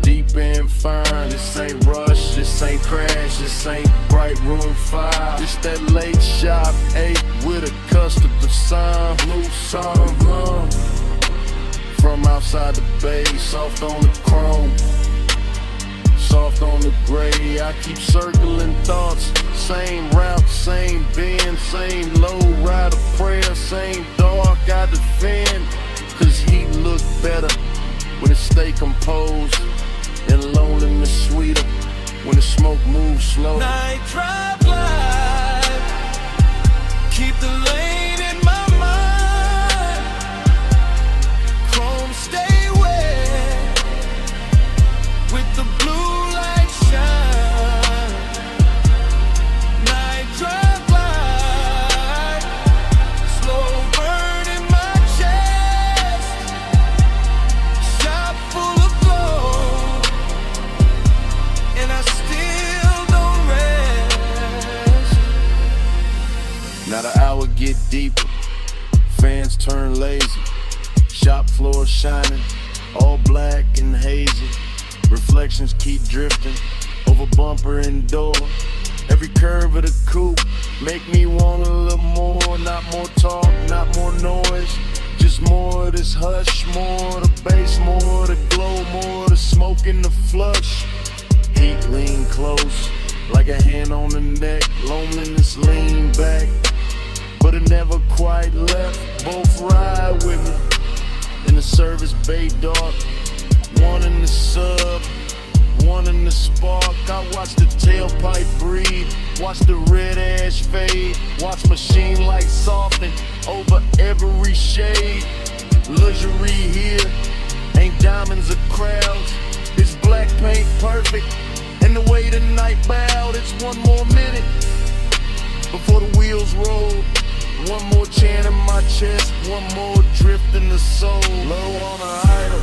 Speaker 17: deep and fine. This ain't rush, this ain't crash, this ain't bright room 5. It's that late shop 8 with a custard of sign. Blue sun from outside the bay, soft on the chrome, soft on the gray. I keep circling thoughts, same route, same bend, same low rider prayer, same dark I defend. Cause he look better when it stay composed, and loneliness sweeter when the smoke moves slow.
Speaker 6: Night drive light, keep the lane in my mind. Chrome stay wet, with the blue light shine. Night drive light, slow burn in my chest. Shop full of glow,
Speaker 17: get deeper. Fans turn lazy. Shop floor shining, all black and hazy. Reflections keep drifting over bumper and door. Every curve of the coupe make me want a little more. Not more talk, not more noise, just more of this hush. More of the bass, more of the glow, more of the smoke in the flush. Heat lean close, like a hand on the neck. Loneliness lean back, but it never quite left. Both ride with me in the service bay dark. One in the sub, one in the spark. I watch the tailpipe breathe, watch the red ash fade, watch machine lights soften over every shade. Luxury here, ain't diamonds or crowds. It's black paint perfect, and the way the night bowed. It's one more minute before the wheels roll. One more chant in my chest, one more drift in the soul. Low on the idol,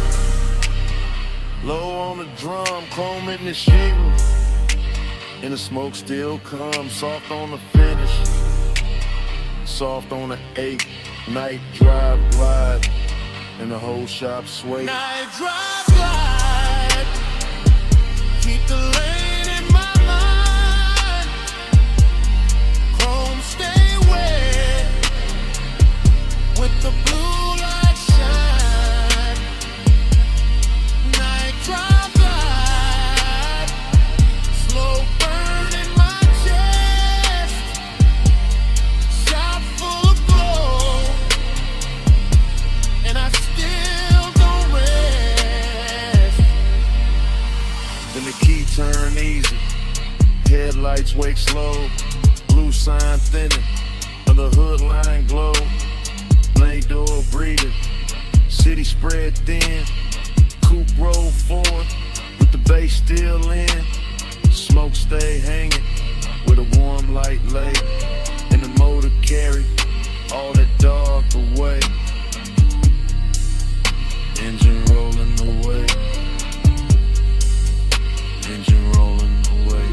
Speaker 17: low on the drum, chrome in the shingle, and the smoke still comes. Soft on the finish, soft on the 8. Night drive glide, and the whole shop sway.
Speaker 5: Night drive glide, keep the lane in my mind. Chrome stay wet, with the blue light shine. Night drive glide, slow burn in my chest. Shot full of glow, and I still don't rest.
Speaker 17: Then the key turn easy, headlights wake slow. Blue sign thinning, and the hood line glow. Blade door breathing, city spread thin. Coupe roll forward, with the bass still in. Smoke stay hanging, with a warm light lay. And the motor carry all that dark away. Engine rolling away, engine rolling away.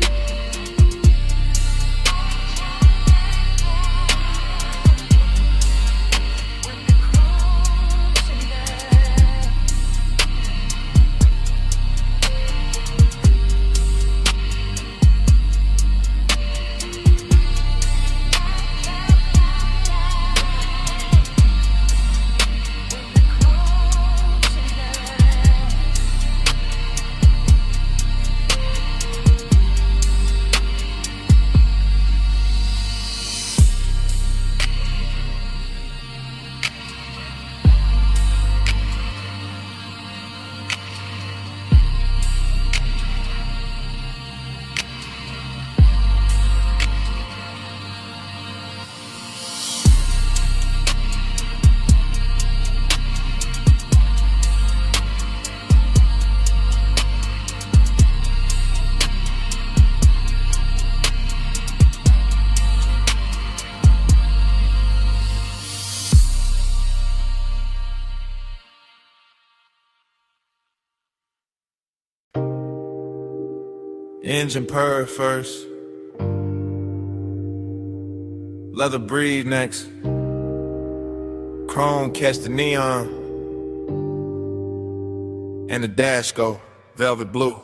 Speaker 3: Engine purr first, leather breathe next, chrome catch the neon, and the dash go velvet blue.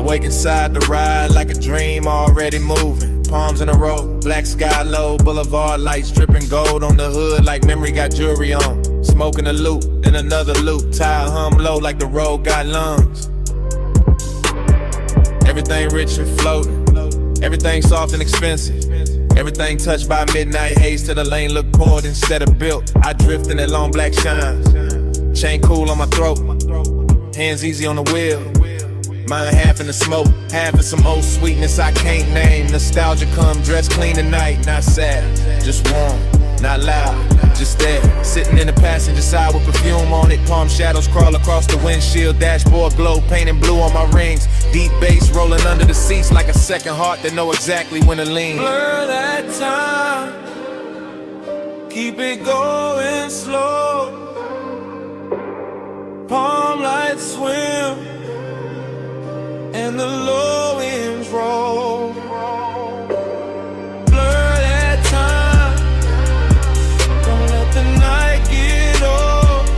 Speaker 3: Wake inside the ride like a dream already moving. Palms in a row, black sky low, boulevard lights dripping gold on the hood like memory got jewelry on. Smoking a loop, then another loop, tire hum low like the road got lungs. Everything rich and floating, everything soft and expensive. Everything touched by midnight haze till the lane look poured instead of built. I drift in that long black shine, chain cool on my throat, hands easy on the wheel. Mine half in the smoke, half in some old sweetness I can't name. Nostalgia come dressed clean tonight, not sad, just warm, not loud, just there. Sitting in the passenger side with perfume on it. Palm shadows crawl across the windshield. Dashboard glow, painting blue on my rings. Deep bass rolling under the seats like a second heart that know exactly when to lean.
Speaker 13: Blur that time keep it going slow. Palm lights swim and the low winds roll. Blur that time, don't let the night get old.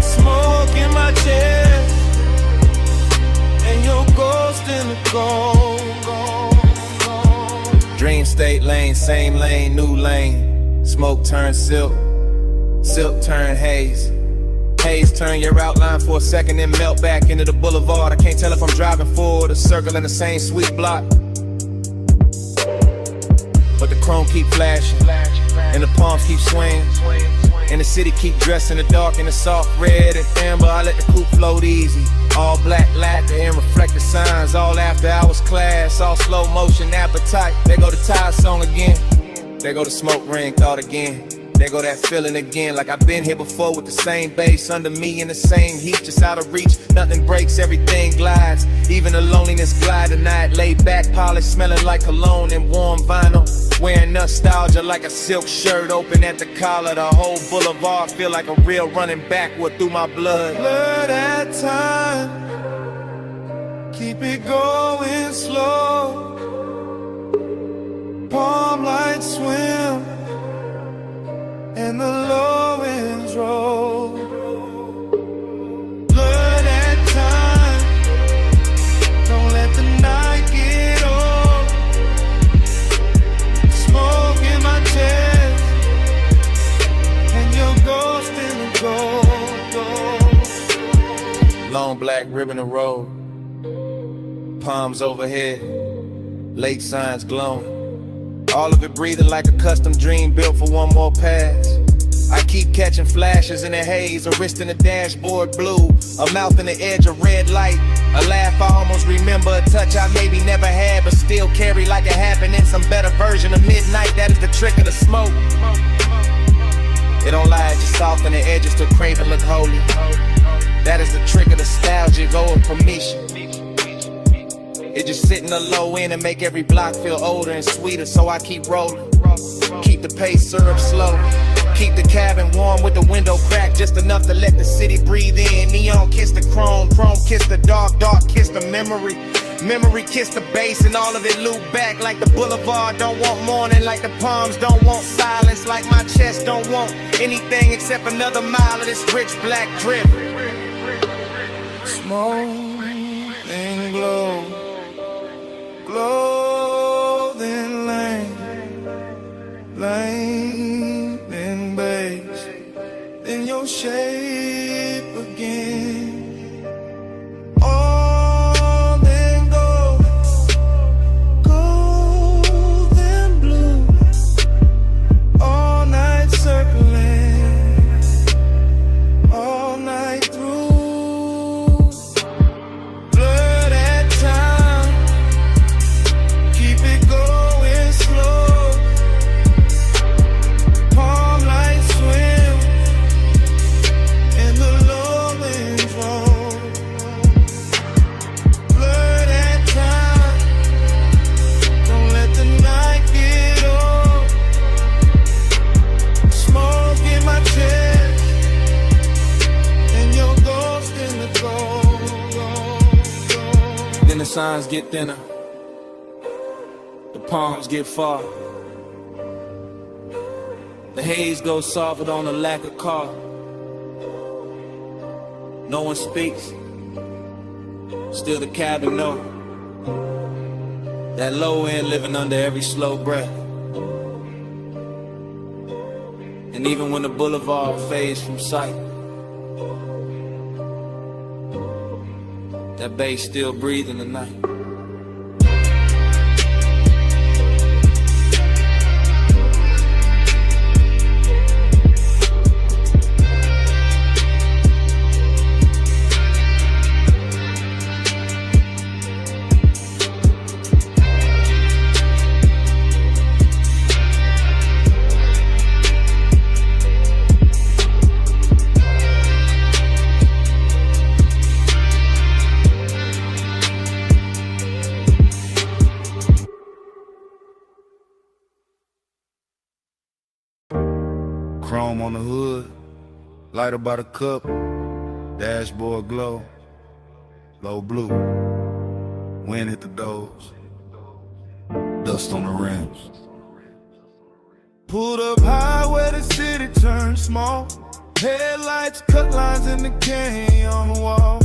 Speaker 13: Smoke in my chest and your ghost in the gold.
Speaker 3: Dream state lane, same lane, new lane. Smoke turn silk, silk turn haze. Haze turn your outline for a second and melt back into the boulevard. I can't tell if I'm driving forward or circling the same sweet block. But the chrome keep flashing and the palms keep swinging, and the city keep dressed in the dark in the soft red and amber. I let the coupe float easy. All black lacquer and reflective signs. All after hours class, all slow motion appetite. There go the Tide song again. There go the smoke ring thought again. There go that feeling again, like I've been here before with the same bass under me in the same heat, just out of reach. Nothing breaks, everything glides. Even the loneliness glide tonight. Laid back, polished, smelling like cologne and warm vinyl. Wearing nostalgia like a silk shirt open at the collar. The whole boulevard feel like a real running backward through my blood.
Speaker 13: Blur that time, keep it going slow. Palm lights swim and the low winds roll. Blur that time, don't let the night get old. Smoke in my chest and your ghost in the gold.
Speaker 3: Long black ribbon of road, palms overhead, lake signs glowing. All of it breathing like a custom dream built for one more pass. I keep catching flashes in the haze, a wrist in the dashboard blue, a mouth in the edge of red light, a laugh I almost remember, a touch I maybe never had but still carry like it happened in some better version of midnight. That is the trick of the smoke. It don't lie, it just soften the edges to crave and look holy. That is the trick of nostalgia, go with permission. It just sit in the low end and make every block feel older and sweeter, so I keep rolling. Keep the pace syrup slow. Keep the cabin warm with the window cracked just enough to let the city breathe in. Neon kiss the chrome, chrome kiss the dark, dark kiss the memory. Memory kiss the bass and all of it loop back like the boulevard don't want morning, like the palms don't want silence, like my chest don't want anything except another mile of this rich black drip.
Speaker 13: Smoke and glow, clothing lane, lane and base, then your shape again. All then gold, gold and blue, all night circling, all night through. Blur that time, keep it going slow. Palm lights swim and the low winds roll. Blur that time, don't let the night get old. Smoke in my chest and your ghost in the gold.
Speaker 3: Then the signs get thinner, the palms get far. The haze goes softer on the lack of car. No one speaks, still the cabin know. That low end living under every slow breath. And even when the boulevard fades from sight, that bass still breathing the night.
Speaker 18: Chrome on the hood, lighter by the cup, dashboard glow, low blue, wind hit the doors, dust on the rims.
Speaker 6: Pulled up high where the city turned small. Headlights cut lines in the canyon on the wall.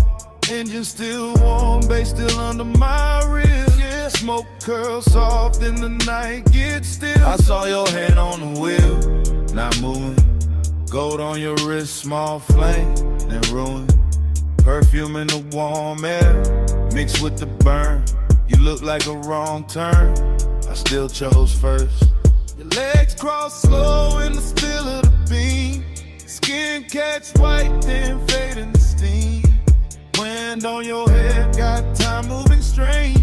Speaker 6: Engine still warm, bass still under my ribs. Yeah, smoke curls soft in the night, get still.
Speaker 18: I saw your hand on the wheel, not moving. Gold on your wrist, small flame, then ruin. Perfume in the warm air, mixed with the burn. You look like a wrong turn, I still chose first.
Speaker 6: Your legs cross slow in the still of the beam. Skin catch white, then fade into steam. Wind on your head, got time moving strange.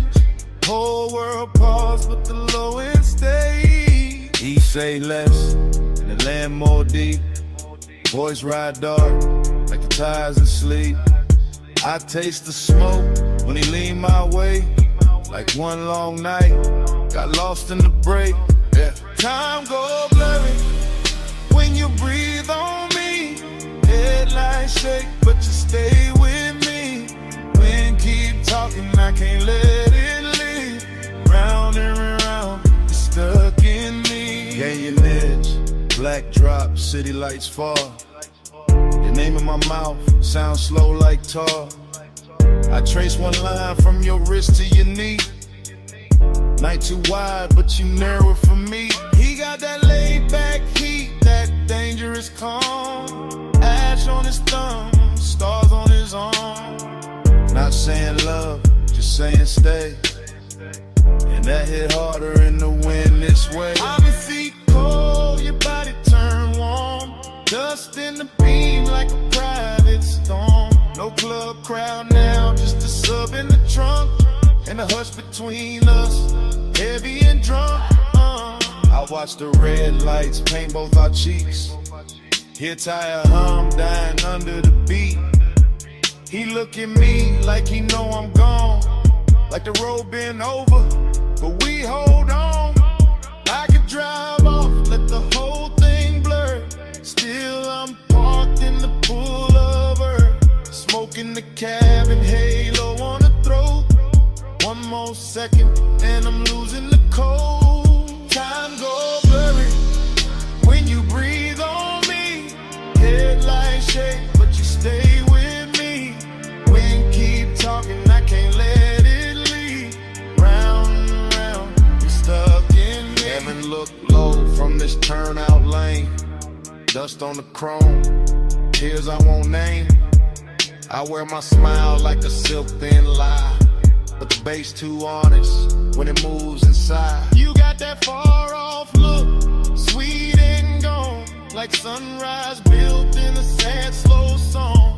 Speaker 6: Whole world pause, but the low end stays.
Speaker 18: He say less, and the land more deep. Voice ride dark, like the tires in sleep. I taste the smoke when he lean my way. Like one long night, got lost in the break. Yeah.
Speaker 6: Time go blurry when you breathe on me. Headlights shake, but you stay with me. Wind keep talking, I can't let it leave. Round and round, you're stuck in me.
Speaker 18: Gain your edge, black drop, city lights fall. Your name in my mouth, sound slow like tar. I trace one line from your wrist to your knee. Night too wide, but you narrow it for me.
Speaker 6: He got that laid back heat, that dangerous calm. Ash on his thumb, stars on his arm.
Speaker 18: Not saying love, just saying stay. And that hit harder in the wind this way.
Speaker 6: I'm in feet cold, your body turn warm. Dust in the beam like a private storm. No club crowd now, just a sub in the trunk. And the hush between us, heavy and drunk.
Speaker 18: I watch the red lights paint both our cheeks. Hear tire hum dying under the beat.
Speaker 6: He look at me like he know I'm gone. Like the road been over, but we hold on. I could drive off, let the whole thing blur. Still I'm parked in the pullover. Smoking the cabin, halo on the throat. One more second and I'm losing the cold. Time go blurry when you breathe on me. Headlights shake, but you stay with me. Wind keep talking, I can't let it leave. Round and round, you're stuck in me.
Speaker 18: Heaven look low from this turnout lane. Dust on the chrome, tears I won't name. I wear my smile like a silk thin lie. But the bass too honest when it moves inside.
Speaker 6: You got that far off look, sweet and gone. Like sunrise built in a sad slow song.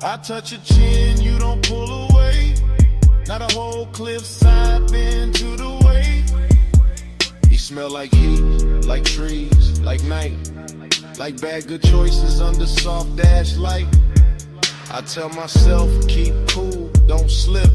Speaker 6: I touch your chin, you don't pull away. Not a whole cliffside bend to the way.
Speaker 18: You smell like heat, like trees, like night. Like bad good choices under soft dash light. I tell myself, keep cool, don't slip.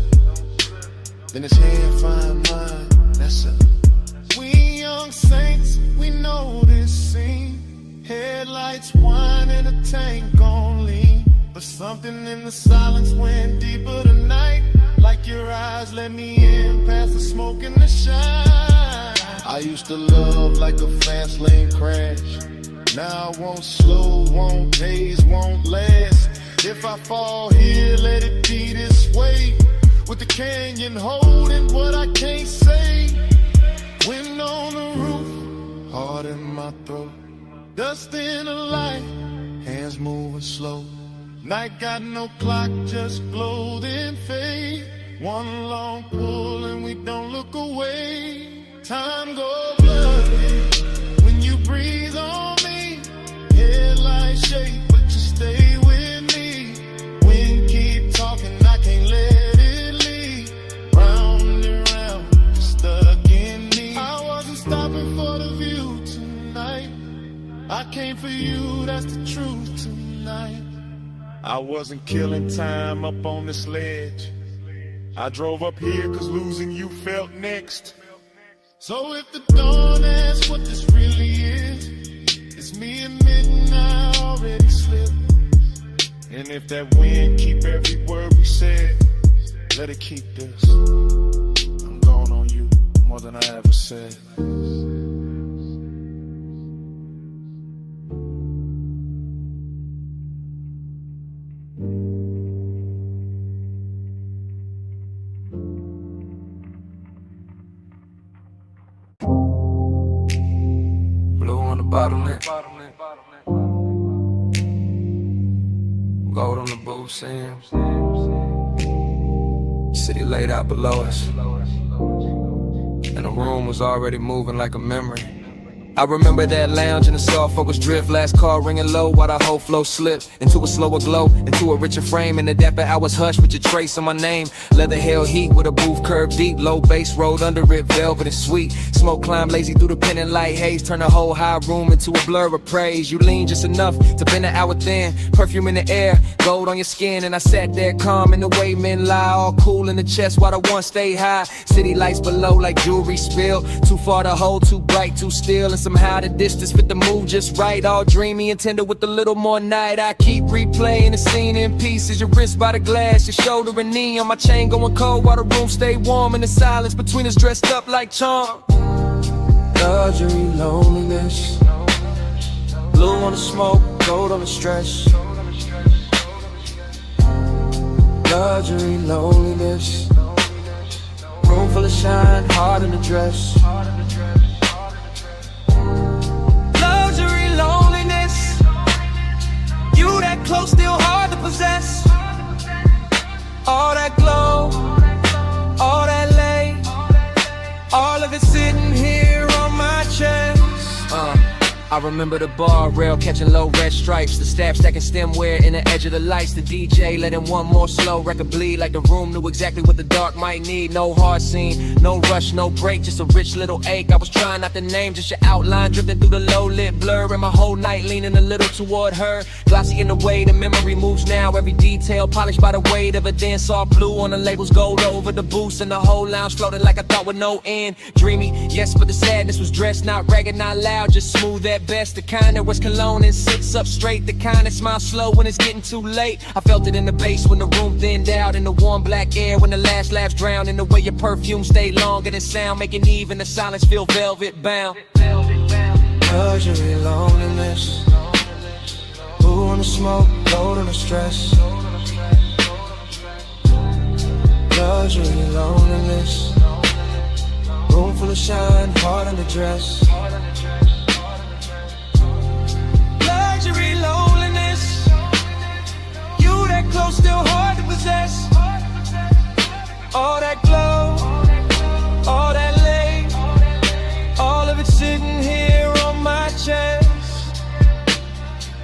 Speaker 18: Then his hand find mine, that's it.
Speaker 6: We young saints, we know this scene. Headlights whine and a tank on lean. But something in the silence went deeper tonight. Like your eyes let me in past the smoke and the shine.
Speaker 18: I used to love like a fast lane crash. Now I won't slow, won't haze, won't last. If I fall here, let it be this way. With the canyon holding what I can't say.
Speaker 6: Wind on the roof,
Speaker 18: heart in my throat.
Speaker 6: Dust in the light,
Speaker 18: hands moving slow.
Speaker 6: Night got no clock, just glow then fade. One long pull and we don't look away. Time go blurry when you breathe on me. Headlights shake, but you stay with me. Wind keep talking, I can't let it leave. Round and round, you're stuck in me. I wasn't stopping for the view tonight. I came for you, that's the truth tonight.
Speaker 19: I wasn't killing time up on this ledge. I drove up here cause losing you felt next.
Speaker 6: So if the dawn asks what this really is
Speaker 19: Guess me admitting I already slipped. And if that wind keep every word we said, let it keep this. I'm gone on you more than I ever said.
Speaker 15: Blue on the bottleneck. Gold on the booth seams. City laid out below us, and the room was already moving like a memory. I remember that lounge in the soft focus drift, last call ringing low while the whole flow slipped into a slower glow, into a richer frame. In the dapper hours hush with your trace on my name. Leather held heat with a booth curved deep, low bass rolled under it, velvet and sweet. Smoke climbed lazy through the pendant light haze, turn the whole high room into a blur of praise. You lean just enough to bend an hour thin, perfume in the air, gold on your skin. And I sat there calm in the way men lie, all cool in the chest while the one stay high. City lights below like jewelry spilled, too far to hold, too bright, too still. And somehow the distance fit the mood just right, all dreamy and tender with a little more night. I keep replaying the scene in pieces, your wrist by the glass, your shoulder and knee on my chain going cold while the room stay warm. And the silence between us dressed up like charm.
Speaker 13: Luxury, loneliness, blue on the smoke, gold on the stress. Luxury, loneliness, room full of shine, heart in the dress. Luxury, loneliness, you that close, still hard to possess. All that glow, all that lay, all of it sitting here on my chest.
Speaker 15: I remember the bar rail catching low red stripes, the staff stacking stemware in the edge of the lights, the DJ letting one more slow record bleed like the room knew exactly what the dark might need. No hard scene, no rush, no break, just a rich little ache. I was trying not to name, just your outline drifting through the low lit blur, and my whole night leaning a little toward her. Glossy in the way the memory moves now, every detail polished by the weight of a dance. All blue on the labels, gold over the boost, and the whole lounge floated like I thought with no end. Dreamy, yes, but the sadness was dressed, not ragged, not loud, just smooth at best. The kind that was cologne and sits up straight, the kind that smiles slow when it's getting too late. I felt it in the bass when the room thinned out, in the warm black air when the last laughs drowned, in the way your perfume stayed longer than sound, making even the silence feel velvet bound.
Speaker 13: Luxury, loneliness, blue on the smoke, gold on the stress. Luxury, loneliness, room full of shine, heart in the dress. Luxury, loneliness, you that close, still hard to possess. All that glow, all that lay, all of it sitting here on my chest.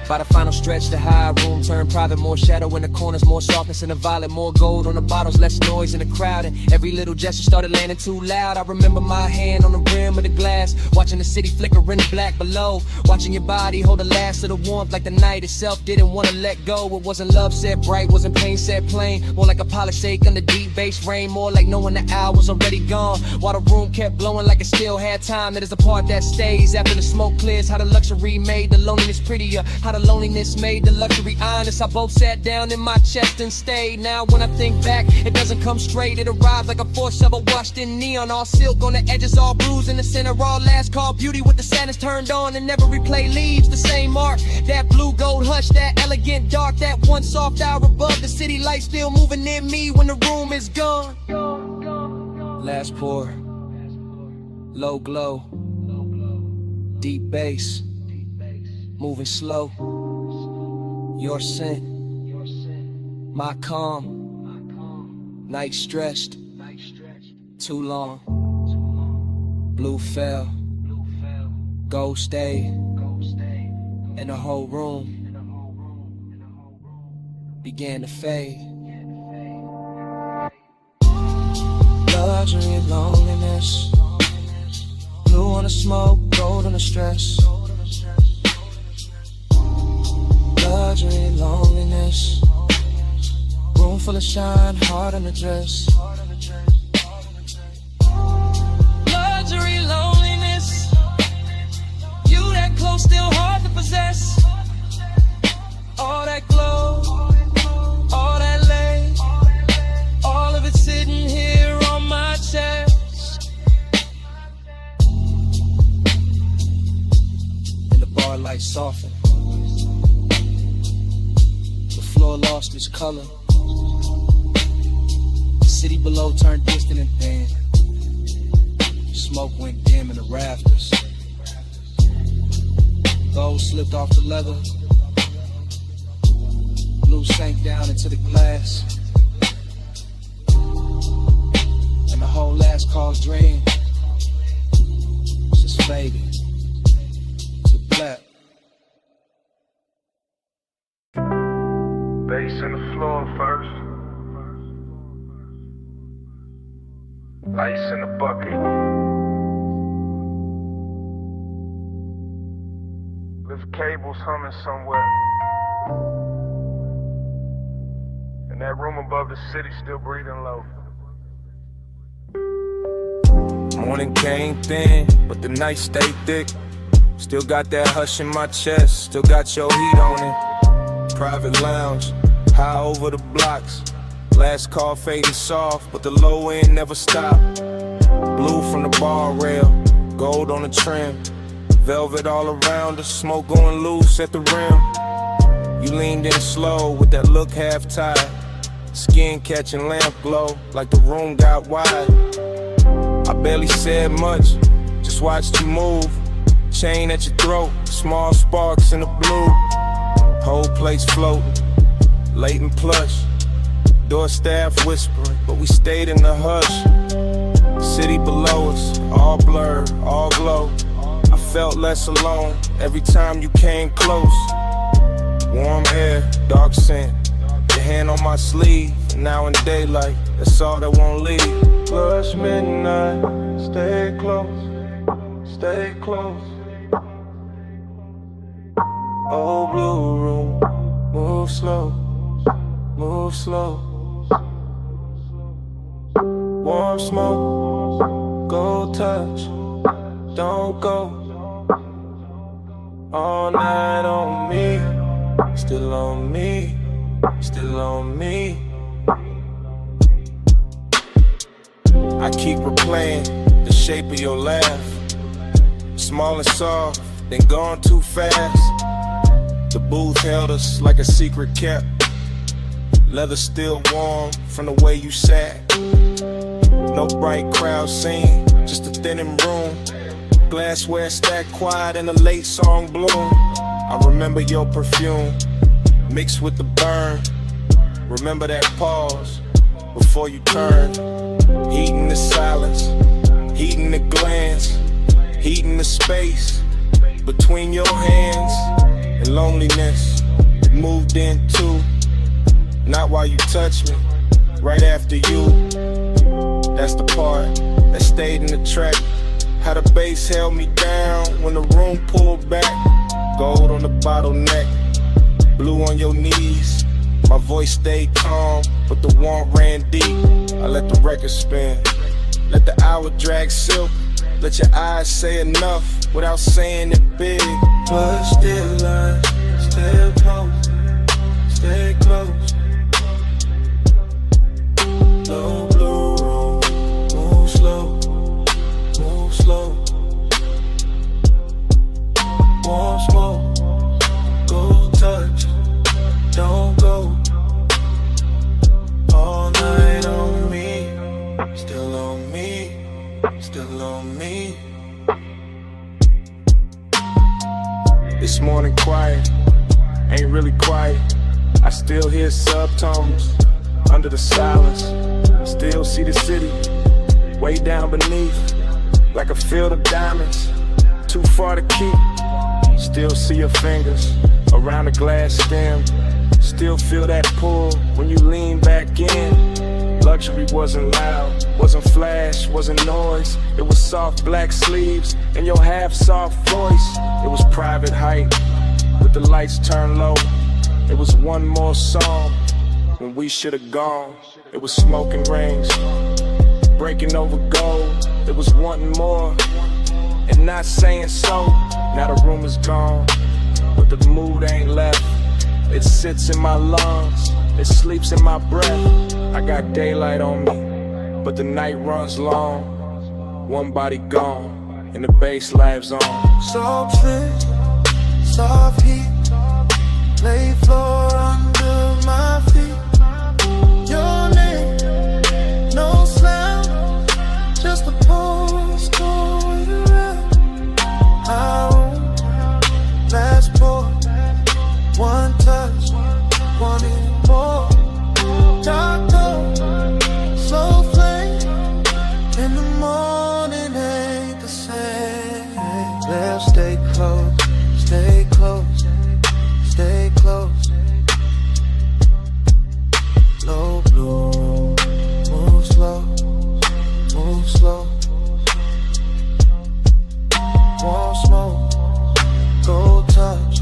Speaker 15: By the final stretch, the high room turned private, more shadow in the corners, more softness in the violet, more gold on the bottles, less noise in the crowd, and every little gesture started landing too loud. I remember my hand on the rim of the glass, watching the city flicker in the black below, watching your body hold the last of the warmth like the night itself didn't want to let go. It wasn't love set bright, wasn't pain set plain, more like a polished ache under deep bass rain, more like knowing the hour was already gone, while the room kept blowing like it still had time. That is the part that stays after the smoke clears, how the luxury made the loneliness prettier, how the loneliness made the luxury honest. I both sat down in my chest and stayed. Now when I think back, it doesn't come straight. It arrives like a force shovel washed in neon, all silk on the edges, all bruised in the center, all last call beauty with the sadness turned on, and never replay leaves the same mark. That blue gold hush, that elegant dark, that one soft hour above the city light still moving in me when the room is gone.
Speaker 13: Last pour, low glow, deep bass, moving slow. Your scent, my calm, night stretched, too long. Blue fell, gold stayed, and the whole room began to fade. Luxury, loneliness, blue on the smoke, gold on the stress. Luxury, loneliness, room full of shine, heart in the dress. Luxury, loneliness, you that close, still hard to possess.
Speaker 7: softened. The floor lost its color. The city below turned distant and thin. Smoke went dim in the rafters. Gold slipped off the leather. Blue sank down into the glass. And the whole last call's dream just faded to black.
Speaker 16: Bass in the floor first. Ice in the bucket. Lift cables humming somewhere. And that room above the city still breathing low.
Speaker 15: Morning came thin, but the night stayed thick. Still got that hush in my chest, still got your heat on it. Private lounge, high over the blocks. Last call fading soft, but the low end never stopped. Blue from the bar rail, gold on the trim. Velvet all around us, smoke going loose at the rim. You leaned in slow with that look half tied. Skin catching lamp glow, like the room got wide. I barely said much, just watched you move. Chain at your throat, small sparks in the blue. Whole place floating, late and plush. Door staff whispering, but we stayed in the hush. City below us, all blurred, all glow. I felt less alone every time you came close. Warm air, dark scent, your hand on my sleeve. Now in daylight, that's all that won't leave.
Speaker 13: Plus midnight, stay close, stay close. Old blue room, move slow, move slow. Warm smoke, go touch, don't go. All night on me, still on me, still on me.
Speaker 15: I keep replaying the shape of your laugh. Small and soft, then gone too fast. The booth held us like a secret kept. Leather still warm from the way you sat. No bright crowd scene, just a thinning room. Glassware stacked quiet in a late song bloom. I remember your perfume mixed with the burn. Remember that pause before you turned. Heating the silence, heating the glance, heating the space between your hands. And loneliness moved in too. Not while you touch me, right after you. That's the part that stayed in the track. How the bass held me down when the room pulled back. Gold on the bottleneck, blue on your knees. My voice stayed calm, but the warmth ran deep. I let the record spin, let the hour drag silk. Let your eyes say enough without saying it big.
Speaker 13: But still I stay close, stay close. Low blue room, move slow, move slow. Warm smoke, go touch, don't go. All night on me, still on me, still on me.
Speaker 15: This morning quiet, ain't really quiet. I still hear subtones under the silence. Still see the city way down beneath, like a field of diamonds, too far to keep. Still see your fingers around the glass stem. Still feel that pull when you lean back in. Luxury wasn't loud, wasn't flash, wasn't noise. It was soft black sleeves and your half-soft voice. It was private height with the lights turned low. It was one more song when we should have gone. It was smoking rings, breaking over gold. It was wanting more and not saying so. Now the room is gone, but the mood ain't left. It sits in my lungs, it sleeps in my breath. I got daylight on me, but the night runs long. One body gone, and the bass lives on.
Speaker 13: Something
Speaker 6: soft heat, lay floor under my feet. Your name, no slam, just a postcode around. Our own last pour, one touch, wanting more. Dark door, slow flame, in the morning ain't the same. Let's stay close, stay close, stay close. Low blue, move slow, move slow. Won't smoke, go touch,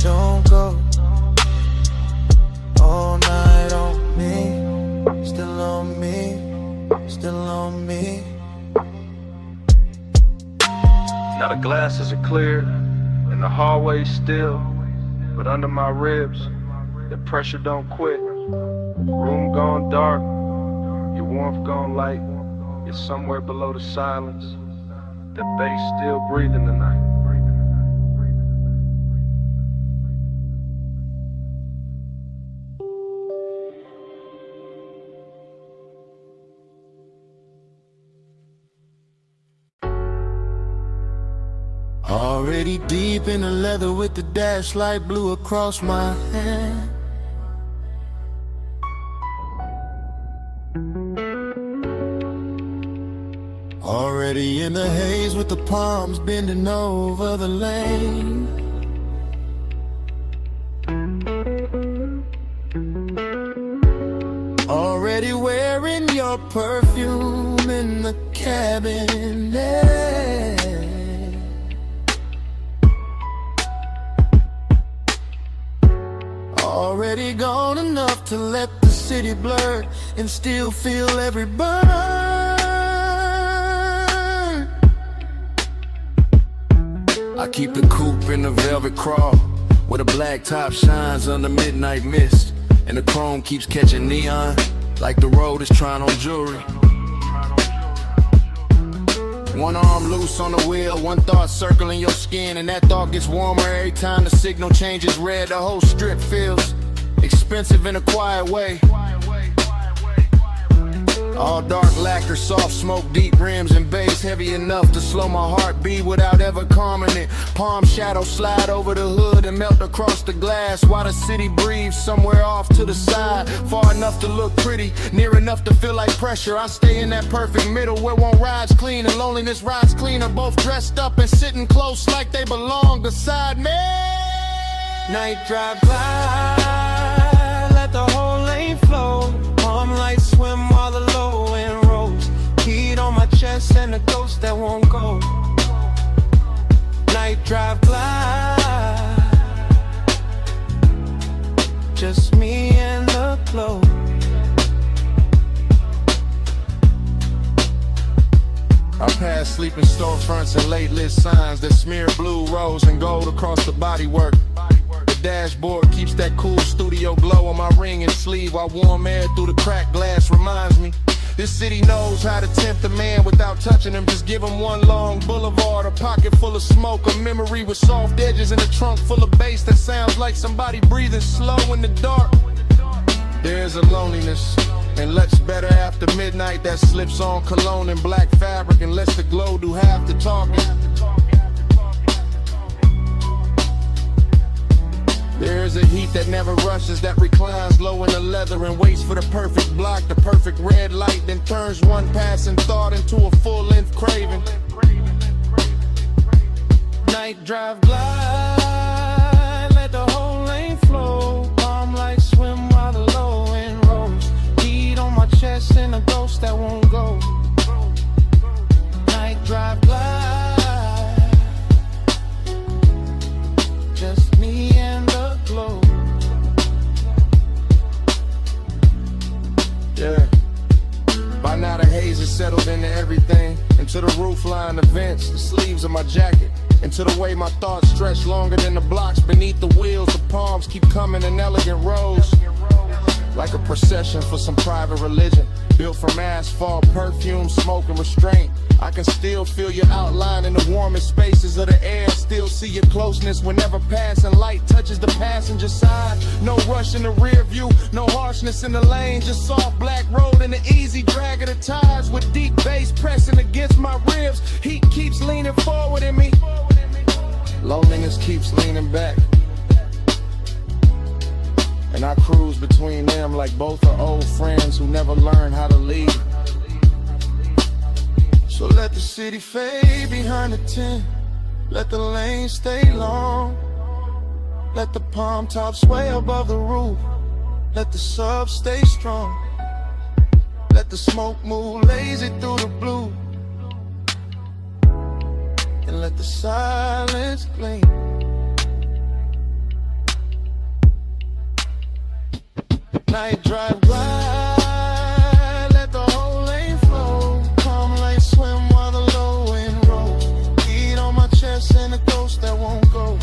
Speaker 6: don't go. All night on me, still on me, still on me.
Speaker 17: Now the glasses are clear, and the hallway's still, but under my ribs, the pressure don't quit. Room gone dark, your warmth gone light. You're somewhere below the silence. The bass still breathing tonight.
Speaker 6: Already deep in the leather with the dash light blue across my hand. Already in the haze with the palms bending over the lane. Already wearing your perfume in the cabinet. Already gone enough to let the city blur and still feel every burn.
Speaker 15: I keep the coupe in the velvet crawl, where the black top shines under midnight mist, and the chrome keeps catching neon, like the road is trying on jewelry. One arm loose on the wheel, one thought circling your skin, and that thought gets warmer every time the signal changes red. The whole strip feels expensive in a quiet way. All dark lacquer, soft smoke, deep rims and bass, heavy enough to slow my heartbeat without ever calming it. Palm shadows slide over the hood and melt across the glass, while the city breathes somewhere off to the side, far enough to look pretty, near enough to feel like pressure. I stay in that perfect middle where one rides clean and loneliness rides cleaner, both dressed up and sitting close like they belong beside me.
Speaker 13: Night drive glide, let the whole lane flow. Palm lights swim while the low end rolls. Heat on my chest and a ghost that won't go. Night drive glide, just me and the glow.
Speaker 2: I pass sleeping storefronts and late lit signs that smear blue, rose, and gold across the bodywork. The dashboard keeps that cool studio glow on my ring and sleeve, while warm air through the cracked glass reminds me this city knows how to tempt a man without touching him. Just give him one long boulevard, a pocket full of smoke, a memory with soft edges, and a trunk full of bass that sounds like somebody breathing slow in the dark. There's a loneliness and looks better after midnight that slips on cologne and black fabric and lets the glow do half the talking. There's a heat that never rushes, that reclines low in the leather and waits for the perfect block, the perfect red light, then turns one passing thought into a full-length craving.
Speaker 13: Night drive glide, let the whole lane flow. Palm lights swim while the low end rolls. Heat on my chest and a ghost that won't go. Night drive glide, just me and the glow.
Speaker 2: Yeah. By now the haze is settled into everything, into the roofline, the vents, the sleeves of my jacket, into the way my thoughts stretch longer than the blocks beneath the wheels. The palms keep coming in elegant rows, like a procession for some private religion. Built from asphalt, perfume, smoke, and restraint. I can still feel your outline in the warmest spaces of the air. Still see your closeness whenever passing light touches the passenger side. No rush in the rear view, no harshness in the lane. Just soft black road and the easy drag of the tires. With deep bass pressing against my ribs. Heat keeps leaning forward in me. Loneliness keeps leaning back. And I cruise between them like both are old friends who never learned how to lead.
Speaker 6: So let the city fade behind the tent. Let the lane stay long. Let the palm tops sway above the roof. Let the sub stay strong. Let the smoke move lazy through the blue. And let the silence gleam. Night drive glide, let the whole lane flow. Calm like swim while the low wind rolls. Heat on my chest and a ghost that won't go.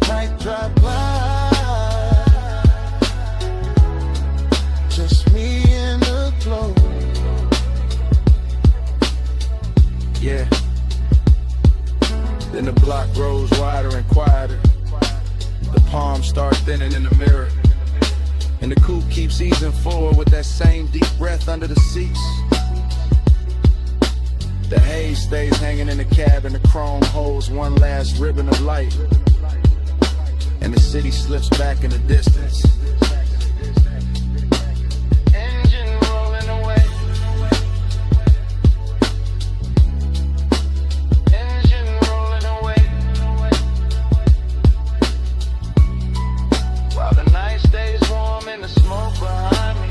Speaker 6: Night drive glide, just me and the glow.
Speaker 2: Yeah. Then the block grows wider and quieter. The palms start thinning in the mirror. And the coupe keeps easing forward with that same deep breath under the seats. The haze stays hanging in the cab and the chrome holds one last ribbon of light. And the city slips back in the distance.
Speaker 6: Engine rolling away. Engine rolling away. While the night stays warm and the smoke behind me.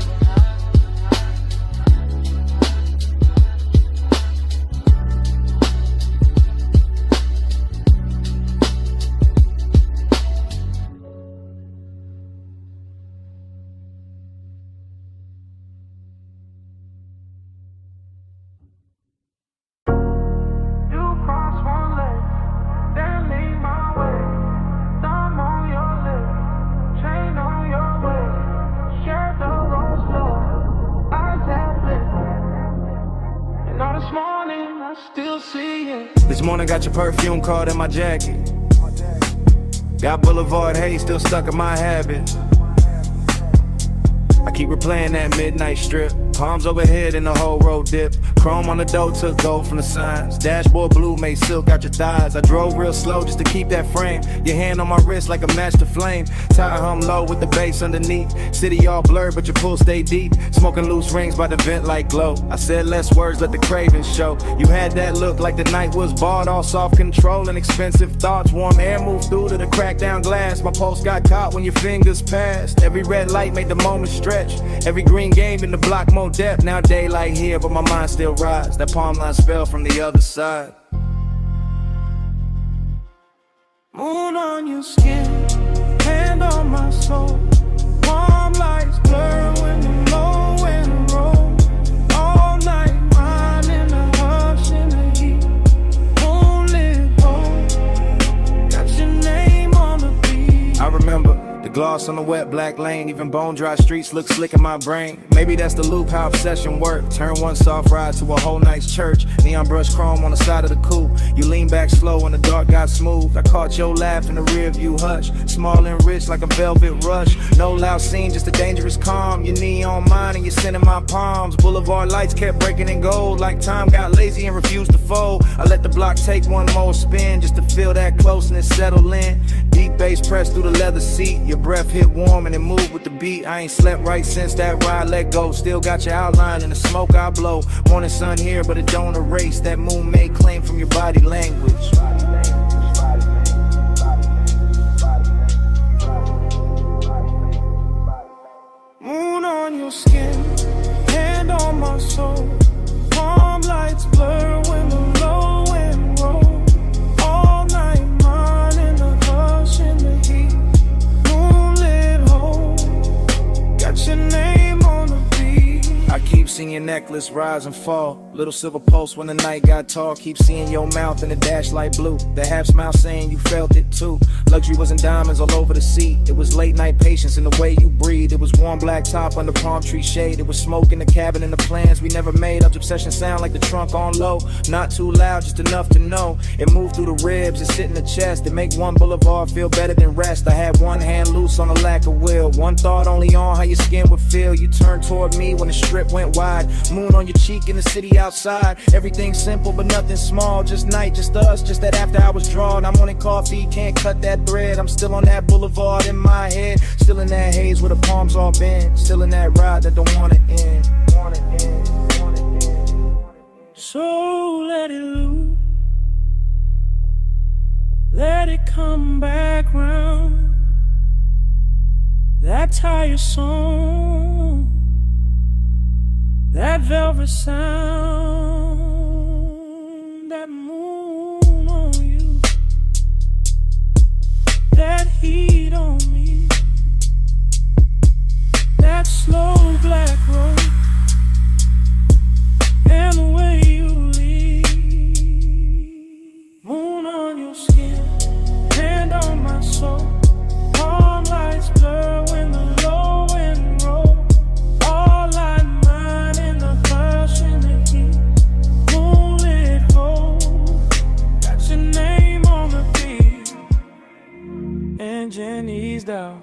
Speaker 12: This morning got your perfume card in my jacket. Got Boulevard haze still stuck in my habit. I keep replaying that midnight strip. Palms overhead and the whole road dip. Chrome on the door took gold from the signs. Dashboard blue made silk out your thighs. I drove real slow just to keep that frame. Your hand on my wrist like a match to flame. Tire hum low with the bass underneath. City all blurred but your pool stay deep. Smoking loose rings by the vent like glow. I said less words, let the cravings show. You had that look like the night was bought. All soft control and expensive thoughts. Warm air moved through to the cracked down glass. My pulse got caught when your fingers passed. Every red light made the moment stretch. Every green game in the block more depth. Now daylight here but my mind still rides. That palm line spell from the other side.
Speaker 13: Moon on your skin, hand on my soul. Warm lights blur when the low wind rolls. All night mine in the hush in the heat. Moonlit hole, got your name on the beat.
Speaker 12: I remember the gloss on the wet black lane. Even bone dry streets look slick in my brain. Maybe that's the loop, how obsession work. Turn one soft ride to a whole night's church. Neon brush chrome on the side of the coupe. You lean back slow and the dark got smooth. I caught your laugh in the rear view hush. Small and rich like a velvet rush. No loud scene, just a dangerous calm. Your knee on mine and you're sending my palms. Boulevard lights kept breaking in gold. Like time got lazy and refused to fold. I let the block take one more spin just to feel that closeness settle in. Deep bass pressed through the leather seat. Your breath hit warm and it moved with the beat. I ain't slept right since that ride let go. Still got your outline in the smoke I blow. Morning sun here but it don't erase that moon made claim from your body language.
Speaker 13: Moon on your skin, hand on my soul. Palm lights blur when the low wind rolls. All night mine in the hush in the heat. Moonlit hole, got your name on the beat.
Speaker 12: I keep seeing that necklace, rise and fall. Little silver pulse when the night got tall. Keep seeing your mouth in the dash light blue. The half smile saying you felt it too. Luxury wasn't diamonds all over the seat. It was late night patience in the way you breathe. It was warm black top under palm tree shade. It was smoke in the cabin and the plans we never made. Up obsession sound like the trunk on low. Not too loud, just enough to know. It moved through the ribs, it sit in the chest. It make one boulevard feel better than rest. I had one hand loose on the lack of will. One thought only on how your skin would feel. You turned toward me when the strip went wide. Moon on your cheek in the city outside. Everything simple but nothing small. Just night, just us, just that after hours drawn. I'm wanting coffee, can't cut that thread. I'm still on that boulevard in my head. Still in that haze where the palms all bend. Still in that ride that don't wanna end.
Speaker 13: So let it loose. Let it come back round. That tired song, that velvet sound, that moon on you, that heat on me, that slow black road, and the way you leave. Moon on your skin, hand on my soul. Palm lights blur when the low end roll. All light mine in the hush in the heat. Moonlit hole, got your name on the beat. Engine eased out,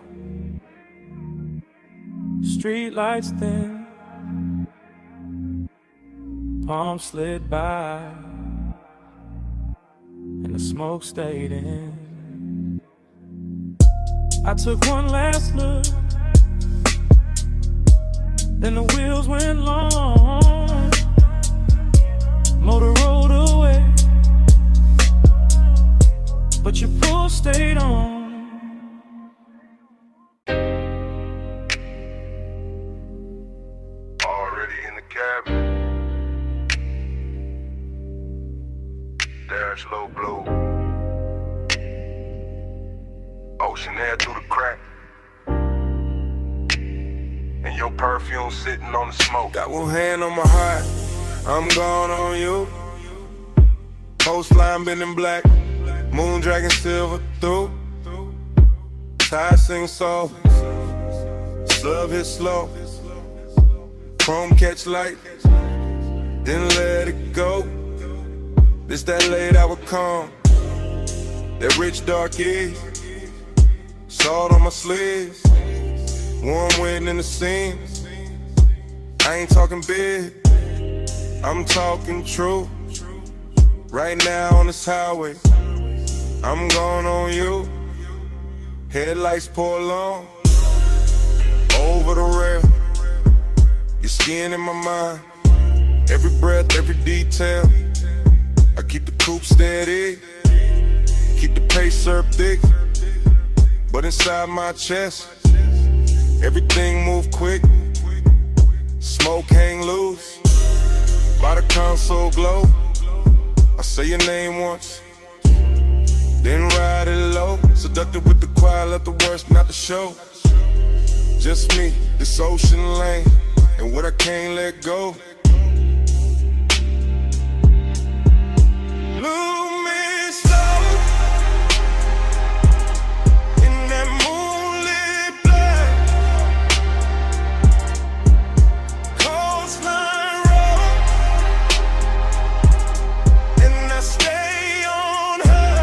Speaker 13: street lights thin. Palm slid by, and the smoke stayed in. I took one last look, then the wheels went long. Motor rolled away, but your pull stayed on.
Speaker 16: Already in the cabin. Dash low blow. Ocean air through the crack. And your perfume sitting on the smoke.
Speaker 17: Got one hand on my heart, I'm gone on you. Coastline been in black, moon dragging silver through. Tide sing soft, slub hit slow. Chrome catch light, then let it go. This that late hour calm, that rich dark is. Salt on my sleeves, warm wind in the seams. I ain't talking big, I'm talking true. Right now on this highway, I'm going on you. Headlights pour long, over the rail. Your skin in my mind, every breath, every detail. I keep the coupe steady, keep the pace up thick. But inside my chest, everything move quick. Smoke hang loose, by the console glow. I say your name once, then ride it low. Seductive with the choir, let the worst not the show. Just me, this ocean lane, and what I can't let go. Move me slow in that moonlit black. Coastline road, and I stay on her.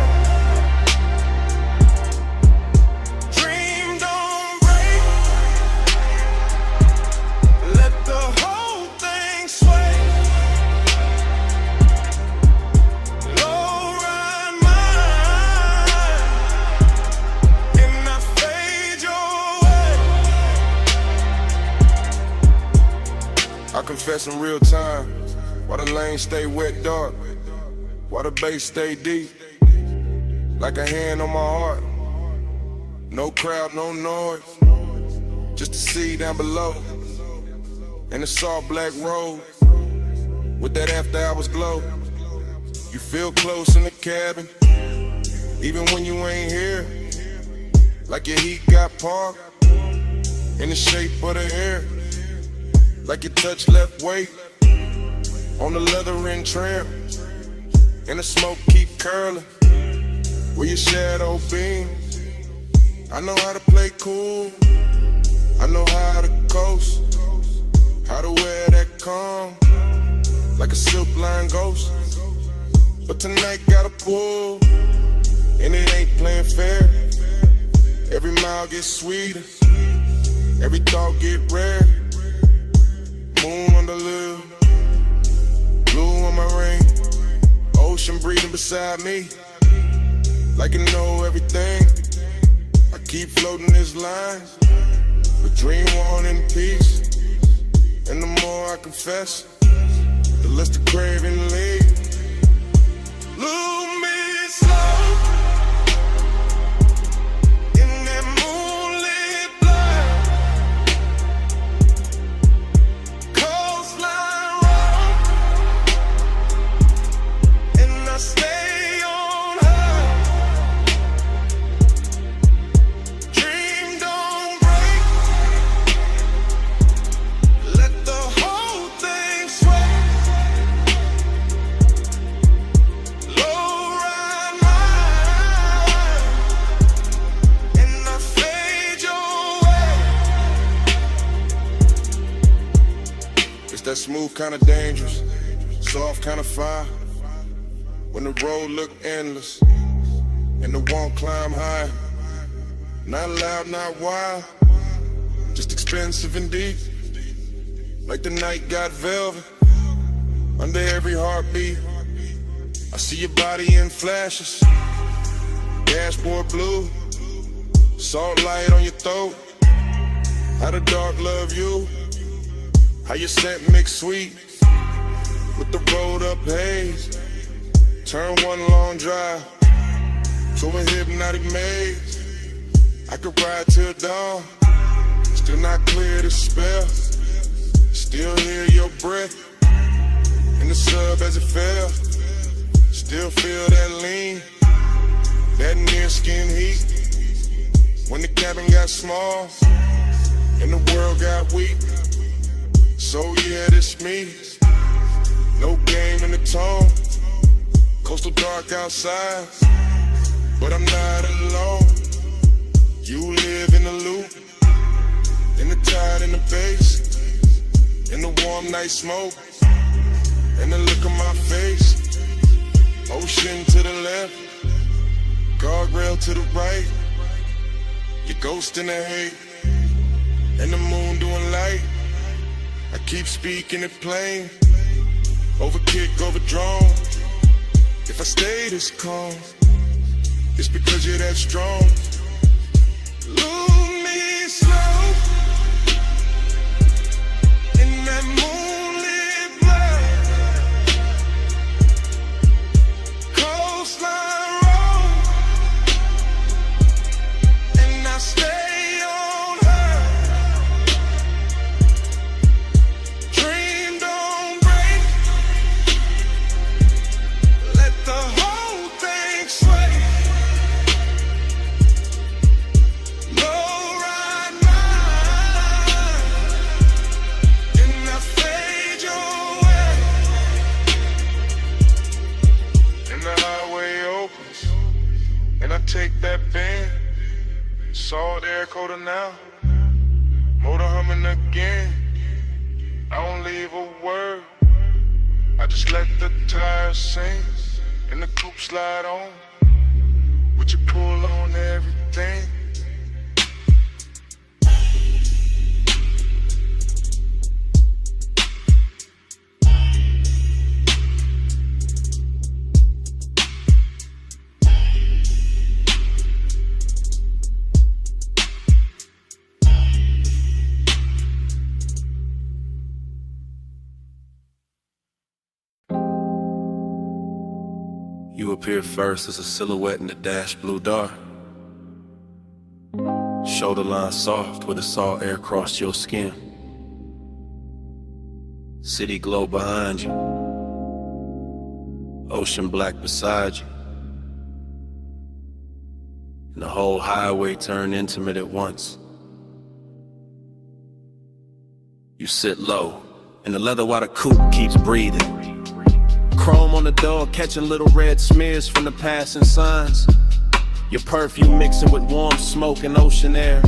Speaker 17: Dream don't break, let the whole thing sway. I confess in real time, why the lane stay wet dark, why the bass stay deep, like a hand on my heart. No crowd, no noise, just the sea down below, and the soft black road, with that after hours glow. You feel close in the cabin, even when you ain't here, like your heat got parked, in the shape of the air. Like your touch left weight
Speaker 18: on the leather and trim, and the smoke keep curling. Where your shadow beam, I know how to play cool. I know how to coast, how to wear that calm, like a silk line ghost. But tonight got a pull, and it ain't playing fair. Every mile gets sweeter, every thought get rare. Moon on the lip, blue on my ring, ocean breathing beside me, like it know everything. I keep floating this line, but dream on in peace. And the more I confess, the less the craving leaves. Lose me slow in that moonlit blur. Coastline road, and I stay on her. Dream don't break, let the whole thing sway. Low ride mine, and I fade your way. It's that smooth kind of dangerous, soft kind of fire. When the road look endless, and the won't climb high. Not loud, not wild, just expensive and deep. Like the night got velvet, under every heartbeat. I see your body in flashes, dashboard blue, salt light on your throat. How the dark love you, how your scent mix sweet with the rolled up haze. Turn one long drive to a hypnotic maze. I could ride till dawn, still not clear the spell. Still hear your breath in the sub as it fell. Still feel that lean, that near skin heat. When the cabin got small and the world got weak. So yeah, this me, no game in the tone. Coastal dark outside, but I'm not alone. You live in the loop, in the tide and the bass, in the warm night smoke, and the look on my face. Ocean to the left, guardrail to the right. Your ghost in the hate, and the moon doing light. I keep speaking it plain, over kick, over drone. If I stay this calm, it's because you're that strong. Lose me slow in that moonlit blur. Coastline road, and I stay on her. Dream don't break, let the whole thing sway. Low ride mine, and I fade your way. And the highway opens, and I take that bend. Salt air coated now, motor humming again. I don't leave a word, I just let the tires sing, and the coupe slide on. Would you pull on everything?
Speaker 3: You appear first as a silhouette in the dash blue dark. Shoulder line soft where the salt air crossed your skin. City glow behind you, ocean black beside you, and the whole highway turned intimate at once. You sit low, and the leather water coupe keeps breathing.
Speaker 12: Chrome on the door, catching little red smears from the passing signs. Your perfume mixing with warm smoke and ocean air,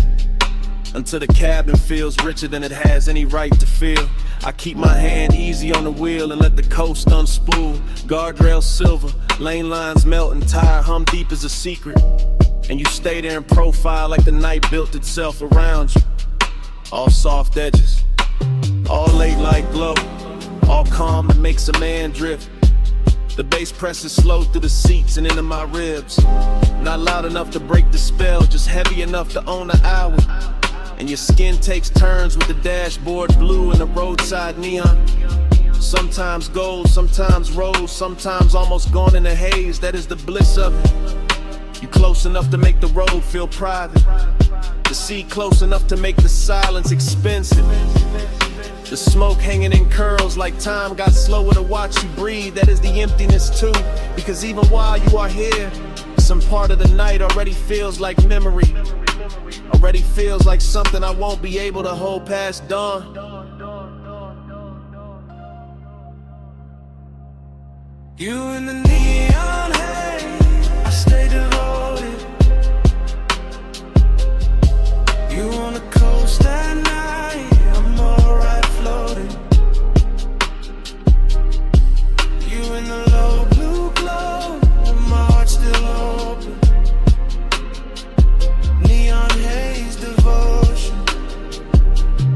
Speaker 12: until the cabin feels richer than it has any right to feel. I keep my hand easy on the wheel and let the coast unspool. Guardrail silver, lane lines melt and tire hum deep as a secret. And you stay there in profile like the night built itself around you. All soft edges, all late light glow, all calm that makes a man drift. The bass presses slow through the seats and into my ribs. Not loud enough to break the spell, just heavy enough to own the hour. And your skin takes turns with the dashboard blue and the roadside neon. Sometimes gold, sometimes rose, sometimes almost gone in a haze. That is the bliss of it. You close enough to make the road feel private. The sea close enough to make the silence expensive. The smoke hanging in curls like time got slower to watch you breathe. That is the emptiness too, because even while you are here, some part of the night already feels like memory. Already feels like something I won't be able to hold past dawn.
Speaker 4: You in the neon haze, I stay devoted. You on the coast at night, I'm alright floating. You in the low blue glow, my heart still open. Neon haze devotion,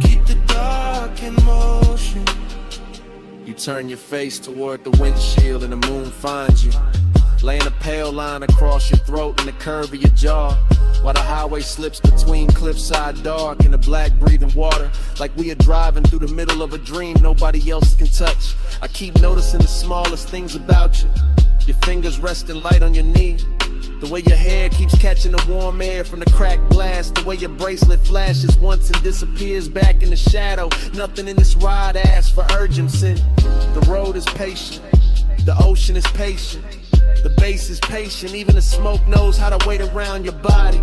Speaker 4: keep the dark in motion.
Speaker 12: You turn your face toward the windshield and the moon finds you, laying a pale line across your throat and the curve of your jaw, while the highway slips between cliffside dark and the black breathing water, like we are driving through the middle of a dream nobody else can touch. I keep noticing the smallest things about you. Your fingers resting light on your knee, the way your hair keeps catching the warm air from the cracked glass, the way your bracelet flashes once and disappears back in the shadow. Nothing in this ride asks for urgency. The road is patient, the ocean is patient, the bass is patient, even the smoke knows how to wait around your body.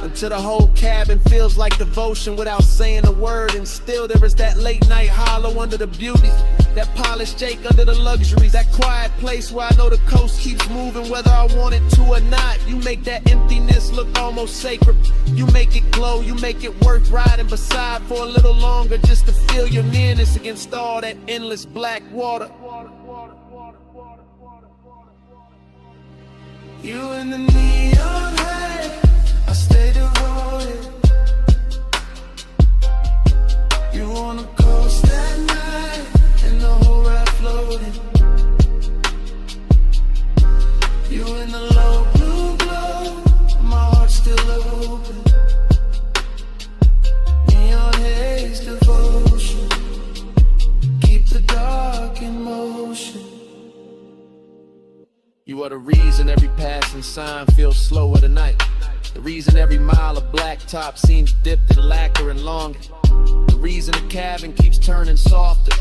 Speaker 12: Until the whole cabin feels like devotion without saying a word. And still there is that late night hollow under the beauty, that polished Jake under the luxuries, that quiet place where I know the coast keeps moving whether I want it to or not. You make that emptiness look almost sacred. You make it glow, you make it worth riding beside for a little longer, just to feel your nearness against all that endless black water.
Speaker 4: You in the neon haze, I stay devoted. You on the coast at night, and the whole ride floating. You in the low blue glow, my heart still open. Neon haze devotion, keep the dark in motion.
Speaker 12: You are the reason every passing sign feels slower tonight. The reason every mile of blacktop seems dipped in lacquer and longer. The reason the cabin keeps turning softer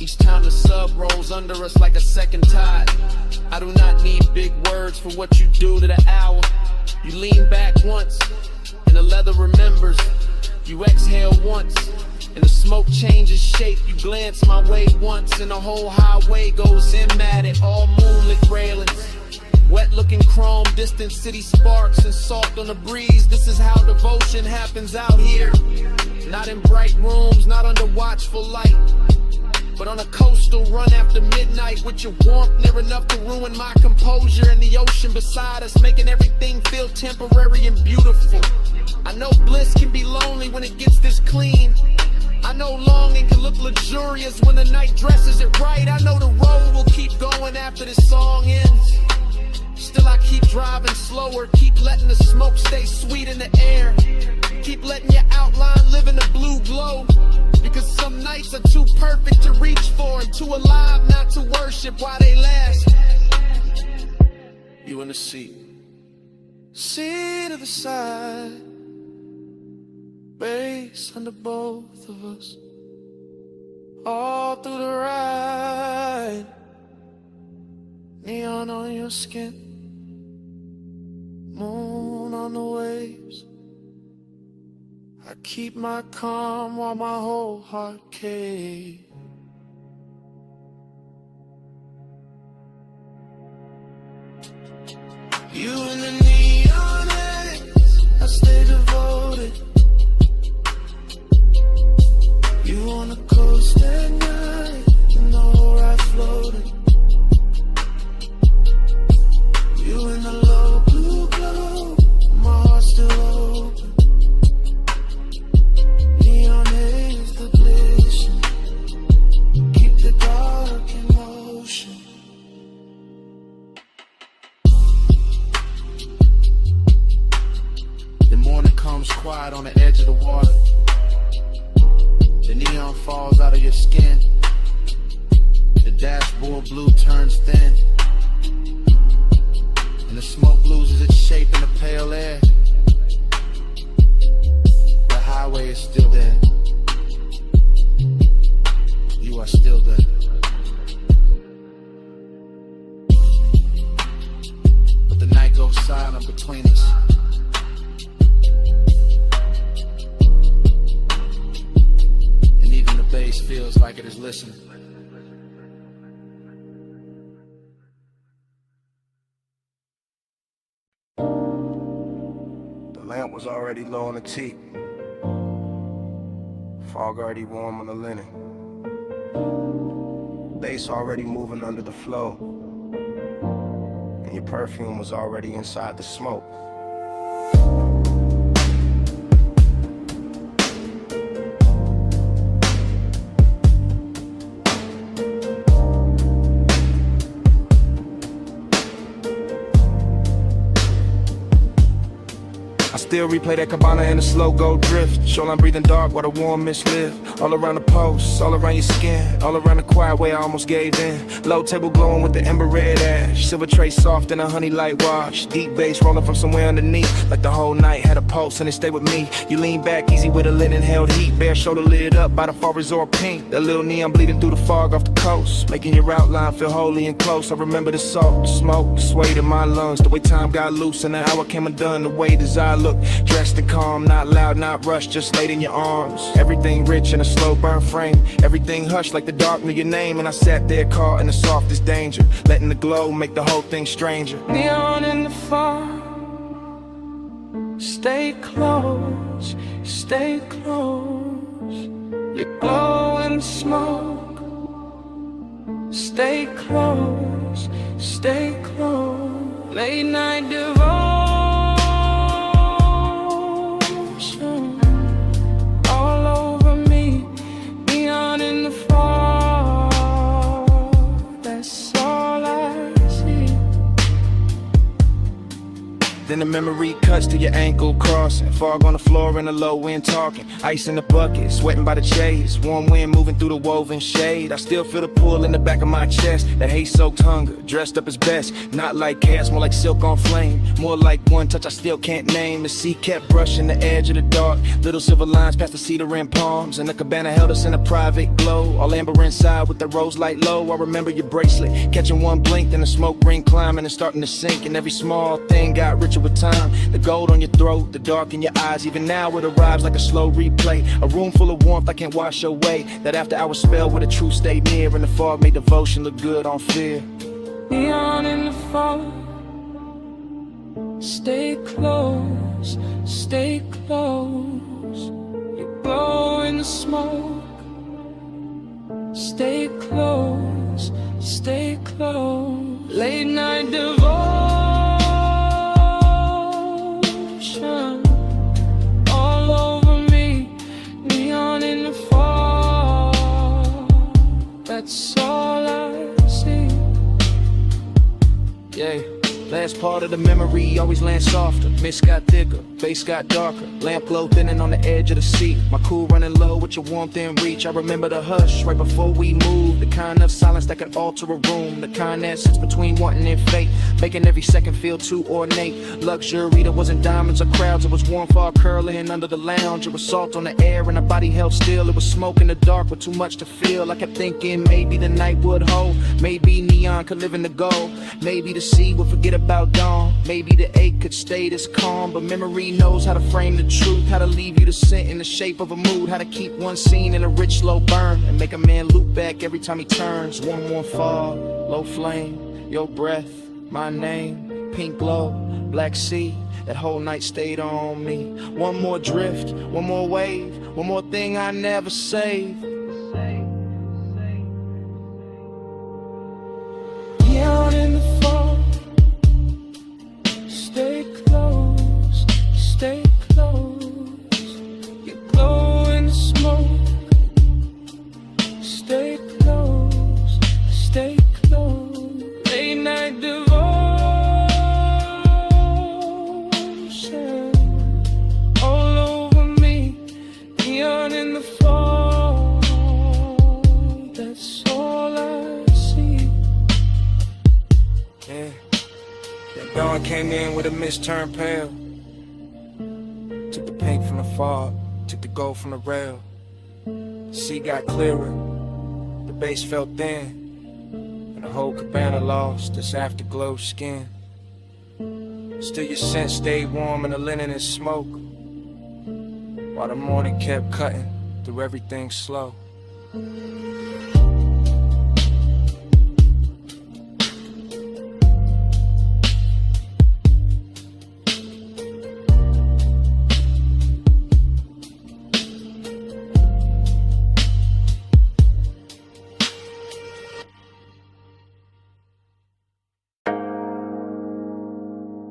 Speaker 12: each time the sub rolls under us like a second tide. I do not need big words for what you do to the hour. You lean back once, and the leather remembers. You exhale once, and the smoke changes shape. You glance my way once, and the whole highway goes in at it. All moonlit railings, wet looking chrome, distant city sparks and salt on the breeze. This is how devotion happens out here. Not in bright rooms, not under watchful light, but on a coastal run after midnight, with your warmth near enough to ruin my composure, and the ocean beside us making everything feel temporary and beautiful. I know bliss can be lonely when it gets this clean. I know longing can look luxurious when the night dresses it right. I know the road will keep going after this song ends. Still I keep driving slower, keep letting the smoke stay sweet in the air. Keep letting your outline live in the blue glow, because some nights are too perfect to reach for and too alive not to worship while they last. You in the seat,
Speaker 4: Seat of the side, bass under both of us, all through the ride. Neon on your skin, moon on the waves. I keep my calm while my whole heart caves.
Speaker 8: ride on the edge of the water. The neon falls out of your skin. The dashboard blue turns thin. And the smoke loses its shape in the pale air. The highway is still there. You are still there. But the night goes silent between us. And even the bass feels like it is listening.
Speaker 17: The lamp was already low on the teak. Fog already warm on the linen. Bass already moving under the flow. And your perfume was already inside the smoke. Still replay that Cabana in a slow go drift. Shoreline breathing dark while the warm mist live. All around the post, all around your skin, all around the quiet way I almost gave in. Low table glowing with the ember red ash. Silver tray soft in a honey light wash. Deep bass rolling from somewhere underneath. Like the whole night had a pulse and it stayed with me. You lean back easy with a linen held heat. Bare shoulder lit up by the far resort pink. That little neon bleeding through the fog off the coast. Making your outline feel holy and close. I remember the salt, the smoke, the sway in my lungs. The way time got loose and the hour came undone. The way desire looked. Dressed and calm, not loud, not rushed, just laid in your arms. Everything rich in a slow burn frame. Everything hushed like the dark knew your name. And I sat there caught in the softest danger. Letting the glow make the whole thing stranger.
Speaker 13: Neon in the fog. Stay close, stay close. You glow in the smoke. Stay close, stay close. Late night devotion.
Speaker 17: Then the memory cuts to your ankle crossing. Fog on the floor in the low wind talking. Ice in the bucket, sweating by the chase. Warm wind moving through the woven shade. I still feel the pull in the back of my chest. That hate-soaked hunger, dressed up as best. Not like chaos, more like silk on flame. More like one touch I still can't name. The sea kept brushing the edge of the dark. Little silver lines past the cedar and palms. And the cabana held us in a private glow. All amber inside with the rose light low. I remember your bracelet, catching one blink. Then the smoke ring climbing and starting to sink. And every small thing got richer with time. The gold on your throat, the dark in your eyes. Even now it arrives like a slow replay. A room full of warmth I can't wash away. That after hour spell where the truth stayed near. And the fog made devotion look good on fear.
Speaker 13: Neon in the fog. Stay close, stay close. You glow in the smoke. Stay close, stay close. Late night devotion. All over me. Neon in the fog. That's all I see.
Speaker 17: Yeah. Last part of the memory always lands softer. Mist got thicker, bass got darker. Lamp glow thinning on the edge of the seat. My cool running low with your warmth in reach. I remember the hush right before we moved. The kind of silence that can alter a room. The kind that sits between wanting and fate, making every second feel too ornate. Luxury that wasn't diamonds or crowds. It was warm fog curling under the lounge. It was salt on the air and our body held still. It was smoke in the dark with too much to feel. I kept thinking maybe the night would hold. Maybe neon could live in the gold. Maybe the sea would forget about dawn. Maybe the ache could stay this calm. But memory knows how to frame the truth. How to leave you to sit in the shape of a mood. How to keep one scene in a rich slow burn. And make a man loop back every time he turns. One fall, low flame, your breath, my name. Pink glow, black sea. That whole night stayed on me. One more drift, one more wave. One more thing I never saved.
Speaker 13: Neon in the fog. Stay close, stay close. You glow in the smoke. Stay close, stay close. Late night devotion all over
Speaker 15: Dawn came in with a mist turned pale. Took the paint from the fog, took the gold from the rail. The sea got clearer, the base felt thin, and the whole cabana lost its afterglow skin. Still your scent stayed warm in the linen and smoke, while the morning kept cutting through everything slow.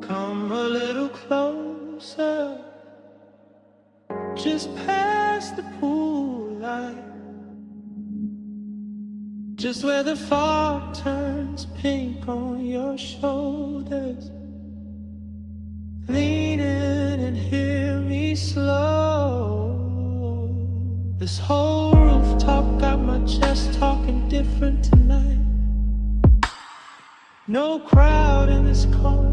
Speaker 13: Come a little closer, just past the pool light, just where the fog turns pink on your shoulders. Lean in and hear me slow. This whole rooftop got my chest talking different tonight. No crowd in this corner,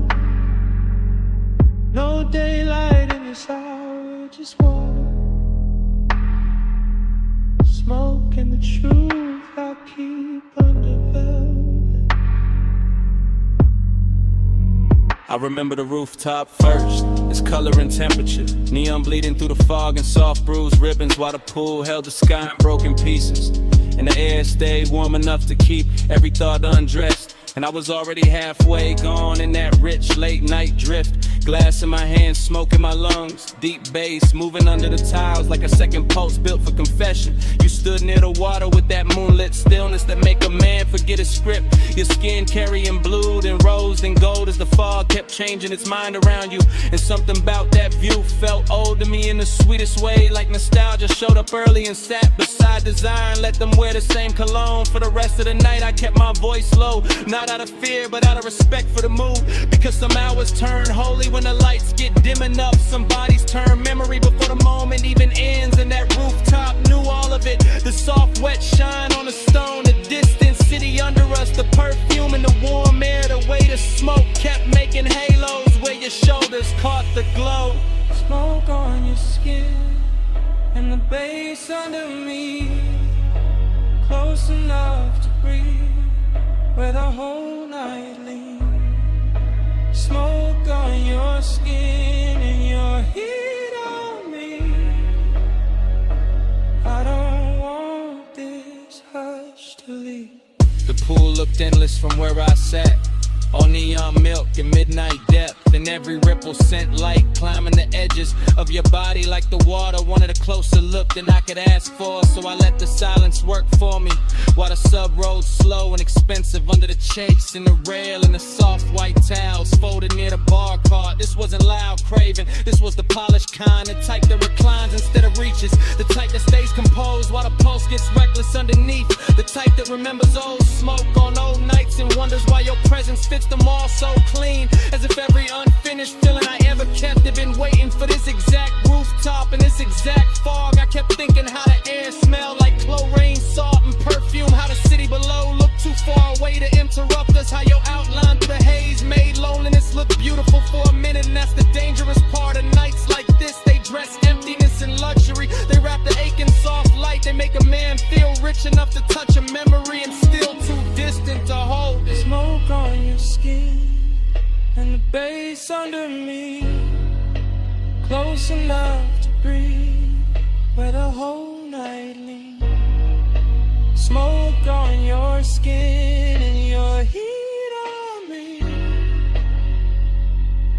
Speaker 13: no daylight in this hour, just water, smoke, and the truth I keep under velvet.
Speaker 12: I remember the rooftop first, its color and temperature, neon bleeding through the fog and soft bruised ribbons, while the pool held the sky in broken pieces, and the air stayed warm enough to keep every thought undressed. And I was already halfway gone in that rich late night drift. Glass in my hand, smoke in my lungs, deep bass moving under the tiles like a second pulse built for confession. You stood near the water with that moonlit stillness that make a man forget his script. Your skin carrying blue, then rose, then gold as the fog kept changing its mind around you. And something about that view felt old to me in the sweetest way, like nostalgia showed up early and sat beside desire and let them wear the same cologne. For the rest of the night I kept my voice low, not out of fear but out of respect for the mood, because some hours turn holy when the lights get dim enough. Some bodies turn memory before the moment even ends, and that rooftop knew all of it. The soft wet shine on the stone, the distant city under us, the perfume and the warm air, the way the smoke kept making halos where your shoulders caught the glow.
Speaker 13: Smoke on your skin and the bass under me, close enough to breathe where the whole night leans. Smoke on your skin and your heat on me. I don't want this hush to leave.
Speaker 12: The pool looked endless from where I sat, all neon milk and midnight depth, and every ripple sent light climbing the edges of your body like the water wanted a closer look than I could ask for. So I let the silence work for me, while the sub rolled slow and expensive under the chase and the rail and the soft white towels folded near the bar cart. This wasn't loud craving, this was the polished kind, the type that reclines instead of reaches, the type that stays composed while the pulse gets reckless underneath, the type that remembers old smoke on old nights and wonders why your presence fits them all so clean, as if every unfinished feeling I ever kept had been waiting for this exact rooftop and this exact fog. I kept thinking how the air smelled like chlorine, salt and perfume, how the city below looked too far away to interrupt us, how your outline through the haze made loneliness look beautiful for a minute. And that's the dangerous part of nights like this, they dress emptiness and luxury, they wrap the aching soft light, they make a man feel rich enough to touch a memory and still too distant to hold it.
Speaker 13: Smoke on your skin and the bass under me, close enough to breathe where the whole night leans. Smoke on your skin and your heat on me.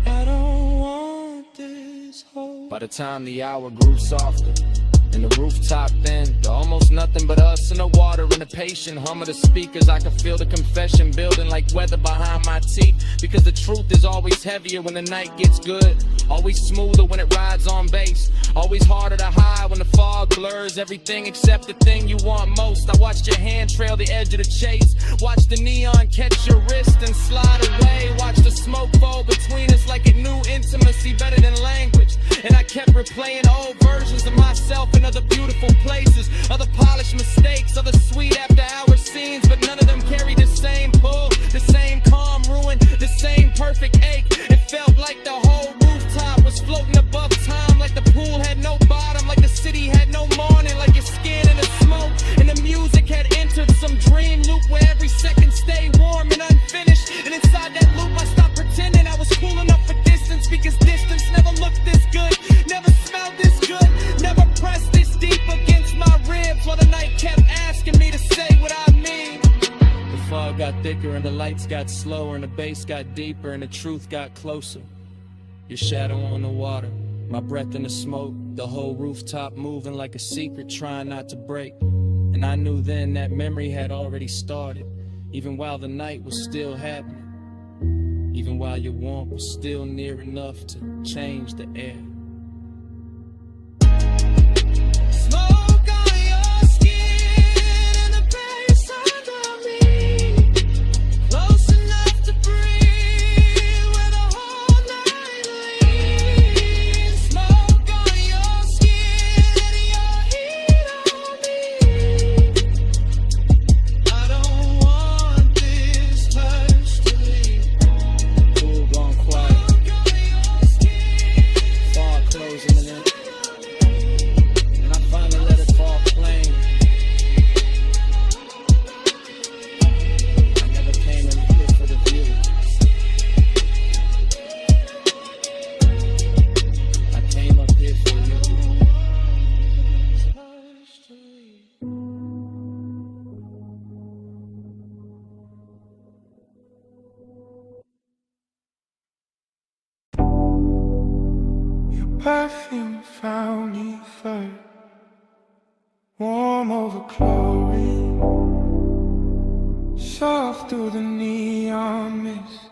Speaker 13: I don't want this whole.
Speaker 15: By the time the hour grew softer and the rooftop thinned, almost nothing but us and the water and the patient hum of the speakers, I could feel the confession building like weather behind my teeth. Because the truth is always heavier when the night gets good, always smoother when it rides on bass, always harder to hide when the fog blurs everything except the thing you want most. I watched your hand trail the edge of the chase, watch the neon catch your wrist and slide away, watch the smoke fall between us like it knew intimacy better than language. And I kept replaying old versions of myself in other beautiful places, other polished mistakes, other sweet after hour scenes, but none of them carried the same pull, the same calm ruin, the same perfect ache.
Speaker 13: lights got slower and the bass got deeper and the truth got closer. Your shadow on the water, my breath in the smoke, the whole rooftop moving like a secret trying not to break. And I knew then that memory had already started, even while the night was still happening, even while your warmth was still near enough to change the air.
Speaker 6: Perfume found me first, warm over chlorine, soft through the neon mist,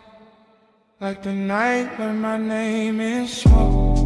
Speaker 6: like the night learned my name in smoke.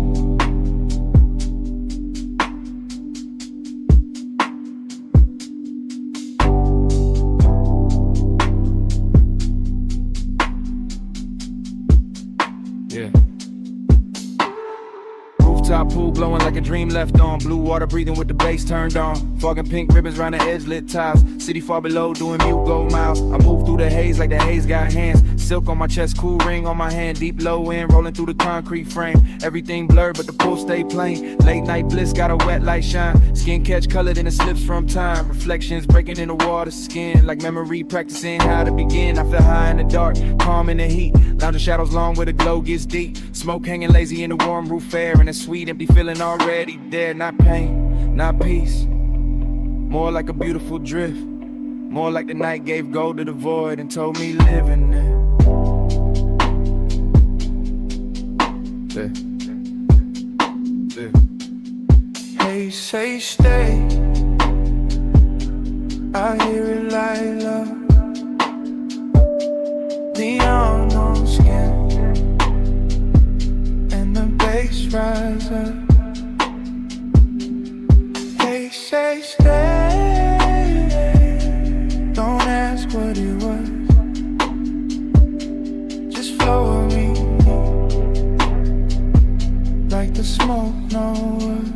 Speaker 12: Top pool blowing like a dream left on. Blue water breathing with the bass turned on. Fog and pink ribbons round the edge, lit tiles. City far below doing mute gold miles. I move through the haze like the haze got hands. Silk on my chest, cool ring on my hand. Deep low end, rolling through the concrete frame. Everything blurred but the pool stay plain. Late night bliss got a wet light shine. Skin catch colored in the slips from time. Reflections breaking in the water skin. Like memory practicing how to begin. I feel high in the dark, calm in the heat. Lounging shadows long where the glow gets deep. Smoke hanging lazy in the warm roof air. And a sweet empty feeling already there. Not pain, not peace. More like a beautiful drift. More like the night gave gold to the void and told me live in it.
Speaker 6: Hey, say stay. I hear it like love. Neon on skin, and the bass rise up. They say stay. Don't ask what it was. Just flow with me, like the smoke knows.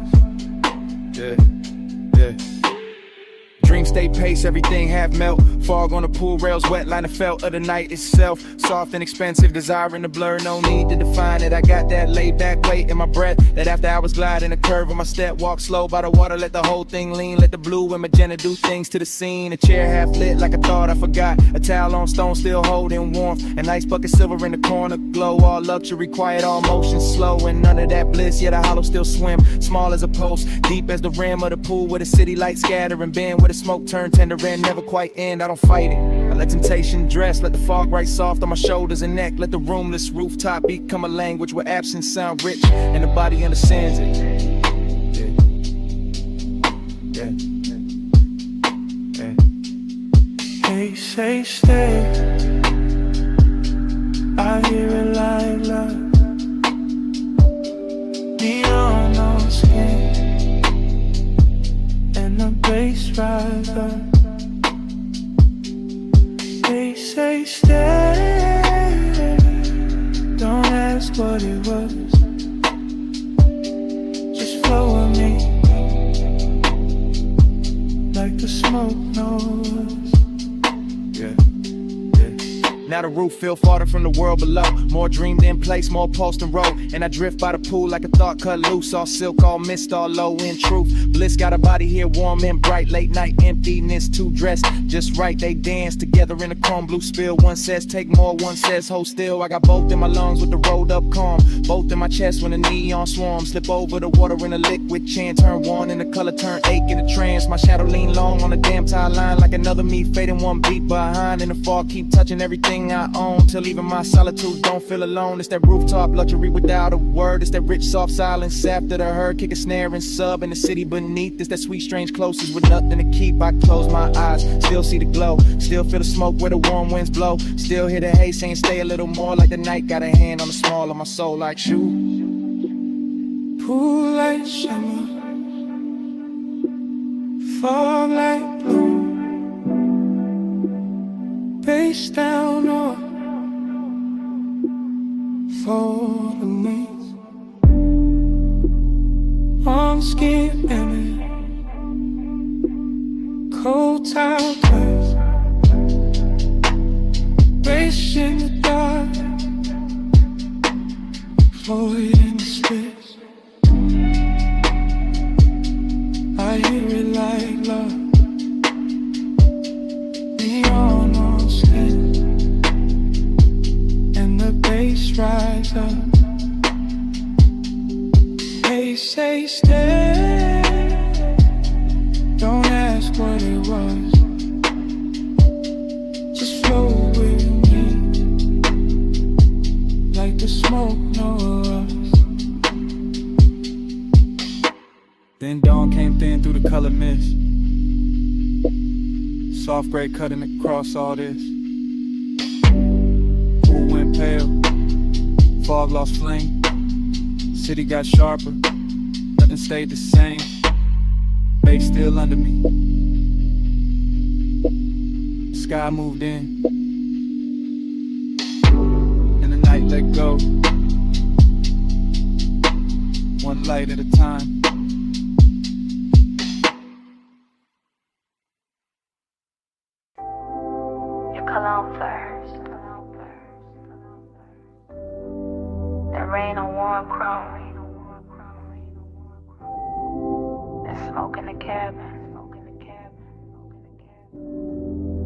Speaker 12: Dream state pace, everything half melt. Fog on the pool rails, wet line of felt of the night itself. Soft and expensive, desire in the blur, no need to define it. I got that laid back weight in my breath, that after hours glide in a curve of my step. Walk slow by the water, let the whole thing lean. Let the blue and magenta do things to the scene. A chair half lit like I thought I forgot. A towel on stone still holding warmth. An ice bucket silver in the corner glow. All luxury, quiet, all motion slow. And none of that bliss, yet a hollow still swim. Small as a post, deep as the rim of the pool. Where the city lights scatter and bend. Where the smoke turn tender and never quite end. I don't fight it, I let temptation dress. Let the fog right soft on my shoulders and neck. Let the roomless rooftop become a language where absence sound rich and the body understands it.
Speaker 6: They say stay. I hear it like love. Neon on skin, and the bass rise up. They say stay. Don't ask what it was. Just flow with me, like the smoke knows.
Speaker 7: Now the roof feel farther from the world below. More dreamed in place, more post and roll. And I drift by the pool like a thought cut loose. All silk, all mist, all low in truth. Bliss got a body here warm and bright. Late night emptiness, two dressed just right. They dance together in a chrome blue spill. One says take more, one says hold still. I got both in my lungs with the rolled up calm. Both in my chest when the neon swarm. Slip over the water in a liquid chin. Turn one and the color turn ache in a trance. My shadow lean long on the damn tie line. Like another me fading one beat behind. In the fall keep touching everything I own. Till even my solitude don't feel alone. It's that rooftop luxury without a word. It's that rich soft silence after the herd. Kick a snare and sub in the city beneath. It's that sweet strange closest with nothing to keep. I close my eyes, still see the glow. Still feel the smoke where the warm winds blow. Still hear the hay saying stay a little more. Like the night got a hand on the small of my soul like shoe.
Speaker 13: Pool like summer, fog like blue, face down or for the mains, on skin and cold towel glass, race in the dark, Floyd in the space. I hear it like love, neon on skin, and the bass rise up. They say stay, don't ask what it was, just flow with me, like the smoke, no us.
Speaker 12: Then dawn came thin through the color mist. Soft gray cutting across all this. Pool went pale, fog lost flame. City got sharper, nothing stayed the same. Babe still under me. Sky moved in, and the night let go. One light at a time.
Speaker 14: Cologne first, then rain on warm chrome, then smoke in the cabin,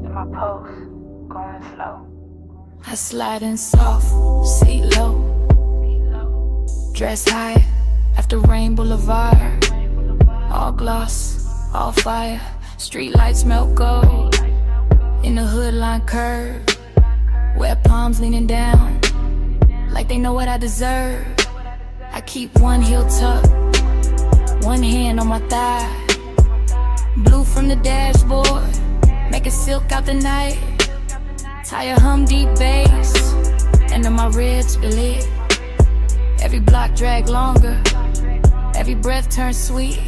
Speaker 14: then my pulse going slow. I slide in soft, seat low, dress high after Rain Boulevard, all gloss, all fire, street lights melt gold. In the hood line curve, wet palms leaning down, like they know what I deserve. I keep one heel tucked, one hand on my thigh. Blue from the dashboard, make it silk out the night. Tie a hum deep bass, and then my ribs be lit. Every block drag longer, every breath turns sweet.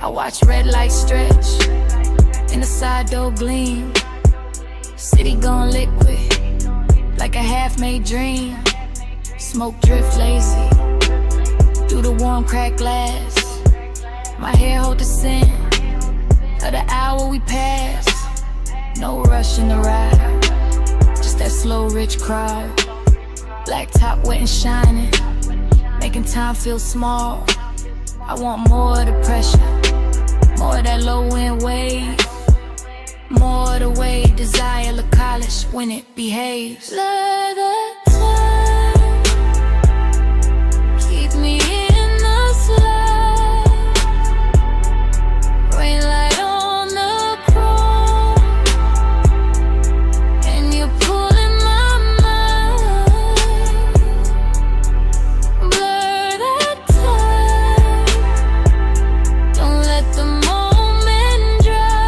Speaker 14: I watch red lights stretch, in the side door gleam. City gone liquid, like a half-made dream. Smoke drift lazy, through the warm cracked glass. My hair hold the scent of the hour we pass. No rush in the ride, just that slow rich crowd. Black top wet and shining, making time feel small. I want more of the pressure, more of that low end wave. More of the way desire look college when it behaves. Let the time keep me in the slide. Rain light on the chrome, and you're pulling my mind. Blur that time, don't let the moment dry.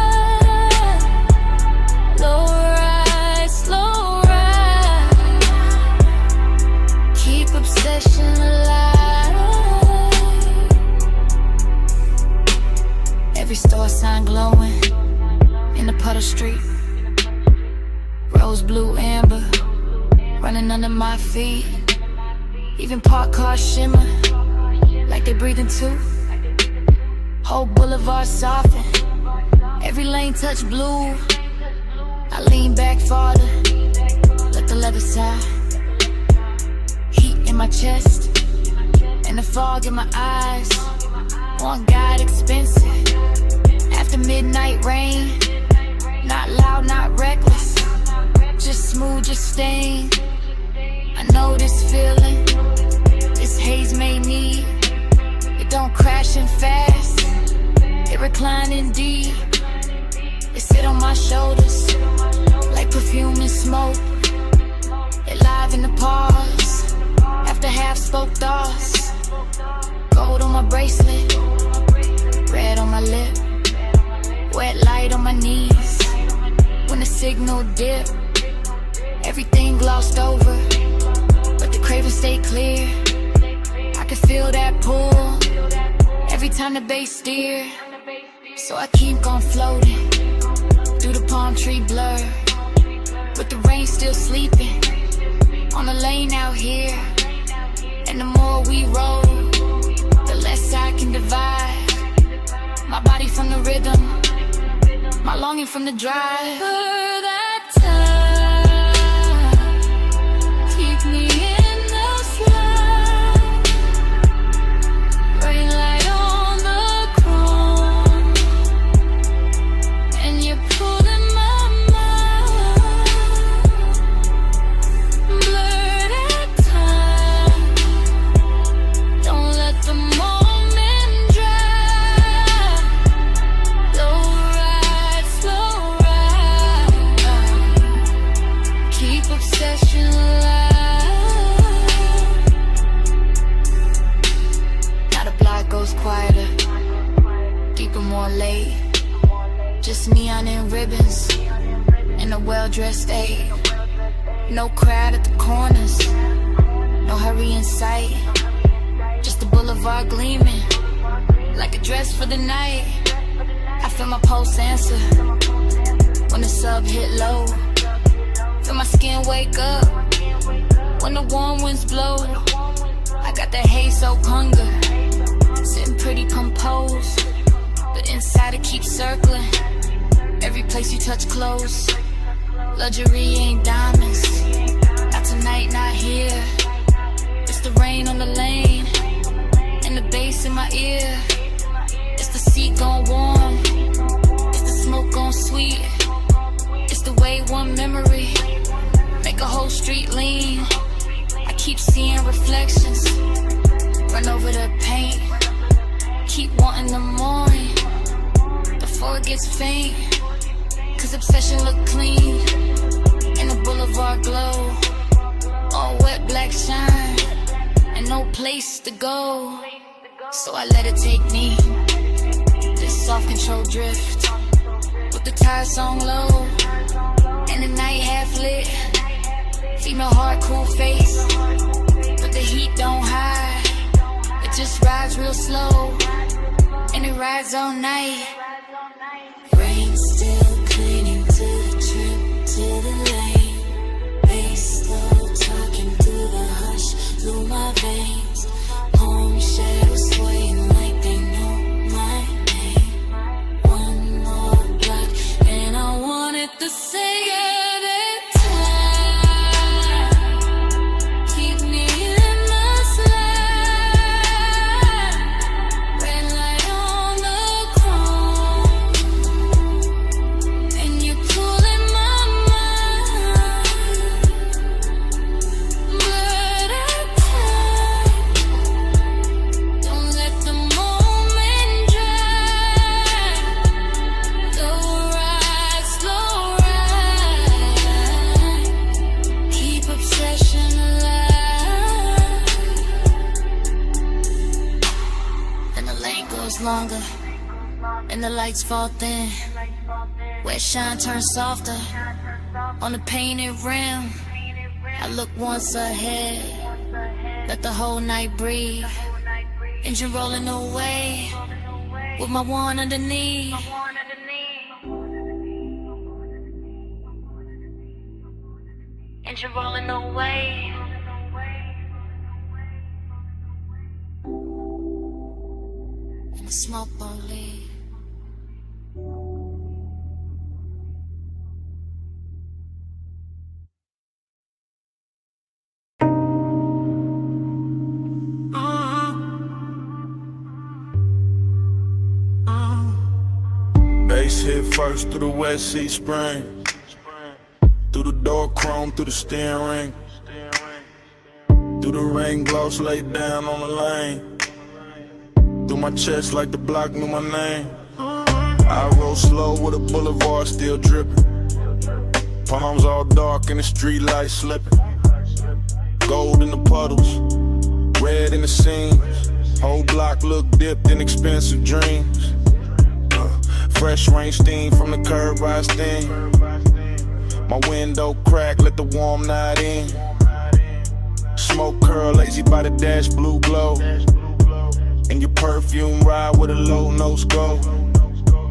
Speaker 14: Slow ride, keep obsession alive. Every store sign glowing in the puddle street. Rose, blue, amber, running under my feet. Even parked cars shimmer, like they breathing too. Whole boulevard soften, every lane touch blue. I lean back farther, chest, and the fog in my eyes. On God expensive. After midnight rain, not loud, not reckless, just smooth, just staying. I know this feeling, this haze may need. It don't crash and fast, it reclining deep. It sit on my shoulders like perfume and smoke. It live in the pause after half spoke thoughts. Gold on my bracelet, red on my lip, wet light on my knees. When the signal dip, everything glossed over, but the craving stay clear. I can feel that pull every time the bass steer. So I keep on floating through the palm tree blur, with the rain still sleeping on the lane out here. And the more we roll, the less I can divide my body from the rhythm, my longing from the drive. For that time, keep me in the slide. Rain light on the chrome, and you're pulling my mind. Blur that time, don't let the moment dry. Slow ride, slow ride. Keep obsession alive. Now the block goes quieter, deeper, more late. Just neon and ribbons in a well-dressed state. No crowd at the corners, no hurry in sight. Just the boulevard gleaming like a dress for the night. I feel my pulse answer when the sub hit low. Feel my skin wake up when the warm winds blow. I got that haze soaked hunger, sitting pretty composed, but inside it keeps circling. Every place you touch close. Luxury ain't diamonds, not tonight, not here. It's the rain on the lane, and the bass in my ear. It's the seat gone warm, it's the smoke gone sweet. It's the way one memory make a whole street lean. I keep seeing reflections, run over the paint. Keep wanting the morning before it gets faint. Cause obsession look clean in the boulevard glow. All wet black shine and no place to go. So I let it take me, this soft control drift, with the tire song low and the night half lit. Female heart, cool face, but the heat don't hide. It just rides real slow and it rides all night. Rain still clinging to the trip, to the lane. Bass slow talking through the hush, through my veins. Home shadows swaying like they know my name. One more block and I wanted to say it. Longer and the lights fall thin, wet shine turns softer on the painted rim. I look once ahead, let the whole night breathe. Engine rolling away with my one underneath. Engine rolling away. Smoke won't leave.
Speaker 17: first through the West Sea Spring. Through the door chrome, through the steering ring. Through the rain gloss laid down on the lane. Through my chest like the block knew my name. I roll slow with a boulevard still dripping. Palms all dark and the street lights slipping. Gold in the puddles, red in the seams. Whole block look dipped in expensive dreams. Fresh rain steam from the curb rise steam. My window crack, let the warm night in. Smoke curl, lazy by the dash, blue glow. And your perfume ride with a low nose go.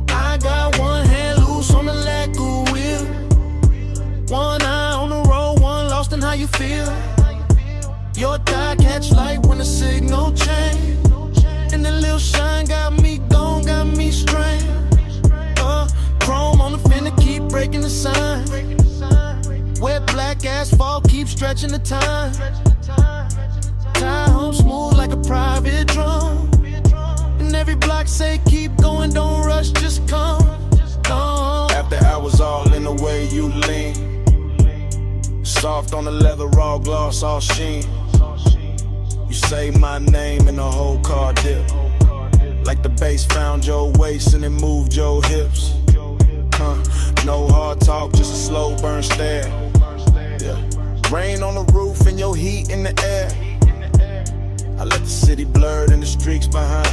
Speaker 5: I got one hand loose on the lacquer wheel. One eye on the road, one lost in how you feel. Your tie catch light when the signal change. And the little shine got me gone, got me strained. Chrome on the fender, keep breaking the sign. Wet black asphalt, keep stretching the time. Tie home smooth like a private drum. And every block say keep going, don't rush, just come.
Speaker 17: After hours all in the way you lean. Soft on the leather, raw gloss, all sheen. You say my name and the whole car dip. Like the bass found your waist and it moved your hips. No hard talk, just a slow burn stare. Yeah. Rain on the roof and your heat in the air. I let the city blurred and the streaks behind.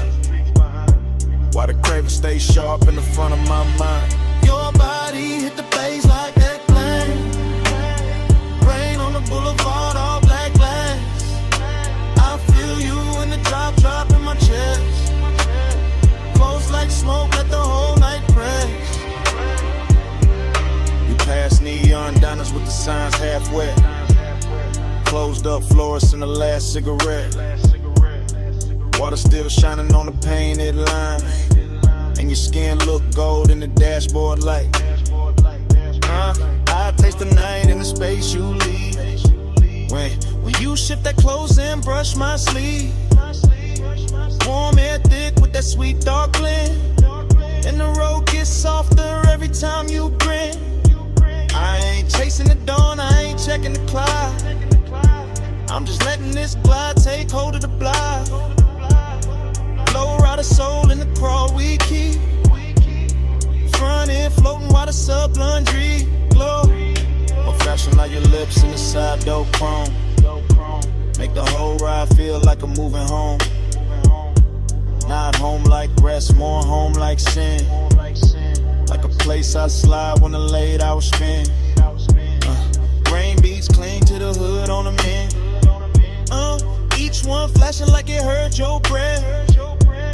Speaker 17: While the craven stay sharp in the front of my mind.
Speaker 5: Your body hit the bass like that plane. Rain on the boulevard, all black glass. I feel you in the drop in my chest. Close like smoke, let the whole night press.
Speaker 17: We pass neon diners with the signs half wet. Closed up florists in the last cigarette. Water still shining on the painted line. And your skin look gold in the dashboard light.
Speaker 5: I taste the night in the space you leave. When you shift that clothes and brush my sleeve. Warm air thick with that sweet dark blend. And the road gets softer every time you grin. I ain't chasing the dawn, I ain't checking the clock. I'm just letting this glide take hold of the block. Low rider soul in the crawl we keep. Front end floating while the sub laundry glow.
Speaker 17: Or fashion like your lips in the side door chrome. Make the whole ride feel like a moving home. Not home like rest, more home like sin. Like a place I slide when the late hours spend. Rain beats cling to the hood on the men. Each one flashing like it hurt your breath.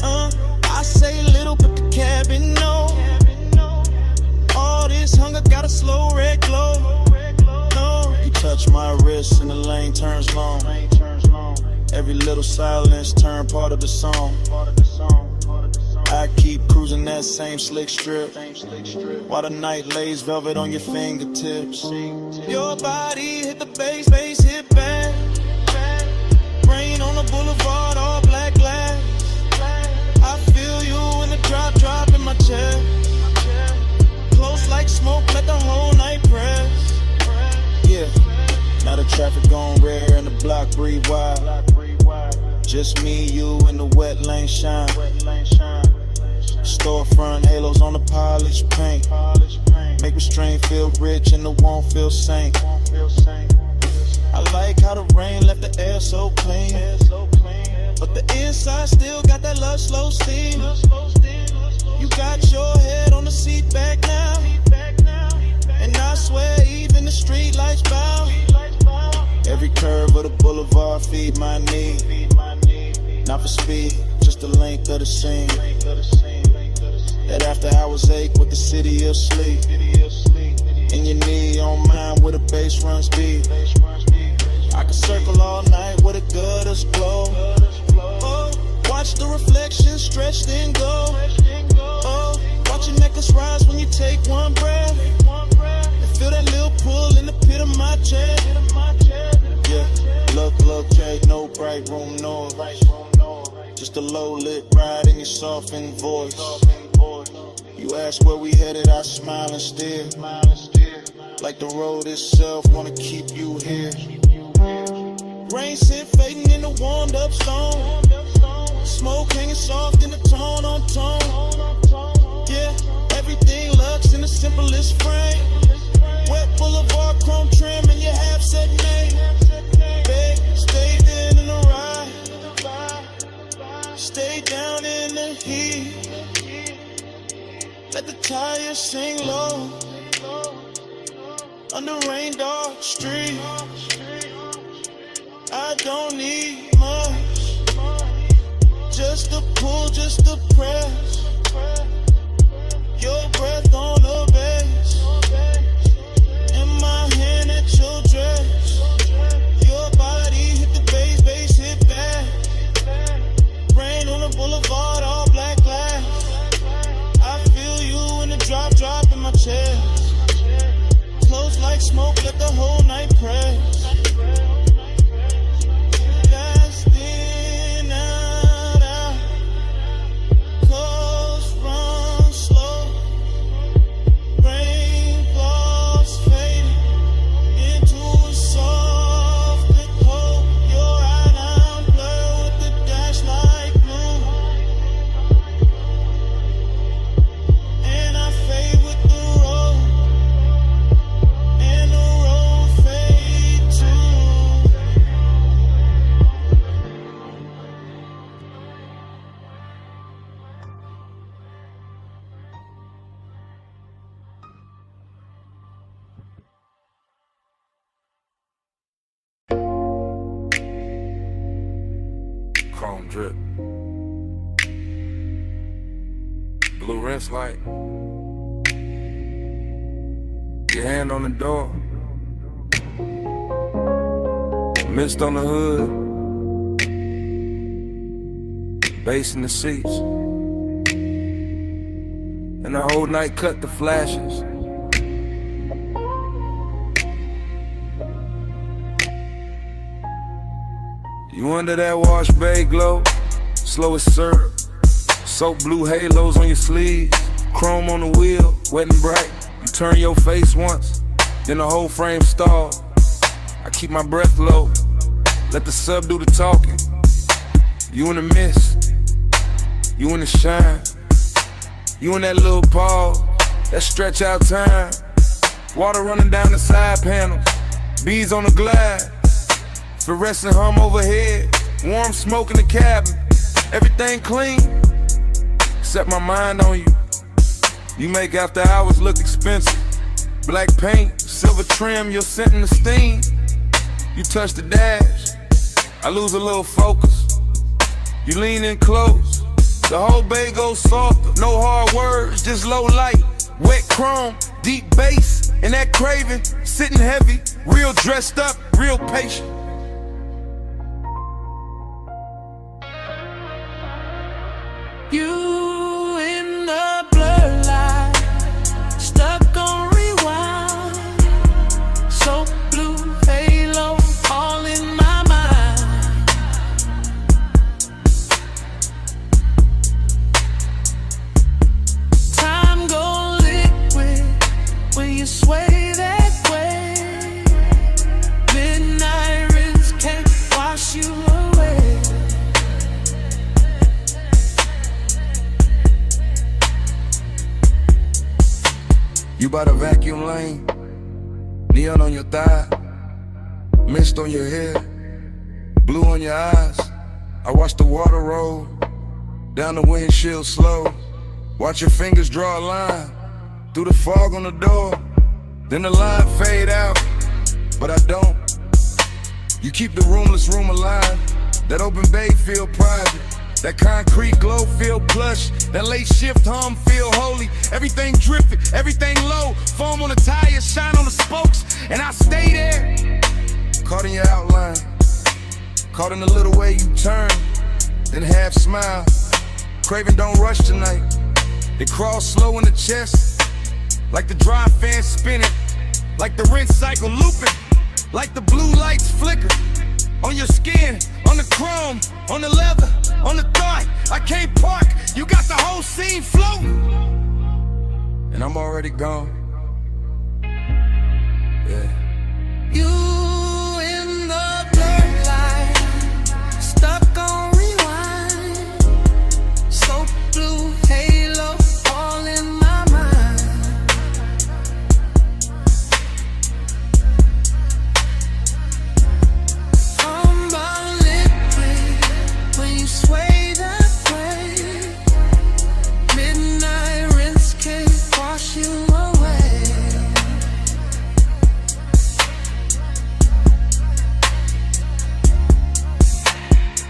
Speaker 17: I say little but the cabin no. All this hunger got a slow red glow. No. You touch my wrist and the lane turns long. Every little silence turn part of the song. I keep cruising that same slick strip. While the night lays velvet on your fingertips.
Speaker 5: Your body hit the bass hit back. Rain on the boulevard, all black glass. I feel you in the drop in my chest. Close like smoke, let the whole night press.
Speaker 17: Yeah, now the traffic gone rare and the block breathe wide. Just me, you, and the wet lane shine. Storefront halos on the polished paint. Make restraint feel rich and the won't feel sank. I like how the rain left the air so clean. But the inside still got that love slow steam. You got your head on the seat back now. And I swear even the street lights bow. Every curve of the boulevard feed my need. Not for speed, just the length of the scene. That after hours ache with the city of sleep. And your knee on mine with a bass runs deep. I can circle all night with a gutters glow. Watch the reflection stretch then go. Watch your necklace rise when you take one breath. And feel that little pull in the pit of my chest. Yeah, look, Jake, no bright room noise. Just a low lit ride in your softened voice.
Speaker 18: You ask where we headed, I smile and stare. Like the road itself wanna keep you here. Rain scent fading in the warmed up stone. Smoke hanging soft in the tone on tone. Yeah, everything looks in the simplest frame. Wet boulevard, chrome trim, and your half set name. Babe, stay in the ride. Stay down in the heat. Let the tires sing low. Under rain dark street. I don't need much. Just a pull, just a press. Your breath on the bass. In my hand at your dress. Your body hit the bass, bass hit back. Rain on the boulevard, all black glass. I feel you in the drop in my chest. Close like smoke, let the whole night press.
Speaker 15: Chrome drip. Blue rinse light. Your hand on the door. Mist on the hood. Bass in the seats. And the whole night cut the flashes. You under that wash bay glow, slow as syrup. Soap blue halos on your sleeves, chrome on the wheel, wet and bright. You turn your face once, then the whole frame stall. I keep my breath low, let the sub do the talking. You in the mist, you in the shine. You in that little pause, that stretch out time. Water running down the side panels, bees on the glide. Fluorescent hum overhead, warm smoke in the cabin. Everything clean, except my mind on you. You make after hours look expensive. Black paint, silver trim, your scent in the steam. You touch the dash, I lose a little focus. You lean in close, the whole bay goes softer. No hard words, just low light. Wet chrome, deep bass, and that craving, sitting heavy. Real dressed up, real patient.
Speaker 13: You in the blur light, stuck on rewind. So blue halo, all in my mind. Time go liquid when you sway that way. Midnight rinse can't wash you away.
Speaker 15: You by the vacuum lane, neon on your thigh, mist on your hair, blue on your eyes. I watch the water roll down the windshield slow. Watch your fingers draw a line through the fog on the door. Then the line fade out, but I don't. You keep the roomless room alive. That open bay feel private. That concrete glow feel plush. That late shift hum feel holy. Everything drifted, everything low. Foam on the tires, shine on the spokes, and I stay there. Caught in your outline, caught in the little way you turn, then half smile. Craving don't rush tonight. It crawls slow in the chest, like the dry fan spinning, like the rinse cycle looping, like the blue lights flicker. On your skin, on the chrome, on the leather, on the thigh. I can't park, you got the whole scene floating. and I'm already gone. Yeah.
Speaker 14: You in the blurred light, stuck on rewind. So blue halo, all in my mind. I'm about liquid when you sway that way. Midnight rinse can't wash you away.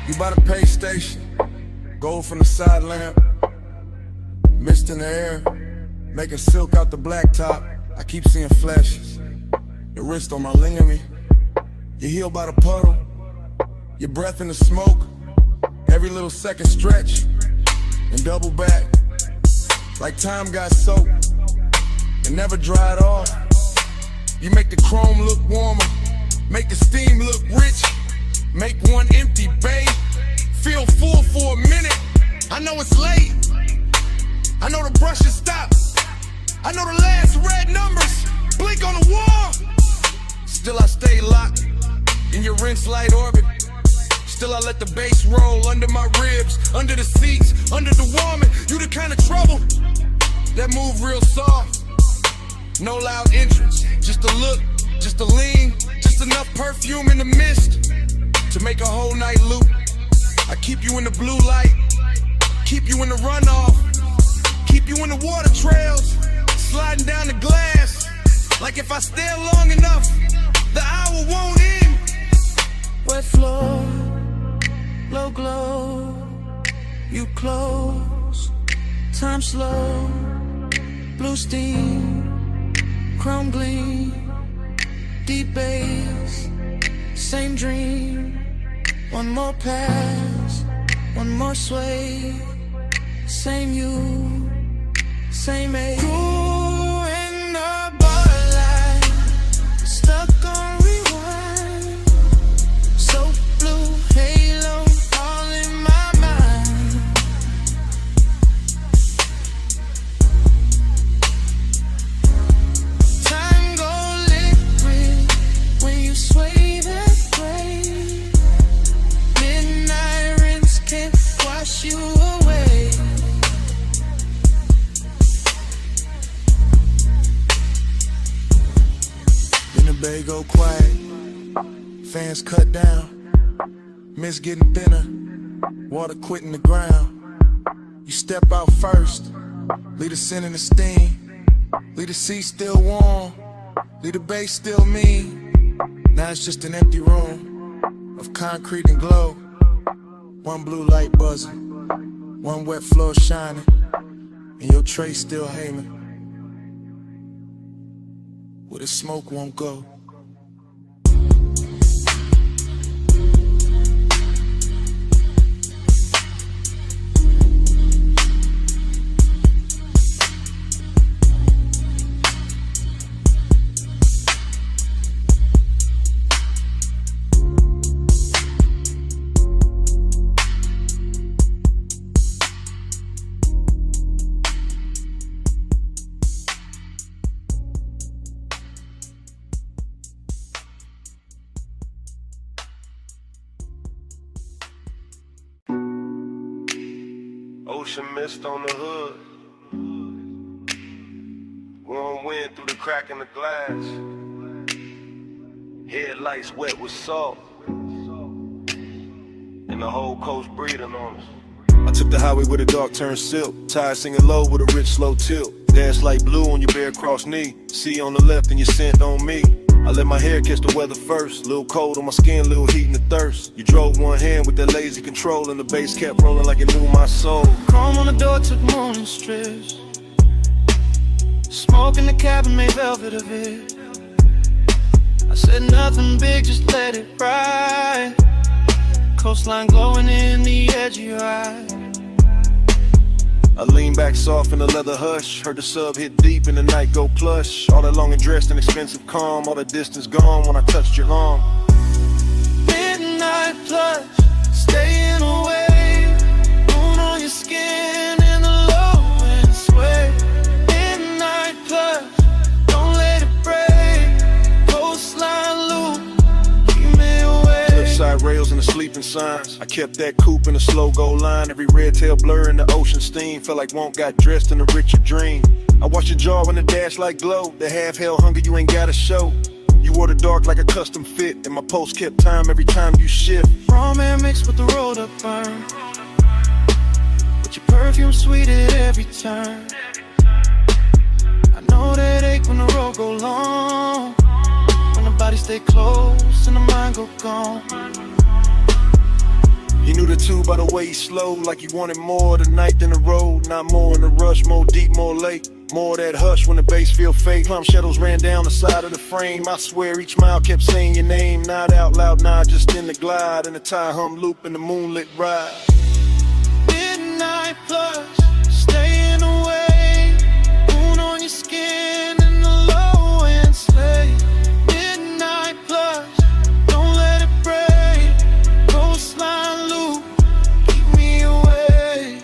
Speaker 15: You by the pay station, gold from the side lamp, mist in the air, making silk out the blacktop. I keep seeing flashes, your wrist on my lingering, your heel by the puddle, your breath in the smoke, every little second stretch, and double back, like time got soaked, and never dried off. You make the chrome look warmer, make the steam look rich, make one empty bay feel full for a minute. I know it's late, I know the brush has stopped, I know the last red numbers blink on the wall. Still I stay locked in your rinse light orbit. Still I let the bass roll under my ribs, under the seats, under the warming. You the kind of trouble that move real soft. No loud entrance, just a look, just a lean, just enough perfume in the mist to make a whole night loop. I keep you in the blue light, keep you in the runoff, keep you in the water trails, sliding down the glass. Like if I stare long enough, the hour won't end.
Speaker 14: Wet floor, low glow, you close, time slow, blue steam, chrome gleam, deep bass, same dream. One more pass, one more sway, same you, same age. You in the bar light, stuck on rewind. So blue halo, all in my mind. Time go liquid when you sway that way. Midnight rinse can't wash you away.
Speaker 15: Then the bay go quiet, fans cut down, mist getting thinner, water quitting the ground. You step out first, leave the scent and the steam, leave the seat still warm, leave the bass still mean. Now it's just an empty room of concrete and glow. One blue light buzzing, one wet floor shining, and your tray still hanging where the smoke won't go.
Speaker 18: Ocean mist on the hood. Warm wind through the crack in the glass. Headlights wet with salt. And the whole coast breathing on us.
Speaker 17: I took the highway with a dark turn silk. Tired singing low with a rich slow tilt. Dance like blue on your bare cross knee. See on the left and your scent on me. I let my hair catch the weather first. Little cold on my skin, little heat in the thirst. You drove one hand with that lazy control, and the bass kept rolling like it knew my soul.
Speaker 6: Chrome on the door took morning strips. Smoke in the cabin made velvet of it. I said nothing big, just let it ride. Coastline glowing in the edge of your eye.
Speaker 17: I lean back soft in the leather hush. Heard the sub hit deep and the night go plush. All that long and dressed in expensive calm. All the distance gone when I touched your arm.
Speaker 6: Midnight plush, staying away. Moon on your skin in the low and sway. Midnight
Speaker 17: guardrails and the sleeping signs. I kept that coupe in a slow go line. Every red tail blur in the ocean steam. Felt like Won't got dressed in a richer dream. I watched your jaw when the dash light glow. The half hell hunger you ain't gotta show. You wore the dark like a custom fit, and my pulse kept time every time you shift.
Speaker 13: Raw man mixed with the rolled up burn, but your perfume sweet at every turn. I know that ache when the road go long, when the body stay close and the mind go gone.
Speaker 17: He knew the two by the way he slowed, like he wanted more tonight than the road. Not more in the rush, more deep, more late. More that hush when the bass feel fake. Plum shadows ran down the side of the frame. I swear each mile kept saying your name. Not out loud, nah, just in the glide. In the tie hum loop in the moonlit ride.
Speaker 13: Midnight plus, staying away. Moon on your skin and the low end sleigh. Midnight plus, don't let it break. Coastline loop, keep me away.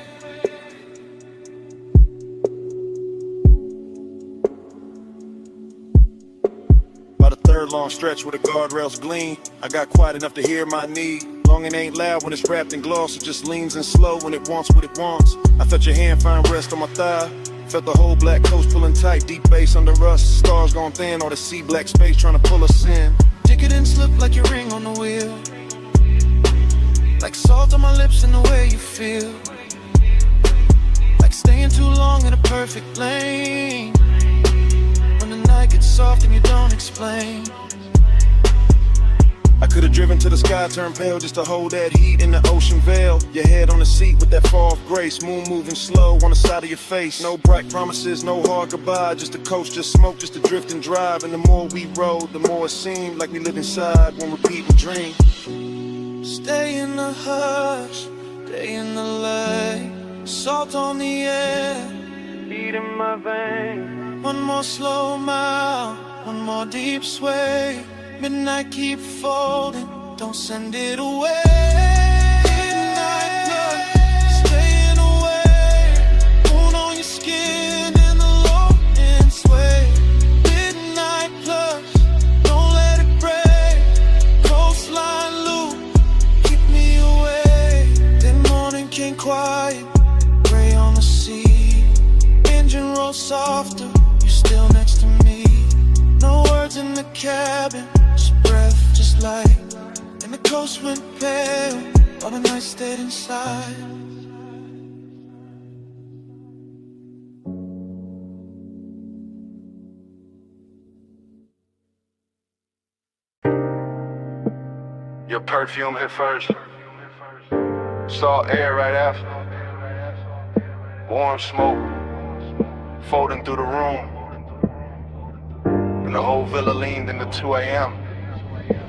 Speaker 17: By the third long stretch where the guardrails gleam, I got quiet enough to hear my need. Long and ain't loud when it's wrapped in gloss. It just leans in slow when it wants what it wants. I felt your hand find rest on my thigh. Felt the whole black coast pulling tight. Deep bass under us, stars gone thin. All the sea black space trying to pull us in.
Speaker 13: Decadent slip like your ring on the wheel. Like salt on my lips and the way you feel. Like staying too long in a perfect lane. When the night gets soft and you don't explain.
Speaker 17: I could've driven to the sky, turned pale just to hold that heat in the ocean veil. Your head on the seat with that fall of grace. Moon moving slow on the side of your face. No bright promises, no hard goodbye. Just a coast, just smoke, just to drift and drive. And the more we rode, the more it seemed like we lived inside one repeating dream.
Speaker 13: Stay in the hush, stay in the light. Salt on the air, beat in my veins. One more slow mile, one more deep sway. Midnight keep folding, don't send it away. Midnight blood, staying away. Moon on your skin and the low end sway. Midnight plus, don't let it break. Coastline loop, keep me away. Then morning came quiet, gray on the sea. Engine roll softer, you're still next to me. No words in the cabin, breath, just light. And the coast went pale, while the night stayed inside.
Speaker 16: Your perfume hit first. Salt air right after. Warm smoke folding through the room. And the whole villa leaned into 2 a.m.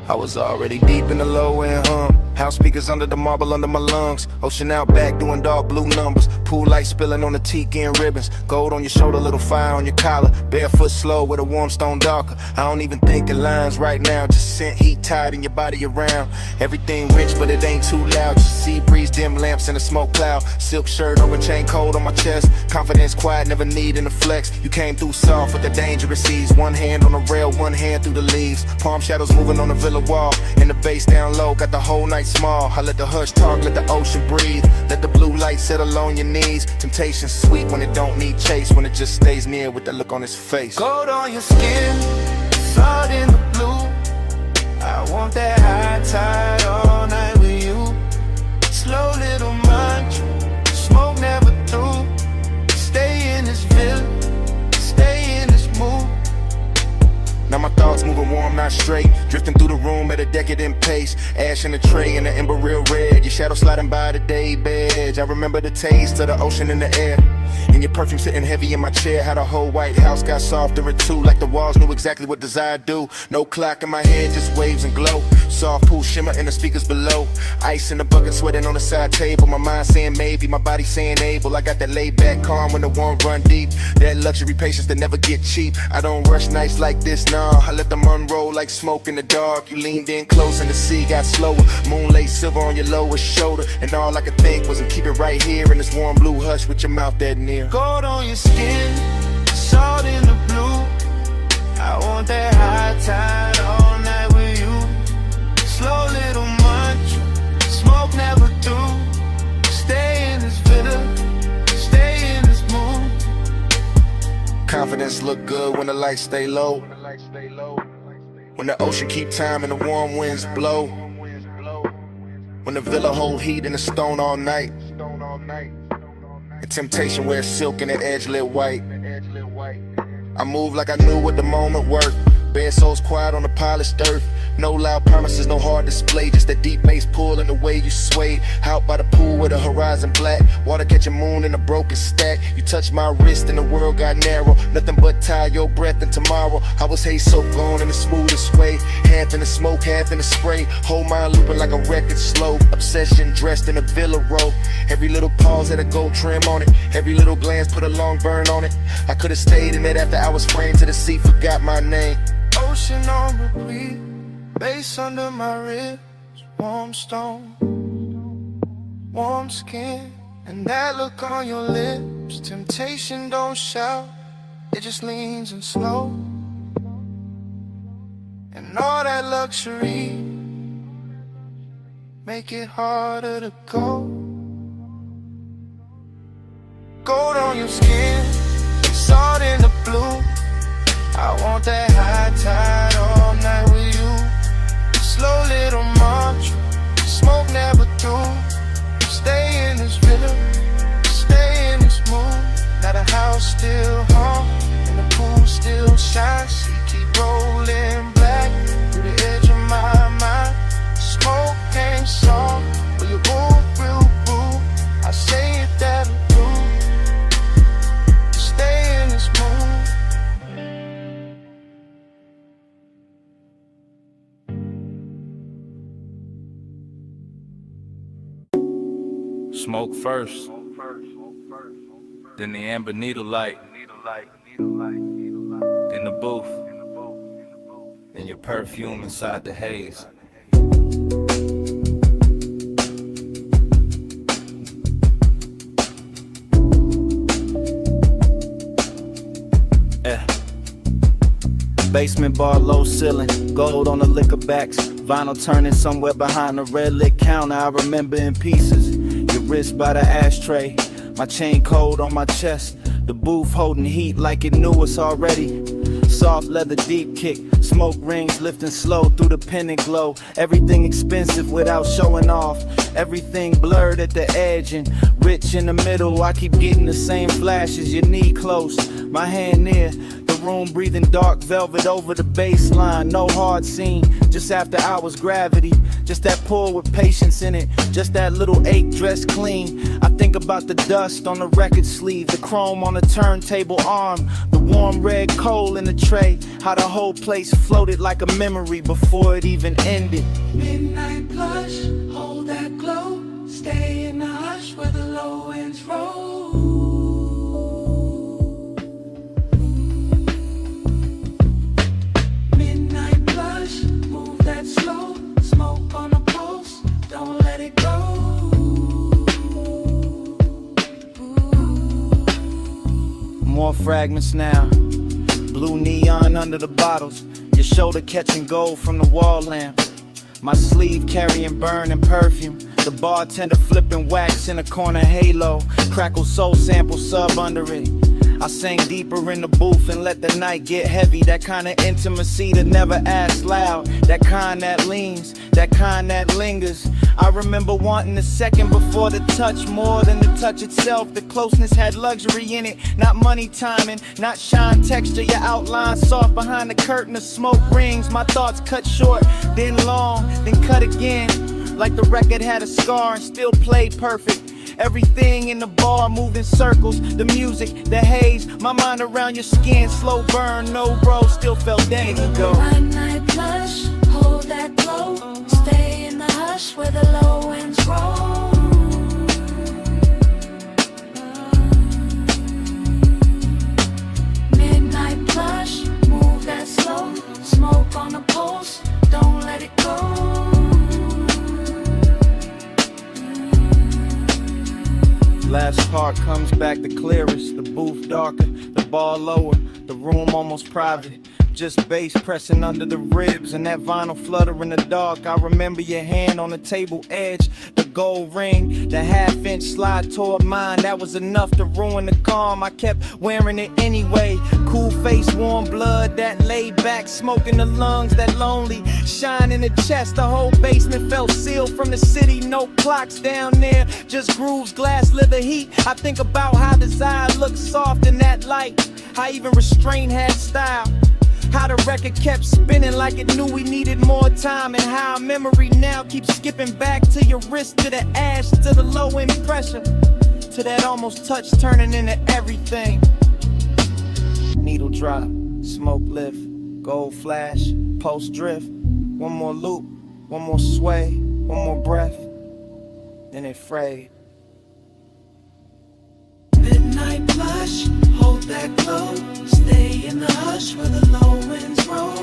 Speaker 11: I was already deep in the low end hum. House speakers under the marble under my lungs. Ocean out back doing dark blue numbers. Pool light spilling on the tiki and ribbons. Gold on your shoulder, little fire on your collar. Barefoot slow with a warm stone darker. I don't even think in lines right now. Just scent heat tied in your body around. Everything rich but it ain't too loud. Just sea breeze, dim lamps and a smoke cloud. Silk shirt over chain cold on my chest. Confidence quiet, never needing to flex. You came through soft with the dangerous seas. One hand on the rail, one hand through the leaves. Palm shadows moving on the villa wall. And the bass down low, got the whole night small. I let the hush talk, let the ocean breathe. Let the blue light settle on your knees. Temptation's sweet when it don't need chase. When it just stays near with that look on his face.
Speaker 13: Gold on your skin, salt in the blue. I want that high tide all night with you. Slow little mantra, smoke never through. Stay in this villa, stay in this mood.
Speaker 11: Now my thoughts moving warm, not straight. Drifting through the room at a decadent pace. Ash in the tray and the ember real red. Your shadow sliding by the day bed. I remember the taste of the ocean in the air. And your perfume sitting heavy in my chair. How the whole White House got softer at 2. Like the walls knew exactly what desire do. No clock in my head, just waves and glow. Soft pool shimmer in the speakers below. Ice in the bucket, sweating on the side table. My mind saying maybe, my body saying able. I got that laid back calm when the warm run deep. That luxury patience that never get cheap. I don't rush nights like this, nah. I let them unroll like smoke in the dark. You leaned in close and the sea got slower. Moonlight silver on your lower shoulder. And all I could think was to keep it right here in this warm blue hush with your mouth that near.
Speaker 13: Gold on your skin, salt in the blue. I want that high tide all night with you. Slow little munch,
Speaker 2: Just look good when the lights stay low. When the ocean keep time and the warm winds blow. When the villa hold heat and the stone all night. And temptation wears silk and the edge lit white. I move like I knew what the moment worth. Bare souls quiet on the polished earth. No loud promises, no hard display. Just that deep bass pull and the way you sway. Out by the pool with the horizon black. Water catching moon in a broken stack. You touch my wrist and the world got narrow. Nothing but tie your breath and tomorrow. I was hay soaked on in the smoothest way. Half in the smoke, half in the spray. Whole mind looping like a record slow. Obsession dressed in a villa robe. Every little pause had a gold trim on it. Every little glance put a long burn on it. I could've stayed in it after I was framed to the sea. Forgot my name.
Speaker 6: Ocean on repeat, bass under my ribs, warm stone, warm skin, and that look on your lips. Temptation don't shout, it just leans and slow. And all that luxury make it harder to go. Gold on your skin, salt in the blue. I want that high tide all night with you. Slow little mantra, smoke never through. Stay in this villa, stay in this mood. Now the house still hum and the pool still shines. She keep rolling black through the edge of my mind. Smoke ain't soft, but you move real boo. I say it that'll do. Stay in this mood.
Speaker 12: Smoke first, then the amber needle light, in the booth, and your perfume inside the haze. Basement bar, low ceiling, gold on the liquor backs, vinyl turning somewhere behind the red lit counter. I remember in pieces, your wrist by the ashtray, my chain cold on my chest, the booth holding heat like it knew us already. Soft leather deep kick, smoke rings lifting slow through the pendant glow. Everything expensive without showing off, everything blurred at the edge and rich in the middle. I keep getting the same flashes, your knee close, my hand near the room, breathing dark velvet over the baseline. No hard scene, just after hours gravity, just that pull with patience in it, just that little ache dressed clean. I think about the dust on the record sleeve, the chrome on the turntable arm, the warm red coal in the tray, how the whole place floated like a memory before it even ended.
Speaker 14: Midnight blush, hold that glow, stay in the hush where the low winds roll. Midnight blush, move that slow, smoke on the pulse, don't let it go.
Speaker 12: More fragments now, blue neon under the bottles, your shoulder catching gold from the wall lamp, my sleeve carrying burning perfume, the bartender flipping wax in a corner halo, crackle soul sample sub under it. I sang deeper in the booth and let the night get heavy. That kind of intimacy that never asks loud, that kind that leans, that kind that lingers. I remember wanting a second before the touch, more than the touch itself. The closeness had luxury in it, not money timing, not shine texture. Your outline soft behind the curtain of smoke rings. My thoughts cut short, then long, then cut again, like the record had a scar and still played perfect. Everything in the bar moved in circles, the music, the haze, my mind around your skin, slow burn, no bro, still felt days ago.
Speaker 14: Midnight blush, hold that glow, stay in the hush where the low winds roll. Midnight blush, move that slow, smoke on the pulse, don't let it go.
Speaker 12: Last part comes back the clearest, the booth darker, the bar lower, the room almost private. just bass pressing under the ribs and that vinyl flutter in the dark. I remember your hand on the table edge, the gold ring, the half-inch slide toward mine. That was enough to ruin the calm. I kept wearing it anyway. Cool face, warm blood, that laid back smoke in the lungs, that lonely shine in the chest. The whole basement felt sealed from the city. No clocks down there, just grooves, glass, leather heat. I think about how desire looked soft in that light, how even restraint had style, how the record kept spinning like it knew we needed more time, and how memory now keeps skipping back to your wrist, to the ash, to the low end pressure, to that almost touch turning into everything. Needle drop, smoke lift, gold flash, pulse drift. One more loop, one more sway, one more breath, then it frayed.
Speaker 1: Midnight blush, hold that glow. Stay in the hush where the low winds roll.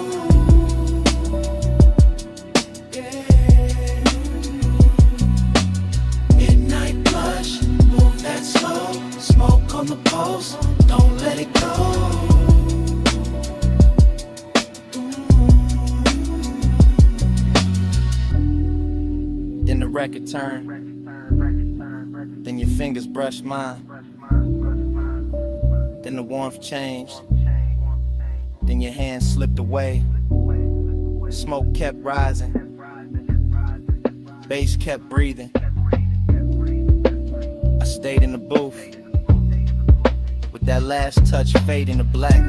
Speaker 1: Yeah. Midnight blush, move that slow. Smoke on the pulse, don't let it go.
Speaker 12: Then the record turned, then your fingers brushed mine. Then the warmth changed, then your hand slipped away. Smoke kept rising, bass kept breathing. I stayed in the booth, with that last touch fading to black.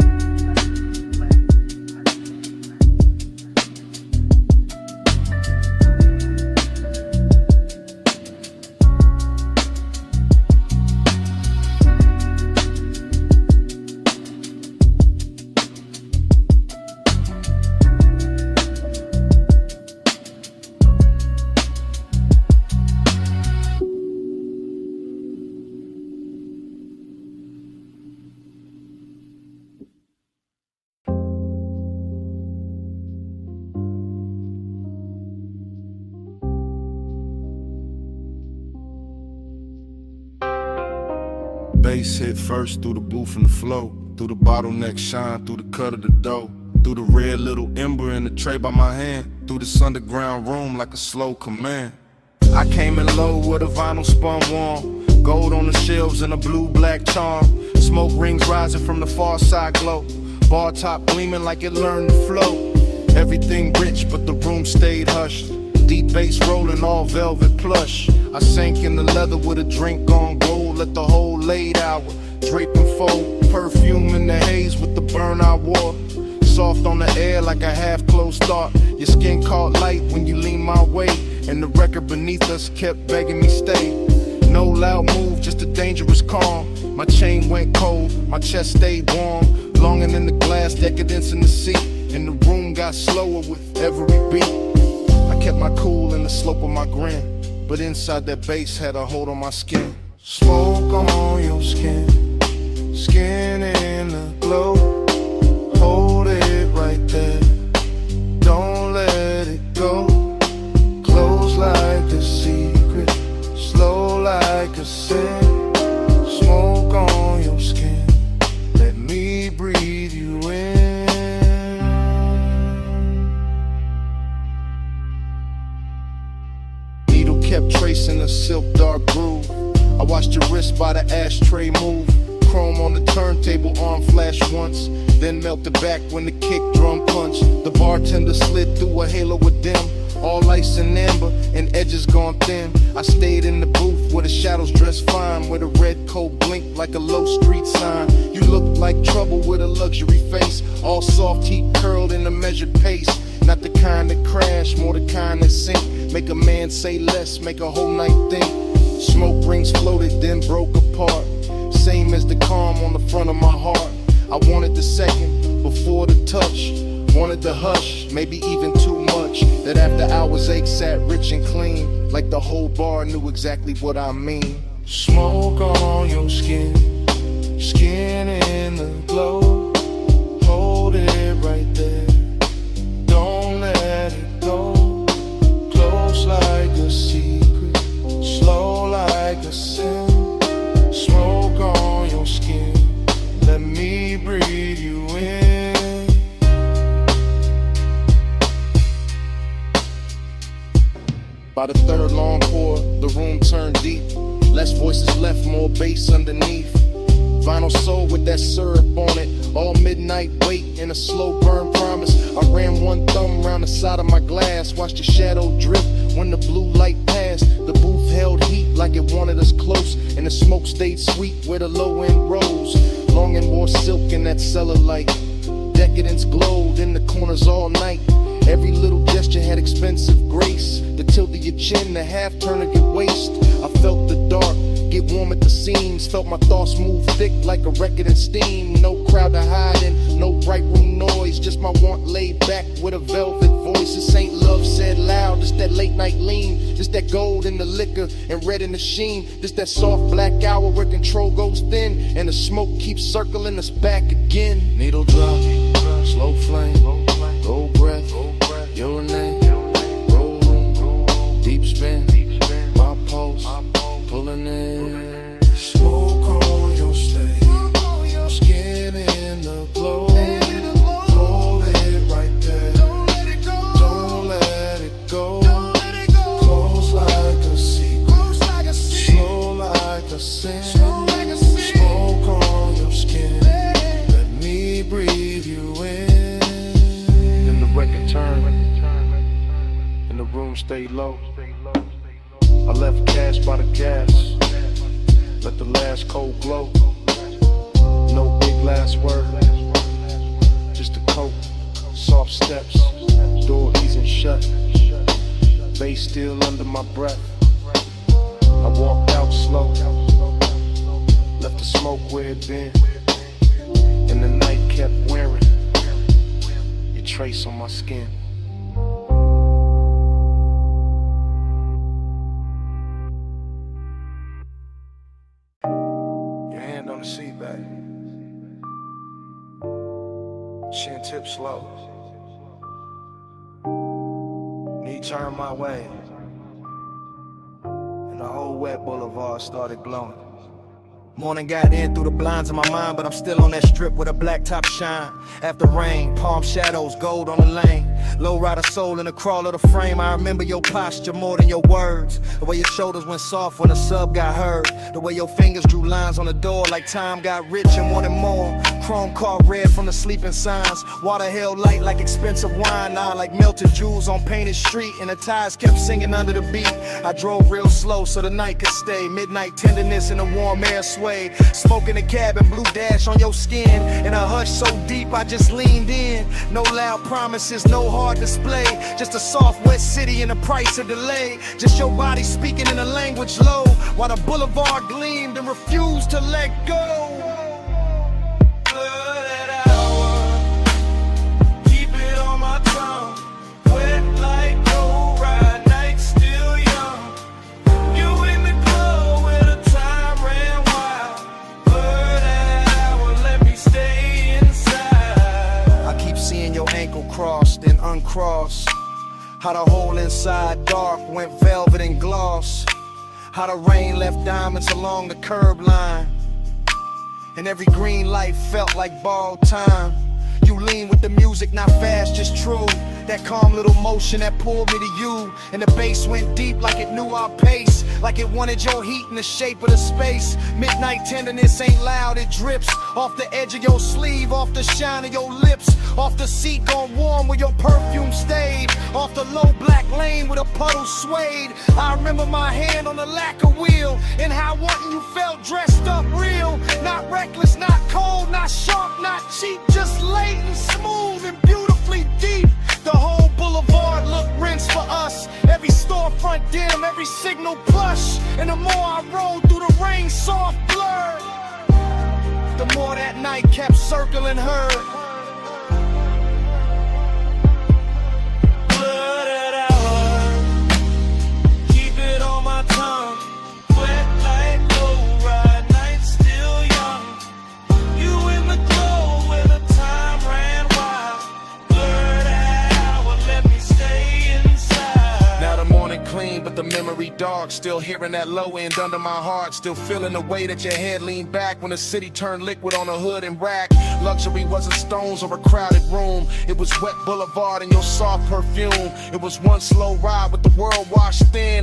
Speaker 18: Bass hit first through the booth and the flow, through the bottleneck shine, through the cut of the dough, through the red little ember in the tray by my hand, through this underground room like a slow command. I came in low with a vinyl spun warm, gold on the shelves and a blue-black charm. Smoke rings rising from the far side glow, bar top gleaming like it learned to flow. Everything rich but the room stayed hushed, deep bass rolling all velvet plush. I sank in the leather with a drink on gold, let the whole late hour drape and fold. Perfume in the haze with the burn I wore, soft on the air like a half-closed thought. Your skin caught light when you leaned my way, and the record beneath us kept begging me stay. No loud move, just a dangerous calm. My chain went cold, my chest stayed warm, longing in the glass, decadence in the seat, and the room got slower with every beat. I kept my cool in the slope of my grin, but inside that bass had a hold on my skin.
Speaker 19: Smoke on your skin, skin in the glow. Hold it right there, don't let it go. Close like a secret, slow like a sin. Smoke on your skin, let me breathe you in.
Speaker 18: Needle kept tracing a silk dark groove. I watched your wrist by the ashtray move. Chrome on the turntable, arm flash once, then melted back when the kick drum punched. The bartender slid through a halo of dim, all ice and amber, and edges gone thin. I stayed in the booth where the shadows dressed fine, where the red coat blinked like a low street sign. You looked like trouble with a luxury face, all soft heat curled in a measured pace. Not the kind that crash, more the kind that sink. Make a man say less, make a whole night think. Smoke rings floated, then broke apart, same as the calm on the front of my heart. I wanted the second before the touch, wanted the hush, maybe even too much. That after hours ache sat rich and clean, like the whole bar knew exactly what I mean.
Speaker 19: Smoke on your skin, skin in the glow. Hold it right there, don't let it go. Close like a secret, slow like a sin. Smoke on your skin, let me breathe you in.
Speaker 2: By the third long pour, the room turned deep. Less voices left, more bass underneath. Vinyl soul with that syrup on it. All midnight wait in a slow burn promise. I ran one thumb around the side of my glass. Watched the shadow drip when the blue light passed. The booth held heat like it wanted us close. And the smoke stayed sweet where the low end rose. Long and more silk in that cellar light. Decadence glowed in the corners all night. Every little gesture had expensive grace. The tilt of your chin, the half turn of your waist. I felt the dark get warm at the seams. Felt my thoughts move thick like a record in steam. No crowd to hide in, no bright room noise. Just my want laid back with a velvet voice. This ain't love said loud, just that late night lean. Just that gold in the liquor and red in the sheen. Just that soft black hour where control goes thin. And the smoke keeps circling us back again. Needle drop, slow flame, gold breath, your name, roll room, deep spin, my pulse, pulling in.
Speaker 19: Smoke on your stage, skin in the glow. Hold it right there, don't let it go. Close like a secret, slow like a sin. Smoke on your skin, let me breathe you in.
Speaker 2: Then the record turned, and the room stayed low. I left cash by the gas, let the last cold glow. No big last word, just a coat, soft steps, door easing shut, bass still under my breath. I walked out slow, left the smoke where it been, and the night kept wearing your trace on my skin. On the seat back, chin tip slow, knee turn my way, and the whole wet boulevard started glowing. Morning got in through the blinds of my mind, but I'm still on that strip with a black top shine. After rain, palm shadows, gold on the lane. Low rider soul in the crawl of the frame. I remember your posture more than your words. The way your shoulders went soft when the sub got heard. The way your fingers drew lines on the door like time got rich and wanted more. Chrome car red from the sleeping signs. Water held light like expensive wine. Now like melted jewels on painted street. And the tires kept singing under the beat. I drove real slow so the night could stay. Midnight tenderness in the warm air sway. Smoke in the cabin, blue dash on your skin. In a hush so deep I just leaned in. No loud promises, no hard display. Just a soft wet city and the price of delay. Just your body speaking in a language low. While the boulevard gleamed and refused to let go. Crossed and uncrossed. How the hole inside dark went velvet and gloss. How the rain left diamonds along the curb line. And every green light felt like borrowed time. You lean with the music, not fast, just true. That calm little motion that pulled me to you. And the bass went deep like it knew our pace. Like it wanted your heat in the shape of the space. Midnight tenderness ain't loud, it drips. Off the edge of your sleeve, off the shine of your lips. Off the seat gone warm where your perfume stayed. Off the low black lane where the puddle swayed. I remember my hand on the lacquer wheel. And how wanting you felt dressed up real. Not reckless, not cold, not sharp, not cheap. Just latent, smooth, and beautifully deep. The whole boulevard looked rinsed for us. Every storefront dim, every signal plush. And the more I rolled through the rain, soft blur, the more that night kept circling her. Blooded hour, keep it on my tongue. Wet like low ride, night still young. You in the glow where the time ran wild. Blurred hour, let me stay inside. Now the morning clean, but the memory dark. Still hearing that low end under my heart. Still feeling the way that your head leaned back when the city turned liquid on a hood and rack. Luxury wasn't stones or a crowded room. It was wet boulevard and your soft perfume. It was one slow ride with the world washed thin.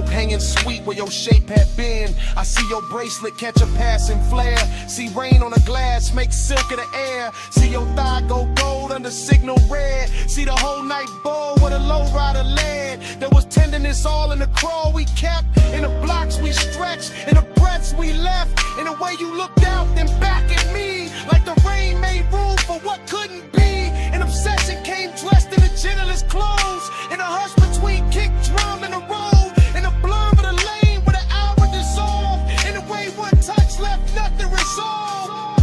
Speaker 2: smoke hanging sweet where your shape had been. I see your bracelet catch a passing flare. See rain on the glass make silk of the air. See your thigh go gold under signal red. See the whole night bowl with a low rider led. There was tenderness all in the crawl we kept, in the blocks we stretched, in the breaths we left, in the way you looked out then back at me, like the rain made room for what couldn't be. An obsession came dressed in the gentlest clothes, in a hush between kick, drum, and a roll, in the blur of the lane where the hour dissolved, in the way one touch left nothing resolved.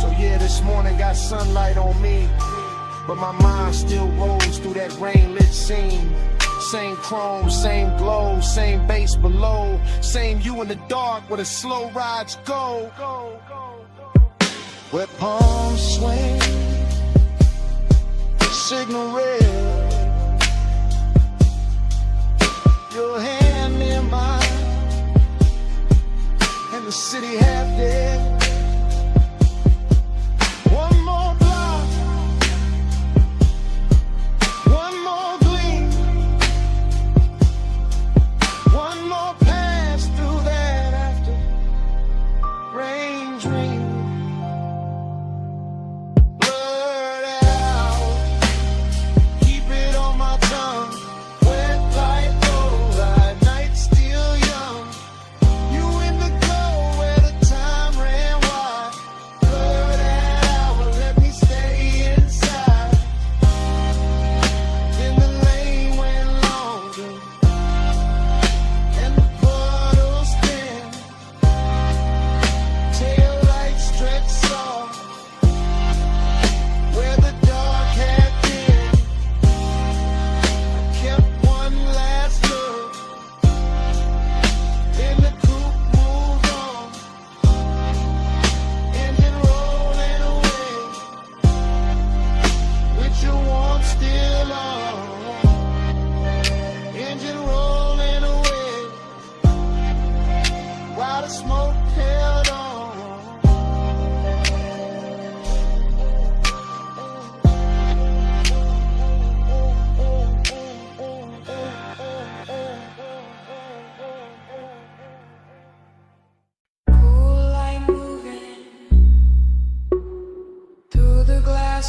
Speaker 2: So yeah, this morning got sunlight on me, but my mind still rolls through that rain-lit scene. Same chrome, same glow, same bass below, same you in the dark where the slow rides go.
Speaker 18: Where palms swing, signal red, your hand in mine, and the city half dead. One more block, one more gleam, one more pass through that after rain dream.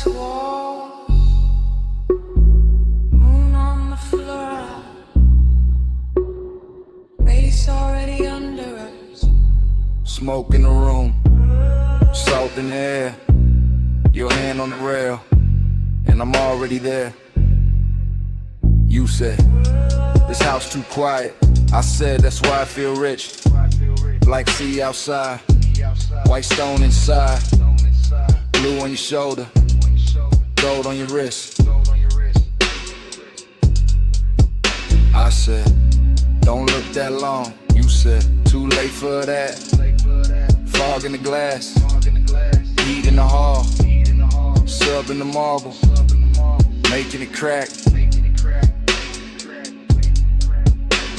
Speaker 14: Wall, moon on the floor, base already under us.
Speaker 12: Smoke in the room, salt in the air, your hand on the rail, and I'm already there. You said, this house too quiet. I said, that's why I feel rich, like sea outside, white stone inside, blue on your shoulder, gold on your wrist. I said, don't look that long. You said, too late for that. Fog in the glass, heat in the hall, sub in the marble, making it crack.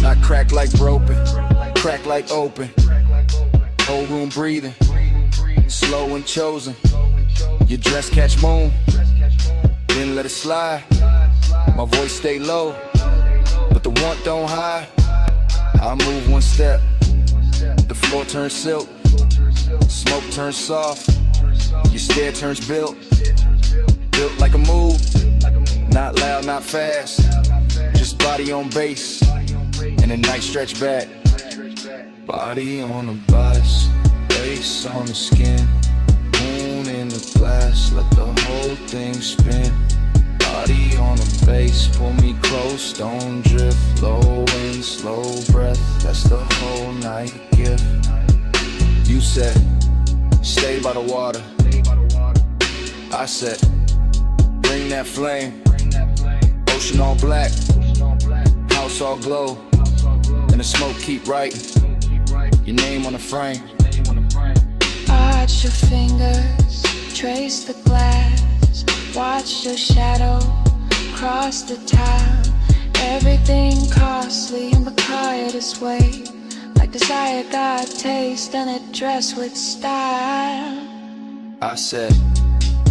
Speaker 12: Not crack like broken, crack like open. Whole room breathing, slow and chosen. Your dress catch moon, then let it slide. My voice stay low, but the want don't hide. I move one step, the floor turns silk, smoke turns soft, your stare turns built like a move, not loud, not fast, just body on base, and a nice stretch back. Body on the bus, face on the skin, moon in the glass, let the whole thing spin. Body on the base, pull me close, don't drift. Low wind, slow breath, that's the whole night gift. You said, stay by the water. I said, bring that flame. Ocean all black, house all glow, and the smoke keep writing your name on the frame.
Speaker 14: Arch your fingers, trace the glass, watch your shadow cross the town. Everything costly and become this way, like desire got taste and it dressed with style.
Speaker 12: I said,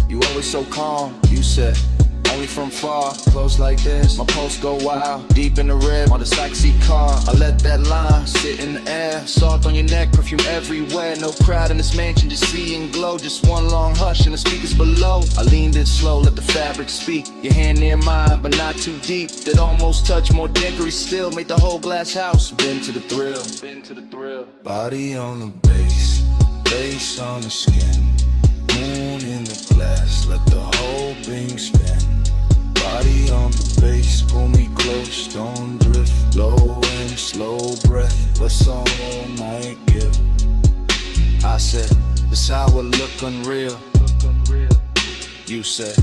Speaker 12: you always so calm. You said, only from far, close like this. My pulse go wild, deep in the rib on the backseat car. I let that line sit in the air. Salt on your neck, perfume everywhere. No crowd in this mansion, just seeing glow. Just one long hush and the speakers below. I leaned in slow, let the fabric speak. Your hand near mine, but not too deep. That almost touch, more dickery still. Made the whole glass house bend to the thrill. Bend to the thrill.
Speaker 18: Body on the bass, bass on the skin. Moon in the glass, let the whole thing spin. Body on the bass, pull me close, don't drift. Low and slow breath, what's all night give?
Speaker 12: I said, this how it look unreal. You said,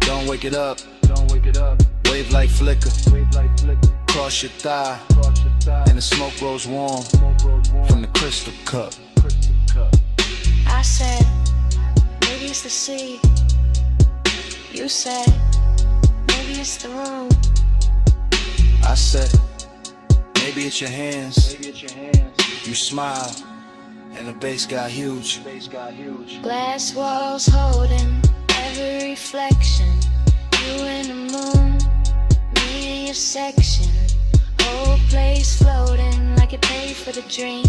Speaker 12: don't wake it up. Wave like flicker. Cross your thigh, and the smoke grows warm from the crystal cup.
Speaker 14: I said, maybe it's the sea. You said, maybe it's the room.
Speaker 12: I said, maybe it's your hands. You smile, and the bass got huge.
Speaker 14: Glass walls holding every reflection. You and the moon, me in your section. Whole place floating like it paid for the dream.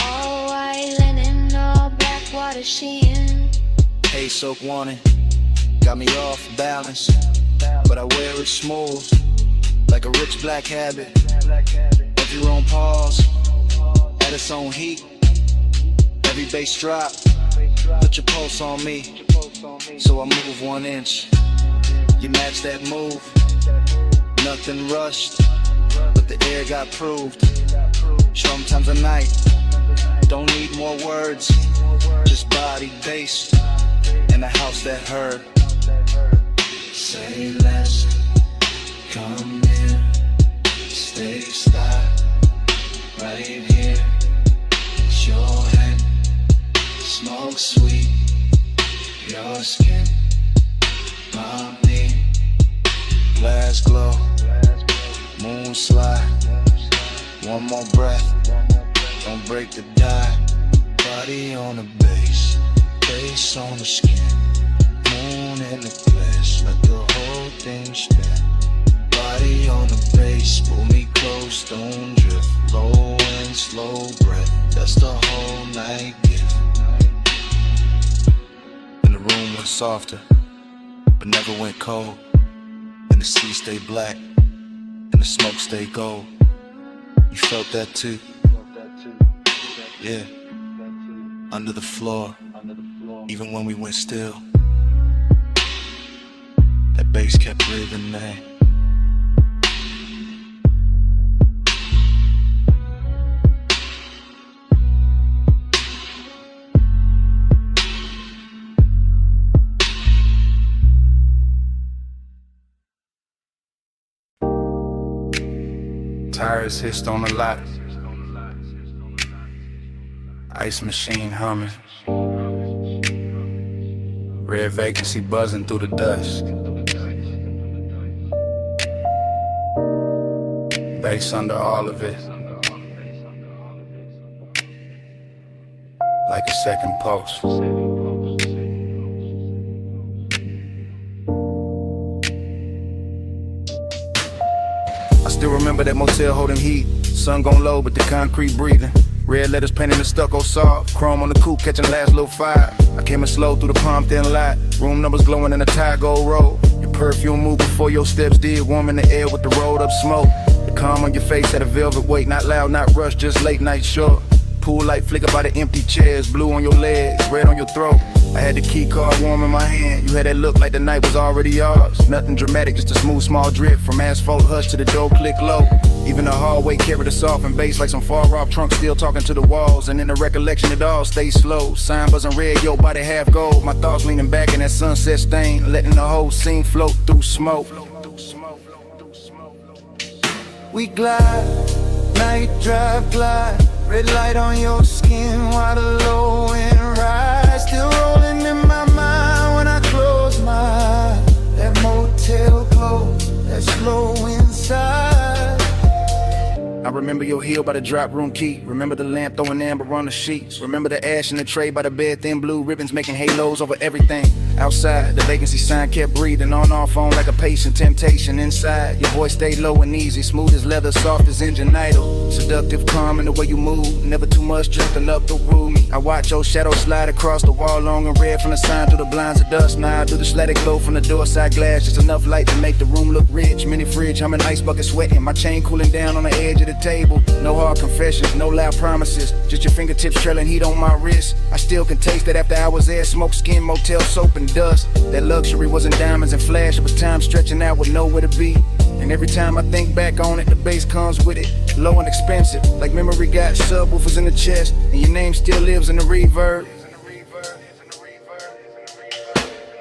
Speaker 14: All white linen, all black water sheen.
Speaker 12: Hey, soak warning, got me off balance, but I wear it smooth, like a rich black habit. Every room pause, at its own heat. Every bass drop, put your pulse on me, so I move 1 inch. You match that move, nothing rushed, but the air got proved. Sometimes a night, don't need more words, just body based in a house that heard.
Speaker 18: Say less, come near, stay style, right here. It's your hand, smoke sweet, your skin, my knee.
Speaker 12: Glass glow, moon slide, one more breath, don't break the die.
Speaker 18: Body on the bass, bass on the skin. Moon in the glass, let the whole thing spin. Body on the bass, pull me close, don't drift. Low and slow breath, that's the whole night gift.
Speaker 12: And the room went softer, but never went cold. And the sea stayed black, and the smoke stayed gold. You felt that too? Yeah. Under the floor, even when we went still, that bass kept breathing, man.
Speaker 11: Tires hissed on the lot. Ice machine humming. Red vacancy buzzing through the dust. Bass under all of it. Like a second pulse. I still remember that motel holding heat. Sun gon' low, but the concrete breathing. Red letters painted in stucco soft. Chrome on the coupe catching last little fire. I came in slow through the palm thin light. Room numbers glowing in a tire gold roll. Your perfume moved before your steps did. Warm in the air with the rolled up smoke. The calm on your face had a velvet weight. Not loud, not rushed, just late night short. Pool light flicker by the empty chairs. Blue on your legs, red on your throat. I had the key card warm in my hand. You had that look like the night was already yours. Nothing dramatic, just a smooth small drip. From asphalt hush to the door click low. Even the hallway carried us off in bass like some far off trunk still talking to the walls. And in the recollection it all stays slow. Sign buzzing red, your body half gold. My thoughts leaning back in that sunset stain. Letting the whole scene float through smoke.
Speaker 4: We glide, night drive glide. Red light on your skin while the low end rise. Still rolling in my mind when I close my eyes. That motel glow, that slow inside.
Speaker 11: I remember your heel by the drop room key. Remember the lamp throwing amber on the sheets. Remember the ash in the tray by the bed, thin blue ribbons making halos over everything. Outside, the vacancy sign kept breathing on our phone like a patient. Temptation inside, your voice stayed low and easy, smooth as leather, soft as engine idle. Seductive, calm in the way you move, never too much, just enough to rule me. I watch your shadow slide across the wall, long and red from the sign through the blinds of dust. Now I do the static glow from the door side glass, just enough light to make the room look rich. Mini fridge, I'm an ice bucket sweating, my chain cooling down on the edge of the table. No hard confessions, no loud promises, just your fingertips trailing heat on my wrist. I still can taste that after hours there, smoke, skin, motel, soap and dust. That luxury wasn't diamonds and flash, but time stretching out with nowhere to be. And every time I think back on it, the bass comes with it, low and expensive, like memory got subwoofers in the chest, and your name still lives in the reverb.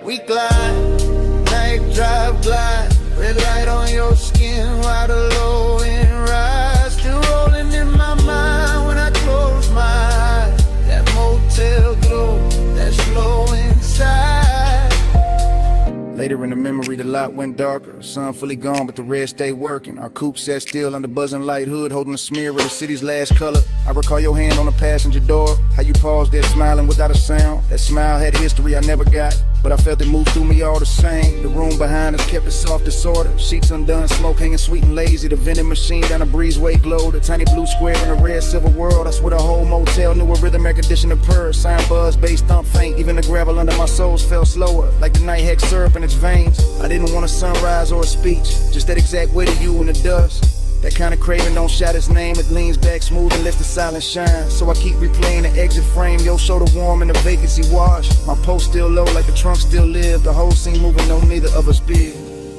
Speaker 6: We glide, night drive glide, red light on your skin while the low end rise. Still rolling in my mind when I close my eyes. That motel glow, that slow inside.
Speaker 11: Later in the memory, the lot went darker. Sun fully gone, but the red stayed working. Our coupe sat still under buzzing light hood, holding a smear of the city's last color. I recall your hand on the passenger door, how you paused there smiling without a sound. That smile had history I never got, but I felt it move through me all the same. The room behind us kept it soft disorder. Sheets undone, smoke hanging sweet and lazy. The vending machine down the breezeway glowed. A tiny blue square in a red silver world. I swear the whole motel knew a rhythm air conditioner purr. Sign buzz, bass thump faint. Even the gravel under my soles felt slower, like the night had syrup in its veins. I didn't want a sunrise or a speech, just that exact weight of you in the dust. That kind of craving don't shout its name. It leans back smooth and lets the silence shine. So I keep replaying the exit frame. Your shoulder warm and the vacancy wash. My post still low like the trunk still live. The whole scene moving, no neither of us big.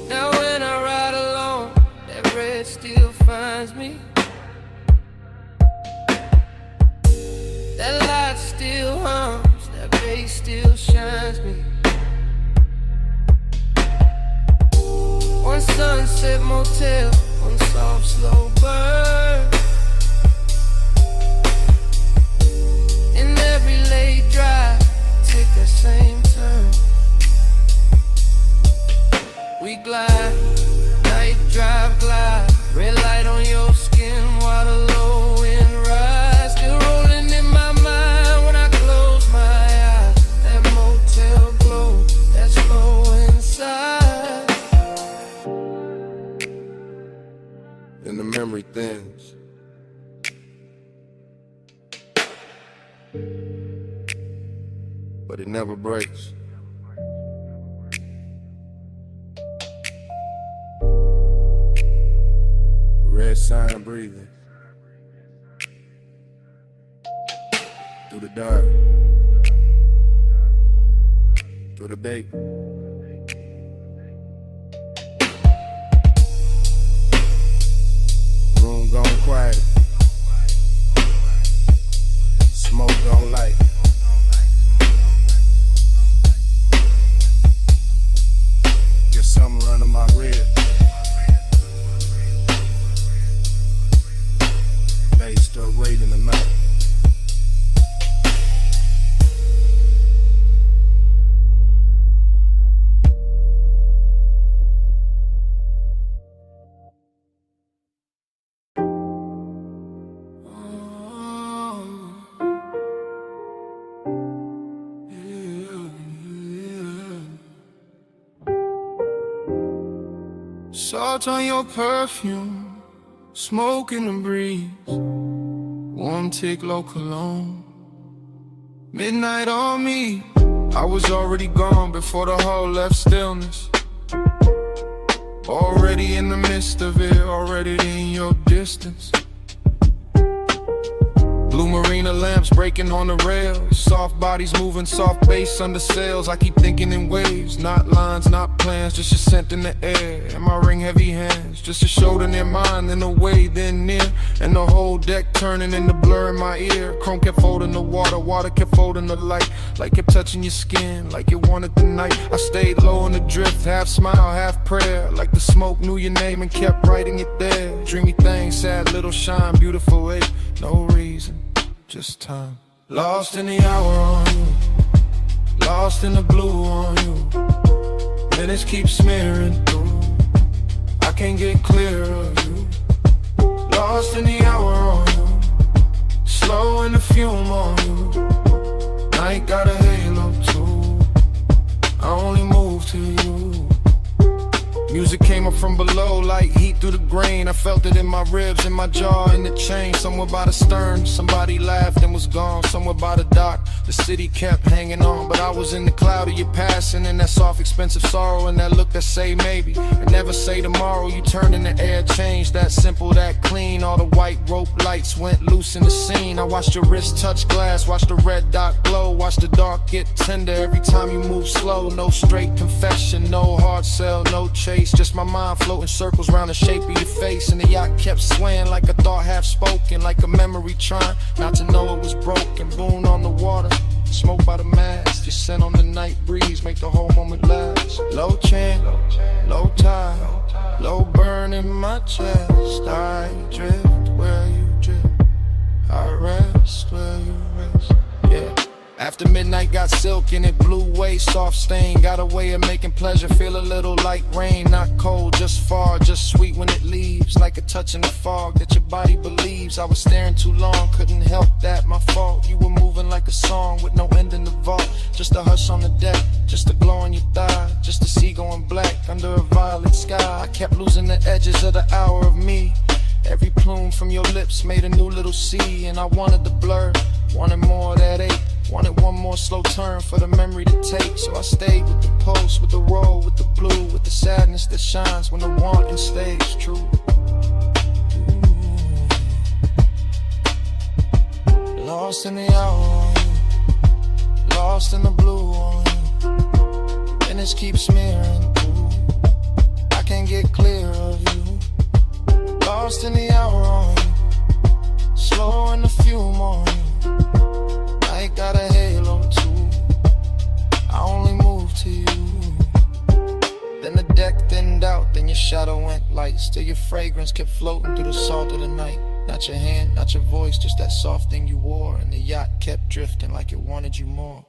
Speaker 13: Now when I ride alone, that red still finds me. That light still hums, that bass still shines me. One sunset motel, one soft slow burn. In every late drive, take that same turn. We glide, night drive glide, red light on your skin while the low end rise. Still rolling in my mind when I close my eyes. That motel glow, that slow inside.
Speaker 17: And the memory thins. But it never breaks. Red sign breathing through the dark, through the day. Room gone quiet, smoke gone light. Get something running my rib. Bass still raiding the night.
Speaker 19: Salt on your perfume, smoke in the breeze, warm tick low cologne. Midnight on me, I was already gone before the hall left stillness. Already in the midst of it, already in your distance. Blue marina lamps breaking on the rails, soft bodies moving, soft bass under sails. I keep thinking in waves, not lines, not plans, just your scent in the air. And my ring heavy hands, just a shoulder near mine, then away, then near. And the whole deck turning in the blur in my ear. Chrome kept folding the water, water kept folding the light. Like kept touching your skin, like it wanted the night. I stayed low in the drift, half smile, half prayer. Like the smoke knew your name and kept writing it there. Dreamy thing, sad little shine, beautiful ache. No reason, just time. Lost in the hour on you, lost in the blue on you. Minutes keep smearing through, I can't get clear of you.
Speaker 17: Lost in the hour on you, slow in the fume on you. Night got a halo too, I only move to you. Music came up from below like heat through the grain. I felt it in my ribs, in my jaw, in the chain. Somewhere by the stern, somebody laughed and was gone. Somewhere by the dock, the city kept hanging on. But I was in the cloud of your passing, and that soft, expensive sorrow, and that look that say maybe, and never say tomorrow. You turned in the air, changed, that simple, that clean. All the white rope lights went loose in the scene. I watched your wrist touch glass, watched the red dot glow, watched the dark get tender every time you move slow. No straight confession, no hard sell, no chase. Just my mind floating circles around the shape of your face. And the yacht kept swaying like a thought half spoken, like a memory trying not to know it was broken. Boon on the water, smoke by the mast, your scent on the night breeze make the whole moment last. Low chant, low tide, low burn in my chest. I drift where you drift, I rest where you rest. Yeah. After midnight got silk and it blew away, soft stain. Got a way of making pleasure feel a little like rain. Not cold, just far, just sweet when it leaves. Like a touch in the fog that your body believes. I was staring too long, couldn't help that, my fault. You were moving like a song with no end in the vault. Just a hush on the deck, just a glow on your thigh. Just a sea going black under a violet sky. I kept losing the edges of the hour of me. Every plume from your lips made a new little sea. And I wanted the blur, wanted more of that ache. Wanted one more slow turn for the memory to take. So I stayed with the pulse, with the roll, with the blue, with the sadness that shines when the wanting stays true. Ooh. Lost in the hour on you, lost in the blue on you. And this keeps smearing through, I can't get clear of you. Lost in the hour on you, slow in the fume on you. I got a halo too, I only move to you. Then the deck thinned out, then your shadow went light. Still your fragrance kept floating through the salt of the night. Not your hand, not your voice, just that soft thing you wore. And the yacht kept drifting like it wanted you more.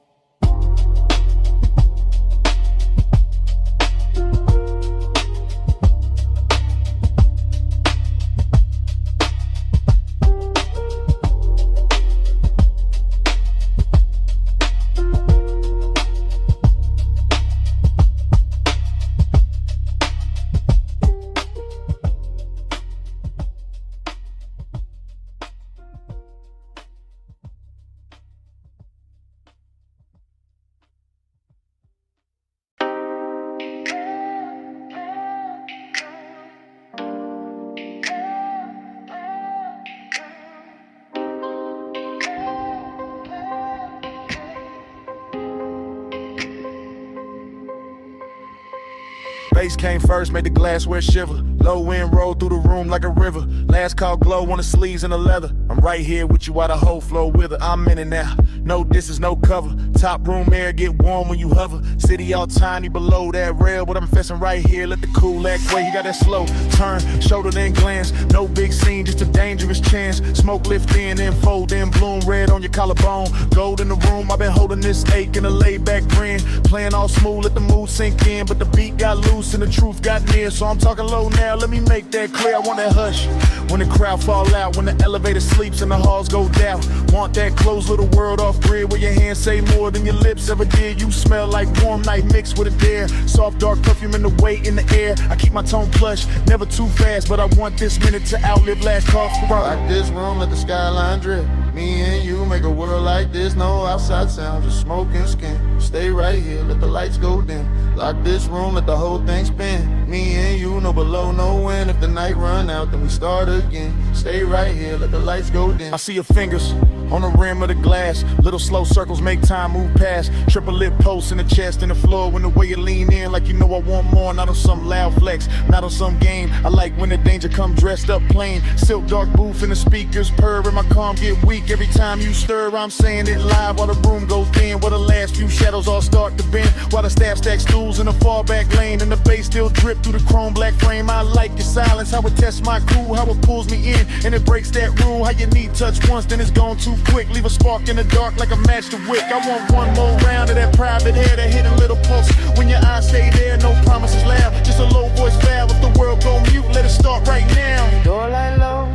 Speaker 2: Bass came first, made the glassware shiver. Low wind rolled through the room like a river. Last call glow on the sleeves and the leather. I'm right here with you while the whole flow with her. I'm in it now, no distance, no cover. Top room air get warm when you hover. City all tiny below that rail, but I'm fessing right here. Let the cool act way. You got that slow turn, shoulder then glance. No big scene, just a dangerous chance. Smoke lift in and fold in, bloom red on your collarbone. Gold in the room, I've been holding this ache in a laid back grin. Playing all smooth, let the mood sink in, but the beat got loose and the truth got near. So I'm talking low now, let me make that clear. I want that hush when the crowd fall out, when the elevator sleeps and the halls go down. Want that closed little world off grid where your hands say more than your lips ever did. You smell like warm night mixed with a dare. Soft dark perfume in the weight in the air. I keep my tone plush, never too fast, but I want this minute to outlive last call for
Speaker 18: Rock this room, let the skyline drip. Me and you make a world like this, no outside sound, just smoke and skin. Stay right here, let the lights go dim. Lock this room, let the whole thing spin. Me and you, no below, no wind. If the night run out, then we start again. Stay right here, let the lights go dim.
Speaker 2: I see your fingers on the rim of the glass. Little slow circles make time move past. Triple lip posts in the chest and the floor. When the way you lean in like you know I want more. Not on some loud flex, not on some game. I like when the danger come dressed up plain. Silk dark booth and the speakers purr and my calm get weak. Every time you stir, I'm saying it live while the room goes thin. While the last few shadows all start to bend. While the staff stacks stools in the far back lane. And the bass still drip through the chrome black frame. I like your silence, how it tests my crew. How it pulls me in and it breaks that rule. How you need touch once, then it's gone too quick. Leave a spark in the dark like a match to wick. I want one more round of that private hair, that hidden little pulse. When your eyes stay there, no promises loud. Just a low voice valve. If the world go mute, let it start right now.
Speaker 13: Door light low,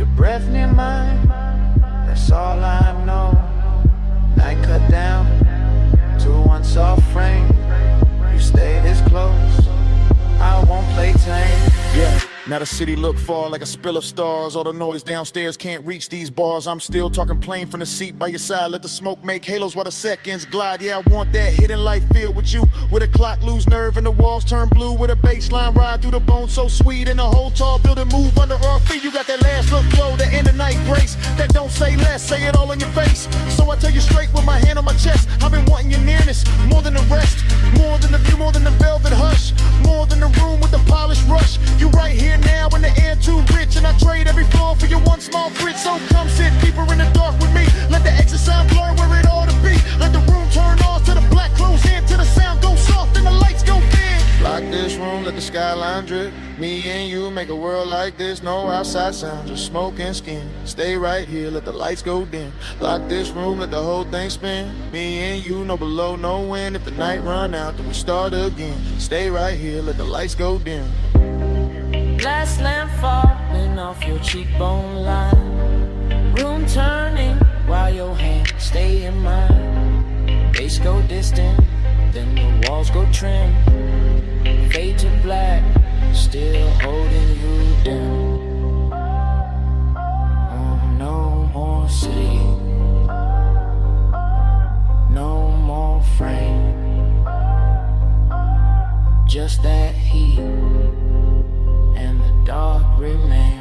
Speaker 1: Your breath near mine, that's all I know. Night cut down to one soft frame. You stay this close, I won't play tame.
Speaker 19: Yeah, now the city look far like a spill of stars. All the noise downstairs can't reach these bars. I'm still talking plain from the seat by your side. Let the smoke make halos while the seconds glide. Yeah, I want that hidden light filled with you, where the clock lose nerve and the walls turn blue, with a baseline ride through the bones so sweet, and the whole tall building move under our feet. You got that last look flow, the end of night grace, that don't say less, say it all in your face. So I tell you straight with my hand on my chest, I've been wanting your nearness more than the rest, more than the view, more than the velvet hush, more than the room with the polished rush. You right here now in the air too rich, and I trade every floor for your one small bridge. So come sit deeper in the dark with me, let the exit sound blur where it ought to be. Let the room turn off to the black close in, till the sound go soft and the lights go dim.
Speaker 18: Lock this room, let the skyline drip. Me and you make a world like this. No outside sounds, just smoke and skin. Stay right here, let the lights go dim. Lock this room, let the whole thing spin. Me and you, no below, no wind. If the night run out, then we start again. Stay right here, let the lights go dim.
Speaker 13: Last lamp falling off your cheekbone line. Room turning while your hands stay in mine. Bass go distant, then the walls go trim. Fade to black, still holding you down. Oh, no more city, no more frame. Just that heat and the dark remain.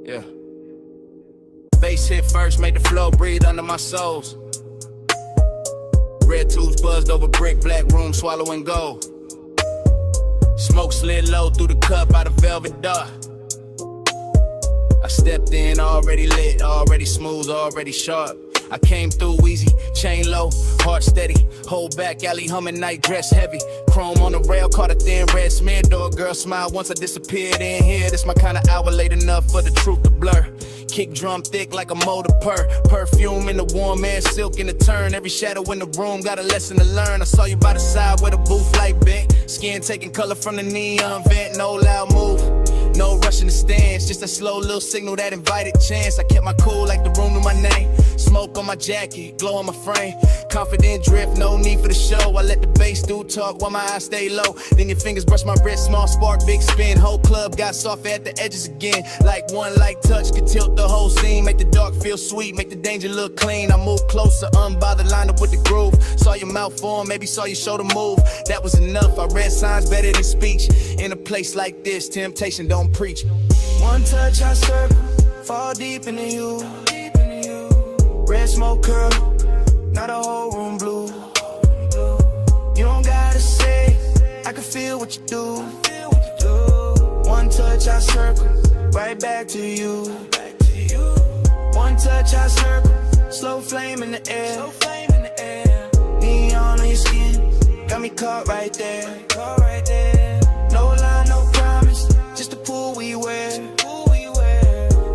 Speaker 12: Yeah. Bass hit first, made the flow breathe under my soles. Red tubes buzzed over brick, black room swallowing gold. Smoke slid low through the cup out of velvet dark. I stepped in already lit, already smooth, already sharp. I came through easy, chain low, heart steady. Hold back, alley humming, night dress heavy. Chrome on the rail, caught a thin red smear. Door girl smile once I disappeared in here. This my kind of hour, late enough for the truth to blur. Kick drum thick like a motor purr. Perfume in the warm air, silk in the turn. Every shadow in the room got a lesson to learn. I saw you by the side where the booth light bent. Skin taking color from the neon vent. No loud move, no rushing the stands. Just a slow little signal that invited chance. I kept my cool like the room knew my name. Smoke on my jacket, glow on my frame. Confident drift, no need for the show. I let the bass do talk while my eyes stay low. Then your fingers brush my wrist, small spark, big spin. Whole club got soft at the edges again. Like one light touch could tilt the whole scene. Make the dark feel sweet, make the danger look clean. I move closer, unbothered, line up with the groove. Saw your mouth form, maybe saw your shoulder move. That was enough, I read signs better than speech. In a place like this, temptation don't preach.
Speaker 4: One touch I circle, fall deep into you. Red smoke curl, not a whole room blue. You don't gotta say, I can feel what you do. One touch I circle, right back to you. One touch I circle, slow flame in the air. Neon on your skin, got me caught right there. No lie, no promise, just the pool we wear.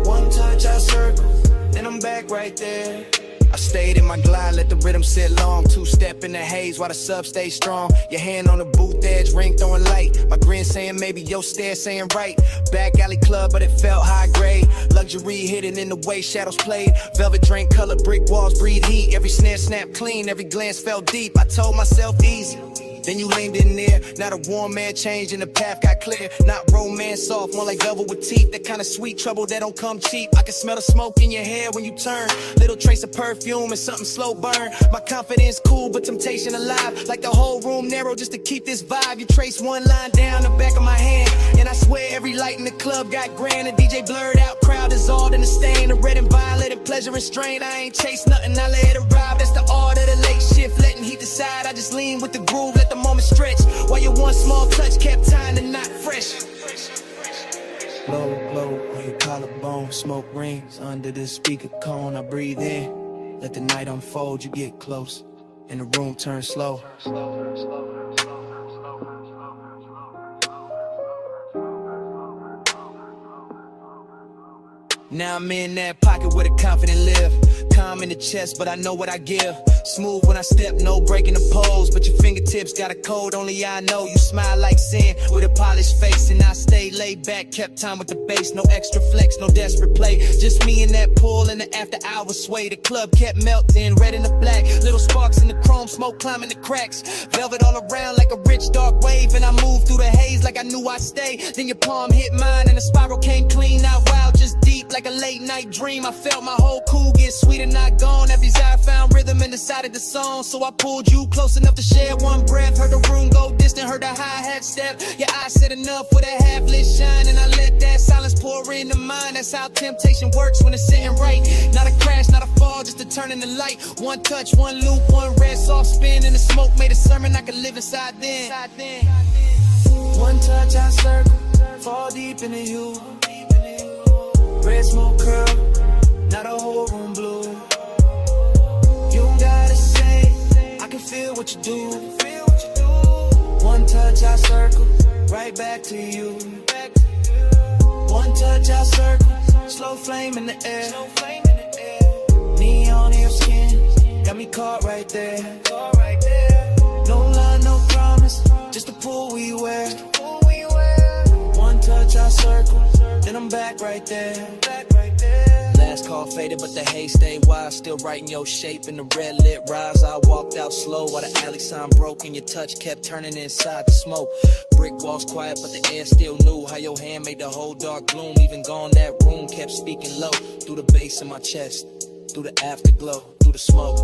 Speaker 4: One touch I circle, then I'm back right there.
Speaker 12: I stayed in my glide, let the rhythm sit long. Two-step in the haze while the sub stays strong. Your hand on the booth edge, ring throwing light. My grin saying maybe, your stare saying right. Back alley club, but it felt high grade. Luxury hidden in the way shadows played. Velvet drink color, brick walls breathe heat. Every snare snapped clean, every glance felt deep. I told myself easy. Then you leaned in there, now the warm man changed and the path got clear. Not romance soft, more like velvet with teeth. That kind of sweet trouble that don't come cheap. I can smell the smoke in your hair when you turn. Little trace of perfume and something slow burn. My confidence cool, but temptation alive. Like the whole room narrow just to keep this vibe. You trace one line down the back of my hand, and I swear every light in the club got grand. The DJ blurred out, crowd dissolved in the stain. The red and violet and pleasure and strain. I ain't chase nothing, I let it arrive. That's the art of the late shift, letting heat decide. I just lean with the groove, let the moment stretch. While your one small touch kept tying the knot fresh.
Speaker 4: Glow, glow on your collarbone, smoke rings under the speaker cone. I breathe in, let the night unfold. You get close, and the room turns slow.
Speaker 7: Now I'm in that pocket where the confident live. Calm in the chest, but I know what I give. Smooth when I step, no breaking the pose. But your fingertips got a code, only I know. You smile like sin with a polished face. And I stay laid back, kept time with the bass. No extra flex, no desperate play. Just me in that pool in the after hours sway. The club kept melting, red and the black. Little sparks in the chrome, smoke climbing the cracks. Velvet all around like a rich dark wave. And I moved through the haze like I knew I'd stay. Then your palm hit mine and the spiral came clean. Not wild, just deep like a late night dream. I felt my whole cool get sweeter, not gone. Every desire found rhythm in the side of the song. So I pulled you close enough to share one breath. Heard the room go distant, heard the hi-hat step. Your eyes said enough with a half-lit shine. And I let that silence pour into mine. That's how temptation works when it's sitting right. Not a crash, not a fall, just a turn in the light. One touch, one loop, one red soft spin. And the smoke made a sermon I could live inside then. One touch I circle, fall deep into you. Red smoke curl, not a whole room blue. You don't gotta say, I can feel what you do. One touch I circle, right back to you. One touch I circle, slow flame in the air. Neon in your skin, got me caught right there. No lie, no promise, just the pool we wear. One touch I circle, then I'm back right there. Last call faded, but the haze stayed wide. Still writing your shape in the red lit rise. I walked out slow while the alley sign broke and your touch kept turning inside the smoke. Brick walls quiet, but the air still knew how your hand made the whole dark gloom. Even gone, that room kept speaking low through the bass in my chest, through the afterglow, through the smoke.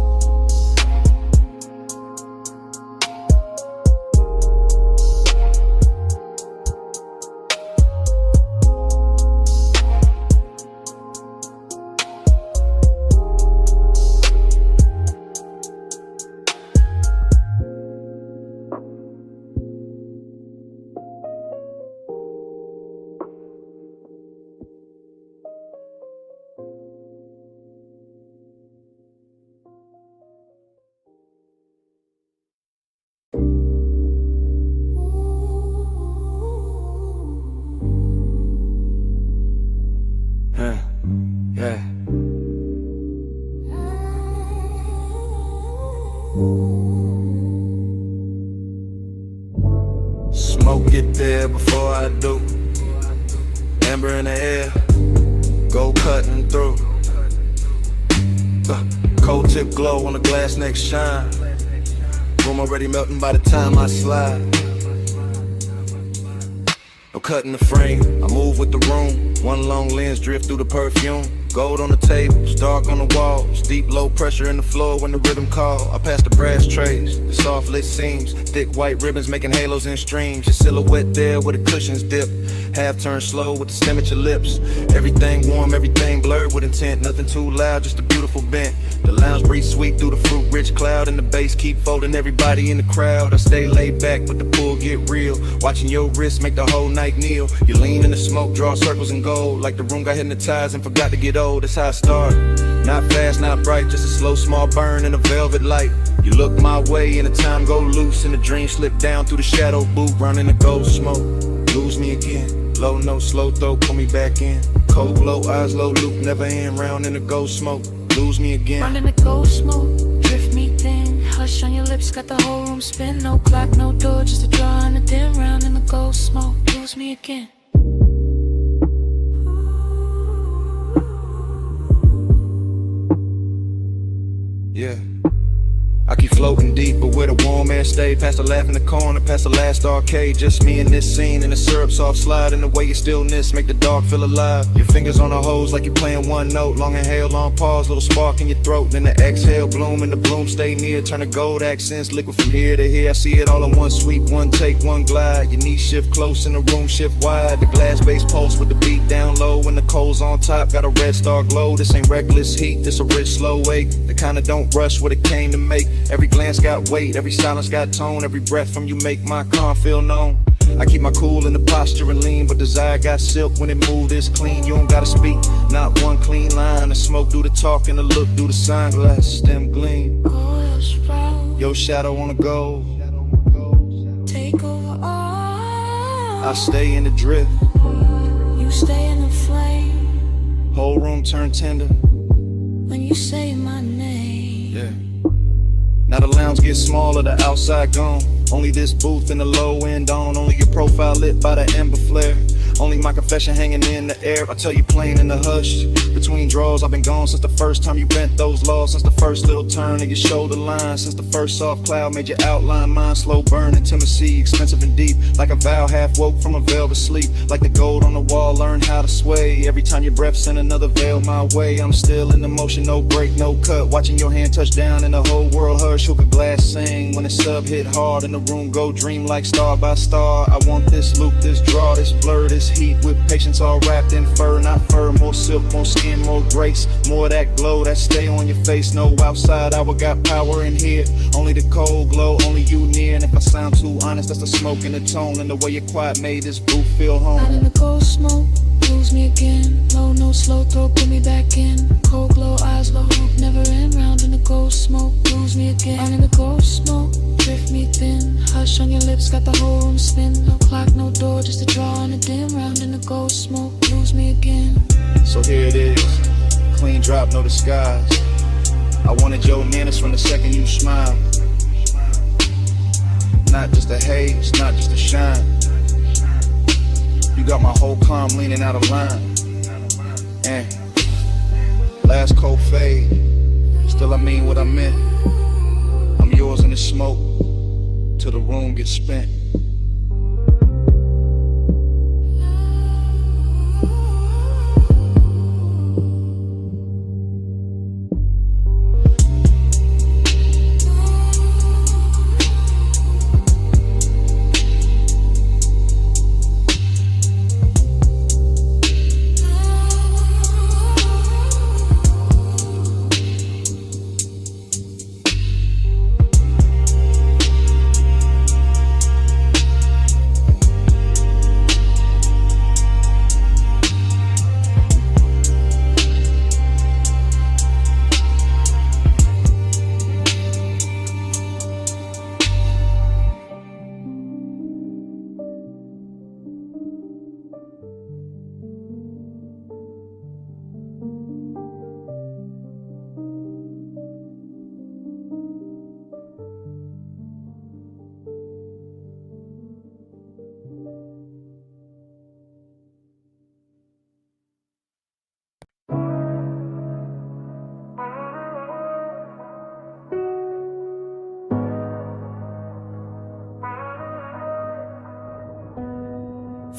Speaker 12: Smoke get there before I do. Amber in the air, go cutting through. Cold tip glow on the glass neck shine. Room already melting by the time I slide. No cutting the frame, I move with the room. One long lens drift through the perfume. Gold on the tables, dark on the walls. Deep low pressure in the floor when the rhythm call. I pass the brass trays, the soft lit seams. Thick white ribbons making halos in streams. Your silhouette there where the cushions dip. Half turn slow with the stem at your lips. Everything warm, everything blurred with intent. Nothing too loud, just a beautiful bent. The lounge breeze sweet through the fruit rich cloud. And the bass keep folding everybody in the crowd. I stay laid back but the pull get real. Watching your wrist make the whole night kneel. You lean in the smoke, draw circles in gold. Like the room got hypnotized and forgot to get old. That's how I start. Not fast, not bright, just a slow small burn in a velvet light. You look my way and the time go loose. And the dream slip down through the shadow booth. Round in the gold smoke, lose me again. Low note, slow throat, pull me back in. Cold glow, eyes low, loop, never end. Round in the gold smoke, lose me again.
Speaker 14: Round in the gold smoke, drift me thin. Hush on your lips, got the whole room spin. No clock, no door, just a draw and a dim. Round in the gold smoke, lose me again.
Speaker 12: Yeah. I keep floating deep, but where the warm air stay. Past the laugh in the corner, past the last arcade. Just me and this scene, and the syrup soft slide. And the way your stillness make the dark feel alive. Your fingers on the hose like you're playing one note. Long inhale, long pause, little spark in your throat. Then the exhale, bloom, and the bloom stay near. Turn the gold accents, liquid from here to here. I see it all in one sweep, one take, one glide. Your knees shift close and the room shift wide. The glass base pulse with the beat down low. And the coals on top, got a red star glow. This ain't reckless heat, this a rich slow wake. The kinda don't rush what it came to make. Every glance got weight, every silence got tone. Every breath from you make my calm feel known. I keep my cool in the posture and lean, but desire got silk when it moved is clean. You don't gotta speak, not one clean line. The smoke do the talk and the look do the sunglass. Stem gleam, your shadow on the gold.
Speaker 14: Take over all.
Speaker 12: I stay in the drift,
Speaker 14: You stay in the flame.
Speaker 7: Whole room turned tender.
Speaker 14: When you say my name,
Speaker 7: Yeah. Now the lounge gets smaller, the outside gone. Only this booth in the low end on. Only your profile lit by the amber flare. Only my confession hanging in the air. I tell you plain in the hush. Between draws, I've been gone since the first time you bent those laws. Since the first little turn of your shoulder line. Since the first soft cloud made your outline mine. Slow burn, intimacy, expensive and deep. Like a vow half woke from a velvet sleep. Like the gold on the wall, learn how to sway. Every time your breath send another veil my way. I'm still in the motion, no break, no cut. Watching your hand touch down and the whole world hush. Hook a glass sing when the sub hit hard. In the room go dream like star by star. I want this loop, this draw, this blur, this heat with patience all wrapped in fur, not fur. More silk, more skin, more grace. More of that glow that stay on your face. No outside hour, got power in here. Only the cold glow, only you near. And if I sound too honest, that's the smoke and the tone. And the way your quiet made this booth feel home.
Speaker 14: out in the cold smoke, lose me again. Low, no slow throw, put me back in. Cold glow, eyes low, never end. Round in the cold smoke, lose me again. Out in the cold smoke, drift me thin. Hush on your lips, got the whole room spin. No clock, no door, just a draw on a dim. Round in the cold smoke, lose me again.
Speaker 7: So here it is, clean drop, no disguise. I wanted your manners from the second you smiled. Not just a haze, not just a shine. You got my whole calm leaning out of line. And last cold fade, still I mean what I meant. I'm yours in the smoke, till the room gets spent.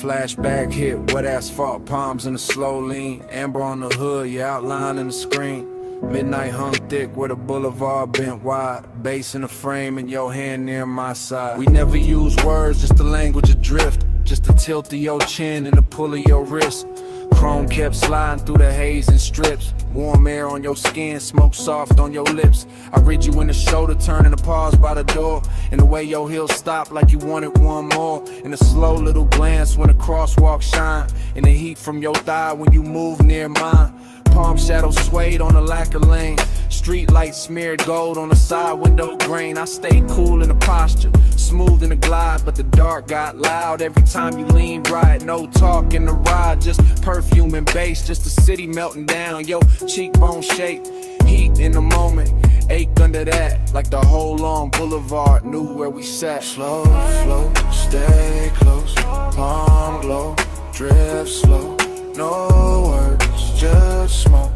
Speaker 15: Flashback hit, wet asphalt, palms in a slow lean. Amber on the hood, your outline in the screen. Midnight hung thick where the boulevard bent wide. Bass in the frame and your hand near my side. We never use words, just the language of drift. Just the tilt of your chin and the pull of your wrist. Chrome kept sliding through the haze and strips. Warm air on your skin, smoke soft on your lips. I read you in the shoulder, turning to pause by the door. And the way your heels stop like you wanted one more. And a slow little glance when the crosswalk shine. And the heat from your thigh when you move near mine. Palm shadows swayed on the lacquer lane. Street lights smeared gold on the side window grain. I stayed cool in the posture, smooth in the glide, but the dark got loud every time you leaned right. No talk in the ride, just perfume and bass, just the city melting down. Yo, cheekbone shape, heat in the moment, ache under that, like the whole long boulevard knew where we sat.
Speaker 11: Slow flow, stay close, palm glow, drift slow. No words, just smoke.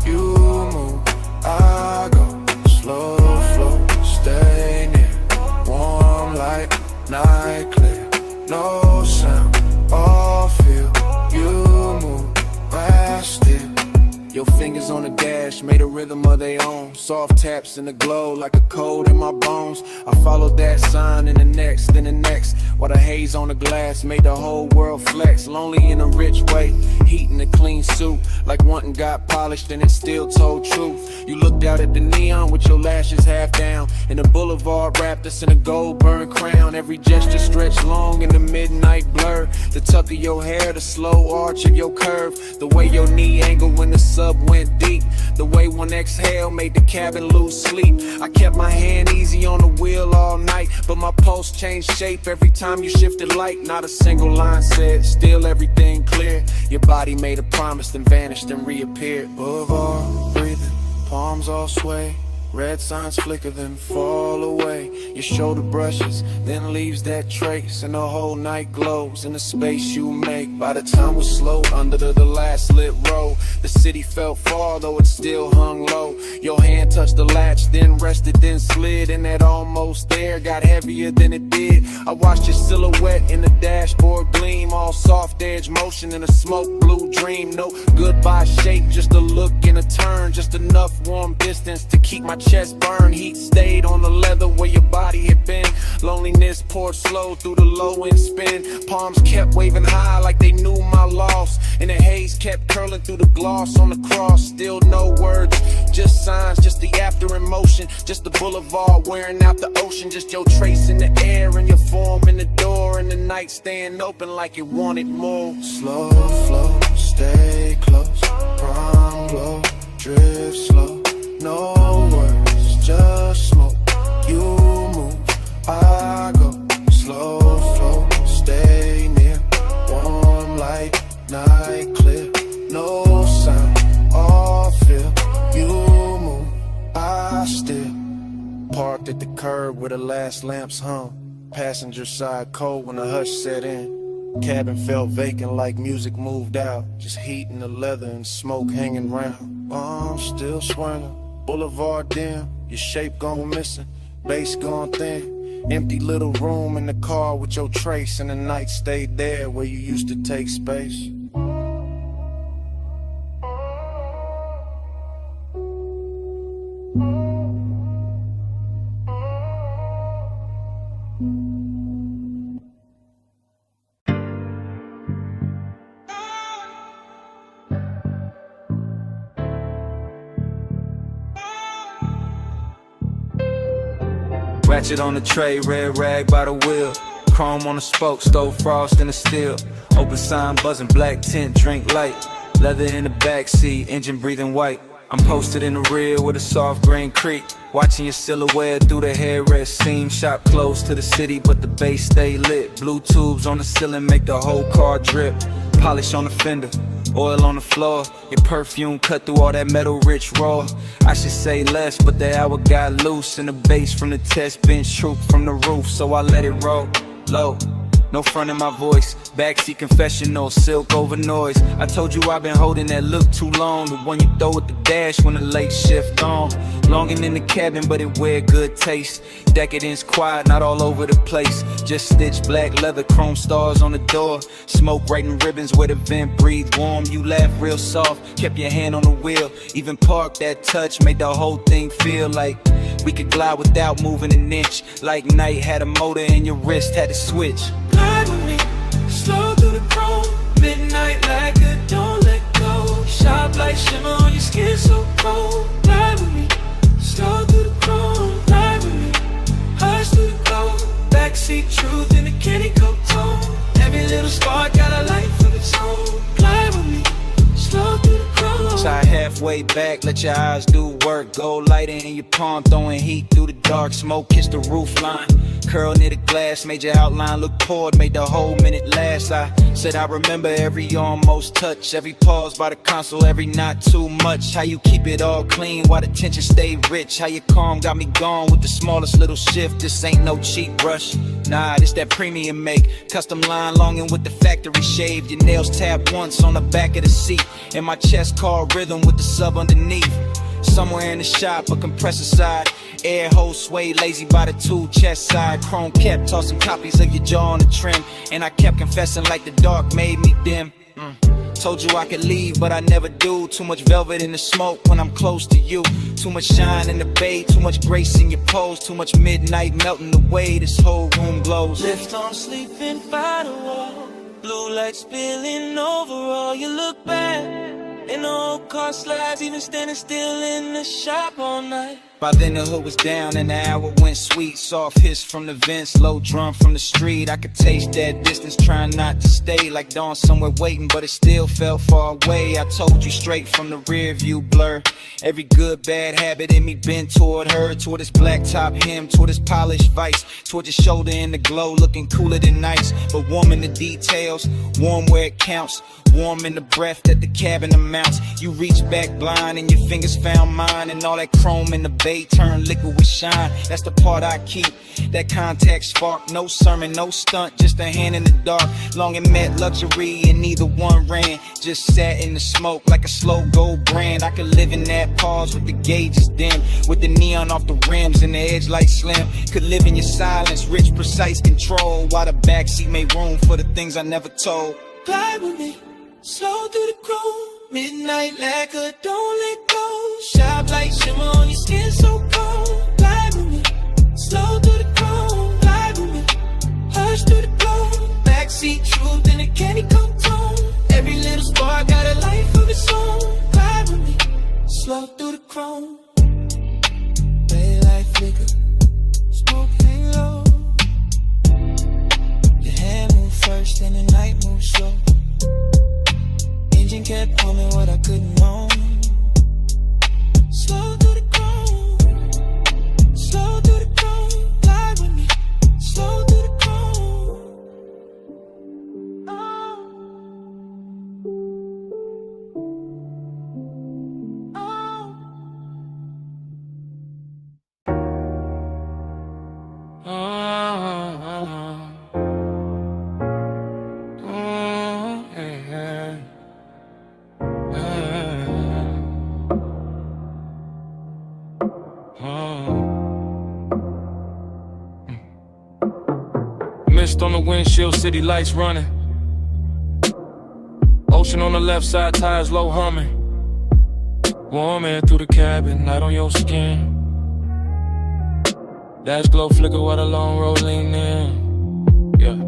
Speaker 11: You move, I go. Slow flow, stay near. Warm light, night clear. No sound, all feel. You move, fast it.
Speaker 15: Your fingers on the dash made a rhythm of their own. Soft taps in the glow like a cold in my bones. I followed that sign in the next, then the next. While the haze on the glass made the whole world flex. Lonely in a rich way, heat in a clean suit. Like one got polished and it still told truth. You looked out at the neon with your lashes half down. And the boulevard wrapped us in a gold burn crown. Every gesture stretched long in the midnight blur. The tuck of your hair, the slow arch of your curve. The way your knee angled when the sun went deep. The way one exhale made the cabin lose sleep. I kept my hand easy on the wheel all night, but my pulse changed shape every time
Speaker 3: time you shifted light, not a single line said. Still everything clear. Your body made a promise, then vanished and reappeared.
Speaker 17: Boulevard, breathing, palms all sway. Red signs flicker, then fall away. Your shoulder brushes, then leaves that trace. And the whole night glows in the space you make. By the time we're slow under the last lit row, the city felt far, though it still hung low. Your hand touched the latch, then rested, then slid. And that almost there got heavier than it did. I watched your silhouette in the dashboard gleam. All soft edge motion in a smoke blue dream. No goodbye shape, just a look and a turn. Just enough warm distance to keep my chest burn. Heat stayed on the leather where your body had been. Loneliness poured slow through the low end spin. Palms kept waving high like they knew my loss. And the haze kept curling through the gloss on the cross. Still no words, just signs, just the after emotion. Just the boulevard wearing out the ocean. Just your trace in the air and your form in the door. And the night staying open like it wanted more. Slow flow, stay close. Prime glow, drift slow. No words, just smoke. You move, I go. Slow flow, stay near. Warm light, night clear. No sound, all feel. You move, I still. Parked at the curb where the last lamps hung. Passenger side cold when the hush set in. Cabin felt vacant like music moved out. Just heat in the leather and smoke hanging round. Bombs still swirling. Boulevard dim, your shape gone missing, bass gone thin. Empty little room in the car with your trace, and the night stayed there where you used to take space.
Speaker 3: Ratchet on the tray, red rag by the wheel. Chrome on the spoke, stove frost in the steel. Open sign buzzing, black tint, drink light. Leather in the backseat, engine breathing white. I'm posted in the rear with a soft green creek. Watching your silhouette through the headrest seam. Shop close to the city, but the base stay lit. Blue tubes on the ceiling make the whole car drip. Polish on the fender, oil on the floor. Your perfume cut through all that metal rich raw. I should say less, but the hour got loose. And the bass from the test bench troop from the roof. So I let it roll, low, no front in my voice. Backseat confessional, silk over noise. I told you I've been holding that look too long. The one you throw at the dash when the late shift on. Longing in the cabin, but it wear good taste. Decadence quiet, not all over the place. Just stitched black leather, chrome stars on the door. Smoke writing ribbons where the vent breathe warm. You laugh real soft, kept your hand on the wheel. Even parked that touch, made the whole thing feel like we could glide without moving an inch. Like night had a motor and your wrist had to switch.
Speaker 13: Glide with me, slow through the chrome. Midnight like a don't let go. Sharp light shimmer on your skin so cold. Glide with me, slow through the chrome. Glide with me, hush through the glow. Backseat truth in a candy coat tone. Every little spark got a life of its own. Glide with me, slow through the chrome.
Speaker 3: Side halfway back, let your eyes do work. Gold lighting in your palm, throwing heat through the dark. Smoke kissed the roof line. Curl near the glass, made your outline look poured, made the whole minute last. I said I remember every almost touch, every pause by the console, every not too much. How you keep it all clean while the tension stay rich. How you calm got me gone with the smallest little shift. This ain't no cheap brush, nah, this that premium make. Custom line longing with the factory shave. Your nails tapped once on the back of the seat. And my chest called rhythm with the sub underneath. Somewhere in the shop, a compressor side. Air hose sway, lazy by the tool chest side. Chrome kept tossing copies of your jaw on the trim. And I kept confessing like the dark made me dim. Told you I could leave, but I never do. Too much velvet in the smoke when I'm close to you. Too much shine in the bay, too much grace in your pose. Too much midnight melting away, this whole room glows.
Speaker 13: Left on sleeping by the wall. Blue light spilling over all. You look back, and the old car slides. Even standing still in the shop all night.
Speaker 12: By then the hood was down and the hour went sweet. Soft hiss from the vents, low drum from the street. I could taste that distance, trying not to stay. Like dawn somewhere waiting, but it still felt far away. I told you straight from the rear view blur. Every good, bad habit in me bent toward her. Toward his black top hem, toward his polished vice. Toward his shoulder in the glow, looking cooler than ice. But warm in the details, warm where it counts. Warm in the breath that the cabin amounts. You reach back blind and your fingers found mine. And all that chrome in the bay turned liquid with shine. That's the part I keep, that contact spark. No sermon, no stunt, just a hand in the dark. Long and met luxury and neither one ran. Just sat in the smoke like a slow gold brand. I could live in that pause with the gauges dim, with the neon off the rims and the edge light slim. Could live in your silence, rich, precise control, while the backseat made room for the things I never told.
Speaker 1: Glide with me, slow through the groove. Midnight lacquer, don't let go. Shine like shimmer on your skin, so cold. Glide with me, slow through the chrome. Glide with me, hush through the glow. Backseat truth in a candy coat tone. Every little spark got a life of its own. Glide with me, slow through the chrome. Daylight flicker, smoke hang low. Your hand move first and the night move slow. Engine kept humming what I couldn't own. Slow through the chrome, slow through the chrome. Glide with me, slow through the chrome.
Speaker 15: Mist on the windshield, city lights running. Ocean on the left side, tires low humming. Warm air through the cabin, light on your skin. Dash glow flicker while the long road lean in. Yeah.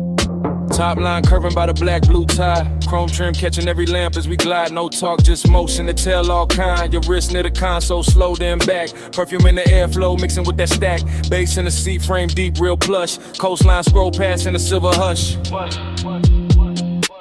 Speaker 15: Top line curving by the black blue tie. Chrome trim catching every lamp as we glide. No talk, just motion to tell all kind. Your wrist near the console, slow then back. Perfume in the airflow, mixing with that stack. Bass in the seat, frame deep, real plush. Coastline scroll past in a silver hush.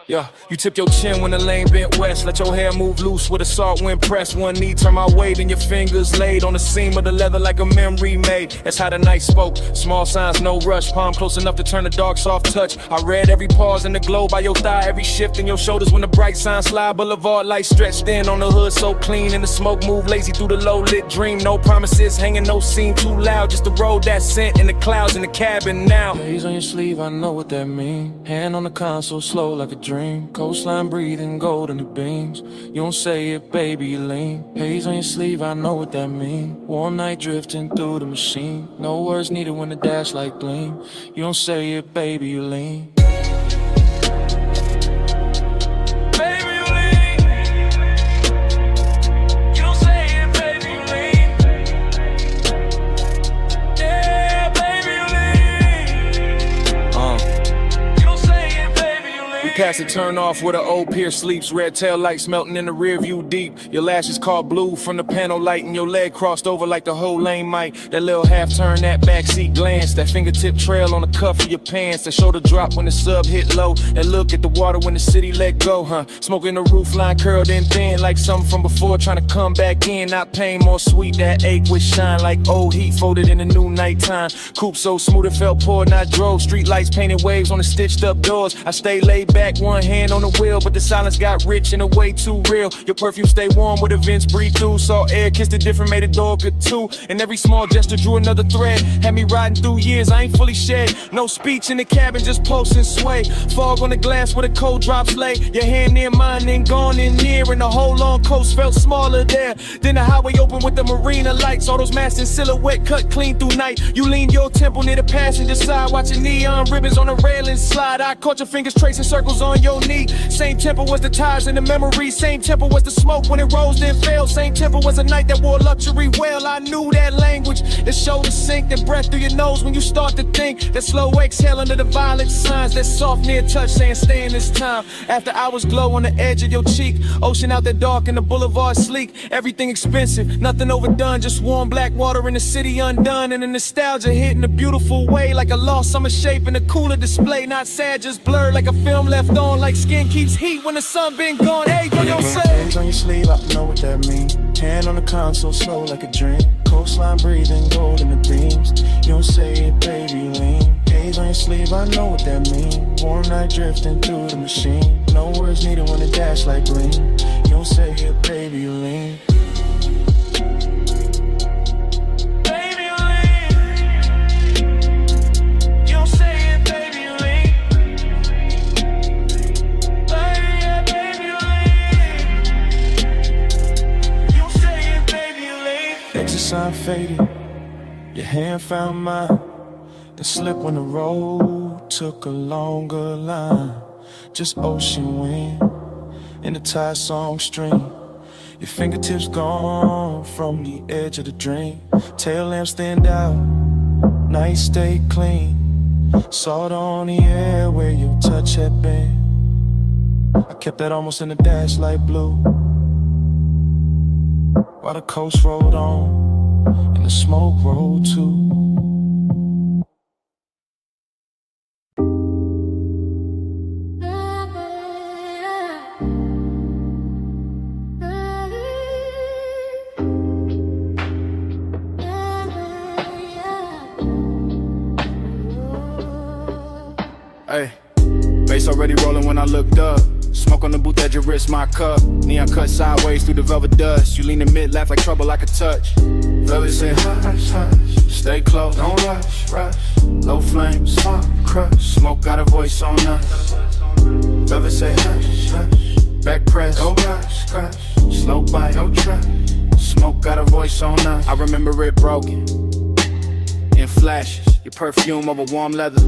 Speaker 15: Yeah, you tip your chin when the lane bent west. Let your hair move loose with a salt wind press. One knee turn my way, then your fingers laid on the seam of the leather like a memory made. That's how the night spoke. Small signs, no rush. Palm close enough to turn the dark soft touch. I read every pause in the glow by your thigh. Every shift in your shoulders when the bright signs slide. Boulevard lights stretched in on the hood so clean. And the smoke move lazy through the low lit dream. No promises hanging, no scene too loud. Just the road that's sent in the clouds in the cabin now. Haze on your sleeve, I know what that mean. Hand on the console, slow like a dream. Coastline breathing gold in the beams. You don't say it, baby, you lean. Haze on your sleeve, I know what that mean. Warm night drifting through the machine. No words needed when the dash light gleam. You don't say it, baby, you lean. Past the turn off where the old pier sleeps. Red tail lights melting in the rear view deep. Your lashes caught blue from the panel light, and your leg crossed over like the whole lane might. That little half turn, that backseat glance, that fingertip trail on the cuff of your pants, that shoulder drop when the sub hit low, that look at the water when the city let go, huh? Smoking the roof line curled in thin like something from before, trying to come back in. Not pain, more sweet, that ache with shine like old heat folded in the new nighttime. Coupe so smooth it felt poured, not drove. Street lights painted waves on the stitched up doors. I stay laid back, one hand on the wheel, but the silence got rich in a way too real. Your perfume stay warm with the vents breathe through. Saw air, kissed it different, made a door good too. And every small gesture drew another thread. Had me riding through years, I ain't fully shed. No speech in the cabin, just pulse and sway. Fog on the glass where the cold drops lay. Your hand near mine, then gone in near. And the whole long coast felt smaller there. Then the highway open with the marina lights. All those masts in silhouette cut clean through night. You lean your temple near the passenger side, watching neon ribbons on the railing slide. I caught your fingers tracing circles
Speaker 5: wrinkles on your knee. Same tempo was the tires and the memory. Same tempo was the smoke when it rose then fell. Same tempo was a night that wore luxury well. I knew that language, that shoulder sink, that breath through your nose when you start to think. That slow exhale under the violent signs. That soft near touch saying stay in this time. After hours glow on the edge of your cheek. Ocean out there dark and the boulevard sleek. Everything expensive, nothing overdone. Just warm black water in the city undone. And the nostalgia hitting a beautiful way. Like a lost summer shape in a cooler display. Not sad, just blurred like a film left on. Like skin keeps heat when the sun been gone. Hey, what you say?
Speaker 13: Hands on your sleeve, I know what that means. Hand on the console, slow like a dream. Coastline breathing, gold in the beams. You don't say it, baby, lean. Haze on your sleeve, I know what that means. Warm night drifting through the machine. No words needed when it dash like green. You don't say it, baby, lean. Sign faded, your hand found mine. The slip when the road took a longer line. Just ocean wind in the tide song stream. Your fingertips gone from the edge of the dream. Tail lamp stand out, night stay clean. Salt on the air where your touch had been. I kept that almost in the dash light blue. While the coast rolled on and the smoke rolled too.
Speaker 11: Hey, bass already rolling when I looked up. Smoke on the booth at your wrist, my cup. Neon cut sideways through the velvet dust. You lean in mid, laugh like trouble I could touch. Velvet say hush, hush, stay close, don't rush, rush. Low flames, smoke, crush. Smoke got a voice on us. Velvet say hush, hush, back press, don't rush, crush. Slow bite, don't try. Smoke got a voice on us. I remember it broken in flashes. Your perfume over warm leather.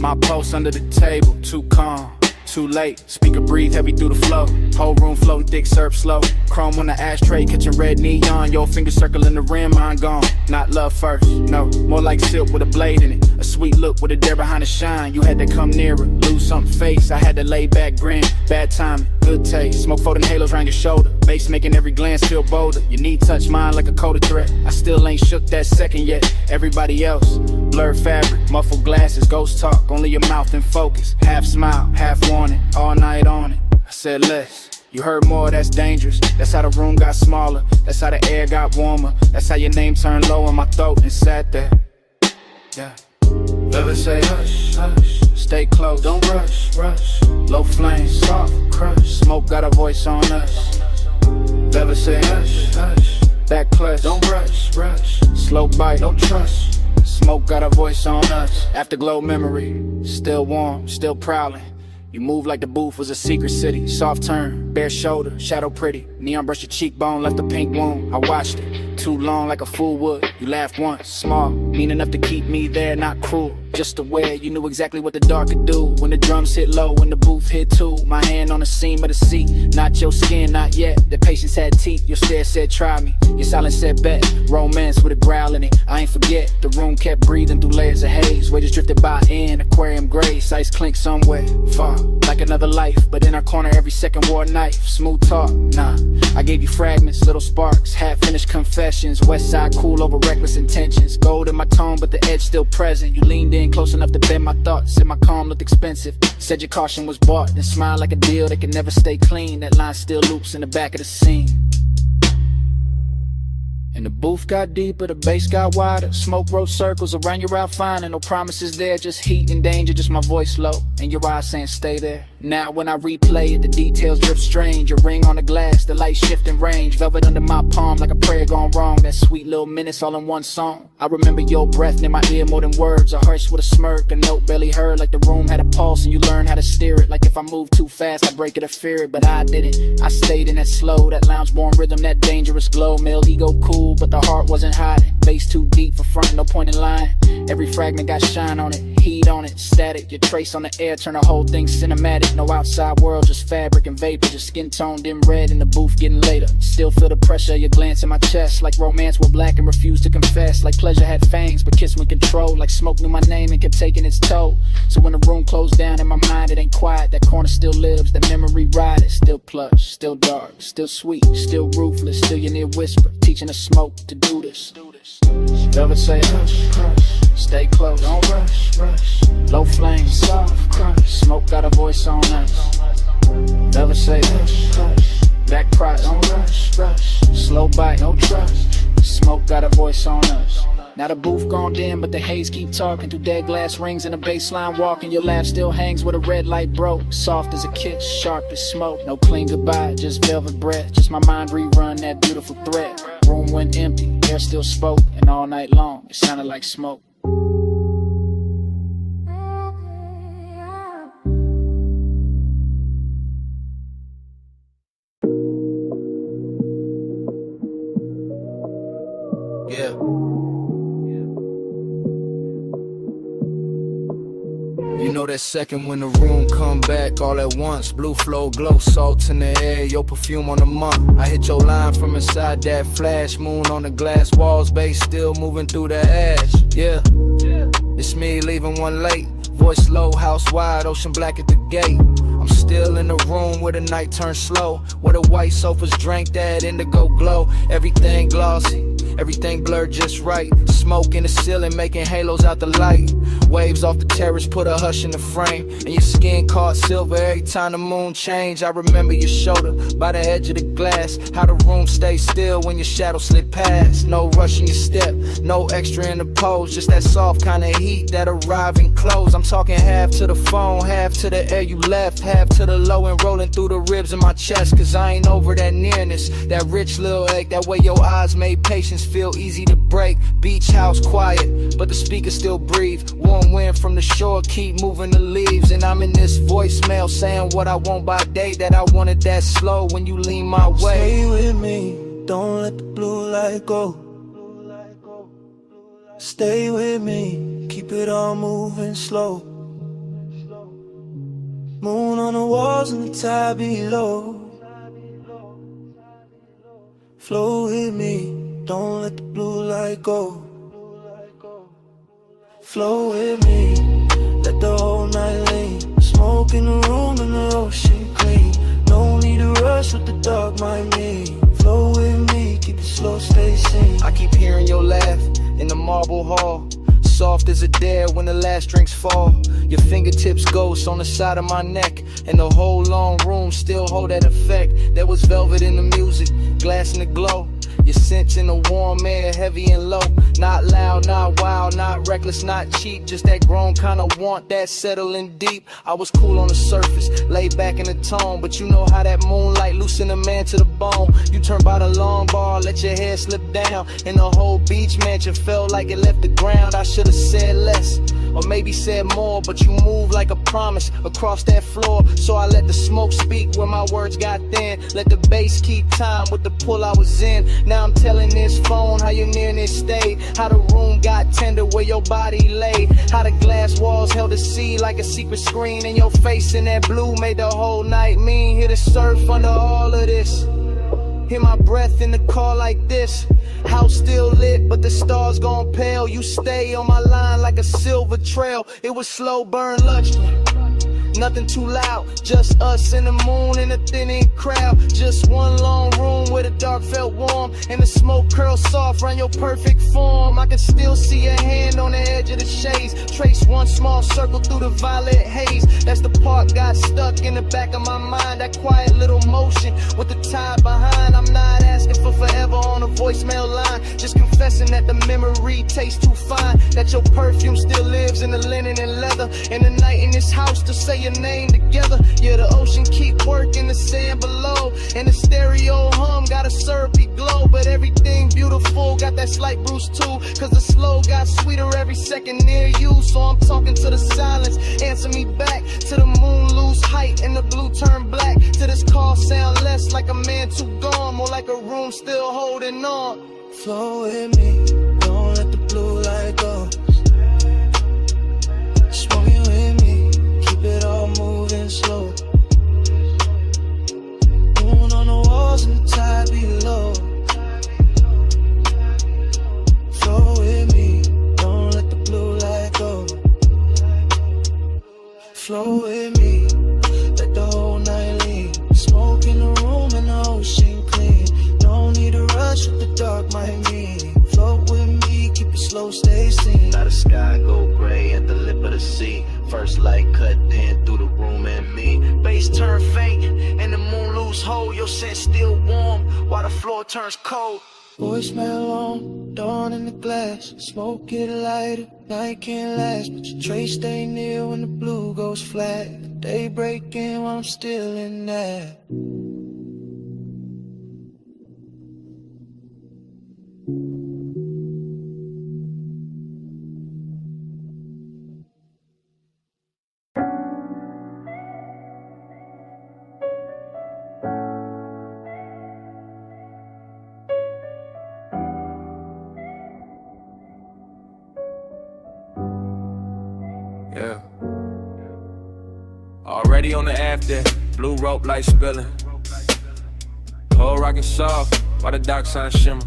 Speaker 11: My post under the table, too calm. Too late, speaker breathe heavy through the flow. Whole room floating thick, serve slow. Chrome on the ashtray, catching red neon. Your finger circling the rim, mine gone. Not love first, no, more like silk with a blade in it. A sweet look with a dare behind the shine. You had to come nearer, lose something face. I had to lay back, grin, bad timing, good taste. Smoke floating halos around your shoulder. Bass making every glance feel bolder. Your knee touch mine like a coded threat. I still ain't shook that second yet. Everybody else, blurred fabric, muffled glasses, ghost talk. Only your mouth in focus. Half smile, half warning, all night on it. I said less. You heard more, that's dangerous. That's how the room got smaller. That's how the air got warmer. That's how your name turned low in my throat and sat there. Yeah. Velvet say hush, hush, stay close, don't rush, rush. Low flames, soft crush. Smoke got a voice on us. Velvet say hush, hush, back clutch, don't rush, rush. Slow bite, don't trust. Smoke got a voice on us. Afterglow memory, still warm, still prowling. You move like the booth was a secret city. Soft turn, bare shoulder, shadow pretty. Neon brush your cheekbone, left a pink wound. I watched it, too long like a fool would. You laughed once, small, mean enough to keep me there, not cruel. Just aware, you knew exactly what the dark could do. When the drums hit low, when the booth hit too. My hand on the seam of the seat, not your skin, not yet. The patience had teeth, your stare said try me. Your silence said bet, romance with a growl in it. I ain't forget, the room kept breathing through layers of haze. Wages drifted by in aquarium grace, ice clink somewhere far. Like another life, but in our corner every second wore a knife. Smooth talk, nah, I gave you fragments, little sparks, half-finished confessions. West side cool over reckless intentions. Gold in my tone, but the edge still present. You leaned in close enough to bend my thoughts. Said my calm looked expensive. Said your caution was bought. Then smiled like a deal that can never stay clean. That line still loops in the back of the scene. And the booth got deeper, the bass got wider. Smoke wrote circles around your outfine. And no promises there, just heat and danger. Just my voice low, and your eyes saying stay there. Now when I replay it, the details drip strange. A ring on the glass, the light shifting range. Velvet under my palm like a prayer gone wrong. That sweet little minutes all in one song. I remember your breath near my ear more than words. A hush with a smirk, a note barely heard. Like the room had a pulse and you learned how to steer it. Like if I moved too fast, I'd break it or fear it. But I didn't, I stayed in that slow, that lounge-born rhythm, that dangerous glow. Male ego cool, but the heart wasn't hiding.
Speaker 20: Bass too deep for front, no point in lying. Every fragment got shine on it, heat on it, static. Your trace on the air, turn the whole thing cinematic. No outside world, just fabric and vapor. Just skin tone dim red in the booth getting later. Still feel the pressure, your glance in my chest. Like romance were black and refused to confess. Like pleasure had fangs, but kiss when control. Like smoke knew my name and kept taking its toll. So when the room closed down in my mind, it ain't quiet. That corner still lives, that memory ride. It's still plush, still dark, still sweet, still ruthless. Still your near whisper, teaching the smoke to do this. Velvet say hush, hush, stay close, don't rush, rush. Low flame, soft crush, smoke got a voice on us. Velvet say hush, hush, back cry, don't rush, rush. Slow bite, no trust, smoke got a voice on us. Now the booth gone dim, but the haze keep talking through dead glass rings and the baseline walking. Your laugh still hangs where the red light broke. Soft as a kiss, sharp as smoke. No clean goodbye, just velvet breath. Just my mind rerun that beautiful thread. Room went empty, air still spoke, and all night long it sounded like smoke.
Speaker 15: Yeah. You know that second when the room come back all at once. Blue flow, glow, salt in the air, your perfume on the month. I hit your line from inside that flash. Moon on the glass walls, bass still moving through the ash. Yeah, it's me leaving one late. Voice low, house wide, ocean black at the gate. I'm still in the room where the night turns slow, where the white sofas drank that indigo glow. Everything glossy, everything blurred just right. Smoke in the ceiling making halos out the light. Waves off the terrace put a hush in the frame, and your skin caught silver every time the moon changed. I remember your shoulder by the edge of the glass, how the room stayed still when your shadow slid past. No rush in your step, no extra in the pose, just that soft kind of heat that arrive and close. I'm talking half to the phone, half to the air you left, half to the low and rolling through the ribs in my chest. Cause I ain't over that nearness, that rich little ache, that way your eyes made patience feel easy to break. Beach house quiet, but the speakers still breathe. Warm wind from the shore keep moving the leaves, and I'm in this voicemail saying what I want by day, that I wanted that slow when you lean my way.
Speaker 13: Stay with me, don't let the blue light go. Stay with me, keep it all moving slow. Moon on the walls and the tide below. Flow with me, don't let the blue light go. Flow with me, let the whole night lean. Smoke in the room and the ocean clean. No need to rush what the dark might mean. Flow with me, keep it slow, stay sane.
Speaker 15: I keep hearing your laugh in the marble hall, soft as a dare when the last drinks fall. Your fingertips ghost on the side of my neck, and the whole long room still hold that effect. There was velvet in the music, glass in the glow. Your scent in the warm air, heavy and low. Not loud, not wild, not reckless, not cheap. Just that grown kind of want, that settling deep. I was cool on the surface, laid back in the tone, but you know how that moonlight loosen a man to the bone. You turn by the long bar, let your hair slip down, and the whole beach mansion felt like it left the ground. I should've said less, or maybe said more, but you moved like a promise across that floor. So I let the smoke speak when my words got thin. Let the bass keep time with the pull I was in. Now I'm telling this phone how your nearness stayed, how the room got tender where your body lay, how the glass walls held the sea like a secret screen, and your face in that blue made the whole night mean. Hear the surf under all of this, hear my breath in the car like this. House still lit, but the stars gone pale. You stay on my line like a silver trail. It was slow burn lunch, nothing too loud, just us and the moon and a thinning crowd. Just one long room where the dark felt warm, and the smoke curled soft around your perfect form. I can still see your hand on the edge of the shades, trace one small circle through the violet haze. That's the part got stuck in the back of my mind, that quiet little motion with the tide behind. I'm not asking for forever on a voicemail line, just confessing that the memory tastes too fine, that your perfume still lives in the linen and leather, and the night in this house to say your name together. Yeah, the ocean keep working the sand below, and the stereo hum got a syrupy glow. But everything beautiful got that slight bruise too, cause the slow got sweeter every second near you. So I'm talking to the silence, answer me back, to the moon lose height and the blue turn black, to this call sound less like a man too gone, more like a room still holding on.
Speaker 13: Flow with me, don't
Speaker 6: blue light goes. Smoking with me, keep it all moving slow. Moon on the walls and the tide below. Flow with me, don't let the blue light go. Flow with me, let the whole night lean. Smoke in the room and the ocean clean. No need to rush what the dark might mean. Float with me, keep it slow, stay seen.
Speaker 21: Now the sky go gray at the lip of the sea. First light cut in through the room and me. Bass turn faint and the moon lose hold. Your scent still warm while the floor turns cold.
Speaker 6: Voicemail on, dawn in the glass. Smoke get lighter, night can't last. But your trace stay near when the blue goes flat. Day breaking while I'm still in that.
Speaker 3: Yeah. Already on the after, blue rope light spilling. Whole rockin' soft while the dark sun shimmer.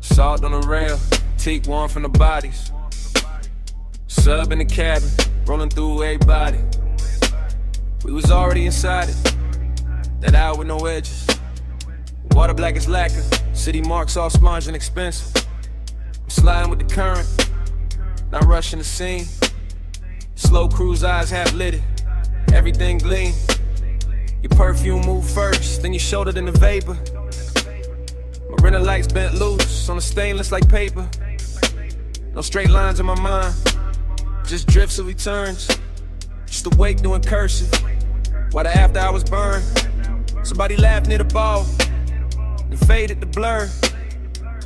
Speaker 3: Salt on the rail, teak warm from the bodies. Sub in the cabin, rolling through everybody. We was already inside it, that hour with no edges. Water black as lacquer, city marks all sponge and expensive. I'm sliding with the current, not rushing the scene. Slow cruise eyes half lit it, everything gleam. Your perfume move first, then your shoulder then the vapor. Marina lights bent loose on the stainless like paper. No straight lines in my mind, just drifts of returns. Just awake doing cursive, while the after hours burn. Somebody laughed near the ball, and faded the blur.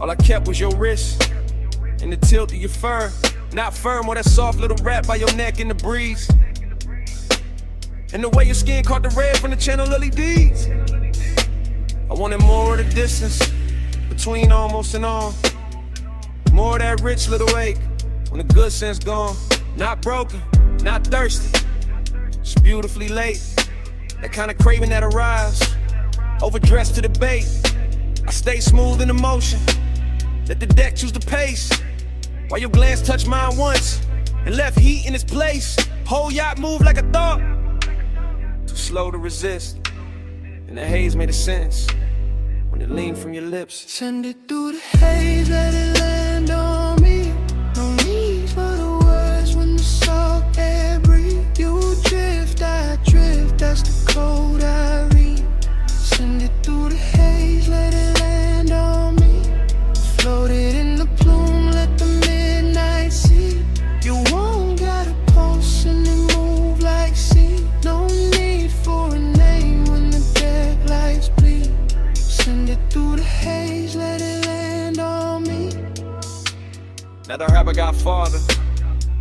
Speaker 3: All I kept was your wrist, and the tilt of your fur. Not firm or that soft little wrap by your neck in the breeze. And the way your skin caught the red from the channel LEDs. I wanted more of the distance between almost and on. More of that rich little ache when the good sense gone. Not broken, not thirsty, just beautifully late. That kind of craving that arrives, overdressed to the bait. I stay smooth in the motion, let the deck choose the pace. While your glance touched mine once and left heat in its place. Whole yacht moved like a thought, too slow to resist. And the haze made a sense when it leaned from your lips.
Speaker 6: Send it through the haze, let it land on me. No need for the words when the salt air breathe. You drift, I drift, that's the code I read. Send it through the haze, let it land on me. Floated in the plume, let the midnight see. You won't gotta pulse and it move like sea. No need for a name when the deck lights bleed. Send it through the haze, let it land on me.
Speaker 12: Now the rapper got farther,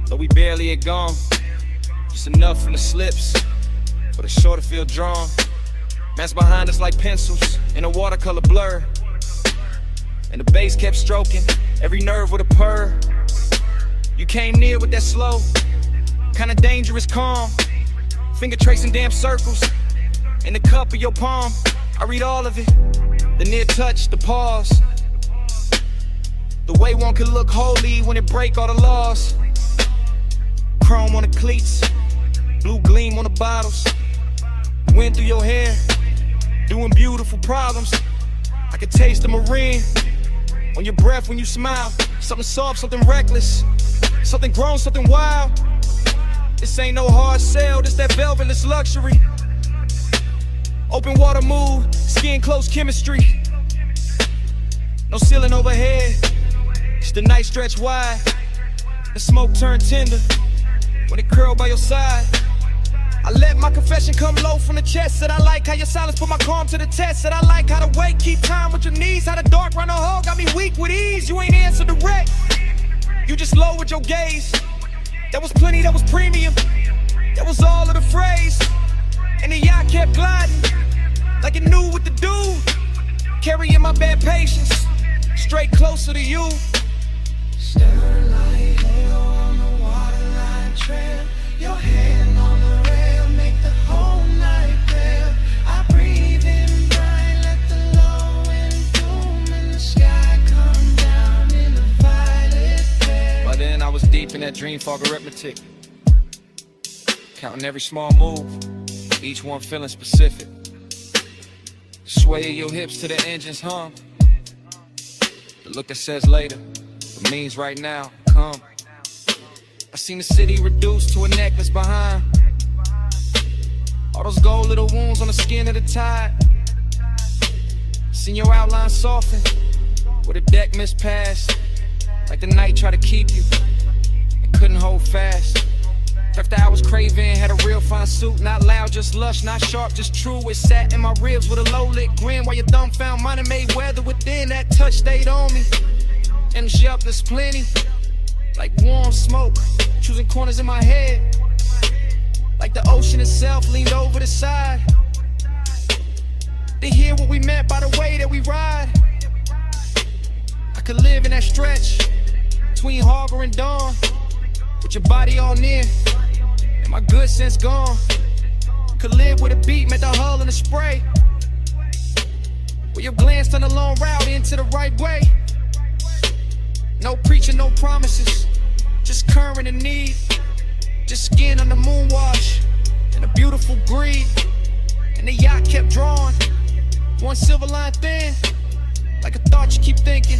Speaker 12: though we barely had gone. Just enough from the slips for the shore to feel drawn. Man's behind us like pencils in a watercolor blur. And the bass kept stroking every nerve with a purr. You came near with that slow, kinda dangerous calm. Finger tracing damn circles in the cup of your palm. I read all of it, the near touch, the pause. The way one could look holy when it break all the laws. Chrome on the cleats, blue gleam on the bottles. Wind through your hair, doing beautiful problems. I could taste the marine on your breath when you smile. Something soft, something reckless, something grown, something wild. This ain't no hard sell, this that velvetless luxury. Open water move, skin close chemistry. No ceiling overhead, just the night stretch wide. The smoke turn tender when it curl by your side. I let my confession come low from the chest. Said I like how your silence put my calm to the test. Said I like how the weight keep time with your knees. How the dark run a hole got me weak with ease. You ain't answer direct, you just lowered your gaze. That was plenty, that was premium, that was all of the phrase. And the yacht kept gliding like it knew what to do. Carrying my bad patience straight closer to you.
Speaker 1: Stir like hell on the waterline trail. Your hand on the rail, make the whole night pale. I breathe in bright, let the low wind boom in the sky come down in a violet flare.
Speaker 10: By then I was deep in that dream fog arithmetic, counting every small move, each one feeling specific. Sway your hips to the engine's hum. The look that says later, but means right now, come. I seen the city reduced to a necklace behind. All those gold little wounds on the skin of the tide. Seen your outline soften, where the deck mispassed. Like the night tried to keep you, and couldn't hold fast. After I was craving, had a real fine suit. Not loud, just lush, not sharp, just true. It sat in my ribs with a low-lit grin, while your thumb found mine and made weather within. That touch stayed on me, and the shelf there's plenty. Like warm smoke, choosing corners in my head. Like the ocean itself leaned over the side. They hear what we meant by the way that we ride. I could live in that stretch between harbor and dawn, with your body all near, and my good sense gone. Could live with a beat, met the hull and the spray, where your glance turned a long route into the right way. No preaching, no promises, just current and need. Just skin on the moon wash, and a beautiful greed. And the yacht kept drawing, one silver line thin, like a thought you keep thinking,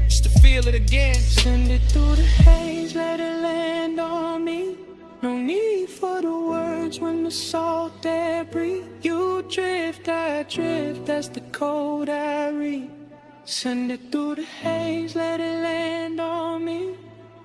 Speaker 10: just to feel it again.
Speaker 13: Send it through the haze, let it land on me. No need for the words when the salt air breathe. You drift, I drift, that's the code I read. Send it through the haze, let it land on me.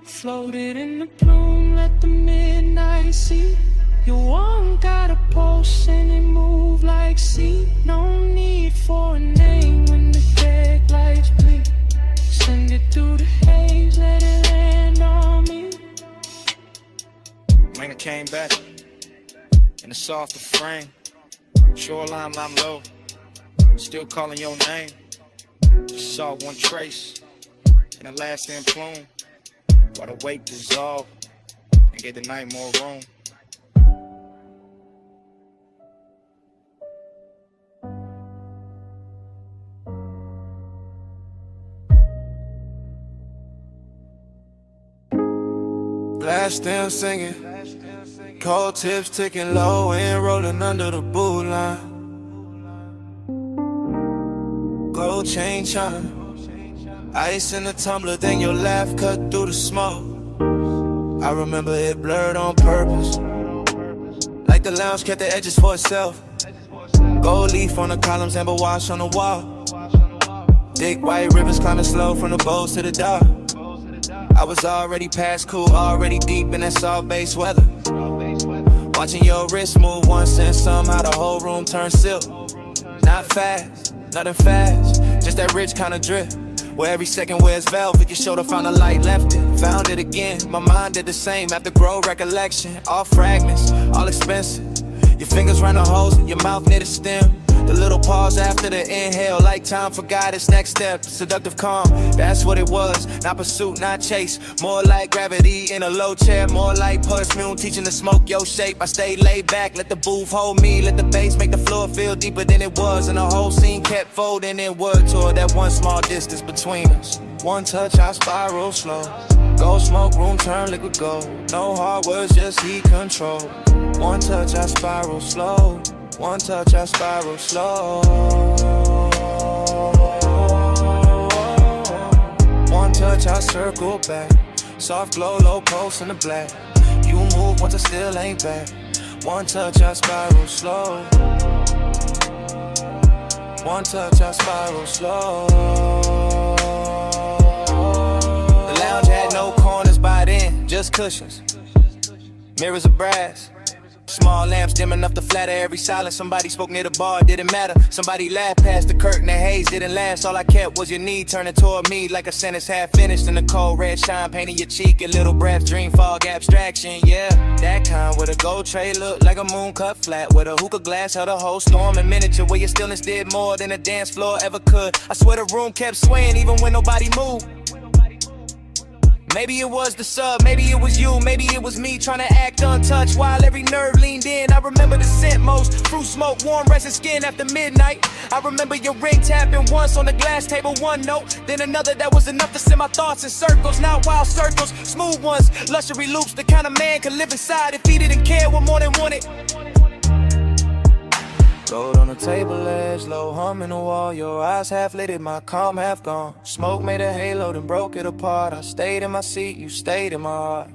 Speaker 13: Floated in the plume, let the midnight see. You won't got a pulse and it move like sea. No need for a name when the deck lights bleed. Send it through the haze, let it land on me.
Speaker 10: When I came back in a softer frame, shoreline I'm low, still calling your name. Just saw one trace in the lasting plume, while the weight dissolved and gave the night more room.
Speaker 13: Blast still singing, cold tips ticking low and rolling under the boot line. Gold chain chime, ice in the tumbler, then your laugh cut through the smoke. I remember it blurred on purpose, like the lounge kept the edges for itself. Gold leaf on the columns, amber wash on the wall. Thick white rivers climbing slow from the bows to the dock. I was already past cool, already deep in that soft base weather. Watching your wrist move once and somehow the whole room turned silk. Not fast, nothing fast, just that rich kind of drip, where every second wears velvet. Your shoulder found a light, left it, found it again. My mind did the same after grow recollection. All fragments, all expensive. Your fingers round the holes, your mouth near the stem. The little pause after the inhale, like time forgot its next step. Seductive calm, that's what it was. Not pursuit, not chase. More like gravity in a low chair. More like perfume, teaching to smoke your shape. I stayed laid back, let the booth hold me. Let the bass make the floor feel deeper than it was. And the whole scene kept folding inward toward that one small distance between us. One touch, I spiral slow. Gold smoke, room turn liquid gold. No hard words, just heat control. One touch, I spiral slow. One touch, I spiral slow. One touch, I circle back. Soft glow, low pulse in the black. You move once I still ain't back. One touch, I spiral slow. One touch, I spiral slow. The lounge had no corners by then, just cushions. Mirrors of brass. Small lamps dim enough to flatter every silence. Somebody spoke near the bar, didn't matter. Somebody laughed past the curtain, the haze didn't last. All I kept was your knee turning toward me like a sentence half finished. In the cold red shine painting your cheek. A little breath, dream fog abstraction, yeah. That kind with a gold tray looked like a moon cut flat. With a hookah glass held a whole storm in miniature. Where your stillness did more than a dance floor ever could. I swear the room kept swaying even when nobody moved.
Speaker 10: Maybe it was the sub, maybe it was you, maybe it was me trying to act untouched while every nerve leaned in. I remember the scent most, fruit smoke, warm resin skin after midnight. I remember your ring tapping once on the glass table, one note, then another that was enough to send my thoughts in circles. Not wild circles, smooth ones, luxury loops, the kind of man could live inside if he didn't care what more than wanted. Gold on the table edge, low hum in the wall. Your eyes half lit, my calm half gone. Smoke made a halo, then broke it apart. I stayed in my seat, you stayed in my heart.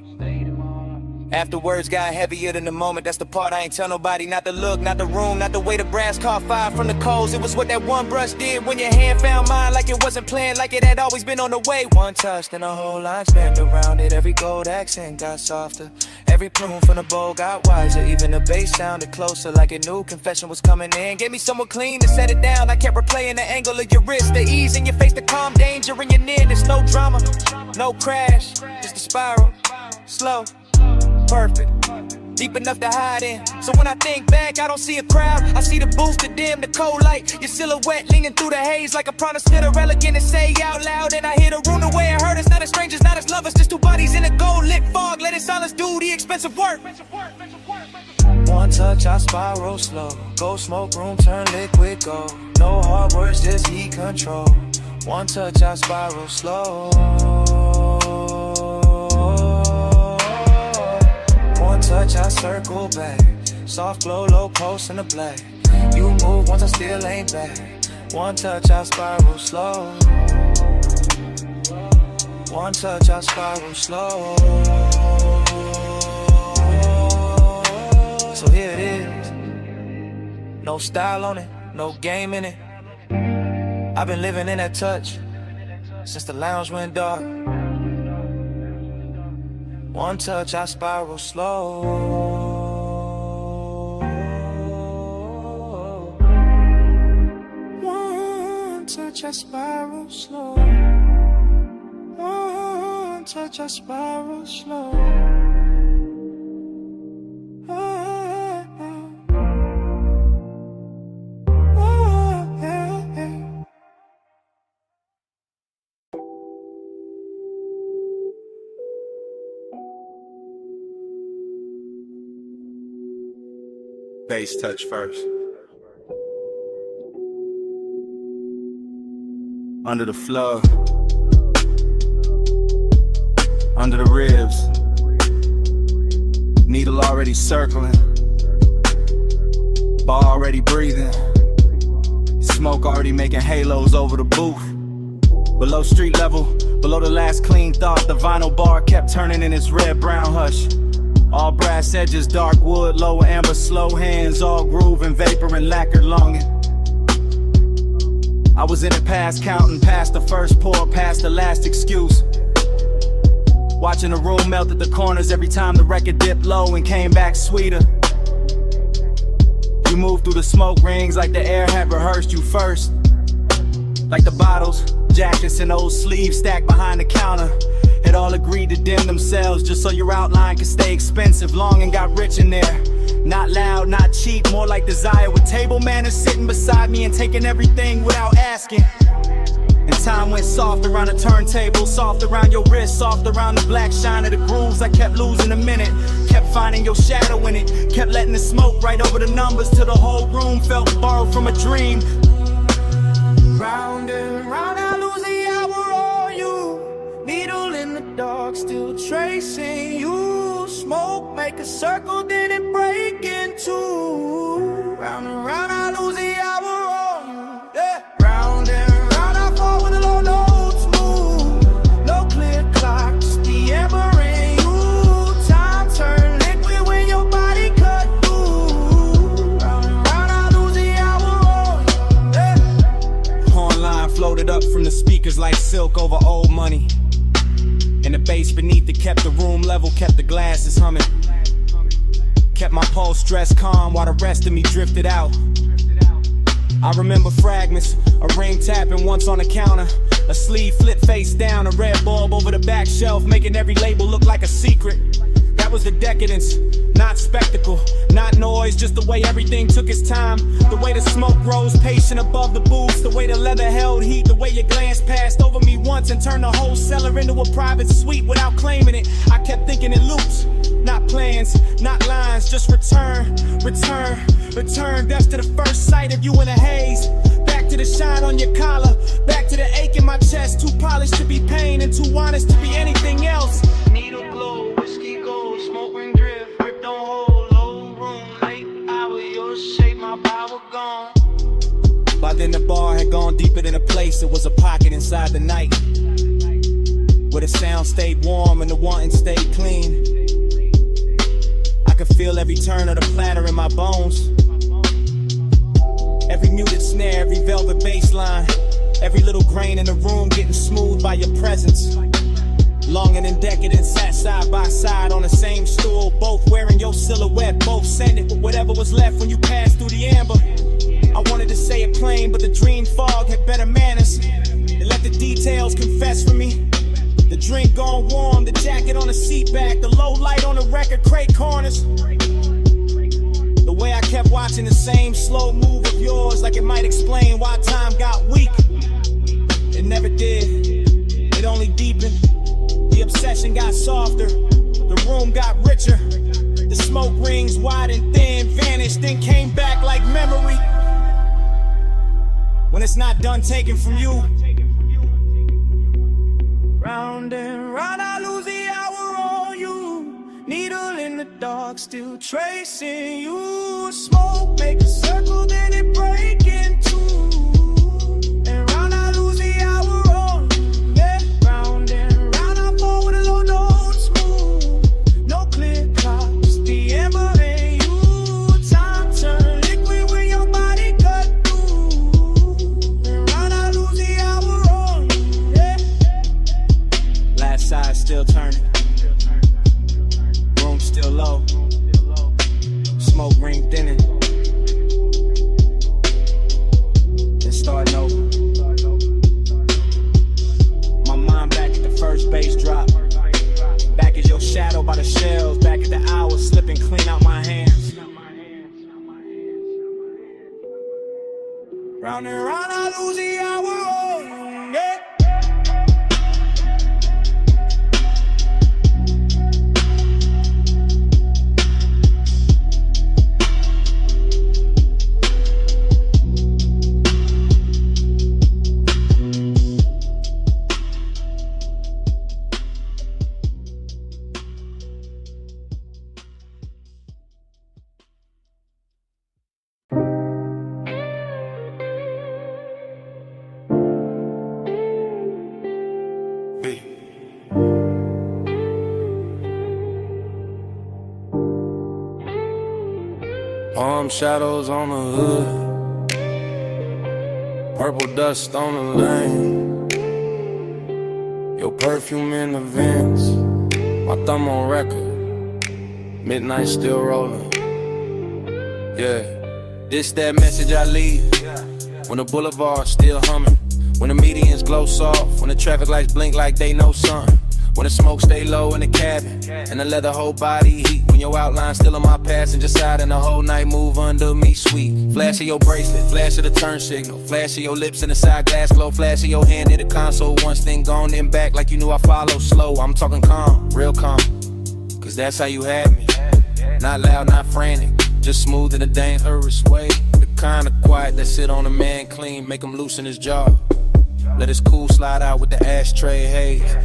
Speaker 10: After words got heavier than the moment, that's the part I ain't tell nobody. Not the look, not the room, not the way the brass caught fire from the coals. It was what that one brush did when your hand found mine, like it wasn't planned, like it had always been on the way. One touch, then a whole line spanned around it. Every gold accent got softer, every plume from the bowl got wiser. Even the bass sounded closer, like a new confession was coming in. Gave me somewhere clean to set it down. I kept replaying the angle of your wrist, the ease in your face, the calm danger in your nearness. No drama, no crash, just a spiral, slow, perfect, deep enough to hide in. So when I think back, I don't see a crowd, I see the booth, the dim, the cold light, your silhouette leaning through the haze like a promise to the relic and say out loud. And I hear the room the way it hurt us, not as strangers, not as lovers, just two bodies in a gold lit fog. Let it silence do the expensive work. One touch, I spiral slow, go smoke room, turn liquid gold. No hard words, just heat control. One touch, I spiral slow. One touch, I circle back. Soft glow, low pulse in the black. You move once I still ain't back. One touch, I spiral slow. One touch, I spiral slow. So here it is. No style on it, no game in it. I've been living in that touch since the lounge went dark. One touch, I spiral slow. One touch, I spiral slow. One touch, I spiral slow.
Speaker 12: Bass touch first. Under the floor, under the ribs, needle already circling, bar already breathing, smoke already making halos over the booth. Below street level, below the last clean thought, the vinyl bar kept turning in its red-brown hush. All brass edges, dark wood, lower amber, slow hands, all groove and vapor and lacquered longing. I was in it past counting, past the first pour, past the last excuse. Watching the room melt at the corners every time the record dipped low and came back sweeter. You moved through the smoke rings like the air had rehearsed you first. Like the bottles, jackets and old sleeves stacked behind the counter had all agreed to dim themselves just so your outline could stay expensive. Long and got rich in there. Not loud, not cheap, more like desire. With table manners sitting beside me and taking everything without asking. And time went soft around the turntable, soft around your wrist, soft around the black shine of the grooves. I kept losing a minute, kept finding your shadow in it, kept letting the smoke right over the numbers till the whole room felt borrowed from a dream.
Speaker 13: Round and round, I lose the hour on you. Needle in the dark, still tracing you. Smoke make a circle, then it break in two. Round and round, I lose the hour on you. Yeah. Round and round, I fall with the low notes move. No clear clock, just the ember in you. Time turn liquid when your body cut through. Round and round, I lose the hour on you. Yeah.
Speaker 10: Horn line floated up from the speakers like silk over old money. And the bass beneath it kept the room level, kept the glasses humming. Kept my pulse stressed calm while the rest of me drifted out. I remember fragments, a ring tapping once on the counter, a sleeve flipped face down, a red bulb over the back shelf, making every label look like a secret. That
Speaker 5: was the decadence, not spectacle, not noise, just the way everything took its time. The way the smoke rose patient above the booths, the way the leather held heat, the way your glance passed over me once and turned the whole cellar into a private suite without claiming it. I kept thinking in loops, not plans, not lines, just return, return, return. That's to the first sight of you in a haze. Back to the shine on your collar, back to the ache in my chest. Too polished to be pain and too honest to be anything else.
Speaker 1: Needle glow, whiskey gold, smoke ring drift, grip don't hold, low room, late hour, your shape, my power gone.
Speaker 5: By then the bar had gone deeper than a place, it was a pocket inside the night, where the sound stayed warm and the wanting stayed clean. I could feel every turn of the platter in my bones, every muted snare, every velvet bass line, every little grain in the room getting smooth by your presence. Longing and decadent sat side by side on the same stool, both wearing your silhouette, both sending with whatever was left when you passed through the amber. I wanted to say it plain, but the dream fog had better manners. It let the details confess for me. The drink gone warm, the jacket on the seat back, the low light on the record crate corners. The way I kept watching the same slow move of yours, like it might explain why time got weak. It never did, it only deepened. The obsession got softer, the room got richer. The smoke rings wide and thin vanished, then came back like memory. When it's not done taken from you.
Speaker 1: Round and round, I lose the hour on you. Needle in the dark, still tracing you. Smoke, make a circle, then it break in two. And round, I lose the hour on you. Yeah, round and round, I fall with a low note smooth. No clear clock, just the ember and you. Time turn liquid when your body cut through. And round, I lose the hour on you. Yeah.
Speaker 5: Last side still turning, room still low, smoke ring thinning, then starting over. My mind back at the first bass drop, back as your shadow by the shelves, back at the hours slipping clean out my hands.
Speaker 1: Round and round, I lose the hour on you. Yeah.
Speaker 15: Arm shadows on the hood, purple dust on the lane, your perfume in the vents, my thumb on record, midnight still rolling. Yeah, this that message I leave, when the boulevard's still humming, when the medians glow soft, when the traffic lights blink like they know something, when the smoke stay low in the cabin, and the leather whole body heat, when your outline still on my passenger side, and the whole night move under me sweet. Flash of your bracelet, flash of the turn signal, flash of your lips in the side glass glow, flash of your hand in the console, once thing gone then back like you knew I follow slow. I'm talking calm, real calm, cause that's how you had me. Not loud, not frantic, just smooth in a dangerous way. The kind of quiet that sit on a man clean, make him loosen his jaw. Let his cool slide out with the ashtray haze.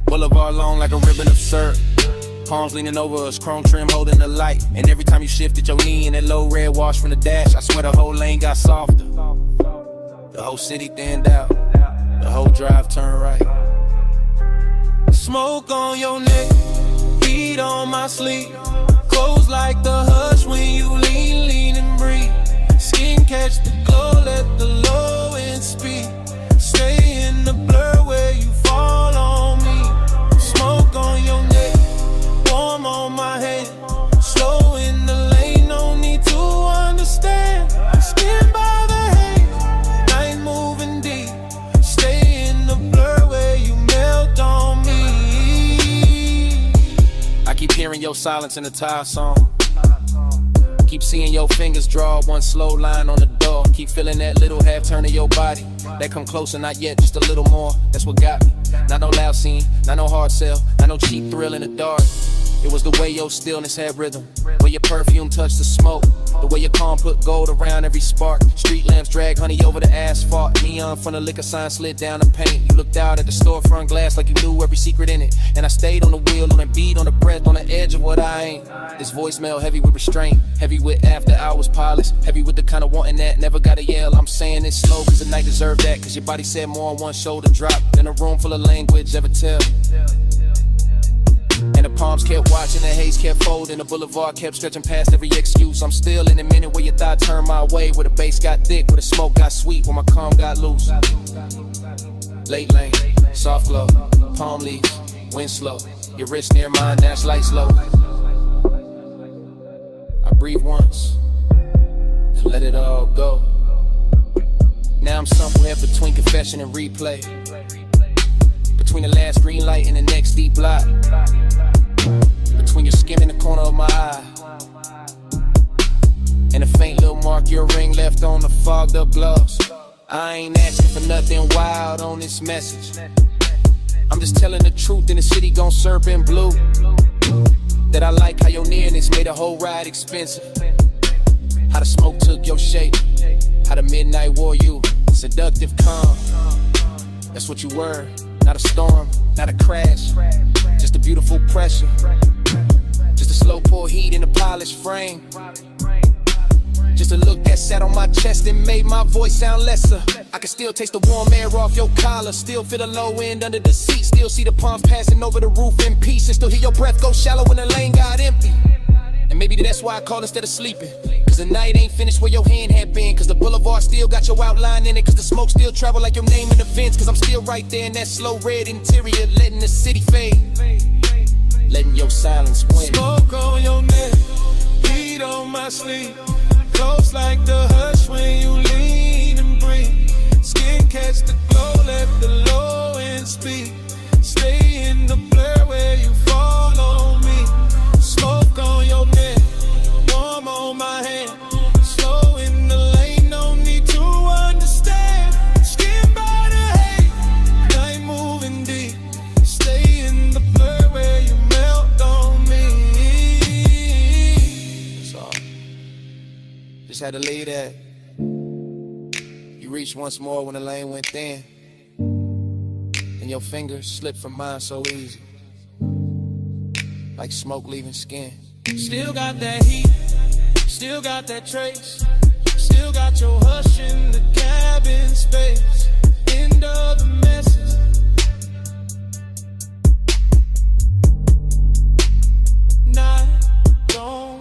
Speaker 15: Boulevard long like a ribbon of syrup. Palms leaning over us, chrome trim holding the light. And every time you shifted your knee in that low red wash from the dash, I swear the whole lane got softer. The whole city thinned out, the whole drive turned right.
Speaker 13: Smoke on your neck, heat on my sleeve. Close like the hush when you lean, lean and breathe. Skin catch the glow, let the low end speed. Stay in the blur where you fall on me. Smoke on your neck, warm on my hand. Slow in the lane, no need to understand. Skin by the haze, night moving deep. Stay in the blur where you melt on me.
Speaker 3: I keep hearing your
Speaker 10: silence in the tire song. Keep seeing your fingers draw one slow line on the door. Keep feeling that little half turn of your body. That come closer, not yet, just a little more. That's what got me. Not no loud scene, not no hard sell, not no cheap thrill in the dark. It was the way your stillness had rhythm, where your perfume touched the smoke, the way your calm put gold around every spark. Street lamps drag honey over the asphalt. Neon from the liquor sign slid down the paint. You looked out at the storefront glass like you knew every secret in it. And I stayed on the wheel, on the beat, on the breath, on the edge of what I ain't. This voicemail heavy with restraint, heavy with after hours pilots, heavy with the kind of wanting that never gotta yell. I'm saying it slow cause the night deserved that, cause your body said more on one shoulder drop than a room full of language ever tell. And the palms kept watching, the haze kept folding, the boulevard kept stretching past every excuse. I'm still in the minute where your thought turned my way, where the bass got thick, where the smoke got sweet, where my calm got loose. Late lane, soft glow, palm leaves, wind slow. Your wrist near mine, dash light slow. I breathe once, and let it all go. Now I'm somewhere between confession and replay, between the last green light and the next deep block, between your skin and the corner of my eye, and a faint little mark your ring left on the fogged up gloves. I ain't asking for nothing wild on this message. I'm just telling the truth in the city gon' serve in blue. That I like how your nearness made the whole ride expensive. How the smoke took your shape, how the midnight wore you. Seductive calm, that's what you were. Not a storm, not a crash, just a beautiful pressure. Just a slow pour heat in a polished frame. Just a look that sat on my chest and made my voice sound lesser. I can still taste the warm air off your collar, still feel the low end under the seat, still see the palms passing over the roof in peace, and still hear your breath go shallow when the lane got empty. And maybe that's why I call instead of sleeping, cause the night ain't finished where your hand had been, cause the boulevard still got your outline in it, cause the smoke still travel like your name in the vents, cause I'm still right there in that slow red interior, letting the city fade, letting your silence win.
Speaker 13: Smoke on your neck, heat on my sleeve, close like the hush when you lean and breathe. Skin catch the glow, let the low end speak. Stay in the blur where you fall on me. Smoke on your neck, warm on my hand. Slow in the lane, no need to understand. Skin by the hate, night moving deep. Stay in the blur where you melt on me.
Speaker 10: That's all. Just had to leave that. You reached once more when the lane went thin, and your fingers slipped from mine so easy, like smoke leaving skin.
Speaker 13: Still got that heat, still got that trace, still got your hush in the cabin space. End of the message. Not gone.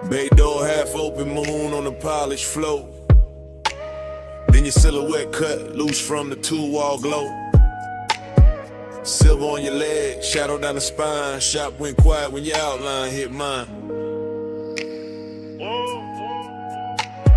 Speaker 19: Bay door, half open moon on the polished floor. Then your silhouette cut loose from the two-wall glow. Silver on your leg, shadow down the spine. Shop went quiet when your outline hit mine.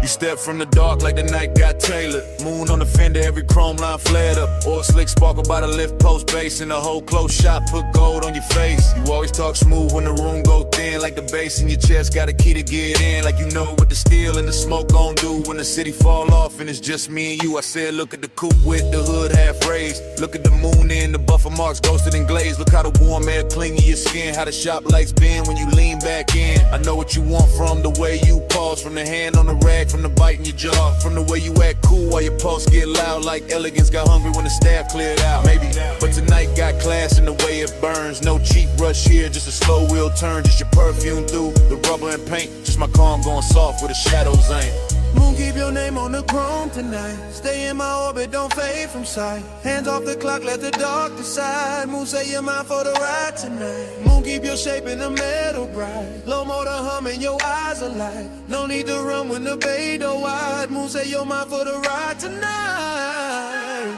Speaker 19: You step from the dark like the night got tailored. Moon on the fender, every chrome line flared up. Oil slick sparkle by the lift post base. In the whole close shop, put gold on your face. You
Speaker 3: always talk smooth when the room go thin. Like the bass in your chest got a key to get in. Like you know what the steel and the smoke gon' do when the city fall off and it's just me and you. I said look at the coupe with the hood half raised. Look at the moon in the buffer marks ghosted and glazed. Look how the warm air cling to your skin. How the shop lights bend when you lean back in. I know what you want from the way you pause. From the hand on the rag, from the bite in your jaw. From the way you act cool while your pulse get loud. Like elegance got hungry when the staff cleared out. Maybe, but tonight got class in the way it burns. No cheap rush here, just a slow wheel turn. Just your perfume through the rubber and paint. Just my calm going soft where the shadows ain't.
Speaker 6: Moon, keep your name on the chrome tonight. Stay in my orbit, don't fade from sight. Hands off the clock, let the dark decide. Moon, say you're mine for the ride tonight. Moon, keep your shape in the metal bright. Low motor humming, your eyes alight. No need to run when the bay door wide. Moon, say you're mine for the ride tonight.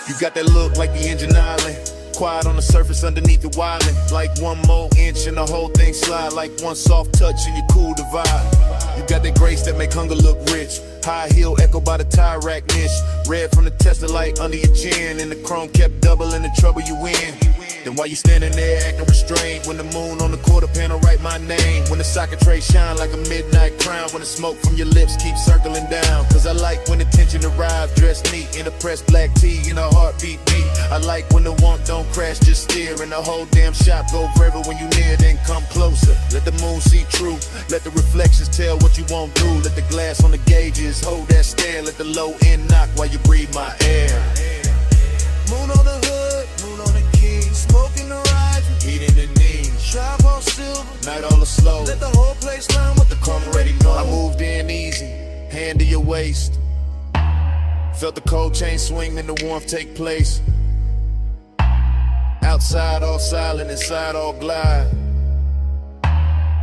Speaker 2: You got that look like the engine island. Quiet on the surface underneath the wildin'. Like one more inch and the whole thing slide. Like one soft touch and you cool the vibe. You got that grace that make hunger look rich. High heel echo by the tire rack niche. Red from the Tesla light under your chin. And the chrome kept doubling the trouble you in. Then why you standing there acting restrained? When the moon on the quarter panel write my name. When the socket tray shine like a midnight crown. When the smoke from your lips keeps circling down. Cause I like when attention arrive dressed neat in a pressed black tee and a heartbeat beat. I like when the want don't crash, just steer. And the whole damn shop go forever when you near, then come closer. Let the moon see true. Let the reflections tell what you won't do. Let the glass on the gauges hold that stare. Let the low end knock while you breathe my air.
Speaker 6: Moon on the hood, moon on the key. Smoking the ride,
Speaker 2: Heat in the knees.
Speaker 6: trap all silver.
Speaker 2: Night all slow.
Speaker 6: Let the whole place learn what the
Speaker 2: Come already know. I moved in easy. Hand to your waist. Felt the cold chain swing and the warmth take place. Outside all silent, inside all glide.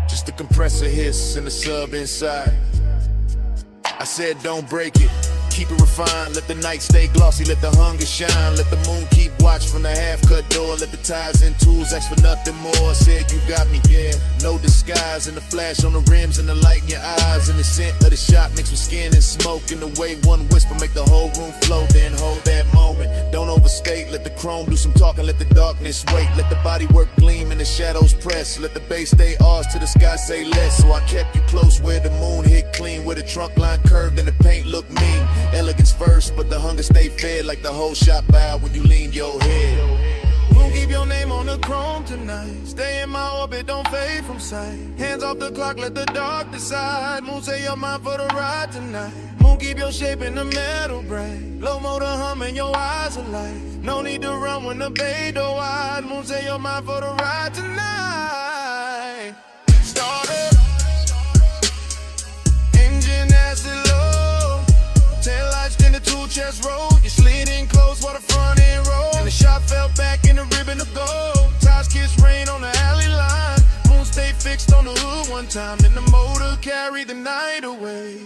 Speaker 2: Just the compressor hiss and the sub inside. I said don't break it, keep it refined. Let the night stay glossy, let the hunger shine. Let the moon keep watch from the half-cut door. Let the ties and tools ask for nothing more. I said you got me, yeah, no disguise. And the flash on the rims and the light in your eyes. And the scent of the shot mixed with skin and smoke. And the way one whisper make the whole room float. Then hold that moment, don't overstate. Let the chrome do some talking, let the darkness wait. Let the body work gleam and the shadows press. Let the bass stay ours till the sky say less. So I kept you close where the moon hit clean. Where the trunk line curved and the paint looked mean. Elegance first, but the hunger stay fed. Like the whole shop bowed when you lean your head.
Speaker 6: Moon, keep your name on the chrome tonight. Stay in my orbit, don't fade from sight. Hands off the clock, let the dark decide. Moon, say you're mine for the ride tonight. Moon, keep your shape in the metal bright. Low motor humming, your eyes alight. No need to run when the bay door wide. Moon, say you're mine for the ride tonight. Start up. Engine acid low. Tail lights in the two-chest roll. You slid in close while the front end roll. And the shot fell back in the ribbon of gold. Ties kiss rain on the alley line. Moon stay fixed on the hood one time. Then the motor carried the night away.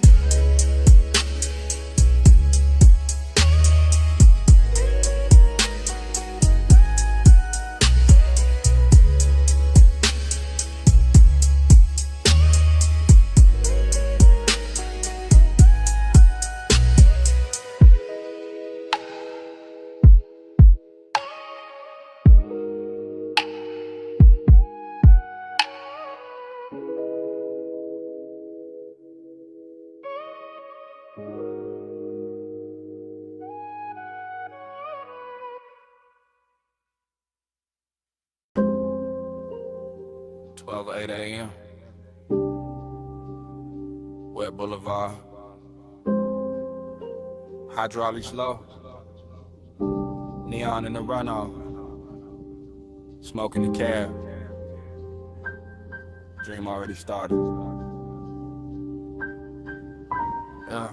Speaker 10: Twelve 8 a.m. West Boulevard. Hydraulics low. Neon in the runoff. Smoking the cab. Dream already started. Yeah.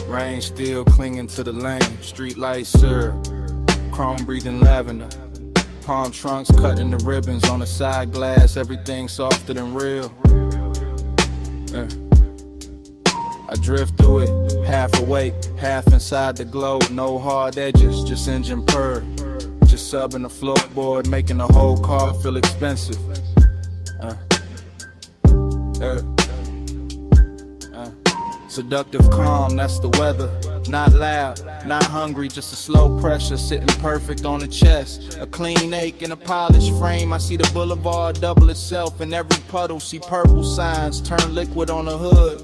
Speaker 10: Rain still clinging to the lane. Street lights syrup. Chrome breathing lavender. Palm trunks cutting the ribbons on the side glass. Everything softer than real. Yeah. I drift through it, half awake, half inside the glow. No hard edges, just engine purr. Just subbing the floorboard, making the whole car feel expensive. Seductive calm, that's the weather.
Speaker 12: Not loud, not hungry, just a slow pressure sitting perfect on the chest. A clean ache in a polished frame. I see the boulevard double itself in every puddle. See purple signs turn liquid on the hood.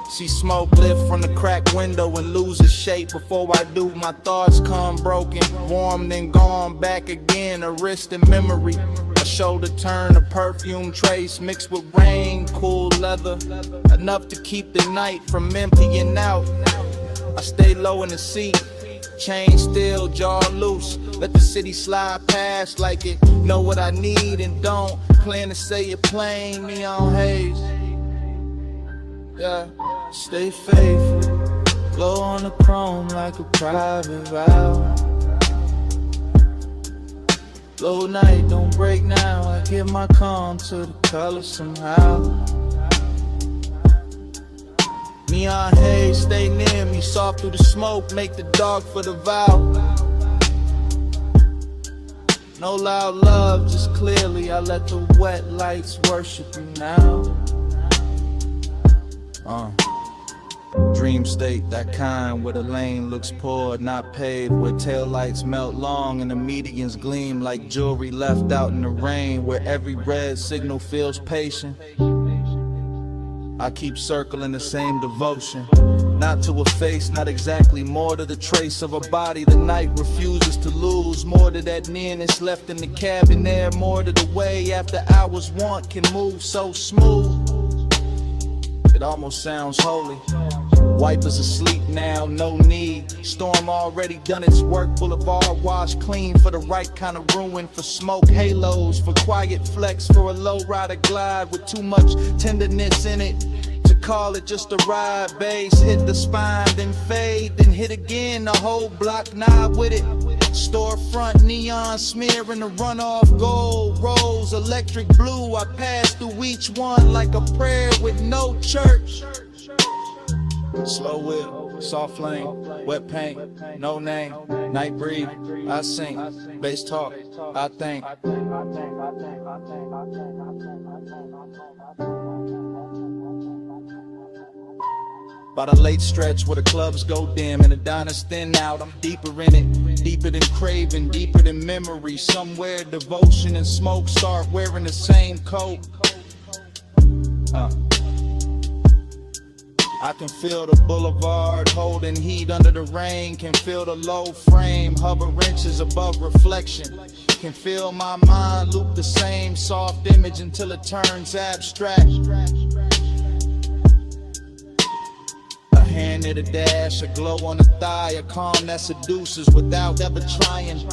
Speaker 12: See smoke lift from the cracked window and lose its shape. Before I do, my thoughts come broken, warm then gone back again. A wrist in memory, a shoulder turn, a perfume trace mixed with rain, cool leather, enough to keep the night from emptying out. I stay low in the seat, chain still, jaw loose. Let the city slide past like it know what I need and don't. Plan to say it plain, neon haze. Yeah, stay faithful, glow on the chrome like a private vow. Low night, don't break now. I give my calm to the color somehow. Neon haze, stay near me, soft through the smoke, make the dark for the vow. No loud love, just clearly I let the wet lights worship you now. Dream state, that kind where the lane looks poor, not paved, where taillights melt long and the medians gleam like jewelry left out in the rain, where every red signal feels patient. I keep circling the same devotion, not to a face, not exactly, more to the trace of a body the night refuses to lose, more to that nearness left in the cabin air, more to the way after hours want can move so smooth. It almost sounds holy. Wipers asleep now, no need. Storm already done its work. Boulevard washed clean for the right kind of ruin. For smoke halos, for quiet flex, for a low rider glide with too much tenderness in it. To call it just a ride, bass hit the spine, then fade, then hit again. The whole block knob with it. Storefront neon smearing the runoff gold rose, electric blue. I pass through each one like a prayer with no church. Slow whip, soft flame, wet paint, no name, night breathe, I sing, bass talk, I think. By the late stretch where the clubs go dim and the diners thin out, I'm deeper in it, deeper than craving, deeper than memory. Somewhere devotion and smoke start wearing the same coat. I can feel the boulevard holding heat under the rain. Can feel the low frame hover inches above reflection. Can feel my mind loop the same soft image until it turns abstract. A hand at a dash, a glow on the thigh, a calm that seduces without ever trying.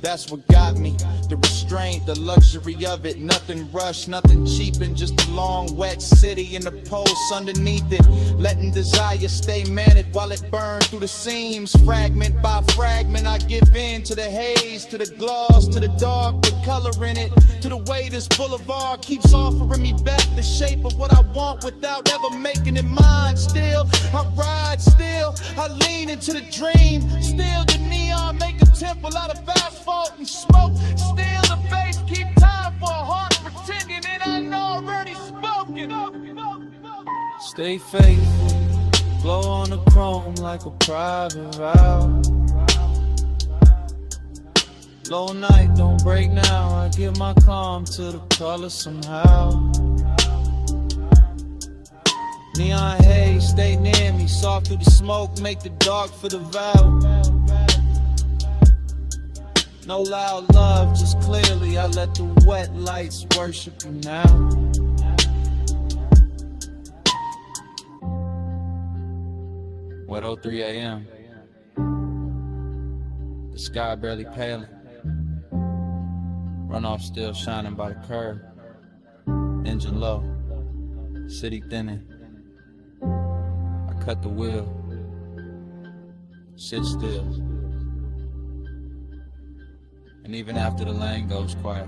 Speaker 12: That's what got me, the restraint, the luxury of it. Nothing rushed, nothing cheaping, just a long wet city and the pulse underneath it. Letting desire stay managed while it burns through the seams. Fragment by fragment I give in to the haze, to the gloss, to the dark with color in it. To the way this boulevard keeps offering me back the shape of what I want without ever making it mine. Still, I ride, still, I lean into the dream. Still the neon make a temple out of asphalt and smoke. Still the bass keep time for a heart pretending it ain't already spoken. Stay faithful, glow on the chrome like a private vow. Low night, don't break now. I give my calm to the color somehow. Neon haze, stay near me. Soft through the smoke, make the dark for the vow. No loud love, just clearly I let the wet lights worship you now. Wet 03 a.m. The sky barely paling. Runoff still shining by the curb. Engine low, city thinning. I cut the wheel, sit still. And even after the lane goes quiet,